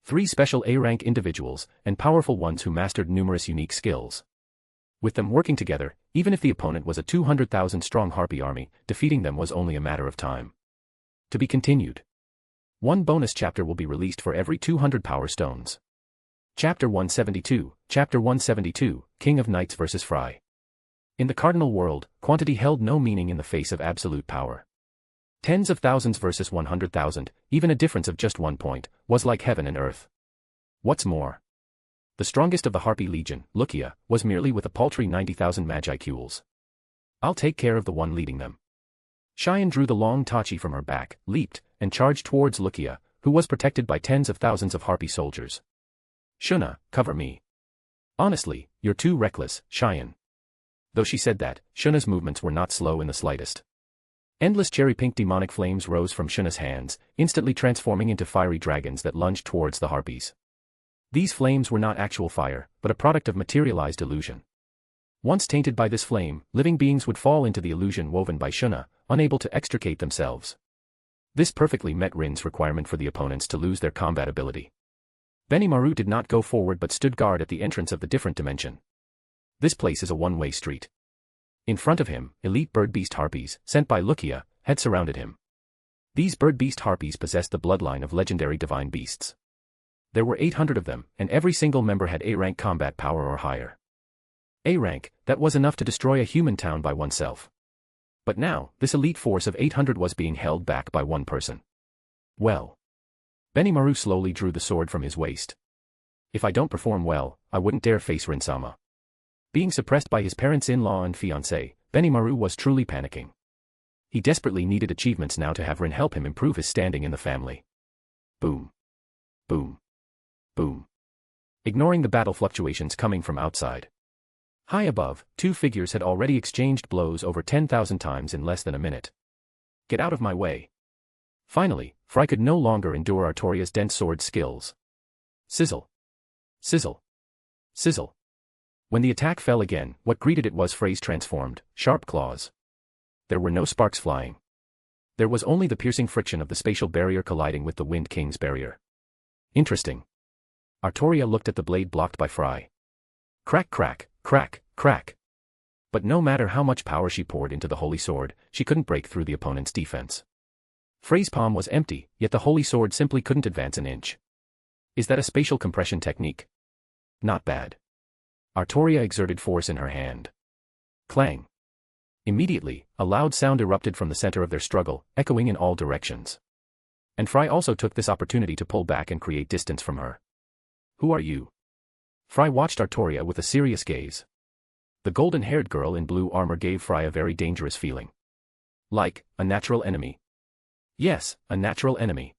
3 special A-rank individuals, and powerful ones who mastered numerous unique skills. With them working together, even if the opponent was a 200,000-strong harpy army, defeating them was only a matter of time. To be continued. 1 bonus chapter will be released for every 200 power stones. Chapter 172, Chapter 172, King of Knights vs. Fry. In the cardinal world, quantity held no meaning in the face of absolute power. Tens of thousands versus 100,000, even a difference of just 1 point, was like heaven and earth. What's more, the strongest of the Harpy Legion, Lucia, was merely with a paltry 90,000 Magicules. I'll take care of the one leading them. Cheyenne drew the long tachi from her back, leaped, and charged towards Lucia, who was protected by tens of thousands of Harpy soldiers. Shuna, cover me. Honestly, you're too reckless, Cheyenne. Though she said that, Shuna's movements were not slow in the slightest. Endless cherry-pink demonic flames rose from Shuna's hands, instantly transforming into fiery dragons that lunged towards the harpies. These flames were not actual fire, but a product of materialized illusion. Once tainted by this flame, living beings would fall into the illusion woven by Shuna, unable to extricate themselves. This perfectly met Rin's requirement for the opponents to lose their combat ability. Benimaru did not go forward but stood guard at the entrance of the different dimension. This place is a one-way street. In front of him, elite bird-beast harpies, sent by Lucia, had surrounded him. These bird-beast harpies possessed the bloodline of legendary divine beasts. There were 800 of them, and every single member had A-rank combat power or higher. A-rank, that was enough to destroy a human town by oneself. But now, this elite force of 800 was being held back by one person. Well. Benimaru slowly drew the sword from his waist. If I don't perform well, I wouldn't dare face Rin-sama. Being suppressed by his parents-in-law and fiancé, Benimaru was truly panicking. He desperately needed achievements now to have Rin help him improve his standing in the family. Boom. Boom. Boom. Ignoring the battle fluctuations coming from outside. High above, 2 figures had already exchanged blows over 10,000 times in less than a minute. Get out of my way. Finally, Fry could no longer endure Artoria's dense sword skills. Sizzle. Sizzle. Sizzle. When the attack fell again, what greeted it was Frey's transformed, sharp claws. There were no sparks flying. There was only the piercing friction of the spatial barrier colliding with the Wind King's barrier. Interesting. Artoria looked at the blade blocked by Fry. Crack, crack, crack, crack. But no matter how much power she poured into the holy sword, she couldn't break through the opponent's defense. Frey's palm was empty, yet the holy sword simply couldn't advance an inch. Is that a spatial compression technique? Not bad. Artoria exerted force in her hand. Clang. Immediately, a loud sound erupted from the center of their struggle, echoing in all directions. And Fry also took this opportunity to pull back and create distance from her. Who are you? Fry watched Artoria with a serious gaze. The golden-haired girl in blue armor gave Fry a very dangerous feeling. Like, a natural enemy. Yes, a natural enemy.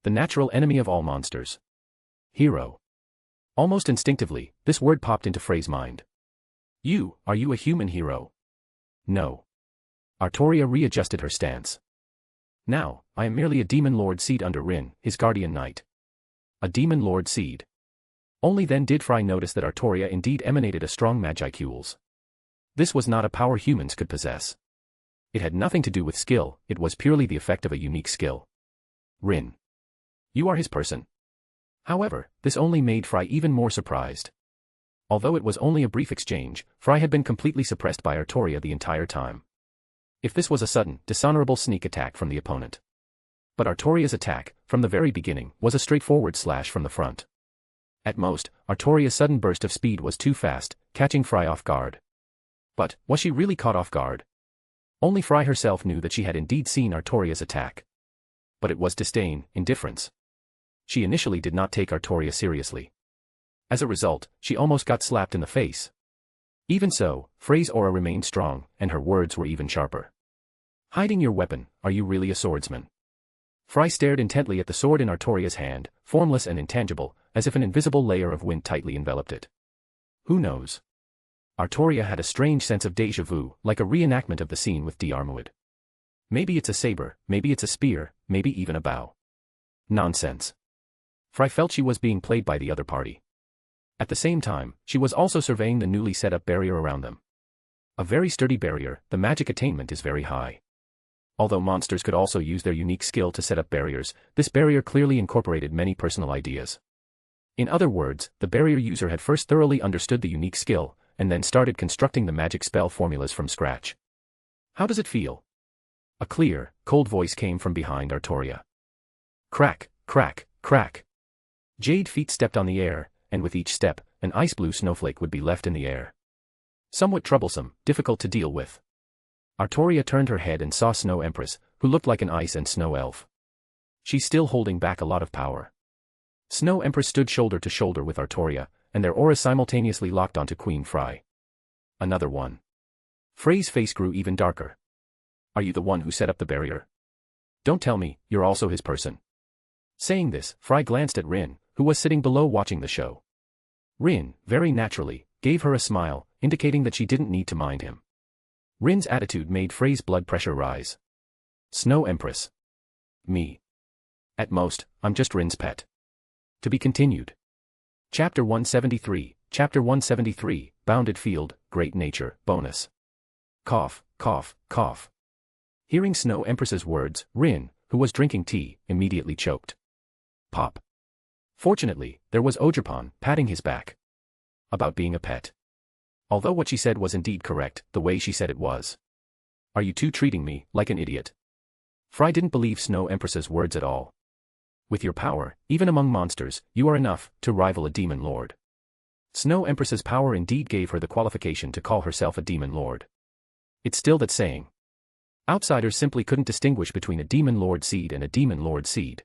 The natural enemy of all monsters. Hero. Almost instinctively, this word popped into Frey's mind. Are you a human hero? No. Artoria readjusted her stance. Now, I am merely a demon lord seed under Rin, his guardian knight. A demon lord seed. Only then did Fry notice that Artoria indeed emanated a strong Magicules. This was not a power humans could possess. It had nothing to do with skill, it was purely the effect of a unique skill. Rin. You are his person. However, this only made Fry even more surprised. Although it was only a brief exchange, Fry had been completely suppressed by Artoria the entire time. If this was a sudden, dishonorable sneak attack from the opponent. But Artoria's attack, from the very beginning, was a straightforward slash from the front. At most, Artoria's sudden burst of speed was too fast, catching Fry off guard. But, was she really caught off guard? Only Fry herself knew that she had indeed seen Artoria's attack. But it was disdain, indifference. She initially did not take Artoria seriously. As a result, she almost got slapped in the face. Even so, Frey's aura remained strong, and her words were even sharper. Hiding your weapon, are you really a swordsman? Fry stared intently at the sword in Artoria's hand, formless and intangible, as if an invisible layer of wind tightly enveloped it. Who knows? Artoria had a strange sense of déjà vu, like a reenactment of the scene with Diarmuid. Maybe it's a saber, maybe it's a spear, maybe even a bow. Nonsense. Fry felt she was being played by the other party. At the same time, she was also surveying the newly set up barrier around them. A very sturdy barrier, the magic attainment is very high. Although monsters could also use their unique skill to set up barriers, this barrier clearly incorporated many personal ideas. In other words, the barrier user had first thoroughly understood the unique skill, and then started constructing the magic spell formulas from scratch. How does it feel? A clear, cold voice came from behind Artoria. Crack, crack, crack. Jade feet stepped on the air, and with each step, an ice-blue snowflake would be left in the air. Somewhat troublesome, difficult to deal with. Artoria turned her head and saw Snow Empress, who looked like an ice and snow elf. She's still holding back a lot of power. Snow Empress stood shoulder to shoulder with Artoria, and their auras simultaneously locked onto Queen Fry. Another one. Frey's face grew even darker. Are you the one who set up the barrier? Don't tell me, you're also his person. Saying this, Fry glanced at Rin, who was sitting below watching the show. Rin, very naturally, gave her a smile, indicating that she didn't need to mind him. Rin's attitude made Frey's blood pressure rise. Snow Empress. Me. At most, I'm just Rin's pet. To be continued. Chapter 173, Bounded Field, Great Nature, Bonus. Cough, cough, cough. Hearing Snow Empress's words, Rin, who was drinking tea, immediately choked. Pop. Fortunately, there was Ogerpon, patting his back. About being a pet. Although what she said was indeed correct, the way she said it was. Are you two treating me like an idiot? Fry didn't believe Snow Empress's words at all. With your power, even among monsters, you are enough to rival a demon lord. Snow Empress's power indeed gave her the qualification to call herself a demon lord. It's still that saying. Outsiders simply couldn't distinguish between a demon lord seed and a demon lord seed.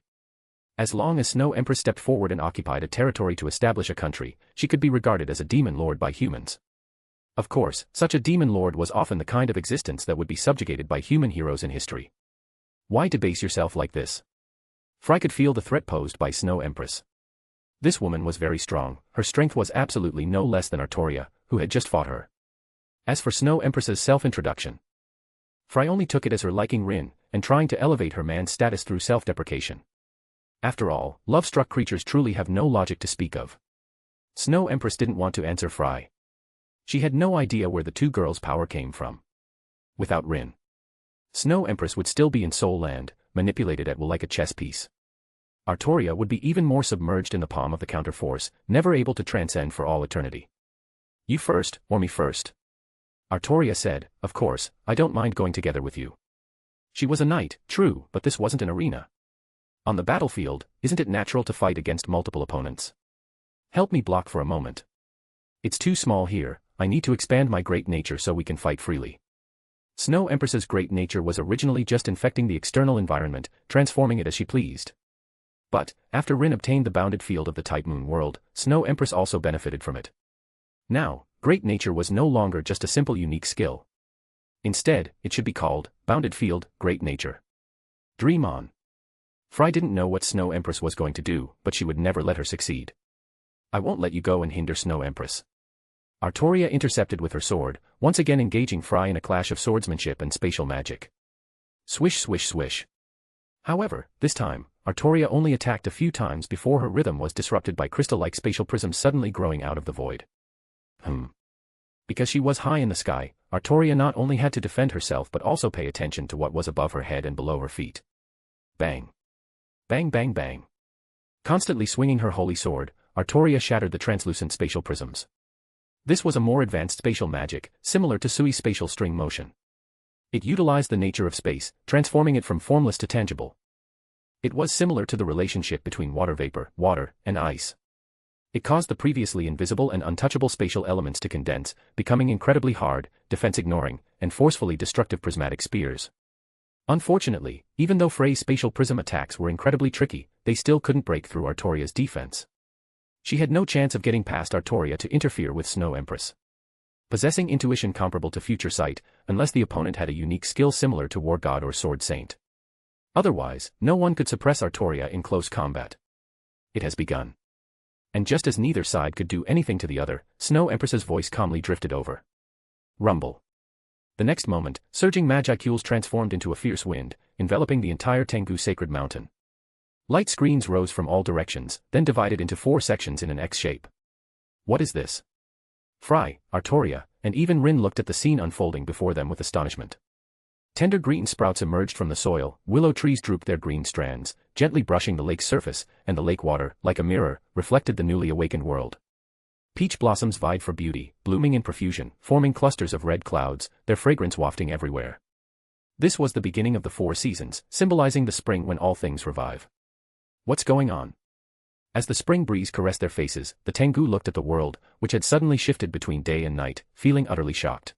As long as Snow Empress stepped forward and occupied a territory to establish a country, she could be regarded as a demon lord by humans. Of course, such a demon lord was often the kind of existence that would be subjugated by human heroes in history. Why debase yourself like this? Fry could feel the threat posed by Snow Empress. This woman was very strong, her strength was absolutely no less than Artoria, who had just fought her. As for Snow Empress's self-introduction, Fry only took it as her liking Rin, and trying to elevate her man's status through self-deprecation. After all, love-struck creatures truly have no logic to speak of. Snow Empress didn't want to answer Fry. She had no idea where the two girls' power came from. Without Rin, Snow Empress would still be in Soul Land, manipulated at will like a chess piece. Artoria would be even more submerged in the palm of the counterforce, never able to transcend for all eternity. You first, or me first? Artoria said, of course, I don't mind going together with you. She was a knight, true, but this wasn't an arena. On the battlefield, isn't it natural to fight against multiple opponents? Help me block for a moment. It's too small here, I need to expand my great nature so we can fight freely. Snow Empress's great nature was originally just infecting the external environment, transforming it as she pleased. But, after Rin obtained the bounded field of the Type Moon world, Snow Empress also benefited from it. Now, great nature was no longer just a simple unique skill. Instead, it should be called, Bounded Field, Great Nature. Dream on. Fry didn't know what Snow Empress was going to do, but she would never let her succeed. I won't let you go and hinder Snow Empress. Artoria intercepted with her sword, once again engaging Fry in a clash of swordsmanship and spatial magic. Swish swish swish. However, this time, Artoria only attacked a few times before her rhythm was disrupted by crystal-like spatial prisms suddenly growing out of the void. Because she was high in the sky, Artoria not only had to defend herself but also pay attention to what was above her head and below her feet. Bang. Bang bang bang. Constantly swinging her holy sword, Artoria shattered the translucent spatial prisms. This was a more advanced spatial magic, similar to Sui's spatial string motion. It utilized the nature of space, transforming it from formless to tangible. It was similar to the relationship between water vapor, water, and ice. It caused the previously invisible and untouchable spatial elements to condense, becoming incredibly hard, defense-ignoring, and forcefully destructive prismatic spears. Unfortunately, even though Frey's spatial prism attacks were incredibly tricky, they still couldn't break through Artoria's defense. She had no chance of getting past Artoria to interfere with Snow Empress. Possessing intuition comparable to future sight, unless the opponent had a unique skill similar to War God or Sword Saint. Otherwise, no one could suppress Artoria in close combat. It has begun. And just as neither side could do anything to the other, Snow Empress's voice calmly drifted over. Rumble. The next moment, surging magicules transformed into a fierce wind, enveloping the entire Tengu Sacred Mountain. Light screens rose from all directions, then divided into 4 sections in an X shape. What is this? Frey, Artoria, and even Rin looked at the scene unfolding before them with astonishment. Tender green sprouts emerged from the soil, willow trees drooped their green strands, gently brushing the lake's surface, and the lake water, like a mirror, reflected the newly awakened world. Peach blossoms vied for beauty, blooming in profusion, forming clusters of red clouds, their fragrance wafting everywhere. This was the beginning of the 4 seasons, symbolizing the spring when all things revive. What's going on? As the spring breeze caressed their faces, the Tengu looked at the world, which had suddenly shifted between day and night, feeling utterly shocked.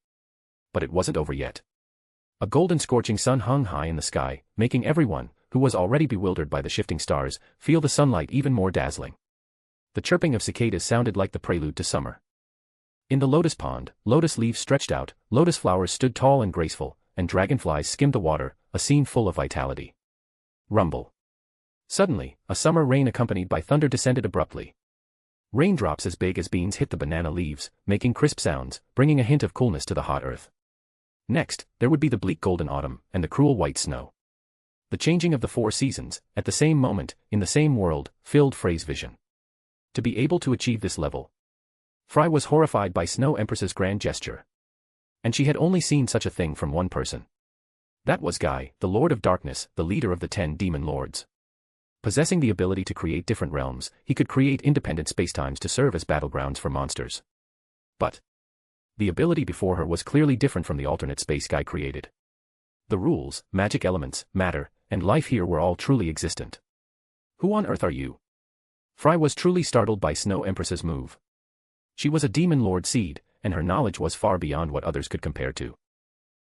But it wasn't over yet. A golden scorching sun hung high in the sky, making everyone, who was already bewildered by the shifting stars, feel the sunlight even more dazzling. The chirping of cicadas sounded like the prelude to summer. In the lotus pond, lotus leaves stretched out, lotus flowers stood tall and graceful, and dragonflies skimmed the water, a scene full of vitality. Rumble. Suddenly, a summer rain accompanied by thunder descended abruptly. Raindrops as big as beans hit the banana leaves, making crisp sounds, bringing a hint of coolness to the hot earth. Next, there would be the bleak golden autumn, and the cruel white snow. The changing of the 4 seasons, at the same moment, in the same world, filled Frey's vision. To be able to achieve this level. Frey was horrified by Snow Empress's grand gesture. And she had only seen such a thing from one person. That was Guy, the Lord of Darkness, the leader of the 10 Demon Lords. Possessing the ability to create different realms, he could create independent spacetimes to serve as battlegrounds for monsters. But the ability before her was clearly different from the alternate space Guy created. The rules, magic elements, matter, and life here were all truly existent. Who on earth are you? Frey was truly startled by Snow Empress's move. She was a Demon Lord seed, and her knowledge was far beyond what others could compare to.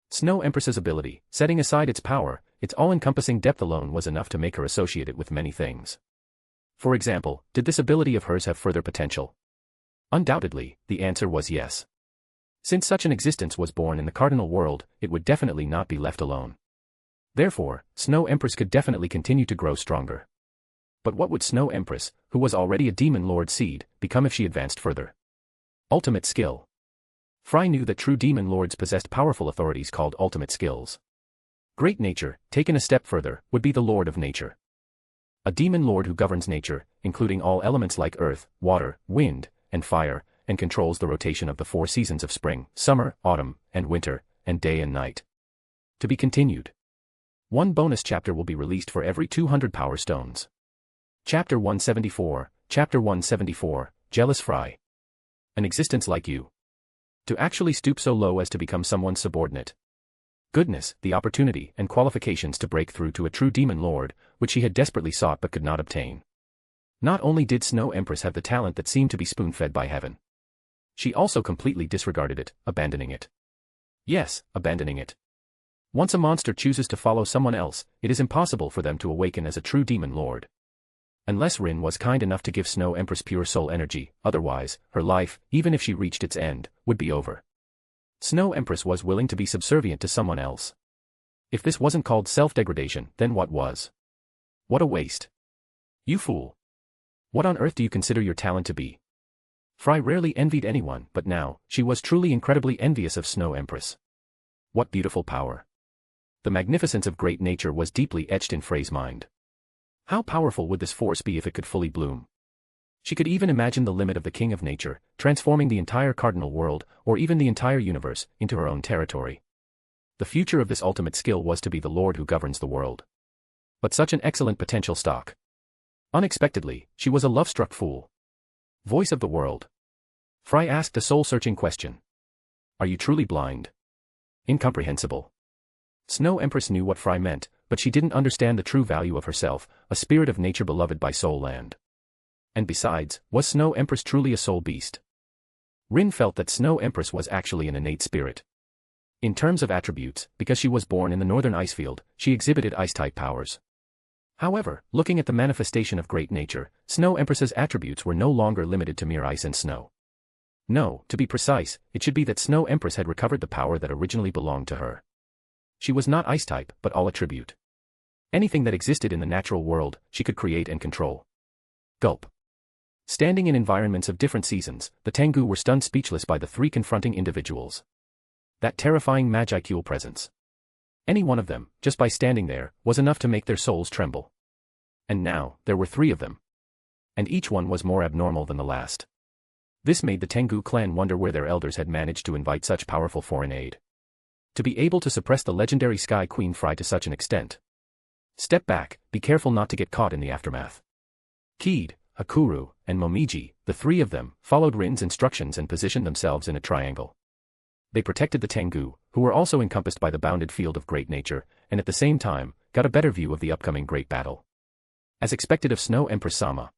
Snow Empress's ability, setting aside its power, its all-encompassing depth alone was enough to make her associate it with many things. For example, did this ability of hers have further potential? Undoubtedly, the answer was yes. Since such an existence was born in the cardinal world, it would definitely not be left alone. Therefore, Snow Empress could definitely continue to grow stronger. But what would Snow Empress, who was already a Demon Lord seed, become if she advanced further? Ultimate skill. Frey knew that true Demon Lords possessed powerful authorities called ultimate skills. Great Nature, taken a step further, would be the Lord of Nature. A Demon Lord who governs nature, including all elements like earth, water, wind, and fire, and controls the rotation of the 4 seasons of spring, summer, autumn, and winter, and day and night. To be continued. 1 bonus chapter will be released for every 200 power stones. Chapter 174, Chapter 174, Jealous Frey. An existence like you. To actually stoop so low as to become someone's subordinate. Goodness, the opportunity and qualifications to break through to a true Demon Lord, which she had desperately sought but could not obtain. Not only did Snow Empress have the talent that seemed to be spoon-fed by heaven. She also completely disregarded it, abandoning it. Yes, abandoning it. Once a monster chooses to follow someone else, it is impossible for them to awaken as a true Demon Lord. Unless Rin was kind enough to give Snow Empress pure soul energy, otherwise, her life, even if she reached its end, would be over. Snow Empress was willing to be subservient to someone else. If this wasn't called self-degradation, then what was? What a waste. You fool. What on earth do you consider your talent to be? Frey rarely envied anyone, but now, she was truly incredibly envious of Snow Empress. What beautiful power. The magnificence of great nature was deeply etched in Frey's mind. How powerful would this force be if it could fully bloom? She could even imagine the limit of the king of nature, transforming the entire cardinal world, or even the entire universe, into her own territory. The future of this ultimate skill was to be the Lord who governs the world. But such an excellent potential stock. Unexpectedly, she was a love-struck fool. Voice of the world. Fry asked a soul-searching question. Are you truly blind? Incomprehensible. Snow Empress knew what Fry meant, but she didn't understand the true value of herself, a spirit of nature beloved by Soul Land. And besides, was Snow Empress truly a soul beast? Rin felt that Snow Empress was actually an innate spirit. In terms of attributes, because she was born in the northern icefield, she exhibited ice-type powers. However, looking at the manifestation of great nature, Snow Empress's attributes were no longer limited to mere ice and snow. No, to be precise, it should be that Snow Empress had recovered the power that originally belonged to her. She was not ice-type, but all attribute. Anything that existed in the natural world, she could create and control. Gulp. Standing in environments of different seasons, the Tengu were stunned speechless by the three confronting individuals. That terrifying Magicule presence. Any one of them, just by standing there, was enough to make their souls tremble. And now, there were three of them. And each one was more abnormal than the last. This made the Tengu clan wonder where their elders had managed to invite such powerful foreign aid. To be able to suppress the legendary Sky Queen Fry to such an extent. Step back, be careful not to get caught in the aftermath. Keed, Hakuru, and Momiji, the three of them, followed Rin's instructions and positioned themselves in a triangle. They protected the Tengu, who were also encompassed by the bounded field of great nature, and at the same time, got a better view of the upcoming great battle. As expected of Snow Empress Sama.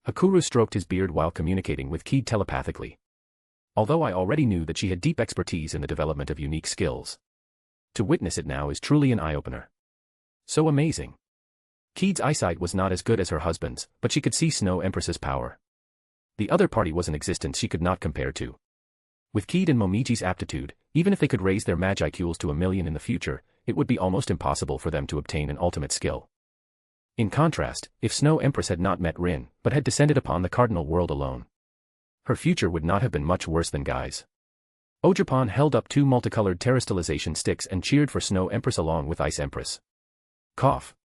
Hakuru stroked his beard while communicating with Keed telepathically. Although I already knew that she had deep expertise in the development of unique skills. To witness it now is truly an eye-opener. So amazing. Keed's eyesight was not as good as her husband's, but she could see Snow Empress's power. The other party was an existence she could not compare to. With Keed and Momiji's aptitude, even if they could raise their Magicules to 1,000,000 in the future, it would be almost impossible for them to obtain an ultimate skill. In contrast, if Snow Empress had not met Rin, but had descended upon the Cardinal World alone, her future would not have been much worse than Guy's. Ogerpon held up two multicolored terrestrialization sticks and cheered for Snow Empress along with Ice Empress. Cough.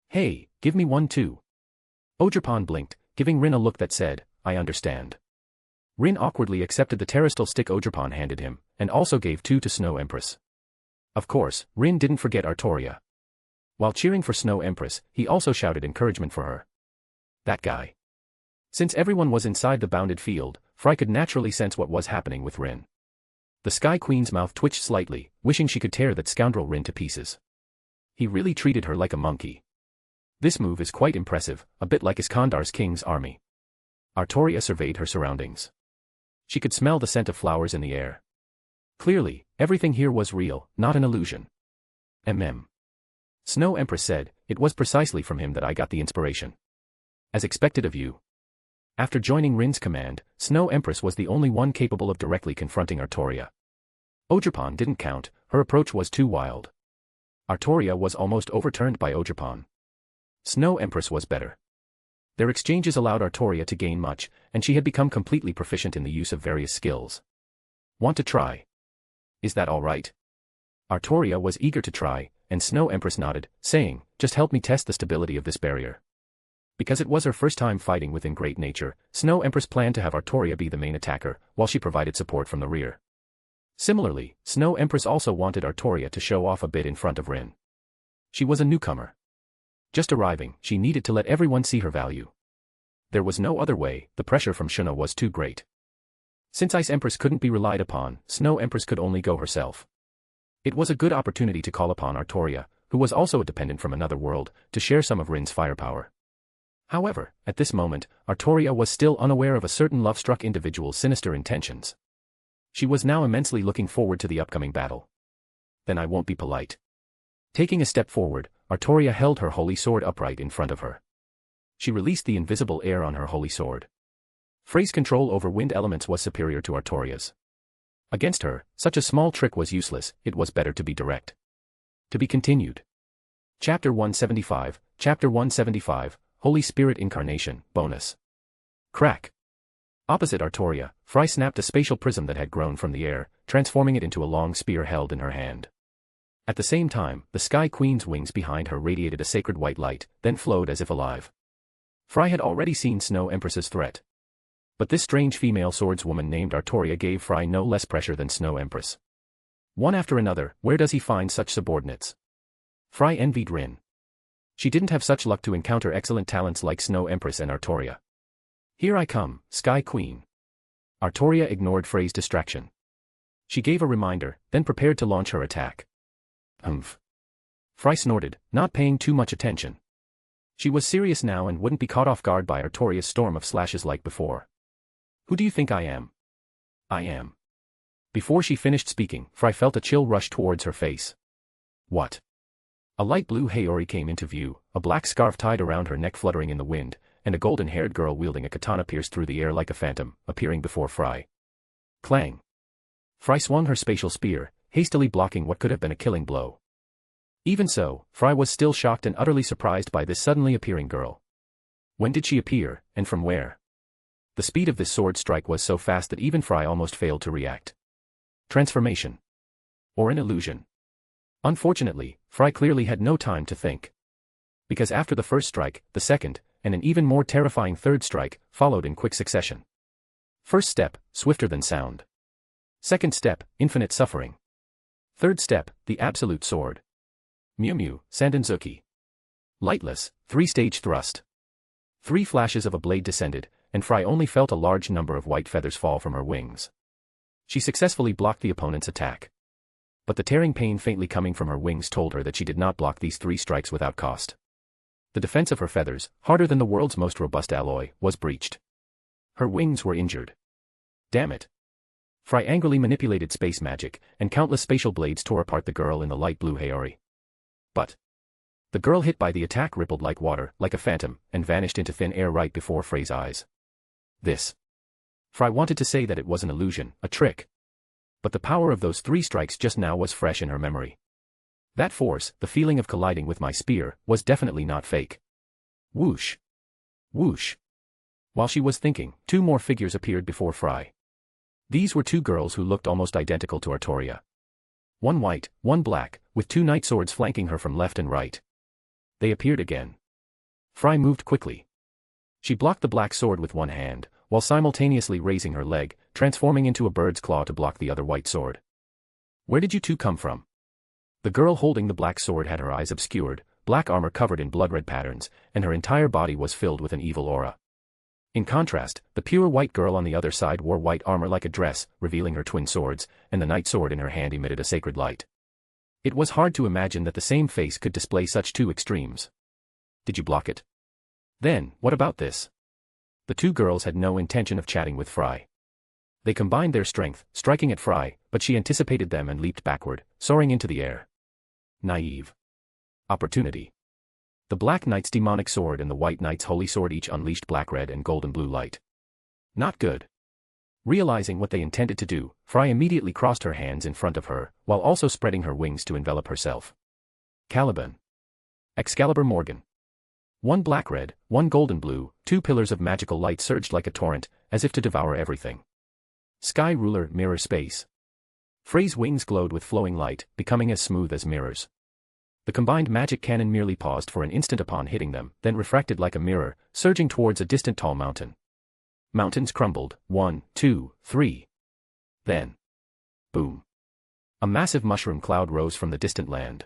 Hey, give me one too. Ogerpon blinked, giving Rin a look that said, I understand. Rin awkwardly accepted the terrestrial stick Ogerpon handed him, and also gave two to Snow Empress. Of course, Rin didn't forget Artoria. While cheering for Snow Empress, he also shouted encouragement for her. That guy. Since everyone was inside the bounded field, Fry could naturally sense what was happening with Rin. The Sky Queen's mouth twitched slightly, wishing she could tear that scoundrel Rin to pieces. He really treated her like a monkey. This move is quite impressive, a bit like Iskandar's king's army. Artoria surveyed her surroundings. She could smell the scent of flowers in the air. Clearly, everything here was real, not an illusion. Snow Empress said, it was precisely from him that I got the inspiration. As expected of you. After joining Rin's command, Snow Empress was the only one capable of directly confronting Artoria. Ogerpon didn't count, her approach was too wild. Artoria was almost overturned by Ogerpon. Snow Empress was better. Their exchanges allowed Artoria to gain much, and she had become completely proficient in the use of various skills. Want to try? Is that all right? Artoria was eager to try, and Snow Empress nodded, saying, just help me test the stability of this barrier. Because it was her first time fighting within great nature, Snow Empress planned to have Artoria be the main attacker, while she provided support from the rear. Similarly, Snow Empress also wanted Artoria to show off a bit in front of Rin. She was a newcomer. Just arriving, she needed to let everyone see her value. There was no other way, the pressure from Shuna was too great. Since Ice Empress couldn't be relied upon, Snow Empress could only go herself. It was a good opportunity to call upon Artoria, who was also a dependent from another world, to share some of Rin's firepower. However, at this moment, Artoria was still unaware of a certain love-struck individual's sinister intentions. She was now immensely looking forward to the upcoming battle. Then I won't be polite. Taking a step forward, Artoria held her holy sword upright in front of her. She released the invisible air on her holy sword. Frey's control over wind elements was superior to Artoria's. Against her, such a small trick was useless, it was better to be direct. To be continued. Chapter 175, Holy Spirit Incarnation, Bonus. Crack. Opposite Artoria, Fry snapped a spatial prism that had grown from the air, transforming it into a long spear held in her hand. At the same time, the Sky Queen's wings behind her radiated a sacred white light, then flowed as if alive. Fry had already seen Snow Empress's threat. But this strange female swordswoman named Artoria gave Fry no less pressure than Snow Empress. One after another, where does he find such subordinates? Fry envied Rin. She didn't have such luck to encounter excellent talents like Snow Empress and Artoria. Here I come, Sky Queen. Artoria ignored Frey's distraction. She gave a reminder, then prepared to launch her attack. Humph. Frey snorted, not paying too much attention. She was serious now and wouldn't be caught off guard by Artoria's storm of slashes like before. Who do you think I am? I am. Before she finished speaking, Frey felt a chill rush towards her face. What? A light blue Haori came into view, a black scarf tied around her neck fluttering in the wind, and a golden-haired girl wielding a katana pierced through the air like a phantom, appearing before Frey. Clang. Frey swung her spatial spear, hastily blocking what could have been a killing blow. Even so, Frey was still shocked and utterly surprised by this suddenly appearing girl. When did she appear, and from where? The speed of this sword strike was so fast that even Frey almost failed to react. Transformation. Or an illusion. Unfortunately, Frey clearly had no time to think. Because after the first strike, the second, and an even more terrifying third strike, followed in quick succession. First step, swifter than sound. Second step, infinite suffering. Third step, the absolute sword. Mew Mew, Sandanzuki. Lightless, three-stage thrust. 3 flashes of a blade descended, and Frey only felt a large number of white feathers fall from her wings. She successfully blocked the opponent's attack. But the tearing pain faintly coming from her wings told her that she did not block these 3 strikes without cost. The defense of her feathers, harder than the world's most robust alloy, was breached. Her wings were injured. Damn it. Frey angrily manipulated space magic, and countless spatial blades tore apart the girl in the light blue Haori. But the girl hit by the attack rippled like water, like a phantom, and vanished into thin air right before Frey's eyes. This. Frey wanted to say that it was an illusion, a trick. But the power of those 3 strikes just now was fresh in her memory. That force, the feeling of colliding with my spear, was definitely not fake. Whoosh. Whoosh. While she was thinking, 2 more figures appeared before Frey. These were 2 girls who looked almost identical to Artoria. One white, one black, with 2 night swords flanking her from left and right. They appeared again. Frey moved quickly. She blocked the black sword with one hand, while simultaneously raising her leg, transforming into a bird's claw to block the other white sword. Where did you 2 come from? The girl holding the black sword had her eyes obscured, black armor covered in blood-red patterns, and her entire body was filled with an evil aura. In contrast, the pure white girl on the other side wore white armor like a dress, revealing her twin swords, and the night sword in her hand emitted a sacred light. It was hard to imagine that the same face could display such 2 extremes. Did you block it? Then, what about this? The 2 girls had no intention of chatting with Frey. They combined their strength, striking at Frey, but she anticipated them and leaped backward, soaring into the air. Naive. Opportunity. The Black Knight's demonic sword and the White Knight's holy sword each unleashed black-red and golden-blue light. Not good. Realizing what they intended to do, Frey immediately crossed her hands in front of her, while also spreading her wings to envelop herself. Caliban. Excalibur Morgan. One black-red, one golden-blue, 2 pillars of magical light surged like a torrent, as if to devour everything. Sky Ruler Mirror Space. Frey's wings glowed with flowing light, becoming as smooth as mirrors. The combined magic cannon merely paused for an instant upon hitting them, then refracted like a mirror, surging towards a distant tall mountain. Mountains crumbled, 1, 2, 3. Then. Boom. A massive mushroom cloud rose from the distant land.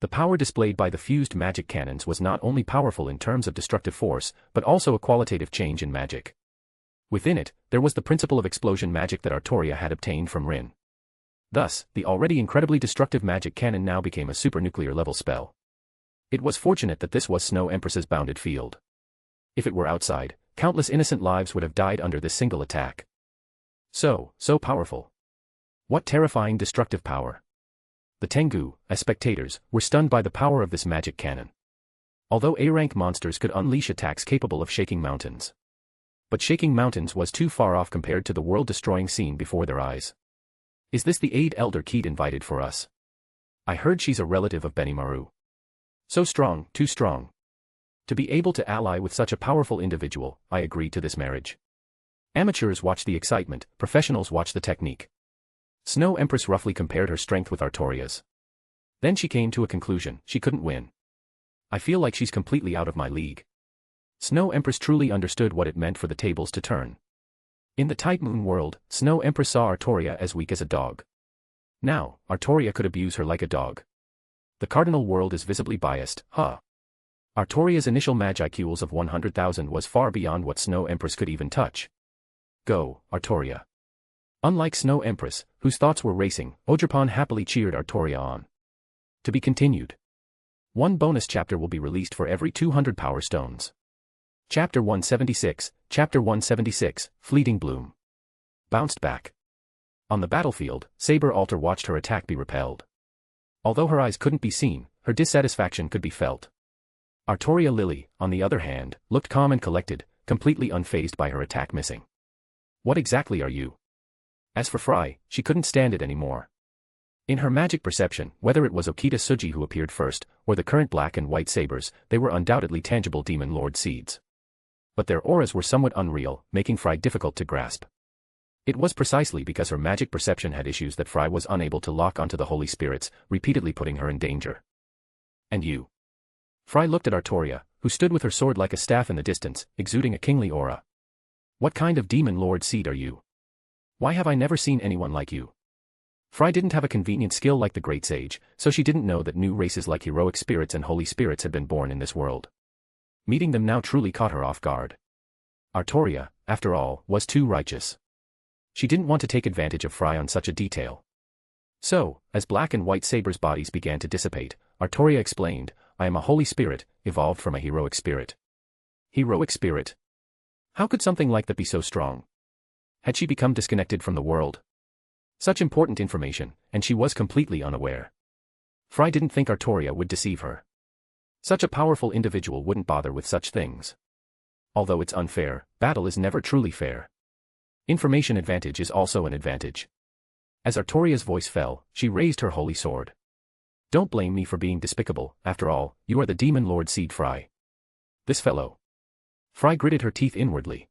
The power displayed by the fused magic cannons was not only powerful in terms of destructive force, but also a qualitative change in magic. Within it, there was the principle of explosion magic that Artoria had obtained from Rin. Thus, the already incredibly destructive magic cannon now became a super-nuclear level spell. It was fortunate that this was Snow Empress's bounded field. If it were outside, countless innocent lives would have died under this single attack. So powerful. What terrifying destructive power. The Tengu, as spectators, were stunned by the power of this magic cannon. Although A-rank monsters could unleash attacks capable of shaking mountains. But shaking mountains was too far off compared to the world-destroying scene before their eyes. Is this the aid Elder Keat invited for us? I heard she's a relative of Benimaru. So strong, too strong. To be able to ally with such a powerful individual, I agree to this marriage. Amateurs watch the excitement, professionals watch the technique. Snow Empress roughly compared her strength with Artoria's. Then she came to a conclusion: she couldn't win. I feel like she's completely out of my league. Snow Empress truly understood what it meant for the tables to turn. In the Type Moon world, Snow Empress saw Artoria as weak as a dog. Now, Artoria could abuse her like a dog. The Cardinal world is visibly biased, huh? Artoria's initial Magicule of 100,000 was far beyond what Snow Empress could even touch. Go, Artoria. Unlike Snow Empress, whose thoughts were racing, Ogerpon happily cheered Artoria on. To be continued. One bonus chapter will be released for every 200 Power Stones. Chapter 176, Fleeting Bloom. Bounced back. On the battlefield, Saber Alter watched her attack be repelled. Although her eyes couldn't be seen, her dissatisfaction could be felt. Artoria Lily, on the other hand, looked calm and collected, completely unfazed by her attack missing. What exactly are you? As for Fry, she couldn't stand it anymore. In her magic perception, whether it was Okita Tsuji who appeared first, or the current black and white sabers, they were undoubtedly tangible Demon Lord seeds. But their auras were somewhat unreal, making Fry difficult to grasp. It was precisely because her magic perception had issues that Fry was unable to lock onto the Holy Spirits, repeatedly putting her in danger. And you? Fry looked at Artoria, who stood with her sword like a staff in the distance, exuding a kingly aura. What kind of Demon Lord seed are you? Why have I never seen anyone like you? Fry didn't have a convenient skill like the Great Sage, so she didn't know that new races like heroic spirits and holy spirits had been born in this world. Meeting them now truly caught her off guard. Artoria, after all, was too righteous. She didn't want to take advantage of Fry on such a detail. So, as black and white sabers' bodies began to dissipate, Artoria explained, I am a holy spirit, evolved from a heroic spirit. Heroic spirit? How could something like that be so strong? Had she become disconnected from the world? Such important information, and she was completely unaware. Fry didn't think Artoria would deceive her. Such a powerful individual wouldn't bother with such things. Although it's unfair, battle is never truly fair. Information advantage is also an advantage. As Artoria's voice fell, she raised her holy sword. Don't blame me for being despicable, after all, you are the Demon Lord seed Fry. This fellow. Fry gritted her teeth inwardly.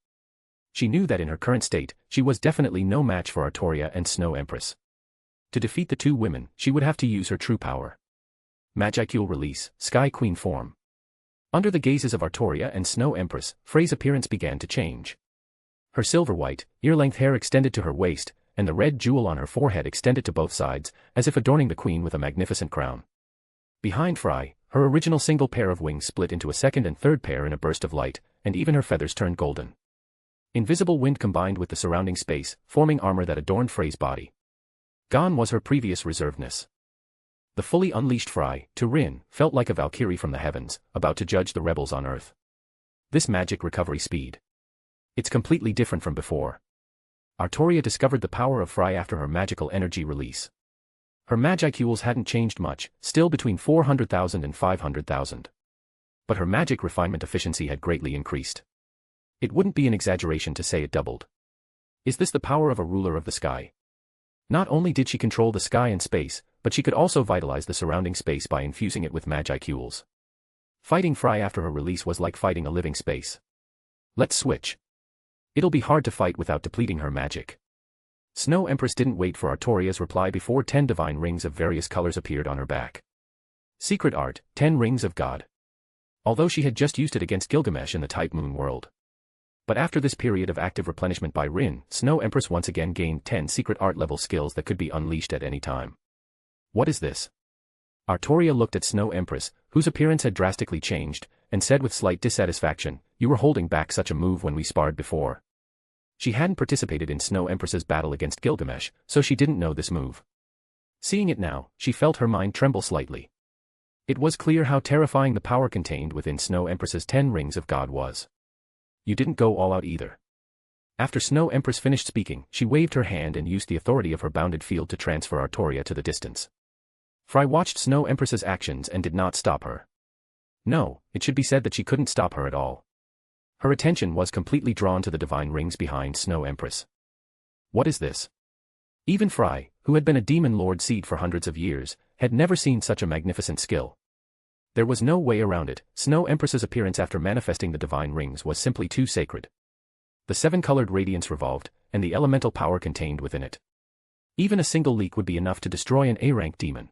She knew that in her current state, she was definitely no match for Artoria and Snow Empress. To defeat the two women, she would have to use her true power. Magicule release, Sky Queen form. Under the gazes of Artoria and Snow Empress, Frey's appearance began to change. Her silver-white, ear-length hair extended to her waist, and the red jewel on her forehead extended to both sides, as if adorning the queen with a magnificent crown. Behind Fry, her original single pair of wings split into a second and third pair in a burst of light, and even her feathers turned golden. Invisible wind combined with the surrounding space, forming armor that adorned Frey's body. Gone was her previous reservedness. The fully unleashed Fry, to Rin, felt like a Valkyrie from the heavens, about to judge the rebels on Earth. This magic recovery speed. It's completely different from before. Artoria discovered the power of Fry after her magical energy release. Her Magicules hadn't changed much, still between 400,000 and 500,000. But her magic refinement efficiency had greatly increased. It wouldn't be an exaggeration to say it doubled. Is this the power of a ruler of the sky? Not only did she control the sky and space, but she could also vitalize the surrounding space by infusing it with Magicules. Fighting Fry after her release was like fighting a living space. Let's switch. It'll be hard to fight without depleting her magic. Snow Empress didn't wait for Artoria's reply before 10 divine rings of various colors appeared on her back. Secret art, 10 rings of God. Although she had just used it against Gilgamesh in the Type Moon world. But after this period of active replenishment by Rin, Snow Empress once again gained 10 secret art level skills that could be unleashed at any time. What is this? Artoria looked at Snow Empress, whose appearance had drastically changed, and said with slight dissatisfaction, you were holding back such a move when we sparred before. She hadn't participated in Snow Empress's battle against Gilgamesh, so she didn't know this move. Seeing it now, she felt her mind tremble slightly. It was clear how terrifying the power contained within Snow Empress's 10 rings of God was. You didn't go all out either. After Snow Empress finished speaking, she waved her hand and used the authority of her bounded field to transfer Artoria to the distance. Fry watched Snow Empress's actions and did not stop her. No, it should be said that she couldn't stop her at all. Her attention was completely drawn to the divine rings behind Snow Empress. What is this? Even Fry, who had been a Demon Lord seed for hundreds of years, had never seen such a magnificent skill. There was no way around it. Snow Empress's appearance after manifesting the divine rings was simply too sacred. The 7-colored radiance revolved, and the elemental power contained within it. Even a single leak would be enough to destroy an A-rank demon.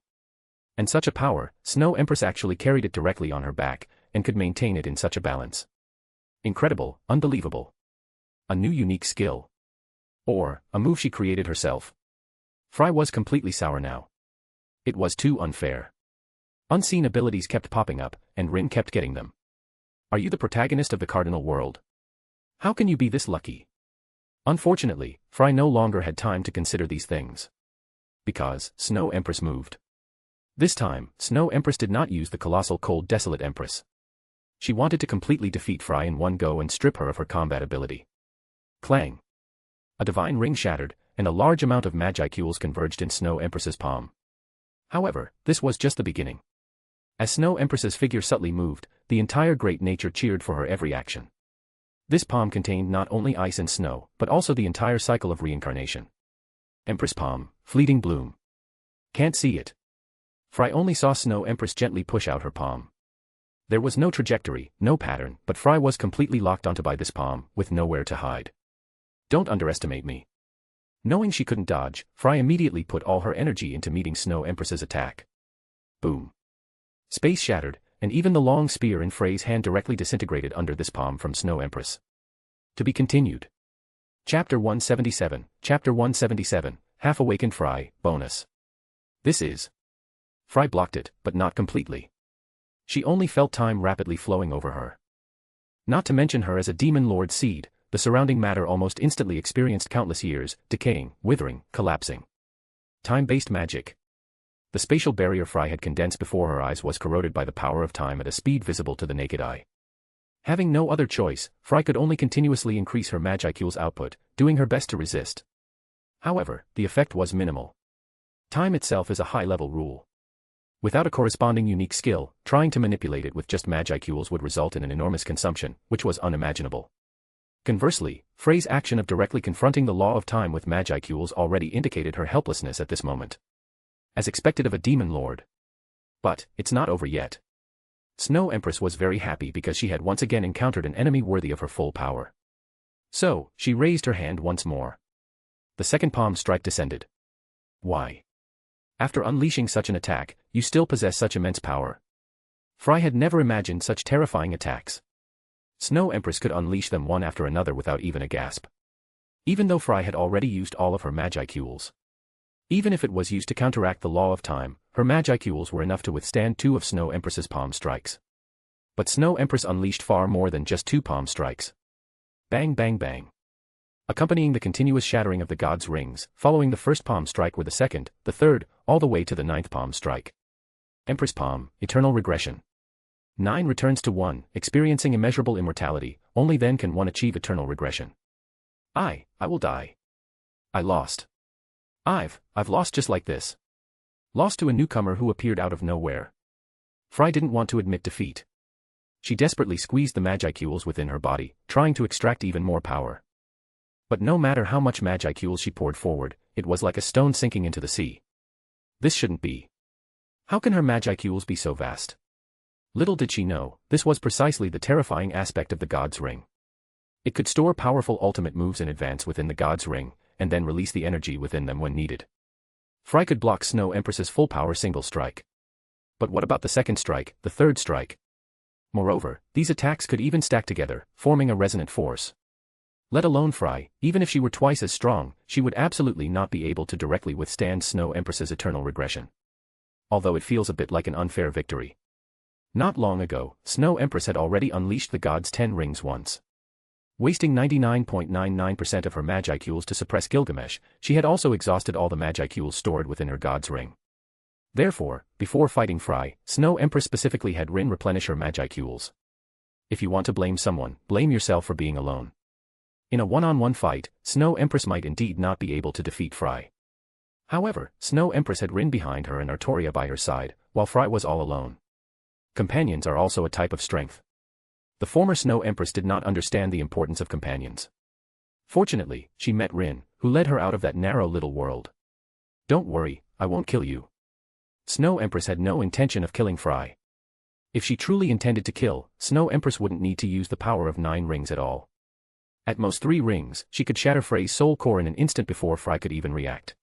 And such a power, Snow Empress actually carried it directly on her back, and could maintain it in such a balance. Incredible, unbelievable. A new unique skill. Or, a move she created herself. Fry was completely sour now. It was too unfair. Unseen abilities kept popping up, and Rin kept getting them. Are you the protagonist of the cardinal world? How can you be this lucky? Unfortunately, Fry no longer had time to consider these things. Because Snow Empress moved. This time, Snow Empress did not use the colossal cold desolate Empress. She wanted to completely defeat Fry in one go and strip her of her combat ability. Clang! A divine ring shattered, and a large amount of Magicules converged in Snow Empress's palm. However, this was just the beginning. As Snow Empress's figure subtly moved, the entire great nature cheered for her every action. This palm contained not only ice and snow, but also the entire cycle of reincarnation. Empress palm, fleeting bloom. Can't see it. Fry only saw Snow Empress gently push out her palm. There was no trajectory, no pattern, but Fry was completely locked onto by this palm, with nowhere to hide. Don't underestimate me. Knowing she couldn't dodge, Fry immediately put all her energy into meeting Snow Empress's attack. Boom. Space shattered, and even the long spear in Frey's hand directly disintegrated under this palm from Snow Empress. To be continued. Chapter 177, Chapter 177, Half-Awakened Fry, Bonus. This is. Fry blocked it, but not completely. She only felt time rapidly flowing over her. Not to mention her as a demon lord seed, the surrounding matter almost instantly experienced countless years, decaying, withering, collapsing. Time-based magic. The spatial barrier Fry had condensed before her eyes was corroded by the power of time at a speed visible to the naked eye. Having no other choice, Fry could only continuously increase her Magicule's output, doing her best to resist. However, the effect was minimal. Time itself is a high-level rule. Without a corresponding unique skill, trying to manipulate it with just Magicules would result in an enormous consumption, which was unimaginable. Conversely, Frey's action of directly confronting the law of time with Magicules already indicated her helplessness at this moment. As expected of a demon lord. But, it's not over yet. Snow Empress was very happy because she had once again encountered an enemy worthy of her full power. So, she raised her hand once more. The second palm strike descended. Why? After unleashing such an attack, you still possess such immense power. Fry had never imagined such terrifying attacks. Snow Empress could unleash them one after another without even a gasp. Even though Fry had already used all of her Magicules. Even if it was used to counteract the law of time, her Magicules were enough to withstand 2 of Snow Empress's palm strikes. But Snow Empress unleashed far more than just 2 palm strikes. Bang bang bang. Accompanying the continuous shattering of the gods' rings, following the first palm strike were the second, the third, all the way to the 9th palm strike. Empress palm, eternal regression. 9 returns to 1, experiencing immeasurable immortality, only then can one achieve eternal regression. I will die. I lost. I've lost just like this. Lost to a newcomer who appeared out of nowhere. Fry didn't want to admit defeat. She desperately squeezed the Magicules within her body, trying to extract even more power. But no matter how much Magicules she poured forward, it was like a stone sinking into the sea. This shouldn't be. How can her Magicules be so vast? Little did she know, this was precisely the terrifying aspect of the God's Ring. It could store powerful ultimate moves in advance within the God's Ring, and then release the energy within them when needed. Fry could block Snow Empress's full power single strike. But what about the second strike, the third strike? Moreover, these attacks could even stack together, forming a resonant force. Let alone Fry, even if she were twice as strong, she would absolutely not be able to directly withstand Snow Empress's eternal regression. Although it feels a bit like an unfair victory. Not long ago, Snow Empress had already unleashed the God's 10 rings once. Wasting 99.99% of her Magicules to suppress Gilgamesh, she had also exhausted all the Magicules stored within her God's Ring. Therefore, before fighting Fry, Snow Empress specifically had Rin replenish her Magicules. If you want to blame someone, blame yourself for being alone. In a one-on-one fight, Snow Empress might indeed not be able to defeat Fry. However, Snow Empress had Rin behind her and Artoria by her side, while Fry was all alone. Companions are also a type of strength. The former Snow Empress did not understand the importance of companions. Fortunately, she met Rin, who led her out of that narrow little world. Don't worry, I won't kill you. Snow Empress had no intention of killing Fry. If she truly intended to kill, Snow Empress wouldn't need to use the power of 9 rings at all. At most 3 rings, she could shatter Frey's soul core in an instant before Fry could even react.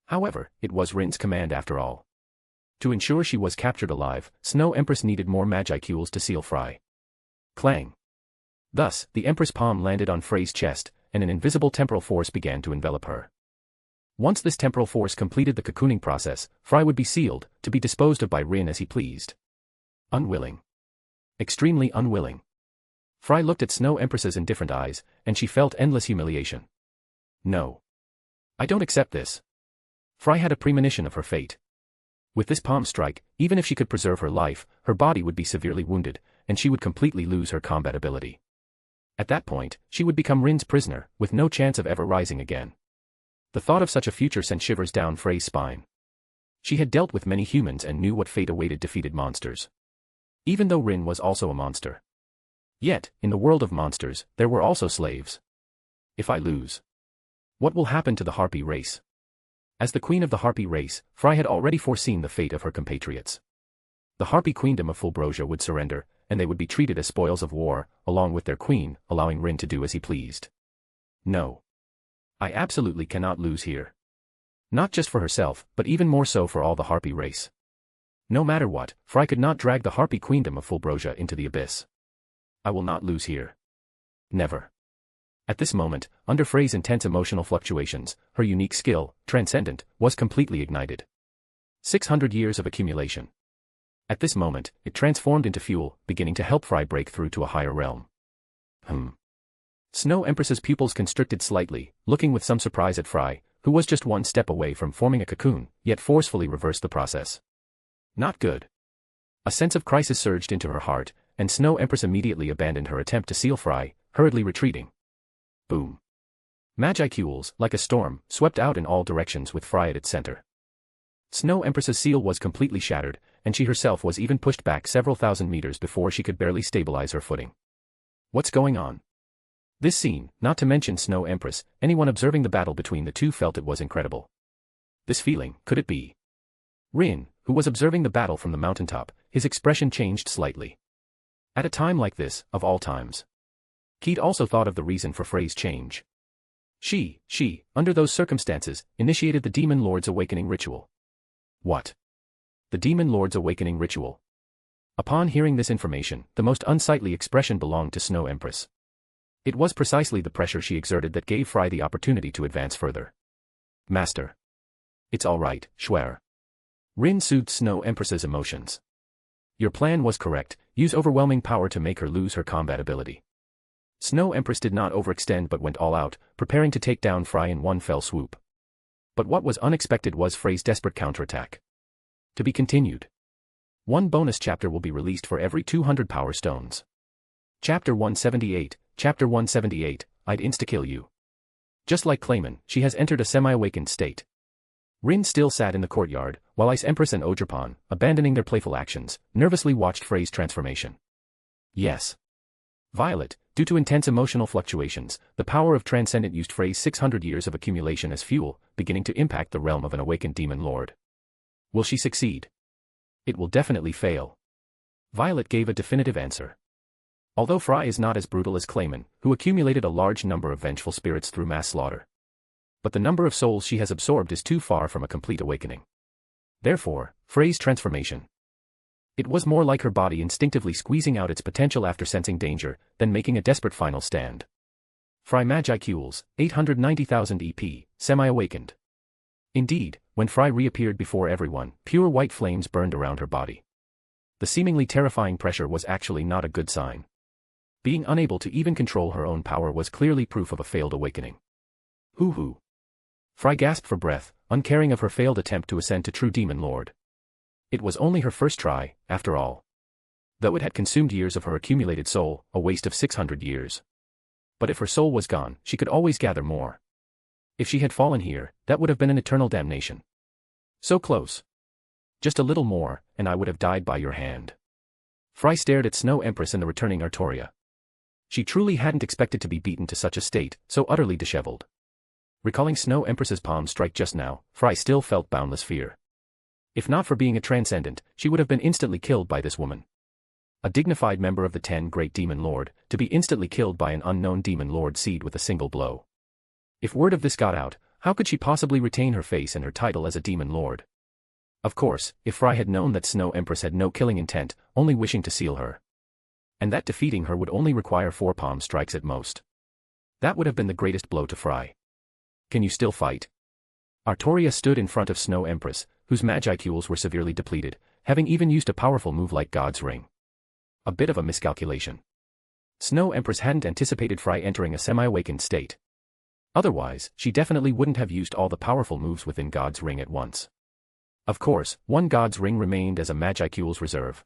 However, it was Rin's command after all. To ensure she was captured alive, Snow Empress needed more Magicules to seal Fry. Clang. Thus, the Empress palm landed on Frey's chest, and an invisible temporal force began to envelop her. Once this temporal force completed the cocooning process, Fry would be sealed, to be disposed of by Rin as he pleased. Unwilling. Extremely unwilling. Fry looked at Snow Empress's indifferent eyes, and she felt endless humiliation. No. I don't accept this. Fry had a premonition of her fate. With this palm strike, even if she could preserve her life, her body would be severely wounded, and she would completely lose her combat ability. At that point, she would become Rin's prisoner, with no chance of ever rising again. The thought of such a future sent shivers down Frey's spine. She had dealt with many humans and knew what fate awaited defeated monsters. Even though Rin was also a monster. Yet, in the world of monsters, there were also slaves. If I lose, what will happen to the Harpy race? As the queen of the Harpy race, Fry had already foreseen the fate of her compatriots. The Harpy Queendom of Fulbrosia would surrender, and they would be treated as spoils of war, along with their queen, allowing Rin to do as he pleased. No. I absolutely cannot lose here. Not just for herself, but even more so for all the Harpy race. No matter what, Fry could not drag the Harpy Queendom of Fulbrosia into the abyss. I will not lose here. Never. At this moment, under Frey's intense emotional fluctuations, her unique skill, Transcendent, was completely ignited. 600 years of accumulation. At this moment, it transformed into fuel, beginning to help Fry break through to a higher realm. Snow Empress's pupils constricted slightly, looking with some surprise at Fry, who was just one step away from forming a cocoon, yet forcefully reversed the process. Not good. A sense of crisis surged into her heart, and Snow Empress immediately abandoned her attempt to seal Fry, hurriedly retreating. Boom. Magicules, like a storm, swept out in all directions with Fry at its center. Snow Empress's seal was completely shattered, and she herself was even pushed back several thousand meters before she could barely stabilize her footing. What's going on? This scene, not to mention Snow Empress, anyone observing the battle between the two felt it was incredible. This feeling, could it be? Rin, who was observing the battle from the mountaintop, his expression changed slightly. At a time like this, of all times. Keat also thought of the reason for Frey's change. She, under those circumstances, initiated the Demon Lord's awakening ritual. What? The Demon Lord's awakening ritual. Upon hearing this information, the most unsightly expression belonged to Snow Empress. It was precisely the pressure she exerted that gave Fry the opportunity to advance further. Master. It's all right, Schwer. Rin soothed Snow Empress's emotions. Your plan was correct, use overwhelming power to make her lose her combat ability. Snow Empress did not overextend but went all out, preparing to take down Fry in one fell swoop. But what was unexpected was Frey's desperate counterattack. To be continued. One bonus chapter will be released for every 200 power stones. Chapter 178, Chapter 178, I'd insta-kill you. Just like Clayman, she has entered a semi-awakened state. Rin still sat in the courtyard, while Ice Empress and Ogerpon, abandoning their playful actions, nervously watched Frey's transformation. Yes. Violet, due to intense emotional fluctuations, the power of Transcendent used Frey's 600 years of accumulation as fuel, beginning to impact the realm of an awakened Demon Lord. Will she succeed? It will definitely fail. Violet gave a definitive answer. Although Fry is not as brutal as Clayman, who accumulated a large number of vengeful spirits through mass slaughter. But the number of souls she has absorbed is too far from a complete awakening. Therefore, Frey's transformation. It was more like her body instinctively squeezing out its potential after sensing danger, than making a desperate final stand. Fry Magicules, 890,000 EP, semi-awakened. Indeed, when Fry reappeared before everyone, pure white flames burned around her body. The seemingly terrifying pressure was actually not a good sign. Being unable to even control her own power was clearly proof of a failed awakening. Hoo-hoo. Fry gasped for breath, uncaring of her failed attempt to ascend to true Demon Lord. It was only her first try, after all. Though it had consumed years of her accumulated soul, a waste of 600 years. But if her soul was gone, she could always gather more. If she had fallen here, that would have been an eternal damnation. So close. Just a little more, and I would have died by your hand. Fry stared at Snow Empress and the returning Artoria. She truly hadn't expected to be beaten to such a state, so utterly disheveled. Recalling Snow Empress's palm strike just now, Fry still felt boundless fear. If not for being a Transcendent, she would have been instantly killed by this woman. A dignified member of the 10 Great Demon Lord, to be instantly killed by an unknown Demon Lord seed with a single blow. If word of this got out, how could she possibly retain her face and her title as a Demon Lord? Of course, if Fry had known that Snow Empress had no killing intent, only wishing to seal her. And that defeating her would only require 4 palm strikes at most. That would have been the greatest blow to Fry. Can you still fight? Artoria stood in front of Snow Empress, whose Magicules were severely depleted, having even used a powerful move like God's Ring. A bit of a miscalculation. Snow Empress hadn't anticipated Fry entering a semi-awakened state. Otherwise, she definitely wouldn't have used all the powerful moves within God's Ring at once. Of course, one God's Ring remained as a Magicule's reserve.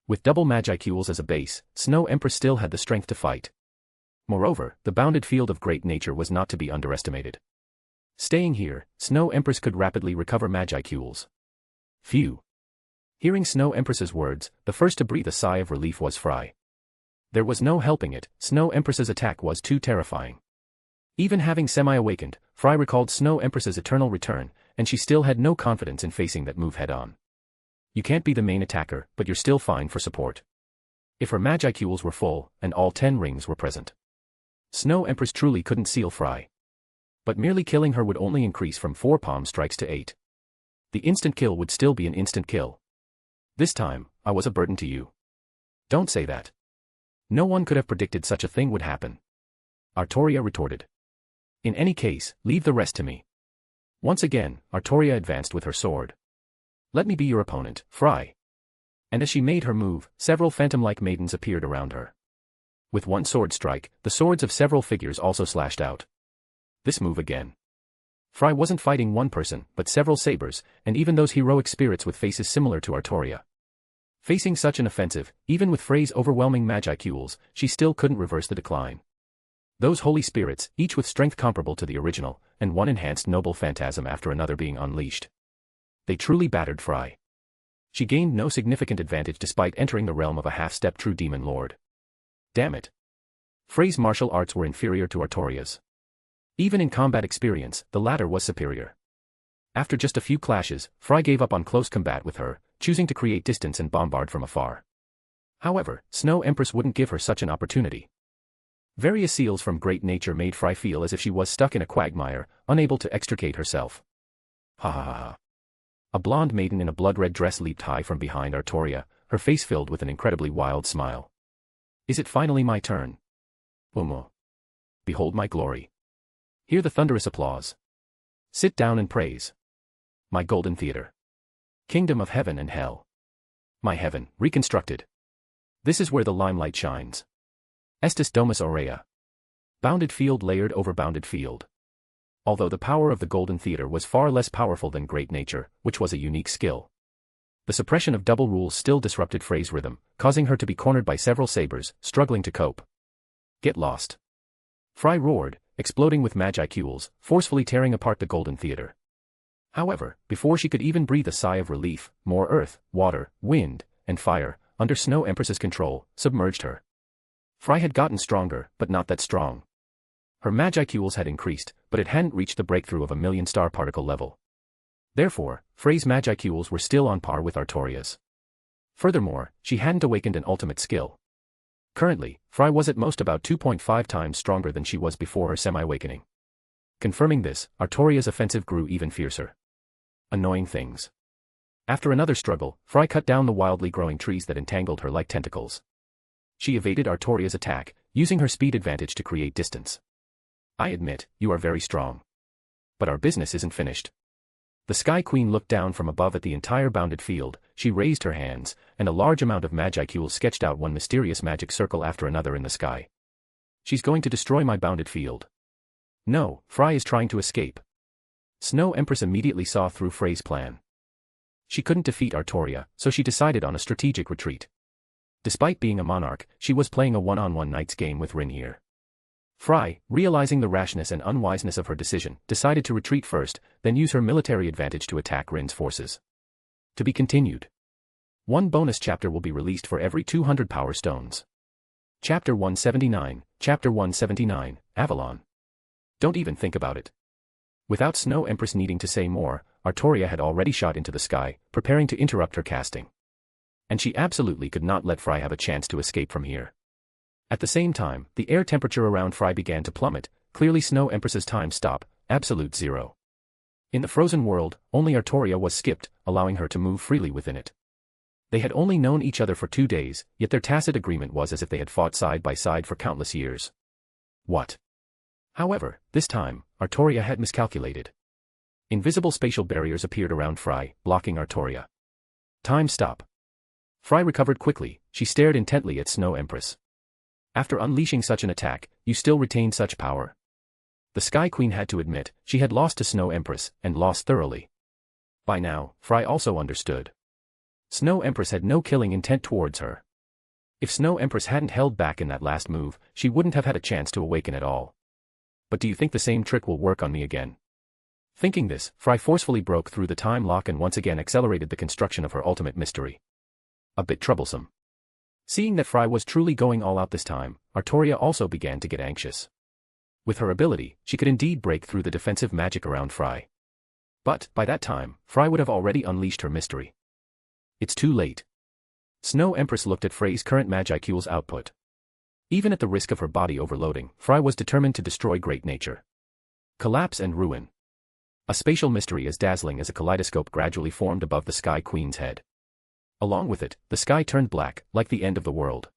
With double Magicules as a base, Snow Empress still had the strength to fight. Moreover, the bounded field of great nature was not to be underestimated. Staying here, Snow Empress could rapidly recover Magicules. Phew. Hearing Snow Empress's words, the first to breathe a sigh of relief was Fry. There was no helping it, Snow Empress's attack was too terrifying. Even having semi-awakened, Fry recalled Snow Empress's eternal return, and she still had no confidence in facing that move head-on. You can't be the main attacker, but you're still fine for support. If her Magicules were full, and all 10 rings were present, Snow Empress truly couldn't seal Fry. But merely killing her would only increase from 4 palm strikes to 8. The instant kill would still be an instant kill. This time, I was a burden to you. Don't say that. No one could have predicted such a thing would happen. Artoria retorted. In any case, leave the rest to me. Once again, Artoria advanced with her sword. Let me be your opponent, Fry. And as she made her move, several phantom-like maidens appeared around her. With one sword strike, the swords of several figures also slashed out. This move again. Fry wasn't fighting one person, but several sabers, and even those heroic spirits with faces similar to Artoria. Facing such an offensive, even with Frey's overwhelming Magicules, she still couldn't reverse the decline. Those holy spirits, each with strength comparable to the original, and one enhanced noble phantasm after another being unleashed. They truly battered Fry. She gained no significant advantage despite entering the realm of a half-step true demon lord. Damn it. Frey's martial arts were inferior to Artoria's. Even in combat experience, the latter was superior. After just a few clashes, Fry gave up on close combat with her, choosing to create distance and bombard from afar. However, Snow Empress wouldn't give her such an opportunity. Various seals from great nature made Fry feel as if she was stuck in a quagmire, unable to extricate herself. Ha ha ha ha. A blonde maiden in a blood-red dress leaped high from behind Artoria, her face filled with an incredibly wild smile. Is it finally my turn? Umo. Behold my glory. Hear the thunderous applause. Sit down and praise. My golden theater. Kingdom of heaven and hell. My heaven, reconstructed. This is where the limelight shines. Estis domus aurea. Bounded field layered over bounded field. Although the power of the golden theater was far less powerful than great nature, which was a unique skill, the suppression of double rules still disrupted Frey's rhythm, causing her to be cornered by several sabers, struggling to cope. Get lost. Fry roared, exploding with Magicules, forcefully tearing apart the golden theater. However, before she could even breathe a sigh of relief, more earth, water, wind, and fire, under Snow Empress's control, submerged her. Fry had gotten stronger, but not that strong. Her Magicules had increased, but it hadn't reached the breakthrough of a million star particle level. Therefore, Frey's Magicules were still on par with Artoria's. Furthermore, she hadn't awakened an ultimate skill. Currently, Fry was at most about 2.5 times stronger than she was before her semi-awakening. Confirming this, Artoria's offensive grew even fiercer. Annoying things. After another struggle, Fry cut down the wildly growing trees that entangled her like tentacles. She evaded Artoria's attack, using her speed advantage to create distance. I admit, you are very strong. But our business isn't finished. The Sky Queen looked down from above at the entire bounded field, she raised her hands, and a large amount of Magicules sketched out one mysterious magic circle after another in the sky. She's going to destroy my bounded field. No, Fry is trying to escape. Snow Empress immediately saw through Frey's plan. She couldn't defeat Artoria, so she decided on a strategic retreat. Despite being a monarch, she was playing a one-on-one knight's game with Rin here. Fry, realizing the rashness and unwiseness of her decision, decided to retreat first, then use her military advantage to attack Rin's forces. To be continued. One bonus chapter will be released for every 200 power stones. Chapter 179, Chapter 179, Avalon. Don't even think about it. Without Snow Empress needing to say more, Artoria had already shot into the sky, preparing to interrupt her casting. And she absolutely could not let Fry have a chance to escape from here. At the same time, the air temperature around Fry began to plummet, clearly Snow Empress's time stop, absolute zero. In the frozen world, only Artoria was skipped, allowing her to move freely within it. They had only known each other for 2 days, yet their tacit agreement was as if they had fought side by side for countless years. What? However, this time, Artoria had miscalculated. Invisible spatial barriers appeared around Fry, blocking Artoria. Time stop. Fry recovered quickly, she stared intently at Snow Empress. After unleashing such an attack, you still retain such power. The Sky Queen had to admit, she had lost to Snow Empress, and lost thoroughly. By now, Fry also understood. Snow Empress had no killing intent towards her. If Snow Empress hadn't held back in that last move, she wouldn't have had a chance to awaken at all. But do you think the same trick will work on me again? Thinking this, Fry forcefully broke through the time lock and once again accelerated the construction of her ultimate mystery. A bit troublesome. Seeing that Fry was truly going all out this time, Artoria also began to get anxious. With her ability, she could indeed break through the defensive magic around Fry. But, by that time, Fry would have already unleashed her mystery. It's too late. Snow Empress looked at Frey's current Magicule's output. Even at the risk of her body overloading, Fry was determined to destroy Great Nature. Collapse and ruin. A spatial mystery as dazzling as a kaleidoscope gradually formed above the Sky Queen's head. Along with it, the sky turned black, like the end of the world.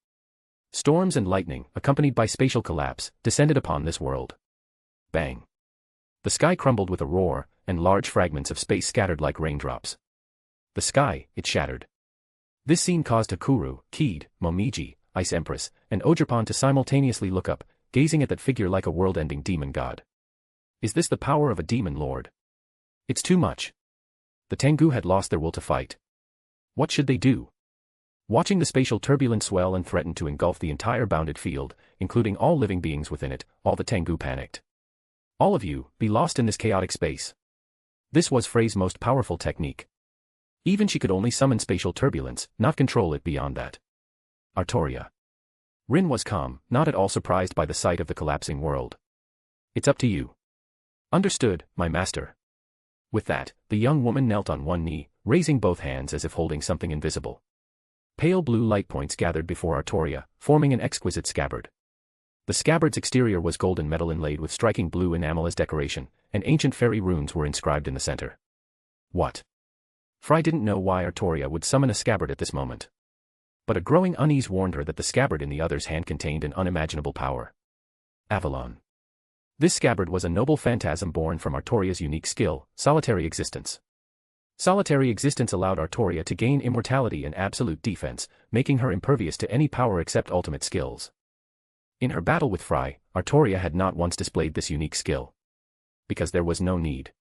Storms and lightning, accompanied by spatial collapse, descended upon this world. Bang. The sky crumbled with a roar, and large fragments of space scattered like raindrops. The sky, it shattered. This scene caused Hakuru, Keed, Momiji, Ice Empress, and Ogerpon to simultaneously look up, gazing at that figure like a world-ending demon god. Is this the power of a demon lord? It's too much. The Tengu had lost their will to fight. What should they do? Watching the spatial turbulence swell and threaten to engulf the entire bounded field, including all living beings within it, all the Tengu panicked. All of you, be lost in this chaotic space. This was Frey's most powerful technique. Even she could only summon spatial turbulence, not control it beyond that. Artoria. Rin was calm, not at all surprised by the sight of the collapsing world. It's up to you. Understood, my master. With that, the young woman knelt on one knee, raising both hands as if holding something invisible. Pale blue light points gathered before Artoria, forming an exquisite scabbard. The scabbard's exterior was golden metal inlaid with striking blue enamel as decoration, and ancient fairy runes were inscribed in the center. What? Fry didn't know why Artoria would summon a scabbard at this moment. But a growing unease warned her that the scabbard in the other's hand contained an unimaginable power. Avalon. This scabbard was a noble phantasm born from Artoria's unique skill, solitary existence. Solitary existence allowed Artoria to gain immortality and absolute defense, making her impervious to any power except ultimate skills. In her battle with Fry, Artoria had not once displayed this unique skill. Because there was no need.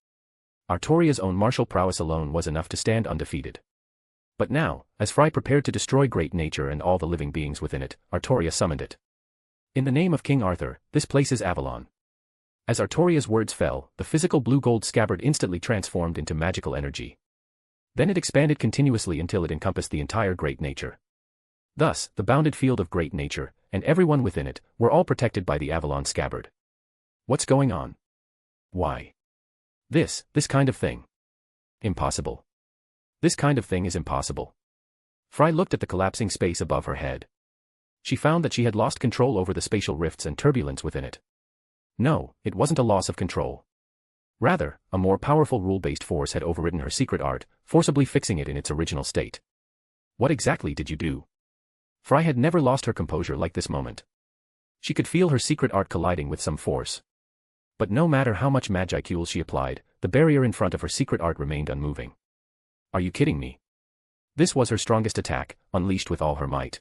Artoria's own martial prowess alone was enough to stand undefeated. But now, as Fry prepared to destroy Great Nature and all the living beings within it, Artoria summoned it. In the name of King Arthur, this place is Avalon. As Artoria's words fell, the physical blue-gold scabbard instantly transformed into magical energy. Then it expanded continuously until it encompassed the entire Great Nature. Thus, the bounded field of Great Nature, and everyone within it, were all protected by the Avalon scabbard. What's going on? Why? This kind of thing. Impossible. This kind of thing is impossible. Fry looked at the collapsing space above her head. She found that she had lost control over the spatial rifts and turbulence within it. No, it wasn't a loss of control. Rather, a more powerful rule-based force had overridden her secret art, forcibly fixing it in its original state. What exactly did you do? Fry had never lost her composure like this moment. She could feel her secret art colliding with some force. But no matter how much Magicule she applied, the barrier in front of her secret art remained unmoving. Are you kidding me? This was her strongest attack, unleashed with all her might.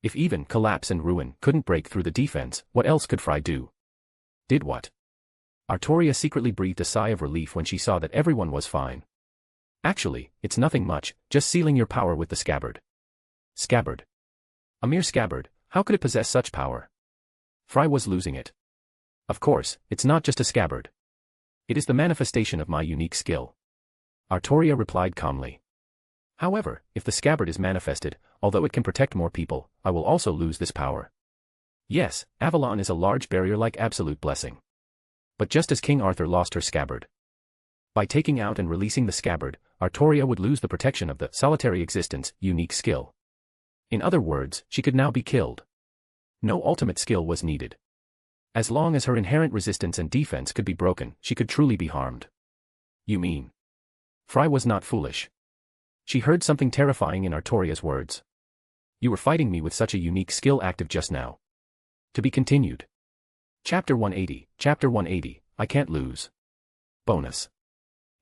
If even collapse and ruin couldn't break through the defense, what else could Fry do? Did what? Artoria secretly breathed a sigh of relief when she saw that everyone was fine. Actually, it's nothing much, just sealing your power with the scabbard. Scabbard. A mere scabbard, how could it possess such power? Fry was losing it. Of course, it's not just a scabbard. It is the manifestation of my unique skill. Artoria replied calmly. However, if the scabbard is manifested, although it can protect more people, I will also lose this power. Yes, Avalon is a large barrier like absolute blessing. But just as King Arthur lost her scabbard. By taking out and releasing the scabbard, Artoria would lose the protection of the solitary existence, unique skill. In other words, she could now be killed. No ultimate skill was needed. As long as her inherent resistance and defense could be broken, she could truly be harmed. You mean? Fry was not foolish. She heard something terrifying in Artoria's words. You were fighting me with such a unique skill active just now. To be continued. Chapter 180, I can't lose. Bonus.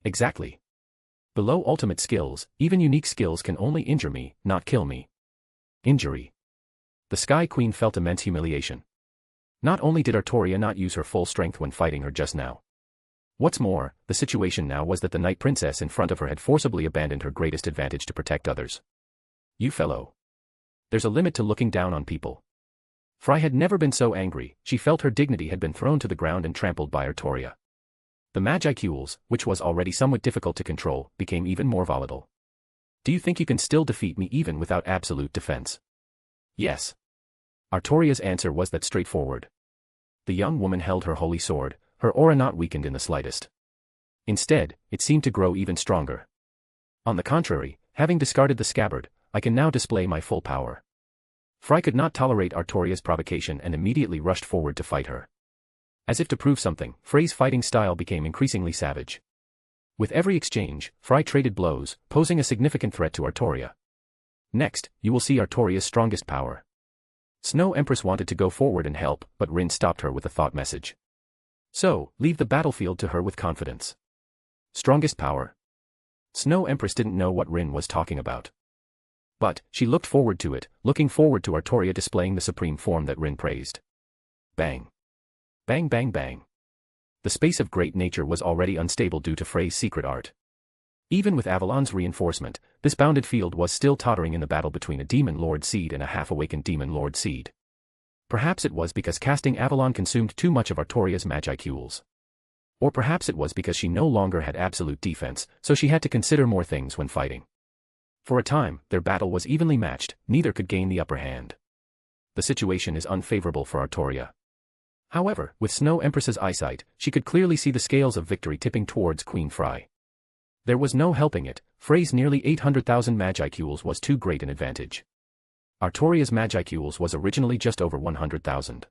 Exactly. Below ultimate skills, even unique skills can only injure me, not kill me. Injury. The Sky Queen felt immense humiliation. Not only did Artoria not use her full strength when fighting her just now. What's more, the situation now was that the Night Princess in front of her had forcibly abandoned her greatest advantage to protect others. You fellow. There's a limit to looking down on people. Fry had never been so angry. She felt her dignity had been thrown to the ground and trampled by Artoria. The Magicules, which was already somewhat difficult to control, became even more volatile. Do you think you can still defeat me even without absolute defense? Yes. Artoria's answer was that straightforward. The young woman held her holy sword, her aura not weakened in the slightest. Instead, it seemed to grow even stronger. On the contrary, having discarded the scabbard, I can now display my full power. Fry could not tolerate Artoria's provocation and immediately rushed forward to fight her. As if to prove something, Frey's fighting style became increasingly savage. With every exchange, Fry traded blows, posing a significant threat to Artoria. Next, you will see Artoria's strongest power. Snow Empress wanted to go forward and help, but Rin stopped her with a thought message. So, leave the battlefield to her with confidence. Strongest power? Snow Empress didn't know what Rin was talking about. But, she looked forward to it, looking forward to Artoria displaying the supreme form that Rin praised. Bang. Bang bang bang. The space of great nature was already unstable due to Frey's secret art. Even with Avalon's reinforcement, this bounded field was still tottering in the battle between a Demon Lord Seed and a half-awakened Demon Lord Seed. Perhaps it was because casting Avalon consumed too much of Artoria's Magicules. Or perhaps it was because she no longer had absolute defense, so she had to consider more things when fighting. For a time, their battle was evenly matched, neither could gain the upper hand. The situation is unfavorable for Artoria. However, with Snow Empress's eyesight, she could clearly see the scales of victory tipping towards Queen Fry. There was no helping it, Frey's nearly 800,000 Magicules was too great an advantage. Artoria's Magicules was originally just over 100,000.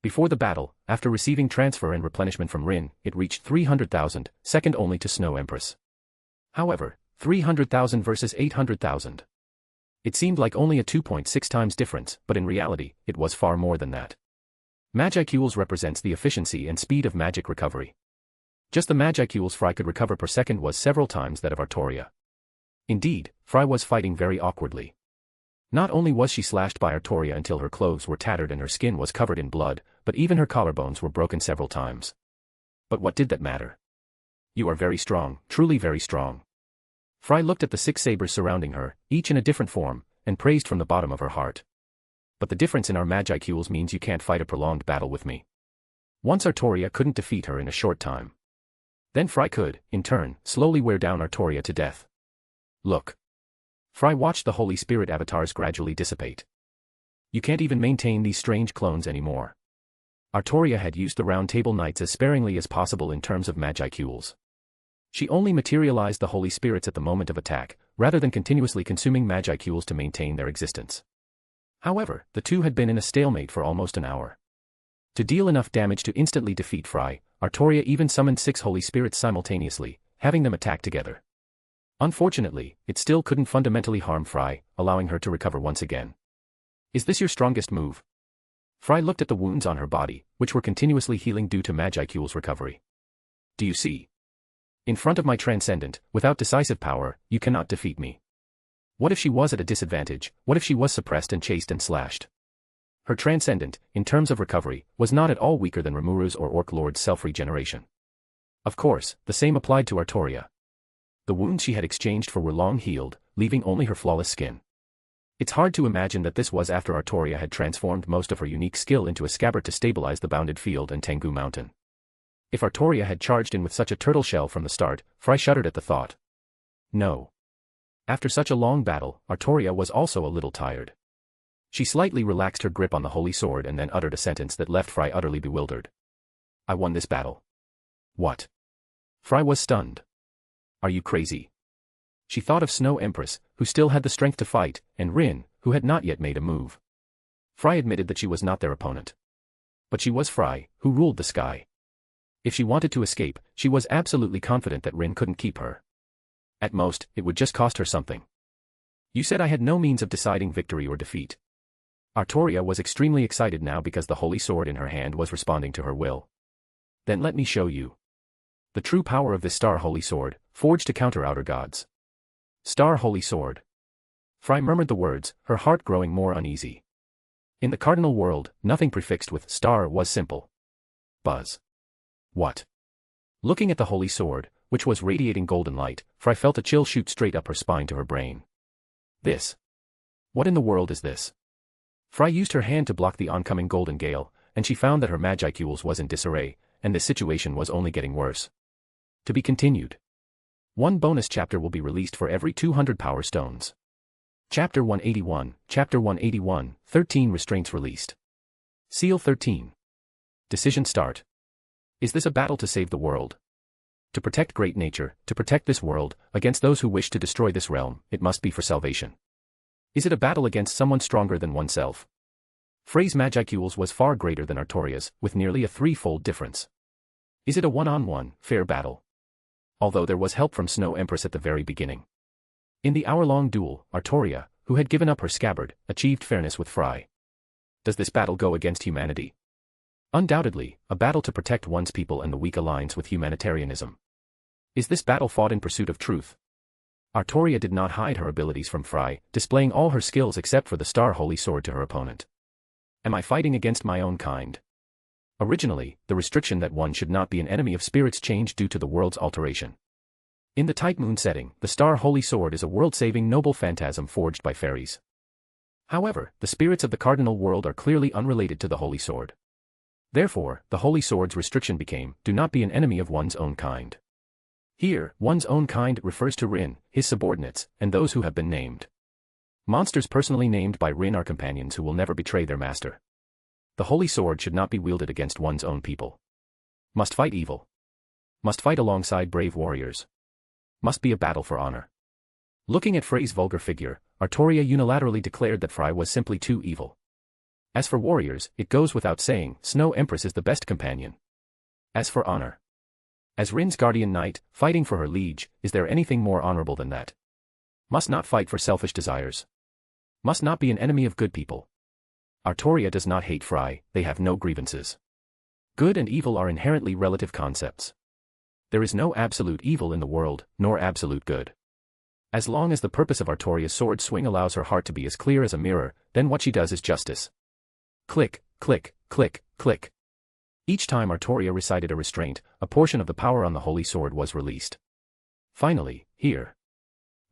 Before the battle, after receiving transfer and replenishment from Rin, it reached 300,000, second only to Snow Empress. However, 300,000 versus 800,000. It seemed like only a 2.6 times difference, but in reality, it was far more than that. Magicules represents the efficiency and speed of magic recovery. Just the Magicules Fry could recover per second was several times that of Artoria. Indeed, Fry was fighting very awkwardly. Not only was she slashed by Artoria until her clothes were tattered and her skin was covered in blood, but even her collarbones were broken several times. But what did that matter? You are very strong, truly very strong. Fry looked at the 6 sabers surrounding her, each in a different form, and praised from the bottom of her heart. But the difference in our Magicules means you can't fight a prolonged battle with me. Once Artoria couldn't defeat her in a short time. Then Fry could, in turn, slowly wear down Artoria to death. Look. Fry watched the Holy Spirit avatars gradually dissipate. You can't even maintain these strange clones anymore. Artoria had used the Round Table Knights as sparingly as possible in terms of Magicules. She only materialized the Holy Spirits at the moment of attack, rather than continuously consuming Magicules to maintain their existence. However, the two had been in a stalemate for almost an hour. To deal enough damage to instantly defeat Fry, Artoria even summoned 6 Holy Spirits simultaneously, having them attack together. Unfortunately, it still couldn't fundamentally harm Fry, allowing her to recover once again. Is this your strongest move? Fry looked at the wounds on her body, which were continuously healing due to Magicules recovery. Do you see? In front of my Transcendent, without decisive power, you cannot defeat me. What if she was at a disadvantage? What if she was suppressed and chased and slashed? Her Transcendent, in terms of recovery, was not at all weaker than Rimuru's or Orc Lord's self-regeneration. Of course, the same applied to Artoria. The wounds she had exchanged for were long healed, leaving only her flawless skin. It's hard to imagine that this was after Artoria had transformed most of her unique skill into a scabbard to stabilize the bounded field and Tengu Mountain. If Artoria had charged in with such a turtle shell from the start, Fry shuddered at the thought. No. After such a long battle, Artoria was also a little tired. She slightly relaxed her grip on the holy sword and then uttered a sentence that left Fry utterly bewildered. I won this battle. What? Fry was stunned. Are you crazy? She thought of Snow Empress, who still had the strength to fight, and Rin, who had not yet made a move. Fry admitted that she was not their opponent. But she was Fry, who ruled the sky. If she wanted to escape, she was absolutely confident that Rin couldn't keep her. At most, it would just cost her something. You said I had no means of deciding victory or defeat. Artoria was extremely excited now because the holy sword in her hand was responding to her will. Then let me show you. The true power of this Star Holy Sword, forged to counter outer gods. Star Holy Sword. Fry murmured the words, her heart growing more uneasy. In the cardinal world, nothing prefixed with star was simple. Buzz. What? Looking at the holy sword, which was radiating golden light, Fry felt a chill shoot straight up her spine to her brain. This. What in the world is this? Fry used her hand to block the oncoming golden gale, and she found that her magicule was in disarray, and the situation was only getting worse. To be continued. One bonus chapter will be released for every 200 power stones. Chapter 181, 13 restraints released. Seal 13. Decision start. Is this a battle to save the world? To protect great nature, to protect this world, against those who wish to destroy this realm, it must be for salvation. Is it a battle against someone stronger than oneself? Frey's magicules was far greater than Artoria's, with nearly a threefold difference. Is it a one-on-one, fair battle? Although there was help from Snow Empress at the very beginning. In the hour-long duel, Artoria, who had given up her scabbard, achieved fairness with Fry. Does this battle go against humanity? Undoubtedly, a battle to protect one's people and the weak aligns with humanitarianism. Is this battle fought in pursuit of truth? Artoria did not hide her abilities from Fry, displaying all her skills except for the Star Holy Sword to her opponent. Am I fighting against my own kind? Originally, the restriction that one should not be an enemy of spirits changed due to the world's alteration. In the Type Moon setting, the Star Holy Sword is a world-saving noble phantasm forged by fairies. However, the spirits of the cardinal world are clearly unrelated to the Holy Sword. Therefore, the Holy Sword's restriction became, do not be an enemy of one's own kind. Here, one's own kind refers to Rin, his subordinates, and those who have been named. Monsters personally named by Rin are companions who will never betray their master. The Holy Sword should not be wielded against one's own people. Must fight evil. Must fight alongside brave warriors. Must be a battle for honor. Looking at Frey's vulgar figure, Artoria unilaterally declared that Fry was simply too evil. As for warriors, it goes without saying, Snow Empress is the best companion. As for honor. As Rin's guardian knight, fighting for her liege, is there anything more honorable than that? Must not fight for selfish desires. Must not be an enemy of good people. Artoria does not hate Fry, they have no grievances. Good and evil are inherently relative concepts. There is no absolute evil in the world, nor absolute good. As long as the purpose of Artoria's sword swing allows her heart to be as clear as a mirror, then what she does is justice. Click, click, click, click. Each time Artoria recited a restraint, a portion of the power on the Holy Sword was released. Finally, here.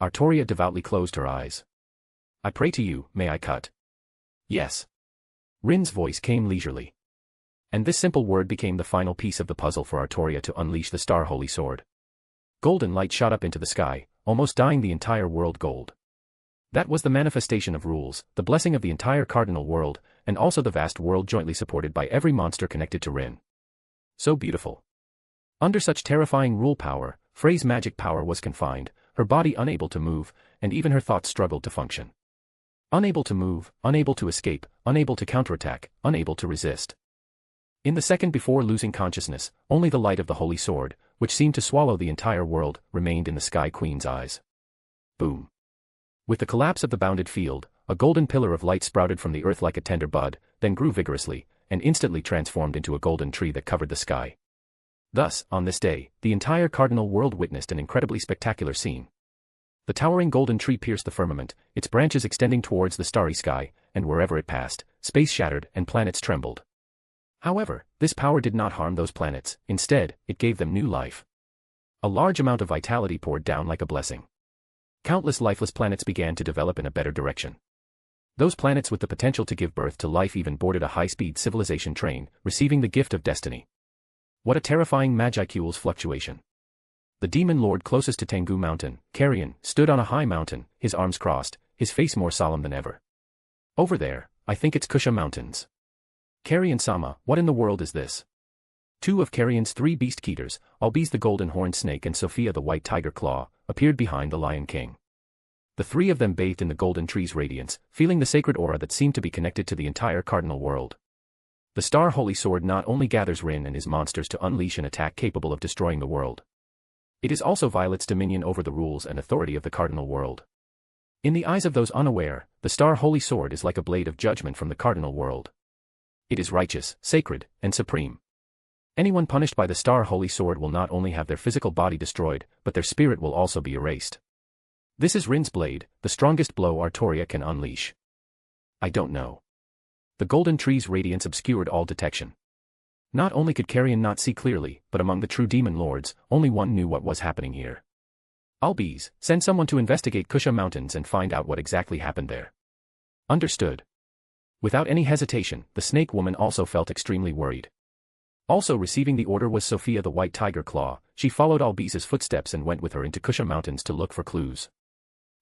Artoria devoutly closed her eyes. I pray to you, may I cut? Yes. Rin's voice came leisurely. And this simple word became the final piece of the puzzle for Artoria to unleash the Star Holy Sword. Golden light shot up into the sky, almost dyeing the entire world gold. That was the manifestation of rules, the blessing of the entire cardinal world, and also the vast world jointly supported by every monster connected to Rin. So beautiful. Under such terrifying rule power, Frey's magic power was confined, her body unable to move, and even her thoughts struggled to function. Unable to move, unable to escape, unable to counterattack, unable to resist. In the second before losing consciousness, only the light of the Holy Sword, which seemed to swallow the entire world, remained in the Sky Queen's eyes. Boom. With the collapse of the bounded field, a golden pillar of light sprouted from the earth like a tender bud, then grew vigorously, and instantly transformed into a golden tree that covered the sky. Thus, on this day, the entire cardinal world witnessed an incredibly spectacular scene. The towering golden tree pierced the firmament, its branches extending towards the starry sky, and wherever it passed, space shattered and planets trembled. However, this power did not harm those planets, instead, it gave them new life. A large amount of vitality poured down like a blessing. Countless lifeless planets began to develop in a better direction. Those planets with the potential to give birth to life even boarded a high-speed civilization train, receiving the gift of destiny. What a terrifying magicules fluctuation. The demon lord closest to Tengu Mountain, Carrion, stood on a high mountain, his arms crossed, his face more solemn than ever. Over there, I think it's Kusha Mountains. Carrion-sama, what in the world is this? Two of Carrion's three beast keeters, Albise the golden horned snake and Sophia the white tiger claw, appeared behind the Lion King. The three of them bathed in the golden tree's radiance, feeling the sacred aura that seemed to be connected to the entire cardinal world. The Star Holy Sword not only gathers Rin and his monsters to unleash an attack capable of destroying the world. It is also Violet's dominion over the rules and authority of the cardinal world. In the eyes of those unaware, the Star Holy Sword is like a blade of judgment from the cardinal world. It is righteous, sacred, and supreme. Anyone punished by the Star Holy Sword will not only have their physical body destroyed, but their spirit will also be erased. This is Rin's blade, the strongest blow Artoria can unleash. I don't know. The golden tree's radiance obscured all detection. Not only could Carrion not see clearly, but among the true demon lords, only one knew what was happening here. Albies, send someone to investigate Kusha Mountains and find out what exactly happened there. Understood. Without any hesitation, the snake woman also felt extremely worried. Also receiving the order was Sophia the White Tiger Claw. She followed Albies' footsteps and went with her into Kusha Mountains to look for clues.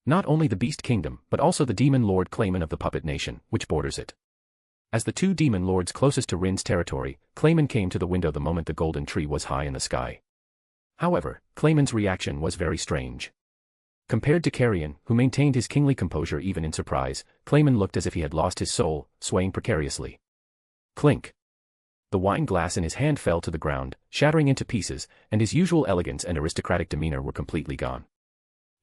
Not only the Beast Kingdom, but also the Demon Lord Clayman of the Puppet Nation, which borders it. As the two demon lords closest to Rin's territory, Clayman came to the window the moment the golden tree was high in the sky. However, Clayman's reaction was very strange. Compared to Carrion, who maintained his kingly composure even in surprise, Clayman looked as if he had lost his soul, swaying precariously. Clink. The wine glass in his hand fell to the ground, shattering into pieces, and his usual elegance and aristocratic demeanor were completely gone.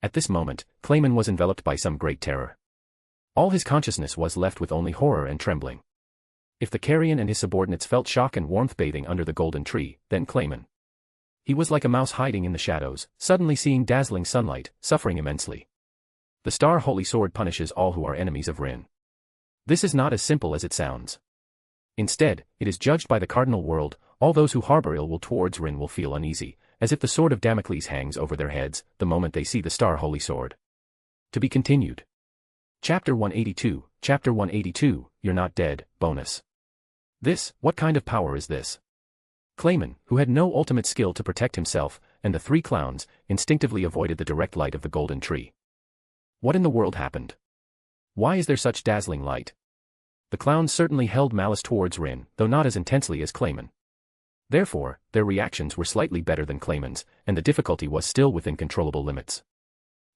At this moment, Clayman was enveloped by some great terror. All his consciousness was left with only horror and trembling. If the Carrion and his subordinates felt shock and warmth bathing under the golden tree, then Clayman. He was like a mouse hiding in the shadows, suddenly seeing dazzling sunlight, suffering immensely. The Star Holy Sword punishes all who are enemies of Rin. This is not as simple as it sounds. Instead, it is judged by the cardinal world. All those who harbor ill will towards Rin will feel uneasy, as if the sword of Damocles hangs over their heads, the moment they see the Star Holy Sword. To be continued. Chapter 182, Chapter 182, You're Not Dead, Bonus. What kind of power is this? Clayman, who had no ultimate skill to protect himself, and the three clowns, instinctively avoided the direct light of the golden tree. What in the world happened? Why is there such dazzling light? The clowns certainly held malice towards Rin, though not as intensely as Clayman. Therefore, their reactions were slightly better than Clayman's, and the difficulty was still within controllable limits.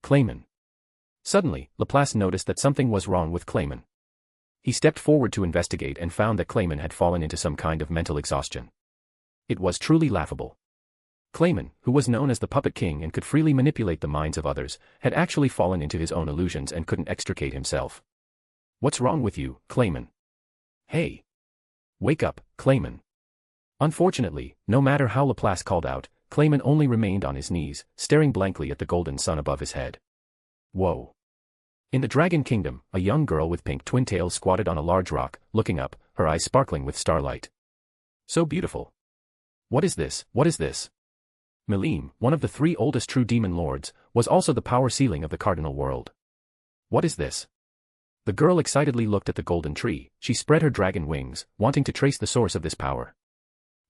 Clayman. Suddenly, Laplace noticed that something was wrong with Clayman. He stepped forward to investigate and found that Clayman had fallen into some kind of mental exhaustion. It was truly laughable. Clayman, who was known as the Puppet King and could freely manipulate the minds of others, had actually fallen into his own illusions and couldn't extricate himself. What's wrong with you, Clayman? Hey! Wake up, Clayman! Unfortunately, no matter how Laplace called out, Clayman only remained on his knees, staring blankly at the golden sun above his head. Whoa! In the Dragon Kingdom, a young girl with pink twin tails squatted on a large rock, looking up, her eyes sparkling with starlight. So beautiful. What is this? What is this? Melim, one of the three oldest true demon lords, was also the power ceiling of the cardinal world. What is this? The girl excitedly looked at the golden tree. She spread her dragon wings, wanting to trace the source of this power.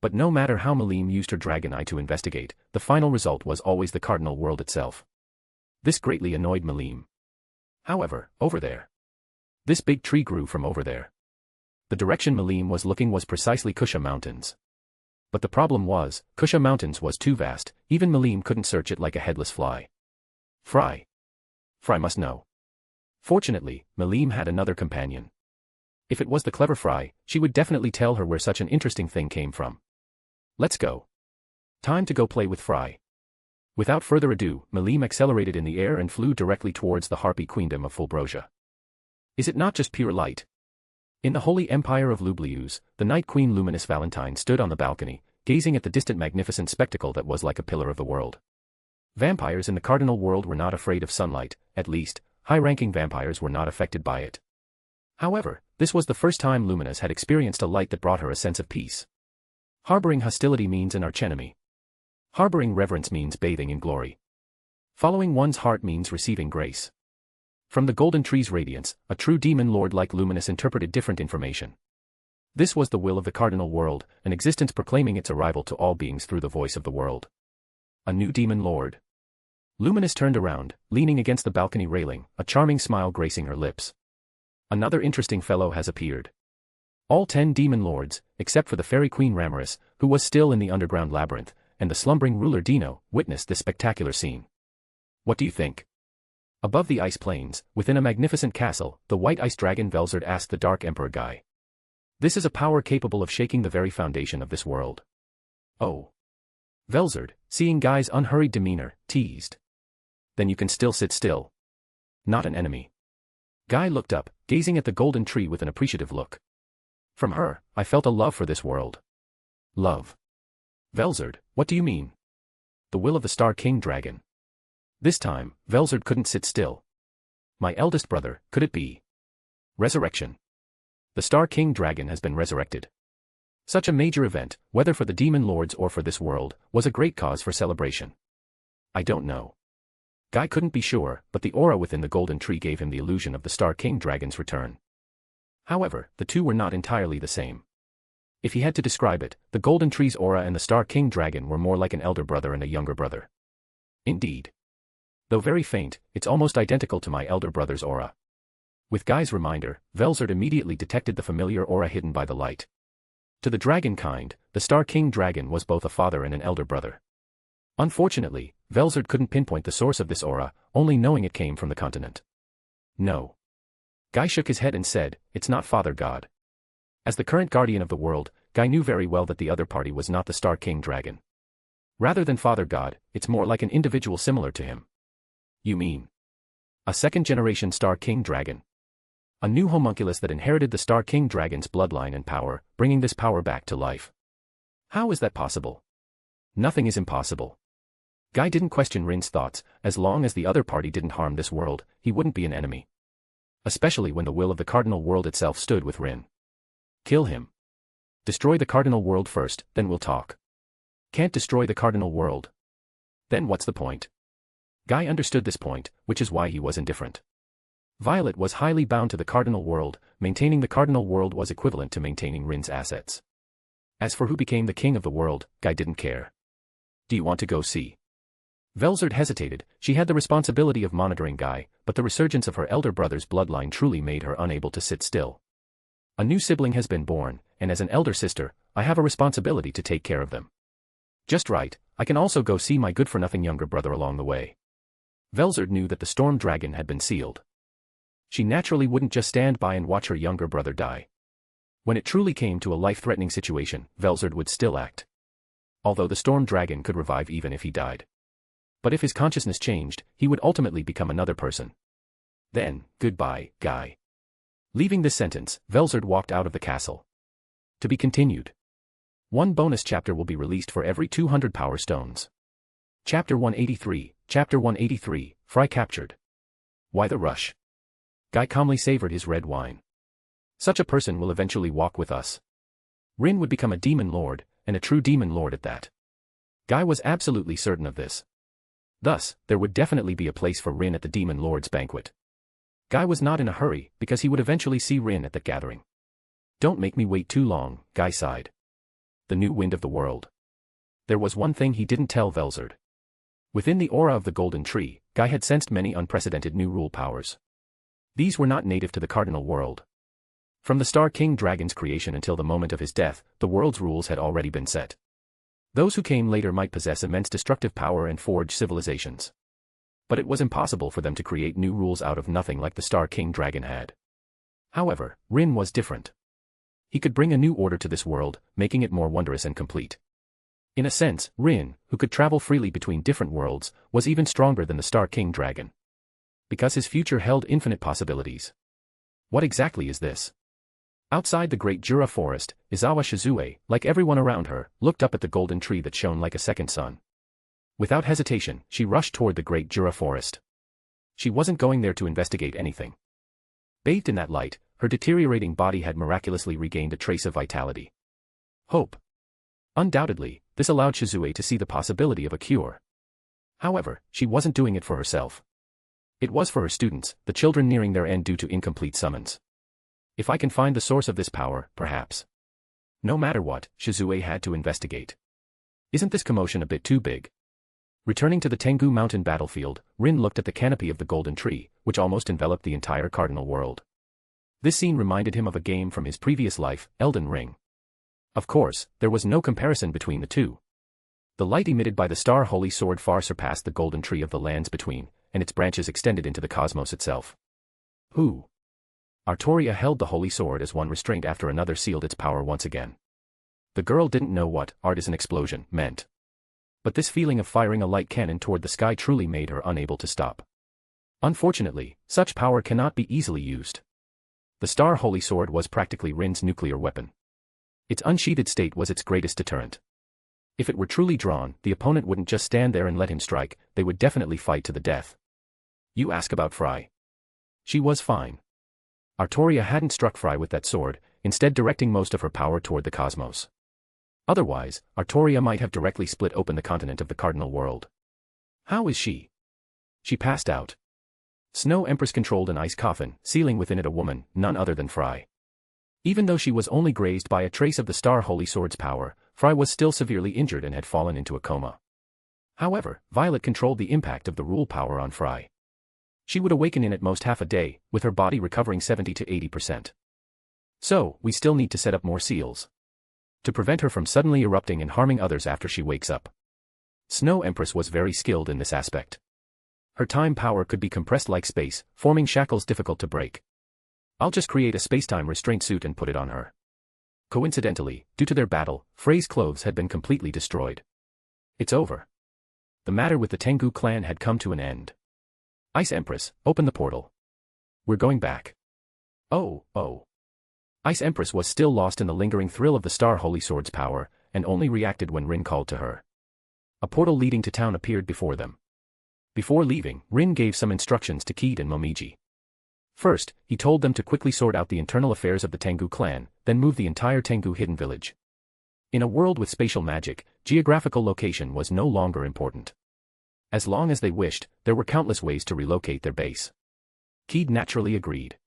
But no matter how Melim used her dragon eye to investigate, the final result was always the cardinal world itself. This greatly annoyed Melim. However, over there. This big tree grew from over there. The direction Melim was looking was precisely Kusha Mountains. But the problem was, Kusha Mountains was too vast, even Melim couldn't search it like a headless fly. Fry must know. Fortunately, Melim had another companion. If it was the clever Fry, she would definitely tell her where such an interesting thing came from. Let's go. Time to go play with Fry. Without further ado, Melim accelerated in the air and flew directly towards the Harpy Queendom of Fulbrosia. Is it not just pure light? In the Holy Empire of Lublius, the Night Queen Luminous Valentine stood on the balcony, gazing at the distant magnificent spectacle that was like a pillar of the world. Vampires in the cardinal world were not afraid of sunlight, at least, high-ranking vampires were not affected by it. However, this was the first time Luminous had experienced a light that brought her a sense of peace. Harboring hostility means an archenemy. Harboring reverence means bathing in glory. Following one's heart means receiving grace. From the golden tree's radiance, a true demon lord like Luminous interpreted different information. This was the will of the cardinal world, an existence proclaiming its arrival to all beings through the voice of the world. A new demon lord. Luminous turned around, leaning against the balcony railing, a charming smile gracing her lips. Another interesting fellow has appeared. All 10 demon lords, except for the fairy queen Ramaris, who was still in the underground labyrinth, and the slumbering ruler Dino, witnessed this spectacular scene. What do you think? Above the ice plains, within a magnificent castle, the white ice dragon Velzard asked the Dark Emperor Guy. This is a power capable of shaking the very foundation of this world. Oh. Velzard, seeing Guy's unhurried demeanor, teased. Then you can still sit still. Not an enemy. Guy looked up, gazing at the golden tree with an appreciative look. From her, I felt a love for this world. Love. Velzard, what do you mean? The will of the Star King Dragon. This time, Velzard couldn't sit still. My eldest brother, could it be? Resurrection. The Star King Dragon has been resurrected. Such a major event, whether for the demon lords or for this world, was a great cause for celebration. I don't know. Guy couldn't be sure, but the aura within the golden tree gave him the illusion of the Star King Dragon's return. However, the two were not entirely the same. If he had to describe it, the golden tree's aura and the Star King Dragon were more like an elder brother and a younger brother. Indeed. Though very faint, it's almost identical to my elder brother's aura. With Guy's reminder, Velzard immediately detected the familiar aura hidden by the light. To the dragon kind, the Star King Dragon was both a father and an elder brother. Unfortunately, Velzard couldn't pinpoint the source of this aura, only knowing it came from the continent. No. Guy shook his head and said, "It's not Father God." As the current guardian of the world, Guy knew very well that the other party was not the Star King Dragon. Rather than Father God, it's more like an individual similar to him. You mean? A second-generation Star King Dragon. A new homunculus that inherited the Star King Dragon's bloodline and power, bringing this power back to life. How is that possible? Nothing is impossible. Guy didn't question Rin's thoughts. As long as the other party didn't harm this world, he wouldn't be an enemy. Especially when the will of the Cardinal World itself stood with Rin. Kill him. Destroy the Cardinal World first, then we'll talk. Can't destroy the Cardinal World. Then what's the point? Guy understood this point, which is why he was indifferent. Violet was highly bound to the Cardinal World. Maintaining the Cardinal World was equivalent to maintaining Rin's assets. As for who became the king of the world, Guy didn't care. Do you want to go see? Velzard hesitated. She had the responsibility of monitoring Guy, but the resurgence of her elder brother's bloodline truly made her unable to sit still. A new sibling has been born, and as an elder sister, I have a responsibility to take care of them. Just right, I can also go see my good-for-nothing younger brother along the way. Velzard knew that the Storm Dragon had been sealed. She naturally wouldn't just stand by and watch her younger brother die. When it truly came to a life-threatening situation, Velzard would still act. Although the Storm Dragon could revive even if he died. But if his consciousness changed, he would ultimately become another person. Then, goodbye, Guy. Leaving this sentence, Velzard walked out of the castle. To be continued. One bonus chapter will be released for every 200 power stones. Chapter 183, Chapter 183, Fry captured. Why the rush? Guy calmly savored his red wine. Such a person will eventually walk with us. Rin would become a demon lord, and a true demon lord at that. Guy was absolutely certain of this. Thus, there would definitely be a place for Rin at the Demon Lord's banquet. Guy was not in a hurry, because he would eventually see Rin at that gathering. Don't make me wait too long, Guy sighed. The new wind of the world. There was one thing he didn't tell Velzard. Within the aura of the golden tree, Guy had sensed many unprecedented new rule powers. These were not native to the Cardinal World. From the Star King Dragon's creation until the moment of his death, the world's rules had already been set. Those who came later might possess immense destructive power and forge civilizations. But it was impossible for them to create new rules out of nothing like the Star King Dragon had. However, Rin was different. He could bring a new order to this world, making it more wondrous and complete. In a sense, Rin, who could travel freely between different worlds, was even stronger than the Star King Dragon. Because his future held infinite possibilities. What exactly is this? Outside the great Jura forest, Izawa Shizue, like everyone around her, looked up at the golden tree that shone like a second sun. Without hesitation, she rushed toward the great Jura forest. She wasn't going there to investigate anything. Bathed in that light, her deteriorating body had miraculously regained a trace of vitality. Hope. Undoubtedly, this allowed Shizue to see the possibility of a cure. However, she wasn't doing it for herself. It was for her students, the children nearing their end due to incomplete summons. If I can find the source of this power, perhaps. No matter what, Shizue had to investigate. Isn't this commotion a bit too big? Returning to the Tengu Mountain battlefield, Rin looked at the canopy of the golden tree, which almost enveloped the entire Cardinal World. This scene reminded him of a game from his previous life, Elden Ring. Of course, there was no comparison between the two. The light emitted by the Star Holy Sword far surpassed the golden tree of the lands between, and its branches extended into the cosmos itself. Who? Artoria held the Holy Sword as one restraint after another sealed its power once again. The girl didn't know what artisan explosion meant. But this feeling of firing a light cannon toward the sky truly made her unable to stop. Unfortunately, such power cannot be easily used. The Star Holy Sword was practically Rin's nuclear weapon. Its unsheathed state was its greatest deterrent. If it were truly drawn, the opponent wouldn't just stand there and let him strike, they would definitely fight to the death. You ask about Fry. She was fine. Artoria hadn't struck Fry with that sword, instead directing most of her power toward the cosmos. Otherwise, Artoria might have directly split open the continent of the Cardinal World. How is she? She passed out. Snow Empress controlled an ice coffin, sealing within it a woman, none other than Fry. Even though she was only grazed by a trace of the Star Holy Sword's power, Fry was still severely injured and had fallen into a coma. However, Violet controlled the impact of the rule power on Fry. She would awaken in at most half a day, with her body recovering 70 to 80%. So, we still need to set up more seals to prevent her from suddenly erupting and harming others after she wakes up. Snow Empress was very skilled in this aspect. Her time power could be compressed like space, forming shackles difficult to break. I'll just create a space-time restraint suit and put it on her. Coincidentally, due to their battle, Frey's clothes had been completely destroyed. It's over. The matter with the Tengu clan had come to an end. Ice Empress, open the portal. We're going back. Oh. Ice Empress was still lost in the lingering thrill of the Star Holy Sword's power, and only reacted when Rin called to her. A portal leading to town appeared before them. Before leaving, Rin gave some instructions to Keed and Momiji. First, he told them to quickly sort out the internal affairs of the Tengu clan, then move the entire Tengu hidden village. In a world with spatial magic, geographical location was no longer important. As long as they wished, there were countless ways to relocate their base. Keed naturally agreed.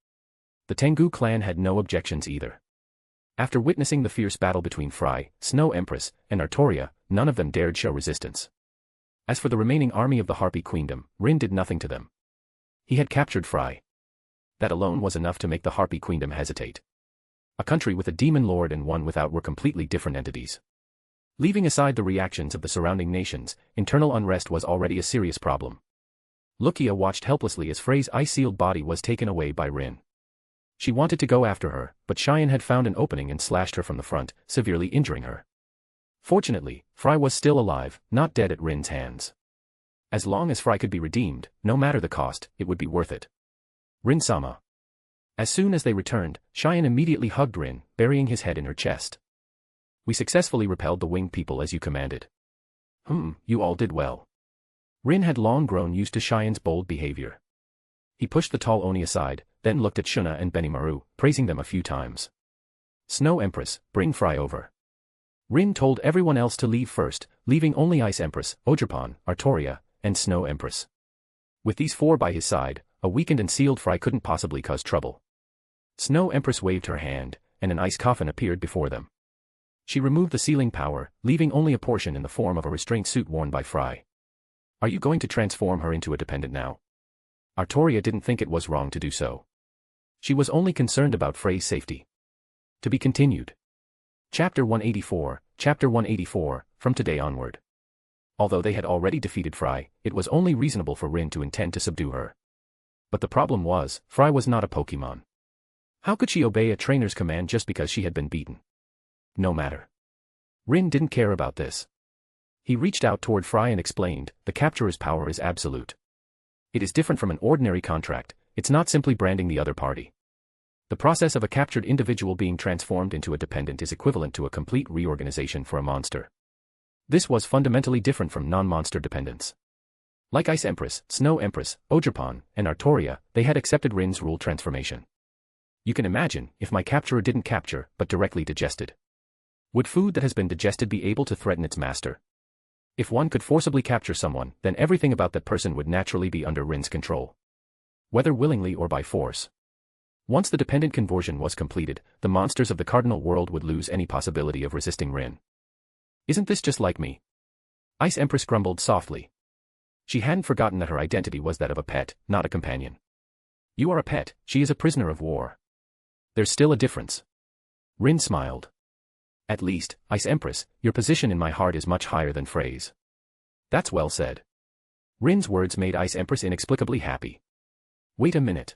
The Tengu clan had no objections either. After witnessing the fierce battle between Fry, Snow Empress, and Artoria, none of them dared show resistance. As for the remaining army of the Harpy Queendom, Rin did nothing to them. He had captured Fry. That alone was enough to make the Harpy Queendom hesitate. A country with a demon lord and one without were completely different entities. Leaving aside the reactions of the surrounding nations, internal unrest was already a serious problem. Lukia watched helplessly as Frey's ice-sealed body was taken away by Rin. She wanted to go after her, but Cheyenne had found an opening and slashed her from the front, severely injuring her. Fortunately, Fry was still alive, not dead at Rin's hands. As long as Fry could be redeemed, no matter the cost, it would be worth it. Rin-sama. As soon as they returned, Cheyenne immediately hugged Rin, burying his head in her chest. We successfully repelled the winged people as you commanded. You all did well. Rin had long grown used to Cheyenne's bold behavior. He pushed the tall Oni aside, then looked at Shuna and Benimaru, praising them a few times. Snow Empress, bring Fry over. Rin told everyone else to leave first, leaving only Ice Empress, Ogerpon, Artoria, and Snow Empress. With these four by his side, a weakened and sealed Fry couldn't possibly cause trouble. Snow Empress waved her hand, and an ice coffin appeared before them. She removed the sealing power, leaving only a portion in the form of a restraint suit worn by Fry. Are you going to transform her into a dependent now? Artoria didn't think it was wrong to do so. She was only concerned about Frey's safety. To be continued. Chapter 184, from today onward. Although they had already defeated Fry, it was only reasonable for Rin to intend to subdue her. But the problem was, Fry was not a Pokémon. How could she obey a trainer's command just because she had been beaten? No matter. Rin didn't care about this. He reached out toward Fry and explained, the capturer's power is absolute. It is different from an ordinary contract, it's not simply branding the other party. The process of a captured individual being transformed into a dependent is equivalent to a complete reorganization for a monster. This was fundamentally different from non-monster dependence. Like Ice Empress, Snow Empress, Ogerpon, and Artoria, they had accepted Rin's rule transformation. You can imagine, if my capturer didn't capture, but directly digested. Would food that has been digested be able to threaten its master? If one could forcibly capture someone, then everything about that person would naturally be under Rin's control. Whether willingly or by force. Once the dependent conversion was completed, the monsters of the Cardinal World would lose any possibility of resisting Rin. Isn't this just like me? Ice Empress grumbled softly. She hadn't forgotten that her identity was that of a pet, not a companion. You are a pet, she is a prisoner of war. There's still a difference. Rin smiled. At least, Ice Empress, your position in my heart is much higher than Frey's. That's well said. Rin's words made Ice Empress inexplicably happy. Wait a minute.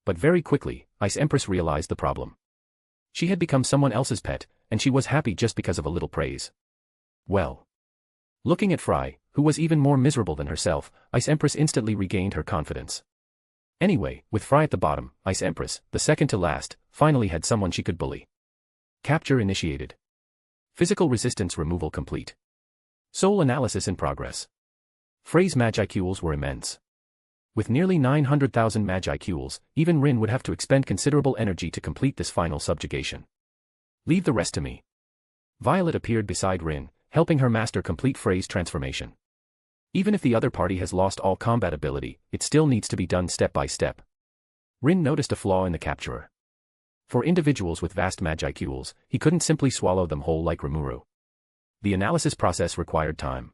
But very quickly, Ice Empress realized the problem. She had become someone else's pet, and she was happy just because of a little praise. Well. Looking at Fry, who was even more miserable than herself, Ice Empress instantly regained her confidence. Anyway, with Fry at the bottom, Ice Empress, the second to last, finally had someone she could bully. Capture initiated. Physical resistance removal complete. Soul analysis in progress. Frey's magicules were immense. With nearly 900,000 Magicules, even Rin would have to expend considerable energy to complete this final subjugation. Leave the rest to me. Violet appeared beside Rin, helping her master complete Frey's transformation. Even if the other party has lost all combat ability, it still needs to be done step by step. Rin noticed a flaw in the capturer. For individuals with vast Magicules, he couldn't simply swallow them whole like Rimuru. The analysis process required time.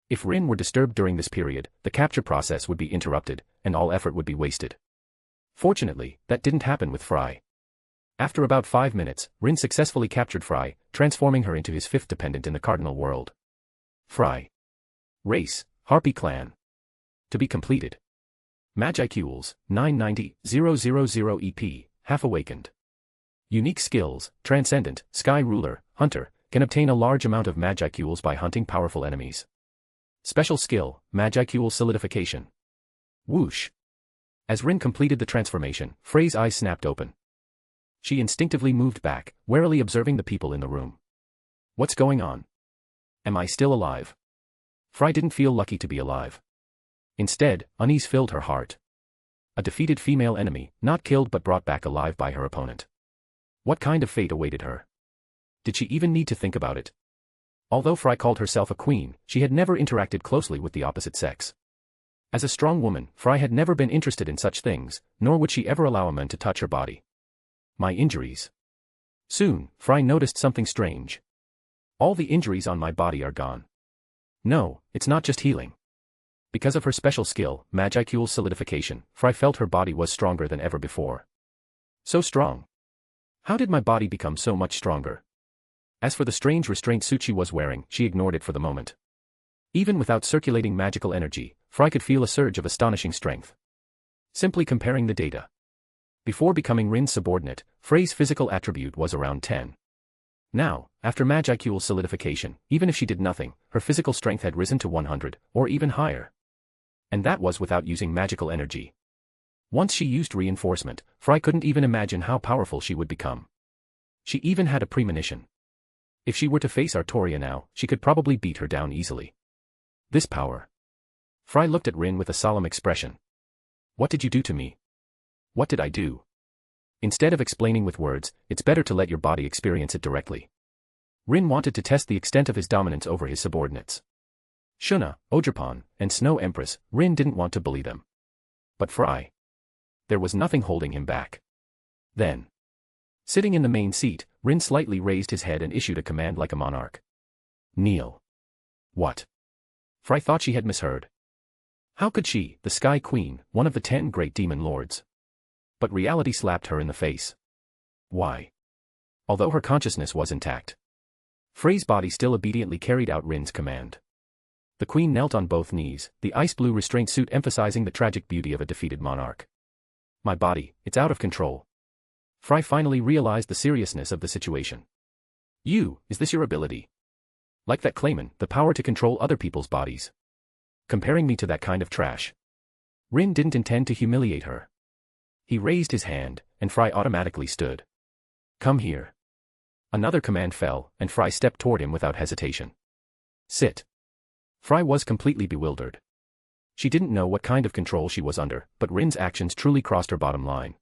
If Rin were disturbed during this period, the capture process would be interrupted, and all effort would be wasted. Fortunately, that didn't happen with Frey. After about 5 minutes, Rin successfully captured Frey, transforming her into his fifth dependent in the Cardinal World. Frey. Race, Harpy Clan. To be completed. Magicules, 990,000 EP, half awakened. Unique skills, Transcendent, Sky Ruler, Hunter, can obtain a large amount of Magicules by hunting powerful enemies. Special skill, Magicule Solidification. Whoosh. As Rin completed the transformation, Frey's eyes snapped open. She instinctively moved back, warily observing the people in the room. What's going on? Am I still alive? Frey didn't feel lucky to be alive. Instead, unease filled her heart. A defeated female enemy, not killed but brought back alive by her opponent. What kind of fate awaited her? Did she even need to think about it? Although Frey called herself a queen, she had never interacted closely with the opposite sex. As a strong woman, Frey had never been interested in such things, nor would she ever allow a man to touch her body. My injuries. Soon, Frey noticed something strange. All the injuries on my body are gone. No, it's not just healing. Because of her special skill, Magicule Solidification, Frey felt her body was stronger than ever before. So strong. How did my body become so much stronger? As for the strange restraint suit she was wearing, she ignored it for the moment. Even without circulating magical energy, Frey could feel a surge of astonishing strength. Simply comparing the data. Before becoming Rin's subordinate, Frey's physical attribute was around 10. Now, after Magicule Solidification, even if she did nothing, her physical strength had risen to 100, or even higher. And that was without using magical energy. Once she used reinforcement, Frey couldn't even imagine how powerful she would become. She even had a premonition. If she were to face Artoria now, she could probably beat her down easily. This power. Frey looked at Rin with a solemn expression. What did you do to me? What did I do? Instead of explaining with words, it's better to let your body experience it directly. Rin wanted to test the extent of his dominance over his subordinates. Shuna, Ogerpon, and Snow Empress, Rin didn't want to bully them. But Frey. There was nothing holding him back. Then. Sitting in the main seat, Rin slightly raised his head and issued a command like a monarch. Kneel. What? Frey thought she had misheard. How could she, the Sky Queen, one of the 10 great demon lords? But reality slapped her in the face. Why? Although her consciousness was intact. Frey's body still obediently carried out Rin's command. The queen knelt on both knees, the ice-blue restraint suit emphasizing the tragic beauty of a defeated monarch. My body, it's out of control. Frey finally realized the seriousness of the situation. Is this your ability? Like that claimant, the power to control other people's bodies. Comparing me to that kind of trash. Rin didn't intend to humiliate her. He raised his hand, and Frey automatically stood. Come here. Another command fell, and Frey stepped toward him without hesitation. Sit. Frey was completely bewildered. She didn't know what kind of control she was under, but Rin's actions truly crossed her bottom line.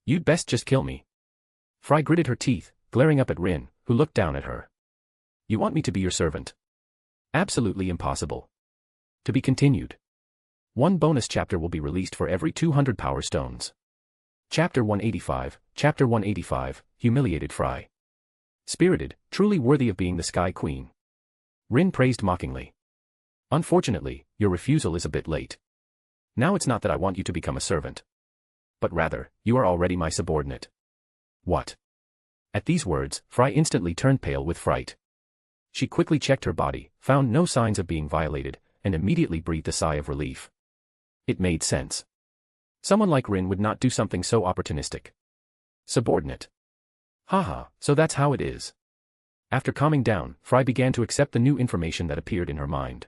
You'd best just kill me. Frey gritted her teeth, glaring up at Rin, who looked down at her. You want me to be your servant? Absolutely impossible. To be continued. One bonus chapter will be released for every 200 power stones. Chapter 185, Humiliated Frey. Spirited, truly worthy of being the Sky Queen. Rin praised mockingly. Unfortunately, your refusal is a bit late. Now it's not that I want you to become a servant. But rather, you are already my subordinate. What? At these words, Frey instantly turned pale with fright. She quickly checked her body, found no signs of being violated, and immediately breathed a sigh of relief. It made sense. Someone like Rin would not do something so opportunistic. Subordinate. Haha, so that's how it is. After calming down, Frey began to accept the new information that appeared in her mind.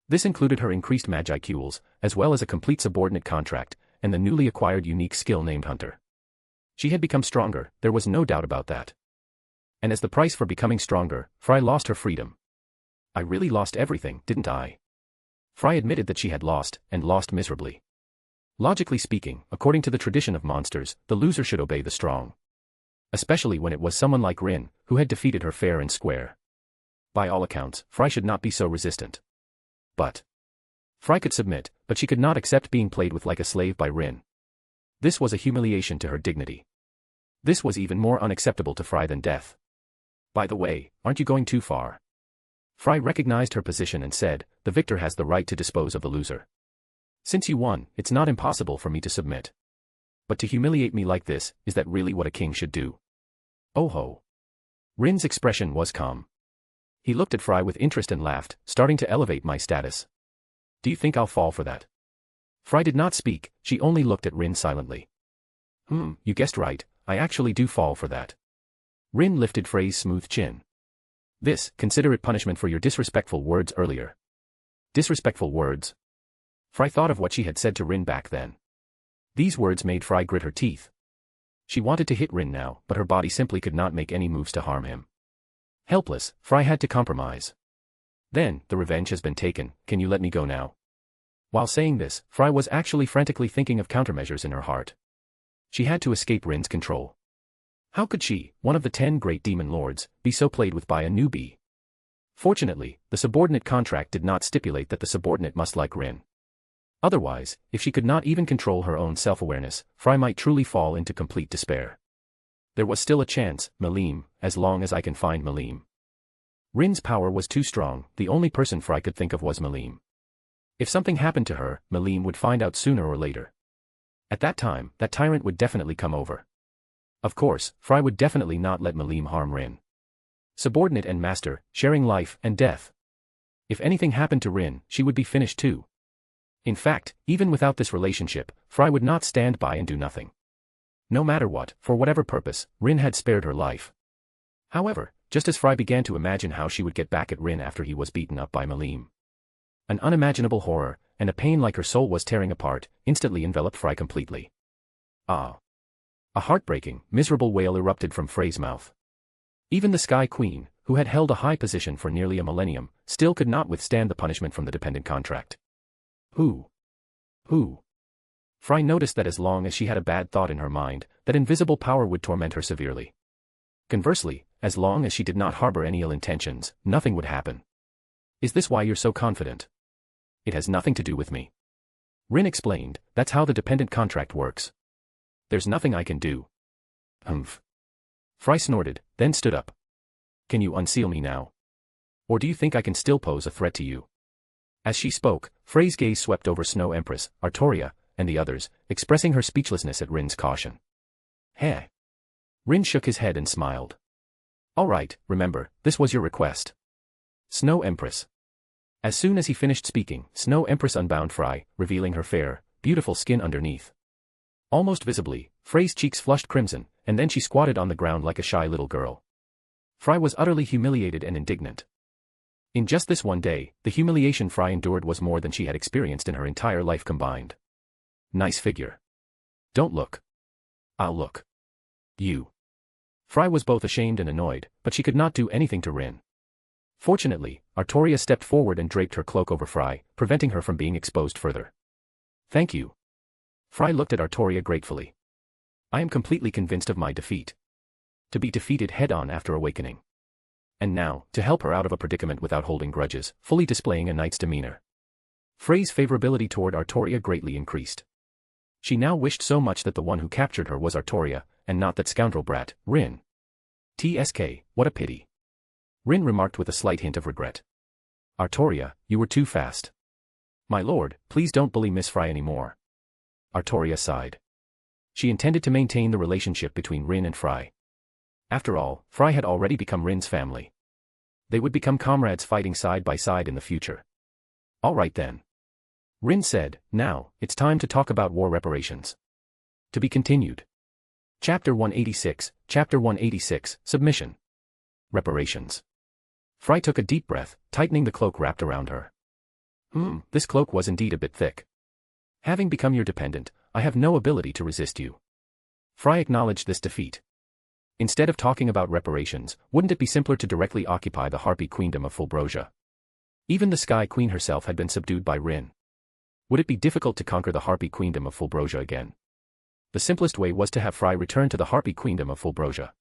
This included her increased Magicules, as well as a complete subordinate contract, and the newly acquired unique skill named Hunter. She had become stronger, there was no doubt about that. And as the price for becoming stronger, Frey lost her freedom. I really lost everything, didn't I? Frey admitted that she had lost, and lost miserably. Logically speaking, according to the tradition of monsters, the loser should obey the strong. Especially when it was someone like Rin, who had defeated her fair and square. By all accounts, Fry should not be so resistant. But Fry could submit, but she could not accept being played with like a slave by Rin. This was a humiliation to her dignity. This was even more unacceptable to Fry than death. By the way, aren't you going too far? Fry recognized her position and said, the victor has the right to dispose of the loser. Since you won, it's not impossible for me to submit. But to humiliate me like this, is that really what a king should do? Oh ho. Rin's expression was calm. He looked at Fry with interest and laughed, starting to elevate my status. Do you think I'll fall for that? Fry did not speak, she only looked at Rin silently. You guessed right, I actually do fall for that. Rin lifted Frey's smooth chin. Consider it punishment for your disrespectful words earlier. Disrespectful words? Fry thought of what she had said to Rin back then. These words made Fry grit her teeth. She wanted to hit Rin now, but her body simply could not make any moves to harm him. Helpless, Fry had to compromise. Then, the revenge has been taken, can you let me go now? While saying this, Fry was actually frantically thinking of countermeasures in her heart. She had to escape Rin's control. How could she, one of the 10 great demon lords, be so played with by a newbie? Fortunately, the subordinate contract did not stipulate that the subordinate must like Rin. Otherwise, if she could not even control her own self-awareness, Fry might truly fall into complete despair. There was still a chance, Malim, as long as I can find Malim. Rin's power was too strong, the only person Fry could think of was Malim. If something happened to her, Malim would find out sooner or later. At that time, that tyrant would definitely come over. Of course, Fry would definitely not let Malim harm Rin. Subordinate and master, sharing life and death. If anything happened to Rin, she would be finished too. In fact, even without this relationship, Fry would not stand by and do nothing. No matter what, for whatever purpose, Rin had spared her life. However, just as Fry began to imagine how she would get back at Rin after he was beaten up by Malim, an unimaginable horror, and a pain like her soul was tearing apart, instantly enveloped Fry completely. Ah! A heartbreaking, miserable wail erupted from Frey's mouth. Even the Sky Queen, who had held a high position for nearly a millennium, still could not withstand the punishment from the dependent contract. Who? Fry noticed that as long as she had a bad thought in her mind, that invisible power would torment her severely. Conversely, as long as she did not harbor any ill intentions, nothing would happen. Is this why you're so confident? It has nothing to do with me. Rin explained, that's how the dependent contract works. There's nothing I can do. Humph. Fry snorted, then stood up. Can you unseal me now? Or do you think I can still pose a threat to you? As she spoke, Frey's gaze swept over Snow Empress, Artoria, and the others, expressing her speechlessness at Rin's caution. Heh. Rin shook his head and smiled. All right, remember, this was your request. Snow Empress. As soon as he finished speaking, Snow Empress unbound Fry, revealing her fair, beautiful skin underneath. Almost visibly, Frey's cheeks flushed crimson, and then she squatted on the ground like a shy little girl. Fry was utterly humiliated and indignant. In just this one day, the humiliation Fry endured was more than she had experienced in her entire life combined. Nice figure. Don't look. I'll look. You. Fry was both ashamed and annoyed, but she could not do anything to Rin. Fortunately, Artoria stepped forward and draped her cloak over Fry, preventing her from being exposed further. Thank you. Fry looked at Artoria gratefully. I am completely convinced of my defeat. To be defeated head-on after awakening. And now, to help her out of a predicament without holding grudges, fully displaying a knight's demeanor. Frey's favorability toward Artoria greatly increased. She now wished so much that the one who captured her was Artoria, and not that scoundrel brat, Rin. TSK, what a pity. Rin remarked with a slight hint of regret. Artoria, you were too fast. My lord, please don't bully Miss Fry anymore. Artoria sighed. She intended to maintain the relationship between Rin and Fry. After all, Fry had already become Rin's family. They would become comrades fighting side by side in the future. All right then. Rin said, now, it's time to talk about war reparations. To be continued. Chapter 186, Submission. Reparations. Fry took a deep breath, tightening the cloak wrapped around her. This cloak was indeed a bit thick. Having become your dependent, I have no ability to resist you. Fry acknowledged this defeat. Instead of talking about reparations, wouldn't it be simpler to directly occupy the Harpy Queendom of Fulbrosia? Even the Sky Queen herself had been subdued by Rin. Would it be difficult to conquer the Harpy Queendom of Fulbrosia again? The simplest way was to have Fry return to the Harpy Queendom of Fulbrosia.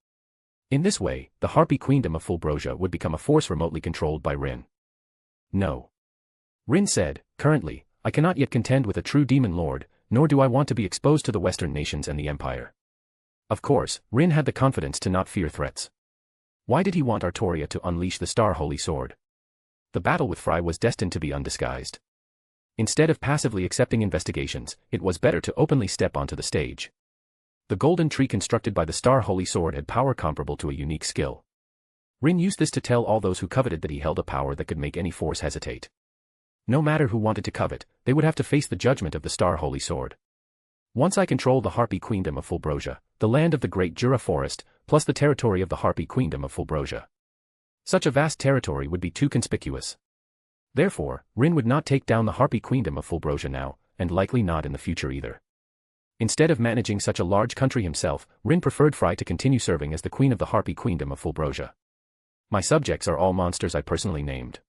In this way, the Harpy Queendom of Fulbrosia would become a force remotely controlled by Rin. No. Rin said, currently, I cannot yet contend with a true demon lord, nor do I want to be exposed to the Western nations and the Empire. Of course, Rin had the confidence to not fear threats. Why did he want Artoria to unleash the Star Holy Sword? The battle with Fry was destined to be undisguised. Instead of passively accepting investigations, it was better to openly step onto the stage. The golden tree constructed by the Star Holy Sword had power comparable to a unique skill. Rin used this to tell all those who coveted that he held a power that could make any force hesitate. No matter who wanted to covet, they would have to face the judgment of the Star Holy Sword. Once I control the Harpy Queendom of Fulbrosia, the land of the Great Jura Forest, plus the territory of the Harpy Queendom of Fulbrosia. Such a vast territory would be too conspicuous. Therefore, Rin would not take down the Harpy Queendom of Fulbrosia now, and likely not in the future either. Instead of managing such a large country himself, Rin preferred Fry to continue serving as the queen of the Harpy Queendom of Fulbrosia. My subjects are all monsters I personally named.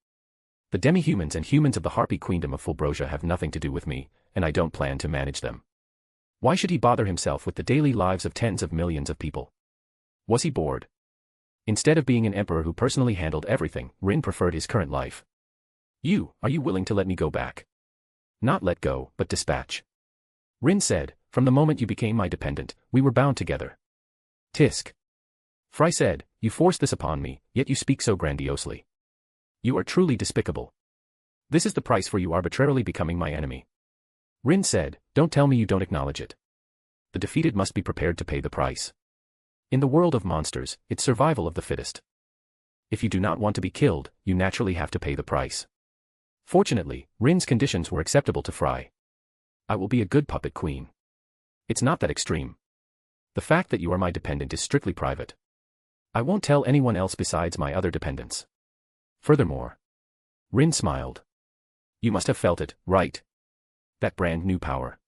The demi-humans and humans of the Harpy Queendom of Fulbrosia have nothing to do with me, and I don't plan to manage them. Why should he bother himself with the daily lives of tens of millions of people? Was he bored? Instead of being an emperor who personally handled everything, Rin preferred his current life. Are you willing to let me go back? Not let go, but dispatch. Rin said, from the moment you became my dependent, we were bound together. Tisk. Fry said, you forced this upon me, yet you speak so grandiosely. You are truly despicable. This is the price for you arbitrarily becoming my enemy. Rin said, don't tell me you don't acknowledge it. The defeated must be prepared to pay the price. In the world of monsters, it's survival of the fittest. If you do not want to be killed, you naturally have to pay the price. Fortunately, Rin's conditions were acceptable to Fry. I will be a good puppet queen. It's not that extreme. The fact that you are my dependent is strictly private. I won't tell anyone else besides my other dependents. Furthermore. Rin smiled. You must have felt it, right? That brand new power.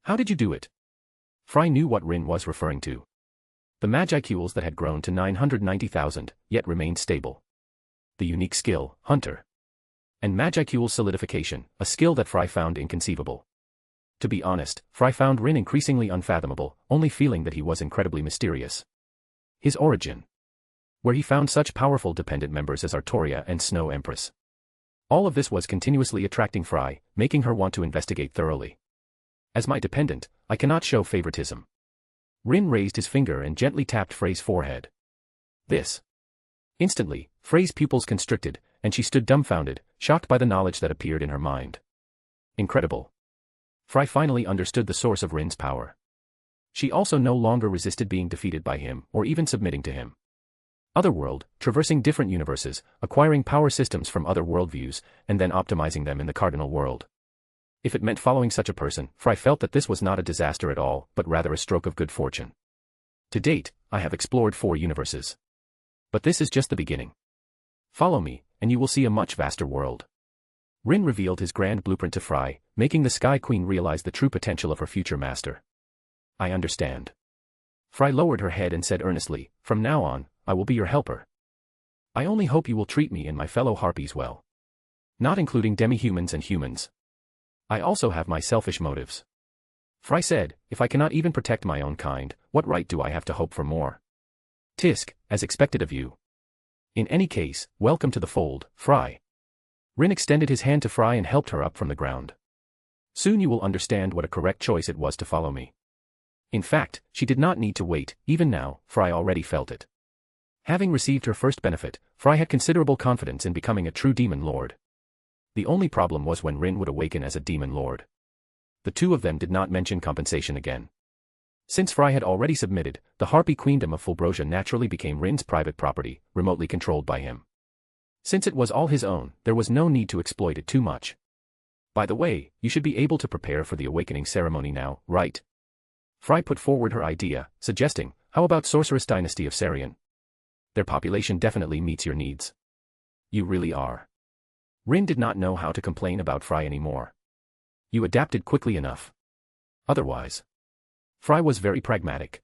How did you do it? Fry knew what Rin was referring to. The Magicules that had grown to 990,000, yet remained stable. The unique skill, Hunter. And Magicule solidification, a skill that Fry found inconceivable. To be honest, Fry found Rin increasingly unfathomable, only feeling that he was incredibly mysterious. His origin. Where he found such powerful dependent members as Artoria and Snow Empress. All of this was continuously attracting Fry, making her want to investigate thoroughly. As my dependent, I cannot show favoritism. Rin raised his finger and gently tapped Frey's forehead. This. Instantly, Frey's pupils constricted, and she stood dumbfounded, shocked by the knowledge that appeared in her mind. Incredible. Fry finally understood the source of Rin's power. She also no longer resisted being defeated by him, or even submitting to him. Otherworld, traversing different universes, acquiring power systems from other worldviews, and then optimizing them in the cardinal world. If it meant following such a person, Fry felt that this was not a disaster at all, but rather a stroke of good fortune. To date, I have explored 4 universes. But this is just the beginning. Follow me, and you will see a much vaster world. Rin revealed his grand blueprint to Fry, making the Sky Queen realize the true potential of her future master. I understand. Fry lowered her head and said earnestly, from now on, I will be your helper. I only hope you will treat me and my fellow harpies well. Not including demi-humans and humans. I also have my selfish motives. Fry said, if I cannot even protect my own kind, what right do I have to hope for more? Tisk, as expected of you. In any case, welcome to the fold, Fry. Rin extended his hand to Fry and helped her up from the ground. Soon you will understand what a correct choice it was to follow me. In fact, she did not need to wait, even now, Fry already felt it. Having received her first benefit, Fry had considerable confidence in becoming a true demon lord. The only problem was when Rin would awaken as a demon lord. The two of them did not mention compensation again. Since Fry had already submitted, the Harpy Queendom of Fulbrosia naturally became Rin's private property, remotely controlled by him. Since it was all his own, there was no need to exploit it too much. By the way, you should be able to prepare for the awakening ceremony now, right? Fry put forward her idea, suggesting, how about Sorceress Dynasty of Sarian? Their population definitely meets your needs. You really are. Rin did not know how to complain about Fry anymore. You adapted quickly enough. Otherwise. Fry was very pragmatic.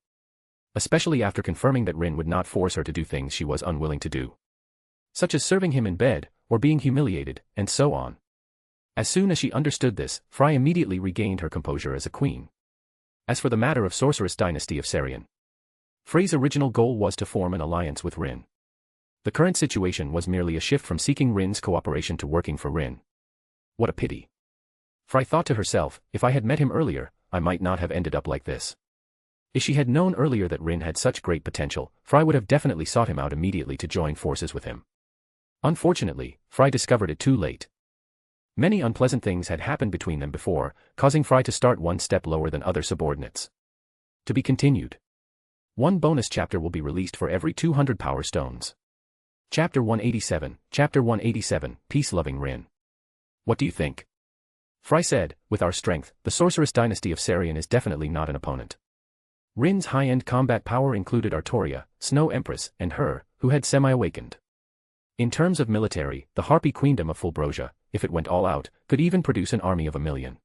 Especially after confirming that Rin would not force her to do things she was unwilling to do. Such as serving him in bed, or being humiliated, and so on. As soon as she understood this, Fry immediately regained her composure as a queen. As for the matter of Sorceress Dynasty of Sarian, Frey's original goal was to form an alliance with Rin. The current situation was merely a shift from seeking Rin's cooperation to working for Rin. What a pity. Fry thought to herself, if I had met him earlier, I might not have ended up like this. If she had known earlier that Rin had such great potential, Fry would have definitely sought him out immediately to join forces with him. Unfortunately, Fry discovered it too late. Many unpleasant things had happened between them before, causing Fry to start one step lower than other subordinates. To be continued. One bonus chapter will be released for every 200 power stones. Chapter 187, Chapter 187, Peace-Loving Rin. What do you think? Fry said, with our strength, the Sorceress Dynasty of Sarian is definitely not an opponent. Rin's high-end combat power included Artoria, Snow Empress, and her, who had semi-awakened. In terms of military, the Harpy Queendom of Fulbrosia, if it went all out, could even produce an army of 1,000,000.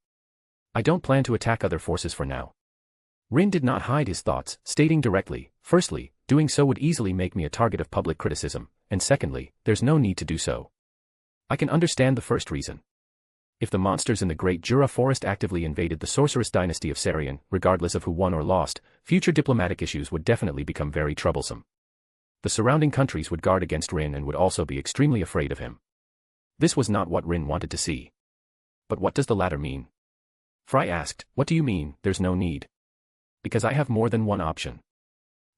I don't plan to attack other forces for now. Rin did not hide his thoughts, stating directly, firstly, doing so would easily make me a target of public criticism, and secondly, there's no need to do so. I can understand the first reason. If the monsters in the Great Jura Forest actively invaded the Sorceress Dynasty of Sarian, regardless of who won or lost, future diplomatic issues would definitely become very troublesome. The surrounding countries would guard against Rin and would also be extremely afraid of him. This was not what Rin wanted to see. But what does the latter mean? Fry asked, what do you mean, there's no need? Because I have more than one option.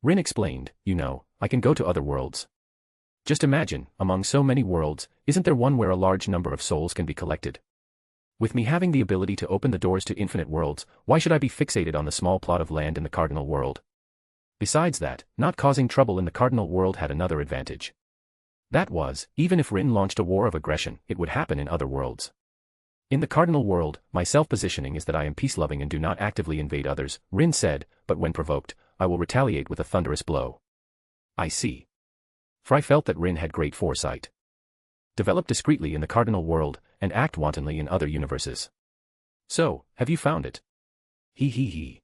Rin explained, you know, I can go to other worlds. Just imagine, among so many worlds, isn't there one where a large number of souls can be collected? With me having the ability to open the doors to infinite worlds, why should I be fixated on the small plot of land in the Cardinal World? Besides that, not causing trouble in the Cardinal World had another advantage. That was, even if Rin launched a war of aggression, it would happen in other worlds. In the Cardinal World, my self-positioning is that I am peace-loving and do not actively invade others, Rin said, but when provoked, I will retaliate with a thunderous blow. I see. Fry felt that Rin had great foresight. Develop discreetly in the Cardinal World, and act wantonly in other universes. So, have you found it? He.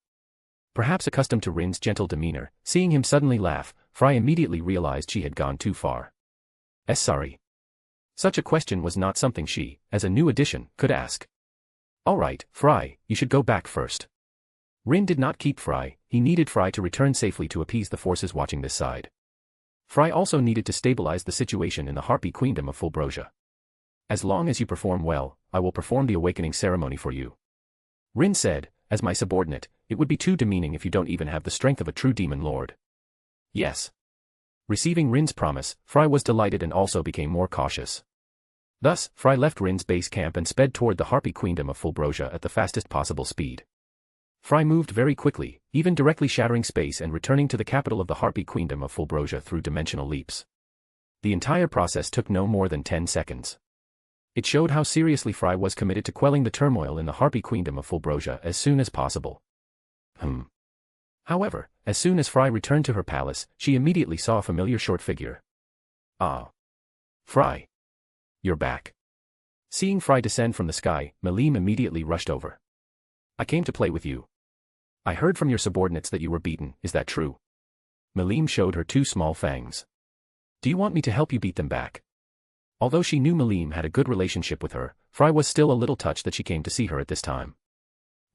Perhaps accustomed to Rin's gentle demeanor, seeing him suddenly laugh, Fry immediately realized she had gone too far. Sorry. Such a question was not something she, as a new addition, could ask. Alright, Fry, you should go back first. Rin did not keep Fry, he needed Fry to return safely to appease the forces watching this side. Fry also needed to stabilize the situation in the Harpy Queendom of Fulbrosia. As long as you perform well, I will perform the awakening ceremony for you. Rin said, as my subordinate, it would be too demeaning if you don't even have the strength of a true demon lord. Yes. Receiving Rin's promise, Fry was delighted and also became more cautious. Thus, Fry left Rin's base camp and sped toward the Harpy Queendom of Fulbrosia at the fastest possible speed. Fry moved very quickly, even directly shattering space and returning to the capital of the Harpy Queendom of Fulbrosia through dimensional leaps. The entire process took no more than 10 seconds. It showed how seriously Fry was committed to quelling the turmoil in the Harpy Queendom of Fulbrosia as soon as possible. However, as soon as Fry returned to her palace, she immediately saw a familiar short figure. Ah. Fry. You're back. Seeing Fry descend from the sky, Malim immediately rushed over. I came to play with you. I heard from your subordinates that you were beaten, is that true? Malim showed her 2 small fangs. Do you want me to help you beat them back? Although she knew Malim had a good relationship with her, Fry was still a little touched that she came to see her at this time.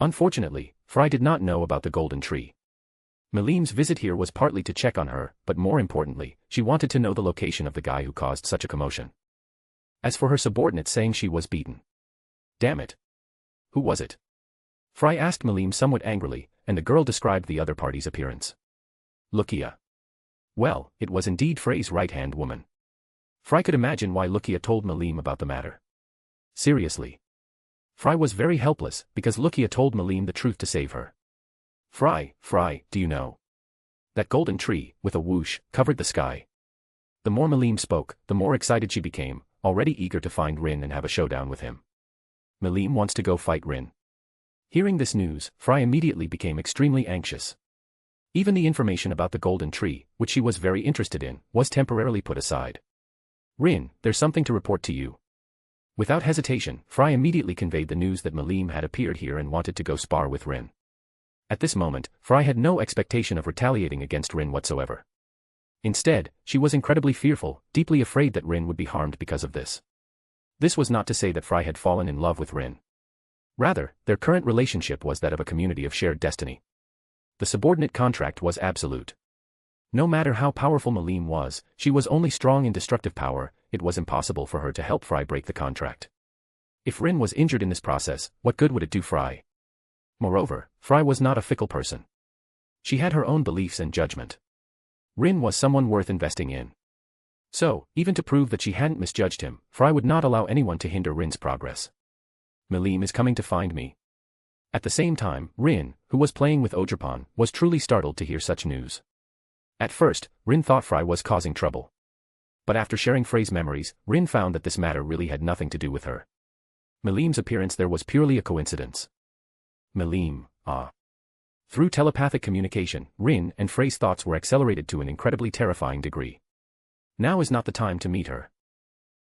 Unfortunately, Fry did not know about the golden tree. Malim's visit here was partly to check on her, but more importantly, she wanted to know the location of the guy who caused such a commotion. As for her subordinate saying she was beaten. Damn it. Who was it? Fry asked Malim somewhat angrily, and the girl described the other party's appearance. Lucia. Well, it was indeed Frey's right-hand woman. Fry could imagine why Lucia told Malim about the matter. Seriously. Fry was very helpless, because Lucia told Malim the truth to save her. Fry, do you know? That golden tree, with a whoosh, covered the sky. The more Malim spoke, the more excited she became, already eager to find Rin and have a showdown with him. Malim wants to go fight Rin. Hearing this news, Fry immediately became extremely anxious. Even the information about the golden tree, which she was very interested in, was temporarily put aside. Rin, there's something to report to you. Without hesitation, Fry immediately conveyed the news that Malim had appeared here and wanted to go spar with Rin. At this moment, Fry had no expectation of retaliating against Rin whatsoever. Instead, she was incredibly fearful, deeply afraid that Rin would be harmed because of this. This was not to say that Frey had fallen in love with Rin. Rather, their current relationship was that of a community of shared destiny. The subordinate contract was absolute. No matter how powerful Malim was, she was only strong in destructive power. It was impossible for her to help Frey break the contract. If Rin was injured in this process, what good would it do Frey? Moreover, Frey was not a fickle person. She had her own beliefs and judgment. Rin was someone worth investing in. So, even to prove that she hadn't misjudged him, Frey would not allow anyone to hinder Rin's progress. Malim is coming to find me. At the same time, Rin, who was playing with Ogerpon, was truly startled to hear such news. At first, Rin thought Frey was causing trouble. But after sharing Frey's memories, Rin found that this matter really had nothing to do with her. Malim's appearance there was purely a coincidence. Malim, ah. Through telepathic communication, Rin and Frey's thoughts were accelerated to an incredibly terrifying degree. Now is not the time to meet her.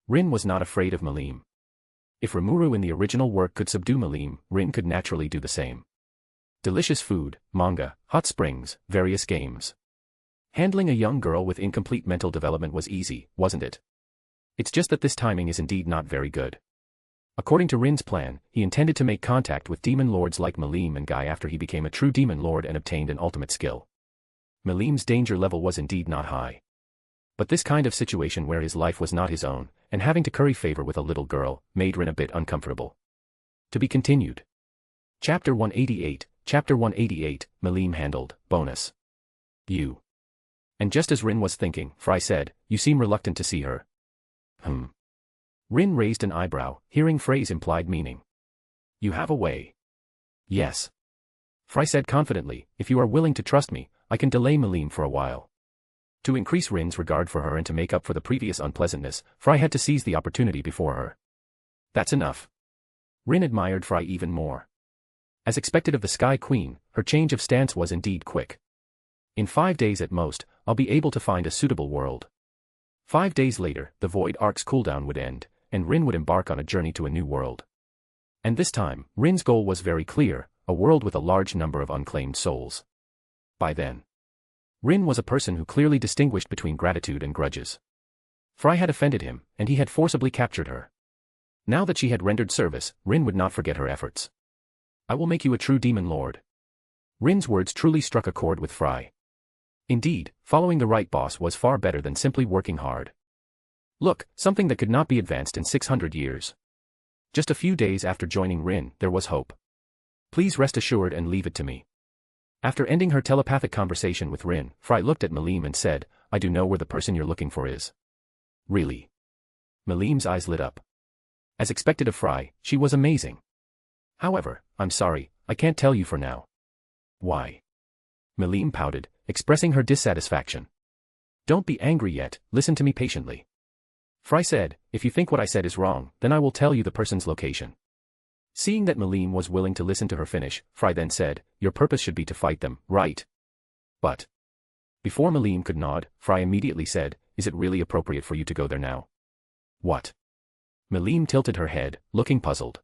Rin was not afraid of Malim. If Rimuru in the original work could subdue Malim, Rin could naturally do the same. Delicious food, manga, hot springs, various games. Handling a young girl with incomplete mental development was easy, wasn't it? It's just that this timing is indeed not very good. According to Rin's plan, he intended to make contact with demon lords like Malim and Guy after he became a true demon lord and obtained an ultimate skill. Malim's danger level was indeed not high. But this kind of situation where his life was not his own, and having to curry favor with a little girl, made Rin a bit uncomfortable. To be continued. Chapter 188, Chapter 188, Malim handled, bonus. You. And just as Rin was thinking, Frey said, "You seem reluctant to see her." Rin raised an eyebrow, hearing Frey's implied meaning. "You have a way." "Yes." Frey said confidently, "If you are willing to trust me, I can delay Malim for a while." To increase Rin's regard for her and to make up for the previous unpleasantness, Frey had to seize the opportunity before her. "That's enough." Rin admired Frey even more. As expected of the Sky Queen, her change of stance was indeed quick. "In 5 days at most, I'll be able to find a suitable world." 5 days later, the Void Ark's cooldown would end, and Rin would embark on a journey to a new world. And this time, Rin's goal was very clear, a world with a large number of unclaimed souls. By then, Rin was a person who clearly distinguished between gratitude and grudges. Frey had offended him, and he had forcibly captured her. Now that she had rendered service, Rin would not forget her efforts. "I will make you a true demon lord." Rin's words truly struck a chord with Frey. Indeed, following the right boss was far better than simply working hard. Look, something that could not be advanced in 600 years. Just a few days after joining Rin, there was hope. "Please rest assured and leave it to me." After ending her telepathic conversation with Rin, Frey looked at Malim and said, "I do know where the person you're looking for is." "Really?" Malim's eyes lit up. As expected of Frey, she was amazing. "However, I'm sorry, I can't tell you for now." "Why?" Malim pouted, expressing her dissatisfaction. "Don't be angry yet, listen to me patiently." Frey said, "If you think what I said is wrong, then I will tell you the person's location." Seeing that Malim was willing to listen to her finish, Frey then said, "Your purpose should be to fight them, right?" "But..." Before Malim could nod, Frey immediately said, "Is it really appropriate for you to go there now?" "What?" Malim tilted her head, looking puzzled.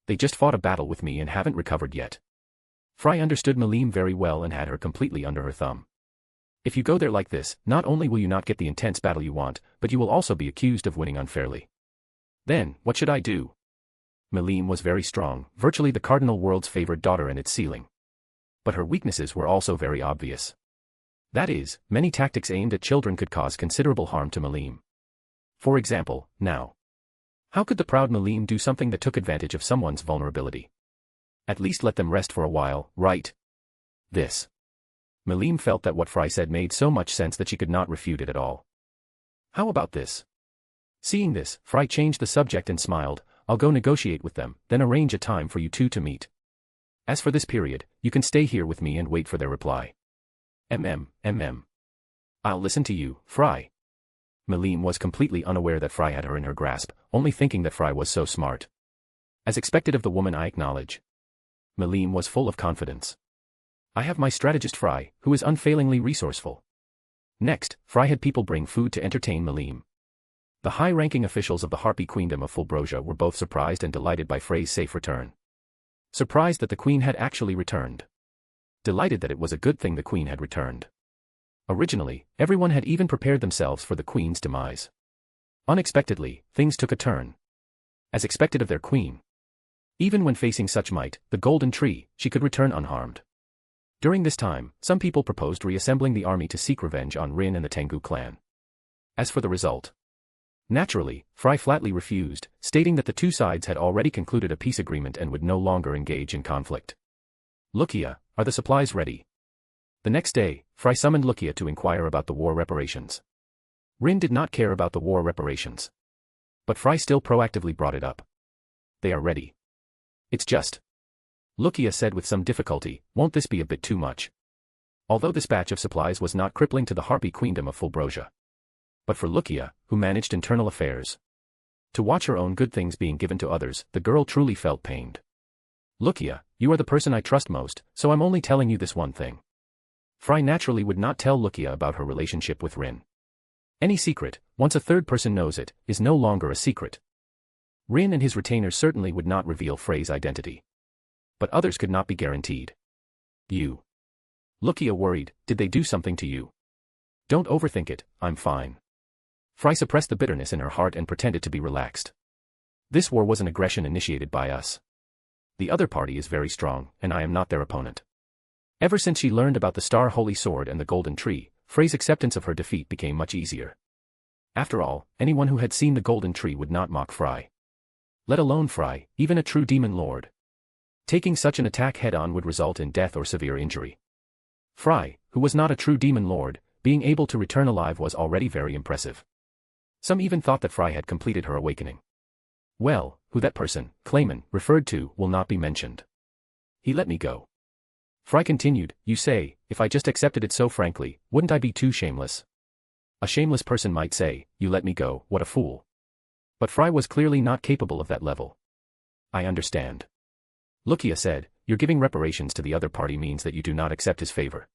"They just fought a battle with me and haven't recovered yet." Frey understood Malim very well and had her completely under her thumb. "If you go there like this, not only will you not get the intense battle you want, but you will also be accused of winning unfairly. Then, what should I do?" Malim was very strong, virtually the cardinal world's favored daughter and its ceiling. But her weaknesses were also very obvious. That is, many tactics aimed at children could cause considerable harm to Malim. For example, now. How could the proud Malim do something that took advantage of someone's vulnerability? At least let them rest for a while, right? This. Malim felt that what Frey said made so much sense that she could not refute it at all. "How about this?" Seeing this, Frey changed the subject and smiled, "I'll go negotiate with them, then arrange a time for you two to meet. As for this period, you can stay here with me and wait for their reply." "I'll listen to you, Frey." Malim was completely unaware that Frey had her in her grasp, only thinking that Frey was so smart. As expected of the woman, I acknowledge. Malim was full of confidence. "I have my strategist Frey, who is unfailingly resourceful." Next, Frey had people bring food to entertain Malim. The high-ranking officials of the Harpy Queendom of Fulbrosia were both surprised and delighted by Frey's safe return. Surprised that the queen had actually returned. Delighted that it was a good thing the queen had returned. Originally, everyone had even prepared themselves for the queen's demise. Unexpectedly, things took a turn. As expected of their queen. Even when facing such might, the golden tree, she could return unharmed. During this time, some people proposed reassembling the army to seek revenge on Rin and the Tengu clan. As for the result, naturally, Fry flatly refused, stating that the two sides had already concluded a peace agreement and would no longer engage in conflict. Lucia, are the supplies ready? The next day, Fry summoned Lucia to inquire about the war reparations. Rin did not care about the war reparations. But Fry still proactively brought it up. They are ready. It's just, Lucia said with some difficulty, won't this be a bit too much? Although this batch of supplies was not crippling to the Harpy Queendom of Fulbrosia. But for Lucia, who managed internal affairs, to watch her own good things being given to others, the girl truly felt pained. Lucia, you are the person I trust most, so I'm only telling you this one thing. Fry naturally would not tell Lucia about her relationship with Rin. Any secret, once a third person knows it, is no longer a secret. Rin and his retainers certainly would not reveal Frey's identity. But others could not be guaranteed. You. Lucia worried, did they do something to you? Don't overthink it, I'm fine. Fry suppressed the bitterness in her heart and pretended to be relaxed. This war was an aggression initiated by us. The other party is very strong, and I am not their opponent. Ever since she learned about the Star Holy Sword and the Golden Tree, Frey's acceptance of her defeat became much easier. After all, anyone who had seen the Golden Tree would not mock Fry. Let alone Fry, even a true demon lord. Taking such an attack head-on would result in death or severe injury. Fry, who was not a true demon lord, being able to return alive was already very impressive. Some even thought that Fry had completed her awakening. Well, who that person, Clayman, referred to, will not be mentioned. He let me go. Fry continued, you say, if I just accepted it so frankly, wouldn't I be too shameless? A shameless person might say, you let me go, what a fool. But Fry was clearly not capable of that level. I understand. Lucia said, you're giving reparations to the other party means that you do not accept his favor.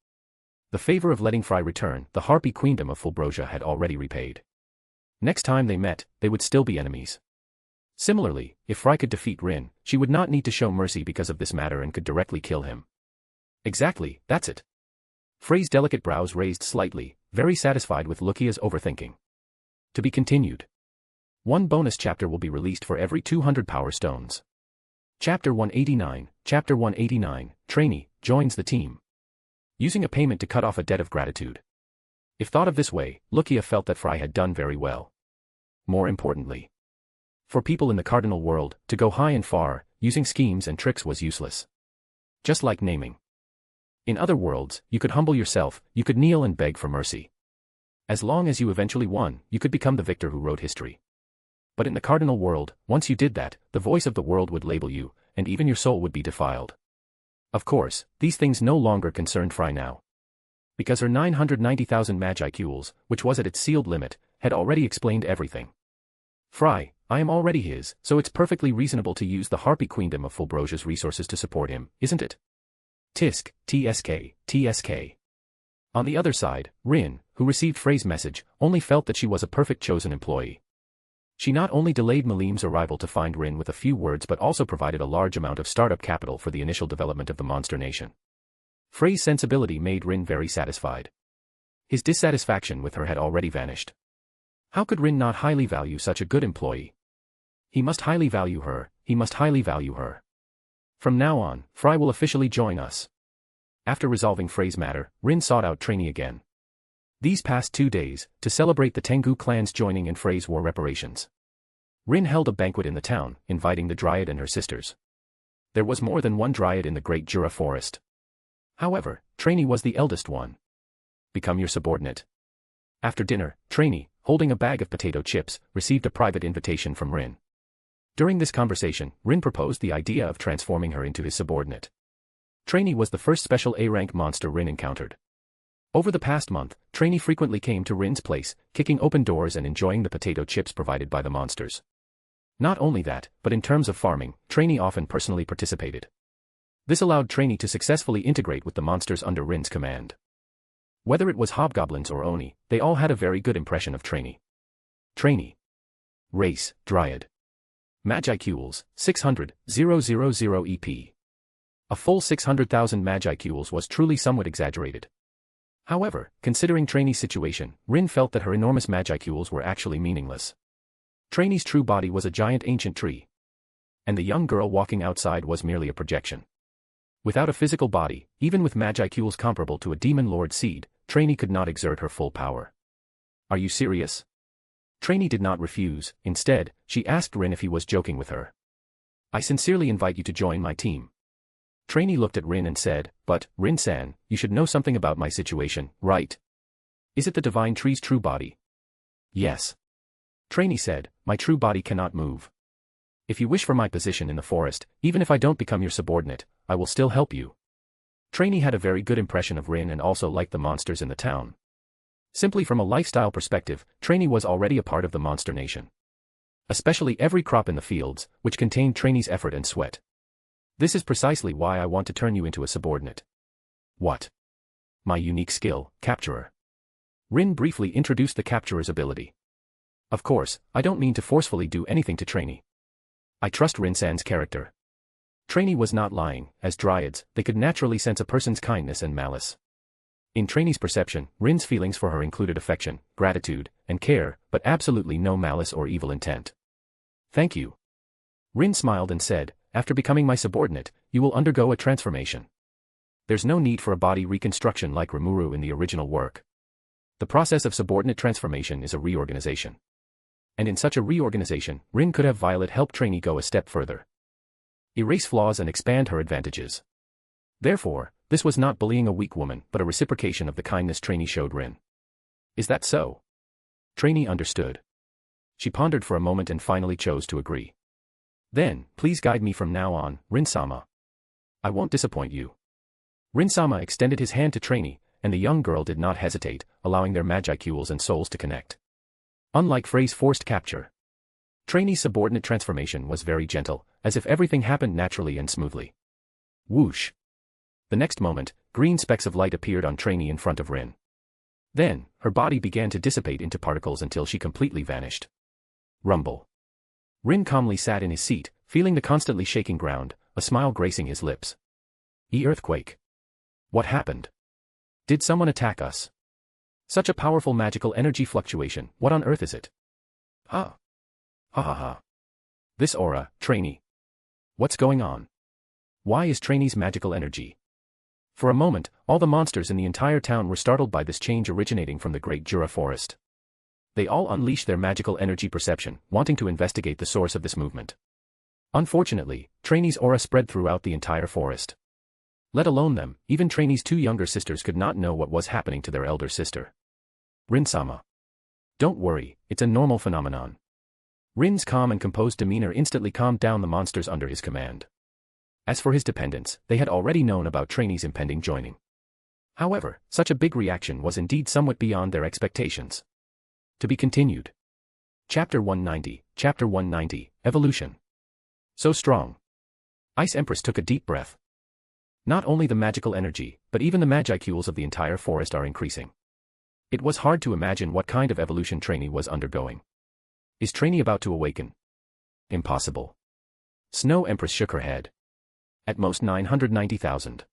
The favor of letting Fry return, the Harpy Queendom of Fulbrosia had already repaid. Next time they met, they would still be enemies. Similarly, if Fry could defeat Rin, she would not need to show mercy because of this matter and could directly kill him. Exactly, that's it. Frey's delicate brows raised slightly, very satisfied with Lucia's overthinking. To be continued. One bonus chapter will be released for every 200 power stones. Chapter 189, Trainee, joins the team. Using a payment to cut off a debt of gratitude. If thought of this way, Lucia felt that Fry had done very well. More importantly, for people in the cardinal world, to go high and far, using schemes and tricks was useless. Just like naming. In other worlds, you could humble yourself, you could kneel and beg for mercy. As long as you eventually won, you could become the victor who wrote history. But in the cardinal world, once you did that, the voice of the world would label you, and even your soul would be defiled. Of course, these things no longer concerned Fry now. Because her 990,000 Magicules, which was at its sealed limit, had already explained everything. Fry, I am already his, so it's perfectly reasonable to use the Harpy Queendom of Fulbrosia's resources to support him, isn't it? Tisk, TSK. On the other side, Rin, who received Frey's message, only felt that she was a perfect chosen employee. She not only delayed Malim's arrival to find Rin with a few words but also provided a large amount of startup capital for the initial development of the monster nation. Frey's sensibility made Rin very satisfied. His dissatisfaction with her had already vanished. How could Rin not highly value such a good employee? He must highly value her, From now on, Fry will officially join us. After resolving Frey's matter, Rin sought out Trainee again. These past 2 days, to celebrate the Tengu clan's joining in Frey's war reparations. Rin held a banquet in the town, inviting the Dryad and her sisters. There was more than one Dryad in the Great Jura Forest. However, Trainee was the eldest one. Become your subordinate. After dinner, Trainee, holding a bag of potato chips, received a private invitation from Rin. During this conversation, Rin proposed the idea of transforming her into his subordinate. Trainee was the first special A-rank monster Rin encountered. Over the past month, Trainee frequently came to Rin's place, kicking open doors and enjoying the potato chips provided by the monsters. Not only that, but in terms of farming, Trainee often personally participated. This allowed Trainee to successfully integrate with the monsters under Rin's command. Whether it was hobgoblins or Oni, they all had a very good impression of Trainee. Trainee. Race, Dryad. Magicules, 600,000 EP. A full 600,000 Magicules was truly somewhat exaggerated. However, considering Trainee's situation, Rin felt that her enormous Magicules were actually meaningless. Trainee's true body was a giant ancient tree. And the young girl walking outside was merely a projection. Without a physical body, even with magicals comparable to a demon lord seed, Trainee could not exert her full power. Are you serious? Trainee did not refuse, instead, she asked Rin if he was joking with her. I sincerely invite you to join my team. Trainee looked at Rin and said, but, Rin-san, you should know something about my situation, right? Is it the divine tree's true body? Yes. Trainee said, my true body cannot move. If you wish for my position in the forest, even if I don't become your subordinate, I will still help you. Trainee had a very good impression of Rin and also liked the monsters in the town. Simply from a lifestyle perspective, Trainee was already a part of the monster nation. Especially every crop in the fields, which contained Trainee's effort and sweat. This is precisely why I want to turn you into a subordinate. What? My unique skill, Capturer. Rin briefly introduced the Capturer's ability. Of course, I don't mean to forcefully do anything to Trainee. I trust Rin-san's character. Trainee was not lying, as dryads, they could naturally sense a person's kindness and malice. In Trainee's perception, Rin's feelings for her included affection, gratitude, and care, but absolutely no malice or evil intent. Thank you. Rin smiled and said, after becoming my subordinate, you will undergo a transformation. There's no need for a body reconstruction like Rimuru in the original work. The process of subordinate transformation is a reorganization. And in such a reorganization, Rin could have Violet help Trainee go a step further. Erase flaws and expand her advantages. Therefore, this was not bullying a weak woman but a reciprocation of the kindness Trainee showed Rin. Is that so? Trainee understood. She pondered for a moment and finally chose to agree. Then, please guide me from now on, Rin-sama. I won't disappoint you. Rin-sama extended his hand to Trainee, and the young girl did not hesitate, allowing their magicals and souls to connect. Unlike Frey's forced capture, Trainee's subordinate transformation was very gentle, as if everything happened naturally and smoothly. Whoosh! The next moment, green specks of light appeared on Trainee in front of Rin. Then, her body began to dissipate into particles until she completely vanished. Rumble. Rin calmly sat in his seat, feeling the constantly shaking ground, a smile gracing his lips. Earthquake. What happened? Did someone attack us? Such a powerful magical energy fluctuation, what on earth is it? Ha. Ha ha ha. This aura, Trainee. What's going on? Why is Trainee's magical energy? For a moment, all the monsters in the entire town were startled by this change originating from the Great Jura Forest. They all unleashed their magical energy perception, wanting to investigate the source of this movement. Unfortunately, Trainee's aura spread throughout the entire forest. Let alone them, even Trainee's two younger sisters could not know what was happening to their elder sister. Rin-sama. Don't worry, it's a normal phenomenon. Rin's calm and composed demeanor instantly calmed down the monsters under his command. As for his dependents, they had already known about Trainee's impending joining. However, such a big reaction was indeed somewhat beyond their expectations. To be continued. Chapter 190, Evolution. So strong. Ice Empress took a deep breath. Not only the magical energy, but even the magicals of the entire forest are increasing. It was hard to imagine what kind of evolution Trainee was undergoing. Is Trainee about to awaken? Impossible. Snow Empress shook her head. At most 990,000.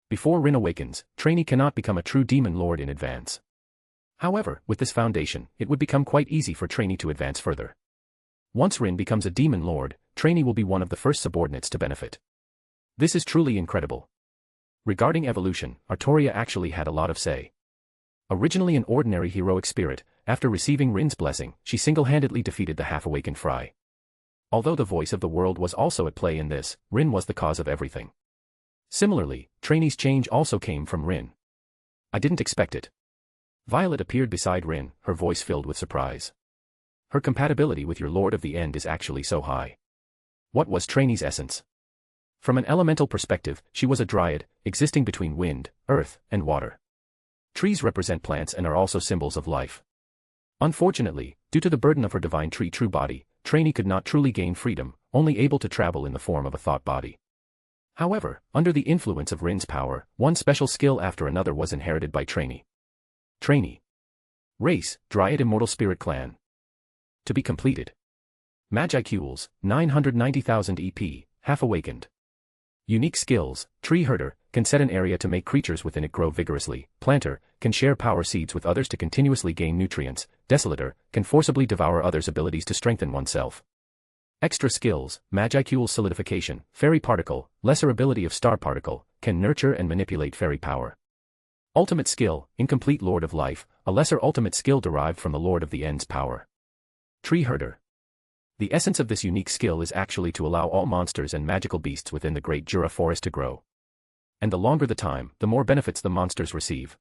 Before Rin awakens, Trainee cannot become a true demon lord in advance. However, with this foundation, it would become quite easy for Trainee to advance further. Once Rin becomes a demon lord, Trainee will be one of the first subordinates to benefit. This is truly incredible. Regarding evolution, Artoria actually had a lot of say. Originally an ordinary heroic spirit, after receiving Rin's blessing, she single-handedly defeated the half-awakened Fry. Although the voice of the world was also at play in this, Rin was the cause of everything. Similarly, Trainee's change also came from Rin. I didn't expect it. Violet appeared beside Rin, her voice filled with surprise. Her compatibility with your Lord of the End is actually so high. What was Trainee's essence? From an elemental perspective, she was a dryad, existing between wind, earth, and water. Trees represent plants and are also symbols of life. Unfortunately, due to the burden of her divine tree true body, Trainee could not truly gain freedom, only able to travel in the form of a thought body. However, under the influence of Rin's power, one special skill after another was inherited by Trainee. Trainee. Race, Dryad Immortal Spirit Clan. To be completed. Magicals, 990,000 EP, half-awakened. Unique skills, Tree Herder, can set an area to make creatures within it grow vigorously. Planter, can share power seeds with others to continuously gain nutrients. Desolator, can forcibly devour others' abilities to strengthen oneself. Extra skills, Magicule solidification, fairy particle, lesser ability of star particle, can nurture and manipulate fairy power. Ultimate skill, incomplete Lord of Life, a lesser ultimate skill derived from the Lord of the End's power. Tree Herder. The essence of this unique skill is actually to allow all monsters and magical beasts within the Great Jura Forest to grow. And the longer the time, the more benefits the monsters receive.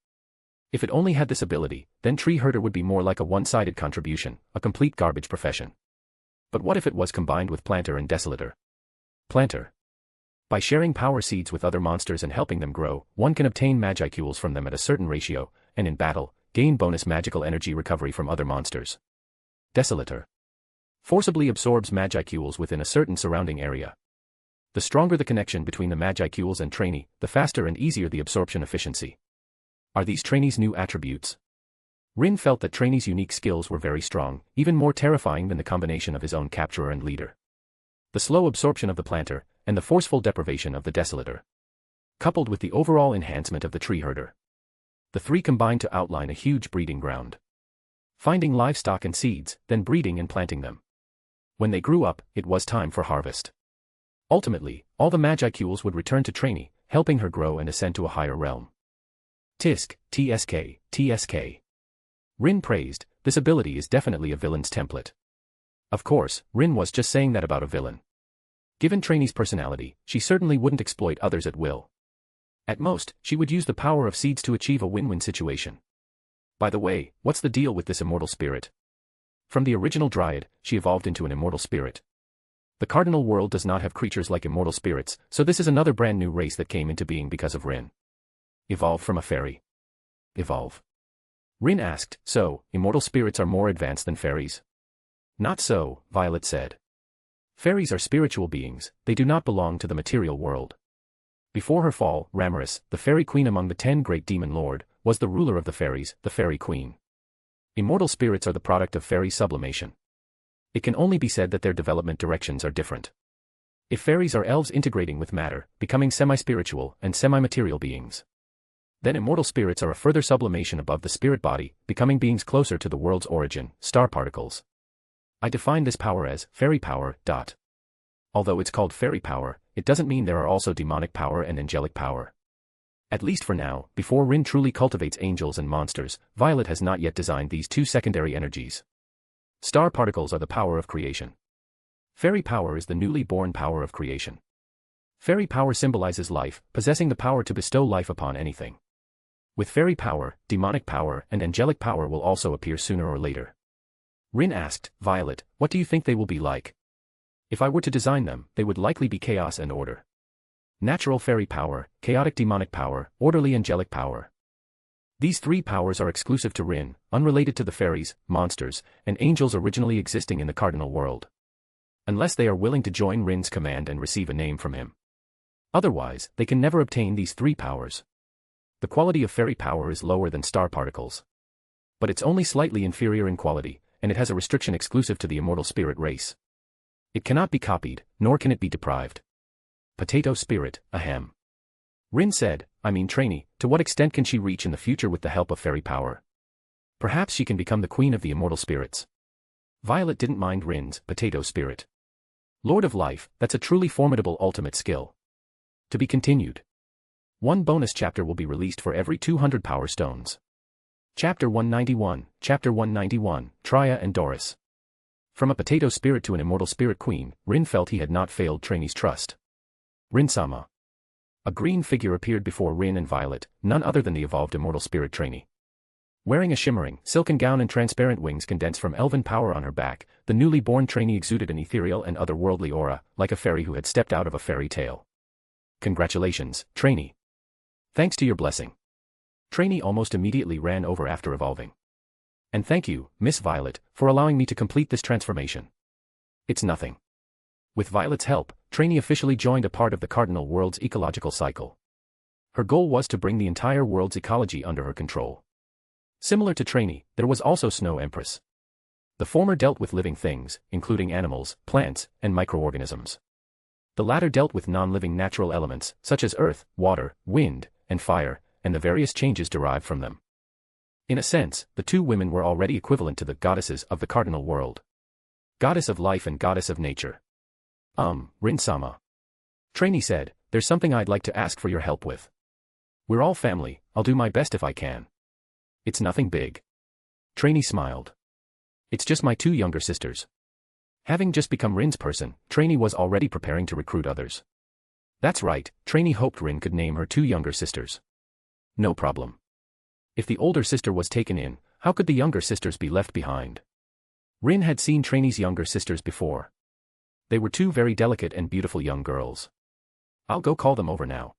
If it only had this ability, then Tree Herder would be more like a one-sided contribution, a complete garbage profession. But what if it was combined with Planter and Desolator? Planter. By sharing power seeds with other monsters and helping them grow, one can obtain Magicules from them at a certain ratio, and in battle, gain bonus magical energy recovery from other monsters. Desolator. Forcibly absorbs Magicules within a certain surrounding area. The stronger the connection between the Magicules and trainee, the faster and easier the absorption efficiency. Are these trainee's new attributes? Rin felt that trainee's unique skills were very strong, even more terrifying than the combination of his own capturer and leader. The slow absorption of the Planter, and the forceful deprivation of the Desolator. Coupled with the overall enhancement of the Tree Herder. The three combined to outline a huge breeding ground. Finding livestock and seeds, then breeding and planting them. When they grew up, it was time for harvest. Ultimately, all the Magicules would return to trainee, helping her grow and ascend to a higher realm. Tisk, TSK, TSK. Rin praised, this ability is definitely a villain's template. Of course, Rin was just saying that about a villain. Given trainee's personality, she certainly wouldn't exploit others at will. At most, she would use the power of seeds to achieve a win-win situation. By the way, what's the deal with this immortal spirit? From the original Dryad, she evolved into an immortal spirit. The cardinal world does not have creatures like immortal spirits, so this is another brand new race that came into being because of Rin. Evolve from a fairy. Evolve. Rin asked, so, immortal spirits are more advanced than fairies? Not so, Violet said. Fairies are spiritual beings, they do not belong to the material world. Before her fall, Ramaris, the fairy queen among the 10 great demon lord, was the ruler of the fairies, the fairy queen. Immortal spirits are the product of fairy sublimation. It can only be said that their development directions are different. If fairies are elves integrating with matter, becoming semi-spiritual and semi-material beings, then immortal spirits are a further sublimation above the spirit body, becoming beings closer to the world's origin, star particles. I define this power as fairy power. Although it's called fairy power, it doesn't mean there are also demonic power and angelic power. At least for now, before Rin truly cultivates angels and monsters, Violet has not yet designed these two secondary energies. Star particles are the power of creation. Fairy power is the newly born power of creation. Fairy power symbolizes life, possessing the power to bestow life upon anything. With fairy power, demonic power and angelic power will also appear sooner or later. Rin asked, Violet, what do you think they will be like? If I were to design them, they would likely be chaos and order. Natural fairy power, chaotic demonic power, orderly angelic power. These three powers are exclusive to Rin, unrelated to the fairies, monsters, and angels originally existing in the cardinal world. Unless they are willing to join Rin's command and receive a name from him. Otherwise, they can never obtain these three powers. The quality of fairy power is lower than star particles. But it's only slightly inferior in quality, and it has a restriction exclusive to the immortal spirit race. It cannot be copied, nor can it be deprived. Potato spirit, ahem. Rin said, I mean trainee, to what extent can she reach in the future with the help of fairy power? Perhaps she can become the queen of the immortal spirits. Violet didn't mind Rin's potato spirit. Lord of Life, that's a truly formidable ultimate skill. To be continued. One bonus chapter will be released for every 200 power stones. Chapter 191, Chapter 191, Tria and Doris. From a potato spirit to an immortal spirit queen, Rin felt he had not failed trainee's trust. Rin-sama. A green figure appeared before Rin and Violet, none other than the evolved immortal spirit trainee. Wearing a shimmering, silken gown and transparent wings condensed from elven power on her back, the newly born trainee exuded an ethereal and otherworldly aura, like a fairy who had stepped out of a fairy tale. Congratulations, trainee. Thanks to your blessing. Trainee almost immediately ran over after evolving. And thank you, Miss Violet, for allowing me to complete this transformation. It's nothing. With Violet's help, Trainee officially joined a part of the cardinal world's ecological cycle. Her goal was to bring the entire world's ecology under her control. Similar to Trainee, there was also Snow Empress. The former dealt with living things, including animals, plants, and microorganisms. The latter dealt with non-living natural elements, such as earth, water, wind, and fire, and the various changes derived from them. In a sense, the two women were already equivalent to the goddesses of the cardinal world. Goddess of life and goddess of nature. Rin-sama. Trainee said, there's something I'd like to ask for your help with. We're all family, I'll do my best if I can. It's nothing big. Trainee smiled. It's just my two younger sisters. Having just become Rin's person, Trainee was already preparing to recruit others. That's right, Trainee hoped Rin could name her two younger sisters. No problem. If the older sister was taken in, how could the younger sisters be left behind? Rin had seen Trainee's younger sisters before. They were two very delicate and beautiful young girls. I'll go call them over now.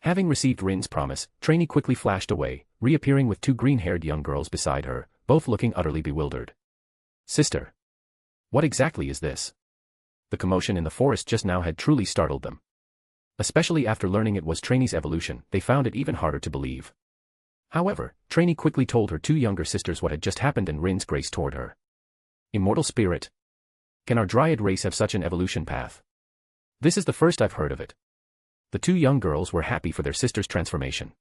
Having received Rin's promise, Trainee quickly flashed away, reappearing with two green-haired young girls beside her, both looking utterly bewildered. Sister. What exactly is this? The commotion in the forest just now had truly startled them. Especially after learning it was Trainee's evolution, they found it even harder to believe. However, Trainee quickly told her two younger sisters what had just happened and Rin's grace toward her. Immortal spirit? Can our Dryad race have such an evolution path? This is the first I've heard of it. The two young girls were happy for their sister's transformation.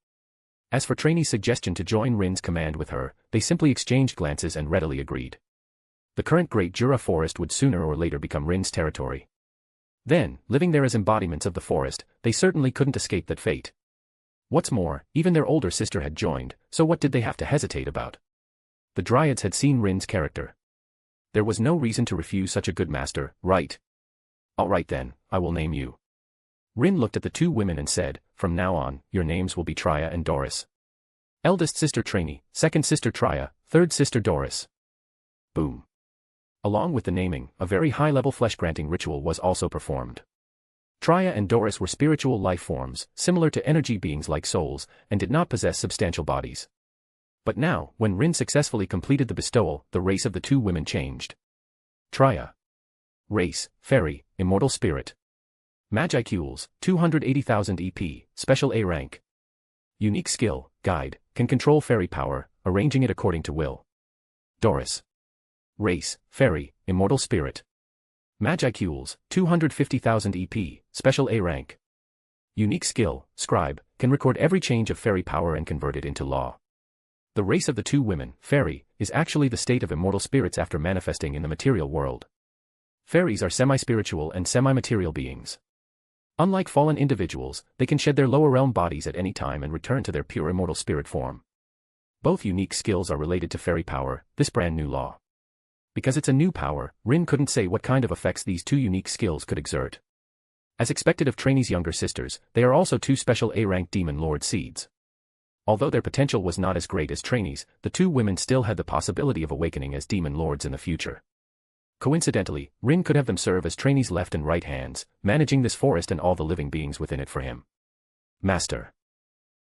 As for Trainee's suggestion to join Rin's command with her, they simply exchanged glances and readily agreed. The current Great Jura Forest would sooner or later become Rin's territory. Then, living there as embodiments of the forest, they certainly couldn't escape that fate. What's more, even their older sister had joined, so what did they have to hesitate about? The Dryads had seen Rin's character. There was no reason to refuse such a good master, right? All right then, I will name you. Rin looked at the two women and said, from now on, your names will be Triya and Doris. Eldest sister Trainee, second sister Triya, third sister Doris. Boom. Along with the naming, a very high-level flesh-granting ritual was also performed. Triya and Doris were spiritual life forms, similar to energy beings like souls, and did not possess substantial bodies. But now, when Rin successfully completed the bestowal, the race of the two women changed. Triya. Race, Fairy, Immortal Spirit. Magicules, 280,000 EP, Special A rank. Unique skill, Guide, can control fairy power, arranging it according to will. Doris. Race, Fairy, Immortal Spirit. Magicules, 250,000 EP, Special A rank. Unique skill, Scribe, can record every change of fairy power and convert it into law. The race of the two women, Fairy, is actually the state of immortal spirits after manifesting in the material world. Fairies are semi-spiritual and semi-material beings. Unlike fallen individuals, they can shed their lower realm bodies at any time and return to their pure immortal spirit form. Both unique skills are related to fairy power, this brand new law. Because it's a new power, Rin couldn't say what kind of effects these two unique skills could exert. As expected of Trainee's younger sisters, they are also two special A-rank Demon Lord seeds. Although their potential was not as great as Trainee's, the two women still had the possibility of awakening as Demon Lords in the future. Coincidentally, Rin could have them serve as Trainee's left and right hands, managing this forest and all the living beings within it for him. Master.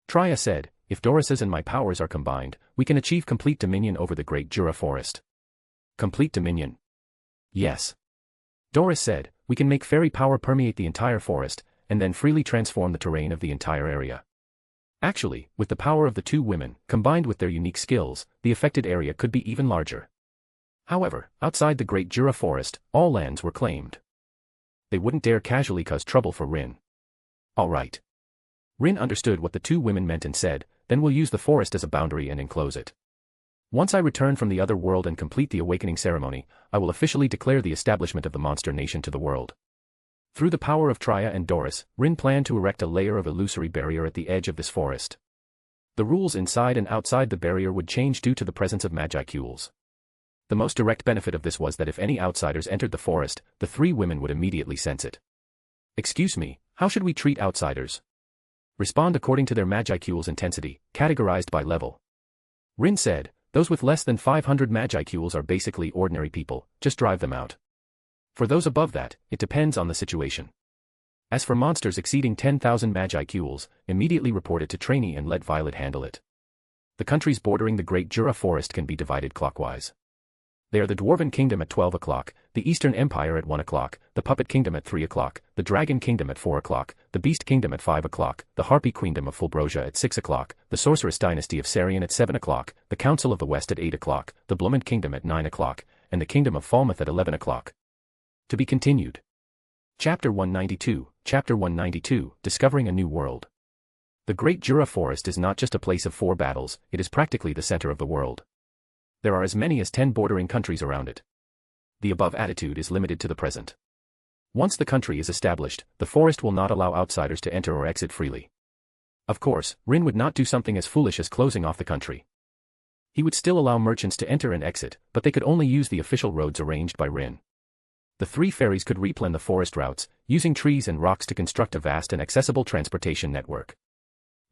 Triya said, if Doris's and my powers are combined, we can achieve complete dominion over the Great Jura Forest. Complete dominion? Yes. Doris said, we can make fairy power permeate the entire forest, and then freely transform the terrain of the entire area. Actually, with the power of the two women, combined with their unique skills, the affected area could be even larger. However, outside the Great Jura Forest, all lands were claimed. They wouldn't dare casually cause trouble for Rin. All right. Rin understood what the two women meant and said, then we'll use the forest as a boundary and enclose it. Once I return from the other world and complete the awakening ceremony, I will officially declare the establishment of the monster nation to the world. Through the power of Triya and Doris, Rin planned to erect a layer of illusory barrier at the edge of this forest. The rules inside and outside the barrier would change due to the presence of Magicules. The most direct benefit of this was that if any outsiders entered the forest, the three women would immediately sense it. Excuse me, how should we treat outsiders? Respond according to their Magicules intensity, categorized by level. Rin said, those with less than 500 Magicules are basically ordinary people, just drive them out. For those above that, it depends on the situation. As for monsters exceeding 10,000 Magicules, immediately report it to Trainee and let Violet handle it. The countries bordering the Great Jura Forest can be divided clockwise. They are the Dwarven Kingdom at 12 o'clock, the Eastern Empire at 1 o'clock, the Puppet Kingdom at 3 o'clock, the Dragon Kingdom at 4 o'clock, the Beast Kingdom at 5 o'clock, the Harpy Queendom of Fulbrosia at 6 o'clock, the Sorceress Dynasty of Sarian at 7 o'clock, the Council of the West at 8 o'clock, the Blumend Kingdom at 9 o'clock, and the Kingdom of Falmuth at 11 o'clock. To be continued. Chapter 192, Discovering a New World. The Great Jura Forest is not just a place of 4 battles, it is practically the center of the world. There are as many as 10 bordering countries around it. The above attitude is limited to the present. Once the country is established, the forest will not allow outsiders to enter or exit freely. Of course, Rin would not do something as foolish as closing off the country. He would still allow merchants to enter and exit, but they could only use the official roads arranged by Rin. The 3 fairies could replan the forest routes, using trees and rocks to construct a vast and accessible transportation network.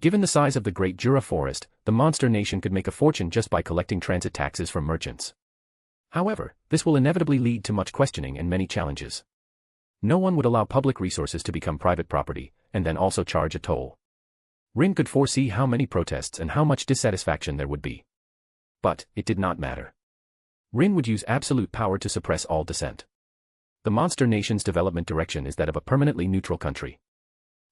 Given the size of the Great Jura Forest, the monster nation could make a fortune just by collecting transit taxes from merchants. However, this will inevitably lead to much questioning and many challenges. No one would allow public resources to become private property, and then also charge a toll. Rin could foresee how many protests and how much dissatisfaction there would be. But, it did not matter. Rin would use absolute power to suppress all dissent. The monster nation's development direction is that of a permanently neutral country.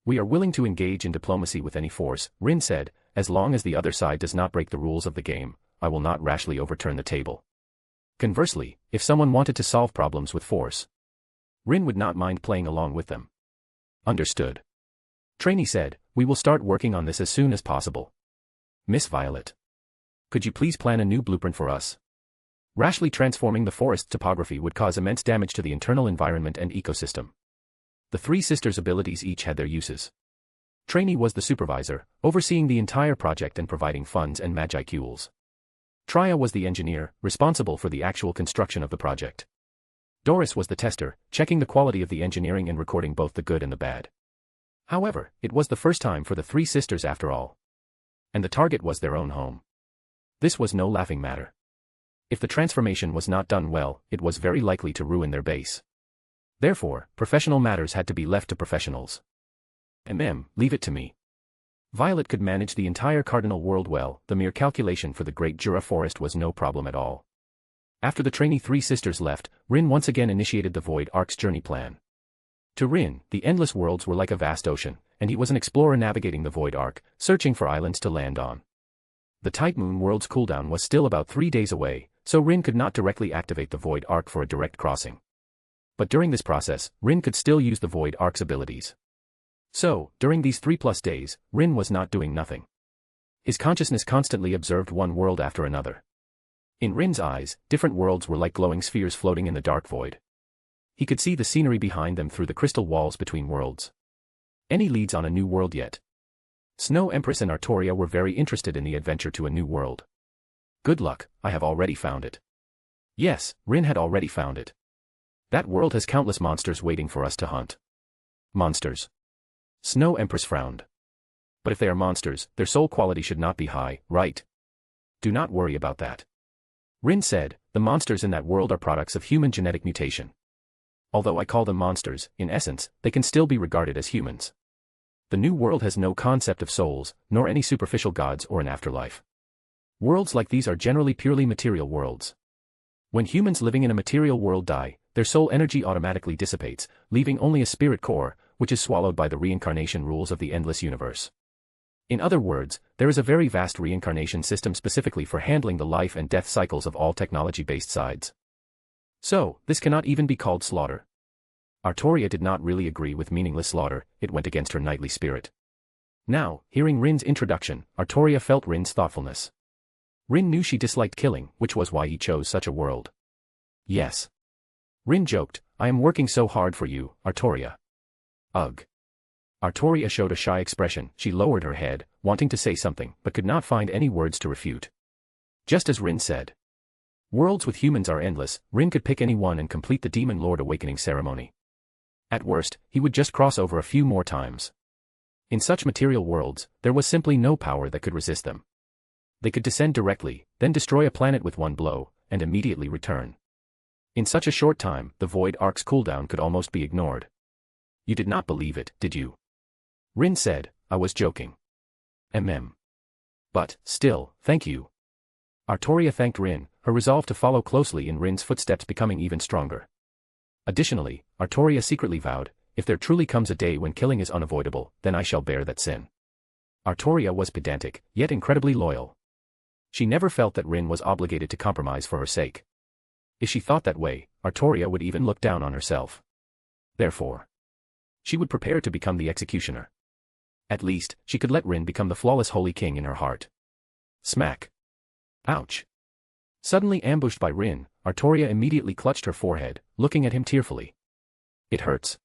We are willing to engage in diplomacy with any force, Rin said, as long as the other side does not break the rules of the game, I will not rashly overturn the table. Conversely, if someone wanted to solve problems with force, Rin would not mind playing along with them. Understood. Trainee said, we will start working on this as soon as possible. Miss Violet. Could you please plan a new blueprint for us? Rashly transforming the forest's topography would cause immense damage to the internal environment and ecosystem. The 3 sisters' abilities each had their uses. Trainee was the supervisor, overseeing the entire project and providing funds and magicules. Tria was the engineer, responsible for the actual construction of the project. Doris was the tester, checking the quality of the engineering and recording both the good and the bad. However, it was the first time for the 3 sisters after all. And the target was their own home. This was no laughing matter. If the transformation was not done well, it was very likely to ruin their base. Therefore, professional matters had to be left to professionals. Leave it to me. Violet could manage the entire cardinal world well, the mere calculation for the Great Jura Forest was no problem at all. After the trainee 3 sisters left, Rin once again initiated the Void Ark's journey plan. To Rin, the endless worlds were like a vast ocean, and he was an explorer navigating the Void Ark, searching for islands to land on. The Type Moon world's cooldown was still about 3 days away, so Rin could not directly activate the Void Ark for a direct crossing. But during this process, Rin could still use the Void Ark's abilities. So, during these 3+ days, Rin was not doing nothing. His consciousness constantly observed one world after another. In Rin's eyes, different worlds were like glowing spheres floating in the dark void. He could see the scenery behind them through the crystal walls between worlds. Any leads on a new world yet? Snow Empress and Artoria were very interested in the adventure to a new world. Good luck, I have already found it. Yes, Rin had already found it. That world has countless monsters waiting for us to hunt. Monsters. Snow Empress frowned. But if they are monsters, their soul quality should not be high, right? Do not worry about that. Rin said, the monsters in that world are products of human genetic mutation. Although I call them monsters, in essence, they can still be regarded as humans. The new world has no concept of souls, nor any superficial gods or an afterlife. Worlds like these are generally purely material worlds. When humans living in a material world die, their soul energy automatically dissipates, leaving only a spirit core, which is swallowed by the reincarnation rules of the endless universe. In other words, there is a very vast reincarnation system specifically for handling the life and death cycles of all technology-based sides. So, this cannot even be called slaughter. Artoria did not really agree with meaningless slaughter, it went against her knightly spirit. Now, hearing Rin's introduction, Artoria felt Rin's thoughtfulness. Rin knew she disliked killing, which was why he chose such a world. Yes. Rin joked, I am working so hard for you, Artoria. Ugh. Artoria showed a shy expression, she lowered her head, wanting to say something, but could not find any words to refute. Just as Rin said. Worlds with humans are endless, Rin could pick any one and complete the Demon Lord awakening ceremony. At worst, he would just cross over a few more times. In such material worlds, there was simply no power that could resist them. They could descend directly, then destroy a planet with one blow, and immediately return. In such a short time, the Void Ark's cooldown could almost be ignored. You did not believe it, did you? Rin said, I was joking. But, still, thank you. Artoria thanked Rin, her resolve to follow closely in Rin's footsteps becoming even stronger. Additionally, Artoria secretly vowed, if there truly comes a day when killing is unavoidable, then I shall bear that sin. Artoria was pedantic, yet incredibly loyal. She never felt that Rin was obligated to compromise for her sake. If she thought that way, Artoria would even look down on herself. Therefore, she would prepare to become the executioner. At least, she could let Rin become the flawless Holy King in her heart. Smack. Ouch. Suddenly ambushed by Rin, Artoria immediately clutched her forehead, looking at him tearfully. It hurts.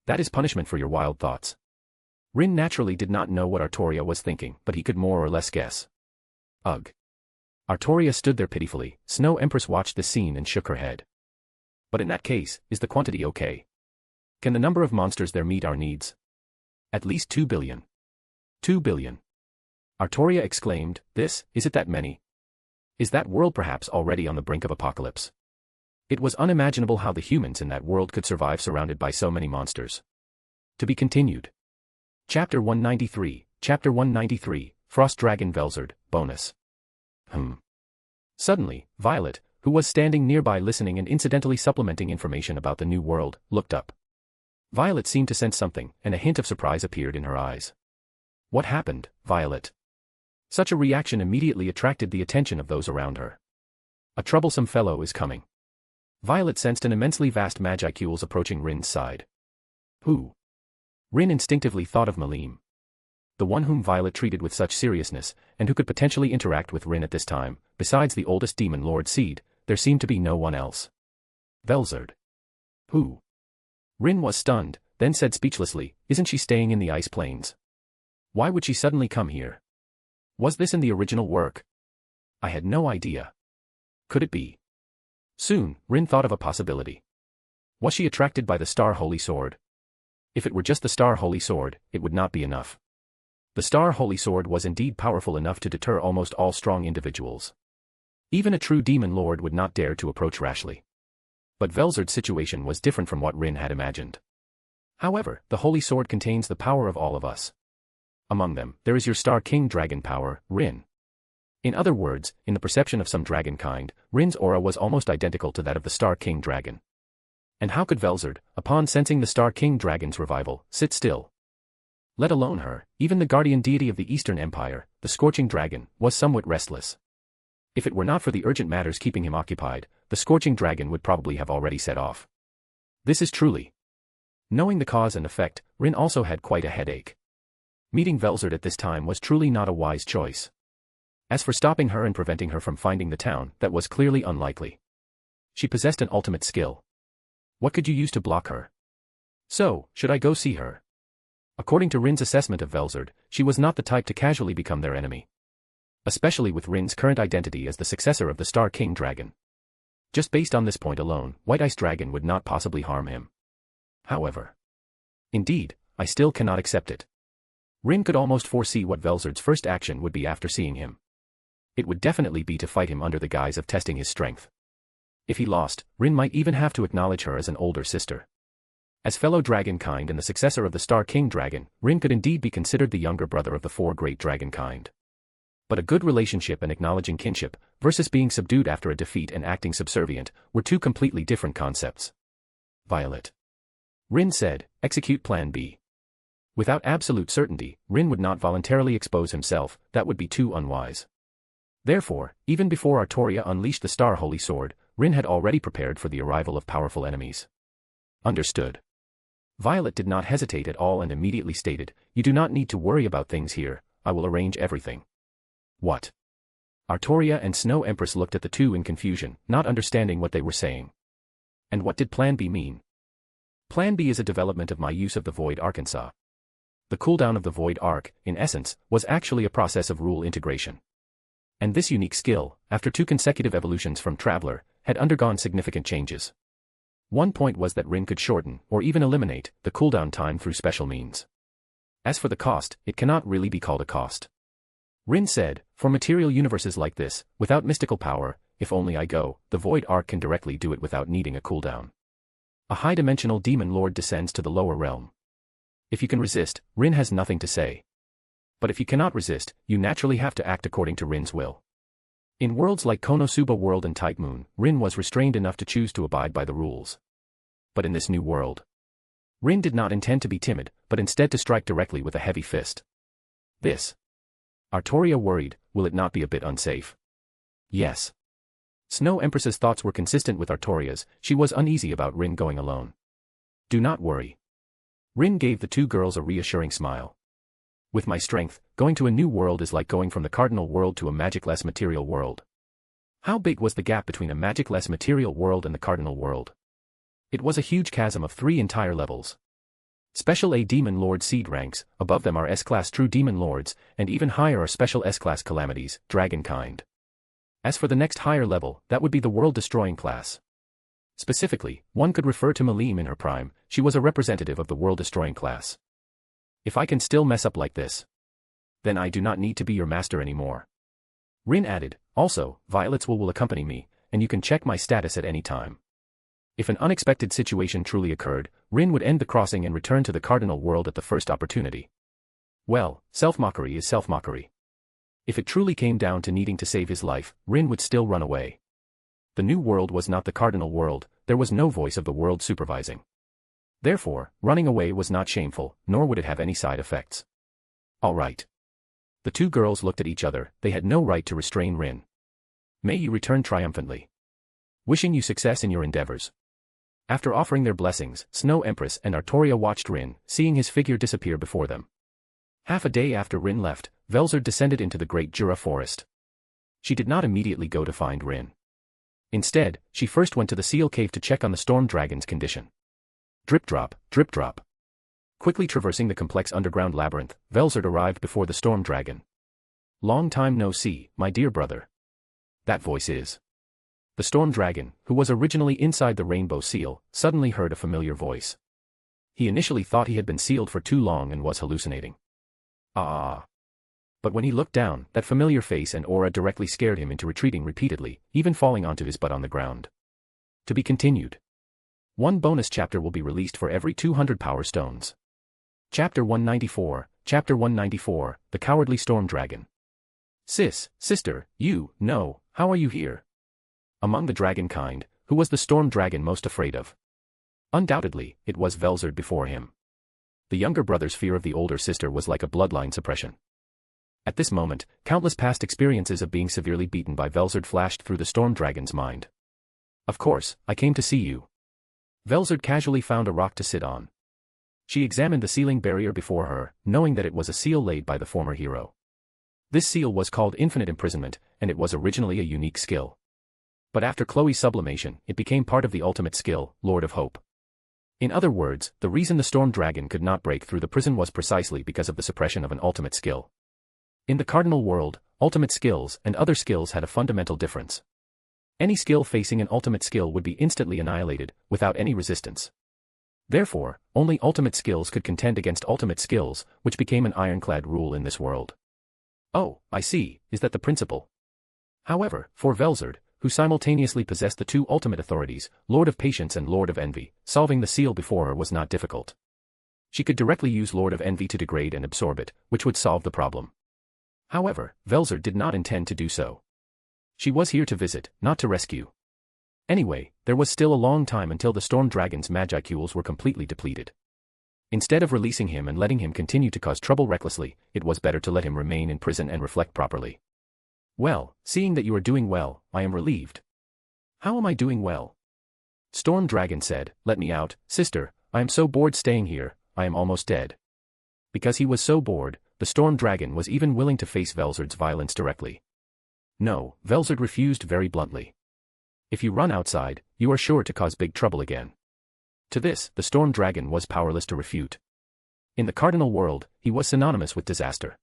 That is punishment for your wild thoughts. Rin naturally did not know what Artoria was thinking, but he could more or less guess. Ugh. Artoria stood there pitifully. Snow Empress watched the scene and shook her head. But in that case, is the quantity okay? Can the number of monsters there meet our needs? At least 2 billion. 2 billion. Artoria exclaimed, is it that many? Is that world perhaps already on the brink of apocalypse? It was unimaginable how the humans in that world could survive surrounded by so many monsters. To be continued. Chapter 193, Frost Dragon Velzard, bonus. Suddenly, Violet, who was standing nearby listening and incidentally supplementing information about the new world, looked up. Violet seemed to sense something, and a hint of surprise appeared in her eyes. What happened, Violet? Such a reaction immediately attracted the attention of those around her. A troublesome fellow is coming. Violet sensed an immensely vast Magicule approaching Rin's side. Who? Rin instinctively thought of Malim. The one whom Violet treated with such seriousness, and who could potentially interact with Rin at this time. Besides the oldest demon Lord Seed, there seemed to be no one else. Velzard. Who? Rin was stunned, then said speechlessly, isn't she staying in the Ice Plains? Why would she suddenly come here? Was this in the original work? I had no idea. Could it be? Soon, Rin thought of a possibility. Was she attracted by the Star Holy Sword? If it were just the Star Holy Sword, it would not be enough. The Star Holy Sword was indeed powerful enough to deter almost all strong individuals. Even a true demon lord would not dare to approach rashly. But Velzard's situation was different from what Rin had imagined. However, the Holy Sword contains the power of all of us. Among them, there is your Star King Dragon power, Rin. In other words, in the perception of some dragon kind, Rin's aura was almost identical to that of the Star King Dragon. And how could Velzard, upon sensing the Star King Dragon's revival, sit still? Let alone her, even the guardian deity of the Eastern Empire, the Scorching Dragon, was somewhat restless. If it were not for the urgent matters keeping him occupied, the Scorching Dragon would probably have already set off. This is truly. Knowing the cause and effect, Rin also had quite a headache. Meeting Velzard at this time was truly not a wise choice. As for stopping her and preventing her from finding the town, that was clearly unlikely. She possessed an ultimate skill. What could you use to block her? So, should I go see her? According to Rin's assessment of Velzard, she was not the type to casually become their enemy. Especially with Rin's current identity as the successor of the Star King Dragon. Just based on this point alone, White Ice Dragon would not possibly harm him. However. Indeed, I still cannot accept it. Rin could almost foresee what Velzard's first action would be after seeing him. It would definitely be to fight him under the guise of testing his strength. If he lost, Rin might even have to acknowledge her as an older sister. As fellow dragon kind and the successor of the Star King Dragon, Rin could indeed be considered the younger brother of the four great dragon kind. But a good relationship and acknowledging kinship, versus being subdued after a defeat and acting subservient, were two completely different concepts. Violet. Rin said, execute Plan B. Without absolute certainty, Rin would not voluntarily expose himself, that would be too unwise. Therefore, even before Artoria unleashed the Star Holy Sword, Rin had already prepared for the arrival of powerful enemies. Understood. Violet did not hesitate at all and immediately stated, you do not need to worry about things here, I will arrange everything. What? Artoria and Snow Empress looked at the two in confusion, not understanding what they were saying. And what did Plan B mean? Plan B is a development of my use of the Void Arkansas. The cooldown of the Void Arc, in essence, was actually a process of rule integration. And this unique skill, after 2 consecutive evolutions from Traveler, had undergone significant changes. One point was that Rin could shorten, or even eliminate, the cooldown time through special means. As for the cost, it cannot really be called a cost. Rin said, for material universes like this, without mystical power, if only I go, the Void Arc can directly do it without needing a cooldown. A high-dimensional demon lord descends to the lower realm. If you can resist, Rin has nothing to say. But if you cannot resist, you naturally have to act according to Rin's will. In worlds like Konosuba World and Type Moon, Rin was restrained enough to choose to abide by the rules. But in this new world, Rin did not intend to be timid, but instead to strike directly with a heavy fist. This. Artoria worried, will it not be a bit unsafe? Yes. Snow Empress's thoughts were consistent with Artoria's, she was uneasy about Rin going alone. Do not worry. Rin gave the two girls a reassuring smile. With my strength, going to a new world is like going from the cardinal world to a magic-less material world. How big was the gap between a magic-less material world and the cardinal world? It was a huge chasm of 3 entire levels. Special A Demon Lord seed ranks, above them are S-Class True Demon Lords, and even higher are Special S-Class Calamities, Dragonkind. As for the next higher level, that would be the World-Destroying class. Specifically, one could refer to Malim in her prime, she was a representative of the World-Destroying class. If I can still mess up like this, then I do not need to be your master anymore. Rin added, also, Violets will accompany me, and you can check my status at any time. If an unexpected situation truly occurred, Rin would end the crossing and return to the cardinal world at the first opportunity. Well, self-mockery is self-mockery. If it truly came down to needing to save his life, Rin would still run away. The new world was not the cardinal world, there was no voice of the world supervising. Therefore, running away was not shameful, nor would it have any side effects. All right. The 2 girls looked at each other, they had no right to restrain Rin. May you return triumphantly. Wishing you success in your endeavors. After offering their blessings, Snow Empress and Artoria watched Rin, seeing his figure disappear before them. Half a day after Rin left, Velzard descended into the Great Jura Forest. She did not immediately go to find Rin. Instead, she first went to the Seal Cave to check on the Storm Dragon's condition. Drip drop, drip drop. Quickly traversing the complex underground labyrinth, Velzard arrived before the Storm Dragon. Long time no see, my dear brother. That voice is. The Storm Dragon, who was originally inside the Rainbow Seal, suddenly heard a familiar voice. He initially thought he had been sealed for too long and was hallucinating. Ah. But when he looked down, that familiar face and aura directly scared him into retreating repeatedly, even falling onto his butt on the ground. To be continued. 1 bonus chapter will be released for every 200 power stones. Chapter 194, Chapter 194, The Cowardly Storm Dragon. Sister, how are you here? Among the dragon kind, who was the Storm Dragon most afraid of? Undoubtedly, it was Velzard before him. The younger brother's fear of the older sister was like a bloodline suppression. At this moment, countless past experiences of being severely beaten by Velzard flashed through the Storm Dragon's mind. Of course, I came to see you. Velzard casually found a rock to sit on. She examined the sealing barrier before her, knowing that it was a seal laid by the former hero. This seal was called Infinite Imprisonment, and it was originally a unique skill. But after Chloe's sublimation, it became part of the ultimate skill, Lord of Hope. In other words, the reason the Storm Dragon could not break through the prison was precisely because of the suppression of an ultimate skill. In the cardinal world, ultimate skills and other skills had a fundamental difference. Any skill facing an ultimate skill would be instantly annihilated, without any resistance. Therefore, only ultimate skills could contend against ultimate skills, which became an ironclad rule in this world. Oh, I see, is that the principle? However, for Velzard, who simultaneously possessed the 2 ultimate authorities, Lord of Patience and Lord of Envy, solving the seal before her was not difficult. She could directly use Lord of Envy to degrade and absorb it, which would solve the problem. However, Velzard did not intend to do so. She was here to visit, not to rescue. Anyway, there was still a long time until the Storm Dragon's Magicools were completely depleted. Instead of releasing him and letting him continue to cause trouble recklessly, it was better to let him remain in prison and reflect properly. Well, seeing that you are doing well, I am relieved. How am I doing well? Storm Dragon said, let me out, sister, I am so bored staying here, I am almost dead. Because he was so bored, the Storm Dragon was even willing to face Velzard's violence directly. No, Velzard refused very bluntly. If you run outside, you are sure to cause big trouble again. To this, the Storm Dragon was powerless to refute. In the cardinal world, he was synonymous with disaster.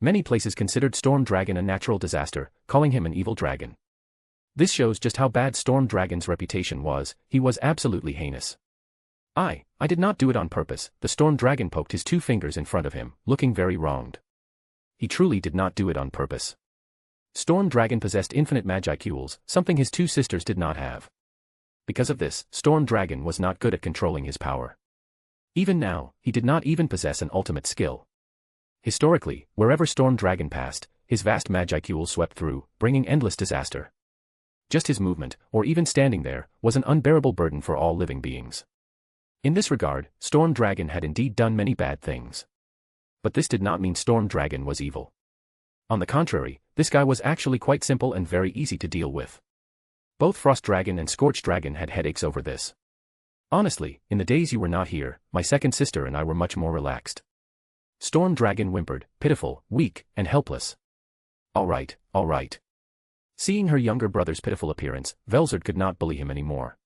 Many places considered Storm Dragon a natural disaster, calling him an evil dragon. This shows just how bad Storm Dragon's reputation was, he was absolutely heinous. I did not do it on purpose, the Storm Dragon poked his 2 fingers in front of him, looking very wronged. He truly did not do it on purpose. Storm Dragon possessed infinite Magicools, something his 2 sisters did not have. Because of this, Storm Dragon was not good at controlling his power. Even now, he did not even possess an ultimate skill. Historically, wherever Storm Dragon passed, his vast Magicools swept through, bringing endless disaster. Just his movement, or even standing there, was an unbearable burden for all living beings. In this regard, Storm Dragon had indeed done many bad things. But this did not mean Storm Dragon was evil. On the contrary, this guy was actually quite simple and very easy to deal with. Both Frost Dragon and Scorch Dragon had headaches over this. Honestly, in the days you were not here, my second sister and I were much more relaxed. Storm Dragon whimpered, pitiful, weak, and helpless. All right, all right. Seeing her younger brother's pitiful appearance, Velzard could not bully him anymore.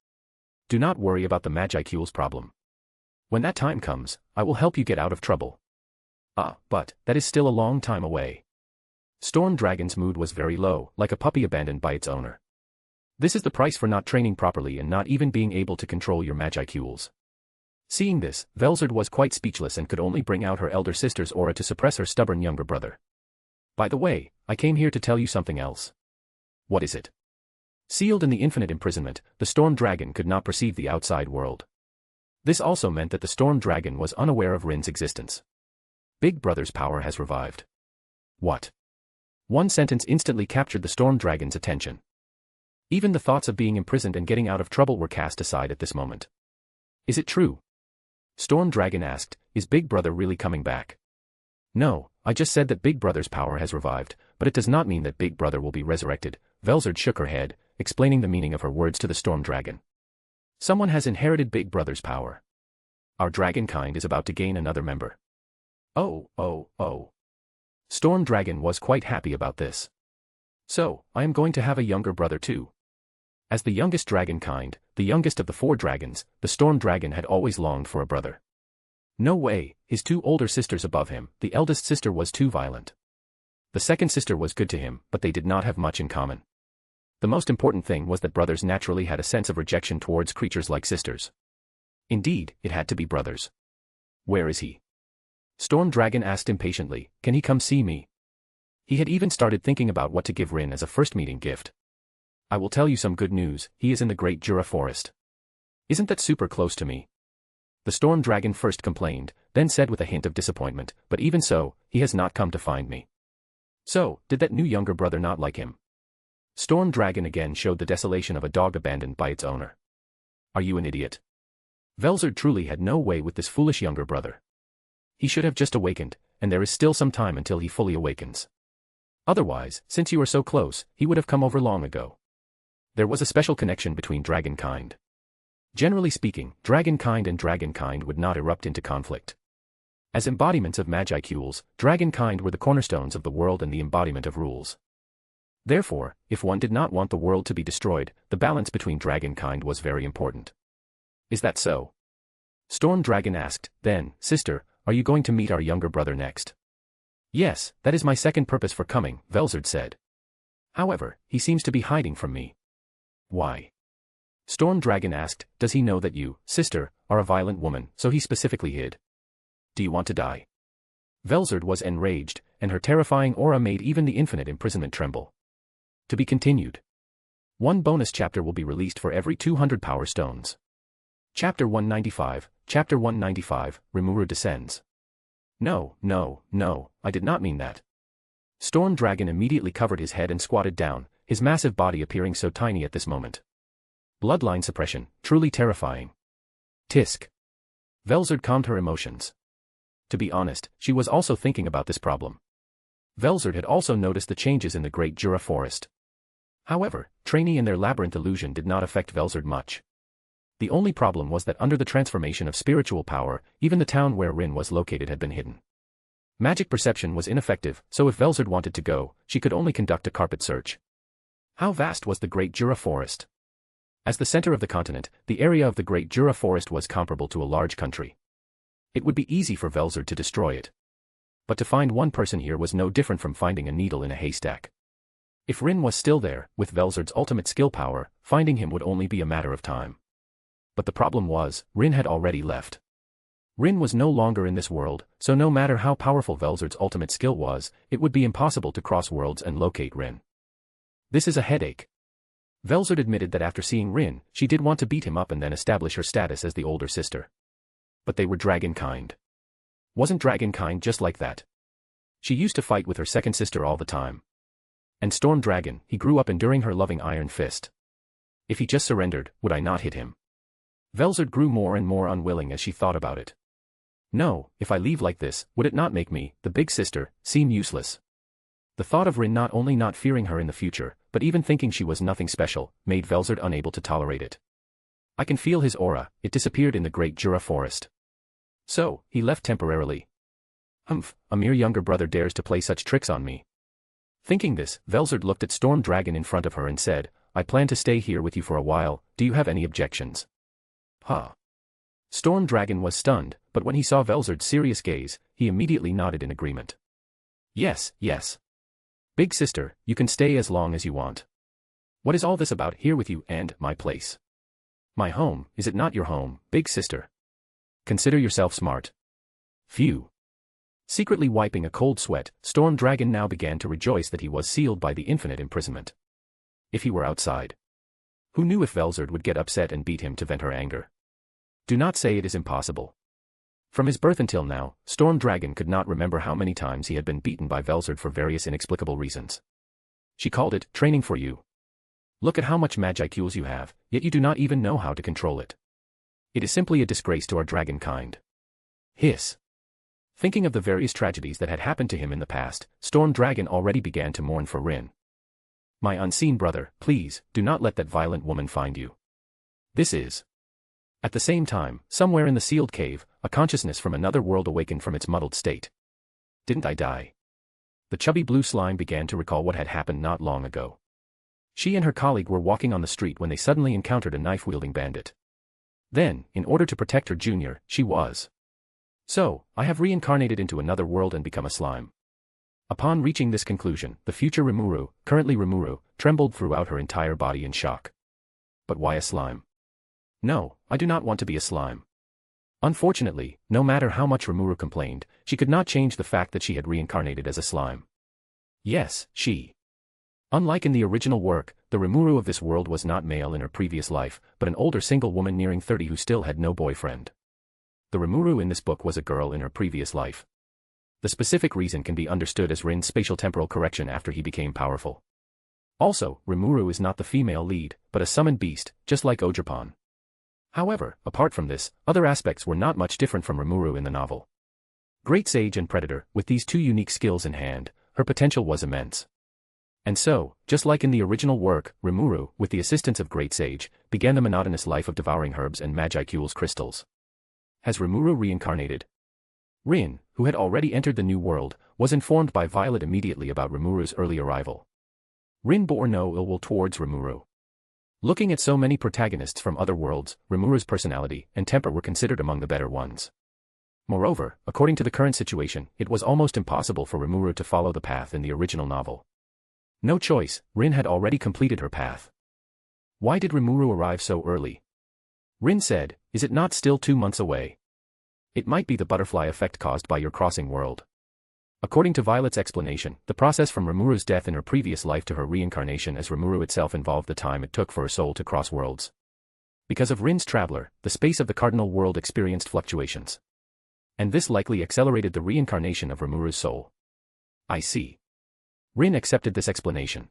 Do not worry about the Magicule's problem. When that time comes, I will help you get out of trouble. But that is still a long time away. Storm Dragon's mood was very low, like a puppy abandoned by its owner. This is the price for not training properly and not even being able to control your Magicules. Seeing this, Velzard was quite speechless and could only bring out her elder sister's aura to suppress her stubborn younger brother. By the way, I came here to tell you something else. What is it? Sealed in the infinite imprisonment, the Storm Dragon could not perceive the outside world. This also meant that the Storm Dragon was unaware of Rin's existence. Big Brother's power has revived. What? One sentence instantly captured the Storm Dragon's attention. Even the thoughts of being imprisoned and getting out of trouble were cast aside at this moment. Is it true? Storm Dragon asked, is Big Brother really coming back? No, I just said that Big Brother's power has revived, but it does not mean that Big Brother will be resurrected. Velzard shook her head, explaining the meaning of her words to the Storm Dragon. Someone has inherited Big Brother's power. Our dragon kind is about to gain another member. Oh. Storm Dragon was quite happy about this. So, I am going to have a younger brother too. As the youngest dragon kind, the youngest of the 4 dragons, the Storm Dragon had always longed for a brother. No way, his 2 older sisters above him, the eldest sister was too violent. The second sister was good to him, but they did not have much in common. The most important thing was that brothers naturally had a sense of rejection towards creatures like sisters. Indeed, it had to be brothers. Where is he? Storm Dragon asked impatiently, can he come see me? He had even started thinking about what to give Rin as a first meeting gift. I will tell you some good news, he is in the Great Jura Forest. Isn't that super close to me? The Storm Dragon first complained, then said with a hint of disappointment, but even so, he has not come to find me. So, did that new younger brother not like him? Storm Dragon again showed the desolation of a dog abandoned by its owner. Are you an idiot? Velzard truly had no way with this foolish younger brother. He should have just awakened, and there is still some time until he fully awakens. Otherwise, since you are so close, he would have come over long ago. There was a special connection between dragon kind. Generally speaking, dragon kind and dragon kind would not erupt into conflict. As embodiments of Magicules, dragon kind were the cornerstones of the world and the embodiment of rules. Therefore, if one did not want the world to be destroyed, the balance between dragon kind was very important. Is that so? Storm Dragon asked, then, sister, are you going to meet our younger brother next? Yes, that is my second purpose for coming, Velzard said. However, he seems to be hiding from me. Why? Storm Dragon asked, does he know that you, sister, are a violent woman, so he specifically hid? Do you want to die? Velzard was enraged, and her terrifying aura made even the infinite imprisonment tremble. To be continued. One bonus chapter will be released for every 200 power stones. Chapter 195, Rimuru descends. No, I did not mean that. Storm Dragon immediately covered his head and squatted down, his massive body appearing so tiny at this moment. Bloodline suppression, truly terrifying. Tisk. Velzard calmed her emotions. To be honest, she was also thinking about this problem. Velzard had also noticed the changes in the Great Jura Forest. However, Trainee and their labyrinth illusion did not affect Velzard much. The only problem was that under the transformation of spiritual power, even the town where Rin was located had been hidden. Magic perception was ineffective, so if Velzard wanted to go, she could only conduct a carpet search. How vast was the Great Jura Forest? As the center of the continent, the area of the Great Jura Forest was comparable to a large country. It would be easy for Velzard to destroy it. But to find one person here was no different from finding a needle in a haystack. If Rin was still there, with Velzard's ultimate skill power, finding him would only be a matter of time. But the problem was, Rin had already left. Rin was no longer in this world, so no matter how powerful Velzard's ultimate skill was, it would be impossible to cross worlds and locate Rin. This is a headache. Velzard admitted that after seeing Rin, she did want to beat him up and then establish her status as the older sister. But they were dragon kind. Wasn't dragon kind just like that? She used to fight with her second sister all the time. And Storm Dragon, he grew up enduring her loving iron fist. If he just surrendered, would I not hit him? Velzard grew more and more unwilling as she thought about it. No, if I leave like this, would it not make me, the big sister, seem useless? The thought of Rin not only not fearing her in the future, but even thinking she was nothing special, made Velzard unable to tolerate it. I can feel his aura, it disappeared in the Great Jura Forest. So, he left temporarily. A mere younger brother dares to play such tricks on me. Thinking this, Velzard looked at Storm Dragon in front of her and said, I plan to stay here with you for a while, do you have any objections? Storm Dragon was stunned, but when he saw Velzard's serious gaze, he immediately nodded in agreement. Yes, yes. Big sister, you can stay as long as you want. What is all this about here with you and my place? My home, is it not your home, big sister? Consider yourself smart. Phew. Secretly wiping a cold sweat, Storm Dragon now began to rejoice that he was sealed by the infinite imprisonment. If he were outside. Who knew if Velzard would get upset and beat him to vent her anger? Do not say it is impossible. From his birth until now, Storm Dragon could not remember how many times he had been beaten by Velzard for various inexplicable reasons. She called it training for you. Look at how much Magicools you have, yet you do not even know how to control it. It is simply a disgrace to our dragon kind. Hiss. Thinking of the various tragedies that had happened to him in the past, Storm Dragon already began to mourn for Rin. My unseen brother, please, do not let that violent woman find you. This is. At the same time, somewhere in the sealed cave, a consciousness from another world awakened from its muddled state. Didn't I die? The chubby blue slime began to recall what had happened not long ago. She and her colleague were walking on the street when they suddenly encountered a knife-wielding bandit. Then, in order to protect her junior, she was. So, I have reincarnated into another world and become a slime. Upon reaching this conclusion, the future Rimuru, currently Rimuru, trembled throughout her entire body in shock. But why a slime? No, I do not want to be a slime. Unfortunately, no matter how much Rimuru complained, she could not change the fact that she had reincarnated as a slime. Yes, she. Unlike in the original work, the Rimuru of this world was not male in her previous life, but an older single woman nearing 30 who still had no boyfriend. The Rimuru in this book was a girl in her previous life. The specific reason can be understood as Rin's spatial-temporal correction after he became powerful. Also, Rimuru is not the female lead, but a summoned beast, just like Ogerpon. However, apart from this, other aspects were not much different from Rimuru in the novel. Great Sage and Predator, with these two unique skills in hand, her potential was immense. And so, just like in the original work, Rimuru, with the assistance of Great Sage, began the monotonous life of devouring herbs and Magicools crystals. Has Rimuru reincarnated? Rin, who had already entered the new world, was informed by Violet immediately about Rimuru's early arrival. Rin bore no ill will towards Rimuru. Looking at so many protagonists from other worlds, Rimuru's personality and temper were considered among the better ones. Moreover, according to the current situation, it was almost impossible for Rimuru to follow the path in the original novel. No choice, Rin had already completed her path. Why did Rimuru arrive so early? Rin said, is it not still 2 months away? It might be the butterfly effect caused by your crossing world. According to Violet's explanation, the process from Rimuru's death in her previous life to her reincarnation as Rimuru itself involved the time it took for her soul to cross worlds. Because of Rin's traveler, the space of the cardinal world experienced fluctuations. And this likely accelerated the reincarnation of Rimuru's soul. I see. Rin accepted this explanation.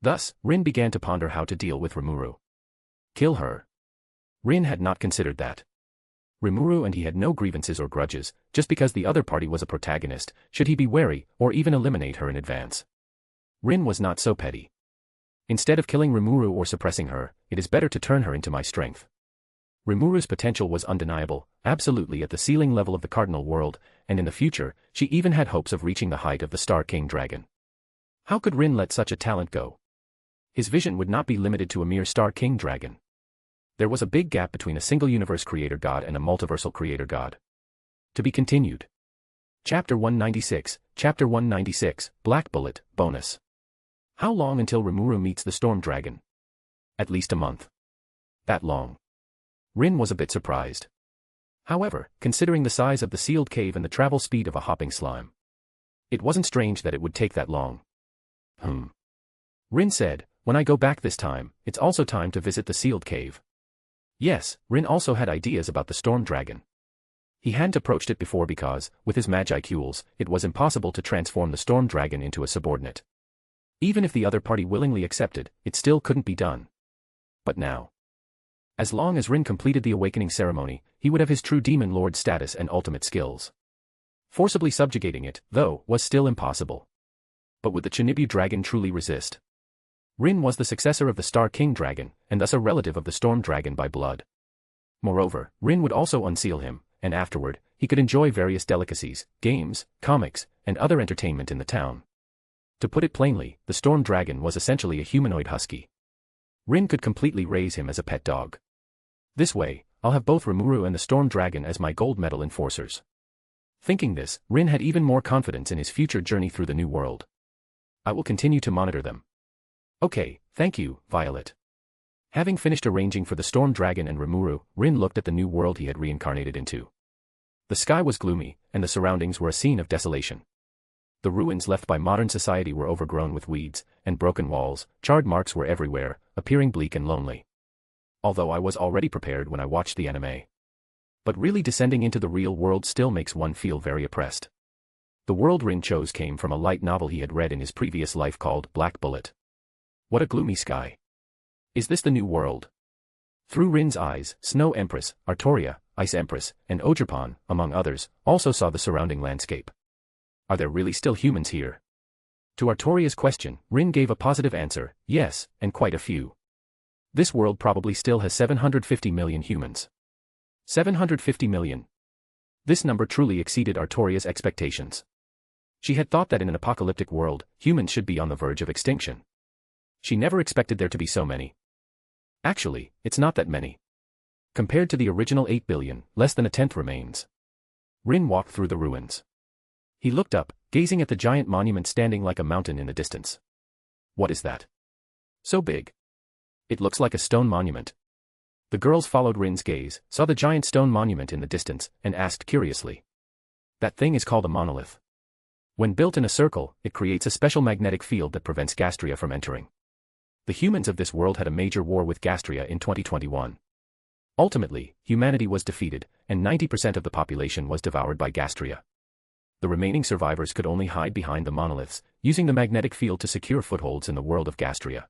Thus, Rin began to ponder how to deal with Rimuru. Kill her. Rin had not considered that. Rimuru and he had no grievances or grudges, just because the other party was a protagonist, should he be wary, or even eliminate her in advance. Rin was not so petty. Instead of killing Rimuru or suppressing her, it is better to turn her into my strength. Rimuru's potential was undeniable, absolutely at the ceiling level of the cardinal world, and in the future, she even had hopes of reaching the height of the Star King Dragon. How could Rin let such a talent go? His vision would not be limited to a mere Star King Dragon. There was a big gap between a single universe creator god and a multiversal creator god. To be continued. Chapter 196, Chapter 196, Black Bullet, Bonus. How long until Rimuru meets the Storm Dragon? At least a month. That long. Rin was a bit surprised. However, considering the size of the sealed cave and the travel speed of a hopping slime, it wasn't strange that it would take that long. Rin said, when I go back this time, it's also time to visit the sealed cave. Yes, Rin also had ideas about the Storm Dragon. He hadn't approached it before because, with his Magicools, it was impossible to transform the Storm Dragon into a subordinate. Even if the other party willingly accepted, it still couldn't be done. But now. As long as Rin completed the awakening ceremony, he would have his true Demon Lord status and ultimate skills. Forcibly subjugating it, though, was still impossible. But would the Chinibu Dragon truly resist? Rin was the successor of the Star King Dragon, and thus a relative of the Storm Dragon by blood. Moreover, Rin would also unseal him, and afterward, he could enjoy various delicacies, games, comics, and other entertainment in the town. To put it plainly, the storm dragon was essentially a humanoid husky. Rin could completely raise him as a pet dog. This way, I'll have both Rimuru and the storm dragon as my gold medal enforcers. Thinking this, Rin had even more confidence in his future journey through the new world. I will continue to monitor them. Okay, thank you, Violet. Having finished arranging for the storm dragon and Rimuru, Rin looked at the new world he had reincarnated into. The sky was gloomy, and the surroundings were a scene of desolation. The ruins left by modern society were overgrown with weeds, and broken walls, charred marks were everywhere, appearing bleak and lonely. Although I was already prepared when I watched the anime. But really descending into the real world still makes one feel very oppressed. The world Rin chose came from a light novel he had read in his previous life called Black Bullet. What a gloomy sky. Is this the new world? Through Rin's eyes, Snow Empress, Artoria, Ice Empress, and Ogerpon, among others, also saw the surrounding landscape. Are there really still humans here? To Artoria's question, Rin gave a positive answer, yes, and quite a few. This world probably still has 750 million humans. 750 million. This number truly exceeded Artoria's expectations. She had thought that in an apocalyptic world, humans should be on the verge of extinction. She never expected there to be so many. Actually, it's not that many. Compared to the original 8 billion, less than a tenth remains. Rin walked through the ruins. He looked up, gazing at the giant monument standing like a mountain in the distance. What is that? So big. It looks like a stone monument. The girls followed Rin's gaze, saw the giant stone monument in the distance, and asked curiously. That thing is called a monolith. When built in a circle, it creates a special magnetic field that prevents Gastria from entering. The humans of this world had a major war with Gastria in 2021. Ultimately, humanity was defeated, and 90% of the population was devoured by Gastria. The remaining survivors could only hide behind the monoliths, using the magnetic field to secure footholds in the world of Gastria.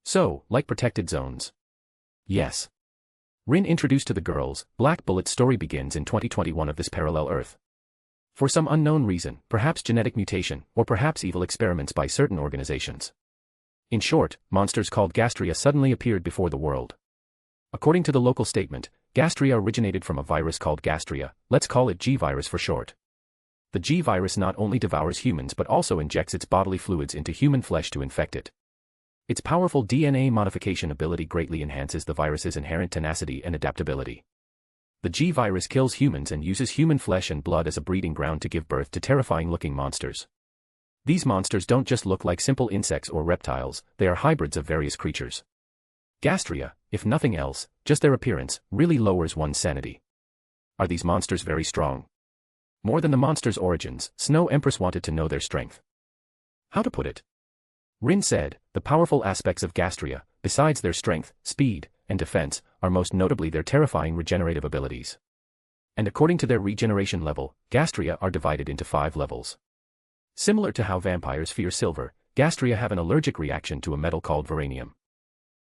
So, like protected zones. Yes. Rin introduced to the girls, Black Bullet's story begins in 2021 of this parallel Earth. For some unknown reason, perhaps genetic mutation, or perhaps evil experiments by certain organizations. In short, monsters called Gastria suddenly appeared before the world. According to the local statement, Gastria originated from a virus called Gastria, let's call it G-virus for short. The G-virus not only devours humans but also injects its bodily fluids into human flesh to infect it. Its powerful DNA modification ability greatly enhances the virus's inherent tenacity and adaptability. The G-virus kills humans and uses human flesh and blood as a breeding ground to give birth to terrifying-looking monsters. These monsters don't just look like simple insects or reptiles, they are hybrids of various creatures. Gastria, if nothing else, just their appearance, really lowers one's sanity. Are these monsters very strong? More than the monsters' origins, Snow Empress wanted to know their strength. How to put it? Rin said, the powerful aspects of Gastria, besides their strength, speed, and defense, are most notably their terrifying regenerative abilities. And according to their regeneration level, Gastria are divided into 5 levels. Similar to how vampires fear silver, Gastria have an allergic reaction to a metal called Veranium.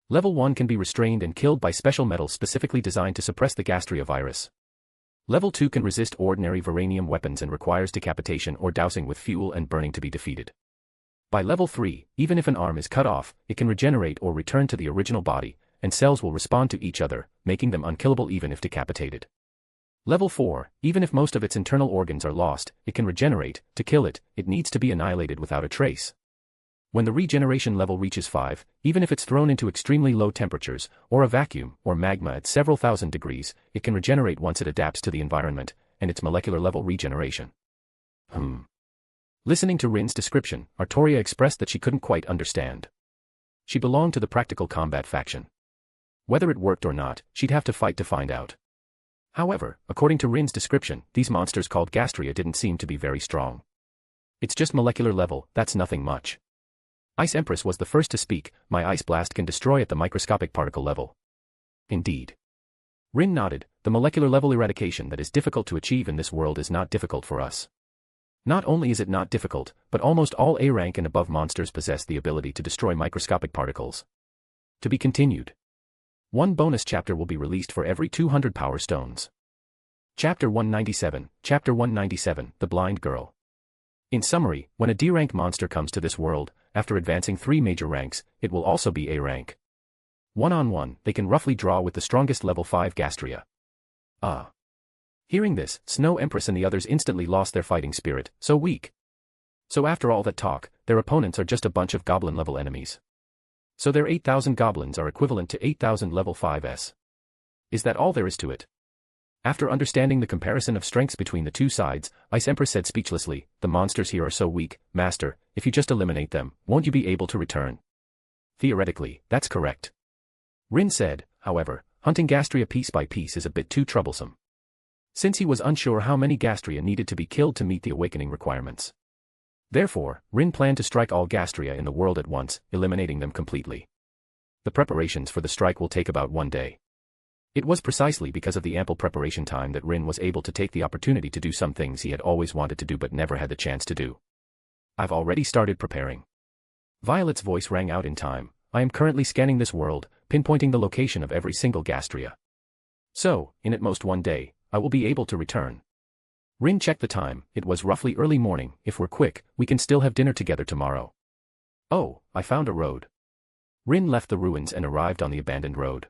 Level 1 can be restrained and killed by special metals specifically designed to suppress the Gastria virus. Level 2 can resist ordinary Veranium weapons and requires decapitation or dousing with fuel and burning to be defeated. By level 3, even if an arm is cut off, it can regenerate or return to the original body, and cells will respond to each other, making them unkillable even if decapitated. Level 4, even if most of its internal organs are lost, it can regenerate. To kill it, it needs to be annihilated without a trace. When the regeneration level reaches 5, even if it's thrown into extremely low temperatures, or a vacuum, or magma at several thousand degrees, it can regenerate once it adapts to the environment, and its molecular level regeneration. Listening to Rin's description, Artoria expressed that she couldn't quite understand. She belonged to the practical combat faction. Whether it worked or not, she'd have to fight to find out. However, according to Rin's description, these monsters called Gastria didn't seem to be very strong. It's just molecular level, that's nothing much. Ice Empress was the first to speak, my ice blast can destroy at the microscopic particle level. Indeed. Rin nodded, the molecular level eradication that is difficult to achieve in this world is not difficult for us. Not only is it not difficult, but almost all A rank and above monsters possess the ability to destroy microscopic particles. To be continued. One bonus chapter will be released for every 200 power stones. Chapter 197, Chapter 197, The Blind Girl. In summary, when a D rank monster comes to this world, after advancing 3 major ranks, it will also be A rank. One-on-one, they can roughly draw with the strongest level 5 Gastria. Hearing this, Snow Empress and the others instantly lost their fighting spirit, so weak. So after all that talk, their opponents are just a bunch of goblin-level enemies. So their 8,000 goblins are equivalent to 8,000 level 5s. Is that all there is to it? After understanding the comparison of strengths between the two sides, Ice Empress said speechlessly, the monsters here are so weak, Master, if you just eliminate them, won't you be able to return? Theoretically, that's correct. Rin said, however, hunting Gastria piece by piece is a bit too troublesome. Since he was unsure how many Gastria needed to be killed to meet the awakening requirements. Therefore, Rin planned to strike all Gastria in the world at once, eliminating them completely. The preparations for the strike will take about 1 day. It was precisely because of the ample preparation time that Rin was able to take the opportunity to do some things he had always wanted to do but never had the chance to do. I've already started preparing. Violet's voice rang out in time. I am currently scanning this world, pinpointing the location of every single Gastria. So, in at most 1 day, I will be able to return. Rin checked the time. It was roughly early morning. If we're quick, we can still have dinner together tomorrow. Oh, I found a road. Rin left the ruins and arrived on the abandoned road.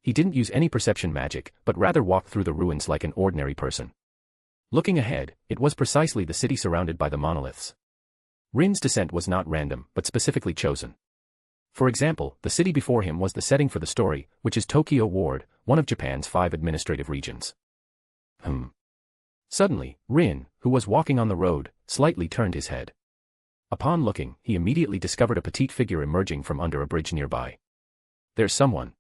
He didn't use any perception magic, but rather walked through the ruins like an ordinary person. Looking ahead, it was precisely the city surrounded by the monoliths. Rin's descent was not random, but specifically chosen. For example, the city before him was the setting for the story, which is Tokyo Ward, one of Japan's 5 administrative regions. Suddenly, Rin, who was walking on the road, slightly turned his head. Upon looking, he immediately discovered a petite figure emerging from under a bridge nearby. There's someone.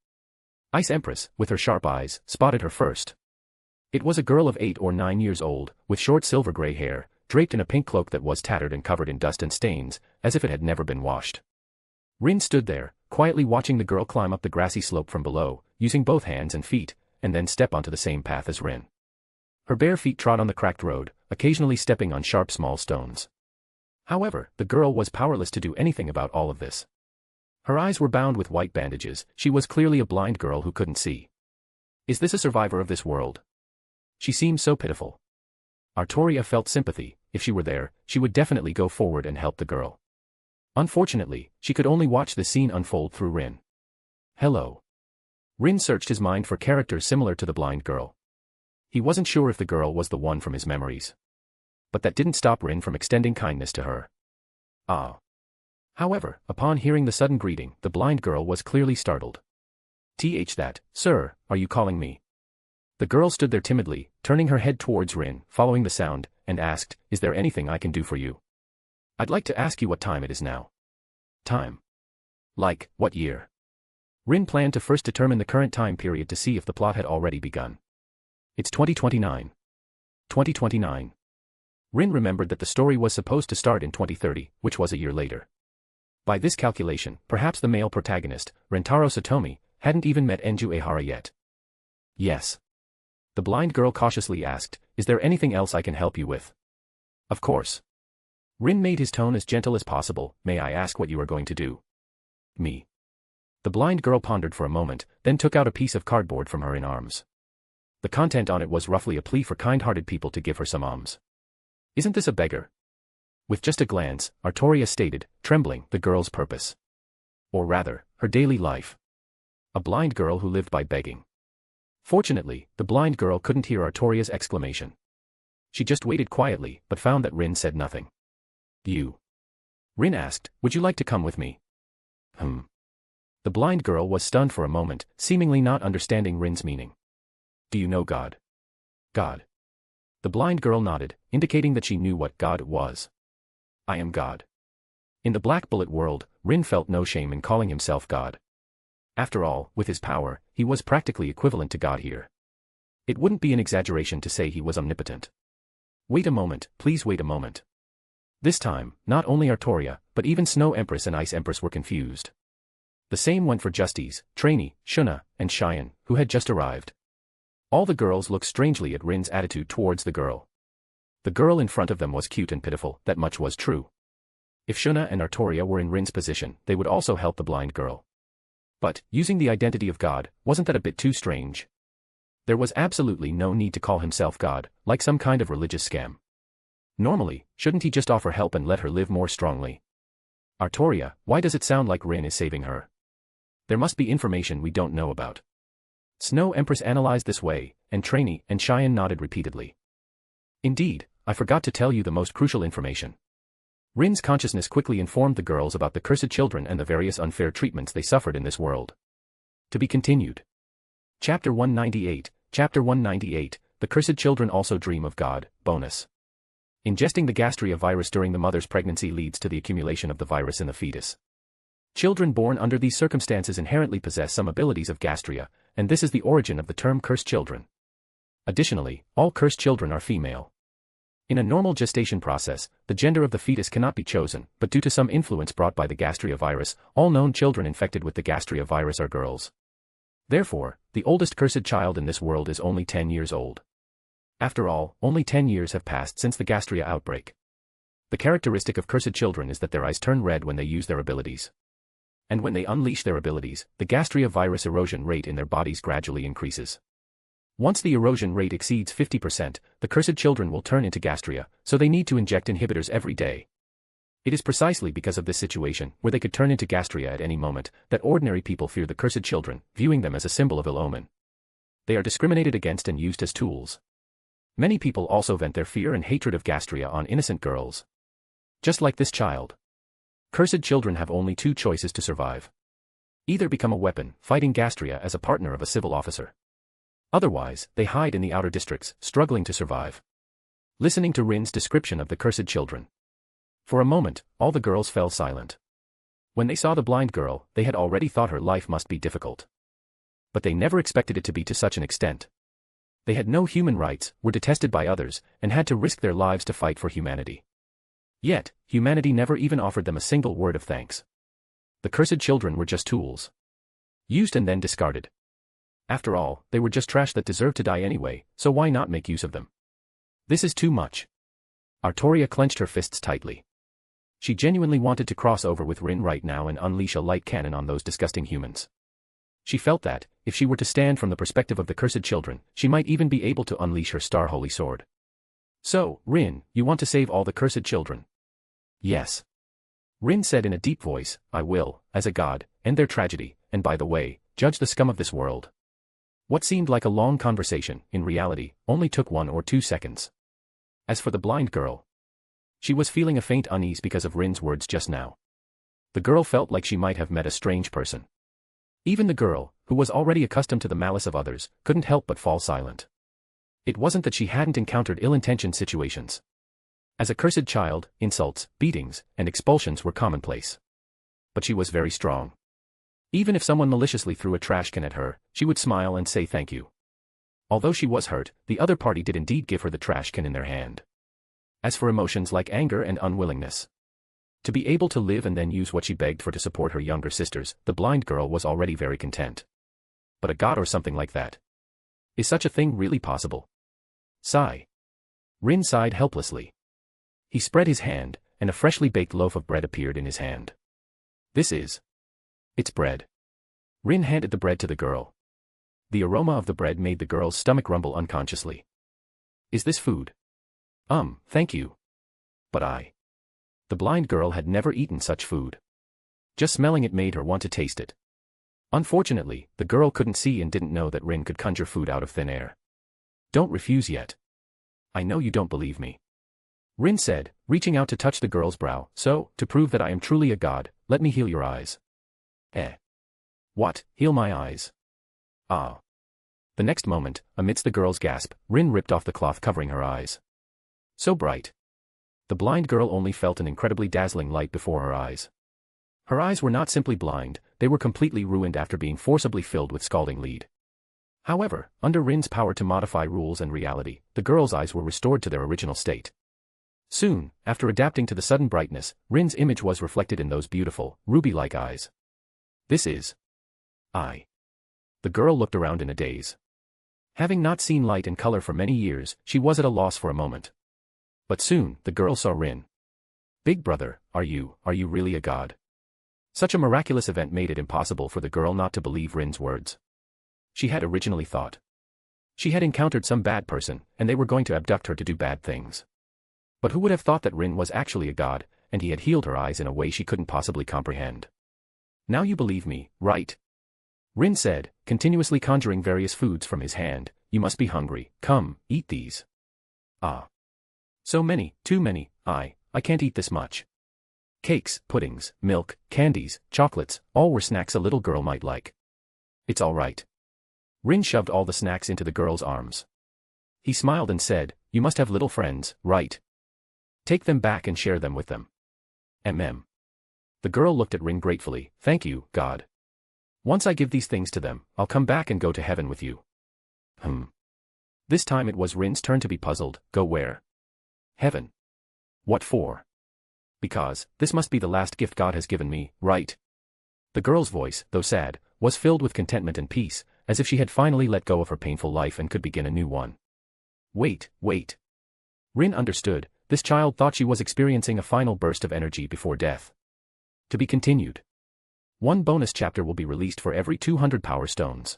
Ice Empress, with her sharp eyes, spotted her first. It was a girl of 8 or 9 years old, with short silver-gray hair, draped in a pink cloak that was tattered and covered in dust and stains, as if it had never been washed. Rin stood there, quietly watching the girl climb up the grassy slope from below, using both hands and feet, and then step onto the same path as Rin. Her bare feet trod on the cracked road, occasionally stepping on sharp small stones. However, the girl was powerless to do anything about all of this. Her eyes were bound with white bandages. She was clearly a blind girl who couldn't see. Is this a survivor of this world? She seemed so pitiful. Artoria felt sympathy. If she were there, she would definitely go forward and help the girl. Unfortunately, she could only watch the scene unfold through Rin. Hello. Rin searched his mind for characters similar to the blind girl. He wasn't sure if the girl was the one from his memories. But that didn't stop Rin from extending kindness to her. Ah. However, upon hearing the sudden greeting, the blind girl was clearly startled. That, sir, are you calling me? The girl stood there timidly, turning her head towards Rin, following the sound, and asked, is there anything I can do for you? I'd like to ask you what time it is now. Time? Like, what year? Rin planned to first determine the current time period to see if the plot had already begun. It's 2029. 2029. Rin remembered that the story was supposed to start in 2030, which was a year later. By this calculation, perhaps the male protagonist, Rentaro Satomi, hadn't even met Enju Ehara yet. Yes. The blind girl cautiously asked, is there anything else I can help you with? Of course. Rin made his tone as gentle as possible. May I ask what you are going to do? Me. The blind girl pondered for a moment, then took out a piece of cardboard from her arms. The content on it was roughly a plea for kind-hearted people to give her some alms. Isn't this a beggar? With just a glance, Artoria stated, trembling, the girl's purpose. Or rather, her daily life. A blind girl who lived by begging. Fortunately, the blind girl couldn't hear Artoria's exclamation. She just waited quietly, but found that Rin said nothing. You. Rin asked, would you like to come with me? The blind girl was stunned for a moment, seemingly not understanding Rin's meaning. Do you know God? God. The blind girl nodded, indicating that she knew what God was. I am God. In the Black Bullet world, Rin felt no shame in calling himself God. After all, with his power, he was practically equivalent to God here. It wouldn't be an exaggeration to say he was omnipotent. Wait a moment, please wait a moment. This time, not only Artoria, but even Snow Empress and Ice Empress were confused. The same went for Justice, Trainee, Shuna, and Cheyenne, who had just arrived. All the girls looked strangely at Rin's attitude towards the girl. The girl in front of them was cute and pitiful, that much was true. If Shuna and Artoria were in Rin's position, they would also help the blind girl. But, using the identity of God, wasn't that a bit too strange? There was absolutely no need to call himself God, like some kind of religious scam. Normally, shouldn't he just offer help and let her live more strongly? Artoria, why does it sound like Rin is saving her? There must be information we don't know about. Snow Empress analyzed this way, and Trainee and Cheyenne nodded repeatedly. Indeed, I forgot to tell you the most crucial information. Rin's consciousness quickly informed the girls about the cursed children and the various unfair treatments they suffered in this world. To be continued. Chapter 198, Chapter 198, The Cursed Children Also Dream of God, bonus. Ingesting the Gastria virus during the mother's pregnancy leads to the accumulation of the virus in the fetus. Children born under these circumstances inherently possess some abilities of Gastria, and this is the origin of the term cursed children. Additionally, all cursed children are female. In a normal gestation process, the gender of the fetus cannot be chosen, but due to some influence brought by the Gastria virus, all known children infected with the Gastria virus are girls. Therefore, the oldest cursed child in this world is only 10 years old. After all, only 10 years have passed since the Gastria outbreak. The characteristic of cursed children is that their eyes turn red when they use their abilities. And when they unleash their abilities, the Gastria virus erosion rate in their bodies gradually increases. Once the erosion rate exceeds 50%, the cursed children will turn into Gastria, so they need to inject inhibitors every day. It is precisely because of this situation, where they could turn into Gastria at any moment, that ordinary people fear the cursed children, viewing them as a symbol of ill omen. They are discriminated against and used as tools. Many people also vent their fear and hatred of Gastria on innocent girls. Just like this child. Cursed children have only two choices to survive. Either become a weapon, fighting Gastria as a partner of a civil officer. Otherwise, they hide in the outer districts, struggling to survive. Listening to Rin's description of the cursed children. For a moment, all the girls fell silent. When they saw the blind girl, they had already thought her life must be difficult. But they never expected it to be to such an extent. They had no human rights, were detested by others, and had to risk their lives to fight for humanity. Yet, humanity never even offered them a single word of thanks. The cursed children were just tools. Used and then discarded. After all, they were just trash that deserved to die anyway, so why not make use of them? This is too much. Artoria clenched her fists tightly. She genuinely wanted to cross over with Rin right now and unleash a light cannon on those disgusting humans. She felt that, if she were to stand from the perspective of the cursed children, she might even be able to unleash her star holy sword. So, Rin, you want to save all the cursed children? Yes. Rin said in a deep voice, I will, as a god, end their tragedy, and by the way, judge the scum of this world. What seemed like a long conversation, in reality, only took 1 or 2 seconds. As for the blind girl, she was feeling a faint unease because of Rin's words just now. The girl felt like she might have met a strange person. Even the girl, who was already accustomed to the malice of others, couldn't help but fall silent. It wasn't that she hadn't encountered ill-intentioned situations. As a cursed child, insults, beatings, and expulsions were commonplace. But she was very strong. Even if someone maliciously threw a trash can at her, she would smile and say thank you. Although she was hurt, the other party did indeed give her the trash can in their hand. As for emotions like anger and unwillingness to be able to live and then use what she begged for to support her younger sisters, the blind girl was already very content. But a god or something like that? Is such a thing really possible? Sigh. Rin sighed helplessly. He spread his hand, and a freshly baked loaf of bread appeared in his hand. It's bread. Rin handed the bread to the girl. The aroma of the bread made the girl's stomach rumble unconsciously. Is this food? Thank you. But the blind girl had never eaten such food. Just smelling it made her want to taste it. Unfortunately, the girl couldn't see and didn't know that Rin could conjure food out of thin air. Don't refuse yet. I know you don't believe me. Rin said, reaching out to touch the girl's brow, so, to prove that I am truly a god, let me heal your eyes. What, heal my eyes? Ah. The next moment, amidst the girl's gasp, Rin ripped off the cloth covering her eyes. So bright. The blind girl only felt an incredibly dazzling light before her eyes. Her eyes were not simply blind, they were completely ruined after being forcibly filled with scalding lead. However, under Rin's power to modify rules and reality, the girl's eyes were restored to their original state. Soon, after adapting to the sudden brightness, Rin's image was reflected in those beautiful, ruby-like eyes. This is I. The girl looked around in a daze. Having not seen light and color for many years, she was at a loss for a moment. But soon, the girl saw Rin. Big brother, are you really a god? Such a miraculous event made it impossible for the girl not to believe Rin's words. She had originally thought she had encountered some bad person, and they were going to abduct her to do bad things. But who would have thought that Rin was actually a god, and he had healed her eyes in a way she couldn't possibly comprehend? Now you believe me, right? Rin said, continuously conjuring various foods from his hand. You must be hungry. Come, eat these. Ah. So many, too many. I can't eat this much. Cakes, puddings, milk, candies, chocolates, all were snacks a little girl might like. It's all right. Rin shoved all the snacks into the girl's arms. He smiled and said, you must have little friends, right? Take them back and share them with them. The girl looked at Rin gratefully. Thank you, God. Once I give these things to them, I'll come back and go to heaven with you. This time it was Rin's turn to be puzzled. Go where? Heaven. What for? Because, this must be the last gift God has given me, right? The girl's voice, though sad, was filled with contentment and peace, as if she had finally let go of her painful life and could begin a new one. Wait. Rin understood, this child thought she was experiencing a final burst of energy before death. To be continued. One bonus chapter will be released for every 200 power stones.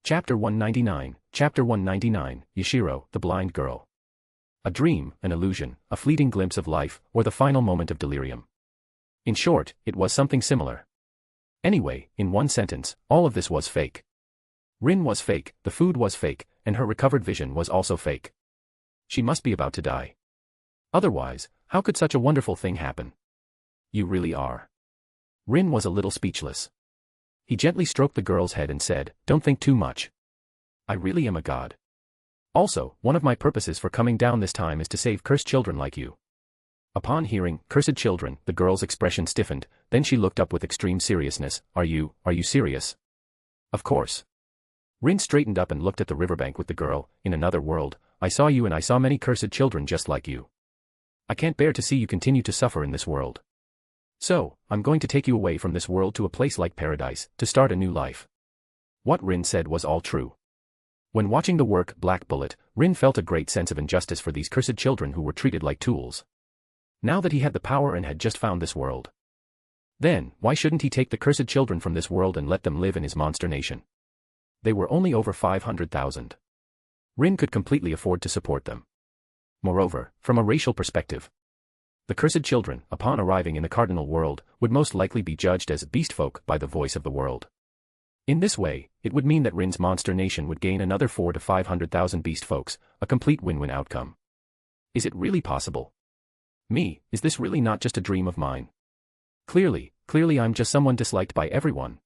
Chapter 199, Chapter 199, Yashiro, the Blind Girl. A dream, an illusion, a fleeting glimpse of life, or the final moment of delirium. In short, it was something similar. Anyway, in one sentence, all of this was fake. Rin was fake, the food was fake, and her recovered vision was also fake. She must be about to die. Otherwise, how could such a wonderful thing happen? You really are. Rin was a little speechless. He gently stroked the girl's head and said, don't think too much. I really am a god. Also, one of my purposes for coming down this time is to save cursed children like you. Upon hearing, cursed children, the girl's expression stiffened, then she looked up with extreme seriousness. Are you serious? Of course. Rin straightened up and looked at the riverbank with the girl. In another world, I saw you and I saw many cursed children just like you. I can't bear to see you continue to suffer in this world. So, I'm going to take you away from this world to a place like paradise, to start a new life. What Rin said was all true. When watching the work Black Bullet, Rin felt a great sense of injustice for these cursed children who were treated like tools. Now that he had the power and had just found this world. Then, why shouldn't he take the cursed children from this world and let them live in his monster nation? They were only over 500,000. Rin could completely afford to support them. Moreover, from a racial perspective, the cursed children, upon arriving in the cardinal world, would most likely be judged as beast folk by the voice of the world. In this way, it would mean that Rin's monster nation would gain another 400,000 to 500,000 beast folks, a complete win-win outcome. Is it really possible? Is this really not just a dream of mine? Clearly I'm just someone disliked by everyone.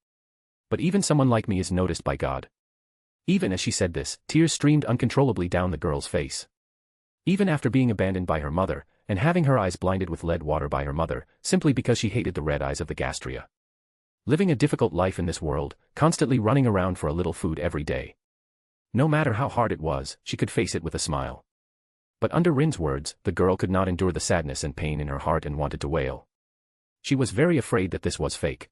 But even someone like me is noticed by God. Even as she said this, tears streamed uncontrollably down the girl's face. Even after being abandoned by her mother, and having her eyes blinded with lead water by her mother, simply because she hated the red eyes of the Gastria. Living a difficult life in this world, constantly running around for a little food every day. No matter how hard it was, she could face it with a smile. But under Rin's words, the girl could not endure the sadness and pain in her heart and wanted to wail. She was very afraid that this was fake.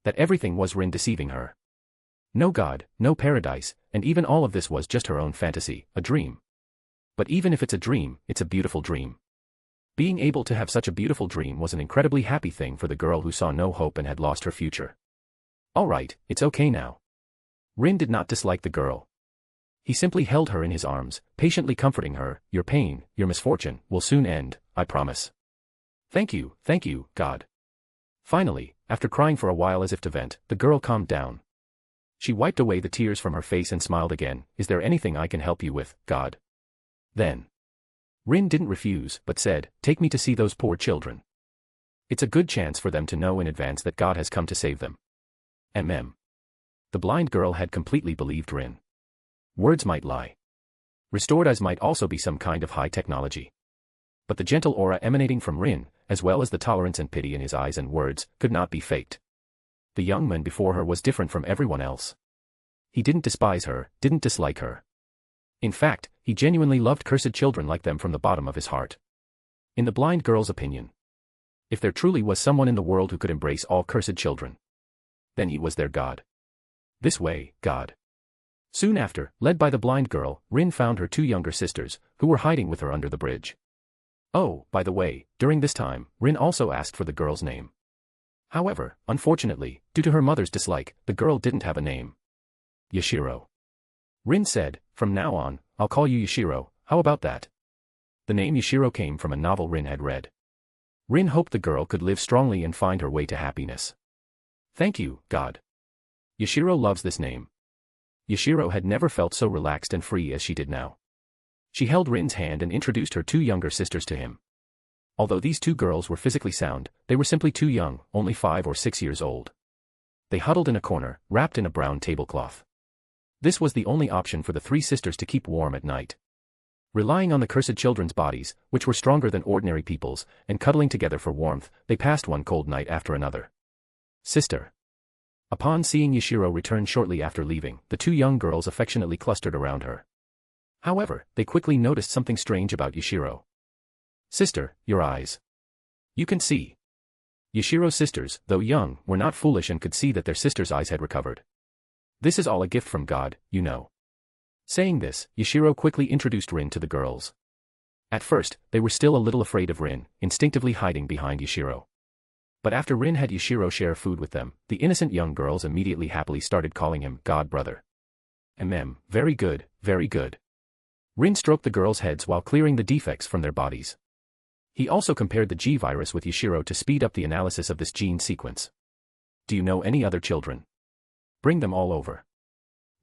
That everything was Rin deceiving her. No God, no paradise, and even all of this was just her own fantasy, a dream. But even if it's a dream, it's a beautiful dream. Being able to have such a beautiful dream was an incredibly happy thing for the girl who saw no hope and had lost her future. Alright, it's okay now. Rin did not dislike the girl. He simply held her in his arms, patiently comforting her. Your pain, your misfortune, will soon end, I promise. Thank you, God. Finally, after crying for a while as if to vent, the girl calmed down. She wiped away the tears from her face and smiled again. Is there anything I can help you with, God? Then. Rin didn't refuse, but said, take me to see those poor children. It's a good chance for them to know in advance that God has come to save them. The blind girl had completely believed Rin. Words might lie. Restored eyes might also be some kind of high technology. But the gentle aura emanating from Rin, as well as the tolerance and pity in his eyes and words, could not be faked. The young man before her was different from everyone else. He didn't despise her, didn't dislike her. In fact, he genuinely loved cursed children like them from the bottom of his heart. In the blind girl's opinion, if there truly was someone in the world who could embrace all cursed children, then he was their God. This way, God. Soon after, led by the blind girl, Rin found her two younger sisters, who were hiding with her under the bridge. Oh, by the way, during this time, Rin also asked for the girl's name. However, unfortunately, due to her mother's dislike, the girl didn't have a name. Yashiro. Rin said, from now on, I'll call you Yashiro, how about that? The name Yashiro came from a novel Rin had read. Rin hoped the girl could live strongly and find her way to happiness. Thank you, God. Yashiro loves this name. Yashiro had never felt so relaxed and free as she did now. She held Rin's hand and introduced her two younger sisters to him. Although these two girls were physically sound, they were simply too young, only 5 or 6 years old. They huddled in a corner, wrapped in a brown tablecloth. This was the only option for the three sisters to keep warm at night. Relying on the cursed children's bodies, which were stronger than ordinary people's, and cuddling together for warmth, they passed one cold night after another. Sister. Upon seeing Yashiro return shortly after leaving, the two young girls affectionately clustered around her. However, they quickly noticed something strange about Yashiro. Sister, your eyes. You can see. Yashiro's sisters, though young, were not foolish and could see that their sister's eyes had recovered. This is all a gift from God, you know. Saying this, Yashiro quickly introduced Rin to the girls. At first, they were still a little afraid of Rin, instinctively hiding behind Yashiro. But after Rin had Yashiro share food with them, the innocent young girls immediately happily started calling him God Brother. Very good, very good. Rin stroked the girls' heads while clearing the defects from their bodies. He also compared the G-virus with Yashiro to speed up the analysis of this gene sequence. Do you know any other children? Bring them all over.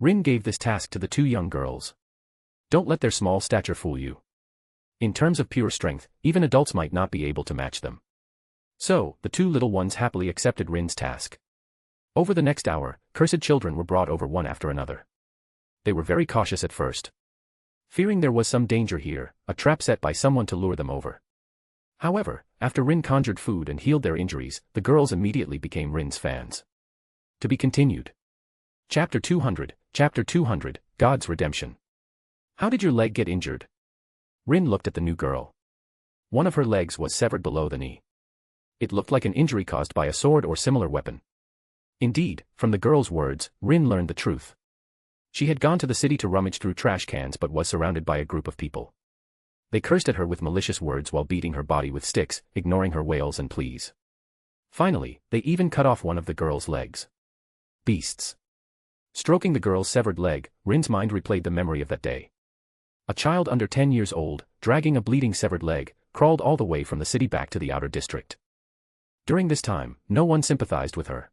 Rin gave this task to the two young girls. Don't let their small stature fool you. In terms of pure strength, even adults might not be able to match them. So, the two little ones happily accepted Rin's task. Over the next hour, cursed children were brought over one after another. They were very cautious at first. Fearing there was some danger here, a trap set by someone to lure them over. However, after Rin conjured food and healed their injuries, the girls immediately became Rin's fans. To be continued. Chapter 200, God's Redemption. How did your leg get injured? Rin looked at the new girl. One of her legs was severed below the knee. It looked like an injury caused by a sword or similar weapon. Indeed, from the girl's words, Rin learned the truth. She had gone to the city to rummage through trash cans but was surrounded by a group of people. They cursed at her with malicious words while beating her body with sticks, ignoring her wails and pleas. Finally, they even cut off one of the girl's legs. Beasts. Stroking the girl's severed leg, Rin's mind replayed the memory of that day. A child under 10 years old, dragging a bleeding severed leg, crawled all the way from the city back to the outer district. During this time, no one sympathized with her.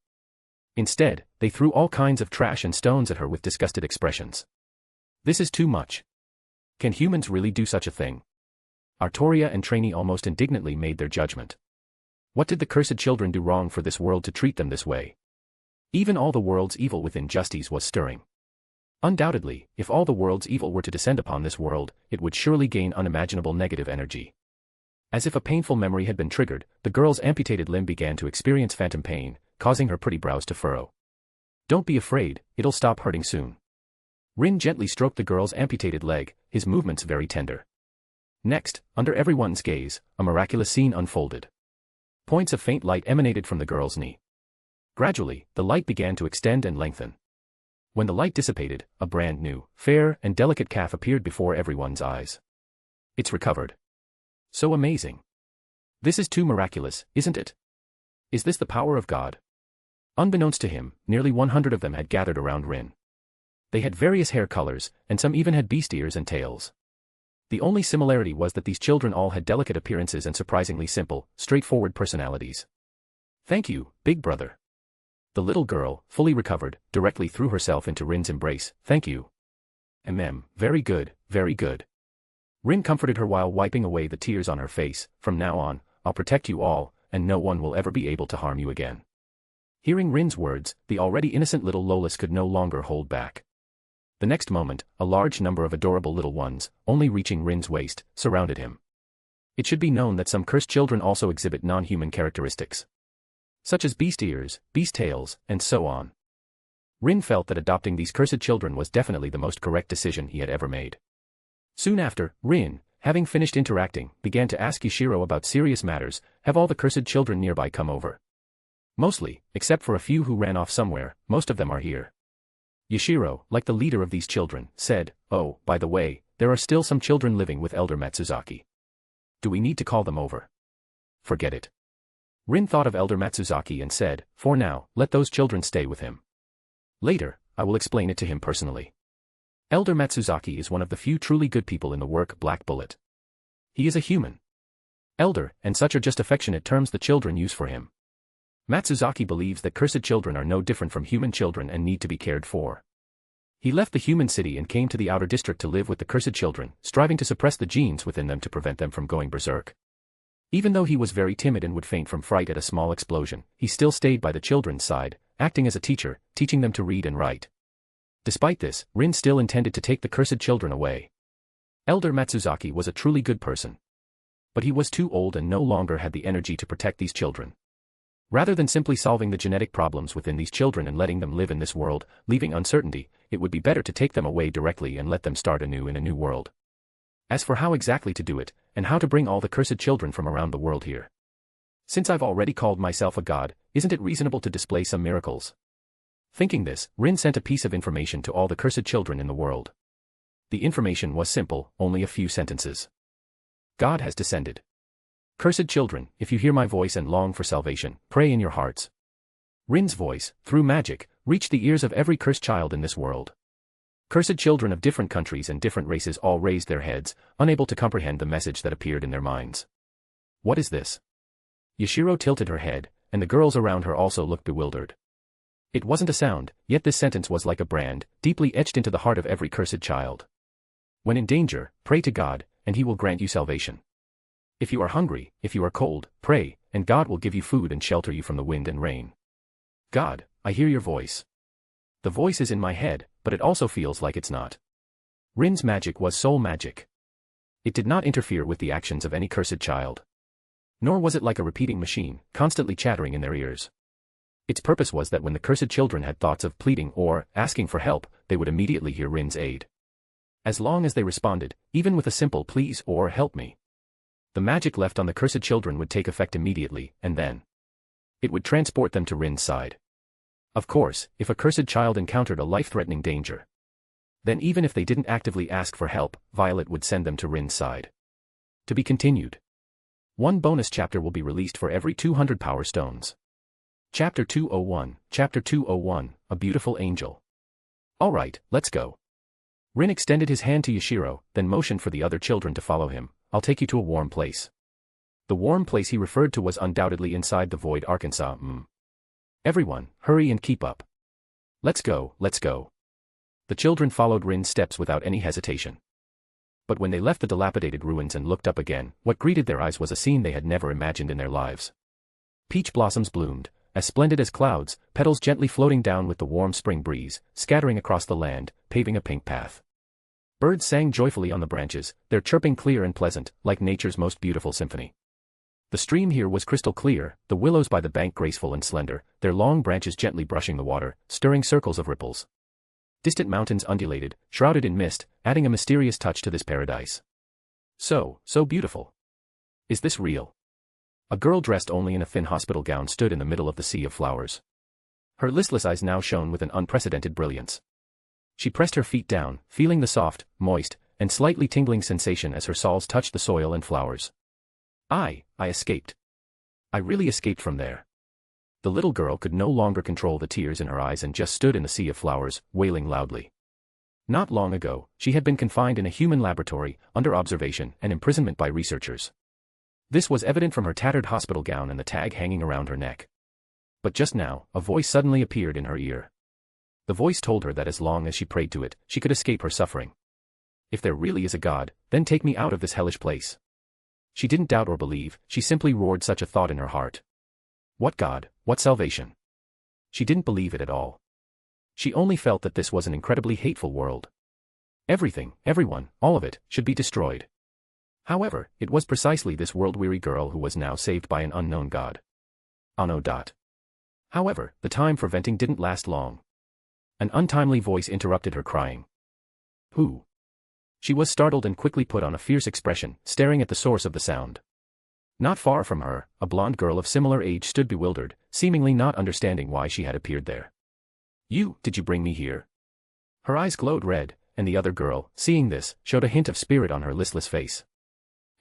Instead, they threw all kinds of trash and stones at her with disgusted expressions. This is too much. Can humans really do such a thing? Artoria and Trainee almost indignantly made their judgment. What did the cursed children do wrong for this world to treat them this way? Even all the world's evil within Justice was stirring. Undoubtedly, if all the world's evil were to descend upon this world, it would surely gain unimaginable negative energy. As if a painful memory had been triggered, the girl's amputated limb began to experience phantom pain, causing her pretty brows to furrow. Don't be afraid, it'll stop hurting soon. Rin gently stroked the girl's amputated leg, his movements very tender. Next, under everyone's gaze, a miraculous scene unfolded. Points of faint light emanated from the girl's knee. Gradually, the light began to extend and lengthen. When the light dissipated, a brand new, fair, and delicate calf appeared before everyone's eyes. It's recovered. So amazing. This is too miraculous, isn't it? Is this the power of God? Unbeknownst to him, nearly 100 of them had gathered around Rin. They had various hair colors, and some even had beast ears and tails. The only similarity was that these children all had delicate appearances and surprisingly simple, straightforward personalities. Thank you, big brother. The little girl, fully recovered, directly threw herself into Rin's embrace. Thank you. Very good, very good. Rin comforted her while wiping away the tears on her face. From now on, I'll protect you all, and no one will ever be able to harm you again. Hearing Rin's words, the already innocent little Lolis could no longer hold back. The next moment, a large number of adorable little ones, only reaching Rin's waist, surrounded him. It should be known that some cursed children also exhibit non-human characteristics, such as beast ears, beast tails, and so on. Rin felt that adopting these cursed children was definitely the most correct decision he had ever made. Soon after, Rin, having finished interacting, began to ask Yashiro about serious matters. Have all the cursed children nearby come over? Mostly, except for a few who ran off somewhere, most of them are here. Yashiro, like the leader of these children, said, oh, by the way, there are still some children living with Elder Matsuzaki. Do we need to call them over? Forget it. Rin thought of Elder Matsuzaki and said, for now, let those children stay with him. Later, I will explain it to him personally. Elder Matsuzaki is one of the few truly good people in the work Black Bullet. He is a human. Elder, and such are just affectionate terms the children use for him. Matsuzaki believes that cursed children are no different from human children and need to be cared for. He left the human city and came to the outer district to live with the cursed children, striving to suppress the genes within them to prevent them from going berserk. Even though he was very timid and would faint from fright at a small explosion, he still stayed by the children's side, acting as a teacher, teaching them to read and write. Despite this, Rin still intended to take the cursed children away. Elder Matsuzaki was a truly good person. But he was too old and no longer had the energy to protect these children. Rather than simply solving the genetic problems within these children and letting them live in this world, leaving uncertainty, it would be better to take them away directly and let them start anew in a new world. As for how exactly to do it, and how to bring all the cursed children from around the world here. Since I've already called myself a god, isn't it reasonable to display some miracles? Thinking this, Rin sent a piece of information to all the cursed children in the world. The information was simple, only a few sentences. God has descended. Cursed children, if you hear my voice and long for salvation, pray in your hearts. Rin's voice, through magic, reached the ears of every cursed child in this world. Cursed children of different countries and different races all raised their heads, unable to comprehend the message that appeared in their minds. What is this? Yashiro tilted her head, and the girls around her also looked bewildered. It wasn't a sound, yet this sentence was like a brand, deeply etched into the heart of every cursed child. When in danger, pray to God, and He will grant you salvation. If you are hungry, if you are cold, pray, and God will give you food and shelter you from the wind and rain. God, I hear your voice. The voice is in my head, but it also feels like it's not. Rin's magic was soul magic. It did not interfere with the actions of any cursed child. Nor was it like a repeating machine, constantly chattering in their ears. Its purpose was that when the cursed children had thoughts of pleading or asking for help, they would immediately hear Rin's aid. As long as they responded, even with a simple please or help me, the magic left on the cursed children would take effect immediately, and then it would transport them to Rin's side. Of course, if a cursed child encountered a life-threatening danger, then even if they didn't actively ask for help, Violet would send them to Rin's side. To be continued. One bonus chapter will be released for every 200 power stones. Chapter 201, Chapter 201, A Beautiful Angel. Alright, let's go. Rin extended his hand to Yashiro, then motioned for the other children to follow him. I'll take you to a warm place. The warm place he referred to was undoubtedly inside the Void Arkansas. Everyone, hurry and keep up. Let's go, let's go. The children followed Rin's steps without any hesitation. But when they left the dilapidated ruins and looked up again, what greeted their eyes was a scene they had never imagined in their lives. Peach blossoms bloomed, as splendid as clouds, petals gently floating down with the warm spring breeze, scattering across the land, paving a pink path. Birds sang joyfully on the branches, their chirping clear and pleasant, like nature's most beautiful symphony. The stream here was crystal clear, the willows by the bank graceful and slender, their long branches gently brushing the water, stirring circles of ripples. Distant mountains undulated, shrouded in mist, adding a mysterious touch to this paradise. So beautiful. Is this real? A girl dressed only in a thin hospital gown stood in the middle of the sea of flowers. Her listless eyes now shone with an unprecedented brilliance. She pressed her feet down, feeling the soft, moist, and slightly tingling sensation as her soles touched the soil and flowers. I escaped. I really escaped from there. The little girl could no longer control the tears in her eyes and just stood in the sea of flowers, wailing loudly. Not long ago, she had been confined in a human laboratory, under observation and imprisonment by researchers. This was evident from her tattered hospital gown and the tag hanging around her neck. But just now, a voice suddenly appeared in her ear. The voice told her that as long as she prayed to it, she could escape her suffering. If there really is a God, then take me out of this hellish place. She didn't doubt or believe, she simply roared such a thought in her heart. What God, what salvation? She didn't believe it at all. She only felt that this was an incredibly hateful world. Everything, everyone, all of it, should be destroyed. However, it was precisely this world-weary girl who was now saved by an unknown God. Anno. However, the time for venting didn't last long. An untimely voice interrupted her crying. Who? She was startled and quickly put on a fierce expression, staring at the source of the sound. Not far from her, a blonde girl of similar age stood bewildered, seemingly not understanding why she had appeared there. Did you bring me here? Her eyes glowed red, and the other girl, seeing this, showed a hint of spirit on her listless face.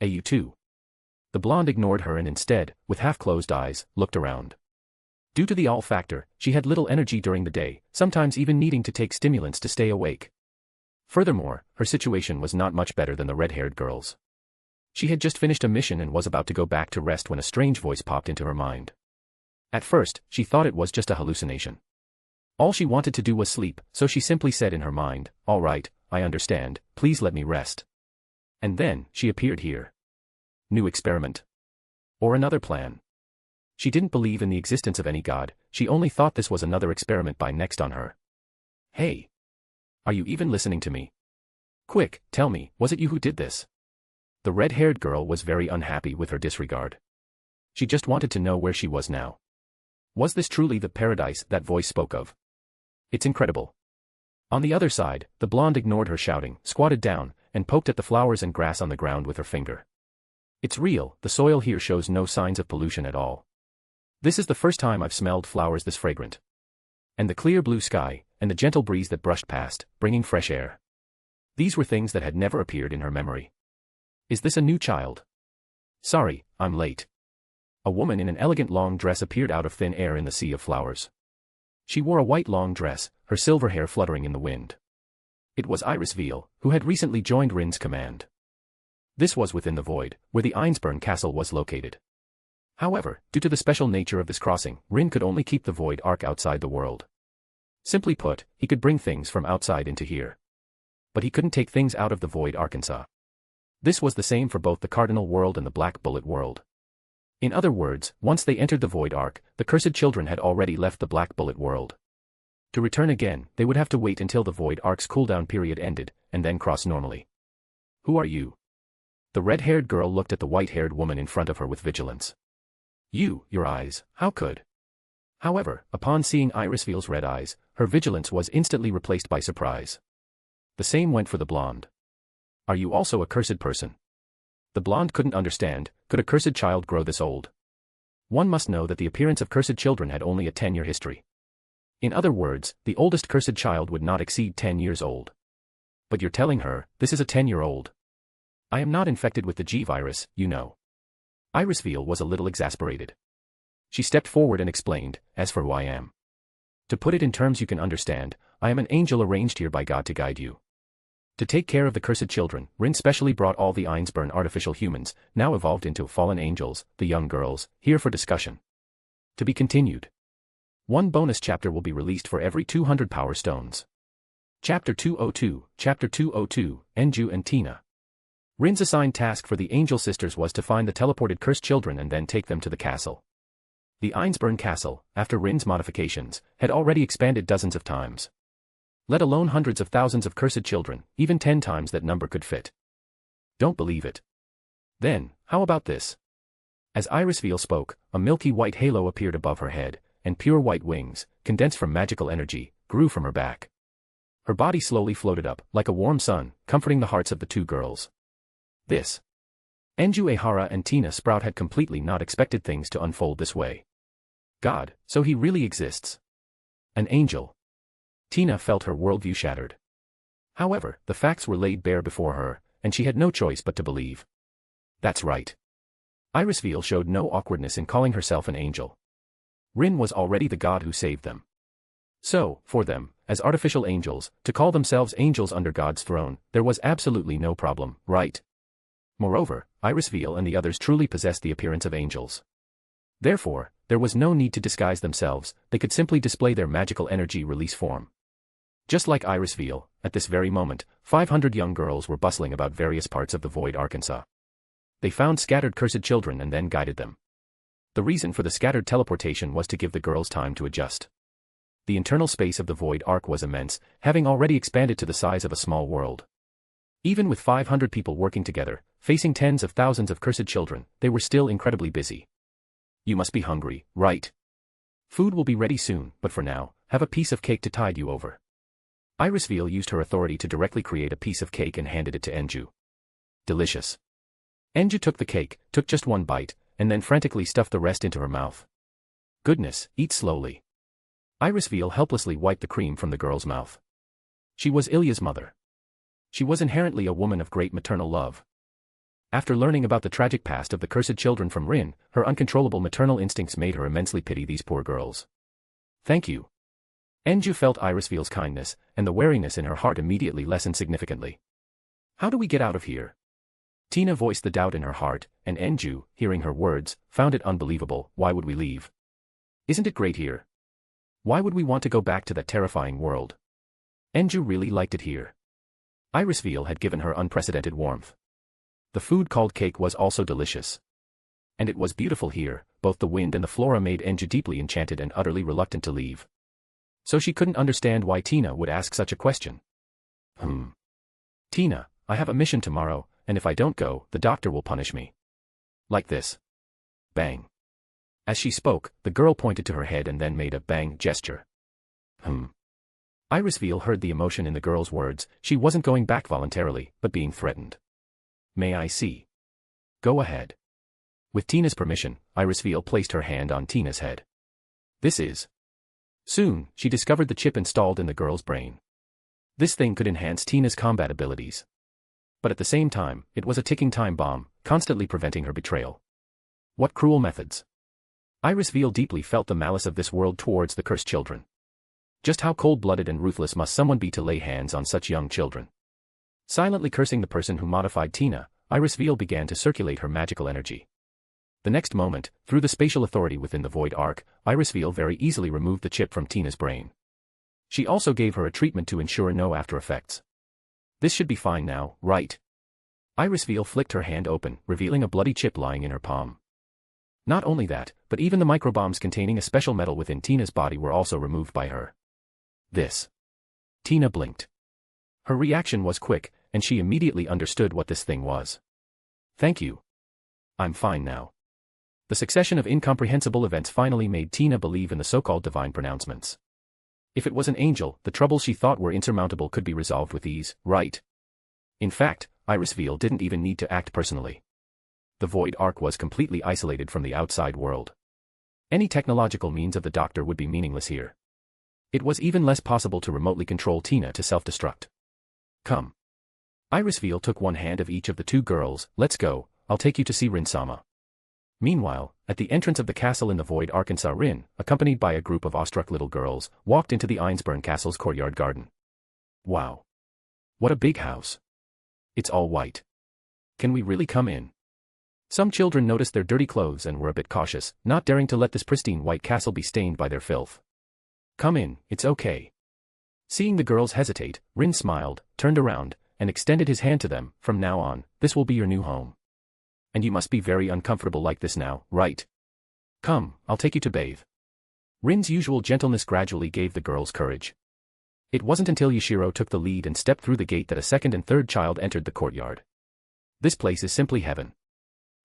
You too. The blonde ignored her and instead, with half-closed eyes, looked around. Due to the all factor, she had little energy during the day, sometimes even needing to take stimulants to stay awake. Furthermore, her situation was not much better than the red-haired girl's. She had just finished a mission and was about to go back to rest when a strange voice popped into her mind. At first, she thought it was just a hallucination. All she wanted to do was sleep, so she simply said in her mind, "All right, I understand, please let me rest." And then, she appeared here. New experiment. Or another plan. She didn't believe in the existence of any god, she only thought this was another experiment by next on her. Hey! Are you even listening to me? Quick, tell me, was it you who did this? The red-haired girl was very unhappy with her disregard. She just wanted to know where she was now. Was this truly the paradise that voice spoke of? It's incredible. On the other side, the blonde ignored her shouting, squatted down, and poked at the flowers and grass on the ground with her finger. It's real, the soil here shows no signs of pollution at all. This is the first time I've smelled flowers this fragrant. And the clear blue sky, and the gentle breeze that brushed past, bringing fresh air. These were things that had never appeared in her memory. Is this a new child? Sorry, I'm late. A woman in an elegant long dress appeared out of thin air in the sea of flowers. She wore a white long dress, her silver hair fluttering in the wind. It was Irisveil, who had recently joined Rin's command. This was within the void, where the Einsburn castle was located. However, due to the special nature of this crossing, Rin could only keep the void arc outside the world. Simply put, he could bring things from outside into here. But he couldn't take things out of the void Arkansas. This was the same for both the Cardinal world and the Black Bullet world. In other words, once they entered the void arc, the cursed children had already left the Black Bullet world. To return again, they would have to wait until the void arc's cooldown period ended, and then cross normally. Who are you? The red-haired girl looked at the white-haired woman in front of her with vigilance. Your eyes, how could? However, upon seeing Irisveil's red eyes, her vigilance was instantly replaced by surprise. The same went for the blonde. Are you also a cursed person? The blonde couldn't understand, could a cursed child grow this old? One must know that the appearance of cursed children had only a 10-year history. In other words, the oldest cursed child would not exceed 10 years old. But you're telling her, this is a 10-year-old. I am not infected with the G-virus, you know. Irisveil was a little exasperated. She stepped forward and explained, as for who I am. To put it in terms you can understand, I am an angel arranged here by God to guide you. To take care of the cursed children, Rin specially brought all the Einsburn artificial humans, now evolved into fallen angels, the young girls, here for discussion. To be continued. One bonus chapter will be released for every 200 power stones. Chapter 202, Enju and Tina. Rin's assigned task for the Angel Sisters was to find the teleported cursed children and then take them to the castle. The Einsburn castle, after Rin's modifications, had already expanded dozens of times. Let alone hundreds of thousands of cursed children, even 10 times that number could fit. Don't believe it. Then, how about this? As Irisveil spoke, a milky white halo appeared above her head, and pure white wings, condensed from magical energy, grew from her back. Her body slowly floated up, like a warm sun, comforting the hearts of the two girls. This. Enju Ehara and Tina Sprout had completely not expected things to unfold this way. God, so he really exists. An angel. Tina felt her worldview shattered. However, the facts were laid bare before her, and she had no choice but to believe. That's right. Irisveil showed no awkwardness in calling herself an angel. Rin was already the god who saved them. So, for them, as artificial angels, to call themselves angels under God's throne, there was absolutely no problem, right? Moreover, Irisveil and the others truly possessed the appearance of angels. Therefore, there was no need to disguise themselves, they could simply display their magical energy release form. Just like Irisveil, at this very moment, 500 young girls were bustling about various parts of the void Arkansas. They found scattered cursed children and then guided them. The reason for the scattered teleportation was to give the girls time to adjust. The internal space of the void arc was immense, having already expanded to the size of a small world. Even with 500 people working together, facing tens of thousands of cursed children, they were still incredibly busy. You must be hungry, right? Food will be ready soon, but for now, have a piece of cake to tide you over. Irisveil used her authority to directly create a piece of cake and handed it to Enju. Delicious. Enju took the cake, took just one bite, and then frantically stuffed the rest into her mouth. Goodness, eat slowly. Irisveil helplessly wiped the cream from the girl's mouth. She was Ilya's mother. She was inherently a woman of great maternal love. After learning about the tragic past of the cursed children from Rin, her uncontrollable maternal instincts made her immensely pity these poor girls. Thank you. Enju felt Irisveil's kindness, and the wariness in her heart immediately lessened significantly. How do we get out of here? Tina voiced the doubt in her heart, and Enju, hearing her words, found it unbelievable. Why would we leave? Isn't it great here? Why would we want to go back to that terrifying world? Enju really liked it here. Irisveal had given her unprecedented warmth. The food called cake was also delicious. And it was beautiful here, both the wind and the flora made Enju deeply enchanted and utterly reluctant to leave. So she couldn't understand why Tina would ask such a question. Tina, I have a mission tomorrow, and if I don't go, the doctor will punish me. Like this. Bang. As she spoke, the girl pointed to her head and then made a bang gesture. Irisveal heard the emotion in the girl's words. She wasn't going back voluntarily, but being threatened. May I see? Go ahead. With Tina's permission, Irisveal placed her hand on Tina's head. This is. Soon, she discovered the chip installed in the girl's brain. This thing could enhance Tina's combat abilities. But at the same time, it was a ticking time bomb, constantly preventing her betrayal. What cruel methods! Irisveal deeply felt the malice of this world towards the cursed children. Just how cold-blooded and ruthless must someone be to lay hands on such young children? Silently cursing the person who modified Tina, Irisveal began to circulate her magical energy. The next moment, through the spatial authority within the Void Arc, Irisveal very easily removed the chip from Tina's brain. She also gave her a treatment to ensure no after effects. This should be fine now, right? Irisveal flicked her hand open, revealing a bloody chip lying in her palm. Not only that, but even the microbombs containing a special metal within Tina's body were also removed by her. This. Tina blinked. Her reaction was quick, and she immediately understood what this thing was. Thank you. I'm fine now. The succession of incomprehensible events finally made Tina believe in the so-called divine pronouncements. If it was an angel, the troubles she thought were insurmountable could be resolved with ease, right? In fact, Irisveal didn't even need to act personally. The Void Arc was completely isolated from the outside world. Any technological means of the doctor would be meaningless here. It was even less possible to remotely control Tina to self-destruct. Come. Irisveal took one hand of each of the two girls. Let's go, I'll take you to see Rin-sama. Meanwhile, at the entrance of the castle in the Void Arkansas, Rin, accompanied by a group of awestruck little girls, walked into the Einsburn Castle's courtyard garden. Wow. What a big house. It's all white. Can we really come in? Some children noticed their dirty clothes and were a bit cautious, not daring to let this pristine white castle be stained by their filth. Come in, it's okay. Seeing the girls hesitate, Rin smiled, turned around, and extended his hand to them. From now on, this will be your new home. And you must be very uncomfortable like this now, right? Come, I'll take you to bathe. Rin's usual gentleness gradually gave the girls courage. It wasn't until Yashiro took the lead and stepped through the gate that a second and third child entered the courtyard. This place is simply heaven.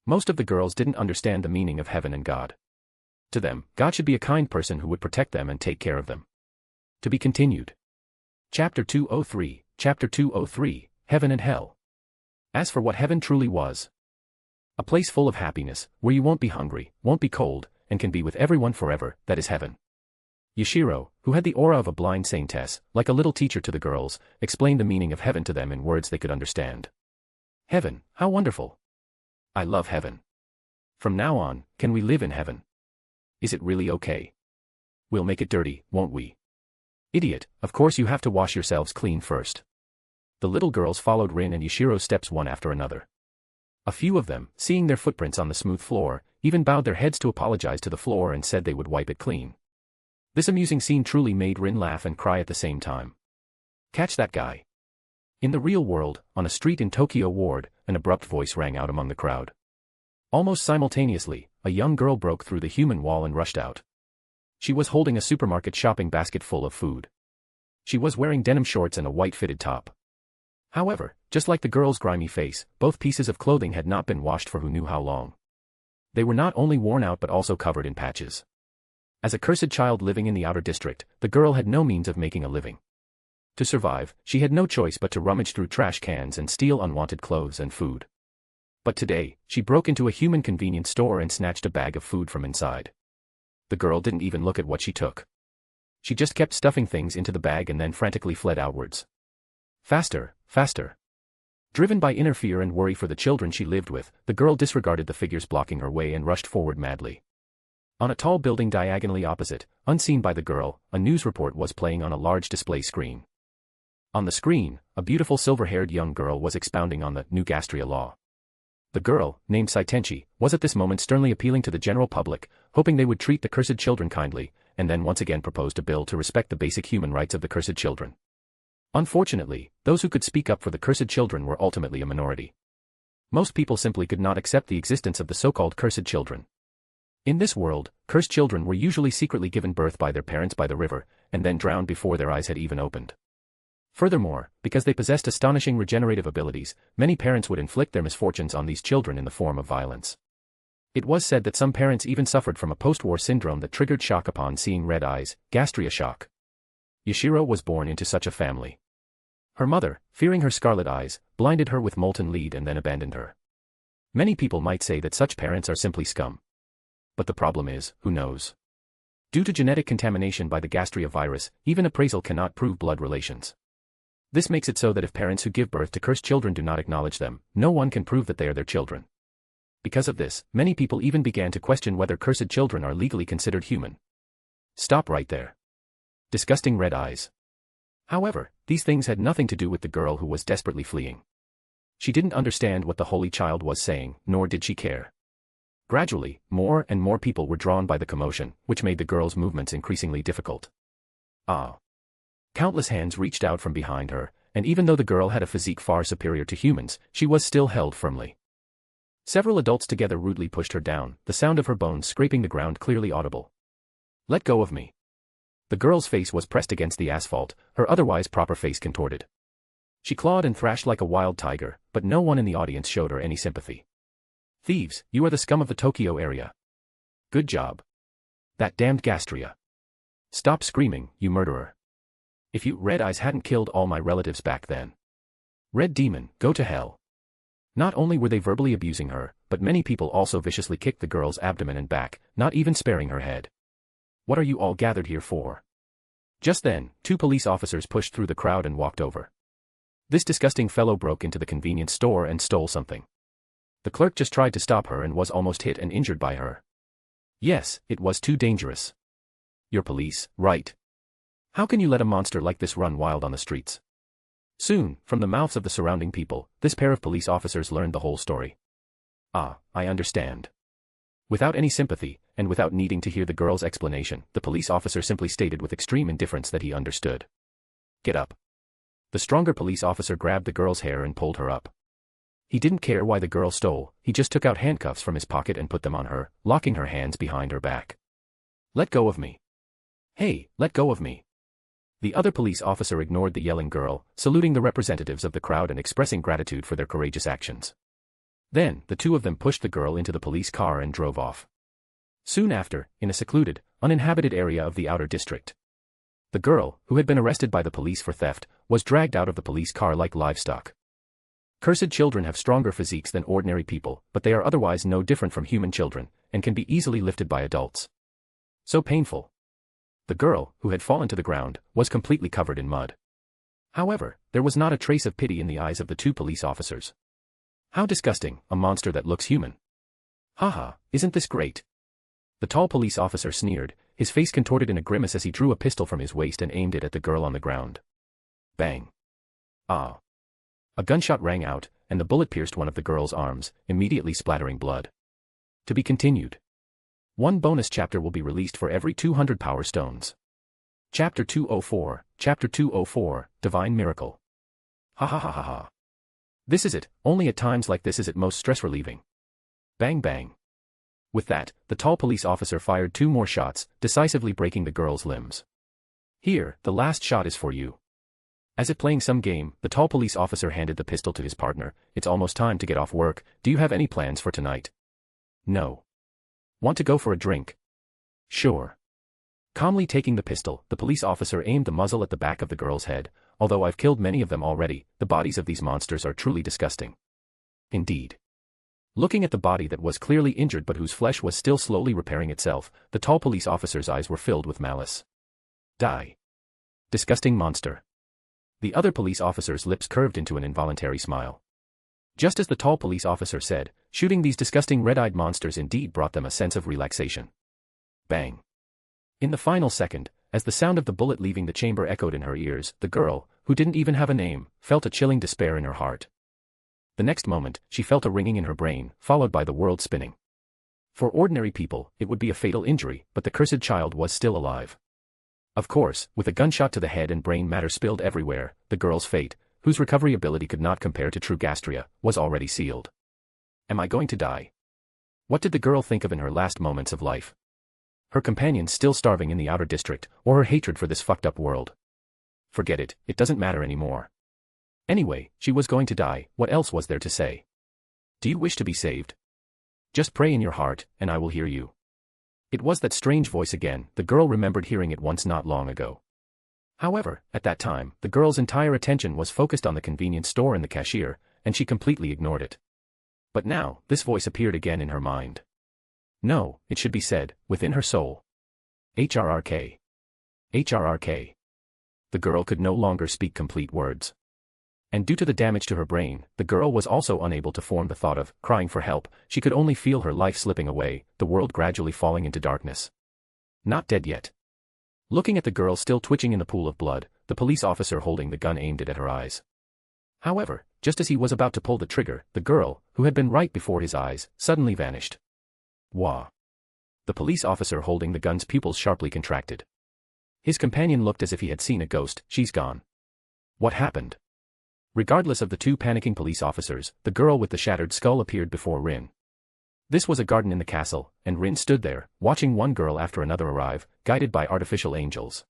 Most of the girls didn't understand the meaning of heaven and God. To them, God should be a kind person who would protect them and take care of them. To be continued. Chapter 203, Chapter 203, Heaven and Hell. As for what heaven truly was. A place full of happiness, where you won't be hungry, won't be cold, and can be with everyone forever, that is heaven. Yashiro, who had the aura of a blind saintess, like a little teacher to the girls, explained the meaning of heaven to them in words they could understand. Heaven, how wonderful! I love heaven. From now on, can we live in heaven? Is it really okay? We'll make it dirty, won't we? Idiot, of course you have to wash yourselves clean first. The little girls followed Rin and Yashiro's steps one after another. A few of them, seeing their footprints on the smooth floor, even bowed their heads to apologize to the floor and said they would wipe it clean. This amusing scene truly made Rin laugh and cry at the same time. Catch that guy. In the real world, on a street in Tokyo Ward, an abrupt voice rang out among the crowd. Almost simultaneously, a young girl broke through the human wall and rushed out. She was holding a supermarket shopping basket full of food. She was wearing denim shorts and a white fitted top. However, just like the girl's grimy face, both pieces of clothing had not been washed for who knew how long. They were not only worn out but also covered in patches. As a cursed child living in the outer district, the girl had no means of making a living. To survive, she had no choice but to rummage through trash cans and steal unwanted clothes and food. But today, she broke into a human convenience store and snatched a bag of food from inside. The girl didn't even look at what she took. She just kept stuffing things into the bag and then frantically fled outwards. Faster, faster. Driven by inner fear and worry for the children she lived with, the girl disregarded the figures blocking her way and rushed forward madly. On a tall building diagonally opposite, unseen by the girl, a news report was playing on a large display screen. On the screen, a beautiful silver-haired young girl was expounding on the new Gastria law. The girl, named Saitenchi, was at this moment sternly appealing to the general public, hoping they would treat the cursed children kindly, and then once again proposed a bill to respect the basic human rights of the cursed children. Unfortunately, those who could speak up for the cursed children were ultimately a minority. Most people simply could not accept the existence of the so-called cursed children. In this world, cursed children were usually secretly given birth by their parents by the river, and then drowned before their eyes had even opened. Furthermore, because they possessed astonishing regenerative abilities, many parents would inflict their misfortunes on these children in the form of violence. It was said that some parents even suffered from a post-war syndrome that triggered shock upon seeing red eyes, gastria shock. Yashiro was born into such a family. Her mother, fearing her scarlet eyes, blinded her with molten lead and then abandoned her. Many people might say that such parents are simply scum. But the problem is, who knows? Due to genetic contamination by the gastria virus, even appraisal cannot prove blood relations. This makes it so that if parents who give birth to cursed children do not acknowledge them, no one can prove that they are their children. Because of this, many people even began to question whether cursed children are legally considered human. Stop right there. Disgusting red eyes. However, these things had nothing to do with the girl who was desperately fleeing. She didn't understand what the holy child was saying, nor did she care. Gradually, more and more people were drawn by the commotion, which made the girl's movements increasingly difficult. Ah! Countless hands reached out from behind her, and even though the girl had a physique far superior to humans, she was still held firmly. Several adults together rudely pushed her down, the sound of her bones scraping the ground clearly audible. Let go of me. The girl's face was pressed against the asphalt, her otherwise proper face contorted. She clawed and thrashed like a wild tiger, but no one in the audience showed her any sympathy. Thieves, you are the scum of the Tokyo area. Good job. That damned gastria. Stop screaming, you murderer. If you red eyes hadn't killed all my relatives back then. Red demon, go to hell. Not only were they verbally abusing her, but many people also viciously kicked the girl's abdomen and back, not even sparing her head. What are you all gathered here for? Just then, 2 police officers pushed through the crowd and walked over. This disgusting fellow broke into the convenience store and stole something. The clerk just tried to stop her and was almost hit and injured by her. Yes, it was too dangerous. You're police, right? How can you let a monster like this run wild on the streets? Soon, from the mouths of the surrounding people, this pair of police officers learned the whole story. Ah, I understand. Without any sympathy, and without needing to hear the girl's explanation, the police officer simply stated with extreme indifference that he understood. Get up. The stronger police officer grabbed the girl's hair and pulled her up. He didn't care why the girl stole, he just took out handcuffs from his pocket and put them on her, locking her hands behind her back. Let go of me. Hey, let go of me. The other police officer ignored the yelling girl, saluting the representatives of the crowd and expressing gratitude for their courageous actions. Then, the 2 of them pushed the girl into the police car and drove off. Soon after, in a secluded, uninhabited area of the outer district, the girl, who had been arrested by the police for theft, was dragged out of the police car like livestock. Cursed children have stronger physiques than ordinary people, but they are otherwise no different from human children, and can be easily lifted by adults. So painful. The girl, who had fallen to the ground, was completely covered in mud. However, there was not a trace of pity in the eyes of the 2 police officers. How disgusting, a monster that looks human. Haha, isn't this great? The tall police officer sneered, his face contorted in a grimace as he drew a pistol from his waist and aimed it at the girl on the ground. Bang. Ah. A gunshot rang out, and the bullet pierced one of the girl's arms, immediately splattering blood. To be continued. 1 bonus chapter will be released for every 200 power stones. Chapter 204, Divine Miracle. Ha ha ha ha ha. This is it, only at times like this is it most stress-relieving. Bang bang. With that, the tall police officer fired 2 more shots, decisively breaking the girl's limbs. Here, the last shot is for you. As if playing some game, the tall police officer handed the pistol to his partner. It's almost time to get off work, do you have any plans for tonight? No. Want to go for a drink? Sure. Calmly taking the pistol, the police officer aimed the muzzle at the back of the girl's head. Although I've killed many of them already, the bodies of these monsters are truly disgusting. Indeed. Looking at the body that was clearly injured but whose flesh was still slowly repairing itself, the tall police officer's eyes were filled with malice. Die. Disgusting monster. The other police officer's lips curved into an involuntary smile. Just as the tall police officer said, shooting these disgusting red-eyed monsters indeed brought them a sense of relaxation. Bang. In the final second, as the sound of the bullet leaving the chamber echoed in her ears, the girl, who didn't even have a name, felt a chilling despair in her heart. The next moment, she felt a ringing in her brain, followed by the world spinning. For ordinary people, it would be a fatal injury, but the cursed child was still alive. Of course, with a gunshot to the head and brain matter spilled everywhere, the girl's fate, whose recovery ability could not compare to true Gastria, was already sealed. Am I going to die? What did the girl think of in her last moments of life? Her companions still starving in the outer district, or her hatred for this fucked up world? Forget it, it doesn't matter anymore. Anyway, she was going to die, what else was there to say? Do you wish to be saved? Just pray in your heart, and I will hear you. It was that strange voice again, the girl remembered hearing it once not long ago. However, at that time, the girl's entire attention was focused on the convenience store and the cashier, and she completely ignored it. But now, this voice appeared again in her mind. No, it should be said, within her soul. HRRK. HRRK. The girl could no longer speak complete words. And due to the damage to her brain, the girl was also unable to form the thought of crying for help. She could only feel her life slipping away, the world gradually falling into darkness. Not dead yet. Looking at the girl still twitching in the pool of blood, the police officer holding the gun aimed it at her eyes. However, just as he was about to pull the trigger, the girl, who had been right before his eyes, suddenly vanished. Wah. The police officer holding the gun's pupils sharply contracted. His companion looked as if he had seen a ghost. She's gone. What happened? Regardless of the two panicking police officers, the girl with the shattered skull appeared before Rin. This was a garden in the castle, and Rin stood there, watching one girl after another arrive, guided by artificial angels.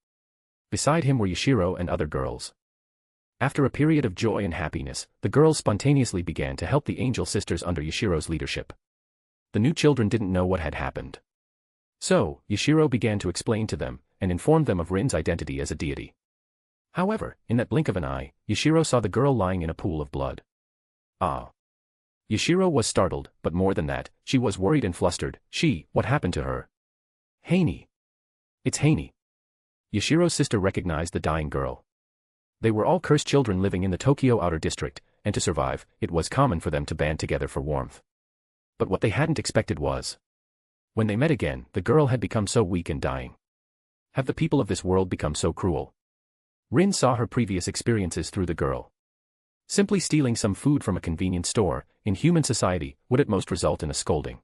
Beside him were Yashiro and other girls. After a period of joy and happiness, the girls spontaneously began to help the angel sisters under Yashiro's leadership. The new children didn't know what had happened. So, Yashiro began to explain to them, and informed them of Rin's identity as a deity. However, in that blink of an eye, Yashiro saw the girl lying in a pool of blood. Ah. Yashiro was startled, but more than that, she was worried and flustered. What happened to her? Haney. It's Haney. Yashiro's sister recognized the dying girl. They were all cursed children living in the Tokyo Outer District, and to survive, it was common for them to band together for warmth. But what they hadn't expected was, when they met again, the girl had become so weak and dying. Have the people of this world become so cruel? Rin saw her previous experiences through the girl. Simply stealing some food from a convenience store, in human society, would at most result in a scolding.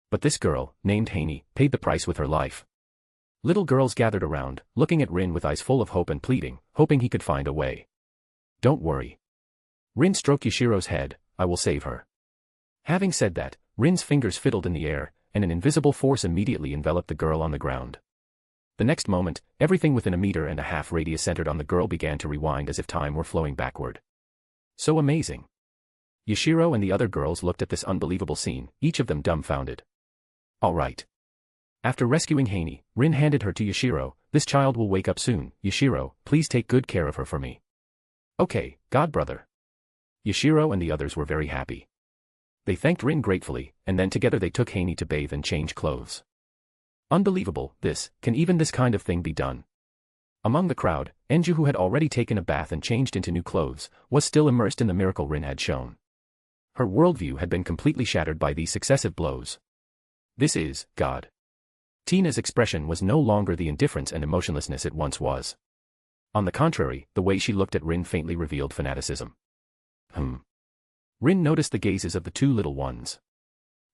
But this girl, named Haney, paid the price with her life. Little girls gathered around, looking at Rin with eyes full of hope and pleading, hoping he could find a way. Don't worry. Rin stroked Yashiro's head, I will save her. Having said that, Rin's fingers fiddled in the air, and an invisible force immediately enveloped the girl on the ground. The next moment, everything within 1.5 meters radius centered on the girl began to rewind as if time were flowing backward. So amazing. Yashiro and the other girls looked at this unbelievable scene, each of them dumbfounded. All right. After rescuing Haney, Rin handed her to Yashiro. This child will wake up soon. Yashiro, please take good care of her for me. Okay, God brother. Yashiro and the others were very happy. They thanked Rin gratefully, and then together they took Haney to bathe and change clothes. Unbelievable, can even this kind of thing be done? Among the crowd, Enju, who had already taken a bath and changed into new clothes, was still immersed in the miracle Rin had shown. Her worldview had been completely shattered by these successive blows. This is God. Tina's expression was no longer the indifference and emotionlessness it once was. On the contrary, the way she looked at Rin faintly revealed fanaticism. Rin noticed the gazes of the two little ones.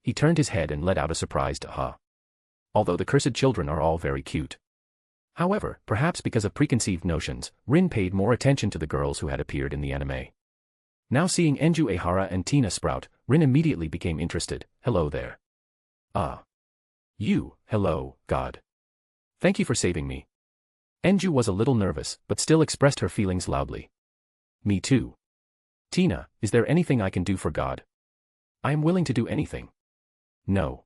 He turned his head and let out a surprised aha. Although the cursed children are all very cute. However, perhaps because of preconceived notions, Rin paid more attention to the girls who had appeared in the anime. Now seeing Enju Ehara and Tina sprout, Rin immediately became interested. Hello there. Ah. You, hello, God. Thank you for saving me. Enju was a little nervous, but still expressed her feelings loudly. Me too. Tina, is there anything I can do for God? I am willing to do anything. No.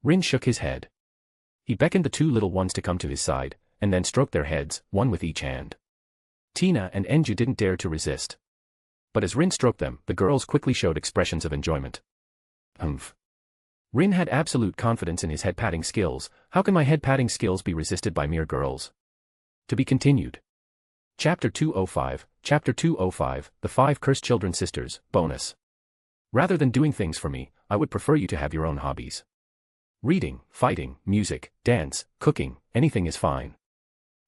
Rin shook his head. He beckoned the two little ones to come to his side, and then stroked their heads, one with each hand. Tina and Enju didn't dare to resist. But as Rin stroked them, the girls quickly showed expressions of enjoyment. Rin had absolute confidence in his head-patting skills. How can my head-patting skills be resisted by mere girls? To be continued. Chapter 205, Chapter 205, The 5 Cursed Children Sisters, Bonus. Rather than doing things for me, I would prefer you to have your own hobbies. Reading, fighting, music, dance, cooking, anything is fine.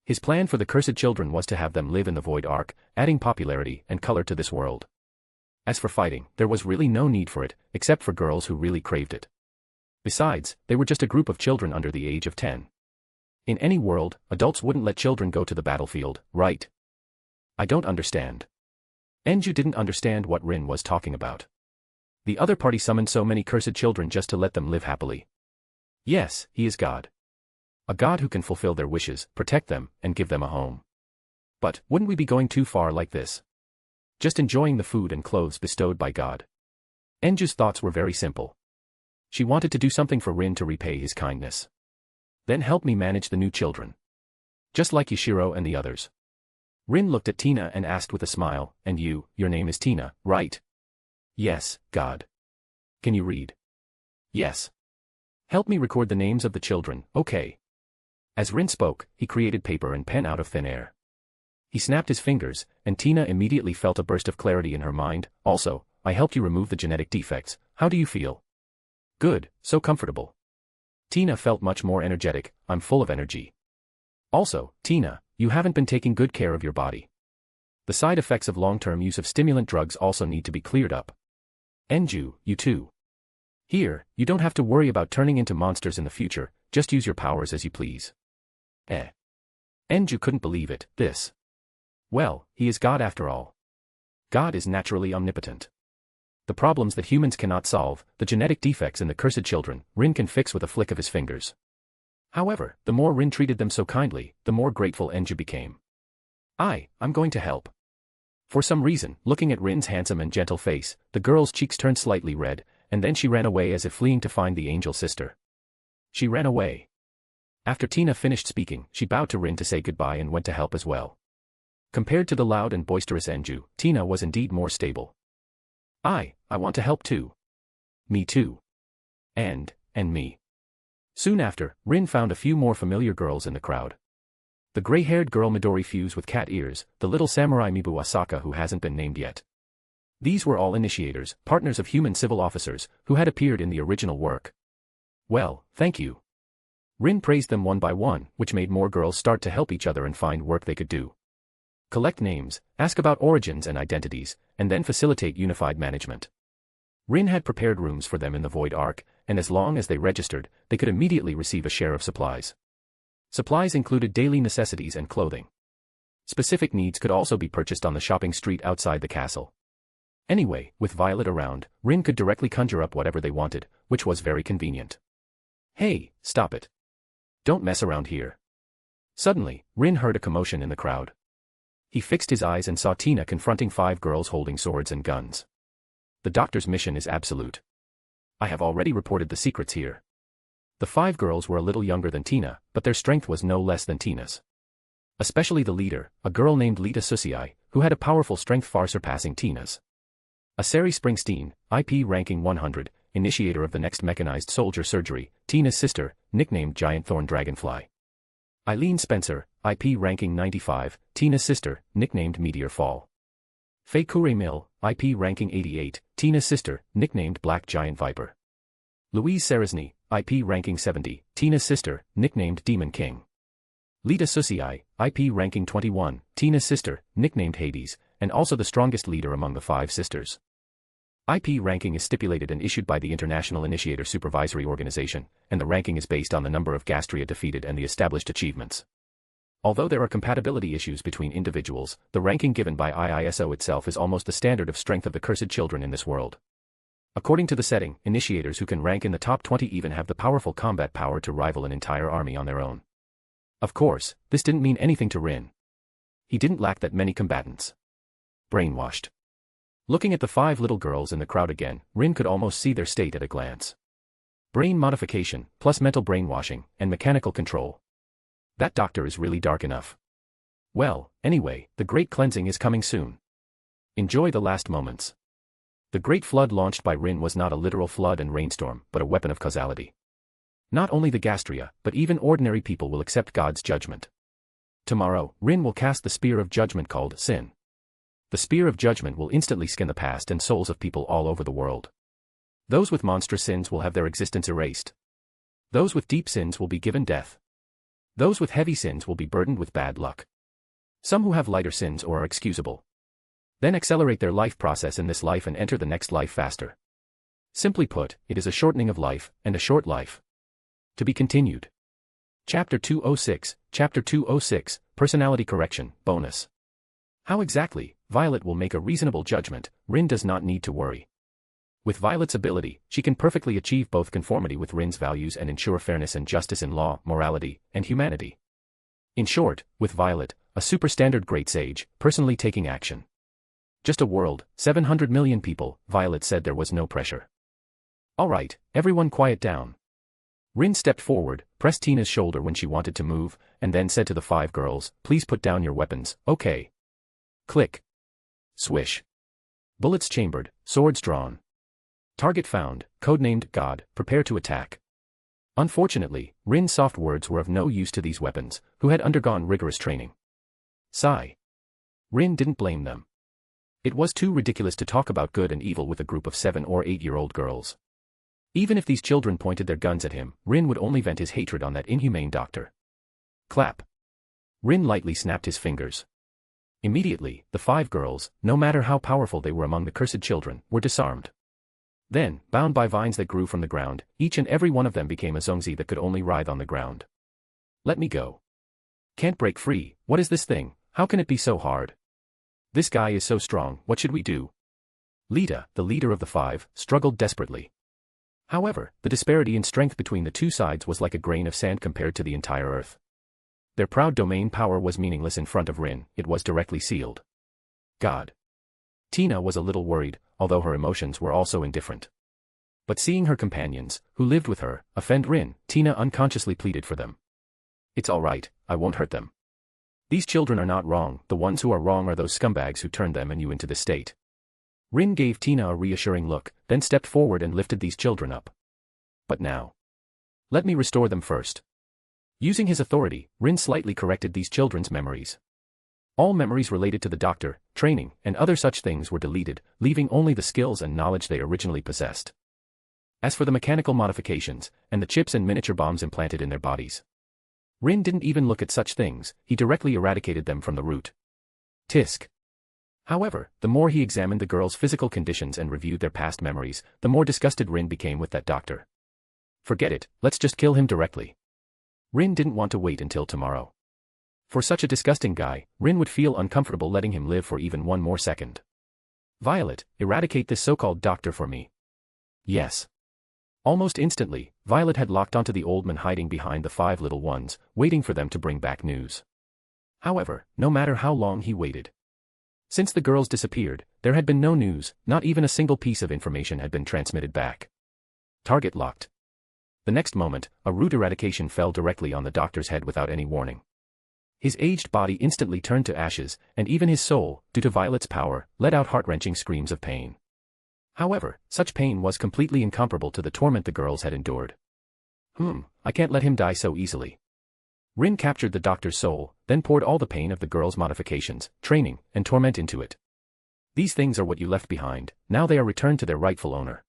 His plan for the cursed children was to have them live in the Void Ark, adding popularity and color to this world. As for fighting, there was really no need for it, except for girls who really craved it. Besides, they were just a group of children under the age of 10. In any world, adults wouldn't let children go to the battlefield, right? I don't understand. Enju didn't understand what Rin was talking about. The other party summoned so many cursed children just to let them live happily. Yes, he is God. A God who can fulfill their wishes, protect them, and give them a home. But, wouldn't we be going too far like this? Just enjoying the food and clothes bestowed by God. Enju's thoughts were very simple. She wanted to do something for Rin to repay his kindness. Then help me manage the new children. Just like Yashiro and the others. Rin looked at Tina and asked with a smile, and your name is Tina, right? Yes, God. Can you read? Yes. Help me record the names of the children, okay. As Rin spoke, he created paper and pen out of thin air. He snapped his fingers, and Tina immediately felt a burst of clarity in her mind. Also, I helped you remove the genetic defects. How do you feel? Good, so comfortable. Tina felt much more energetic. I'm full of energy. Also, Tina, you haven't been taking good care of your body. The side effects of long-term use of stimulant drugs also need to be cleared up. Enju, you too. Here, you don't have to worry about turning into monsters in the future, just use your powers as you please. Enju couldn't believe it, this. Well, he is God after all. God is naturally omnipotent. The problems that humans cannot solve, the genetic defects in the cursed children, Rin can fix with a flick of his fingers. However, the more Rin treated them so kindly, the more grateful Enju became. I'm going to help. For some reason, looking at Rin's handsome and gentle face, the girl's cheeks turned slightly red, and then she ran away as if fleeing to find the angel sister. She ran away. After Tina finished speaking, she bowed to Rin to say goodbye and went to help as well. Compared to the loud and boisterous Enju, Tina was indeed more stable. I want to help too. Me too. And me. Soon after, Rin found a few more familiar girls in the crowd. The gray-haired girl Midori fused with cat ears, the little samurai Mibu Asaka who hasn't been named yet. These were all initiators, partners of human civil officers, who had appeared in the original work. Well, thank you. Rin praised them one by one, which made more girls start to help each other and find work they could do. Collect names, ask about origins and identities, and then facilitate unified management. Rin had prepared rooms for them in the Void Ark, and as long as they registered, they could immediately receive a share of supplies. Supplies included daily necessities and clothing. Specific needs could also be purchased on the shopping street outside the castle. Anyway, with Violet around, Rin could directly conjure up whatever they wanted, which was very convenient. Hey, stop it. Don't mess around here. Suddenly, Rin heard a commotion in the crowd. He fixed his eyes and saw Tina confronting 5 girls holding swords and guns. The doctor's mission is absolute. I have already reported the secrets here. The 5 girls were a little younger than Tina, but their strength was no less than Tina's. Especially the leader, a girl named Lita Susiai, who had a powerful strength far surpassing Tina's. Asari Springsteen, IP ranking 100, initiator of the next mechanized soldier surgery, Tina's sister, nicknamed Giant Thorn Dragonfly. Eileen Spencer, IP ranking 95, Tina's sister, nicknamed Meteor Fall. Faye Mill, IP ranking 88, Tina's sister, nicknamed Black Giant Viper. Louise Serezny, IP ranking 70, Tina's sister, nicknamed Demon King. Lita Susiai, IP ranking 21, Tina's sister, nicknamed Hades, and also the strongest leader among the 5 sisters. IP ranking is stipulated and issued by the International Initiator Supervisory Organization, and the ranking is based on the number of Gastria defeated and the established achievements. Although there are compatibility issues between individuals, the ranking given by IISO itself is almost the standard of strength of the cursed children in this world. According to the setting, initiators who can rank in the top 20 even have the powerful combat power to rival an entire army on their own. Of course, this didn't mean anything to Rin. He didn't lack that many combatants. Brainwashed. Looking at the 5 little girls in the crowd again, Rin could almost see their state at a glance. Brain modification, plus mental brainwashing, and mechanical control. That doctor is really dark enough. Well, anyway, the great cleansing is coming soon. Enjoy the last moments. The great flood launched by Rin was not a literal flood and rainstorm, but a weapon of causality. Not only the Gastria, but even ordinary people will accept God's judgment. Tomorrow, Rin will cast the spear of judgment called Sin. The spear of judgment will instantly skin the past and souls of people all over the world. Those with monstrous sins will have their existence erased. Those with deep sins will be given death. Those with heavy sins will be burdened with bad luck. Some who have lighter sins or are excusable. Then accelerate their life process in this life and enter the next life faster. Simply put, it is a shortening of life, and a short life. To be continued. Chapter 206, Chapter 206, Personality Correction, Bonus. How exactly, Violet will make a reasonable judgment, Rin does not need to worry. With Violet's ability, she can perfectly achieve both conformity with Rin's values and ensure fairness and justice in law, morality, and humanity. In short, with Violet, a superstandard great sage, personally taking action. Just a world, 700 million people, Violet said there was no pressure. Alright, everyone quiet down. Rin stepped forward, pressed Tina's shoulder when she wanted to move, and then said to the 5 girls, please put down your weapons, okay. Click. Swish. Bullets chambered, swords drawn. Target found, codenamed God, prepare to attack. Unfortunately, Rin's soft words were of no use to these weapons, who had undergone rigorous training. Sigh. Rin didn't blame them. It was too ridiculous to talk about good and evil with a group of 7 or 8-year-old girls. Even if these children pointed their guns at him, Rin would only vent his hatred on that inhumane doctor. Clap. Rin lightly snapped his fingers. Immediately, the 5 girls, no matter how powerful they were among the cursed children, were disarmed. Then, bound by vines that grew from the ground, each and every one of them became a zongzi that could only writhe on the ground. Let me go. Can't break free, what is this thing, how can it be so hard? This guy is so strong, what should we do? Lita, the leader of the 5, struggled desperately. However, the disparity in strength between the two sides was like a grain of sand compared to the entire earth. Their proud domain power was meaningless in front of Rin, it was directly sealed. God. Tina was a little worried, although her emotions were also indifferent. But seeing her companions, who lived with her, offend Rin, Tina unconsciously pleaded for them. It's alright, I won't hurt them. These children are not wrong, the ones who are wrong are those scumbags who turned them and you into this state. Rin gave Tina a reassuring look, then stepped forward and lifted these children up. But now. Let me restore them first. Using his authority, Rin slightly corrected these children's memories. All memories related to the doctor, training, and other such things were deleted, leaving only the skills and knowledge they originally possessed. As for the mechanical modifications, and the chips and miniature bombs implanted in their bodies, Rin didn't even look at such things, he directly eradicated them from the root. Tisk. However, the more he examined the girls' physical conditions and reviewed their past memories, the more disgusted Rin became with that doctor. Forget it, let's just kill him directly. Rin didn't want to wait until tomorrow. For such a disgusting guy, Rin would feel uncomfortable letting him live for even one more second. Violet, eradicate this so-called doctor for me. Yes. Almost instantly, Violet had locked onto the old man hiding behind the 5 little ones, waiting for them to bring back news. However, no matter how long he waited. Since the girls disappeared, there had been no news, not even a single piece of information had been transmitted back. Target locked. The next moment, a root eradication fell directly on the doctor's head without any warning. His aged body instantly turned to ashes, and even his soul, due to Violet's power, let out heart-wrenching screams of pain. However, such pain was completely incomparable to the torment the girls had endured. I can't let him die so easily. Rin captured the doctor's soul, then poured all the pain of the girls' modifications, training, and torment into it. These things are what you left behind, now they are returned to their rightful owner.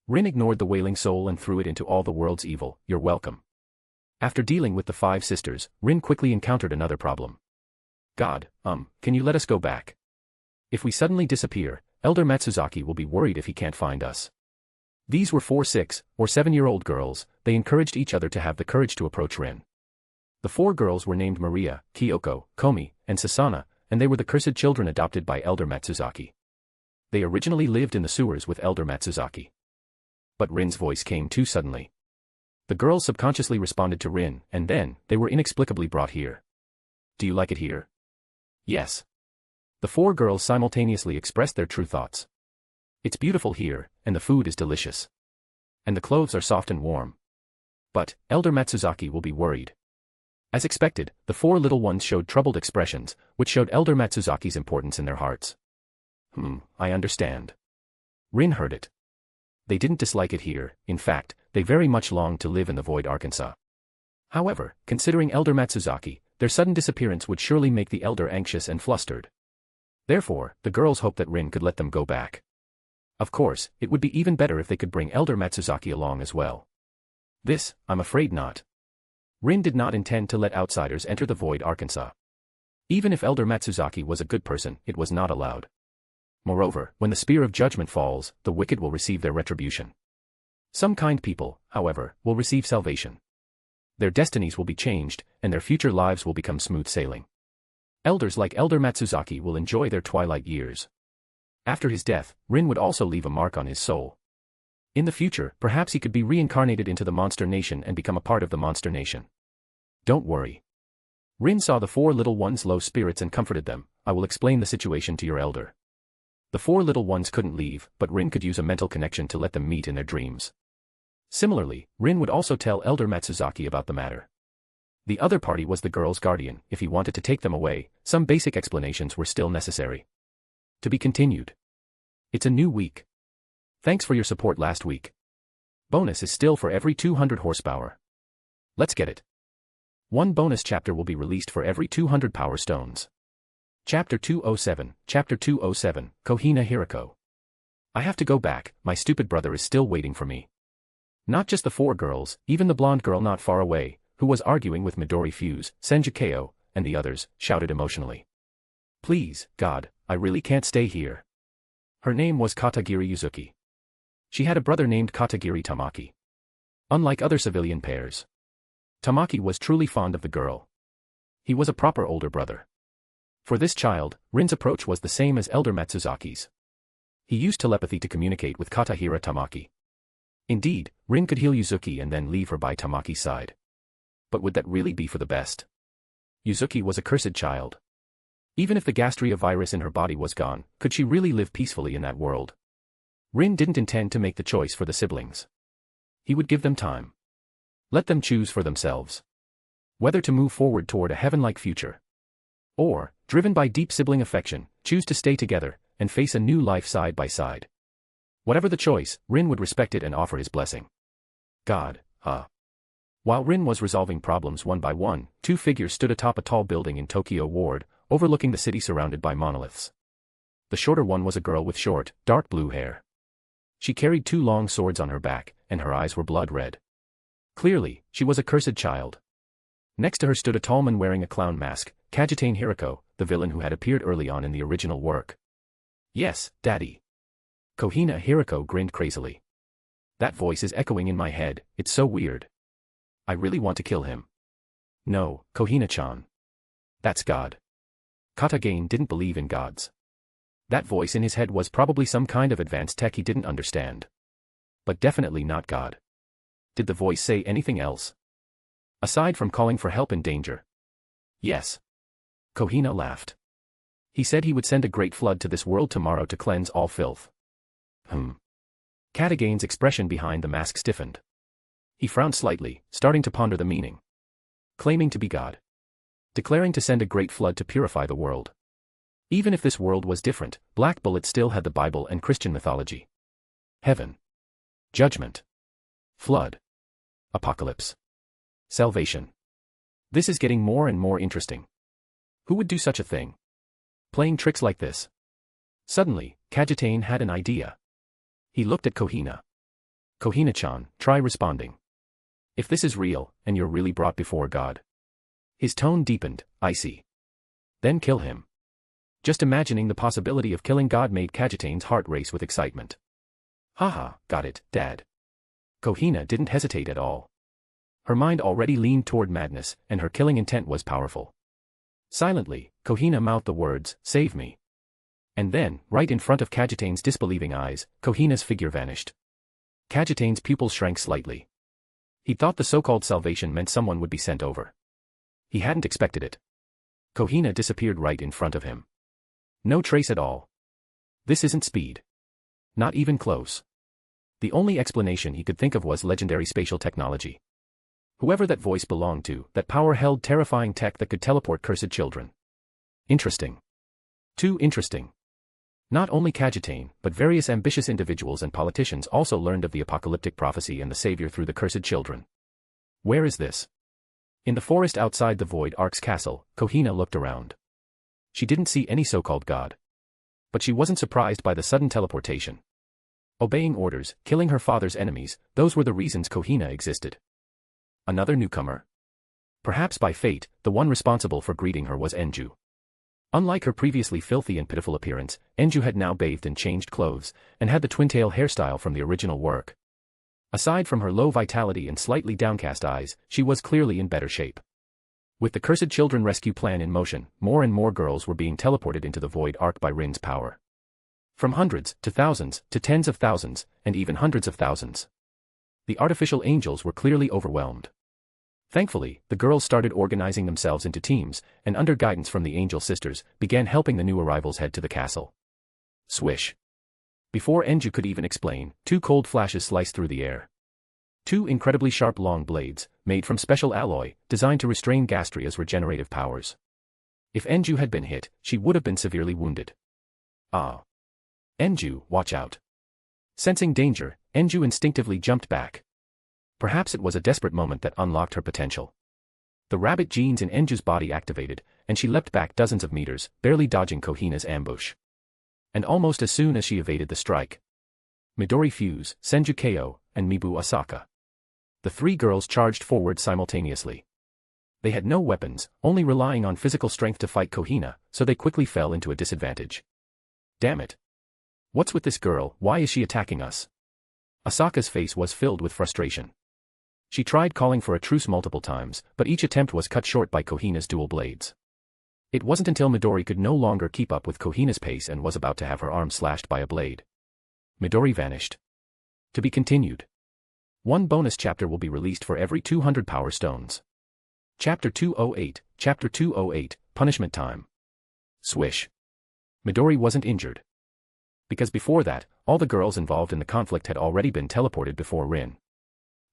Rin ignored the wailing soul and threw it into all the world's evil, you're welcome. After dealing with the 5 sisters, Rin quickly encountered another problem. God, can you let us go back? If we suddenly disappear, Elder Matsuzaki will be worried if he can't find us. These were 4, 6, or 7-year-old girls, they encouraged each other to have the courage to approach Rin. The 4 girls were named Maria, Kyoko, Komi, and Sasana, and they were the cursed children adopted by Elder Matsuzaki. They originally lived in the sewers with Elder Matsuzaki. But Rin's voice came too suddenly. The girls subconsciously responded to Rin, and then, they were inexplicably brought here. Do you like it here? Yes. The 4 girls simultaneously expressed their true thoughts. It's beautiful here, and the food is delicious. And the clothes are soft and warm. But, Elder Matsuzaki will be worried. As expected, the 4 little ones showed troubled expressions, which showed Elder Matsuzaki's importance in their hearts. I understand. Rin heard it. They didn't dislike it here, in fact, they very much longed to live in the void Arkansas. However, considering Elder Matsuzaki, their sudden disappearance would surely make the Elder anxious and flustered. Therefore, the girls hoped that Rin could let them go back. Of course, it would be even better if they could bring Elder Matsuzaki along as well. This, I'm afraid not. Rin did not intend to let outsiders enter the void Arkansas. Even if Elder Matsuzaki was a good person, it was not allowed. Moreover, when the spear of judgment falls, the wicked will receive their retribution. Some kind people, however, will receive salvation. Their destinies will be changed, and their future lives will become smooth sailing. Elders like Elder Matsuzaki will enjoy their twilight years. After his death, Rin would also leave a mark on his soul. In the future, perhaps he could be reincarnated into the Monster Nation and become a part of the Monster Nation. Don't worry. Rin saw the four little ones' low spirits and comforted them. I will explain the situation to your elder. The four little ones couldn't leave, but Rin could use a mental connection to let them meet in their dreams. Similarly, Rin would also tell Elder Matsuzaki about the matter. The other party was the girl's guardian. If he wanted to take them away, some basic explanations were still necessary. To be continued. It's a new week. Thanks for your support last week. Bonus is still for every 200 horsepower. Let's get it. One bonus chapter will be released for every 200 power stones. Chapter 207, Chapter 207, Kohina Hirako. I have to go back, my stupid brother is still waiting for me. Not just the four girls, even the blonde girl not far away, who was arguing with Midori Fuse, Senjukeo, and the others, shouted emotionally. Please, God, I really can't stay here. Her name was Katagiri Yuzuki. She had a brother named Katagiri Tamaki. Unlike other civilian pairs, Tamaki was truly fond of the girl. He was a proper older brother. For this child, Rin's approach was the same as Elder Matsuzaki's. He used telepathy to communicate with Katahira Tamaki. Indeed, Rin could heal Yuzuki and then leave her by Tamaki's side. But would that really be for the best? Yuzuki was a cursed child. Even if the Gastria virus in her body was gone, could she really live peacefully in that world? Rin didn't intend to make the choice for the siblings. He would give them time. Let them choose for themselves. Whether to move forward toward a heaven-like future. Or, driven by deep sibling affection, choose to stay together, and face a new life side by side. Whatever the choice, Rin would respect it and offer his blessing. God, While Rin was resolving problems one by one, two figures stood atop a tall building in Tokyo Ward, overlooking the city surrounded by monoliths. The shorter one was a girl with short, dark blue hair. She carried two long swords on her back, and her eyes were blood red. Clearly, she was a cursed child. Next to her stood a tall man wearing a clown mask, Kajitane Hirako, the villain who had appeared early on in the original work. Yes, Daddy. Kohina Hirako grinned crazily. That voice is echoing in my head, it's so weird. I really want to kill him. No, Kohina-chan. That's God. Katagane didn't believe in gods. That voice in his head was probably some kind of advanced tech he didn't understand. But definitely not God. Did the voice say anything else? Aside from calling for help in danger? Yes. Kohina laughed. He said he would send a great flood to this world tomorrow to cleanse all filth. Katagane's expression behind the mask stiffened. He frowned slightly, starting to ponder the meaning. Claiming to be God. Declaring to send a great flood to purify the world. Even if this world was different, Black Bullet still had the Bible and Christian mythology. Heaven. Judgment. Flood. Apocalypse. Salvation. This is getting more and more interesting. Who would do such a thing? Playing tricks like this? Suddenly, Kajitane had an idea. He looked at Kohina. Kohina-chan, try responding. If this is real, and you're really brought before God. His tone deepened, I see. Then kill him. Just imagining the possibility of killing God made Kajitane's heart race with excitement. Haha, got it, Dad. Kohina didn't hesitate at all. Her mind already leaned toward madness, and her killing intent was powerful. Silently, Kohina mouthed the words, "Save me." And then, right in front of Kajitane's disbelieving eyes, Kohina's figure vanished. Kajitane's pupils shrank slightly. He thought the so-called salvation meant someone would be sent over. He hadn't expected it. Kohina disappeared right in front of him. No trace at all. This isn't speed. Not even close. The only explanation he could think of was legendary spatial technology. Whoever that voice belonged to, that power held terrifying tech that could teleport cursed children. Interesting. Too interesting. Not only Kajitane, but various ambitious individuals and politicians also learned of the apocalyptic prophecy and the savior through the cursed children. Where is this? In the forest outside the Void Ark's castle, Kohina looked around. She didn't see any so-called god. But she wasn't surprised by the sudden teleportation. Obeying orders, killing her father's enemies, those were the reasons Kohina existed. Another newcomer? Perhaps by fate, the one responsible for greeting her was Enju. Unlike her previously filthy and pitiful appearance, Enju had now bathed and changed clothes, and had the twin-tail hairstyle from the original work. Aside from her low vitality and slightly downcast eyes, she was clearly in better shape. With the Cursed Children rescue plan in motion, more and more girls were being teleported into the Void Ark by Rin's power. From hundreds, to thousands, to tens of thousands, and even hundreds of thousands. The artificial angels were clearly overwhelmed. Thankfully, the girls started organizing themselves into teams, and under guidance from the Angel Sisters, began helping the new arrivals head to the castle. Swish. Before Enju could even explain, 2 cold flashes sliced through the air. 2 incredibly sharp long blades, made from special alloy, designed to restrain Gastria's regenerative powers. If Enju had been hit, she would have been severely wounded. Ah. Enju, watch out. Sensing danger, Enju instinctively jumped back. Perhaps it was a desperate moment that unlocked her potential. The rabbit genes in Enju's body activated, and she leapt back dozens of meters, barely dodging Kohina's ambush. And almost as soon as she evaded the strike, Midori Fuse, Senju Ko, and Mibu Asaka. The 3 girls charged forward simultaneously. They had no weapons, only relying on physical strength to fight Kohina, so they quickly fell into a disadvantage. Damn it. What's with this girl? Why is she attacking us? Asaka's face was filled with frustration. She tried calling for a truce multiple times, but each attempt was cut short by Kohina's dual blades. It wasn't until Midori could no longer keep up with Kohina's pace and was about to have her arm slashed by a blade. Midori vanished. To be continued. 1 bonus chapter will be released for every 200 power stones. Chapter 208, Chapter 208, Punishment Time. Swish. Midori wasn't injured. Because before that, all the girls involved in the conflict had already been teleported before Rin.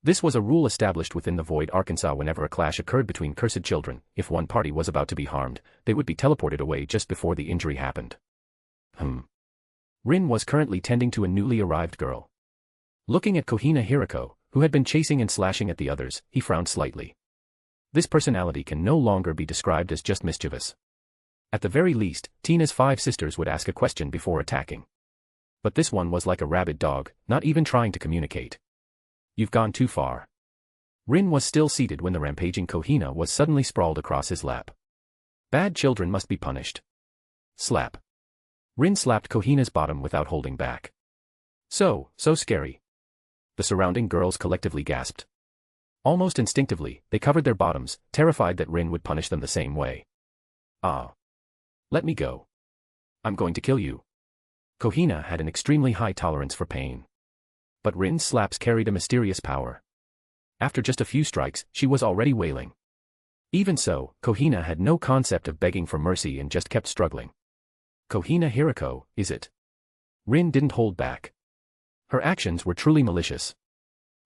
This was a rule established within the Void Arkansas. Whenever a clash occurred between cursed children, if one party was about to be harmed, they would be teleported away just before the injury happened. Rin was currently tending to a newly arrived girl. Looking at Kohina Hirako, who had been chasing and slashing at the others, he frowned slightly. This personality can no longer be described as just mischievous. At the very least, Tina's 5 sisters would ask a question before attacking. But this one was like a rabid dog, not even trying to communicate. You've gone too far. Rin was still seated when the rampaging Kohina was suddenly sprawled across his lap. Bad children must be punished. Slap. Rin slapped Kohina's bottom without holding back. So scary. The surrounding girls collectively gasped. Almost instinctively, they covered their bottoms, terrified that Rin would punish them the same way. Ah. Let me go. I'm going to kill you. Kohina had an extremely high tolerance for pain. But Rin's slaps carried a mysterious power. After just a few strikes, she was already wailing. Even so, Kohina had no concept of begging for mercy and just kept struggling. Kohina Hirako, is it? Rin didn't hold back. Her actions were truly malicious.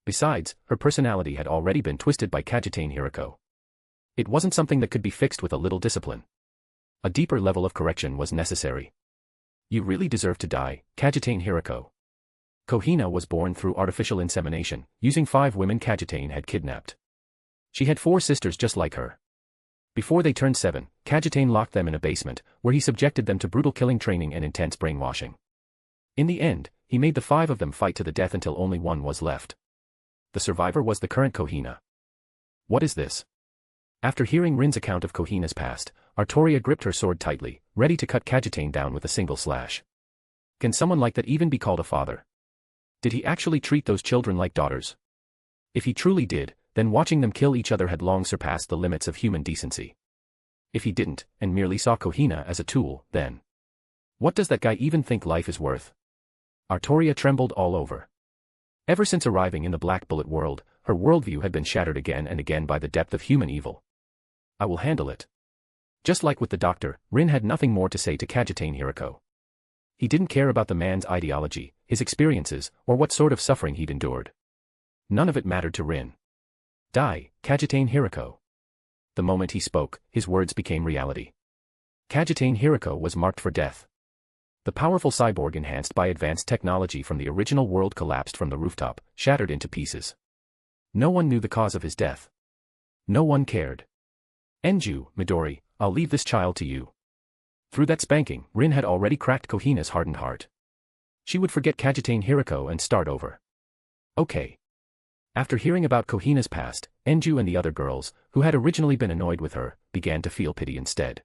Besides, her personality had already been twisted by Kajitane Hirako. It wasn't something that could be fixed with a little discipline. A deeper level of correction was necessary. You really deserve to die, Kajitane Hirako. Kohina was born through artificial insemination, using 5 women Kajitane had kidnapped. She had 4 sisters just like her. Before they turned 7, Kajitane locked them in a basement, where he subjected them to brutal killing training and intense brainwashing. In the end, he made the 5 of them fight to the death until only one was left. The survivor was the current Kohina. What is this? After hearing Rin's account of Kohina's past, Artoria gripped her sword tightly, ready to cut Kajitane down with a single slash. Can someone like that even be called a father? Did he actually treat those children like daughters? If he truly did, then watching them kill each other had long surpassed the limits of human decency. If he didn't, and merely saw Kohina as a tool, then what does that guy even think life is worth? Artoria trembled all over. Ever since arriving in the Black Bullet world, her worldview had been shattered again and again by the depth of human evil. I will handle it. Just like with the doctor, Rin had nothing more to say to Kajitane Hirako. He didn't care about the man's ideology, his experiences, or what sort of suffering he'd endured. None of it mattered to Rin. Die, Kajitane Hirako. The moment he spoke, his words became reality. Kajitane Hirako was marked for death. The powerful cyborg enhanced by advanced technology from the original world collapsed from the rooftop, shattered into pieces. No one knew the cause of his death. No one cared. Enju, Midori, I'll leave this child to you. Through that spanking, Rin had already cracked Kohina's hardened heart. She would forget Kajitane Hirako and start over. Okay. After hearing about Kohina's past, Enju and the other girls, who had originally been annoyed with her, began to feel pity instead.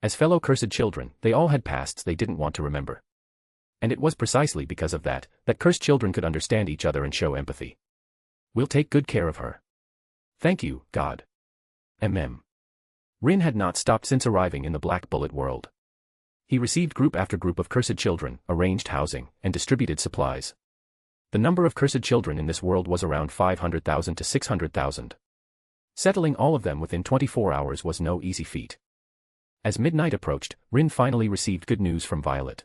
As fellow cursed children, they all had pasts they didn't want to remember. And it was precisely because of that cursed children could understand each other and show empathy. We'll take good care of her. Thank you, God. Rin had not stopped since arriving in the Black Bullet world. He received group after group of cursed children, arranged housing, and distributed supplies. The number of cursed children in this world was around 500,000 to 600,000. Settling all of them within 24 hours was no easy feat. As midnight approached, Rin finally received good news from Violet.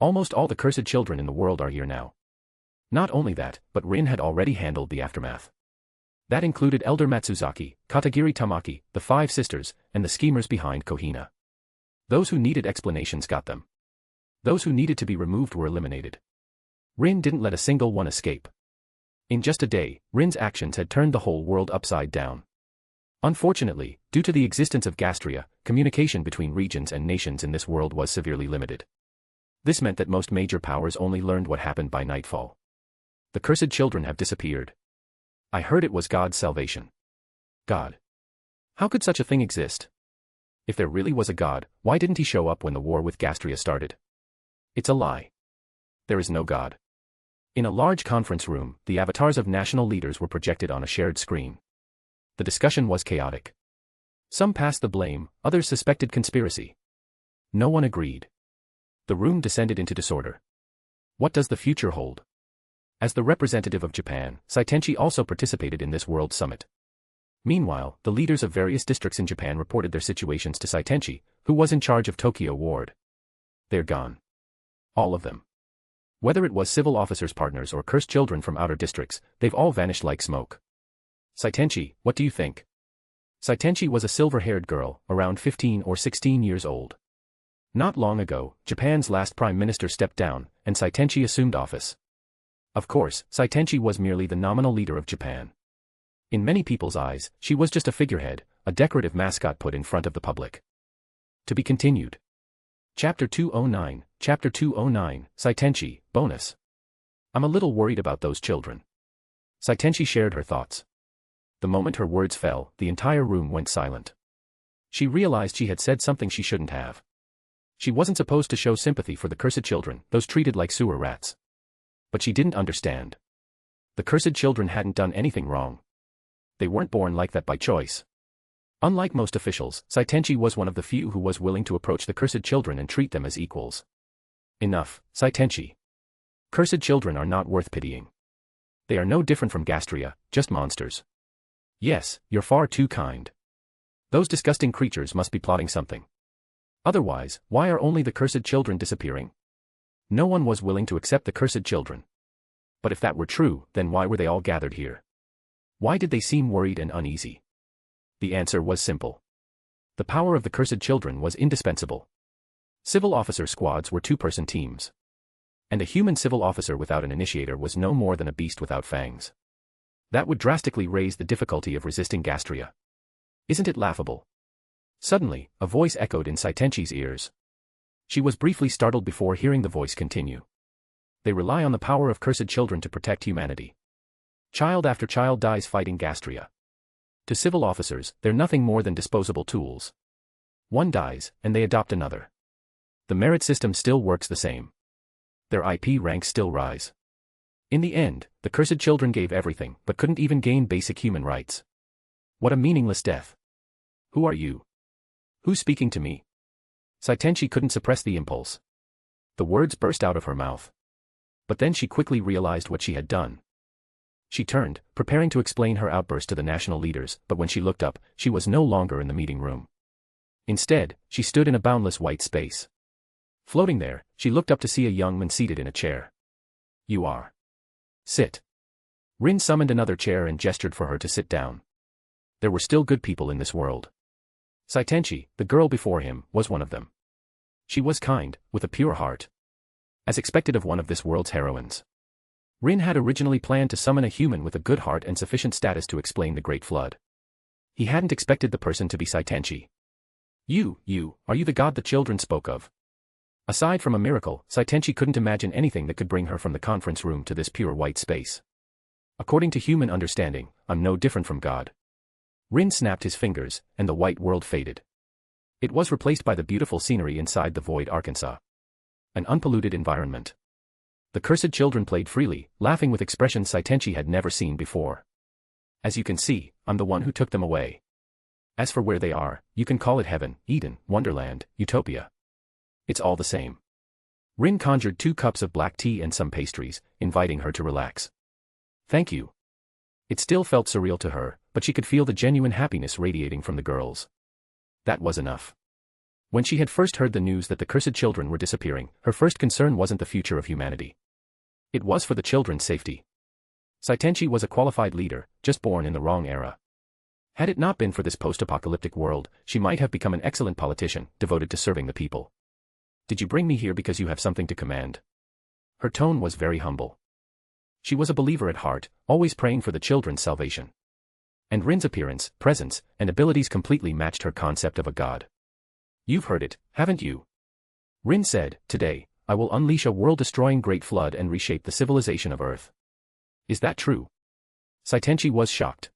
Almost all the cursed children in the world are here now. Not only that, but Rin had already handled the aftermath. That included Elder Matsuzaki, Katagiri Tamaki, the 5 sisters, and the schemers behind Kohina. Those who needed explanations got them. Those who needed to be removed were eliminated. Rin didn't let a single one escape. In just a day, Rin's actions had turned the whole world upside down. Unfortunately, due to the existence of Gastria, communication between regions and nations in this world was severely limited. This meant that most major powers only learned what happened by nightfall. The cursed children have disappeared. I heard it was God's salvation. God. How could such a thing exist? If there really was a God, why didn't he show up when the war with Gastria started? It's a lie. There is no God. In a large conference room, the avatars of national leaders were projected on a shared screen. The discussion was chaotic. Some passed the blame, others suspected conspiracy. No one agreed. The room descended into disorder. What does the future hold? As the representative of Japan, Saitenchi also participated in this World Summit. Meanwhile, the leaders of various districts in Japan reported their situations to Saitenchi, who was in charge of Tokyo Ward. They're gone. All of them. Whether it was civil officers' partners or cursed children from outer districts, they've all vanished like smoke. Saitenchi, what do you think? Saitenchi was a silver-haired girl, around 15 or 16 years old. Not long ago, Japan's last prime minister stepped down, and Saitenchi assumed office. Of course, Saitenchi was merely the nominal leader of Japan. In many people's eyes, she was just a figurehead, a decorative mascot put in front of the public. To be continued. Chapter 209, Saitenchi, bonus. I'm a little worried about those children. Saitenchi shared her thoughts. The moment her words fell, the entire room went silent. She realized she had said something she shouldn't have. She wasn't supposed to show sympathy for the cursed children, those treated like sewer rats. But she didn't understand. The cursed children hadn't done anything wrong. They weren't born like that by choice. Unlike most officials, Saitenchi was one of the few who was willing to approach the cursed children and treat them as equals. Enough, Saitenchi. Cursed children are not worth pitying. They are no different from Gastria, just monsters. Yes, you're far too kind. Those disgusting creatures must be plotting something. Otherwise, why are only the cursed children disappearing? No one was willing to accept the cursed children. But if that were true, then why were they all gathered here? Why did they seem worried and uneasy? The answer was simple. The power of the cursed children was indispensable. Civil officer squads were 2-person teams. And a human civil officer without an initiator was no more than a beast without fangs. That would drastically raise the difficulty of resisting Gastria. Isn't it laughable? Suddenly, a voice echoed in Saitenchi's ears. She was briefly startled before hearing the voice continue. They rely on the power of cursed children to protect humanity. Child after child dies fighting Gastria. To civil officers, they're nothing more than disposable tools. One dies, and they adopt another. The merit system still works the same. Their IP ranks still rise. In the end, the cursed children gave everything but couldn't even gain basic human rights. What a meaningless death. Who are you? Who's speaking to me? Saitenchi couldn't suppress the impulse. The words burst out of her mouth. But then she quickly realized what she had done. She turned, preparing to explain her outburst to the national leaders, but when she looked up, she was no longer in the meeting room. Instead, she stood in a boundless white space. Floating there, she looked up to see a young man seated in a chair. You are. Sit. Rin summoned another chair and gestured for her to sit down. There were still good people in this world. Saitenchi, the girl before him, was one of them. She was kind, with a pure heart. As expected of one of this world's heroines. Rin had originally planned to summon a human with a good heart and sufficient status to explain the Great Flood. He hadn't expected the person to be Saitenchi. Are you the god the children spoke of? Aside from a miracle, Saitenchi couldn't imagine anything that could bring her from the conference room to this pure white space. According to human understanding, I'm no different from God. Rin snapped his fingers, and the white world faded. It was replaced by the beautiful scenery inside the void Arkansas. An unpolluted environment. The cursed children played freely, laughing with expressions Saitenchi had never seen before. As you can see, I'm the one who took them away. As for where they are, you can call it heaven, Eden, Wonderland, Utopia. It's all the same. Rin conjured 2 cups of black tea and some pastries, inviting her to relax. Thank you. It still felt surreal to her, but she could feel the genuine happiness radiating from the girls. That was enough. When she had first heard the news that the cursed children were disappearing, her first concern wasn't the future of humanity. It was for the children's safety. Saitenchi was a qualified leader, just born in the wrong era. Had it not been for this post-apocalyptic world, she might have become an excellent politician, devoted to serving the people. Did you bring me here because you have something to command? Her tone was very humble. She was a believer at heart, always praying for the children's salvation. And Rin's appearance, presence, and abilities completely matched her concept of a god. You've heard it, haven't you? Rin said, today, I will unleash a world-destroying great flood and reshape the civilization of Earth. Is that true? Saitenchi was shocked.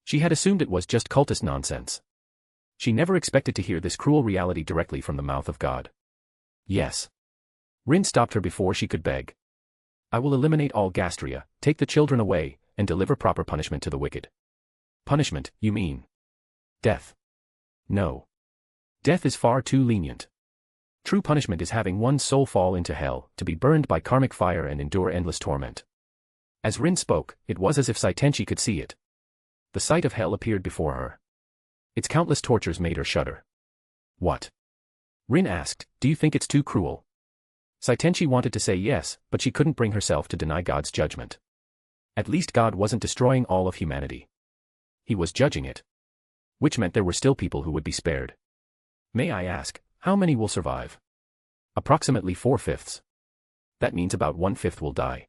She had assumed it was just cultist nonsense. She never expected to hear this cruel reality directly from the mouth of God. Yes. Rin stopped her before she could beg. I will eliminate all Gastria, take the children away, and deliver proper punishment to the wicked. Punishment, you mean? Death. No. Death is far too lenient. True punishment is having one's soul fall into hell, to be burned by karmic fire and endure endless torment. As Rin spoke, it was as if Saitenchi could see it. The sight of hell appeared before her. Its countless tortures made her shudder. What? Rin asked, do you think it's too cruel? Saitenchi wanted to say yes, but she couldn't bring herself to deny God's judgment. At least God wasn't destroying all of humanity. He was judging it. Which meant there were still people who would be spared. May I ask, how many will survive? Approximately 4/5. That means about 1/5 will die.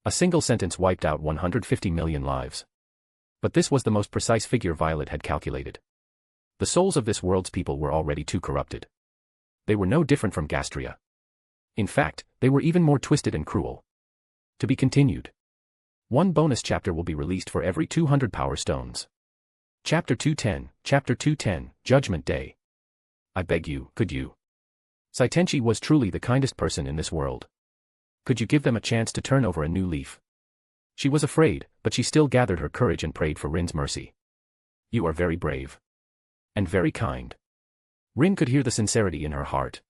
A single sentence wiped out 150 million lives. But this was the most precise figure Violet had calculated. The souls of this world's people were already too corrupted. They were no different from Gastria. In fact, they were even more twisted and cruel. To be continued. One bonus chapter will be released for every 200 power stones. Chapter 210, Judgment Day. I beg you, could you? Saitenchi was truly the kindest person in this world. Could you give them a chance to turn over a new leaf? She was afraid, but she still gathered her courage and prayed for Rin's mercy. You are very brave. And very kind. Rin could hear the sincerity in her heart.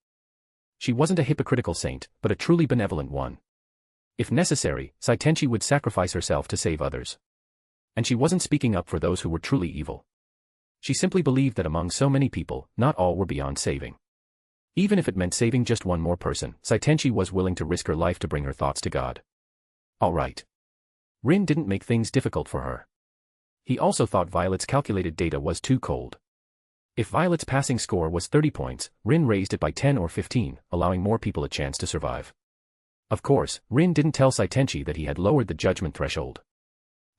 She wasn't a hypocritical saint, but a truly benevolent one. If necessary, Saitenchi would sacrifice herself to save others. And she wasn't speaking up for those who were truly evil. She simply believed that among so many people, not all were beyond saving. Even if it meant saving just one more person, Saitenchi was willing to risk her life to bring her thoughts to God. All right. Rin didn't make things difficult for her. He also thought Violet's calculated data was too cold. If Violet's passing score was 30 points, Rin raised it by 10 or 15, allowing more people a chance to survive. Of course, Rin didn't tell Saitenchi that he had lowered the judgment threshold.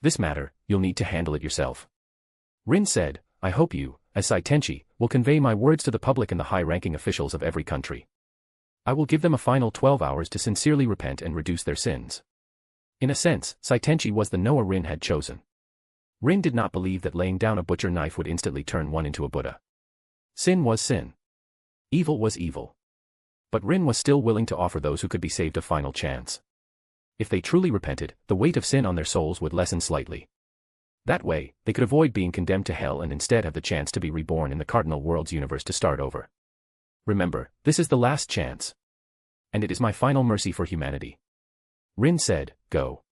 This matter, you'll need to handle it yourself. Rin said, I hope you, as Saitenchi, will convey my words to the public and the high-ranking officials of every country. I will give them a final 12 hours to sincerely repent and reduce their sins. In a sense, Saitenchi was the Noah Rin had chosen. Rin did not believe that laying down a butcher knife would instantly turn one into a Buddha. Sin was sin. Evil was evil. But Rin was still willing to offer those who could be saved a final chance. If they truly repented, the weight of sin on their souls would lessen slightly. That way, they could avoid being condemned to hell and instead have the chance to be reborn in the cardinal world's universe to start over. Remember, this is the last chance. And it is my final mercy for humanity. Rin said, go.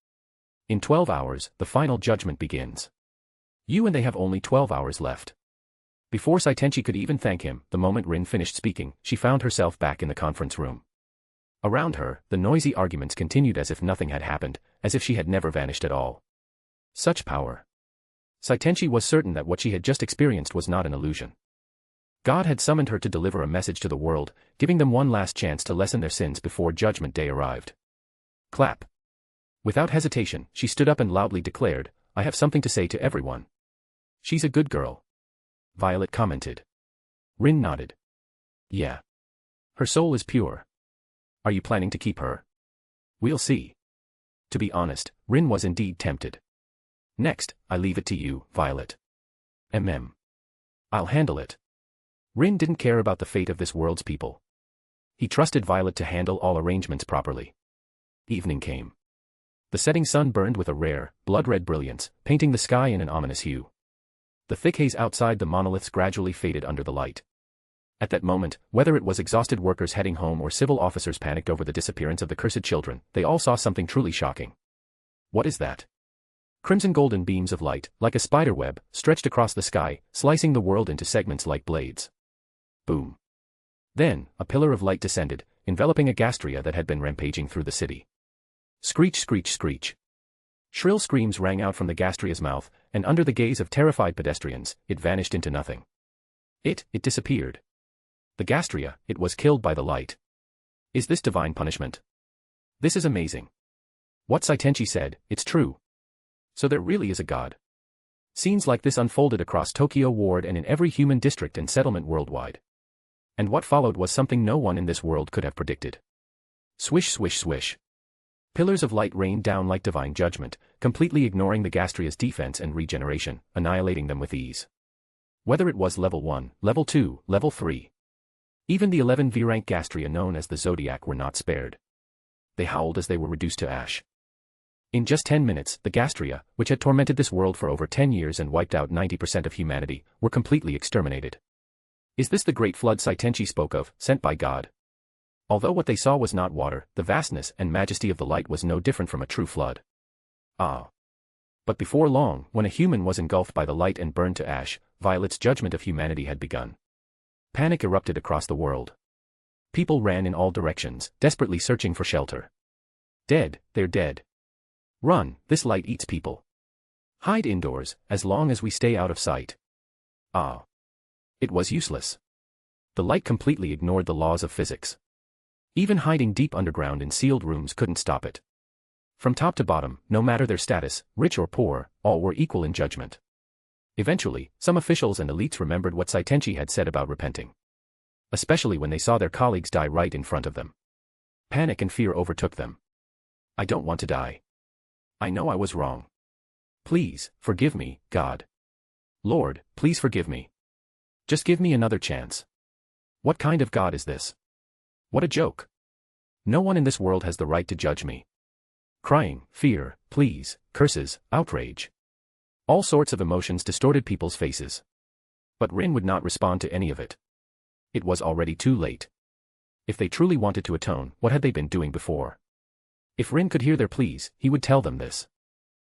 In 12 hours, the final judgment begins. You and they have only 12 hours left. Before Saitenchi could even thank him, the moment Rin finished speaking, she found herself back in the conference room. Around her, the noisy arguments continued as if nothing had happened, as if she had never vanished at all. Such power. Saitenchi was certain that what she had just experienced was not an illusion. God had summoned her to deliver a message to the world, giving them one last chance to lessen their sins before Judgment Day arrived. Clap. Without hesitation, she stood up and loudly declared, I have something to say to everyone. She's a good girl. Violet commented. Rin nodded. Yeah. Her soul is pure. Are you planning to keep her? We'll see. To be honest, Rin was indeed tempted. Next, I leave it to you, Violet. I'll handle it. Rin didn't care about the fate of this world's people. He trusted Violet to handle all arrangements properly. Evening came. The setting sun burned with a rare, blood-red brilliance, painting the sky in an ominous hue. The thick haze outside the monoliths gradually faded under the light. At that moment, whether it was exhausted workers heading home or civil officers panicked over the disappearance of the cursed children, they all saw something truly shocking. What is that? Crimson-golden beams of light, like a spider web, stretched across the sky, slicing the world into segments like blades. Boom. Then, a pillar of light descended, enveloping a Gastria that had been rampaging through the city. Screech, screech, screech. Shrill screams rang out from the Gastria's mouth, and under the gaze of terrified pedestrians, it vanished into nothing. It disappeared. The Gastria, it was killed by the light. Is this divine punishment? This is amazing. What Saitenchi said, it's true. So there really is a god. Scenes like this unfolded across Tokyo Ward and in every human district and settlement worldwide. And what followed was something no one in this world could have predicted. Swish, swish, swish. Pillars of light rained down like divine judgment, completely ignoring the Gastria's defense and regeneration, annihilating them with ease. Whether it was level 1, level 2, level 3. Even the 11 V-rank Gastria known as the Zodiac were not spared. They howled as they were reduced to ash. In just 10 minutes, the Gastria, which had tormented this world for over 10 years and wiped out 90% of humanity, were completely exterminated. Is this the great flood Saitenchi spoke of, sent by God? Although what they saw was not water, the vastness and majesty of the light was no different from a true flood. Ah. But before long, when a human was engulfed by the light and burned to ash, Violet's judgment of humanity had begun. Panic erupted across the world. People ran in all directions, desperately searching for shelter. Dead, they're dead. Run, this light eats people. Hide indoors, as long as we stay out of sight. Ah. It was useless. The light completely ignored the laws of physics. Even hiding deep underground in sealed rooms couldn't stop it. From top to bottom, no matter their status, rich or poor, all were equal in judgment. Eventually, some officials and elites remembered what Saitenchi had said about repenting. Especially when they saw their colleagues die right in front of them. Panic and fear overtook them. I don't want to die. I know I was wrong. Please, forgive me, God. Lord, please forgive me. Just give me another chance. What kind of God is this? What a joke. No one in this world has the right to judge me. Crying, fear, pleas, curses, outrage. All sorts of emotions distorted people's faces. But Rin would not respond to any of it. It was already too late. If they truly wanted to atone, what had they been doing before? If Rin could hear their pleas, he would tell them this.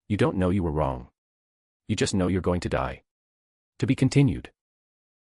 You don't know you were wrong. You just know you're going to die. To be continued.